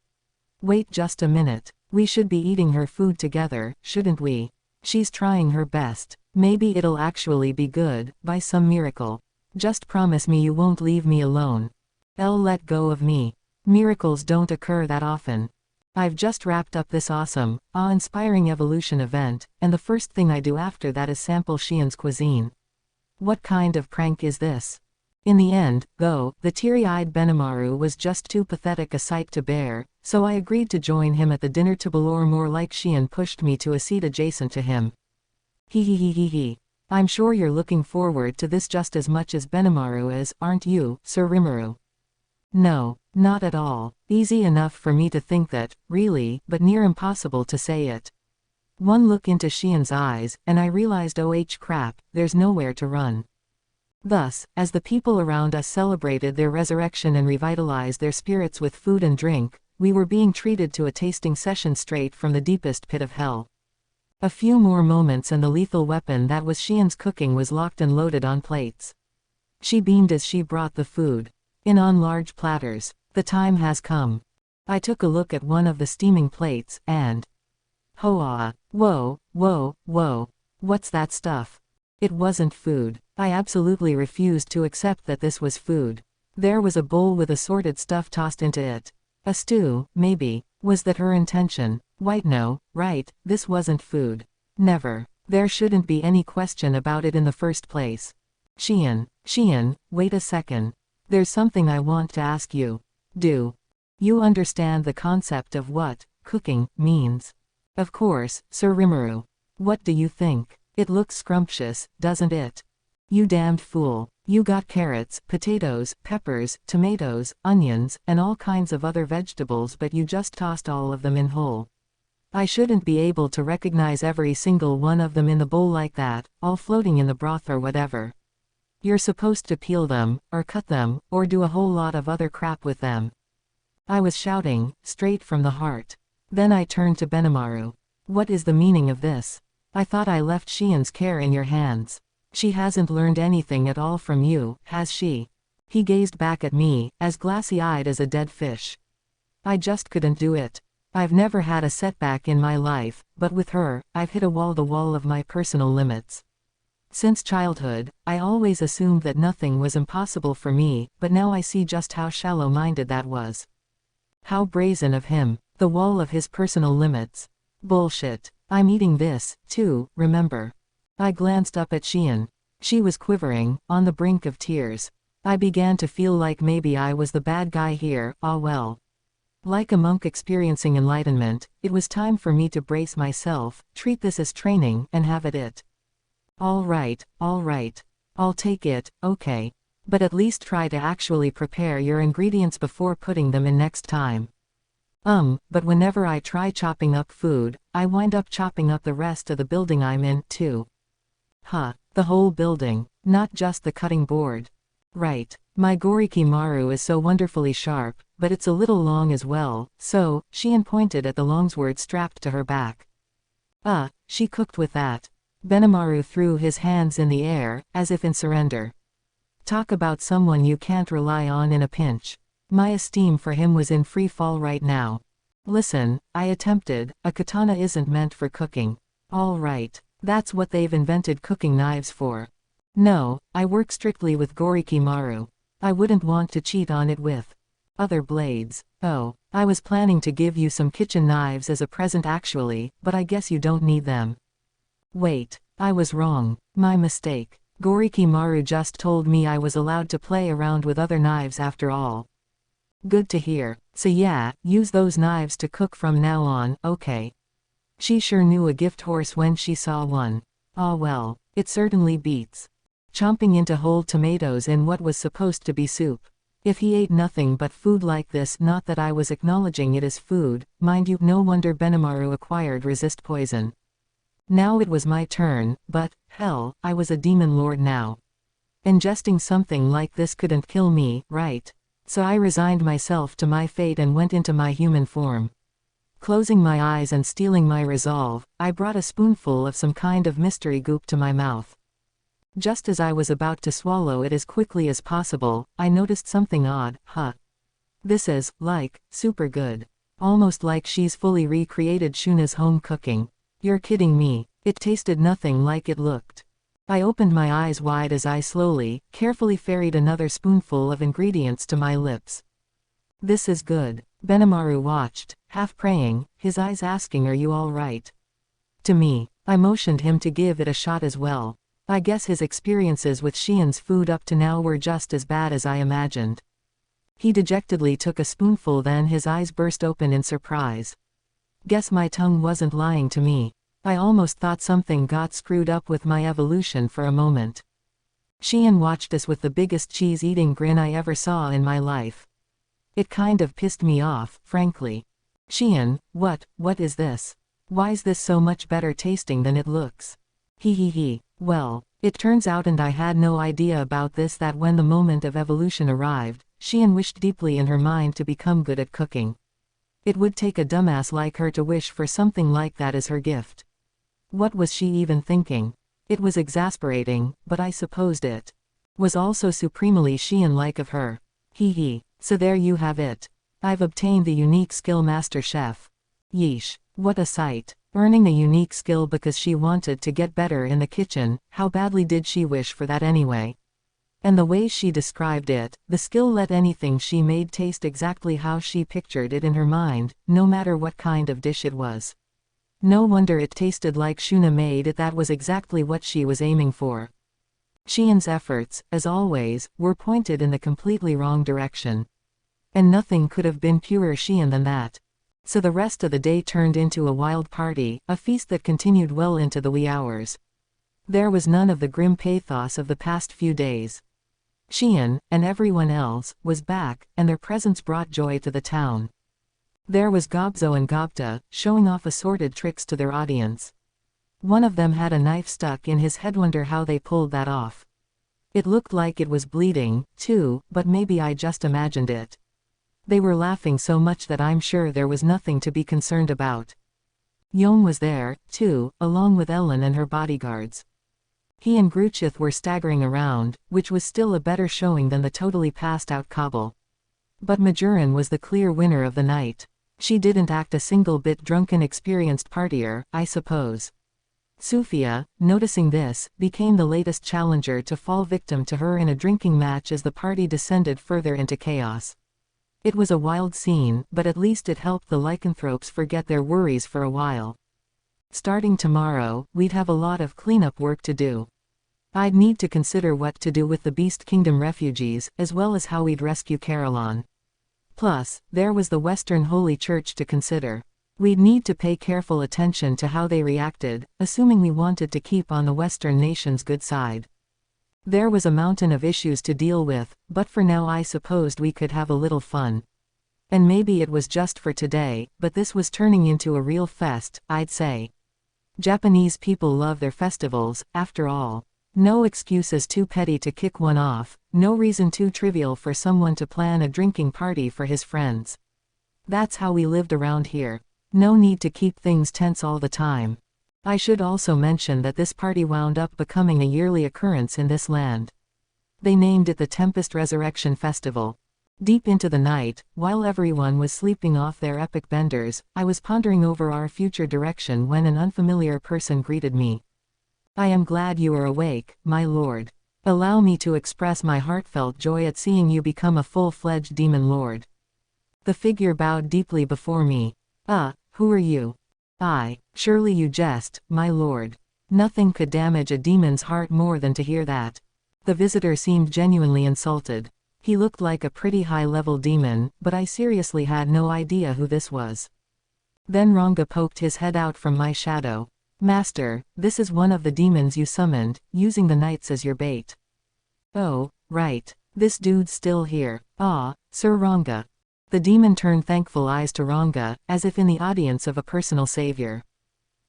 Wait just a minute. We should be eating her food together, shouldn't we? She's trying her best. Maybe it'll actually be good, by some miracle. Just promise me you won't leave me alone. Let go of me. Miracles don't occur that often. I've just wrapped up this awesome, awe-inspiring evolution event, and the first thing I do after that is sample Xian's cuisine. What kind of prank is this? In the end, though, the teary-eyed Benimaru was just too pathetic a sight to bear, so I agreed to join him at the dinner table, or more like Xian pushed me to a seat adjacent to him. He. I'm sure you're looking forward to this just as much as Benimaru is, aren't you, Sir Rimuru? No, not at all. Easy enough for me to think that, really, but near impossible to say it. One look into Xian's eyes, and I realized, oh crap, there's nowhere to run. Thus, as the people around us celebrated their resurrection and revitalized their spirits with food and drink, we were being treated to a tasting session straight from the deepest pit of hell. A few more moments and the lethal weapon that was Xian's cooking was locked and loaded on plates. She beamed as she brought the food in on large platters. The time has come. I took a look at one of the steaming plates, and Hoa! Whoa! What's that stuff? It wasn't food. I absolutely refused to accept that this was food. There was a bowl with assorted stuff tossed into it. A stew, maybe. Was that her intention? No, right, this wasn't food. Never. There shouldn't be any question about it in the first place. Xian, wait a second. There's something I want to ask you. Do you understand the concept of what cooking means? Of course, Sir Rimuru. What do you think? It looks scrumptious, doesn't it? You damned fool. You got carrots, potatoes, peppers, tomatoes, onions, and all kinds of other vegetables, but you just tossed all of them in whole. I shouldn't be able to recognize every single one of them in the bowl like that, all floating in the broth or whatever. You're supposed to peel them, or cut them, or do a whole lot of other crap with them. I was shouting, straight from the heart. Then I turned to Benimaru. What is the meaning of this? I thought I left Xian's care in your hands. She hasn't learned anything at all from you, has she? He gazed back at me, as glassy-eyed as a dead fish. I just couldn't do it. I've never had a setback in my life, but with her, I've hit the wall of my personal limits. Since childhood, I always assumed that nothing was impossible for me, but now I see just how shallow-minded that was. How brazen of him. The wall of his personal limits. Bullshit. I'm eating this, too, remember? I glanced up at Xian. She was quivering, on the brink of tears. I began to feel like maybe I was the bad guy here, well. Like a monk experiencing enlightenment, it was time for me to brace myself, treat this as training, and have at it. All right. I'll take it, okay. But at least try to actually prepare your ingredients before putting them in next time. But whenever I try chopping up food, I wind up chopping up the rest of the building I'm in, too. The whole building, not just the cutting board. Right. My Goriki Maru is so wonderfully sharp, but it's a little long as well, so, Xian pointed at the longsword strapped to her back. She cooked with that. Benimaru threw his hands in the air, as if in surrender. Talk about someone you can't rely on in a pinch. My esteem for him was in free fall right now. Listen, I attempted, a katana isn't meant for cooking. All right, that's what they've invented cooking knives for. No, I work strictly with Goriki Maru. I wouldn't want to cheat on it with other blades. Oh, I was planning to give you some kitchen knives as a present actually, but I guess you don't need them. Wait, I was wrong. My mistake. Goriki Maru just told me I was allowed to play around with other knives after all. Good to hear. So yeah, use those knives to cook from now on, okay? She sure knew a gift horse when she saw one. Ah well, it certainly beats chomping into whole tomatoes in what was supposed to be soup. If he ate nothing but food like this, not that I was acknowledging it as food, mind you, no wonder Benimaru acquired resist poison. Now it was my turn, but, hell, I was a demon lord now. Ingesting something like this couldn't kill me, right? So I resigned myself to my fate and went into my human form. Closing my eyes and steeling my resolve, I brought a spoonful of some kind of mystery goop to my mouth. Just as I was about to swallow it as quickly as possible, I noticed something odd. This is, like, super good. Almost like she's fully recreated Shuna's home cooking. You're kidding me. It tasted nothing like it looked. I opened my eyes wide as I slowly, carefully ferried another spoonful of ingredients to my lips. This is good. Benimaru watched, half praying, his eyes asking, "Are you all right?" To me. I motioned him to give it a shot as well. I guess his experiences with Xian's food up to now were just as bad as I imagined. He dejectedly took a spoonful, then his eyes burst open in surprise. Guess my tongue wasn't lying to me. I almost thought something got screwed up with my evolution for a moment. Xian watched us with the biggest cheese-eating grin I ever saw in my life. It kind of pissed me off, frankly. Xian, what is this? Why's this so much better tasting than it looks? He. Well, it turns out, and I had no idea about this, that when the moment of evolution arrived, Xian wished deeply in her mind to become good at cooking. It would take a dumbass like her to wish for something like that as her gift. What was she even thinking? It was exasperating, but I supposed it was also supremely Xian-like of her. So there you have it. I've obtained the unique skill Master Chef. Yeesh. What a sight. Earning a unique skill because she wanted to get better in the kitchen. How badly did she wish for that anyway? And the way she described it, the skill let anything she made taste exactly how she pictured it in her mind, no matter what kind of dish it was. No wonder it tasted like Shuna made it. That was exactly what she was aiming for. Xian's efforts, as always, were pointed in the completely wrong direction. And nothing could have been purer Xian than that. So the rest of the day turned into a wild party, a feast that continued well into the wee hours. There was none of the grim pathos of the past few days. Xian, and everyone else, was back, and their presence brought joy to the town. There was Gobzo and Gobta, showing off assorted tricks to their audience. One of them had a knife stuck in his head. Wonder how they pulled that off. It looked like it was bleeding, too, but maybe I just imagined it. They were laughing so much that I'm sure there was nothing to be concerned about. Yong was there, too, along with Ellen and her bodyguards. He and Gruchith were staggering around, which was still a better showing than the totally passed-out Cobble. But Majoran was the clear winner of the night. She didn't act a single bit drunken, experienced partier, I suppose. Sufia, noticing this, became the latest challenger to fall victim to her in a drinking match as the party descended further into chaos. It was a wild scene, but at least it helped the lycanthropes forget their worries for a while. Starting tomorrow, we'd have a lot of cleanup work to do. I'd need to consider what to do with the Beast Kingdom refugees, as well as how we'd rescue Caroline. Plus, there was the Western Holy Church to consider. We'd need to pay careful attention to how they reacted, assuming we wanted to keep on the Western nation's good side. There was a mountain of issues to deal with, but for now I supposed we could have a little fun. And maybe it was just for today, but this was turning into a real fest, I'd say. Japanese people love their festivals, after all. No excuses too petty to kick one off, no reason too trivial for someone to plan a drinking party for his friends. That's how we lived around here. No need to keep things tense all the time. I should also mention that this party wound up becoming a yearly occurrence in this land. They named it the Tempest Resurrection Festival. Deep into the night, while everyone was sleeping off their epic benders, I was pondering over our future direction when an unfamiliar person greeted me. "I am glad you are awake, my lord. Allow me to express my heartfelt joy at seeing you become a full-fledged demon lord." The figure bowed deeply before me. Who are you?" Surely you jest, my lord. Nothing could damage a demon's heart more than to hear that." The visitor seemed genuinely insulted. He looked like a pretty high-level demon, but I seriously had no idea who this was. Then Ranga poked his head out from my shadow. Master, this is one of the demons you summoned, using the knights as your bait. Oh, right. This dude's still here. Ah, Sir Ranga. The demon turned thankful eyes to Ranga, as if in the audience of a personal savior.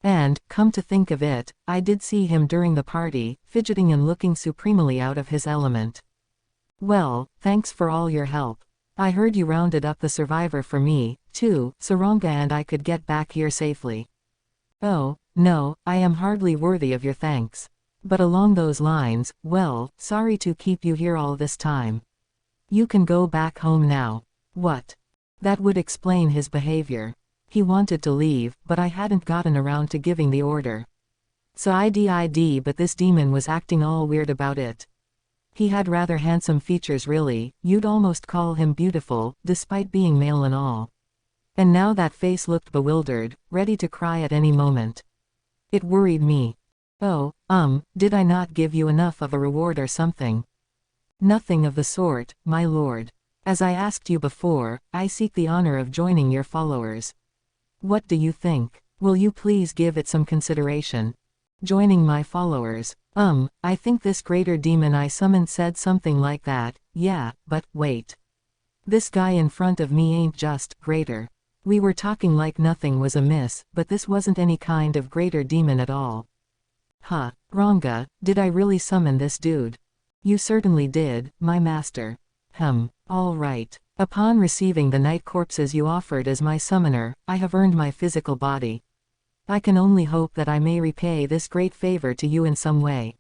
And, come to think of it, I did see him during the party, fidgeting and looking supremely out of his element. Well, thanks for all your help. I heard you rounded up the survivor for me, too, so Ranga and I could get back here safely. Oh, no, I am hardly worthy of your thanks. But along those lines, well, sorry to keep you here all this time. You can go back home now. What? That would explain his behavior. He wanted to leave, but I hadn't gotten around to giving the order. So I did, but this demon was acting all weird about it. He had rather handsome features really, you'd almost call him beautiful, despite being male and all. And now that face looked bewildered, ready to cry at any moment. It worried me. Oh, did I not give you enough of a reward or something? Nothing of the sort, my lord. As I asked you before, I seek the honor of joining your followers. What do you think? Will you please give it some consideration? Joining my followers. I think this greater demon I summoned said something like that, yeah, but, wait. This guy in front of me ain't just greater. We were talking like nothing was amiss, but this wasn't any kind of greater demon at all. Huh, Ranga, did I really summon this dude? You certainly did, my master. All right. Upon receiving the night corpses you offered as my summoner, I have earned my physical body. I can only hope that I may repay this great favor to you in some way.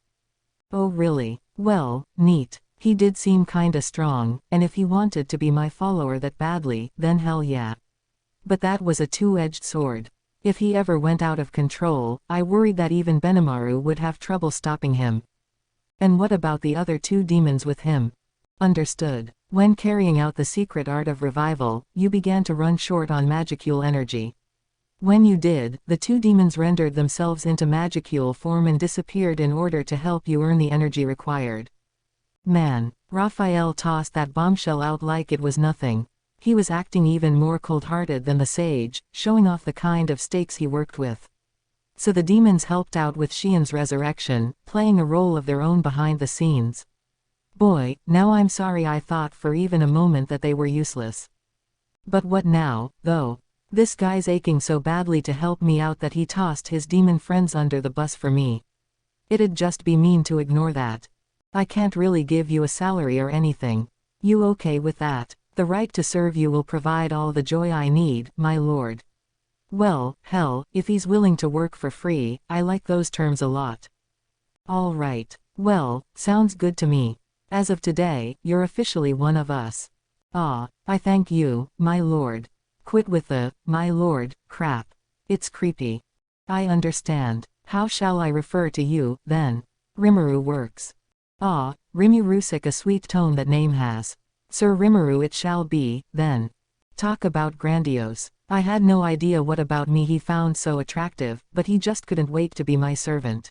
Oh really? Well, neat. He did seem kinda strong, and if he wanted to be my follower that badly, then hell yeah. But that was a two-edged sword. If he ever went out of control, I worried that even Benamaru would have trouble stopping him. And what about the other two demons with him? Understood. When carrying out the secret art of revival, you began to run short on magicule energy. When you did, the two demons rendered themselves into magicule form and disappeared in order to help you earn the energy required. Man, Raphael tossed that bombshell out like it was nothing. He was acting even more cold-hearted than the sage, showing off the kind of stakes he worked with. So the demons helped out with Xian's resurrection, playing a role of their own behind the scenes. Boy, now I'm sorry I thought for even a moment that they were useless. But what now, though? This guy's aching so badly to help me out that he tossed his demon friends under the bus for me. It'd just be mean to ignore that. I can't really give you a salary or anything. You okay with that? The right to serve you will provide all the joy I need, my lord. Well, hell, if he's willing to work for free, I like those terms a lot. All right. Well, sounds good to me. As of today, you're officially one of us. Ah, I thank you, my lord. Quit with the, my lord, crap. It's creepy. I understand. How shall I refer to you, then? Rimuru works. Ah, Rimurusik, a sweet tone that name has. Sir Rimuru it shall be, then. Talk about grandiose. I had no idea what about me he found so attractive, but he just couldn't wait to be my servant.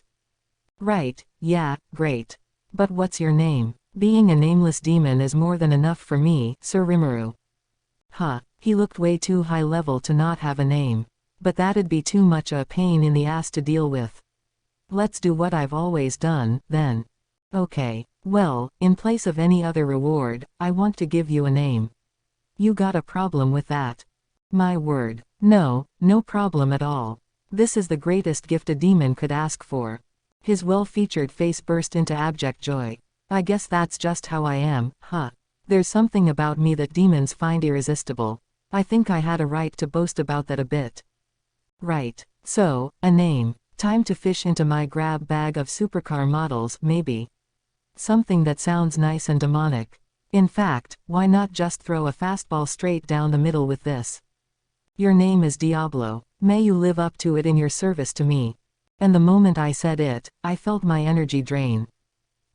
Right, yeah, great. But what's your name? Being a nameless demon is more than enough for me, Sir Rimuru. Huh, he looked way too high level to not have a name. But that'd be too much a pain in the ass to deal with. Let's do what I've always done, then. Okay, well, in place of any other reward, I want to give you a name. You got a problem with that? My word. No, no problem at all. This is the greatest gift a demon could ask for. His well-featured face burst into abject joy. I guess that's just how I am, huh? There's something about me that demons find irresistible. I think I had a right to boast about that a bit. Right. So, a name. Time to fish into my grab bag of supercar models, maybe. Something that sounds nice and demonic. In fact, why not just throw a fastball straight down the middle with this? Your name is Diablo. May you live up to it in your service to me. And the moment I said it, I felt my energy drain.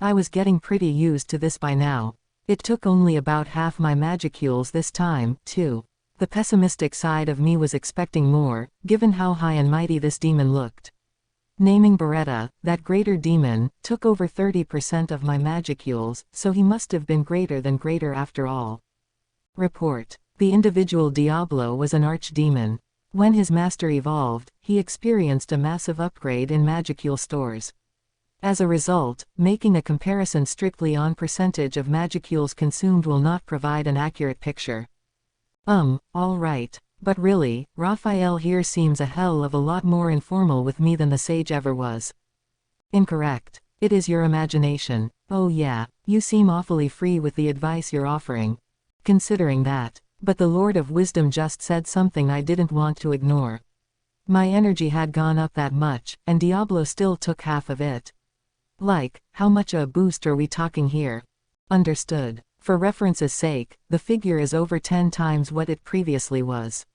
I was getting pretty used to this by now. It took only about half my magicules this time, too. The pessimistic side of me was expecting more, given how high and mighty this demon looked. Naming Beretta, that greater demon, took over 30% of my magicules, so he must have been greater than greater after all. Report. The individual Diablo was an archdemon. When his master evolved, he experienced a massive upgrade in magicule stores. As a result, making a comparison strictly on percentage of magicules consumed will not provide an accurate picture. All right. But really, Raphael here seems a hell of a lot more informal with me than the sage ever was. Incorrect. It is your imagination. Oh yeah, you seem awfully free with the advice you're offering. Considering that. But the Lord of Wisdom just said something I didn't want to ignore. My energy had gone up that much, and Diablo still took half of it. Like, how much a boost are we talking here? Understood. For reference's sake, the figure is over 10 times what it previously was.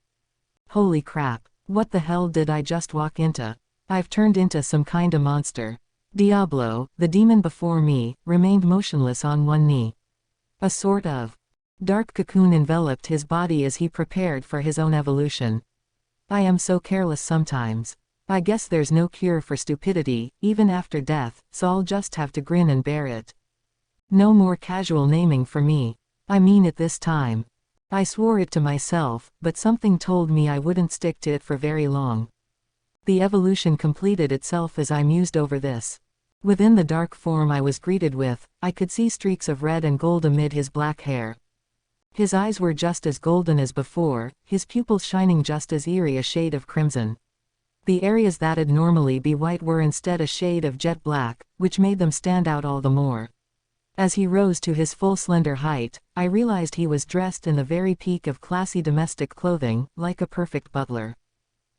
Holy crap, what the hell did I just walk into? I've turned into some kinda monster. Diablo, the demon before me, remained motionless on one knee. A sort of dark cocoon enveloped his body as he prepared for his own evolution. I am so careless sometimes. I guess there's no cure for stupidity, even after death, so I'll just have to grin and bear it. No more casual naming for me. I mean it this time. I swore it to myself, but something told me I wouldn't stick to it for very long. The evolution completed itself as I mused over this. Within the dark form I was greeted with, I could see streaks of red and gold amid his black hair. His eyes were just as golden as before, his pupils shining just as eerie a shade of crimson. The areas that'd normally be white were instead a shade of jet black, which made them stand out all the more. As he rose to his full slender height, I realized he was dressed in the very peak of classy domestic clothing, like a perfect butler.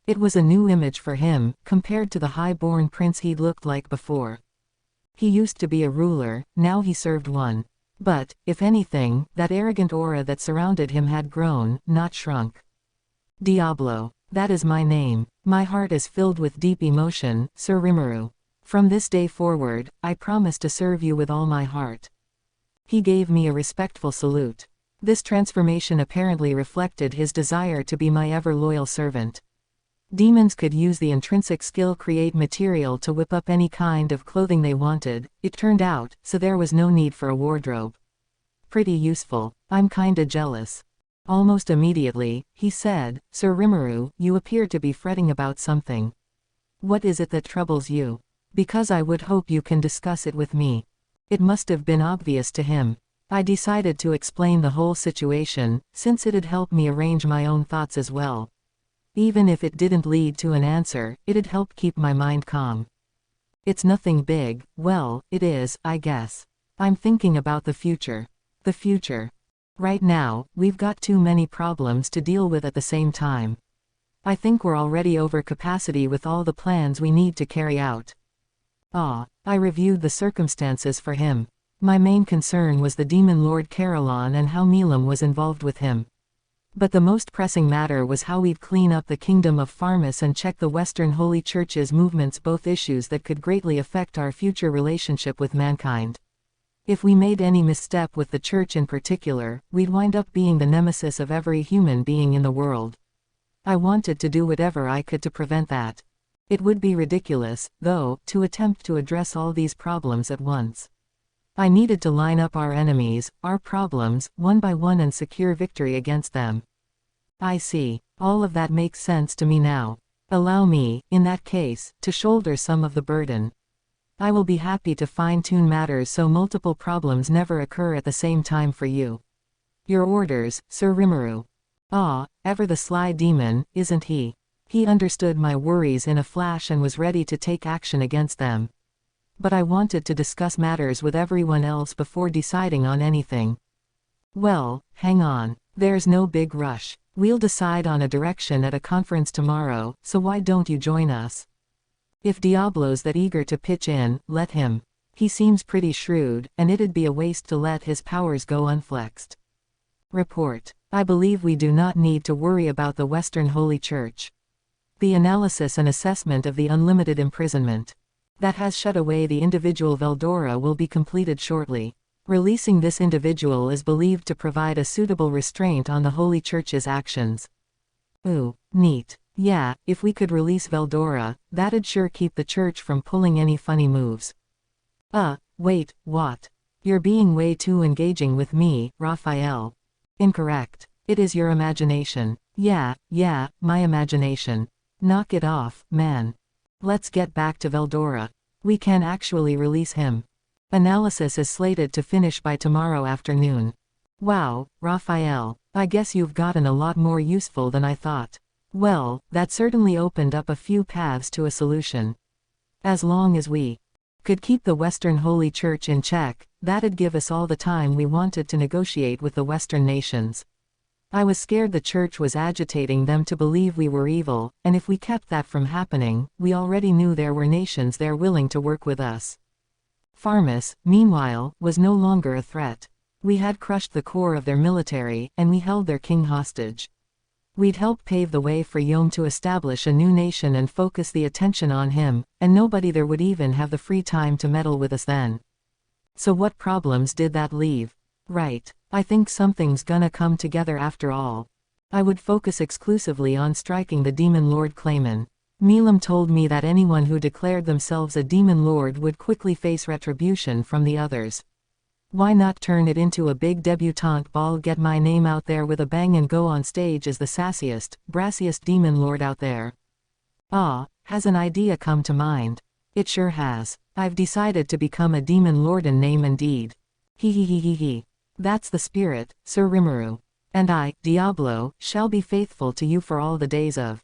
It was a new image for him, compared to the high-born prince he'd looked like before. He used to be a ruler, now he served one. But, if anything, that arrogant aura that surrounded him had grown, not shrunk. Diablo. That is my name. My heart is filled with deep emotion, Sir Rimuru. From this day forward, I promise to serve you with all my heart. He gave me a respectful salute. This transformation apparently reflected his desire to be my ever-loyal servant. Demons could use the intrinsic skill create material to whip up any kind of clothing they wanted, it turned out, so there was no need for a wardrobe. Pretty useful. I'm kinda jealous. Almost immediately, he said, Sir Rimuru, you appear to be fretting about something. What is it that troubles you? Because I would hope you can discuss it with me. It must have been obvious to him. I decided to explain the whole situation, since it'd help me arrange my own thoughts as well. Even if it didn't lead to an answer, it'd help keep my mind calm. It's nothing big, well, it is, I guess. I'm thinking about the future. The future. Right now, we've got too many problems to deal with at the same time. I think we're already over capacity with all the plans we need to carry out. I reviewed the circumstances for him. My main concern was the demon Lord Carolon and how Milam was involved with him. But the most pressing matter was how we'd clean up the kingdom of Pharmus and check the Western Holy Church's movements, both issues that could greatly affect our future relationship with mankind. If we made any misstep with the Church in particular, we'd wind up being the nemesis of every human being in the world. I wanted to do whatever I could to prevent that. It would be ridiculous, though, to attempt to address all these problems at once. I needed to line up our enemies, our problems, one by one and secure victory against them. I see. All of that makes sense to me now. Allow me, in that case, to shoulder some of the burden. I will be happy to fine-tune matters so multiple problems never occur at the same time for you. Your orders, Sir Rimuru. Ever the sly demon, isn't he? He understood my worries in a flash and was ready to take action against them. But I wanted to discuss matters with everyone else before deciding on anything. Well, hang on. There's no big rush. We'll decide on a direction at a conference tomorrow, so why don't you join us? If Diablo's that eager to pitch in, let him. He seems pretty shrewd, and it'd be a waste to let his powers go unflexed. Report. I believe we do not need to worry about the Western Holy Church. The analysis and assessment of the unlimited imprisonment that has shut away the individual Veldora will be completed shortly. Releasing this individual is believed to provide a suitable restraint on the Holy Church's actions. Ooh, neat. Yeah, if we could release Veldora, that'd sure keep the Church from pulling any funny moves. Wait, what? You're being way too engaging with me, Raphael. Incorrect. It is your imagination. Yeah, my imagination. Knock it off, man. Let's get back to Veldora. We can actually release him. Analysis is slated to finish by tomorrow afternoon. Wow, Raphael, I guess you've gotten a lot more useful than I thought. Well, that certainly opened up a few paths to a solution. As long as we could keep the Western Holy Church in check, that'd give us all the time we wanted to negotiate with the Western nations. I was scared the Church was agitating them to believe we were evil, and if we kept that from happening, we already knew there were nations there willing to work with us. Pharmus, meanwhile, was no longer a threat. We had crushed the core of their military, and we held their king hostage. We'd help pave the way for Yom to establish a new nation and focus the attention on him, and nobody there would even have the free time to meddle with us then. So what problems did that leave? Right. I think something's gonna come together after all. I would focus exclusively on striking the Demon Lord Clayman. Milam told me that anyone who declared themselves a Demon Lord would quickly face retribution from the others. Why not turn it into a big debutante ball, get my name out there with a bang and go on stage as the sassiest, brassiest Demon Lord out there? Has an idea come to mind? It sure has. I've decided to become a Demon Lord in name and deed. He. That's the spirit, Sir Rimuru. And I, Diablo, shall be faithful to you for all the days of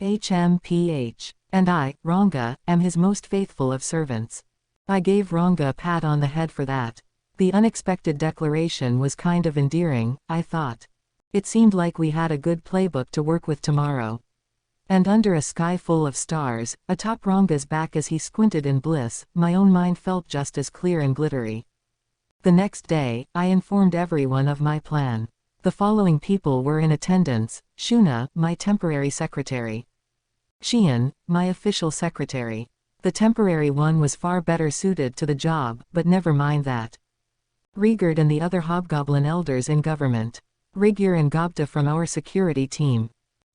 HMPH. And I, Ranga, am his most faithful of servants. I gave Ranga a pat on the head for that. The unexpected declaration was kind of endearing, I thought. It seemed like we had a good playbook to work with tomorrow. And under a sky full of stars, atop Ranga's back as he squinted in bliss, my own mind felt just as clear and glittery. The next day, I informed everyone of my plan. The following people were in attendance: Shuna, my temporary secretary. Xian, my official secretary. The temporary one was far better suited to the job, but never mind that. Rigurd and the other hobgoblin elders in government. Rigyur and Gobta from our security team.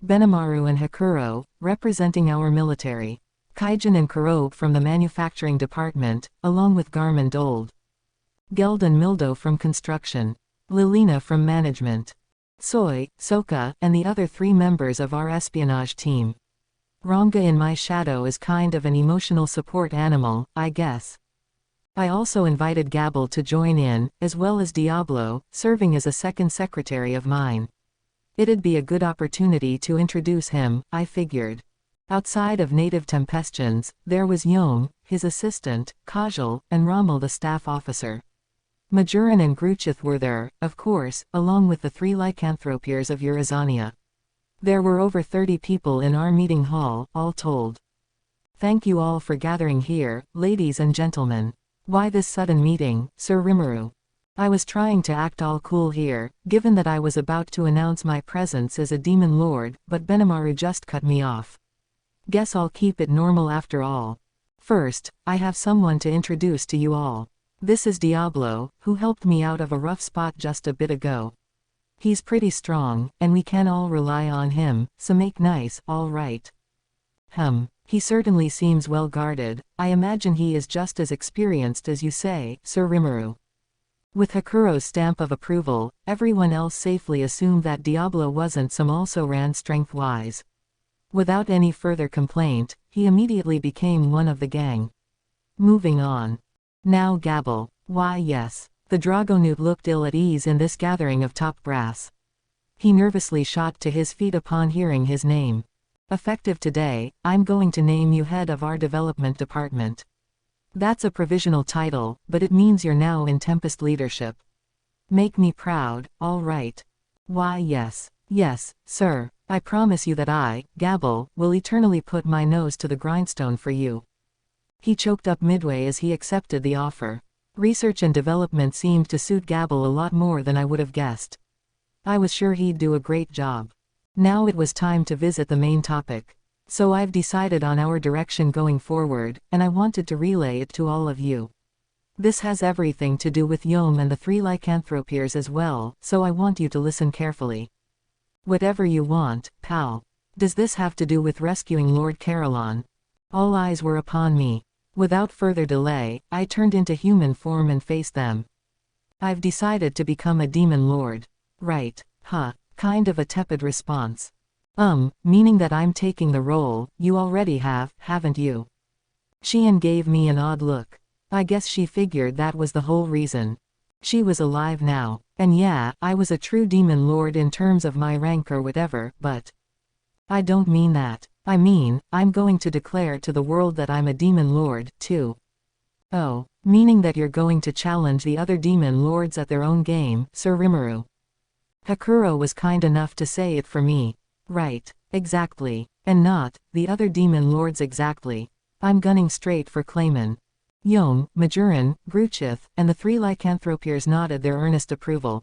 Benamaru and Hakuro, representing our military. Kaijin and Kurobe from the manufacturing department, along with Garmin Dold. Geld and Mildo from construction. Lilina from management. Soy, Soka, and the other 3 members of our espionage team. Ranga in my shadow is kind of an emotional support animal, I guess. I also invited Gabble to join in, as well as Diablo, serving as a second secretary of mine. It'd be a good opportunity to introduce him, I figured. Outside of native Tempestians, there was Yom, his assistant, Kajal, and Rommel the staff officer. Majoran and Gruchith were there, of course, along with the 3 lycanthropiers of Eurazania. There were over 30 people in our meeting hall, all told. Thank you all for gathering here, ladies and gentlemen. Why this sudden meeting, Sir Rimuru? I was trying to act all cool here, given that I was about to announce my presence as a Demon Lord, but Benamaru just cut me off. Guess I'll keep it normal after all. First, I have someone to introduce to you all. This is Diablo, who helped me out of a rough spot just a bit ago. He's pretty strong, and we can all rely on him, so make nice, all right. He certainly seems well guarded. I imagine he is just as experienced as you say, Sir Rimuru. With Hakuro's stamp of approval, everyone else safely assumed that Diablo wasn't some also-ran strength-wise. Without any further complaint, he immediately became one of the gang. Moving on. Now Gabble. Why yes. The Dragonute looked ill at ease in this gathering of top brass. He nervously shot to his feet upon hearing his name. Effective today, I'm going to name you head of our development department. That's a provisional title, but it means you're now in Tempest leadership. Make me proud, all right. Why yes, sir. I promise you that I, Gabble, will eternally put my nose to the grindstone for you. He choked up midway as he accepted the offer. Research and development seemed to suit Gabble a lot more than I would have guessed. I was sure he'd do a great job. Now it was time to visit the main topic. So I've decided on our direction going forward, and I wanted to relay it to all of you. This has everything to do with Yom and the 3 lycanthropiers as well, so I want you to listen carefully. Whatever you want, pal. Does this have to do with rescuing Lord Carolon? All eyes were upon me. Without further delay, I turned into human form and faced them. I've decided to become a Demon Lord. Right, Kind of a tepid response. Meaning that I'm taking the role, you already have, haven't you? Xian gave me an odd look. I guess she figured that was the whole reason. She was alive now. And yeah, I was a true demon lord in terms of my rank or whatever, but I don't mean that. I mean, I'm going to declare to the world that I'm a demon lord, too. Oh, meaning that you're going to challenge the other demon lords at their own game, Sir Rimuru. Hakuro was kind enough to say it for me. Right, exactly. And not, the other demon lords exactly. I'm gunning straight for Clayman. Yom, Majoran, Gruchith, and the three lycanthropiers nodded their earnest approval.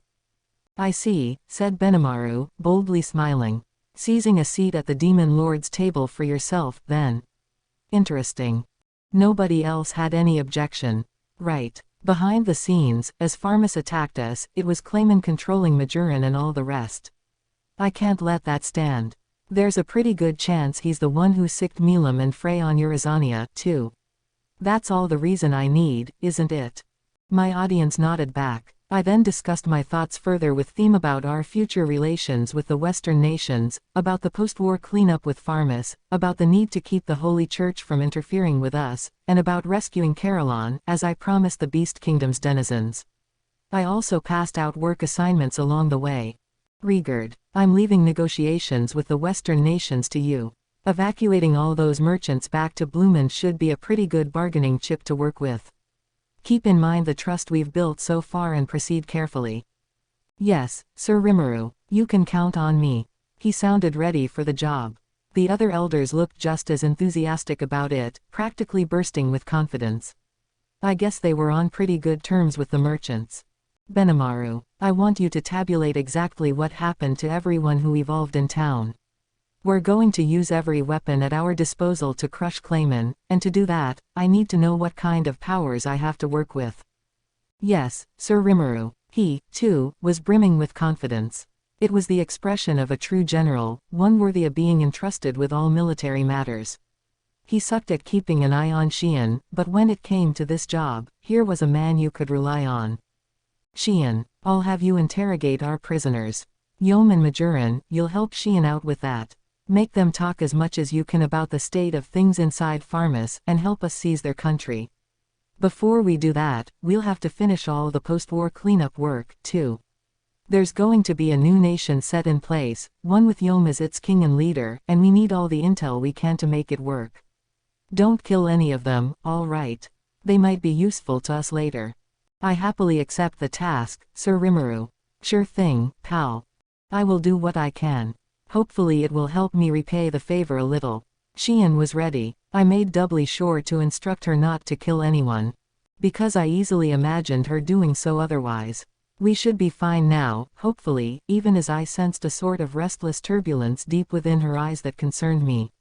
I see, said Benimaru, boldly smiling. Seizing a seat at the demon lord's table for yourself, then. Interesting. Nobody else had any objection. Right. Behind the scenes, as Pharmus attacked us, it was Clayman controlling Majoran and all the rest. I can't let that stand. There's a pretty good chance he's the one who sicked Milam and Frey on Urizania, too. That's all the reason I need, isn't it? My audience nodded back. I then discussed my thoughts further with Theme about our future relations with the Western nations, about the post-war cleanup with Pharmus, about the need to keep the Holy Church from interfering with us, and about rescuing Carolon, as I promised the Beast Kingdom's denizens. I also passed out work assignments along the way. Regard, I'm leaving negotiations with the Western nations to you. Evacuating all those merchants back to Bloomin should be a pretty good bargaining chip to work with. Keep in mind the trust we've built so far and proceed carefully. Yes, Sir Rimuru, you can count on me. He sounded ready for the job. The other elders looked just as enthusiastic about it, practically bursting with confidence. I guess they were on pretty good terms with the merchants. Benimaru, I want you to tabulate exactly what happened to everyone who evolved in town. We're going to use every weapon at our disposal to crush Clayman, and to do that, I need to know what kind of powers I have to work with. Yes, Sir Rimuru. He, too, was brimming with confidence. It was the expression of a true general, one worthy of being entrusted with all military matters. He sucked at keeping an eye on Xian, but when it came to this job, here was a man you could rely on. Xian, I'll have you interrogate our prisoners. Yom and Majoran, you'll help Xian out with that. Make them talk as much as you can about the state of things inside Pharmus, and help us seize their country. Before we do that, we'll have to finish all the post-war cleanup work, too. There's going to be a new nation set in place, one with Yom as its king and leader, and we need all the intel we can to make it work. Don't kill any of them, all right. They might be useful to us later. I happily accept the task, Sir Rimuru. Sure thing, pal. I will do what I can. Hopefully it will help me repay the favor a little. Xian was ready. I made doubly sure to instruct her not to kill anyone. Because I easily imagined her doing so otherwise. We should be fine now, hopefully, even as I sensed a sort of restless turbulence deep within her eyes that concerned me.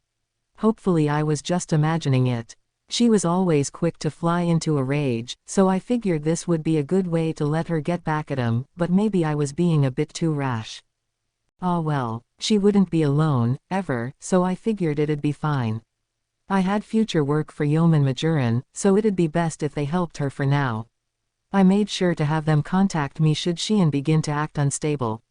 Hopefully I was just imagining it. She was always quick to fly into a rage, so I figured this would be a good way to let her get back at him, but maybe I was being a bit too rash. Ah well, she wouldn't be alone, ever, so I figured it'd be fine. I had future work for Yom and Majoran, so it'd be best if they helped her for now. I made sure to have them contact me should Xian begin to act unstable.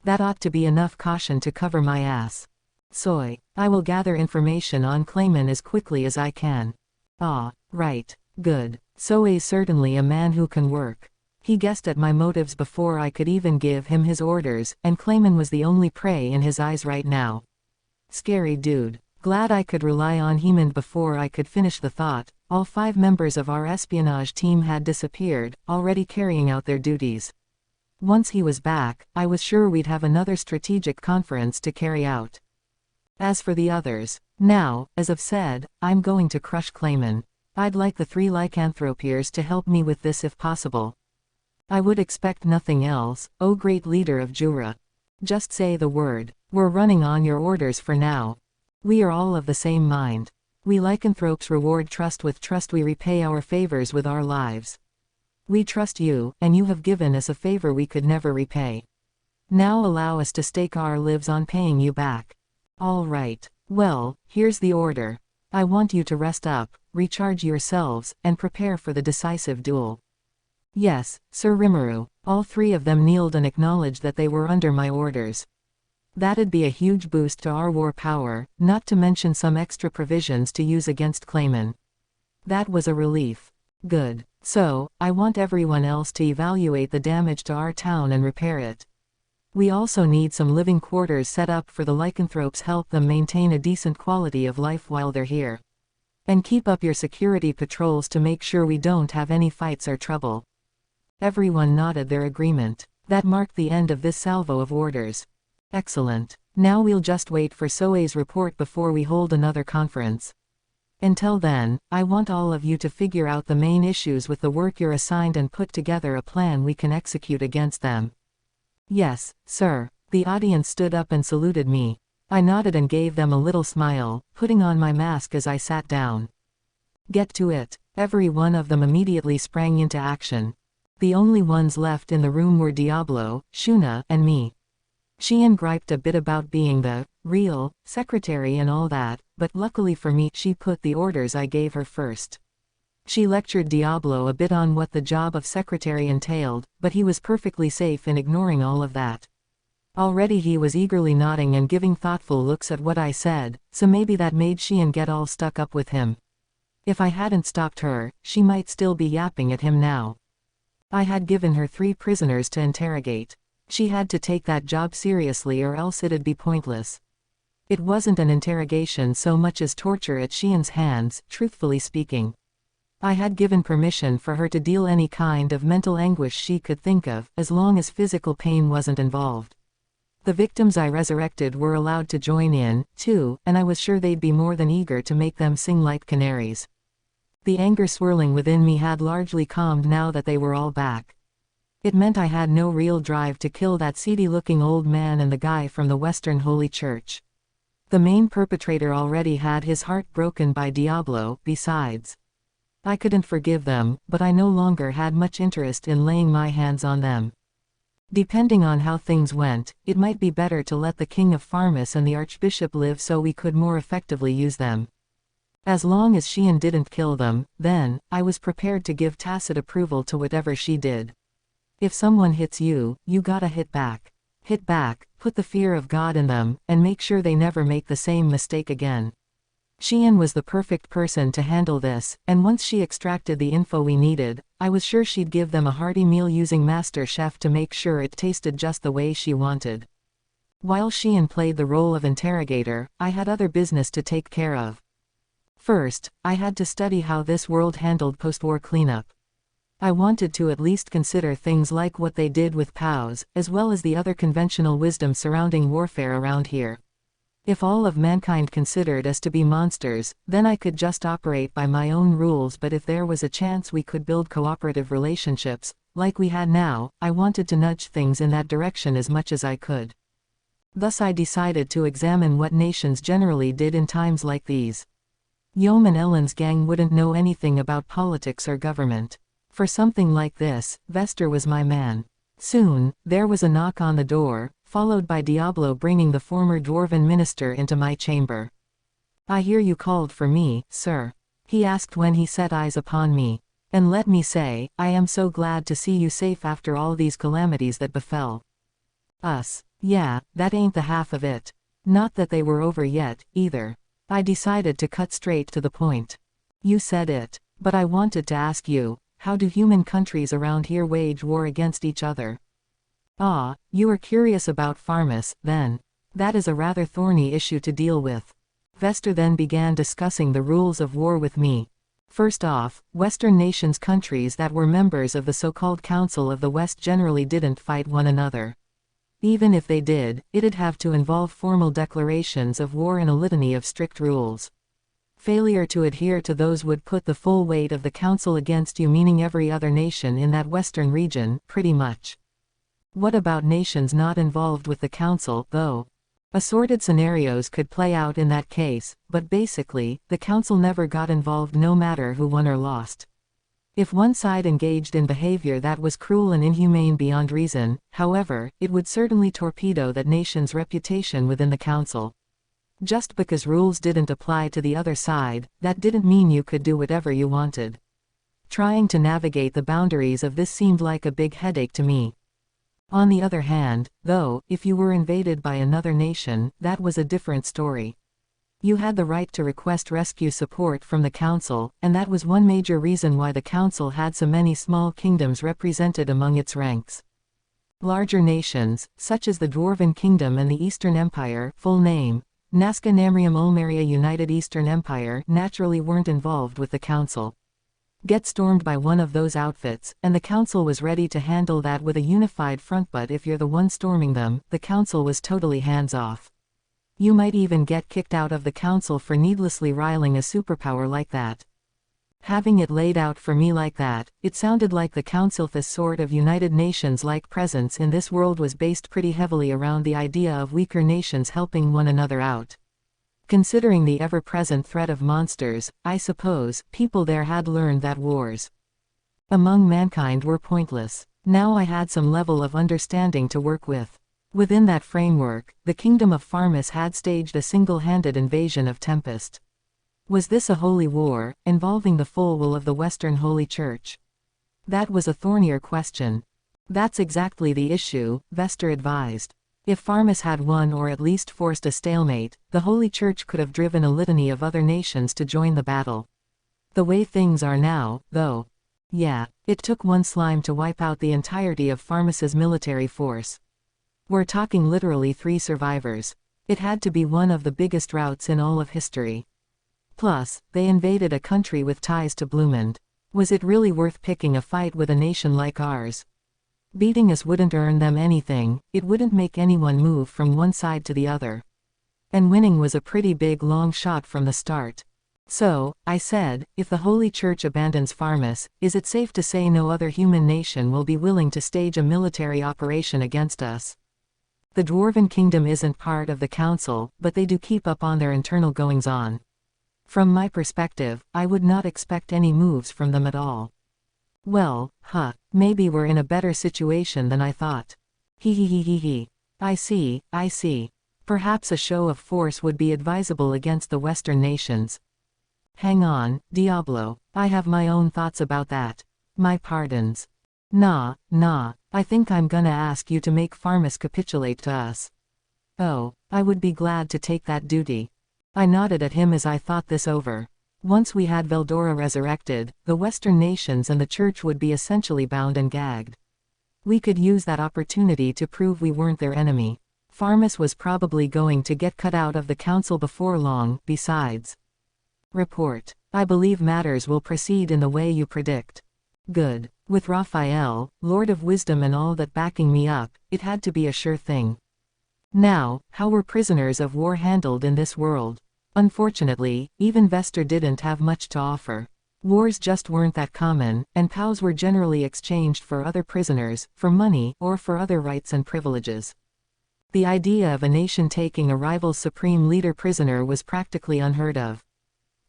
That ought to be enough caution to cover my ass. Soy, I will gather information on Clayman as quickly as I can. Ah, right, good. Soy's certainly a man who can work. He guessed at my motives before I could even give him his orders, and Clayman was the only prey in his eyes right now. Scary dude. Glad I could rely on him, and before I could finish the thought, all 5 members of our espionage team had disappeared, already carrying out their duties. Once he was back, I was sure we'd have another strategic conference to carry out. As for the others, now, as I've said, I'm going to crush Clayman. I'd like the 3 lycanthropiers to help me with this if possible. I would expect nothing else, O great leader of Jura. Just say the word. We're running on your orders for now. We are all of the same mind. We lycanthropes reward trust with trust, we repay our favors with our lives. We trust you, and you have given us a favor we could never repay. Now allow us to stake our lives on paying you back. All right, well, here's the order. I want you to rest up, recharge yourselves, and prepare for the decisive duel. Yes, Sir Rimuru. All 3 of them kneeled and acknowledged that they were under my orders. That'd be a huge boost to our war power, not to mention some extra provisions to use against Clayman. That was a relief. Good. So, I want everyone else to evaluate the damage to our town and repair it. We also need some living quarters set up for the lycanthropes, help them maintain a decent quality of life while they're here. And keep up your security patrols to make sure we don't have any fights or trouble. Everyone nodded their agreement. That marked the end of this salvo of orders. Excellent. Now we'll just wait for Soe's report before we hold another conference. Until then, I want all of you to figure out the main issues with the work you're assigned and put together a plan we can execute against them. Yes, sir. The audience stood up and saluted me. I nodded and gave them a little smile, putting on my mask as I sat down. Get to it. Every one of them immediately sprang into action. The only ones left in the room were Diablo, Shuna, and me. Xian griped a bit about being the real secretary and all that, but luckily for me, she put the orders I gave her first. She lectured Diablo a bit on what the job of secretary entailed, but he was perfectly safe in ignoring all of that. Already he was eagerly nodding and giving thoughtful looks at what I said, so maybe that made Xian get all stuck up with him. If I hadn't stopped her, she might still be yapping at him now. I had given her 3 prisoners to interrogate. She had to take that job seriously or else it'd be pointless. It wasn't an interrogation so much as torture at Xian's hands, truthfully speaking. I had given permission for her to deal any kind of mental anguish she could think of, as long as physical pain wasn't involved. The victims I resurrected were allowed to join in, too, and I was sure they'd be more than eager to make them sing like canaries. The anger swirling within me had largely calmed now that they were all back. It meant I had no real drive to kill that seedy-looking old man and the guy from the Western Holy Church. The main perpetrator already had his heart broken by Diablo, besides. I couldn't forgive them, but I no longer had much interest in laying my hands on them. Depending on how things went, it might be better to let the King of Pharmus and the Archbishop live so we could more effectively use them. As long as Xian didn't kill them, then, I was prepared to give tacit approval to whatever she did. If someone hits you, you gotta hit back. Hit back, put the fear of God in them, and make sure they never make the same mistake again. Xian was the perfect person to handle this, and once she extracted the info we needed, I was sure she'd give them a hearty meal using Master Chef to make sure it tasted just the way she wanted. While Xian played the role of interrogator, I had other business to take care of. First, I had to study how this world handled post-war cleanup. I wanted to at least consider things like what they did with POWs, as well as the other conventional wisdom surrounding warfare around here. If all of mankind considered us to be monsters, then I could just operate by my own rules, but if there was a chance we could build cooperative relationships, like we had now, I wanted to nudge things in that direction as much as I could. Thus I decided to examine what nations generally did in times like these. Yom and Ellen's gang wouldn't know anything about politics or government. For something like this, Vester was my man. Soon, there was a knock on the door, followed by Diablo bringing the former dwarven minister into my chamber. "I hear you called for me, sir," he asked when he set eyes upon me. "And let me say, I am so glad to see you safe after all these calamities that befell us." Yeah, that ain't the half of it. Not that they were over yet, either. I decided to cut straight to the point. "You said it. But I wanted to ask you, how do human countries around here wage war against each other?" "Ah, you are curious about Pharmus, then. That is a rather thorny issue to deal with." Vester then began discussing the rules of war with me. First off, Western nations' countries that were members of the so-called Council of the West generally didn't fight one another. Even if they did, it'd have to involve formal declarations of war and a litany of strict rules. Failure to adhere to those would put the full weight of the Council against you, meaning every other nation in that western region, pretty much. What about nations not involved with the Council, though? Assorted scenarios could play out in that case, but basically, the Council never got involved no matter who won or lost. If one side engaged in behavior that was cruel and inhumane beyond reason, however, it would certainly torpedo that nation's reputation within the Council. Just because rules didn't apply to the other side, that didn't mean you could do whatever you wanted. Trying to navigate the boundaries of this seemed like a big headache to me. On the other hand, though, if you were invaded by another nation, that was a different story. You had the right to request rescue support from the council, and that was one major reason why the council had so many small kingdoms represented among its ranks. Larger nations, such as the Dwarven Kingdom and the Eastern Empire, full name, Nazca Namrium Ulmeria United Eastern Empire, naturally weren't involved with the council. Get stormed by one of those outfits, and the council was ready to handle that with a unified front, but if you're the one storming them, the council was totally hands-off. You might even get kicked out of the council for needlessly riling a superpower like that. Having it laid out for me like that, it sounded like the council's sort of United Nations-like presence in this world was based pretty heavily around the idea of weaker nations helping one another out. Considering the ever-present threat of monsters, I suppose, people there had learned that wars among mankind were pointless. Now I had some level of understanding to work with. Within that framework, the Kingdom of Farmus had staged a single-handed invasion of Tempest. Was this a holy war, involving the full will of the Western Holy Church? That was a thornier question. That's exactly the issue, Vester advised. If Farmus had won or at least forced a stalemate, the Holy Church could have driven a litany of other nations to join the battle. The way things are now, though. Yeah, it took one slime to wipe out the entirety of Farmus's military force. We're talking literally 3 survivors. It had to be one of the biggest routs in all of history. Plus, they invaded a country with ties to Blumend. Was it really worth picking a fight with a nation like ours? Beating us wouldn't earn them anything, it wouldn't make anyone move from one side to the other. And winning was a pretty big long shot from the start. So, I said, if the Holy Church abandons Farmus, is it safe to say no other human nation will be willing to stage a military operation against us? The Dwarven Kingdom isn't part of the council, but they do keep up on their internal goings-on. From my perspective, I would not expect any moves from them at all. Well, maybe we're in a better situation than I thought. He. I see. Perhaps a show of force would be advisable against the Western nations. Hang on, Diablo, I have my own thoughts about that. My pardons. Nah, I think I'm gonna ask you to make Farmus capitulate to us. Oh, I would be glad to take that duty. I nodded at him as I thought this over. Once we had Veldora resurrected, the Western nations and the Church would be essentially bound and gagged. We could use that opportunity to prove we weren't their enemy. Farmus was probably going to get cut out of the council before long, besides. Report. I believe matters will proceed in the way you predict. Good. With Raphael, Lord of Wisdom and all that backing me up, it had to be a sure thing. Now, how were prisoners of war handled in this world? Unfortunately, even Vester didn't have much to offer. Wars just weren't that common, and POWs were generally exchanged for other prisoners, for money, or for other rights and privileges. The idea of a nation taking a rival's supreme leader prisoner was practically unheard of.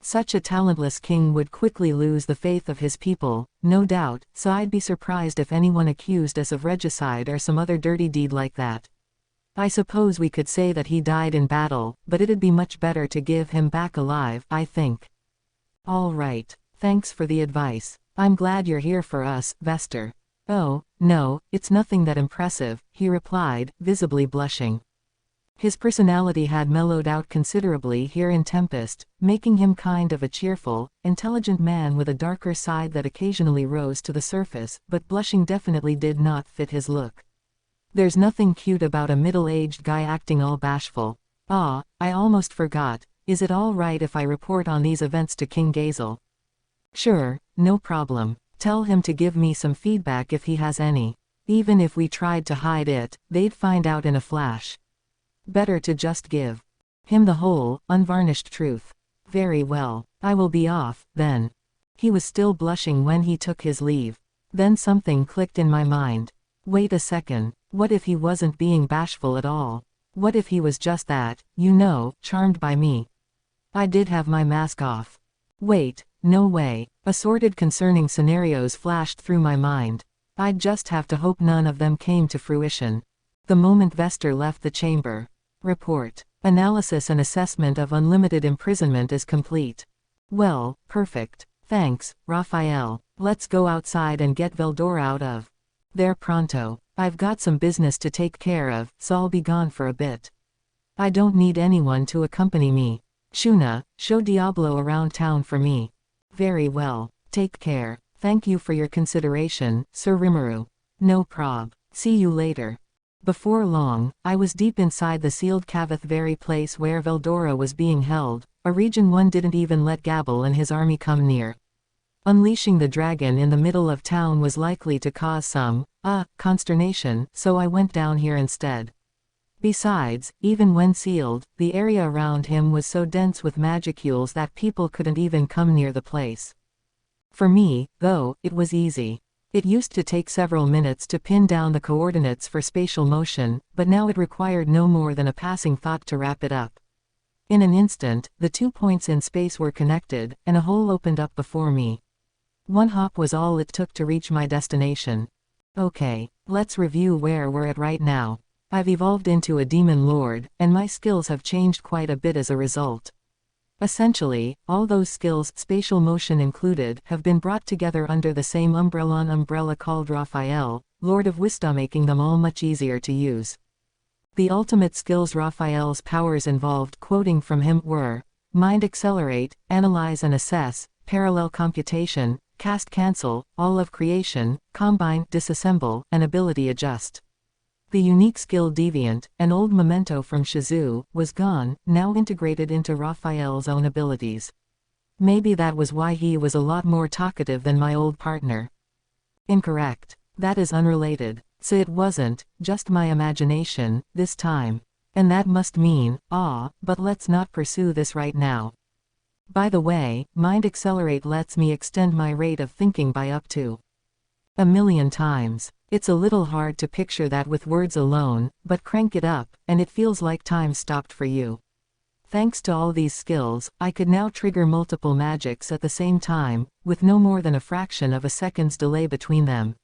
Such a talentless king would quickly lose the faith of his people, no doubt, so I'd be surprised if anyone accused us of regicide or some other dirty deed like that. I suppose we could say that he died in battle, but it'd be much better to give him back alive, I think. All right, thanks for the advice. I'm glad you're here for us, Vester. Oh, no, it's nothing that impressive, he replied, visibly blushing. His personality had mellowed out considerably here in Tempest, making him kind of a cheerful, intelligent man with a darker side that occasionally rose to the surface, but blushing definitely did not fit his look. There's nothing cute about a middle-aged guy acting all bashful. Ah, I almost forgot, is it all right if I report on these events to King Gazel? Sure, no problem. Tell him to give me some feedback if he has any. Even if we tried to hide it, they'd find out in a flash. Better to just give him the whole, unvarnished truth. Very well, I will be off, then. He was still blushing when he took his leave. Then something clicked in my mind. Wait a second, what if he wasn't being bashful at all? What if he was just that, charmed by me? I did have my mask off. Wait, no way. Assorted concerning scenarios flashed through my mind. I'd just have to hope none of them came to fruition. The moment Vester left the chamber. Report. Analysis and assessment of unlimited imprisonment is complete. Well, perfect. Thanks, Raphael. Let's go outside and get Veldora out of there pronto. I've got some business to take care of, so I'll be gone for a bit. I don't need anyone to accompany me. Shuna, show Diablo around town for me. Very well. Take care. Thank you for your consideration, Sir Rimuru. No prob. See you later. Before long, I was deep inside the sealed cavith, very place where Veldora was being held, a region one didn't even let Gabble and his army come near. Unleashing the dragon in the middle of town was likely to cause some, consternation, so I went down here instead. Besides, even when sealed, the area around him was so dense with magicules that people couldn't even come near the place. For me, though, it was easy. It used to take several minutes to pin down the coordinates for spatial motion, but now it required no more than a passing thought to wrap it up. In an instant, the 2 points in space were connected, and a hole opened up before me. One hop was all it took to reach my destination. Okay, let's review where we're at right now. I've evolved into a demon lord, and my skills have changed quite a bit as a result. Essentially, all those skills, spatial motion included, have been brought together under the same umbrella called Raphael, Lord of Wisdom, making them all much easier to use. The ultimate skills Raphael's powers involved, quoting from him, were Mind Accelerate, Analyze and Assess, Parallel Computation, Cast Cancel, All of Creation, Combine, Disassemble, and Ability Adjust. The unique skill Deviant, an old memento from Shizu, was gone, now integrated into Raphael's own abilities. Maybe that was why he was a lot more talkative than my old partner. Incorrect. That is unrelated. So it wasn't just my imagination, this time. And that must mean, but let's not pursue this right now. By the way, Mind Accelerate lets me extend my rate of thinking by up to 1,000,000 times. It's a little hard to picture that with words alone, but crank it up, and it feels like time stopped for you. Thanks to all these skills, I could now trigger multiple magics at the same time, with no more than a fraction of a second's delay between them.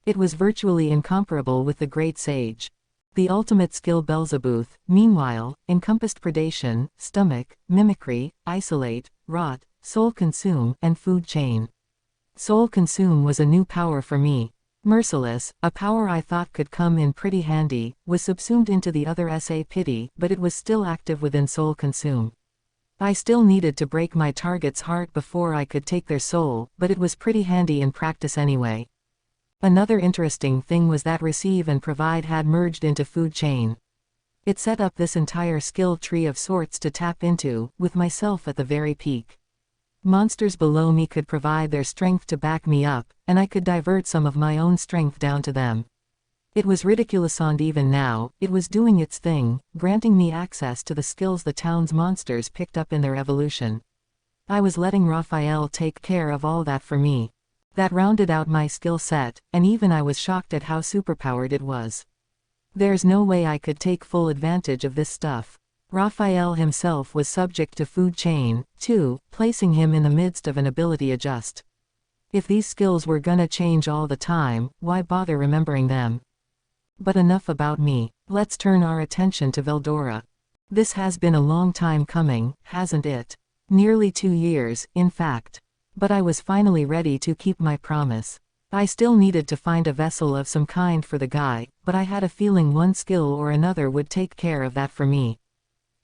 It was virtually incomparable with the Great Sage. The ultimate skill Belzebuth, meanwhile, encompassed predation, stomach, mimicry, isolate, rot, soul consume, and food chain. Soul consume was a new power for me. Merciless, a power I thought could come in pretty handy, was subsumed into the other SA pity, but it was still active within soul consume. I still needed to break my target's heart before I could take their soul, but it was pretty handy in practice anyway. Another interesting thing was that receive and provide had merged into food chain. It set up this entire skill tree of sorts to tap into, with myself at the very peak. Monsters below me could provide their strength to back me up, and I could divert some of my own strength down to them. It was ridiculous, and even now, it was doing its thing, granting me access to the skills the town's monsters picked up in their evolution. I was letting Raphael take care of all that for me. That rounded out my skill set, and even I was shocked at how superpowered it was. There's no way I could take full advantage of this stuff. Raphael himself was subject to food chain, too, placing him in the midst of an ability adjust. If these skills were gonna change all the time, why bother remembering them? But enough about me. Let's turn our attention to Veldora. This has been a long time coming, hasn't it? Nearly 2 years, in fact. But I was finally ready to keep my promise. I still needed to find a vessel of some kind for the guy, but I had a feeling one skill or another would take care of that for me.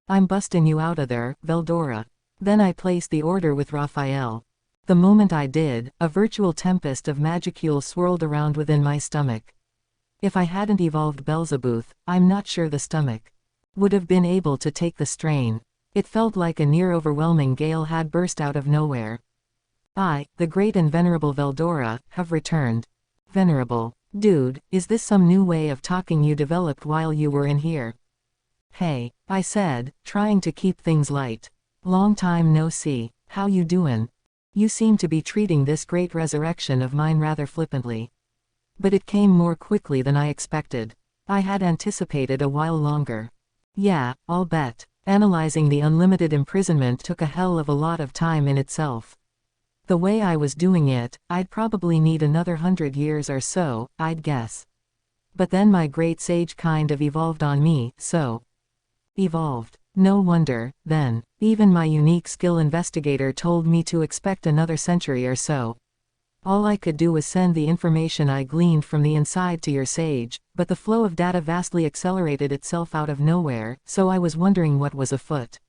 I'm bustin' you outta there, Veldora. Then I placed the order with Raphael. The moment I did, a virtual tempest of magicules swirled around within my stomach. If I hadn't evolved Belzebuth, I'm not sure the stomach would have been able to take the strain. It felt like a near-overwhelming gale had burst out of nowhere. I, the great and venerable Veldora, have returned. Venerable. Dude, is this some new way of talking you developed while you were in here? Hey, I said, trying to keep things light. Long time no see, how you doin'? You seem to be treating this great resurrection of mine rather flippantly. But it came more quickly than I expected. I had anticipated a while longer. Yeah, I'll bet. Analyzing the unlimited imprisonment took a hell of a lot of time in itself. The way I was doing it, I'd probably need another 100 years or so, I'd guess. But then my great sage kind of evolved on me, so. Evolved. No wonder, then. Even my unique skill investigator told me to expect another century or so. All I could do was send the information I gleaned from the inside to your sage, but the flow of data vastly accelerated itself out of nowhere, so I was wondering what was afoot.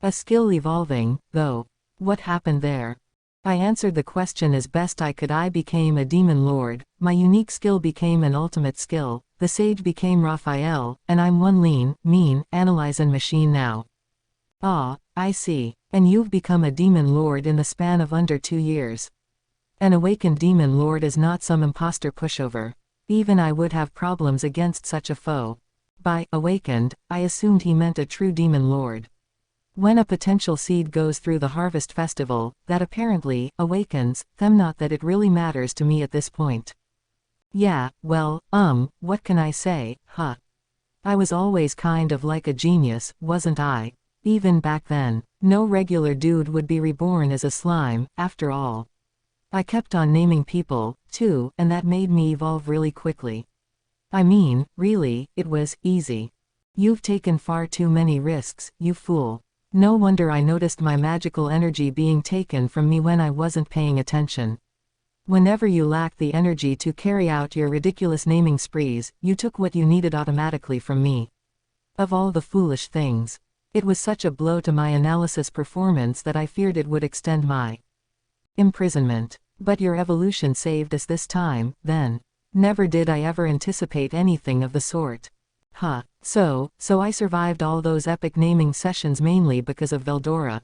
A skill evolving, though. What happened there? I answered the question as best I could. I became a demon lord, my unique skill became an ultimate skill, the sage became Raphael, and I'm one lean, mean, analyzing machine now. Ah, I see. And you've become a demon lord in the span of under 2 years. An awakened demon lord is not some imposter pushover. Even I would have problems against such a foe. By awakened, I assumed he meant a true demon lord. When a potential seed goes through the harvest festival, that apparently awakens them, not that it really matters to me at this point. Yeah, well, what can I say, huh? I was always kind of like a genius, wasn't I? Even back then, no regular dude would be reborn as a slime, after all. I kept on naming people, too, and that made me evolve really quickly. I mean, really, it was easy. You've taken far too many risks, you fool. No wonder I noticed my magical energy being taken from me when I wasn't paying attention. Whenever you lacked the energy to carry out your ridiculous naming sprees, you took what you needed automatically from me. Of all the foolish things. It was such a blow to my analysis performance that I feared it would extend my imprisonment. But your evolution saved us this time, then. Never did I ever anticipate anything of the sort. Huh. So I survived all those epic naming sessions mainly because of Veldora.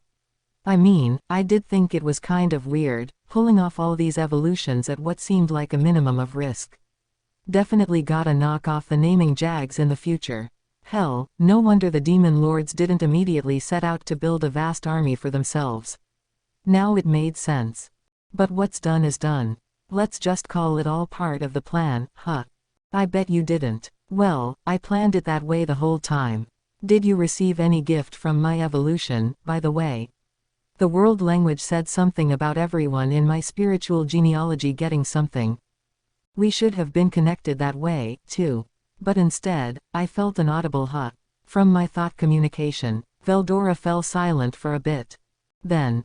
I mean, I did think it was kind of weird, pulling off all these evolutions at what seemed like a minimum of risk. Definitely gotta knock off the naming jags in the future. Hell, no wonder the demon lords didn't immediately set out to build a vast army for themselves. Now it made sense. But what's done is done. Let's just call it all part of the plan, huh? I bet you didn't. Well, I planned it that way the whole time. Did you receive any gift from my evolution, by the way? The world language said something about everyone in my spiritual genealogy getting something. We should have been connected that way, too. But instead, I felt an audible huh. From my thought communication. Veldora fell silent for a bit. Then,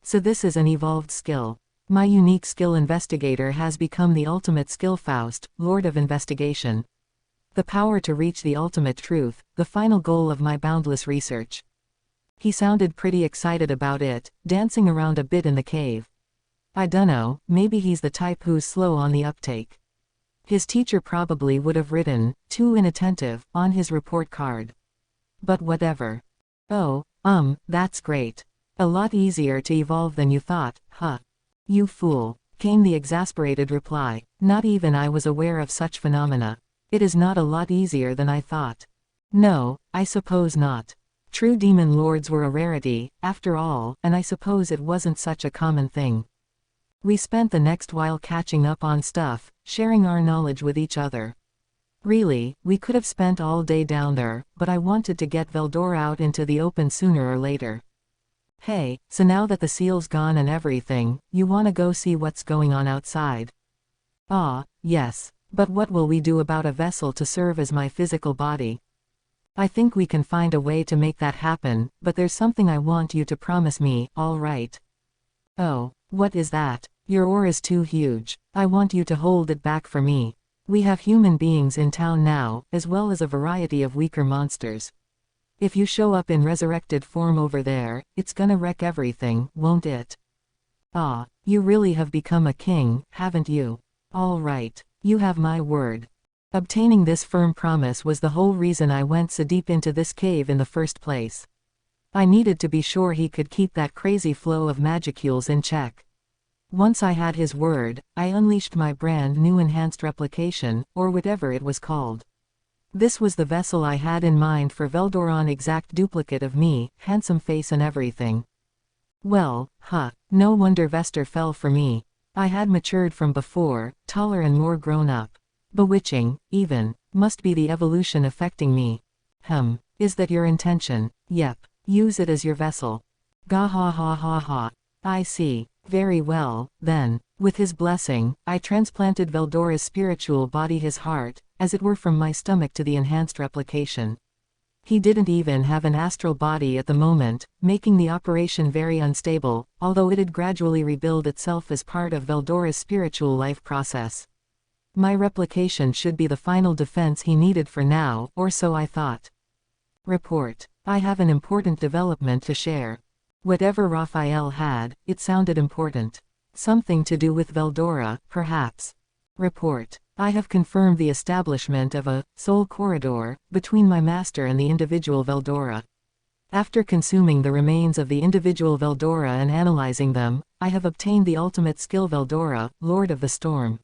so this is an evolved skill. My unique skill investigator has become the ultimate skill Faust, Lord of Investigation. The power to reach the ultimate truth, the final goal of my boundless research. He sounded pretty excited about it, dancing around a bit in the cave. I dunno, maybe he's the type who's slow on the uptake. His teacher probably would have written, "too inattentive," on his report card. But whatever. Oh, that's great. A lot easier to evolve than you thought, huh? You fool, came the exasperated reply. Not even I was aware of such phenomena. It is not a lot easier than I thought. No, I suppose not. True demon lords were a rarity, after all, and I suppose it wasn't such a common thing. We spent the next while catching up on stuff, sharing our knowledge with each other. Really, we could have spent all day down there, but I wanted to get Veldora out into the open sooner or later. Hey, so now that the seal's gone and everything, you wanna go see what's going on outside? Ah, yes. But what will we do about a vessel to serve as my physical body? I think we can find a way to make that happen, but there's something I want you to promise me, all right? Oh, what is that? Your ore is too huge. I want you to hold it back for me. We have human beings in town now, as well as a variety of weaker monsters. If you show up in resurrected form over there, it's gonna wreck everything, won't it? Ah, you really have become a king, haven't you? All right, you have my word. Obtaining this firm promise was the whole reason I went so deep into this cave in the first place. I needed to be sure he could keep that crazy flow of magicules in check. Once I had his word, I unleashed my brand new enhanced replication, or whatever it was called. This was the vessel I had in mind for Veldoron, exact duplicate of me, handsome face and everything. Well, no wonder Vester fell for me. I had matured from before, taller and more grown up. Bewitching, even. Must be the evolution affecting me. Is that your intention? Yep. Use it as your vessel. Gah ha ha ha ha. I see. Very well, then. With his blessing, I transplanted Veldora's spiritual body, his heart, as it were, from my stomach to the enhanced replication. He didn't even have an astral body at the moment, making the operation very unstable, although it'd gradually rebuild itself as part of Veldora's spiritual life process. My replication should be the final defense he needed for now, or so I thought. Report. I have an important development to share. Whatever Raphael had, it sounded important. Something to do with Veldora, perhaps. Report. I have confirmed the establishment of a soul corridor between my master and the individual Veldora. After consuming the remains of the individual Veldora and analyzing them, I have obtained the ultimate skill Veldora, Lord of the Storm.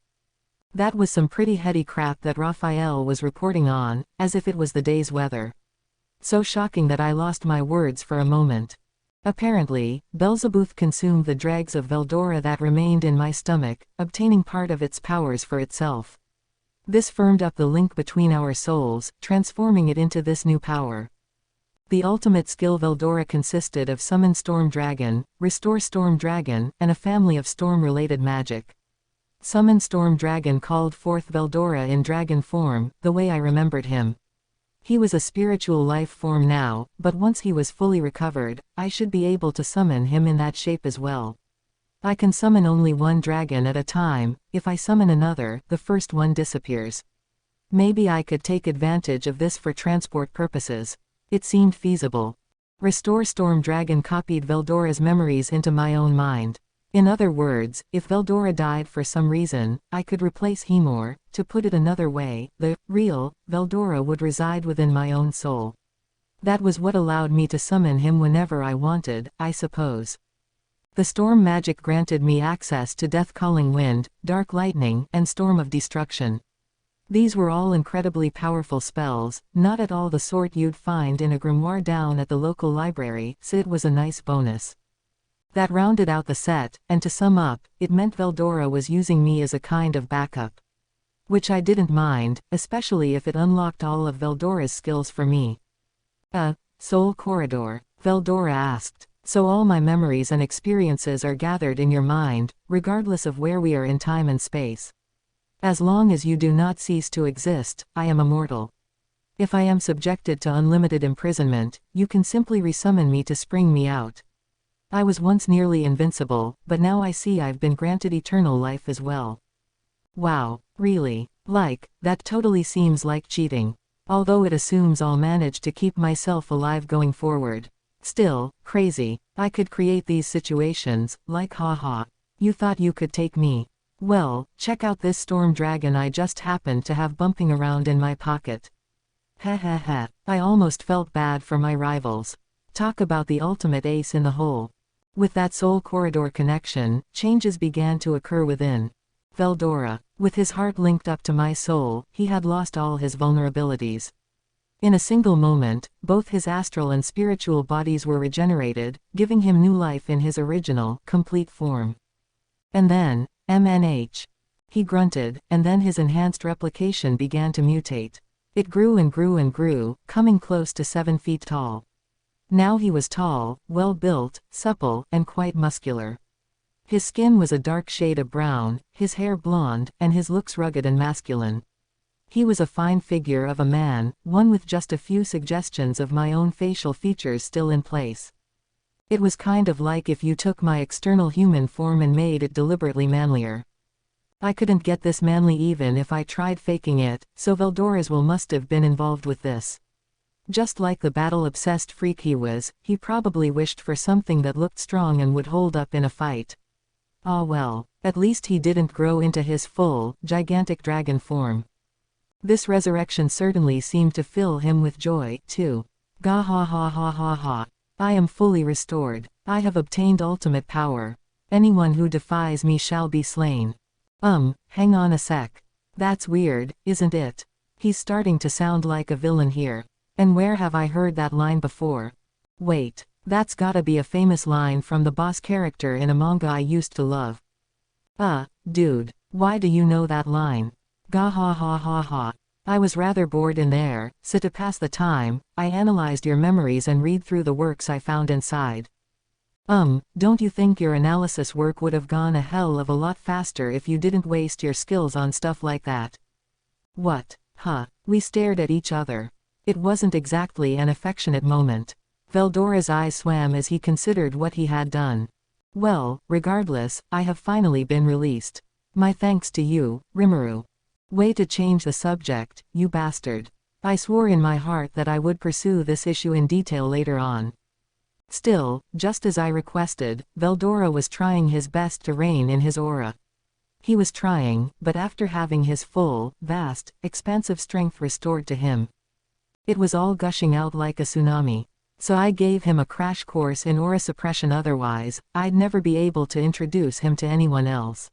That was some pretty heady crap that Raphael was reporting on, as if it was the day's weather. So shocking that I lost my words for a moment. Apparently, Belzebuth consumed the dregs of Veldora that remained in my stomach, obtaining part of its powers for itself. This firmed up the link between our souls, transforming it into this new power. The ultimate skill Veldora consisted of Summon Storm Dragon, Restore Storm Dragon, and a family of storm-related magic. Summon Storm Dragon called forth Veldora in dragon form, the way I remembered him. He was a spiritual life form now, but once he was fully recovered, I should be able to summon him in that shape as well. I can summon only one dragon at a time. If I summon another, the first one disappears. Maybe I could take advantage of this for transport purposes. It seemed feasible. Restore Storm Dragon copied Veldora's memories into my own mind. In other words, if Veldora died for some reason, I could replace him, or, to put it another way, the real Veldora would reside within my own soul. That was what allowed me to summon him whenever I wanted, I suppose. The storm magic granted me access to Death-Calling Wind, Dark Lightning, and Storm of Destruction. These were all incredibly powerful spells, not at all the sort you'd find in a grimoire down at the local library, so it was a nice bonus. That rounded out the set, and to sum up, it meant Veldora was using me as a kind of backup. Which I didn't mind, especially if it unlocked all of Veldora's skills for me. Soul corridor? Veldora asked. So all my memories and experiences are gathered in your mind, regardless of where we are in time and space. As long as you do not cease to exist, I am immortal. If I am subjected to unlimited imprisonment, you can simply resummon me to spring me out. I was once nearly invincible, but now I see I've been granted eternal life as well. Wow, really? That totally seems like cheating. Although it assumes I'll manage to keep myself alive going forward. Still, crazy. I could create these situations, haha. You thought you could take me? Well, check out this storm dragon I just happened to have bumping around in my pocket. Heh. I almost felt bad for my rivals. Talk about the ultimate ace in the hole. With that soul corridor connection, changes began to occur within Veldora. With his heart linked up to my soul, he had lost all his vulnerabilities. In a single moment, both his astral and spiritual bodies were regenerated, giving him new life in his original, complete form. And then, MNH. He grunted, and then his enhanced replication began to mutate. It grew and grew and grew, coming close to 7 feet tall. Now he was tall, well-built, supple, and quite muscular. His skin was a dark shade of brown, his hair blonde, and his looks rugged and masculine. He was a fine figure of a man, one with just a few suggestions of my own facial features still in place. It was kind of like if you took my external human form and made it deliberately manlier. I couldn't get this manly even if I tried faking it, so Veldora's will must have been involved with this. Just like the battle-obsessed freak he was, he probably wished for something that looked strong and would hold up in a fight. Ah well, at least he didn't grow into his full, gigantic dragon form. This resurrection certainly seemed to fill him with joy, too. Gah ha ha ha ha ha. I am fully restored. I have obtained ultimate power. Anyone who defies me shall be slain. Hang on a sec. That's weird, isn't it? He's starting to sound like a villain here. And where have I heard that line before? Wait, that's gotta be a famous line from the boss character in a manga I used to love. Dude, why do you know that line? Gah ha ha ha ha. I was rather bored in there, so to pass the time, I analyzed your memories and read through the works I found inside. Don't you think your analysis work would have gone a hell of a lot faster if you didn't waste your skills on stuff like that? What? We stared at each other. It wasn't exactly an affectionate moment. Veldora's eyes swam as he considered what he had done. Well, regardless, I have finally been released. My thanks to you, Rimuru. Way to change the subject, you bastard. I swore in my heart that I would pursue this issue in detail later on. Still, just as I requested, Veldora was trying his best to rein in his aura. He was trying, but after having his full, vast, expansive strength restored to him, it was all gushing out like a tsunami. So I gave him a crash course in aura suppression, otherwise, I'd never be able to introduce him to anyone else.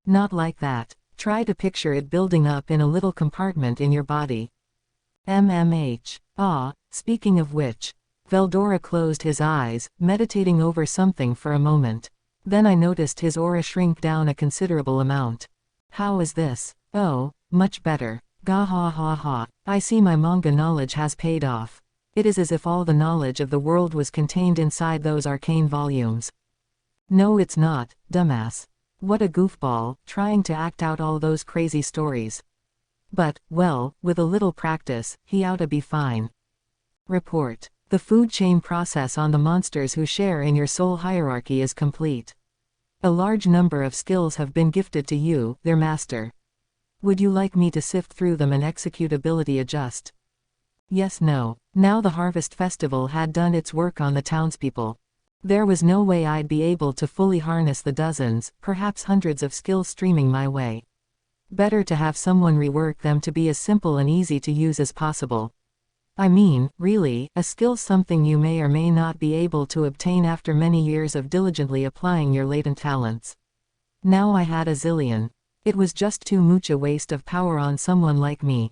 Not like that. Try to picture it building up in a little compartment in your body. Speaking of which. Veldora closed his eyes, meditating over something for a moment. Then I noticed his aura shrink down a considerable amount. How is this? Oh, much better. Gah ha ha ha. I see my manga knowledge has paid off. It is as if all the knowledge of the world was contained inside those arcane volumes. No, it's not, dumbass. What a goofball, trying to act out all those crazy stories. But, well, with a little practice, he ought to be fine. Report. The food chain process on the monsters who share in your soul hierarchy is complete. A large number of skills have been gifted to you, their master. Would you like me to sift through them and execute ability adjust? Yes, no. Now the harvest festival had done its work on the townspeople. There was no way I'd be able to fully harness the dozens, perhaps hundreds of skills streaming my way. Better to have someone rework them to be as simple and easy to use as possible. I mean, really, a skill's something you may or may not be able to obtain after many years of diligently applying your latent talents. Now I had a zillion. It was just too much a waste of power on someone like me.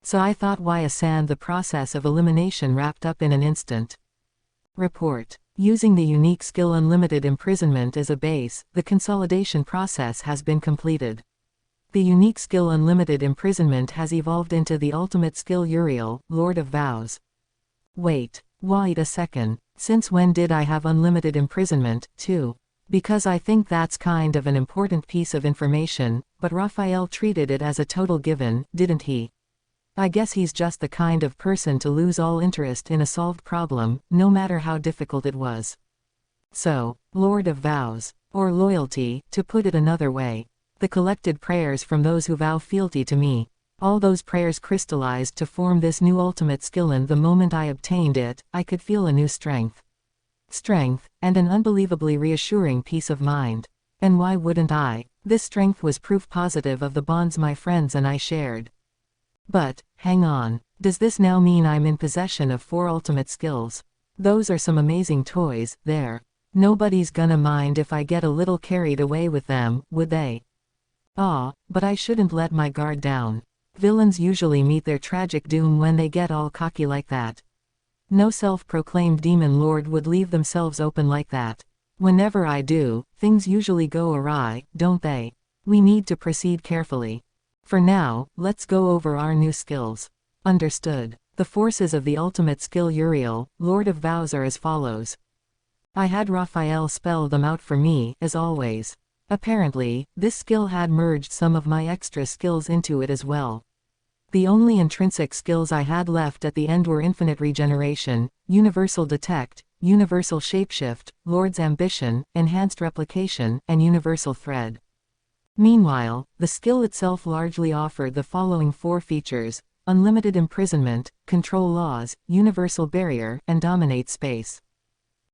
So I thought, why ascend the process of elimination wrapped up in an instant. Report. Using the unique skill Unlimited Imprisonment as a base, the consolidation process has been completed. The unique skill Unlimited Imprisonment has evolved into the ultimate skill Uriel, Lord of Vows. Wait a second. Since when did I have Unlimited Imprisonment, too? Because I think that's kind of an important piece of information, but Raphael treated it as a total given, didn't he? I guess he's just the kind of person to lose all interest in a solved problem, no matter how difficult it was. So, Lord of Vows, or loyalty, to put it another way. The collected prayers from those who vow fealty to me. All those prayers crystallized to form this new ultimate skill, and the moment I obtained it, I could feel a new strength. And an unbelievably reassuring peace of mind. And why wouldn't I? This strength was proof positive of the bonds my friends and I shared. But, hang on. Does this now mean I'm in possession of 4 ultimate skills? Those are some amazing toys, there. Nobody's gonna mind if I get a little carried away with them, would they? But I shouldn't let my guard down. Villains usually meet their tragic doom when they get all cocky like that. No self-proclaimed demon lord would leave themselves open like that. Whenever I do, things usually go awry, don't they? We need to proceed carefully. For now, let's go over our new skills. Understood. The forces of the ultimate skill Uriel, Lord of Vows, are as follows. I had Raphael spell them out for me, as always. Apparently, this skill had merged some of my extra skills into it as well. The only intrinsic skills I had left at the end were Infinite Regeneration, Universal Detect, Universal Shapeshift, Lord's Ambition, Enhanced Replication, and Universal Thread. Meanwhile, the skill itself largely offered the following 4 features: Unlimited Imprisonment, Control Laws, Universal Barrier, and Dominate Space.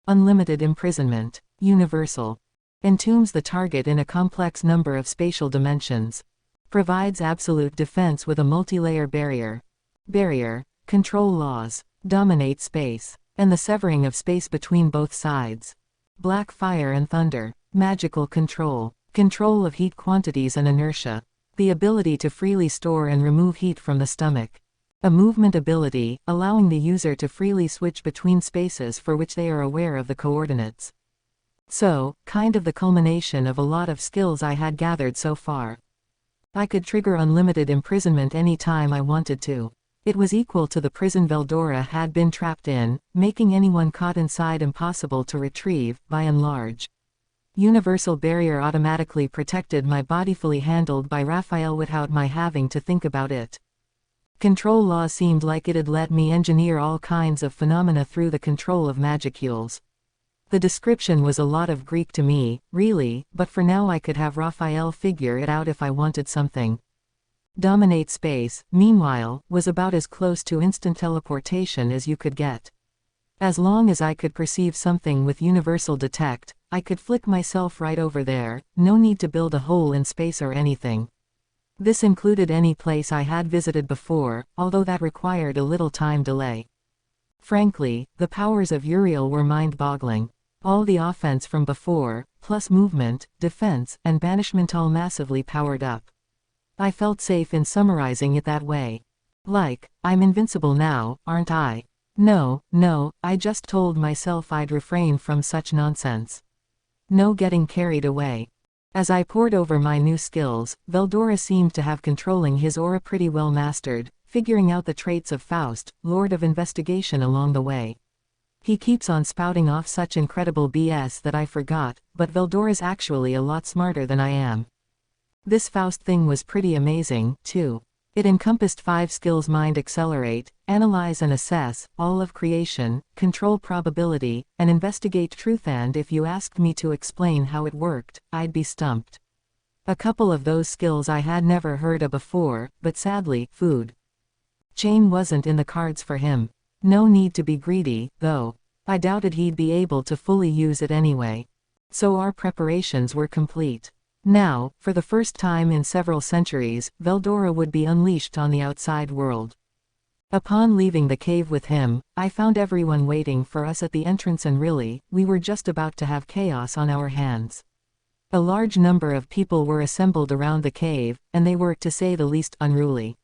Unlimited Imprisonment. Universal. Entombs the target in a complex number of spatial dimensions. Provides absolute defense with a multi-layer barrier. Control laws. Dominate space. And the severing of space between both sides. Black fire and thunder. Magical control. Control of heat quantities and inertia. The ability to freely store and remove heat from the stomach. A movement ability, allowing the user to freely switch between spaces for which they are aware of the coordinates. So, kind of the culmination of a lot of skills I had gathered so far. I could trigger Unlimited Imprisonment any time I wanted to. It was equal to the prison Veldora had been trapped in, making anyone caught inside impossible to retrieve, by and large. Universal Barrier automatically protected my body, fully handled by Raphael without my having to think about it. Control law seemed like it'd let me engineer all kinds of phenomena through the control of magicules. The description was a lot of Greek to me, really, but for now I could have Raphael figure it out if I wanted something. Dominate space, meanwhile, was about as close to instant teleportation as you could get. As long as I could perceive something with universal detect, I could flick myself right over there, no need to build a hole in space or anything. This included any place I had visited before, although that required a little time delay. Frankly, the powers of Uriel were mind-boggling. All the offense from before, plus movement, defense, and banishment all massively powered up. I felt safe in summarizing it that way. Like, I'm invincible now, aren't I? No, I just told myself I'd refrain from such nonsense. No getting carried away. As I pored over my new skills, Veldora seemed to have controlling his aura pretty well mastered, figuring out the traits of Faust, Lord of Investigation along the way. He keeps on spouting off such incredible BS that I forgot, but Veldora's actually a lot smarter than I am. This Faust thing was pretty amazing, too. It encompassed 5 skills: mind accelerate, analyze and assess, all of creation, control probability, and investigate truth, and if you asked me to explain how it worked, I'd be stumped. A couple of those skills I had never heard of before, but sadly, food chain wasn't in the cards for him. No need to be greedy, though. I doubted he'd be able to fully use it anyway. So our preparations were complete. Now, for the first time in several centuries, Veldora would be unleashed on the outside world. Upon leaving the cave with him, I found everyone waiting for us at the entrance, and really, we were just about to have chaos on our hands. A large number of people were assembled around the cave, and they were, to say the least, unruly.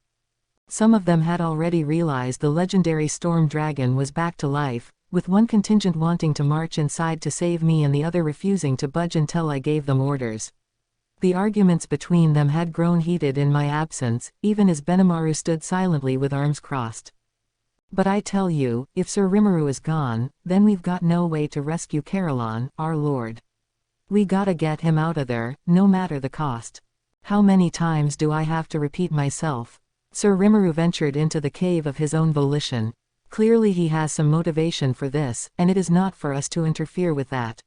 Some of them had already realized the legendary storm dragon was back to life, with one contingent wanting to march inside to save me and the other refusing to budge until I gave them orders. The arguments between them had grown heated in my absence, even as Benimaru stood silently with arms crossed. But I tell you, if Sir Rimuru is gone, then we've got no way to rescue Caroline, our lord. We gotta get him out of there, no matter the cost. How many times do I have to repeat myself? Sir Rimuru ventured into the cave of his own volition. Clearly he has some motivation for this, and it is not for us to interfere with that.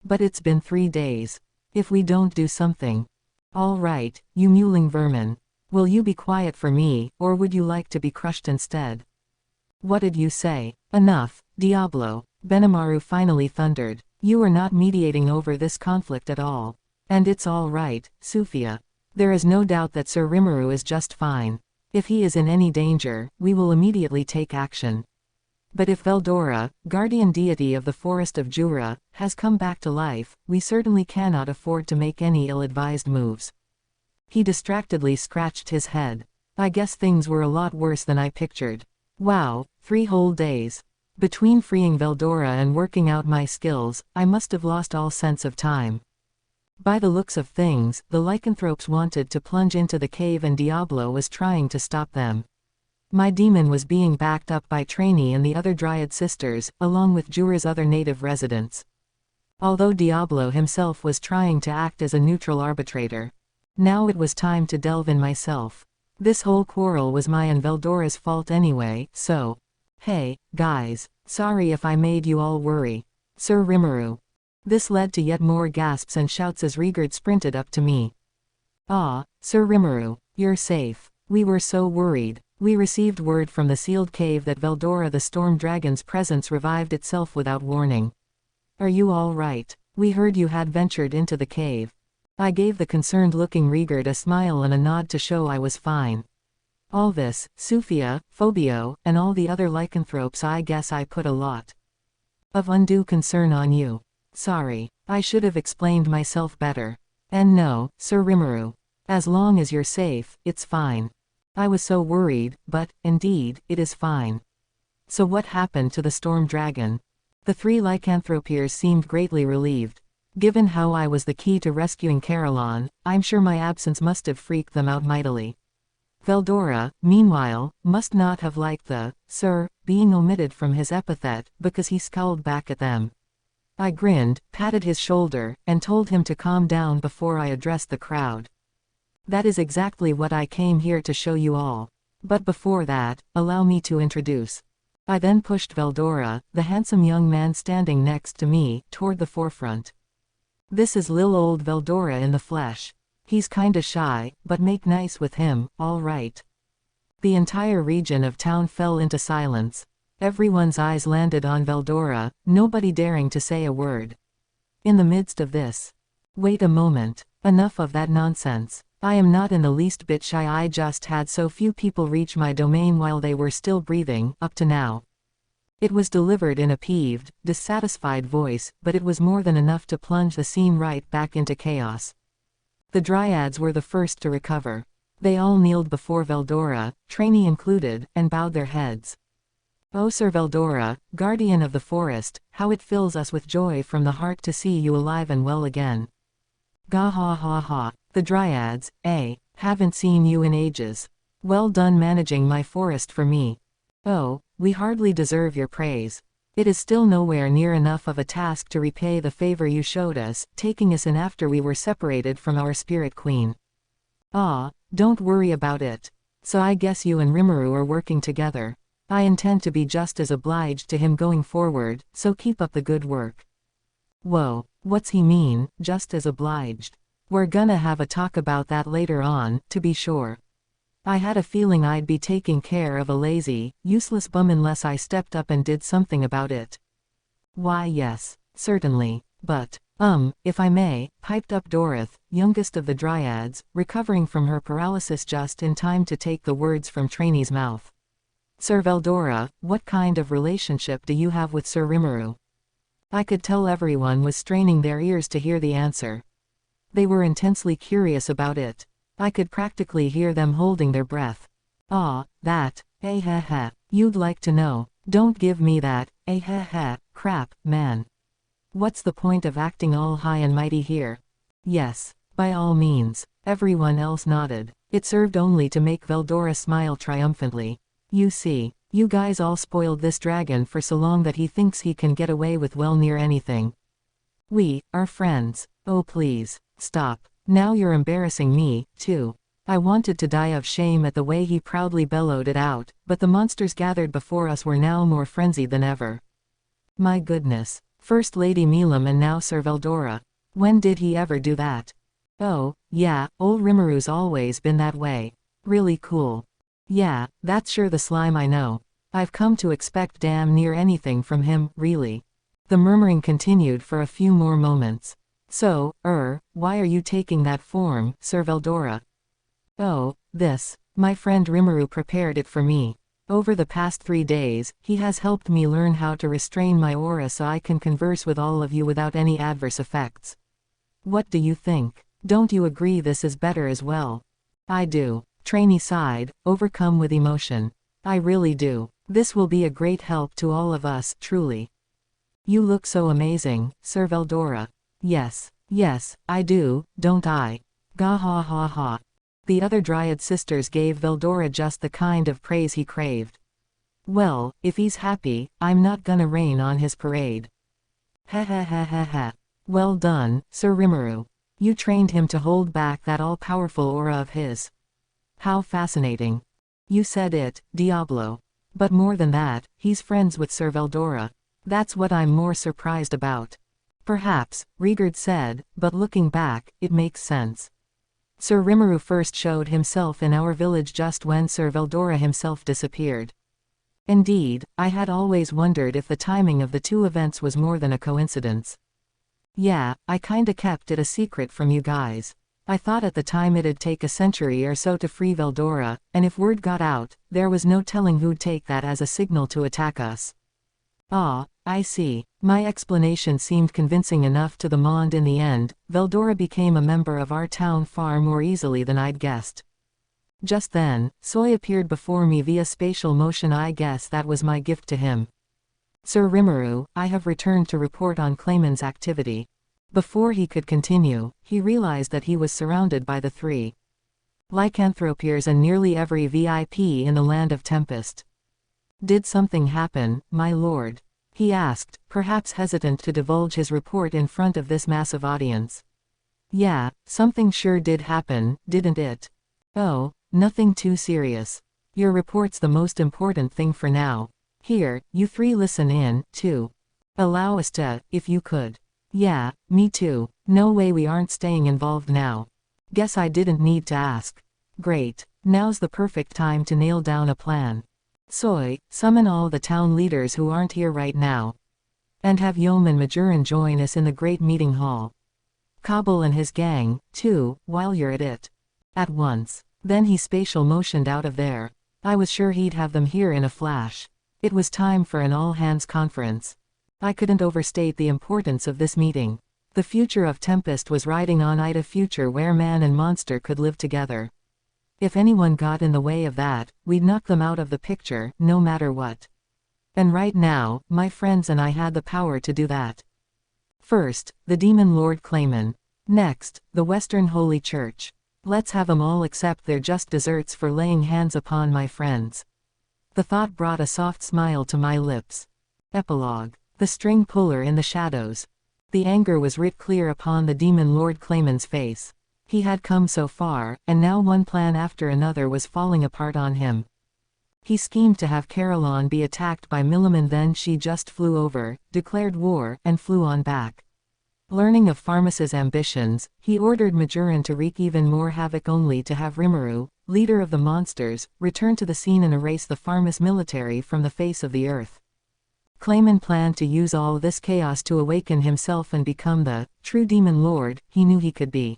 But it's been 3 days. If we don't do something. All right, you mewling vermin. Will you be quiet for me, or would you like to be crushed instead? What did you say? Enough, Diablo, Benimaru finally thundered. You are not mediating over this conflict at all. And it's all right, Sufia. There is no doubt that Sir Rimuru is just fine. If he is in any danger, we will immediately take action. But if Veldora, guardian deity of the forest of Jura, has come back to life, we certainly cannot afford to make any ill-advised moves. He distractedly scratched his head. I guess things were a lot worse than I pictured. Wow, 3 whole days. Between freeing Veldora and working out my skills, I must have lost all sense of time. By the looks of things, the lycanthropes wanted to plunge into the cave and Diablo was trying to stop them. My demon was being backed up by Trainee and the other Dryad sisters, along with Jura's other native residents. Although Diablo himself was trying to act as a neutral arbitrator. Now it was time to delve in myself. This whole quarrel was my and Veldora's fault anyway, so. Hey, guys, sorry if I made you all worry. Sir Rimuru. This led to yet more gasps and shouts as Rigard sprinted up to me. Ah, Sir Rimuru, you're safe. We were so worried. We received word from the sealed cave that Veldora the Storm Dragon's presence revived itself without warning. Are you all right? We heard you had ventured into the cave. I gave the concerned-looking Rigard a smile and a nod to show I was fine. All this, Sufia, Phobio, and all the other lycanthropes, I guess I put a lot of undue concern on you. Sorry, I should have explained myself better. And no, Sir Rimuru. As long as you're safe, it's fine. I was so worried, but, indeed, it is fine. So what happened to the Storm Dragon? The 3 lycanthropiers seemed greatly relieved. Given how I was the key to rescuing Caroline, I'm sure my absence must have freaked them out mightily. Veldora, meanwhile, must not have liked the Sir being omitted from his epithet, because he scowled back at them. I grinned, patted his shoulder, and told him to calm down before I addressed the crowd. That is exactly what I came here to show you all. But before that, allow me to introduce. I then pushed Veldora, the handsome young man standing next to me, toward the forefront. This is lil old Veldora in the flesh. He's kinda shy, but make nice with him, all right. The entire region of town fell into silence. Everyone's eyes landed on Veldora, nobody daring to say a word. In the midst of this. Wait a moment. Enough of that nonsense. I am not in the least bit shy. I just had so few people reach my domain while they were still breathing, up to now. It was delivered in a peeved, dissatisfied voice, but it was more than enough to plunge the scene right back into chaos. The dryads were the first to recover. They all kneeled before Veldora, trainee included, and bowed their heads. "Oh Sir Veldora, guardian of the forest, how it fills us with joy from the heart to see you alive and well again. Gah ha ha ha. The dryads, haven't seen you in ages. Well done managing my forest for me. Oh, we hardly deserve your praise. It is still nowhere near enough of a task to repay the favor you showed us, taking us in after we were separated from our spirit queen. Ah, don't worry about it. So I guess you and Rimuru are working together. I intend to be just as obliged to him going forward, so keep up the good work." Whoa, what's he mean, just as obliged? We're gonna have a talk about that later on, to be sure. I had a feeling I'd be taking care of a lazy, useless bum unless I stepped up and did something about it. "Why yes, certainly, but, if I may," piped up Dorith, youngest of the dryads, recovering from her paralysis just in time to take the words from Trainee's mouth. "Sir Veldora, what kind of relationship do you have with Sir Rimuru?" I could tell everyone was straining their ears to hear the answer. They were intensely curious about it. I could practically hear them holding their breath. "Ah, that, you'd like to know. Don't give me that, crap, man. What's the point of acting all high and mighty here?" "Yes, by all means." Everyone else nodded. It served only to make Veldora smile triumphantly. "You see, you guys all spoiled this dragon for so long that he thinks he can get away with well near anything. We are friends. Oh please, stop. Now you're embarrassing me, too." I wanted to die of shame at the way he proudly bellowed it out, but the monsters gathered before us were now more frenzied than ever. My goodness. First Lady Milam and now Sir Veldora. When did he ever do that? Oh, yeah, old Rimuru's always been that way. Really cool. Yeah, that's sure the slime I know. I've come to expect damn near anything from him, really. The murmuring continued for a few more moments. So, why are you taking that form, Sir Veldora? Oh, this. My friend Rimuru prepared it for me. Over the past 3 days, he has helped me learn how to restrain my aura so I can converse with all of you without any adverse effects. What do you think? Don't you agree this is better as well? I do. Trainee sighed, overcome with emotion. I really do. This will be a great help to all of us, truly. You look so amazing, Sir Veldora. Yes, I do, don't I? Gah ha ha ha. The other Dryad sisters gave Veldora just the kind of praise he craved. Well, if he's happy, I'm not gonna rain on his parade. Ha ha ha ha ha. Well done, Sir Rimuru. You trained him to hold back that all-powerful aura of his. How fascinating. You said it, Diablo. But more than that, he's friends with Sir Veldora. That's what I'm more surprised about. Perhaps, Rigard said, but looking back, it makes sense. Sir Rimuru first showed himself in our village just when Sir Veldora himself disappeared. Indeed, I had always wondered if the timing of the two events was more than a coincidence. Yeah, I kinda kept it a secret from you guys. I thought at the time it'd take a century or so to free Veldora, and if word got out, there was no telling who'd take that as a signal to attack us. Ah, I see. My explanation seemed convincing enough to the Mond in the end. Veldora became a member of our town far more easily than I'd guessed. Just then, Soy appeared before me via spatial motion. I guess that was my gift to him. Sir Rimuru, I have returned to report on Clayman's activity. Before he could continue, he realized that he was surrounded by the 3 lycanthropiers and nearly every VIP in the Land of Tempest. Did something happen, my lord? He asked, perhaps hesitant to divulge his report in front of this massive audience. Yeah, something sure did happen, didn't it? Oh, nothing too serious. Your report's the most important thing for now. Here, you three listen in, too. Allow us to, if you could. Yeah, me too. No way we aren't staying involved now. Guess I didn't need to ask. Great. Now's the perfect time to nail down a plan. Soy, summon all the town leaders who aren't here right now. And have Yom and Majoran join us in the great meeting hall. Kabul and his gang, too, while you're at it. At once. Then he spatial motioned out of there. I was sure he'd have them here in a flash. It was time for an all-hands conference. I couldn't overstate the importance of this meeting. The future of Tempest was riding on a future where man and monster could live together. If anyone got in the way of that, we'd knock them out of the picture, no matter what. And right now, my friends and I had the power to do that. First, the Demon Lord Clayman. Next, the Western Holy Church. Let's have 'em all accept their just desserts for laying hands upon my friends. The thought brought a soft smile to my lips. Epilogue. The string puller in the shadows. The anger was writ clear upon the Demon Lord Clayman's face. He had come so far, and now one plan after another was falling apart on him. He schemed to have Caroline be attacked by Milam, and then she just flew over, declared war, and flew on back. Learning of Pharmas's ambitions, he ordered Majoran to wreak even more havoc, only to have Rimuru, leader of the monsters, return to the scene and erase the Pharmas military from the face of the earth. Clayman planned to use all this chaos to awaken himself and become the true Demon Lord he knew he could be.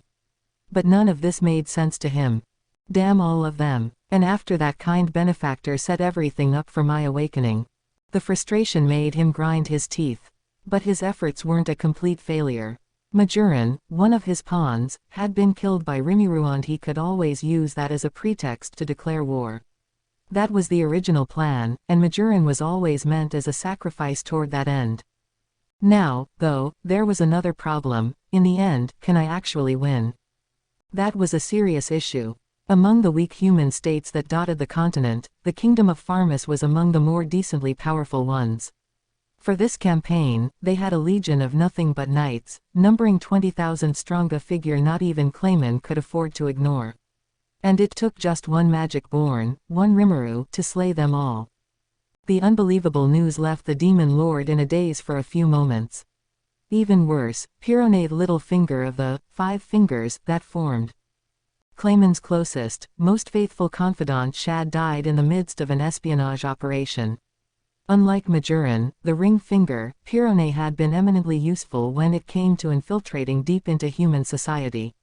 But none of this made sense to him. Damn all of them. And after that kind benefactor set everything up for my awakening. The frustration made him grind his teeth. But his efforts weren't a complete failure. Majoran, one of his pawns, had been killed by Rimuru, and he could always use that as a pretext to declare war. That was the original plan, and Majoran was always meant as a sacrifice toward that end. Now, though, there was another problem. In the end, can I actually win? That was a serious issue. Among the weak human states that dotted the continent, the kingdom of Pharmas was among the more decently powerful ones. For this campaign, they had a legion of nothing but knights, numbering 20,000 strong, a figure not even Clayman could afford to ignore. And it took just one magic-born, one Rimuru, to slay them all. The unbelievable news left the Demon Lord in a daze for a few moments. Even worse, Pirone's little finger of the 5 fingers that formed Clayman's closest, most faithful confidant Shad died in the midst of an espionage operation. Unlike Majoran, the ring finger, Pirone had been eminently useful when it came to infiltrating deep into human society.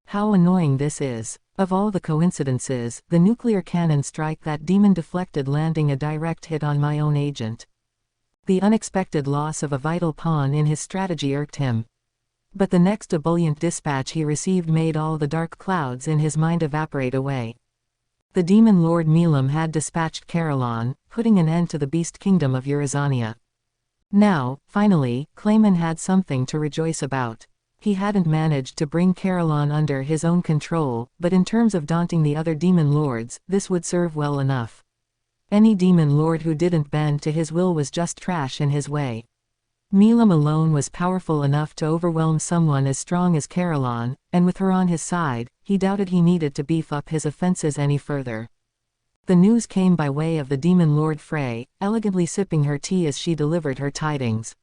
How annoying this is. Of all the coincidences, the nuclear cannon strike that demon deflected, landing a direct hit on my own agent. The unexpected loss of a vital pawn in his strategy irked him. But the next ebullient dispatch he received made all the dark clouds in his mind evaporate away. The Demon Lord Milam had dispatched Caroline, putting an end to the beast kingdom of Eurazania. Now, finally, Clayman had something to rejoice about. He hadn't managed to bring Caroline under his own control, but in terms of daunting the other demon lords, this would serve well enough. Any demon lord who didn't bend to his will was just trash in his way. Milam alone was powerful enough to overwhelm someone as strong as Caroline, and with her on his side, he doubted he needed to beef up his offenses any further. The news came by way of the Demon Lord Frey, elegantly sipping her tea as she delivered her tidings.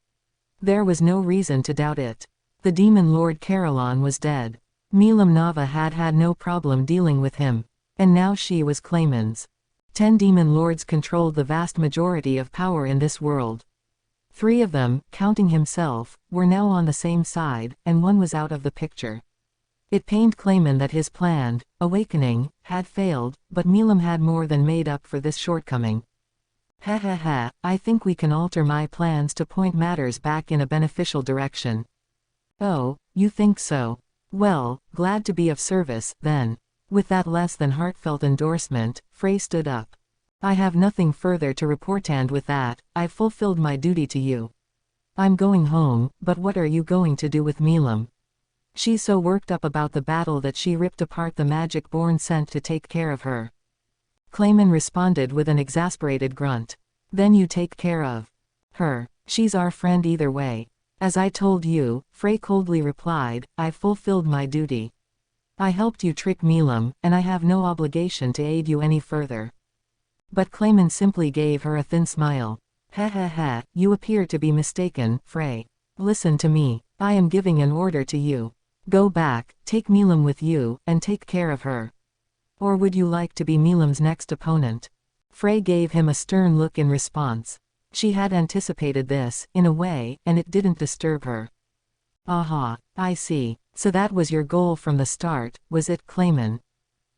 There was no reason to doubt it. The Demon Lord Caroline was dead. Milam Nava had had no problem dealing with him. And now she was Clayman's. 10 demon lords controlled the vast majority of power in this world. 3 of them, counting himself, were now on the same side, and one was out of the picture. It pained Clayman that his planned awakening had failed, but Milam had more than made up for this shortcoming. Ha ha ha, I think we can alter my plans to point matters back in a beneficial direction. Oh, you think so? Well, glad to be of service, then. With that less than heartfelt endorsement, Frey stood up. I have nothing further to report, and with that, I've fulfilled my duty to you. I'm going home, but what are you going to do with Milam? She's so worked up about the battle that she ripped apart the magic-born sent to take care of her. Clayman responded with an exasperated grunt. Then you take care of her. She's our friend either way. As I told you, Frey coldly replied, I've fulfilled my duty. I helped you trick Milam, and I have no obligation to aid you any further. But Clayman simply gave her a thin smile. "Ha ha ha, you appear to be mistaken, Frey. Listen to me. I am giving an order to you. Go back, take Milam with you, and take care of her. Or would you like to be Milam's next opponent?" Frey gave him a stern look in response. She had anticipated this, in a way, and it didn't disturb her. "Aha, I see. So that was your goal from the start, was it, Clayman?"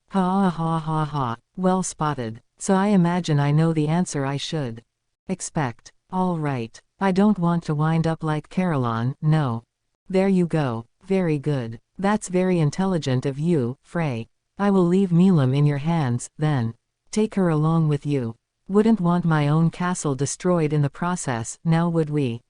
"Ha ha ha ha, well spotted. So I imagine I know the answer I should expect. All right. I don't want to wind up like Caroline, no. There you go. Very good. That's very intelligent of you, Frey. I will leave Milam in your hands, then. Take her along with you. Wouldn't want my own castle destroyed in the process, now would we?"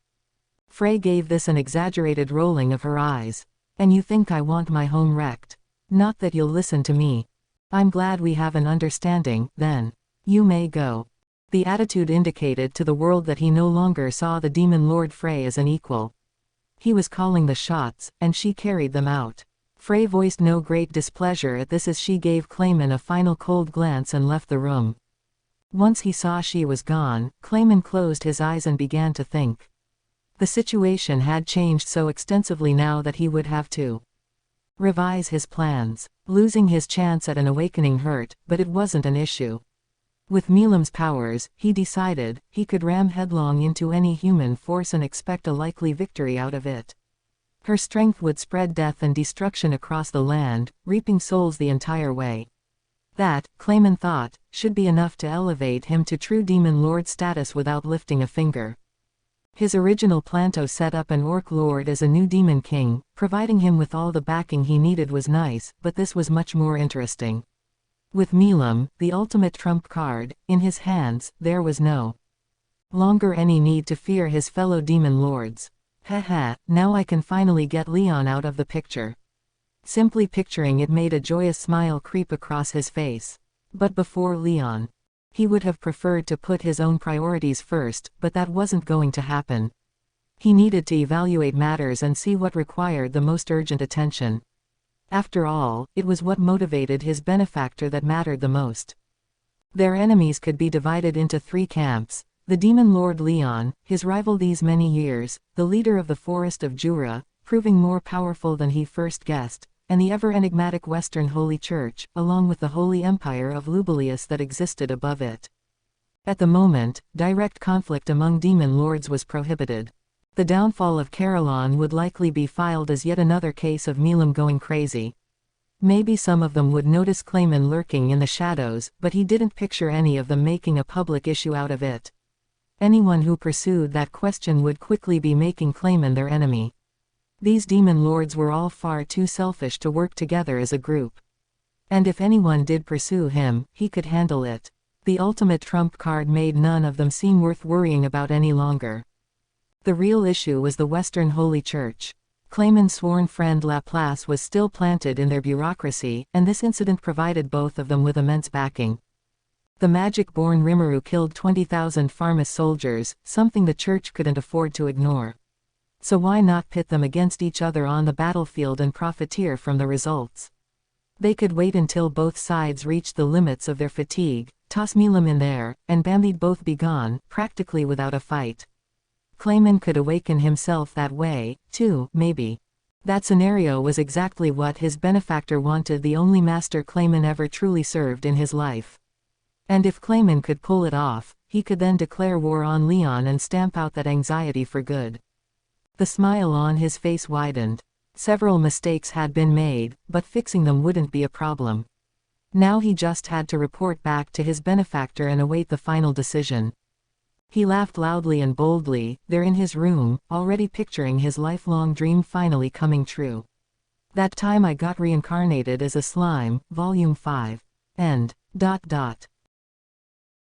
Frey gave this an exaggerated rolling of her eyes. "And you think I want my home wrecked? Not that you'll listen to me. I'm glad we have an understanding, then. You may go." The attitude indicated to the world that he no longer saw the Demon Lord Frey as an equal. He was calling the shots, and she carried them out. Frey voiced no great displeasure at this as she gave Clayman a final cold glance and left the room. Once he saw she was gone, Clayman closed his eyes and began to think. The situation had changed so extensively now that he would have to revise his plans. Losing his chance at an awakening hurt, but it wasn't an issue. With Milam's powers, he decided, he could ram headlong into any human force and expect a likely victory out of it. Her strength would spread death and destruction across the land, reaping souls the entire way. That, Clayman thought, should be enough to elevate him to true Demon Lord status without lifting a finger. His original plan to set up an Orc Lord as a new Demon King, providing him with all the backing he needed was nice, but this was much more interesting. With Milam, the ultimate trump card, in his hands, there was no longer any need to fear his fellow Demon Lords. "Ha, now I can finally get Leon out of the picture." Simply picturing it made a joyous smile creep across his face. But before Leon. He would have preferred to put his own priorities first, but that wasn't going to happen. He needed to evaluate matters and see what required the most urgent attention. After all, it was what motivated his benefactor that mattered the most. Their enemies could be divided into three camps: the Demon Lord Leon, his rival these many years, the leader of the Forest of Jura, proving more powerful than he first guessed, and the ever-enigmatic Western Holy Church, along with the Holy Empire of Lubelius that existed above it. At the moment, direct conflict among Demon Lords was prohibited. The downfall of Caroline would likely be filed as yet another case of Milam going crazy. Maybe some of them would notice Clayman lurking in the shadows, but he didn't picture any of them making a public issue out of it. Anyone who pursued that question would quickly be making Clayman their enemy. These Demon Lords were all far too selfish to work together as a group. And if anyone did pursue him, he could handle it. The ultimate trump card made none of them seem worth worrying about any longer. The real issue was the Western Holy Church. Clayman's sworn friend Laplace was still planted in their bureaucracy, and this incident provided both of them with immense backing. The magic-born Rimuru killed 20,000 Pharmas soldiers, something the church couldn't afford to ignore. So why not pit them against each other on the battlefield and profiteer from the results? They could wait until both sides reached the limits of their fatigue, toss Milam in there, and bambied both be gone, practically without a fight. Clayman could awaken himself that way, too, maybe. That scenario was exactly what his benefactor wanted, the only master Clayman ever truly served in his life. And if Clayman could pull it off, he could then declare war on Leon and stamp out that anxiety for good. The smile on his face widened. Several mistakes had been made, but fixing them wouldn't be a problem. Now he just had to report back to his benefactor and await the final decision. He laughed loudly and boldly, there in his room, already picturing his lifelong dream finally coming true. That time I got reincarnated as a slime, Volume 5. End.